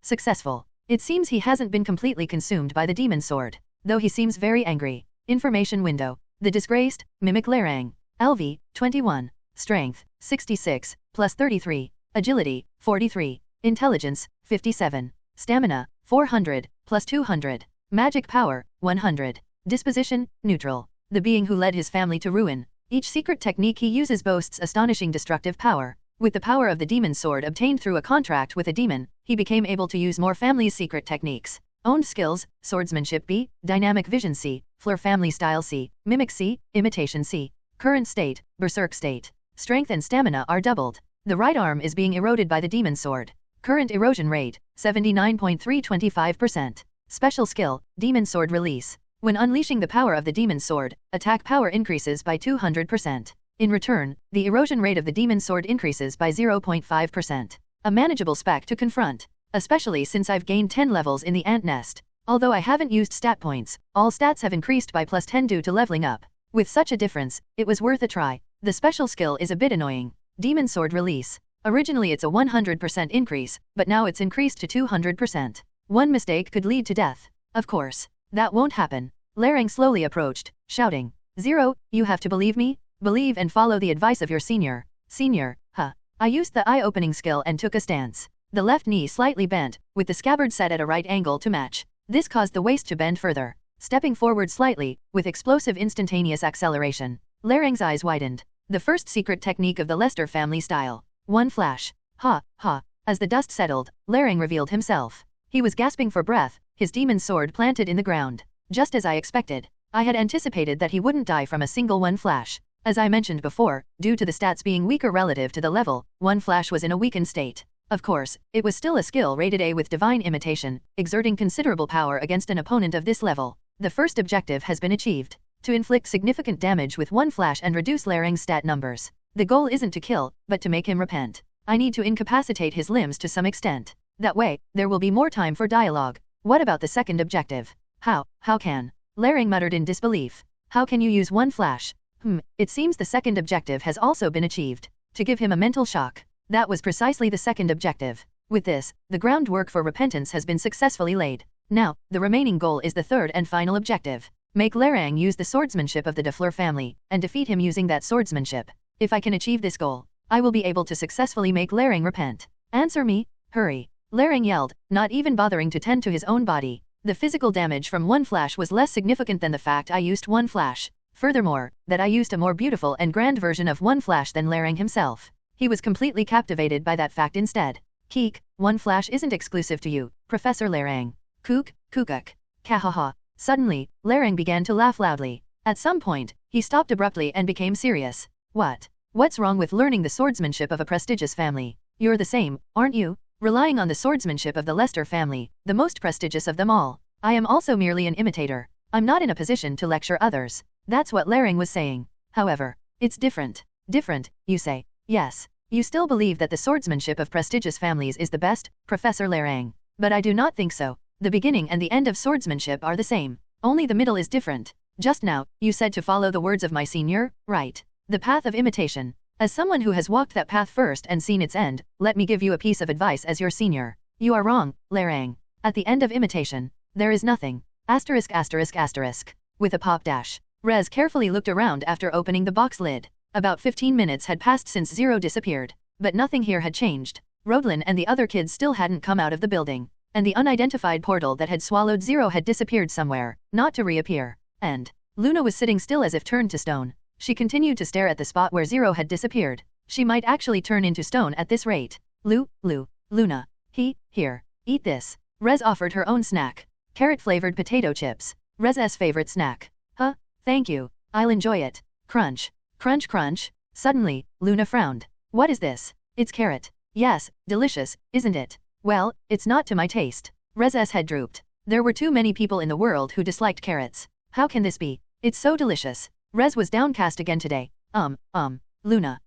S2: Successful. It seems he hasn't been completely consumed by the demon sword, though he seems very angry. Information window. The disgraced, mimic Lerang. LV, 21. Strength, 66, plus 33. Agility, 43. Intelligence, 57. Stamina, 400, plus 200. Magic power, 100. Disposition, neutral. The being who led his family to ruin. Each secret technique he uses boasts astonishing destructive power. With the power of the demon sword obtained through a contract with a demon, he became able to use more family's secret techniques. Owned skills, swordsmanship B, dynamic vision C, Fleur family style C, mimic C, imitation C. Current state, berserk state. Strength and stamina are doubled. The right arm is being eroded by the demon sword. Current erosion rate, 79.325%. Special skill, demon sword release. When unleashing the power of the demon sword, attack power increases by 200%. In return, the erosion rate of the demon sword increases by 0.5%. A manageable spec to confront, especially since I've gained 10 levels in the ant nest. Although I haven't used stat points, all stats have increased by plus 10 due to leveling up. With such a difference, it was worth a try. The special skill is a bit annoying. Demon sword release. Originally it's a 100% increase, but now it's increased to 200%. One mistake could lead to death. Of course, that won't happen. Lerang slowly approached, shouting, Zero, you have to believe me? Believe and follow the advice of your senior. Senior, huh? I used the eye-opening skill and took a stance. The left knee slightly bent, with the scabbard set at a right angle to match. This caused the waist to bend further. Stepping forward slightly, with explosive instantaneous acceleration. Lerang's eyes widened. The first secret technique of the Lester family style. One flash. Ha. As the dust settled, Lerang revealed himself. He was gasping for breath, his demon sword planted in the ground. Just as I expected. I had anticipated that he wouldn't die from a single one flash. As I mentioned before, due to the stats being weaker relative to the level, one flash was in a weakened state. Of course, it was still a skill rated A with divine imitation, exerting considerable power against an opponent of this level. The first objective has been achieved. To inflict significant damage with one flash and reduce Lerang's stat numbers. The goal isn't to kill, but to make him repent. I need to incapacitate his limbs to some extent. That way, there will be more time for dialogue. What about the second objective? How can? Lerang muttered in disbelief. How can you use one flash? It seems the second objective has also been achieved. To give him a mental shock. That was precisely the second objective. With this, the groundwork for repentance has been successfully laid. Now, the remaining goal is the third and final objective. Make Lerang use the swordsmanship of the de Fleur family, and defeat him using that swordsmanship. If I can achieve this goal, I will be able to successfully make Lerang repent. Answer me, hurry. Lerang yelled, not even bothering to tend to his own body. The physical damage from one flash was less significant than the fact I used one flash. Furthermore, that I used a more beautiful and grand version of one flash than Lerang himself. He was completely captivated by that fact instead. Keek, one flash isn't exclusive to you, Professor Lerang. Kookuk. Kahaha. Suddenly, Lerang began to laugh loudly. At some point, he stopped abruptly and became serious. What's wrong with learning the swordsmanship of a prestigious family? You're the same, aren't you? Relying on the swordsmanship of the Lester family, the most prestigious of them all. I am also merely an imitator. I'm not in a position to lecture others. That's what Larang was saying. However, it's different. Different, you say? Yes. You still believe that the swordsmanship of prestigious families is the best, Professor Larang. But I do not think so. The beginning and the end of swordsmanship are the same. Only the middle is different. Just now, you said to follow the words of my senior, right? The path of imitation. As someone who has walked that path first and seen its end, let me give you a piece of advice as your senior. You are wrong, Larang. At the end of imitation, there is nothing. Asterisk asterisk asterisk. With a pop dash. Rez carefully looked around after opening the box lid. About 15 minutes had passed since Zero disappeared. But nothing here had changed. Rodlin and the other kids still hadn't come out of the building. And the unidentified portal that had swallowed Zero had disappeared somewhere, not to reappear. And Luna was sitting still as if turned to stone. She continued to stare at the spot where Zero had disappeared. She might actually turn into stone at this rate. Luna. Here. Eat this. Rez offered her own snack. Carrot-flavored potato chips. Rez's favorite snack. Huh? Thank you. I'll enjoy it. Crunch. Crunch crunch. Suddenly, Luna frowned. What is this? It's carrot. Yes, delicious, isn't it? Well, it's not to my taste. Rez's head drooped. There were too many people in the world who disliked carrots. How can this be? It's so delicious. Rez was downcast again today. Luna.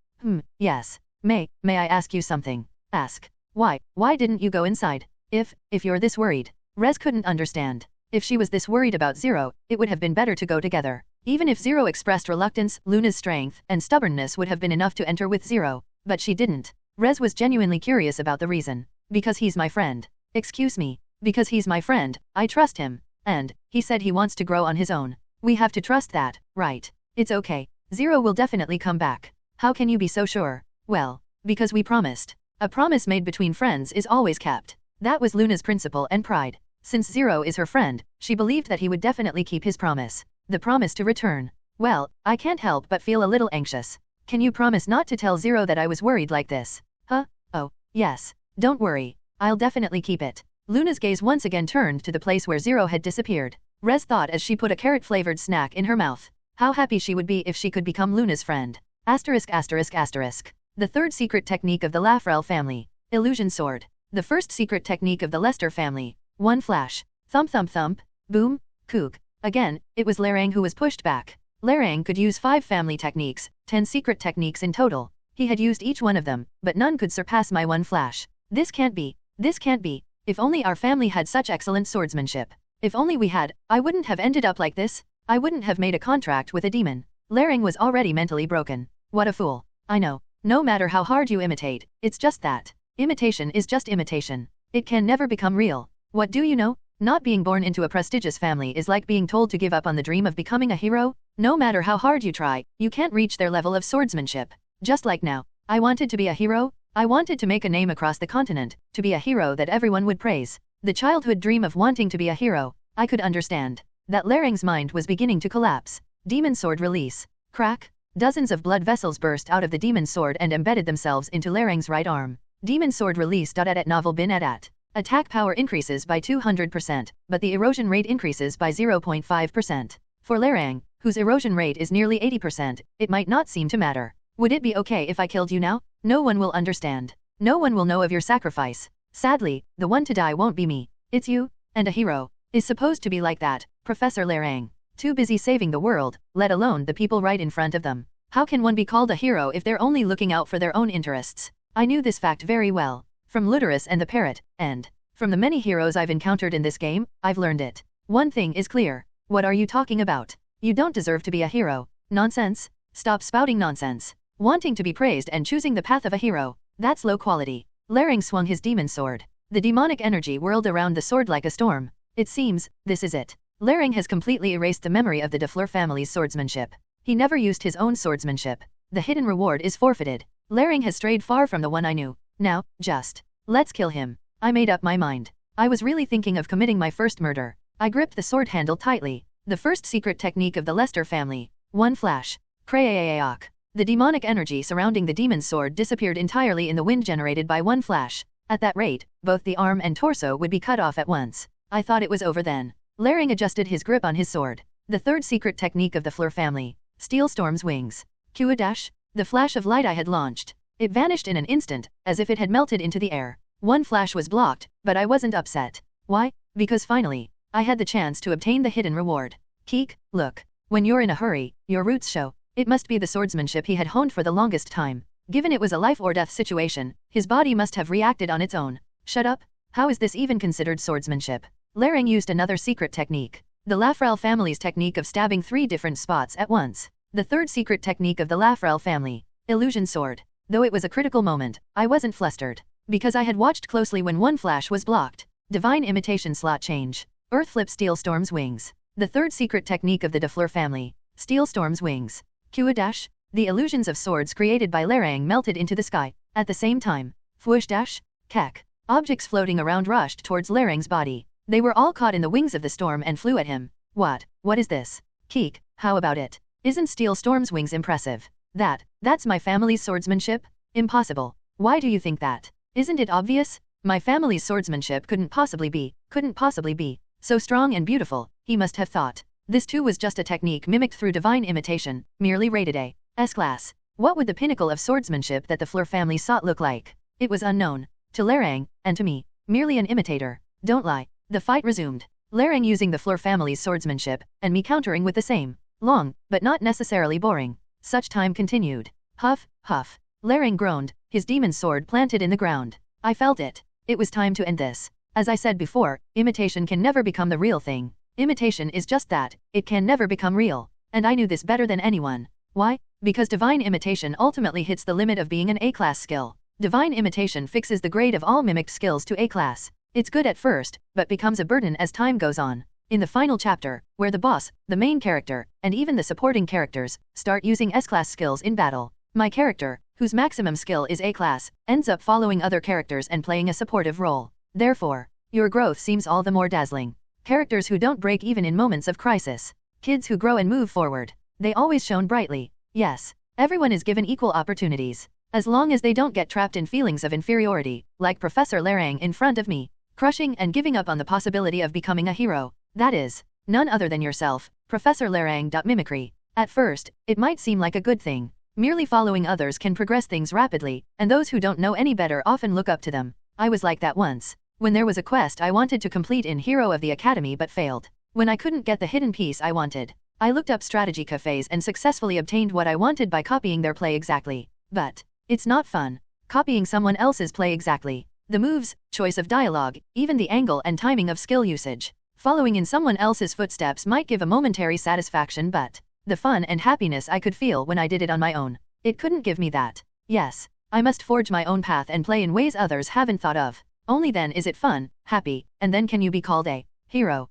S2: Yes. May I ask you something? Ask. Why didn't you go inside? If you're this worried. Rez couldn't understand. If she was this worried about Zero, it would have been better to go together. Even if Zero expressed reluctance, Luna's strength and stubbornness would have been enough to enter with Zero. But she didn't. Rez was genuinely curious about the reason. Because he's my friend. Excuse me. Because he's my friend, I trust him. And he said he wants to grow on his own. We have to trust that, right? It's okay. Zero will definitely come back. How can you be so sure? Well, because we promised. A promise made between friends is always kept. That was Luna's principle and pride. Since Zero is her friend, she believed that he would definitely keep his promise. The promise to return. Well, I can't help but feel a little anxious. Can you promise not to tell Zero that I was worried like this? Huh? Oh, yes. Don't worry. I'll definitely keep it. Luna's gaze once again turned to the place where Zero had disappeared. Rez thought as she put a carrot-flavored snack in her mouth. How happy she would be if she could become Luna's friend. Asterisk asterisk asterisk. The third secret technique of the Lafrel family. Illusion sword. The first secret technique of the Lester family. One flash. Thump thump thump. Boom. Kook. Again, it was Larang who was pushed back. Larang could use 5 family techniques, 10 secret techniques in total. He had used each one of them, but none could surpass my one flash. This can't be. This can't be. If only our family had such excellent swordsmanship. If only we had, I wouldn't have ended up like this. I wouldn't have made a contract with a demon. Larang was already mentally broken. What a fool. I know. No matter how hard you imitate, it's just that. Imitation is just imitation. It can never become real. What do you know? Not being born into a prestigious family is like being told to give up on the dream of becoming a hero. No matter how hard you try, you can't reach their level of swordsmanship. Just like now. I wanted to be a hero. I wanted to make a name across the continent, to be a hero that everyone would praise. The childhood dream of wanting to be a hero. I could understand. That Larang's mind was beginning to collapse. Demon sword release. Crack. Dozens of blood vessels burst out of the demon sword and embedded themselves into Larang's right arm. Demon sword release. At novel bin at. Attack power increases by 200%, but the erosion rate increases by 0.5%. For Larang, whose erosion rate is nearly 80%, it might not seem to matter. Would it be okay if I killed you now? No one will understand. No one will know of your sacrifice. Sadly, the one to die won't be me. It's you, and a hero is supposed to be like that, Professor Larang. Too busy saving the world, let alone the people right in front of them. How can one be called a hero if they're only looking out for their own interests? I knew this fact very well. From Luterus and the parrot, and from the many heroes I've encountered in this game, I've learned it. One thing is clear. What are you talking about? You don't deserve to be a hero. Nonsense. Stop spouting nonsense. Wanting to be praised and choosing the path of a hero, that's low quality. Larang swung his demon sword. The demonic energy whirled around the sword like a storm. It seems, this is it. Larang has completely erased the memory of the de Fleur family's swordsmanship. He never used his own swordsmanship. The hidden reward is forfeited. Larang has strayed far from the one I knew. Now, just let's kill him. I made up my mind. I was really thinking of committing my first murder. I gripped the sword handle tightly. The first secret technique of the Lester family. One flash. Crayayak. The demonic energy surrounding the demon's sword disappeared entirely in the wind generated by one flash. At that rate, both the arm and torso would be cut off at once. I thought it was over then. Larang adjusted his grip on his sword. The third secret technique of the Fleur family. Steel Storm's wings. Q-a-dash. The flash of light I had launched. It vanished in an instant, as if it had melted into the air. One flash was blocked, but I wasn't upset. Why? Because finally, I had the chance to obtain the hidden reward. Keek, look. When you're in a hurry, your roots show. It must be the swordsmanship he had honed for the longest time. Given it was a life or death situation, his body must have reacted on its own. Shut up? How is this even considered swordsmanship? Lering used another secret technique. The Lafrel family's technique of stabbing 3 different spots at once. The third secret technique of the Lafrel family. Illusion sword. Though it was a critical moment, I wasn't flustered. Because I had watched closely when one flash was blocked. Divine imitation slot change. Earth flip Steel Storm's wings. The third secret technique of the De Fleur family. Steel Storm's wings. Q dash. The illusions of swords created by Lerang melted into the sky. At the same time. Fwoosh dash. Kek. Objects floating around rushed towards Lerang's body. They were all caught in the wings of the storm and flew at him. What is this? Keek, how about it? Isn't Steel Storm's wings impressive? That's my family's swordsmanship? Impossible. Why do you think that? Isn't it obvious? My family's swordsmanship couldn't possibly be so strong and beautiful, he must have thought. This too was just a technique mimicked through divine imitation, merely rated A S-class. What would the pinnacle of swordsmanship that the Fleur family sought look like? It was unknown. To Lerang, and to me, merely an imitator. Don't lie. The fight resumed. Lerang using the Fleur family's swordsmanship, and me countering with the same. Long, but not necessarily boring. Such time continued. Huff, huff. Lerang groaned, his demon's sword planted in the ground. I felt it. It was time to end this. As I said before, imitation can never become the real thing. Imitation is just that, it can never become real. And I knew this better than anyone. Why? Because divine imitation ultimately hits the limit of being an A-class skill. Divine imitation fixes the grade of all mimicked skills to A-class. It's good at first, but becomes a burden as time goes on. In the final chapter, where the boss, the main character, and even the supporting characters, start using S-class skills in battle, my character, whose maximum skill is A-class, ends up following other characters and playing a supportive role. Therefore, your growth seems all the more dazzling. Characters who don't break even in moments of crisis. Kids who grow and move forward. They always shone brightly. Yes, everyone is given equal opportunities. As long as they don't get trapped in feelings of inferiority, like Professor Lerang in front of me, crushing and giving up on the possibility of becoming a hero. That is, none other than yourself, Professor Lerang. Mimicry. At first, it might seem like a good thing. Merely following others can progress things rapidly, and those who don't know any better often look up to them. I was like that once. When there was a quest I wanted to complete in Hero of the Academy but failed. When I couldn't get the hidden piece I wanted. I looked up strategy cafes and successfully obtained what I wanted by copying their play exactly. But it's not fun. Copying someone else's play exactly. The moves, choice of dialogue, even the angle and timing of skill usage. Following in someone else's footsteps might give a momentary satisfaction, but the fun and happiness I could feel when I did it on my own, it couldn't give me that. Yes, I must forge my own path and play in ways others haven't thought of. Only then is it fun, happy, and then can you be called a hero.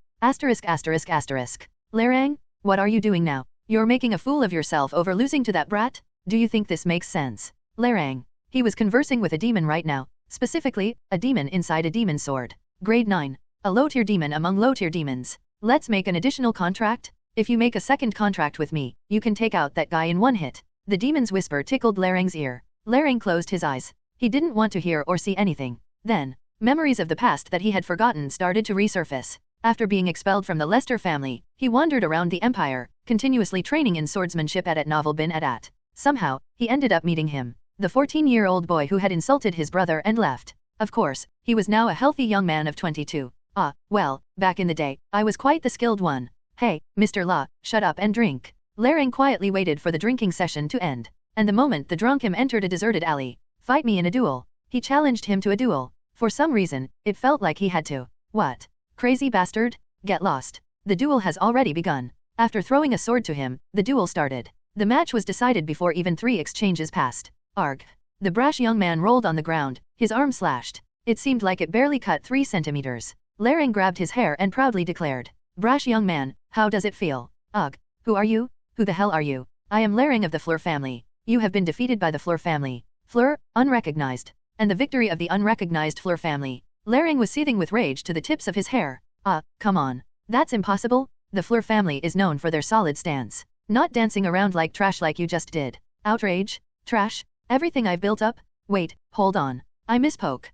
S2: Lerang, what are you doing now? You're making a fool of yourself over losing to that brat? Do you think this makes sense? Lerang. He was conversing with a demon right now. Specifically, a demon inside a demon sword. Grade 9. A low-tier demon among low-tier demons. Let's make an additional contract? If you make a second contract with me, you can take out that guy in one hit. The demon's whisper tickled Lerang's ear. Lerang closed his eyes. He didn't want to hear or see anything. Then, memories of the past that he had forgotten started to resurface. After being expelled from the Lester family, he wandered around the empire, continuously training in swordsmanship at Novel bin Adat. Somehow, he ended up meeting him. The 14-year-old boy who had insulted his brother and left. Of course, he was now a healthy young man of 22. Well, back in the day, I was quite the skilled one. Hey, Mr. La, shut up and drink. Lerang quietly waited for the drinking session to end. And the moment the drunk him entered a deserted alley. Fight me in a duel. He challenged him to a duel. For some reason, it felt like he had to. What? Crazy bastard? Get lost. The duel has already begun. After throwing a sword to him, the duel started. The match was decided before even 3 exchanges passed. Arg. The brash young man rolled on the ground, his arm slashed. It seemed like it barely cut 3 centimeters. Lerang grabbed his hair and proudly declared, "Brash young man, how does it feel? Ugh. Who are you? Who the hell are you? I am Lerang of the Fleur family. You have been defeated by the Fleur family. Fleur, unrecognized. And the victory of the unrecognized Fleur family." Lerang was seething with rage to the tips of his hair. Come on. That's impossible. The Fleur family is known for their solid stance. Not dancing around like trash like you just did. Outrage? Trash? Everything I've built up? Wait, hold on. I misspoke.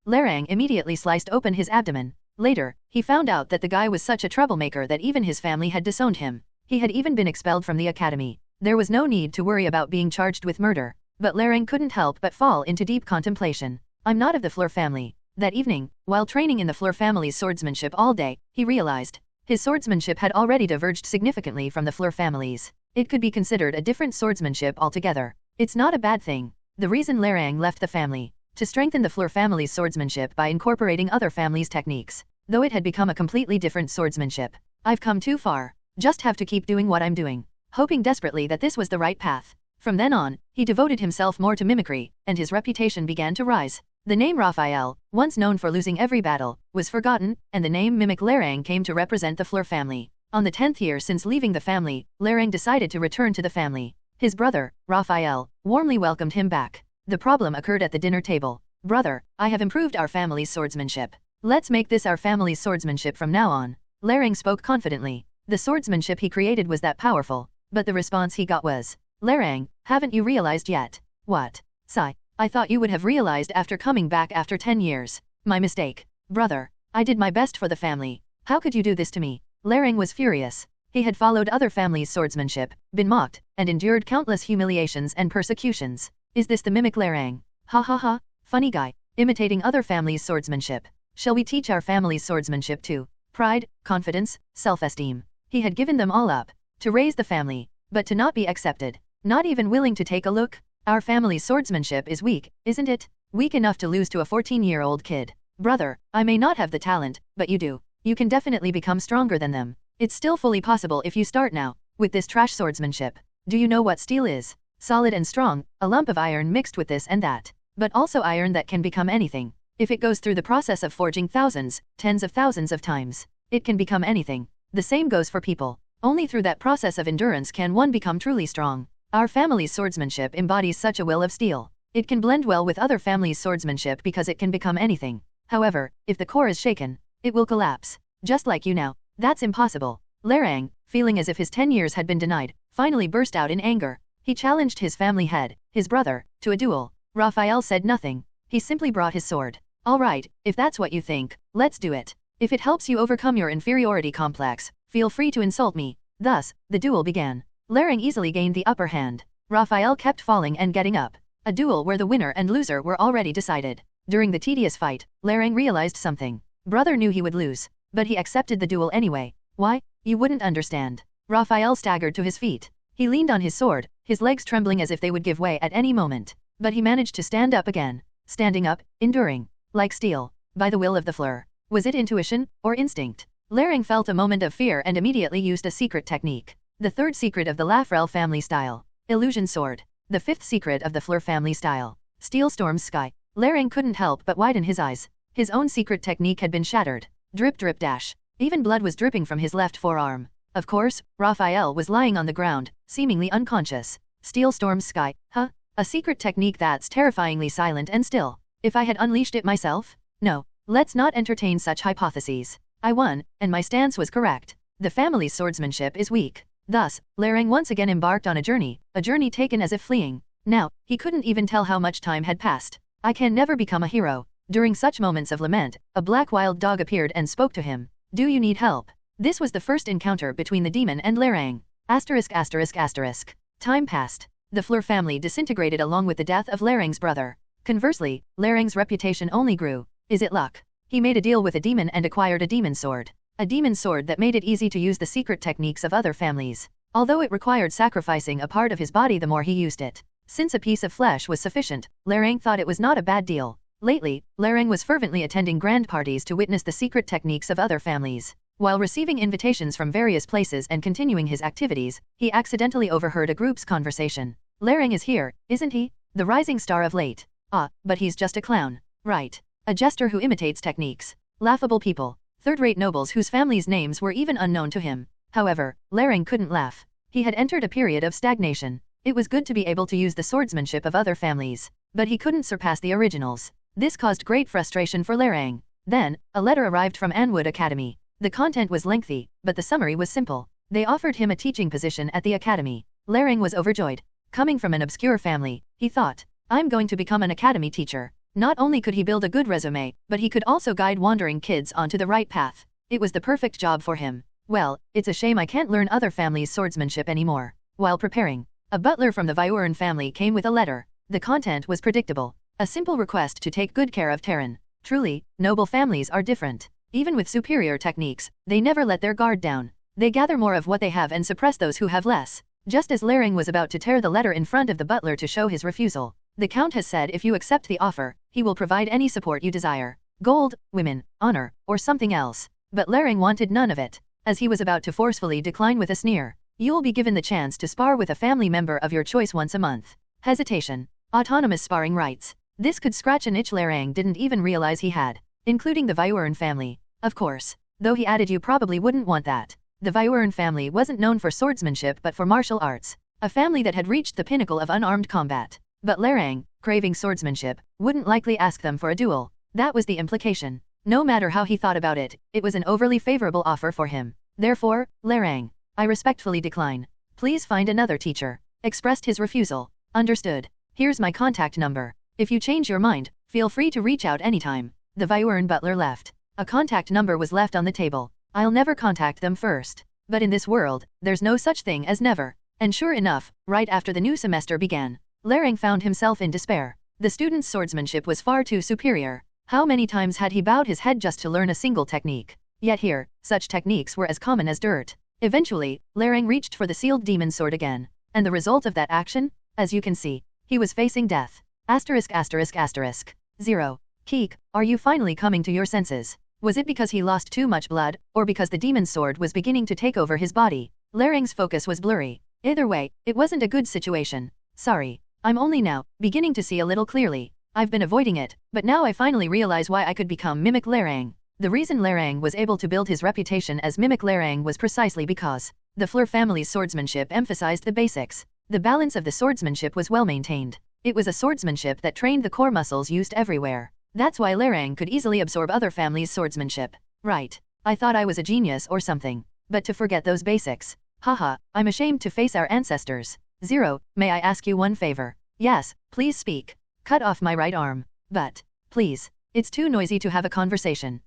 S2: Lerang immediately sliced open his abdomen. Later, he found out that the guy was such a troublemaker that even his family had disowned him. He had even been expelled from the academy. There was no need to worry about being charged with murder. but Larang couldn't help but fall into deep contemplation. I'm not of the Fleur family. That evening, while training in the Fleur family's swordsmanship all day, he realized his swordsmanship had already diverged significantly from the Fleur family's. It could be considered a different swordsmanship altogether. It's not a bad thing. The reason Larang left the family to strengthen the Fleur family's swordsmanship by incorporating other families' techniques, though it had become a completely different swordsmanship. I've come too far. Just have to keep doing what I'm doing, hoping desperately that this was the right path. From then on, he devoted himself more to mimicry, and his reputation began to rise. The name Raphael, once known for losing every battle, was forgotten, and the name Mimic Larang came to represent the Fleur family. On the 10th year since leaving the family, Larang decided to return to the family. His brother, Raphael, warmly welcomed him back. The problem occurred at the dinner table. Brother, I have improved our family's swordsmanship. Let's make this our family's swordsmanship from now on. Larang spoke confidently. The swordsmanship he created was that powerful, but the response he got was, Larang, haven't you realized yet? What? Sigh. I thought you would have realized after coming back after 10 years. My mistake. Brother, I did my best for the family. How could you do this to me? Larang was furious. He had followed other families' swordsmanship, been mocked, and endured countless humiliations and persecutions. Is this the Mimic Larang? Ha ha ha, funny guy, imitating other families' swordsmanship. Shall we teach our family's swordsmanship too? Pride, confidence, self-esteem. He had given them all up to raise the family, but to not be accepted, not even willing to take a look. Our family's swordsmanship is weak, isn't it? Weak enough to lose to a 14-year-old kid. Brother, I may not have the talent, but you do. You can definitely become stronger than them. It's still fully possible if you start now, with this trash swordsmanship. Do you know what steel is? Solid and strong, a lump of iron mixed with this and that. But also iron that can become anything. If it goes through the process of forging thousands, tens of thousands of times, it can become anything. The same goes for people. Only through that process of endurance can one become truly strong. Our family's swordsmanship embodies such a will of steel. It can blend well with other families' swordsmanship because it can become anything. However, if the core is shaken, it will collapse. Just like you now. That's impossible. Larang, feeling as if his 10 years had been denied, finally burst out in anger. He challenged his family head, his brother, to a duel. Raphael said nothing. He simply brought his sword. All right, if that's what you think, let's do it. If it helps you overcome your inferiority complex, feel free to insult me. Thus, the duel began. Larang easily gained the upper hand. Raphael kept falling and getting up. A duel where the winner and loser were already decided. During the tedious fight, Larang realized something. Brother knew he would lose, but he accepted the duel anyway. Why? You wouldn't understand. Raphael staggered to his feet. He leaned on his sword, his legs trembling as if they would give way at any moment. But he managed to stand up again. Standing up, enduring. Like steel. By the will of the Fleur. Was it intuition, or instinct? Larang felt a moment of fear and immediately used a secret technique. The third secret of the Lafrel family style. Illusion sword. The fifth secret of the Fleur family style. Steel storms sky. Larang couldn't help but widen his eyes. His own secret technique had been shattered. Drip drip dash. Even blood was dripping from his left forearm. Of course, Raphael was lying on the ground, seemingly unconscious. Steel storms sky. Huh? A secret technique that's terrifyingly silent and still. If I had unleashed it myself? No. Let's not entertain such hypotheses. I won, and my stance was correct. The family's swordsmanship is weak. Thus, Larang once again embarked on a journey taken as if fleeing. Now, he couldn't even tell how much time had passed. I can never become a hero. During such moments of lament, a black wild dog appeared and spoke to him. Do you need help? This was the first encounter between the demon and Larang. *****. Time passed. The Fleur family disintegrated along with the death of Larang's brother. Conversely, Larang's reputation only grew. Is it luck? He made a deal with a demon and acquired a demon sword. A demon sword that made it easy to use the secret techniques of other families. Although it required sacrificing a part of his body the more he used it. Since a piece of flesh was sufficient, Larang thought it was not a bad deal. Lately, Larang was fervently attending grand parties to witness the secret techniques of other families. While receiving invitations from various places and continuing his activities, he accidentally overheard a group's conversation. Larang is here, isn't he? The rising star of late. Ah, but he's just a clown. Right. A jester who imitates techniques. Laughable people. Third-rate nobles whose families' names were even unknown to him. However, Larang couldn't laugh. He had entered a period of stagnation. It was good to be able to use the swordsmanship of other families, but he couldn't surpass the originals. This caused great frustration for Larang. Then, a letter arrived from Anwood Academy. The content was lengthy, but the summary was simple. They offered him a teaching position at the academy. Larang was overjoyed. Coming from an obscure family, he thought, I'm going to become an academy teacher. Not only could he build a good resume, but he could also guide wandering kids onto the right path. It was the perfect job for him. Well, it's a shame I can't learn other families' swordsmanship anymore. While preparing, a butler from the Viuran family came with a letter. The content was predictable. A simple request to take good care of Terran. Truly, noble families are different. Even with superior techniques, they never let their guard down. They gather more of what they have and suppress those who have less. Just as Laring was about to tear the letter in front of the butler to show his refusal, the Count has said if you accept the offer, he will provide any support you desire. Gold, women, honor, or something else. But Laring wanted none of it. As he was about to forcefully decline with a sneer, you'll be given the chance to spar with a family member of your choice once a month. Hesitation. Autonomous sparring rights. This could scratch an itch Laring didn't even realize he had, including the Viuran family. Of course. Though he added you probably wouldn't want that. The Viuran family wasn't known for swordsmanship but for martial arts. A family that had reached the pinnacle of unarmed combat. But Laring, craving swordsmanship, wouldn't likely ask them for a duel. That was the implication. No matter how he thought about it, it was an overly favorable offer for him. Therefore, Laring, I respectfully decline. Please find another teacher. Expressed his refusal. Understood. Here's my contact number. If you change your mind, feel free to reach out anytime. The Viuran butler left. A contact number was left on the table. I'll never contact them first. But in this world, there's no such thing as never. And sure enough, right after the new semester began, Laring found himself in despair. The student's swordsmanship was far too superior. How many times had he bowed his head just to learn a single technique? Yet here, such techniques were as common as dirt. Eventually, Laring reached for the sealed demon sword again. And the result of that action? As you can see, he was facing death. Asterisk asterisk asterisk. 0. Keek, are you finally coming to your senses? Was it because he lost too much blood, or because the demon sword was beginning to take over his body? Laring's focus was blurry. Either way, it wasn't a good situation. Sorry. I'm only now beginning to see a little clearly. I've been avoiding it, but now I finally realize why I could become Mimic Laring. The reason Laring was able to build his reputation as Mimic Laring was precisely because the Fleur family's swordsmanship emphasized the basics. The balance of the swordsmanship was well maintained. It was a swordsmanship that trained the core muscles used everywhere. That's why Laring could easily absorb other families' swordsmanship. Right. I thought I was a genius or something. But to forget those basics. Haha, I'm ashamed to face our ancestors. 0. May I ask you one favor? Yes, please speak. Cut off my right arm. But, please, it's too noisy to have a conversation.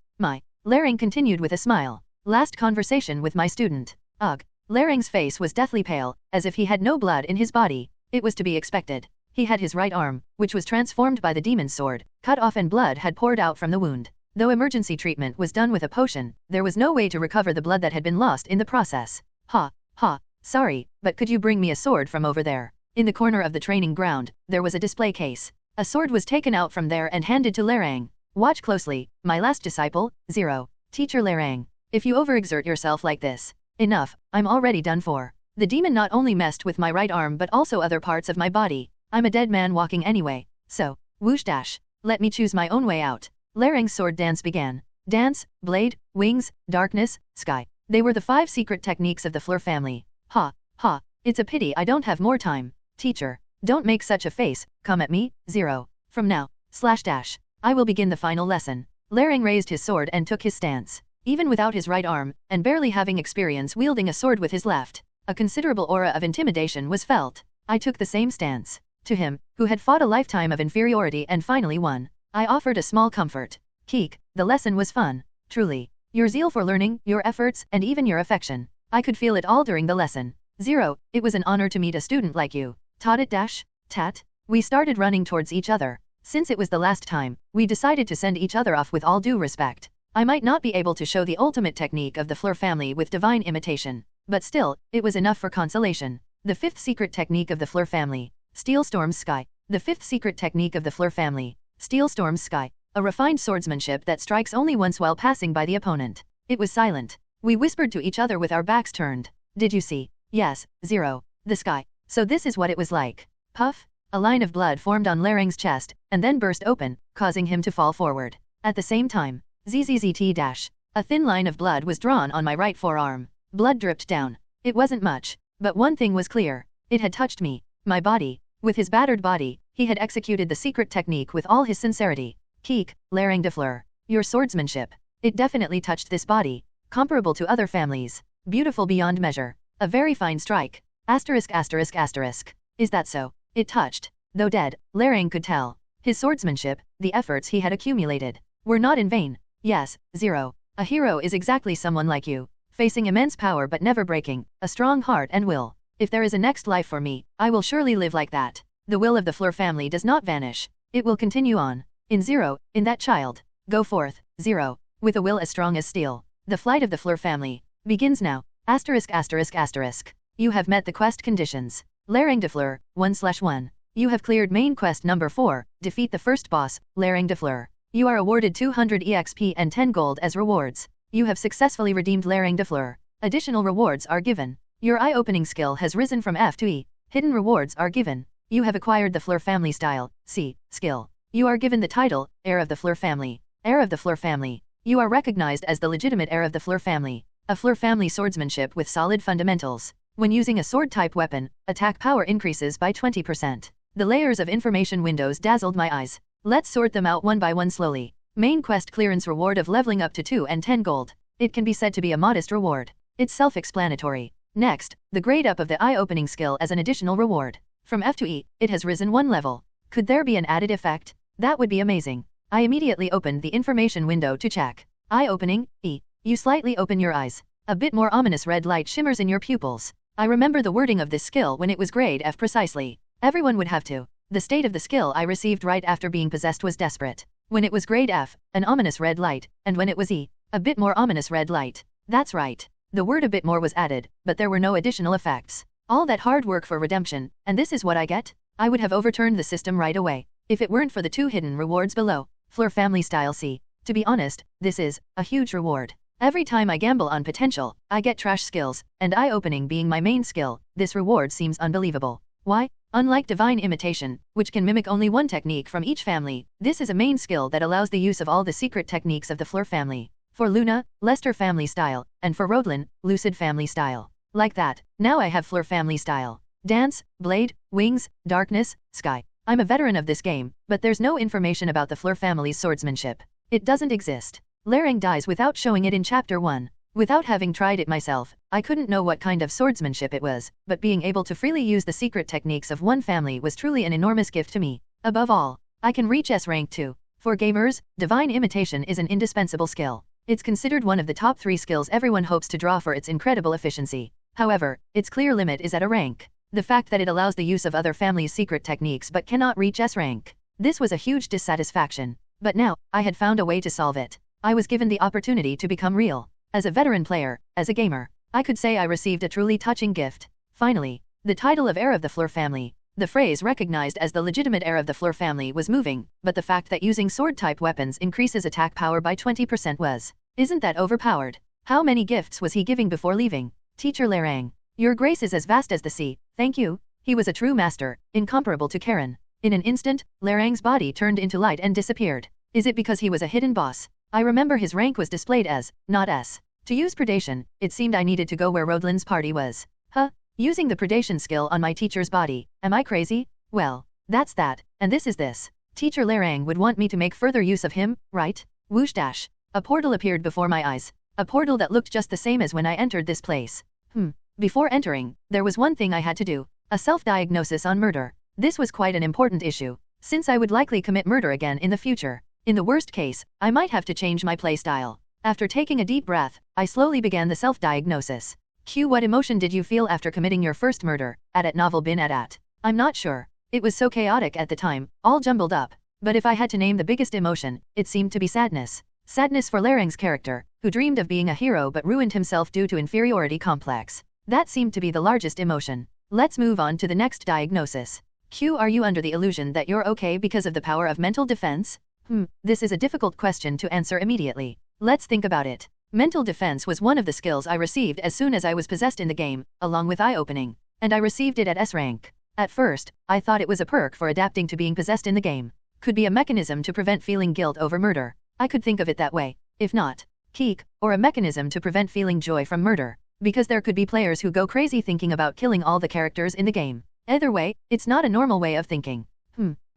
S2: Laring continued with a smile. Last conversation with my student. Ugh. Laring's face was deathly pale, as if he had no blood in his body. It was to be expected. He had his right arm, which was transformed by the demon's sword, cut off and blood had poured out from the wound. Though emergency treatment was done with a potion, there was no way to recover the blood that had been lost in the process. Sorry, but could you bring me a sword from over there? In the corner of the training ground, there was a display case. A sword was taken out from there and handed to Laring. Watch closely, my last disciple. 0. Teacher Laring, if you overexert yourself like this, enough, I'm already done for. The demon not only messed with my right arm but also other parts of my body. I'm a dead man walking anyway. So, whoosh dash. Let me choose my own way out. Laring's sword dance began. Dance, blade, wings, darkness, sky. They were the 5 secret techniques of the Fleur family. It's a pity I don't have more time. Teacher, don't make such a face, come at me. 0. From now, /. I will begin the final lesson. Laring raised his sword and took his stance. Even without his right arm, and barely having experience wielding a sword with his left, a considerable aura of intimidation was felt. I took the same stance. To him, who had fought a lifetime of inferiority and finally won, I offered a small comfort. Keek, the lesson was fun. Truly. Your zeal for learning, your efforts, and even your affection. I could feel it all during the lesson. 0. It was an honor to meet a student like you. Tat. We started running towards each other. Since it was the last time, we decided to send each other off with all due respect. I might not be able to show the ultimate technique of the Fleur family with divine imitation, but still, it was enough for consolation. The 5th secret technique of the Fleur family. Steel Storm's Sky. The 5th secret technique of the Fleur family. Steel Storm's Sky. A refined swordsmanship that strikes only once while passing by the opponent. It was silent. We whispered to each other with our backs turned. Did you see? Yes. 0. The sky. So this is what it was like. Puff. A line of blood formed on Laring's chest, and then burst open, causing him to fall forward. At the same time, zzzt. A thin line of blood was drawn on my right forearm. Blood dripped down. It wasn't much, but one thing was clear. It had touched me. My body. With his battered body, he had executed the secret technique with all his sincerity. Keek, Laring de Fleur. Your swordsmanship. It definitely touched this body. Comparable to other families. Beautiful beyond measure. A very fine strike. Asterisk. Is that so? It touched. Though dead, Laring could tell. His swordsmanship, the efforts he had accumulated, were not in vain. Yes. 0. A hero is exactly someone like you. Facing immense power but never breaking, a strong heart and will. If there is a next life for me, I will surely live like that. The will of the Fleur family does not vanish. It will continue on. In Zero, in that child. Go forth, Zero. With a will as strong as steel. The flight of the Fleur family begins now. Asterisk asterisk asterisk. You have met the quest conditions. Lerang de Fleur, 1/1. You have cleared main quest number 4, defeat the first boss, Lerang de Fleur. You are awarded 200 EXP and 10 gold as rewards. You have successfully redeemed Lerang de Fleur. Additional rewards are given. Your eye-opening skill has risen from F to E. Hidden rewards are given. You have acquired the Fleur family style, C, skill. You are given the title, Heir of the Fleur family. Heir of the Fleur family. You are recognized as the legitimate heir of the Fleur family. A Fleur family swordsmanship with solid fundamentals. When using a sword-type weapon, attack power increases by 20%. The layers of information windows dazzled my eyes. Let's sort them out one by one slowly. Main quest clearance reward of leveling up to 2 and 10 gold. It can be said to be a modest reward. It's self-explanatory. Next, the grade up of the eye-opening skill as an additional reward. From F to E, it has risen 1 level. Could there be an added effect? That would be amazing. I immediately opened the information window to check. Eye-opening, E. You slightly open your eyes. A bit more ominous red light shimmers in your pupils. I remember the wording of this skill when it was grade F precisely. Everyone would have to. The state of the skill I received right after being possessed was desperate. When it was grade F, an ominous red light, and when it was E, a bit more ominous red light. That's right. The word a bit more was added, but there were no additional effects. All that hard work for redemption, and this is what I get? I would have overturned the system right away, if it weren't for the 2 hidden rewards below. Fleur family style C. To be honest, this is a huge reward. Every time I gamble on potential, I get trash skills, and eye-opening being my main skill, this reward seems unbelievable. Why? Unlike divine imitation, which can mimic only one technique from each family, this is a main skill that allows the use of all the secret techniques of the Fleur family. For Luna, Lester family style, and for Rodlin, Lucid family style. Like that, now I have Fleur family style. Dance, Blade, Wings, Darkness, Sky. I'm a veteran of this game, but there's no information about the Fleur family's swordsmanship. It doesn't exist. Lerang dies without showing it in Chapter 1. Without having tried it myself, I couldn't know what kind of swordsmanship it was, but being able to freely use the secret techniques of one family was truly an enormous gift to me. Above all, I can reach S rank too. For gamers, divine imitation is an indispensable skill. It's considered one of the top 3 skills everyone hopes to draw for its incredible efficiency. However, its clear limit is at a rank. The fact that it allows the use of other families' secret techniques but cannot reach S rank. This was a huge dissatisfaction. But now, I had found a way to solve it. I was given the opportunity to become real. As a veteran player, as a gamer, I could say I received a truly touching gift. Finally, the title of heir of the Fleur family. The phrase recognized as the legitimate heir of the Fleur family was moving, but the fact that using sword-type weapons increases attack power by 20% was. Isn't that overpowered? How many gifts was he giving before leaving? Teacher Lerang. Your grace is as vast as the sea, thank you. He was a true master, incomparable to Karen. In an instant, Lerang's body turned into light and disappeared. Is it because he was a hidden boss? I remember his rank was displayed as, not S. To use predation, it seemed I needed to go where Rodlin's party was. Huh? Using the predation skill on my teacher's body, am I crazy? Well, that's that, and this is this. Teacher Lerang would want me to make further use of him, right? Whoosh dash. A portal appeared before my eyes. A portal that looked just the same as when I entered this place. Before entering, there was one thing I had to do. A self-diagnosis on murder. This was quite an important issue, since I would likely commit murder again in the future. In the worst case, I might have to change my playstyle. After taking a deep breath, I slowly began the self-diagnosis. Q. What emotion did you feel after committing your first murder? At novel bin at. I'm not sure. It was so chaotic at the time, all jumbled up. But if I had to name the biggest emotion, it seemed to be sadness. Sadness for Lerang's character, who dreamed of being a hero but ruined himself due to inferiority complex. That seemed to be the largest emotion. Let's move on to the next diagnosis. Q. Are you under the illusion that you're okay because of the power of mental defense? This is a difficult question to answer immediately. Let's think about it. Mental defense was one of the skills I received as soon as I was possessed in the game, along with eye-opening. And I received it at S rank. At first, I thought it was a perk for adapting to being possessed in the game. Could be a mechanism to prevent feeling guilt over murder. I could think of it that way. If not, keek, or a mechanism to prevent feeling joy from murder. Because there could be players who go crazy thinking about killing all the characters in the game. Either way, it's not a normal way of thinking.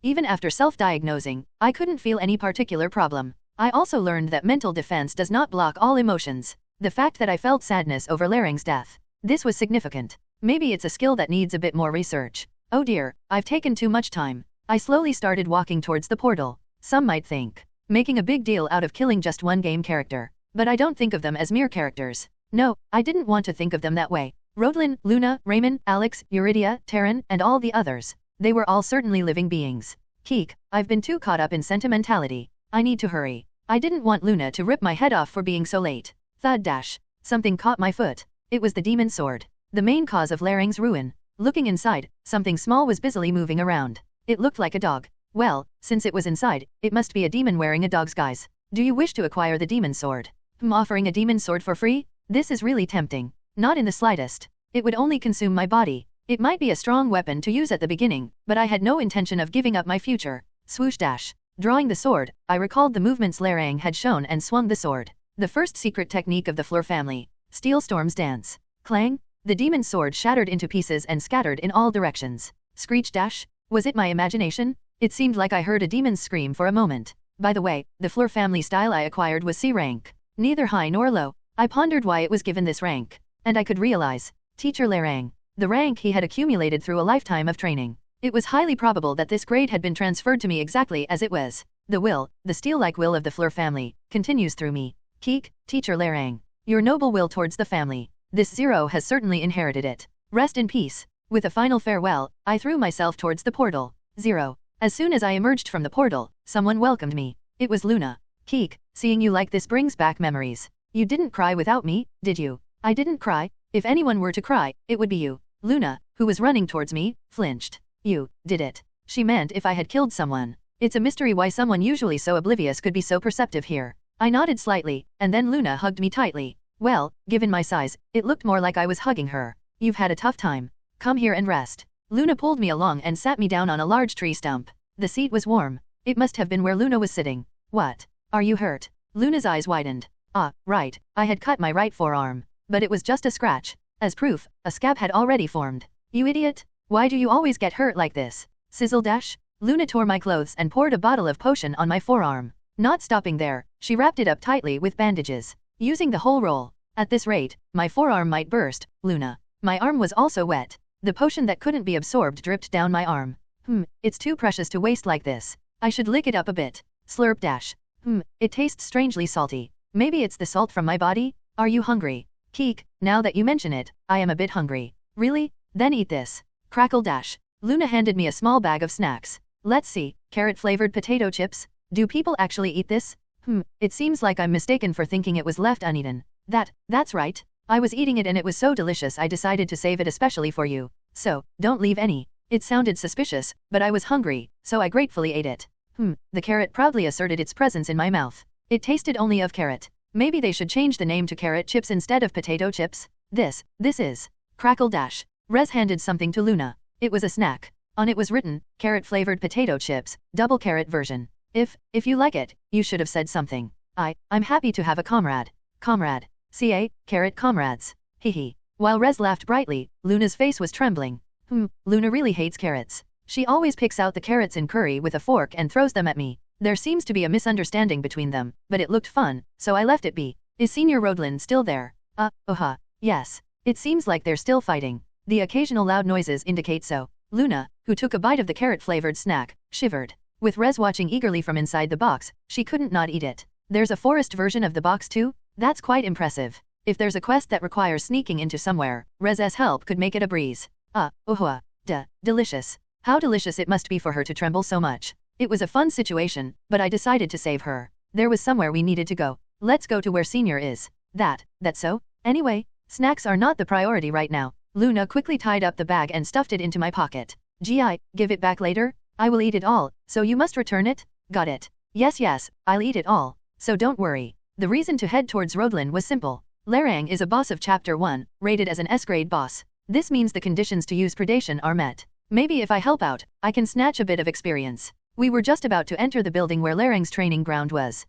S2: Even after self-diagnosing, I couldn't feel any particular problem. I also learned that mental defense does not block all emotions. The fact that I felt sadness over Lerang's death. This was significant. Maybe it's a skill that needs a bit more research. Oh dear, I've taken too much time. I slowly started walking towards the portal. Some might think, making a big deal out of killing just one game character. But I don't think of them as mere characters. No, I didn't want to think of them that way. Rodlin, Luna, Raymond, Alex, Euridia, Terran, and all the others. They were all certainly living beings. Keek, I've been too caught up in sentimentality. I need to hurry. I didn't want Luna to rip my head off for being so late. Thud dash. Something caught my foot. It was the demon sword. The main cause of Larang's ruin. Looking inside, something small was busily moving around. It looked like a dog. Well, since it was inside, it must be a demon wearing a dog's guise. Do you wish to acquire the demon sword? Offering a demon sword for free? This is really tempting. Not in the slightest. It would only consume my body. It might be a strong weapon to use at the beginning, but I had no intention of giving up my future. Swoosh dash. Drawing the sword, I recalled the movements Larang had shown and swung the sword. The first secret technique of the Fleur family. Steel Storm's dance. Clang. The demon's sword shattered into pieces and scattered in all directions. Screech dash. Was it my imagination? It seemed like I heard a demon's scream for a moment. By the way, the Fleur family style I acquired was C rank. Neither high nor low. I pondered why it was given this rank. And I could realize. Teacher Larang. The rank he had accumulated through a lifetime of training. It was highly probable that this grade had been transferred to me exactly as it was. The will, the steel-like will of the Fleur family, continues through me. Keek, Teacher Larang. Your noble will towards the family. This zero has certainly inherited it. Rest in peace. With a final farewell, I threw myself towards the portal. 0. As soon as I emerged from the portal, someone welcomed me. It was Luna. Keek, seeing you like this brings back memories. You didn't cry without me, did you? I didn't cry. If anyone were to cry, it would be you. Luna, who was running towards me, flinched. You did it. She meant if I had killed someone. It's a mystery why someone usually so oblivious could be so perceptive here. I nodded slightly, and then Luna hugged me tightly. Well, given my size, it looked more like I was hugging her. You've had a tough time. Come here and rest. Luna pulled me along and sat me down on a large tree stump. The seat was warm. It must have been where Luna was sitting. What? Are you hurt? Luna's eyes widened. Ah, right. I had cut my right forearm. But it was just a scratch. As proof, a scab had already formed. You idiot. Why do you always get hurt like this? Sizzle dash. Luna tore my clothes and poured a bottle of potion on my forearm. Not stopping there, she wrapped it up tightly with bandages. Using the whole roll. At this rate, my forearm might burst, Luna. My arm was also wet. The potion that couldn't be absorbed dripped down my arm. It's too precious to waste like this. I should lick it up a bit. Slurp dash. It tastes strangely salty. Maybe it's the salt from my body? Are you hungry? Keek, now that you mention it, I am a bit hungry. Really? Then eat this. Crackle dash. Luna handed me a small bag of snacks. Let's see, carrot-flavored potato chips? Do people actually eat this? It seems like I'm mistaken for thinking it was left uneaten. That's right. I was eating it and it was so delicious I decided to save it especially for you. So, don't leave any. It sounded suspicious, but I was hungry, so I gratefully ate it. The carrot proudly asserted its presence in my mouth. It tasted only of carrot. Maybe they should change the name to carrot chips instead of potato chips. This is. Crackle dash. Rez handed something to Luna. It was a snack. On it was written, carrot-flavored potato chips, double carrot version. If you like it, you should have said something. I'm happy to have a comrade. Comrade. CA, carrot comrades. Hehe. While Rez laughed brightly, Luna's face was trembling. Luna really hates carrots. She always picks out the carrots in curry with a fork and throws them at me. There seems to be a misunderstanding between them, but it looked fun, so I left it be. Is Senior Rodlin still there? Yes. It seems like they're still fighting. The occasional loud noises indicate so. Luna, who took a bite of the carrot-flavored snack, shivered. With Rez watching eagerly from inside the box, she couldn't not eat it. There's a forest version of the box too? That's quite impressive. If there's a quest that requires sneaking into somewhere, Rez's help could make it a breeze. Delicious. How delicious it must be for her to tremble so much. It was a fun situation, but I decided to save her. There was somewhere we needed to go. Let's go to where Senior is. That's so? Anyway, snacks are not the priority right now. Luna quickly tied up the bag and stuffed it into my pocket. Give it back later? I will eat it all, so you must return it? Got it. Yes, I'll eat it all. So don't worry. The reason to head towards Rodlin was simple. Larang is a boss of Chapter 1, rated as an S-grade boss. This means the conditions to use predation are met. Maybe if I help out, I can snatch a bit of experience. We were just about to enter the building where Larang's training ground was.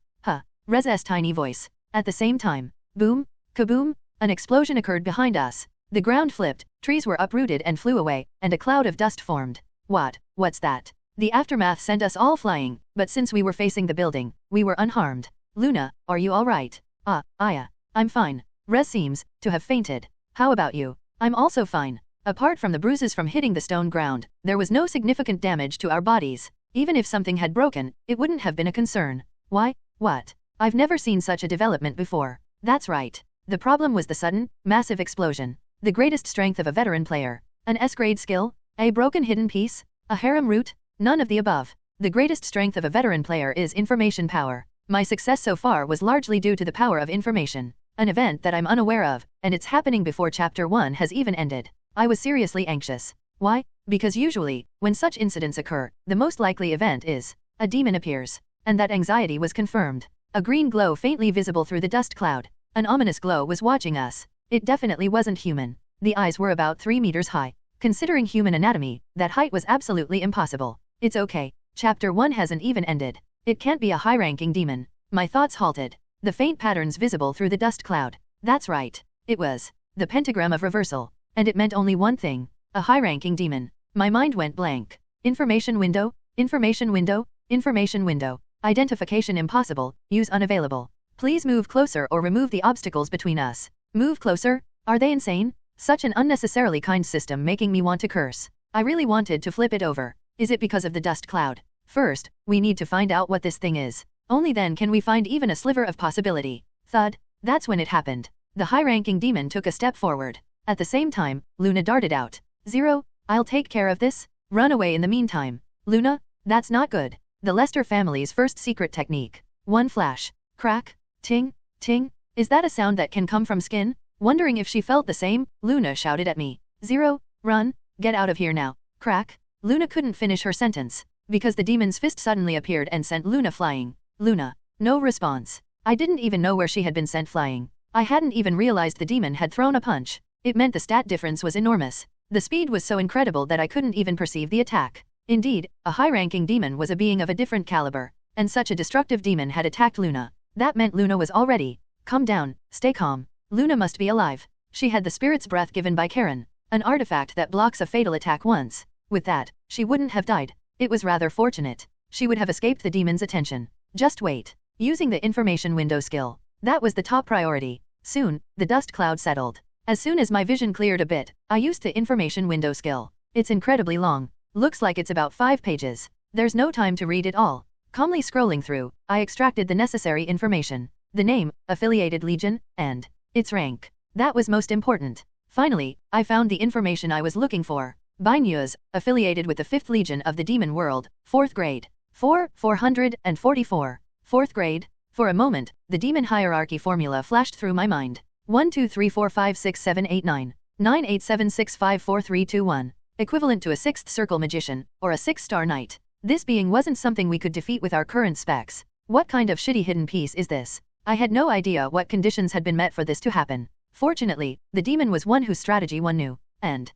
S2: Rez's tiny voice. At the same time, boom, kaboom, an explosion occurred behind us. The ground flipped, trees were uprooted and flew away, and a cloud of dust formed. What's that? The aftermath sent us all flying, but since we were facing the building, we were unharmed. Luna, are you alright? I'm fine. Rez seems to have fainted. How about you? I'm also fine. Apart from the bruises from hitting the stone ground, there was no significant damage to our bodies. Even if something had broken, it wouldn't have been a concern. Why? What? I've never seen such a development before. That's right. The problem was the sudden, massive explosion. The greatest strength of a veteran player. An S-grade skill? A broken hidden piece? A harem route? None of the above. The greatest strength of a veteran player is information power. My success so far was largely due to the power of information. An event that I'm unaware of, and it's happening before Chapter 1 has even ended. I was seriously anxious. Why? Because usually, when such incidents occur, the most likely event is a demon appears. And that anxiety was confirmed. A green glow faintly visible through the dust cloud. An ominous glow was watching us. It definitely wasn't human. The eyes were about 3 meters high. Considering human anatomy, that height was absolutely impossible. It's okay. Chapter 1 hasn't even ended. It can't be a high-ranking demon. My thoughts halted. The faint patterns visible through the dust cloud. That's right. It was the pentagram of reversal. And it meant only one thing. A high-ranking demon. My mind went blank. Information window, information window, information window. Identification impossible, use unavailable. Please move closer or remove the obstacles between us. Move closer? Are they insane? Such an unnecessarily kind system making me want to curse. I really wanted to flip it over. Is it because of the dust cloud? First, we need to find out what this thing is. Only then can we find even a sliver of possibility. Thud. That's when it happened. The high-ranking demon took a step forward. At the same time, Luna darted out. Zero, I'll take care of this. Run away in the meantime. Luna? That's not good. The Lester family's first secret technique. One flash. Crack. Ting. Ting. Is that a sound that can come from skin? Wondering if she felt the same, Luna shouted at me. Zero, run, get out of here now. Crack. Luna couldn't finish her sentence, because the demon's fist suddenly appeared and sent Luna flying. Luna. No response. I didn't even know where she had been sent flying. I hadn't even realized the demon had thrown a punch. It meant the stat difference was enormous. The speed was so incredible that I couldn't even perceive the attack. Indeed, a high-ranking demon was a being of a different caliber, and such a destructive demon had attacked Luna. That meant Luna was already. Calm down, stay calm. Luna must be alive. She had the spirit's breath given by Karen, an artifact that blocks a fatal attack once. With that, she wouldn't have died. It was rather fortunate. She would have escaped the demon's attention. Just wait. Using the information window skill. That was the top priority. Soon, the dust cloud settled. As soon as my vision cleared a bit, I used the information window skill. It's incredibly long. Looks like it's about 5 pages. There's no time to read it all. Calmly scrolling through, I extracted the necessary information. The name, affiliated legion, and its rank. That was most important. Finally, I found the information I was looking for. Bainyuz, affiliated with the 5th Legion of the Demon World, 4th grade. 444. 4th grade. For a moment, the demon hierarchy formula flashed through my mind. 1 2 3 4 5 6 7 8 9. 9 8 7 6 5 4 3 2 1. Equivalent to a 6th circle magician, or a 6-star knight. This being wasn't something we could defeat with our current specs. What kind of shitty hidden piece is this? I had no idea what conditions had been met for this to happen. Fortunately, the demon was one whose strategy one knew. And,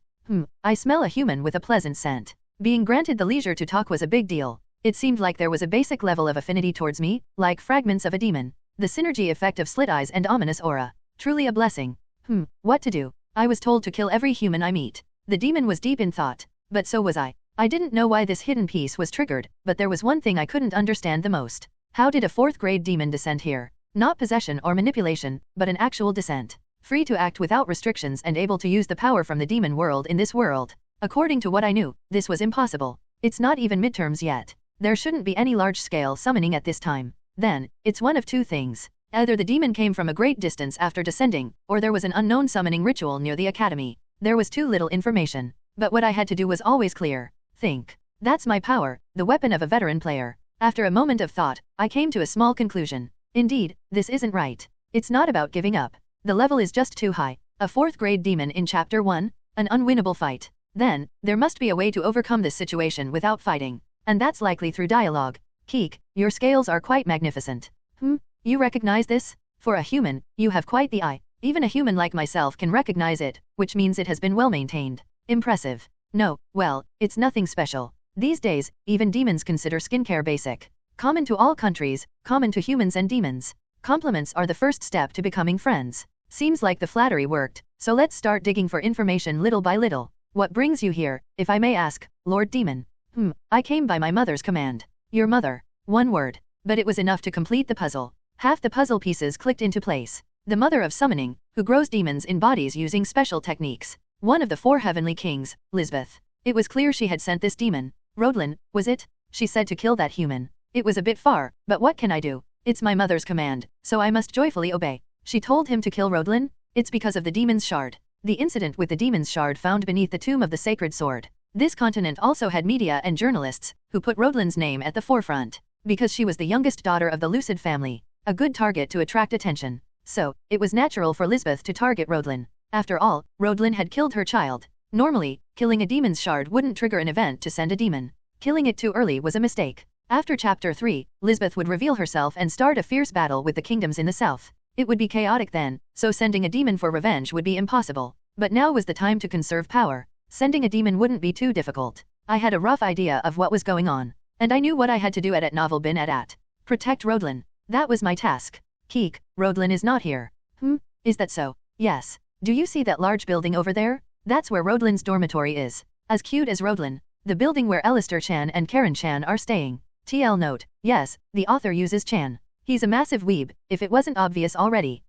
S2: I smell a human with a pleasant scent. Being granted the leisure to talk was a big deal. It seemed like there was a basic level of affinity towards me, like fragments of a demon. The synergy effect of slit eyes and ominous aura. Truly a blessing. What to do? I was told to kill every human I meet. The demon was deep in thought, but so was I. I didn't know why this hidden piece was triggered, but there was one thing I couldn't understand the most. How did a 4th grade demon descend here? Not possession or manipulation, but an actual descent. Free to act without restrictions and able to use the power from the demon world in this world. According to what I knew, this was impossible. It's not even midterms yet. There shouldn't be any large-scale summoning at this time. Then, it's one of two things. Either the demon came from a great distance after descending, or there was an unknown summoning ritual near the academy. There was too little information. But what I had to do was always clear. Think. That's my power, the weapon of a veteran player. After a moment of thought, I came to a small conclusion. Indeed, this isn't right. It's not about giving up. The level is just too high. A 4th grade demon in Chapter 1? An unwinnable fight. Then, there must be a way to overcome this situation without fighting. And that's likely through dialogue. Keek, your scales are quite magnificent. You recognize this? For a human, you have quite the eye. Even a human like myself can recognize it, which means it has been well maintained. Impressive. No, well, it's nothing special. These days, even demons consider skincare basic. Common to all countries, common to humans and demons. Compliments are the first step to becoming friends. Seems like the flattery worked, so let's start digging for information little by little. What brings you here, if I may ask, Lord Demon? I came by my mother's command. Your mother. One word. But it was enough to complete the puzzle. Half the puzzle pieces clicked into place. The mother of summoning, who grows demons in bodies using special techniques. One of the 4 heavenly kings, Lisbeth. It was clear she had sent this demon. Rodlin, was it? She said to kill that human. It was a bit far, but what can I do? It's my mother's command, so I must joyfully obey. She told him to kill Rodlin? It's because of the demon's shard. The incident with the demon's shard found beneath the tomb of the sacred sword. This continent also had media and journalists, who put Rodelyn's name at the forefront. Because she was the youngest daughter of the Lucid family, a good target to attract attention. So, it was natural for Lisbeth to target Rodelyn. After all, Rodelyn had killed her child. Normally, killing a demon's shard wouldn't trigger an event to send a demon. Killing it too early was a mistake. After Chapter 3, Lisbeth would reveal herself and start a fierce battle with the kingdoms in the south. It would be chaotic then, so sending a demon for revenge would be impossible. But now was the time to conserve power. Sending a demon wouldn't be too difficult. I had a rough idea of what was going on. And I knew what I had to do at Novel bin at. Protect Rodelyn. That was my task. Keek, Rodelyn is not here. Is that so? Yes. Do you see that large building over there? That's where Rodelyn's dormitory is. As cute as Rodelyn. The building where Alistair Chan and Karen Chan are staying. TL note. Yes, the author uses Chan. He's a massive weeb, if it wasn't obvious already.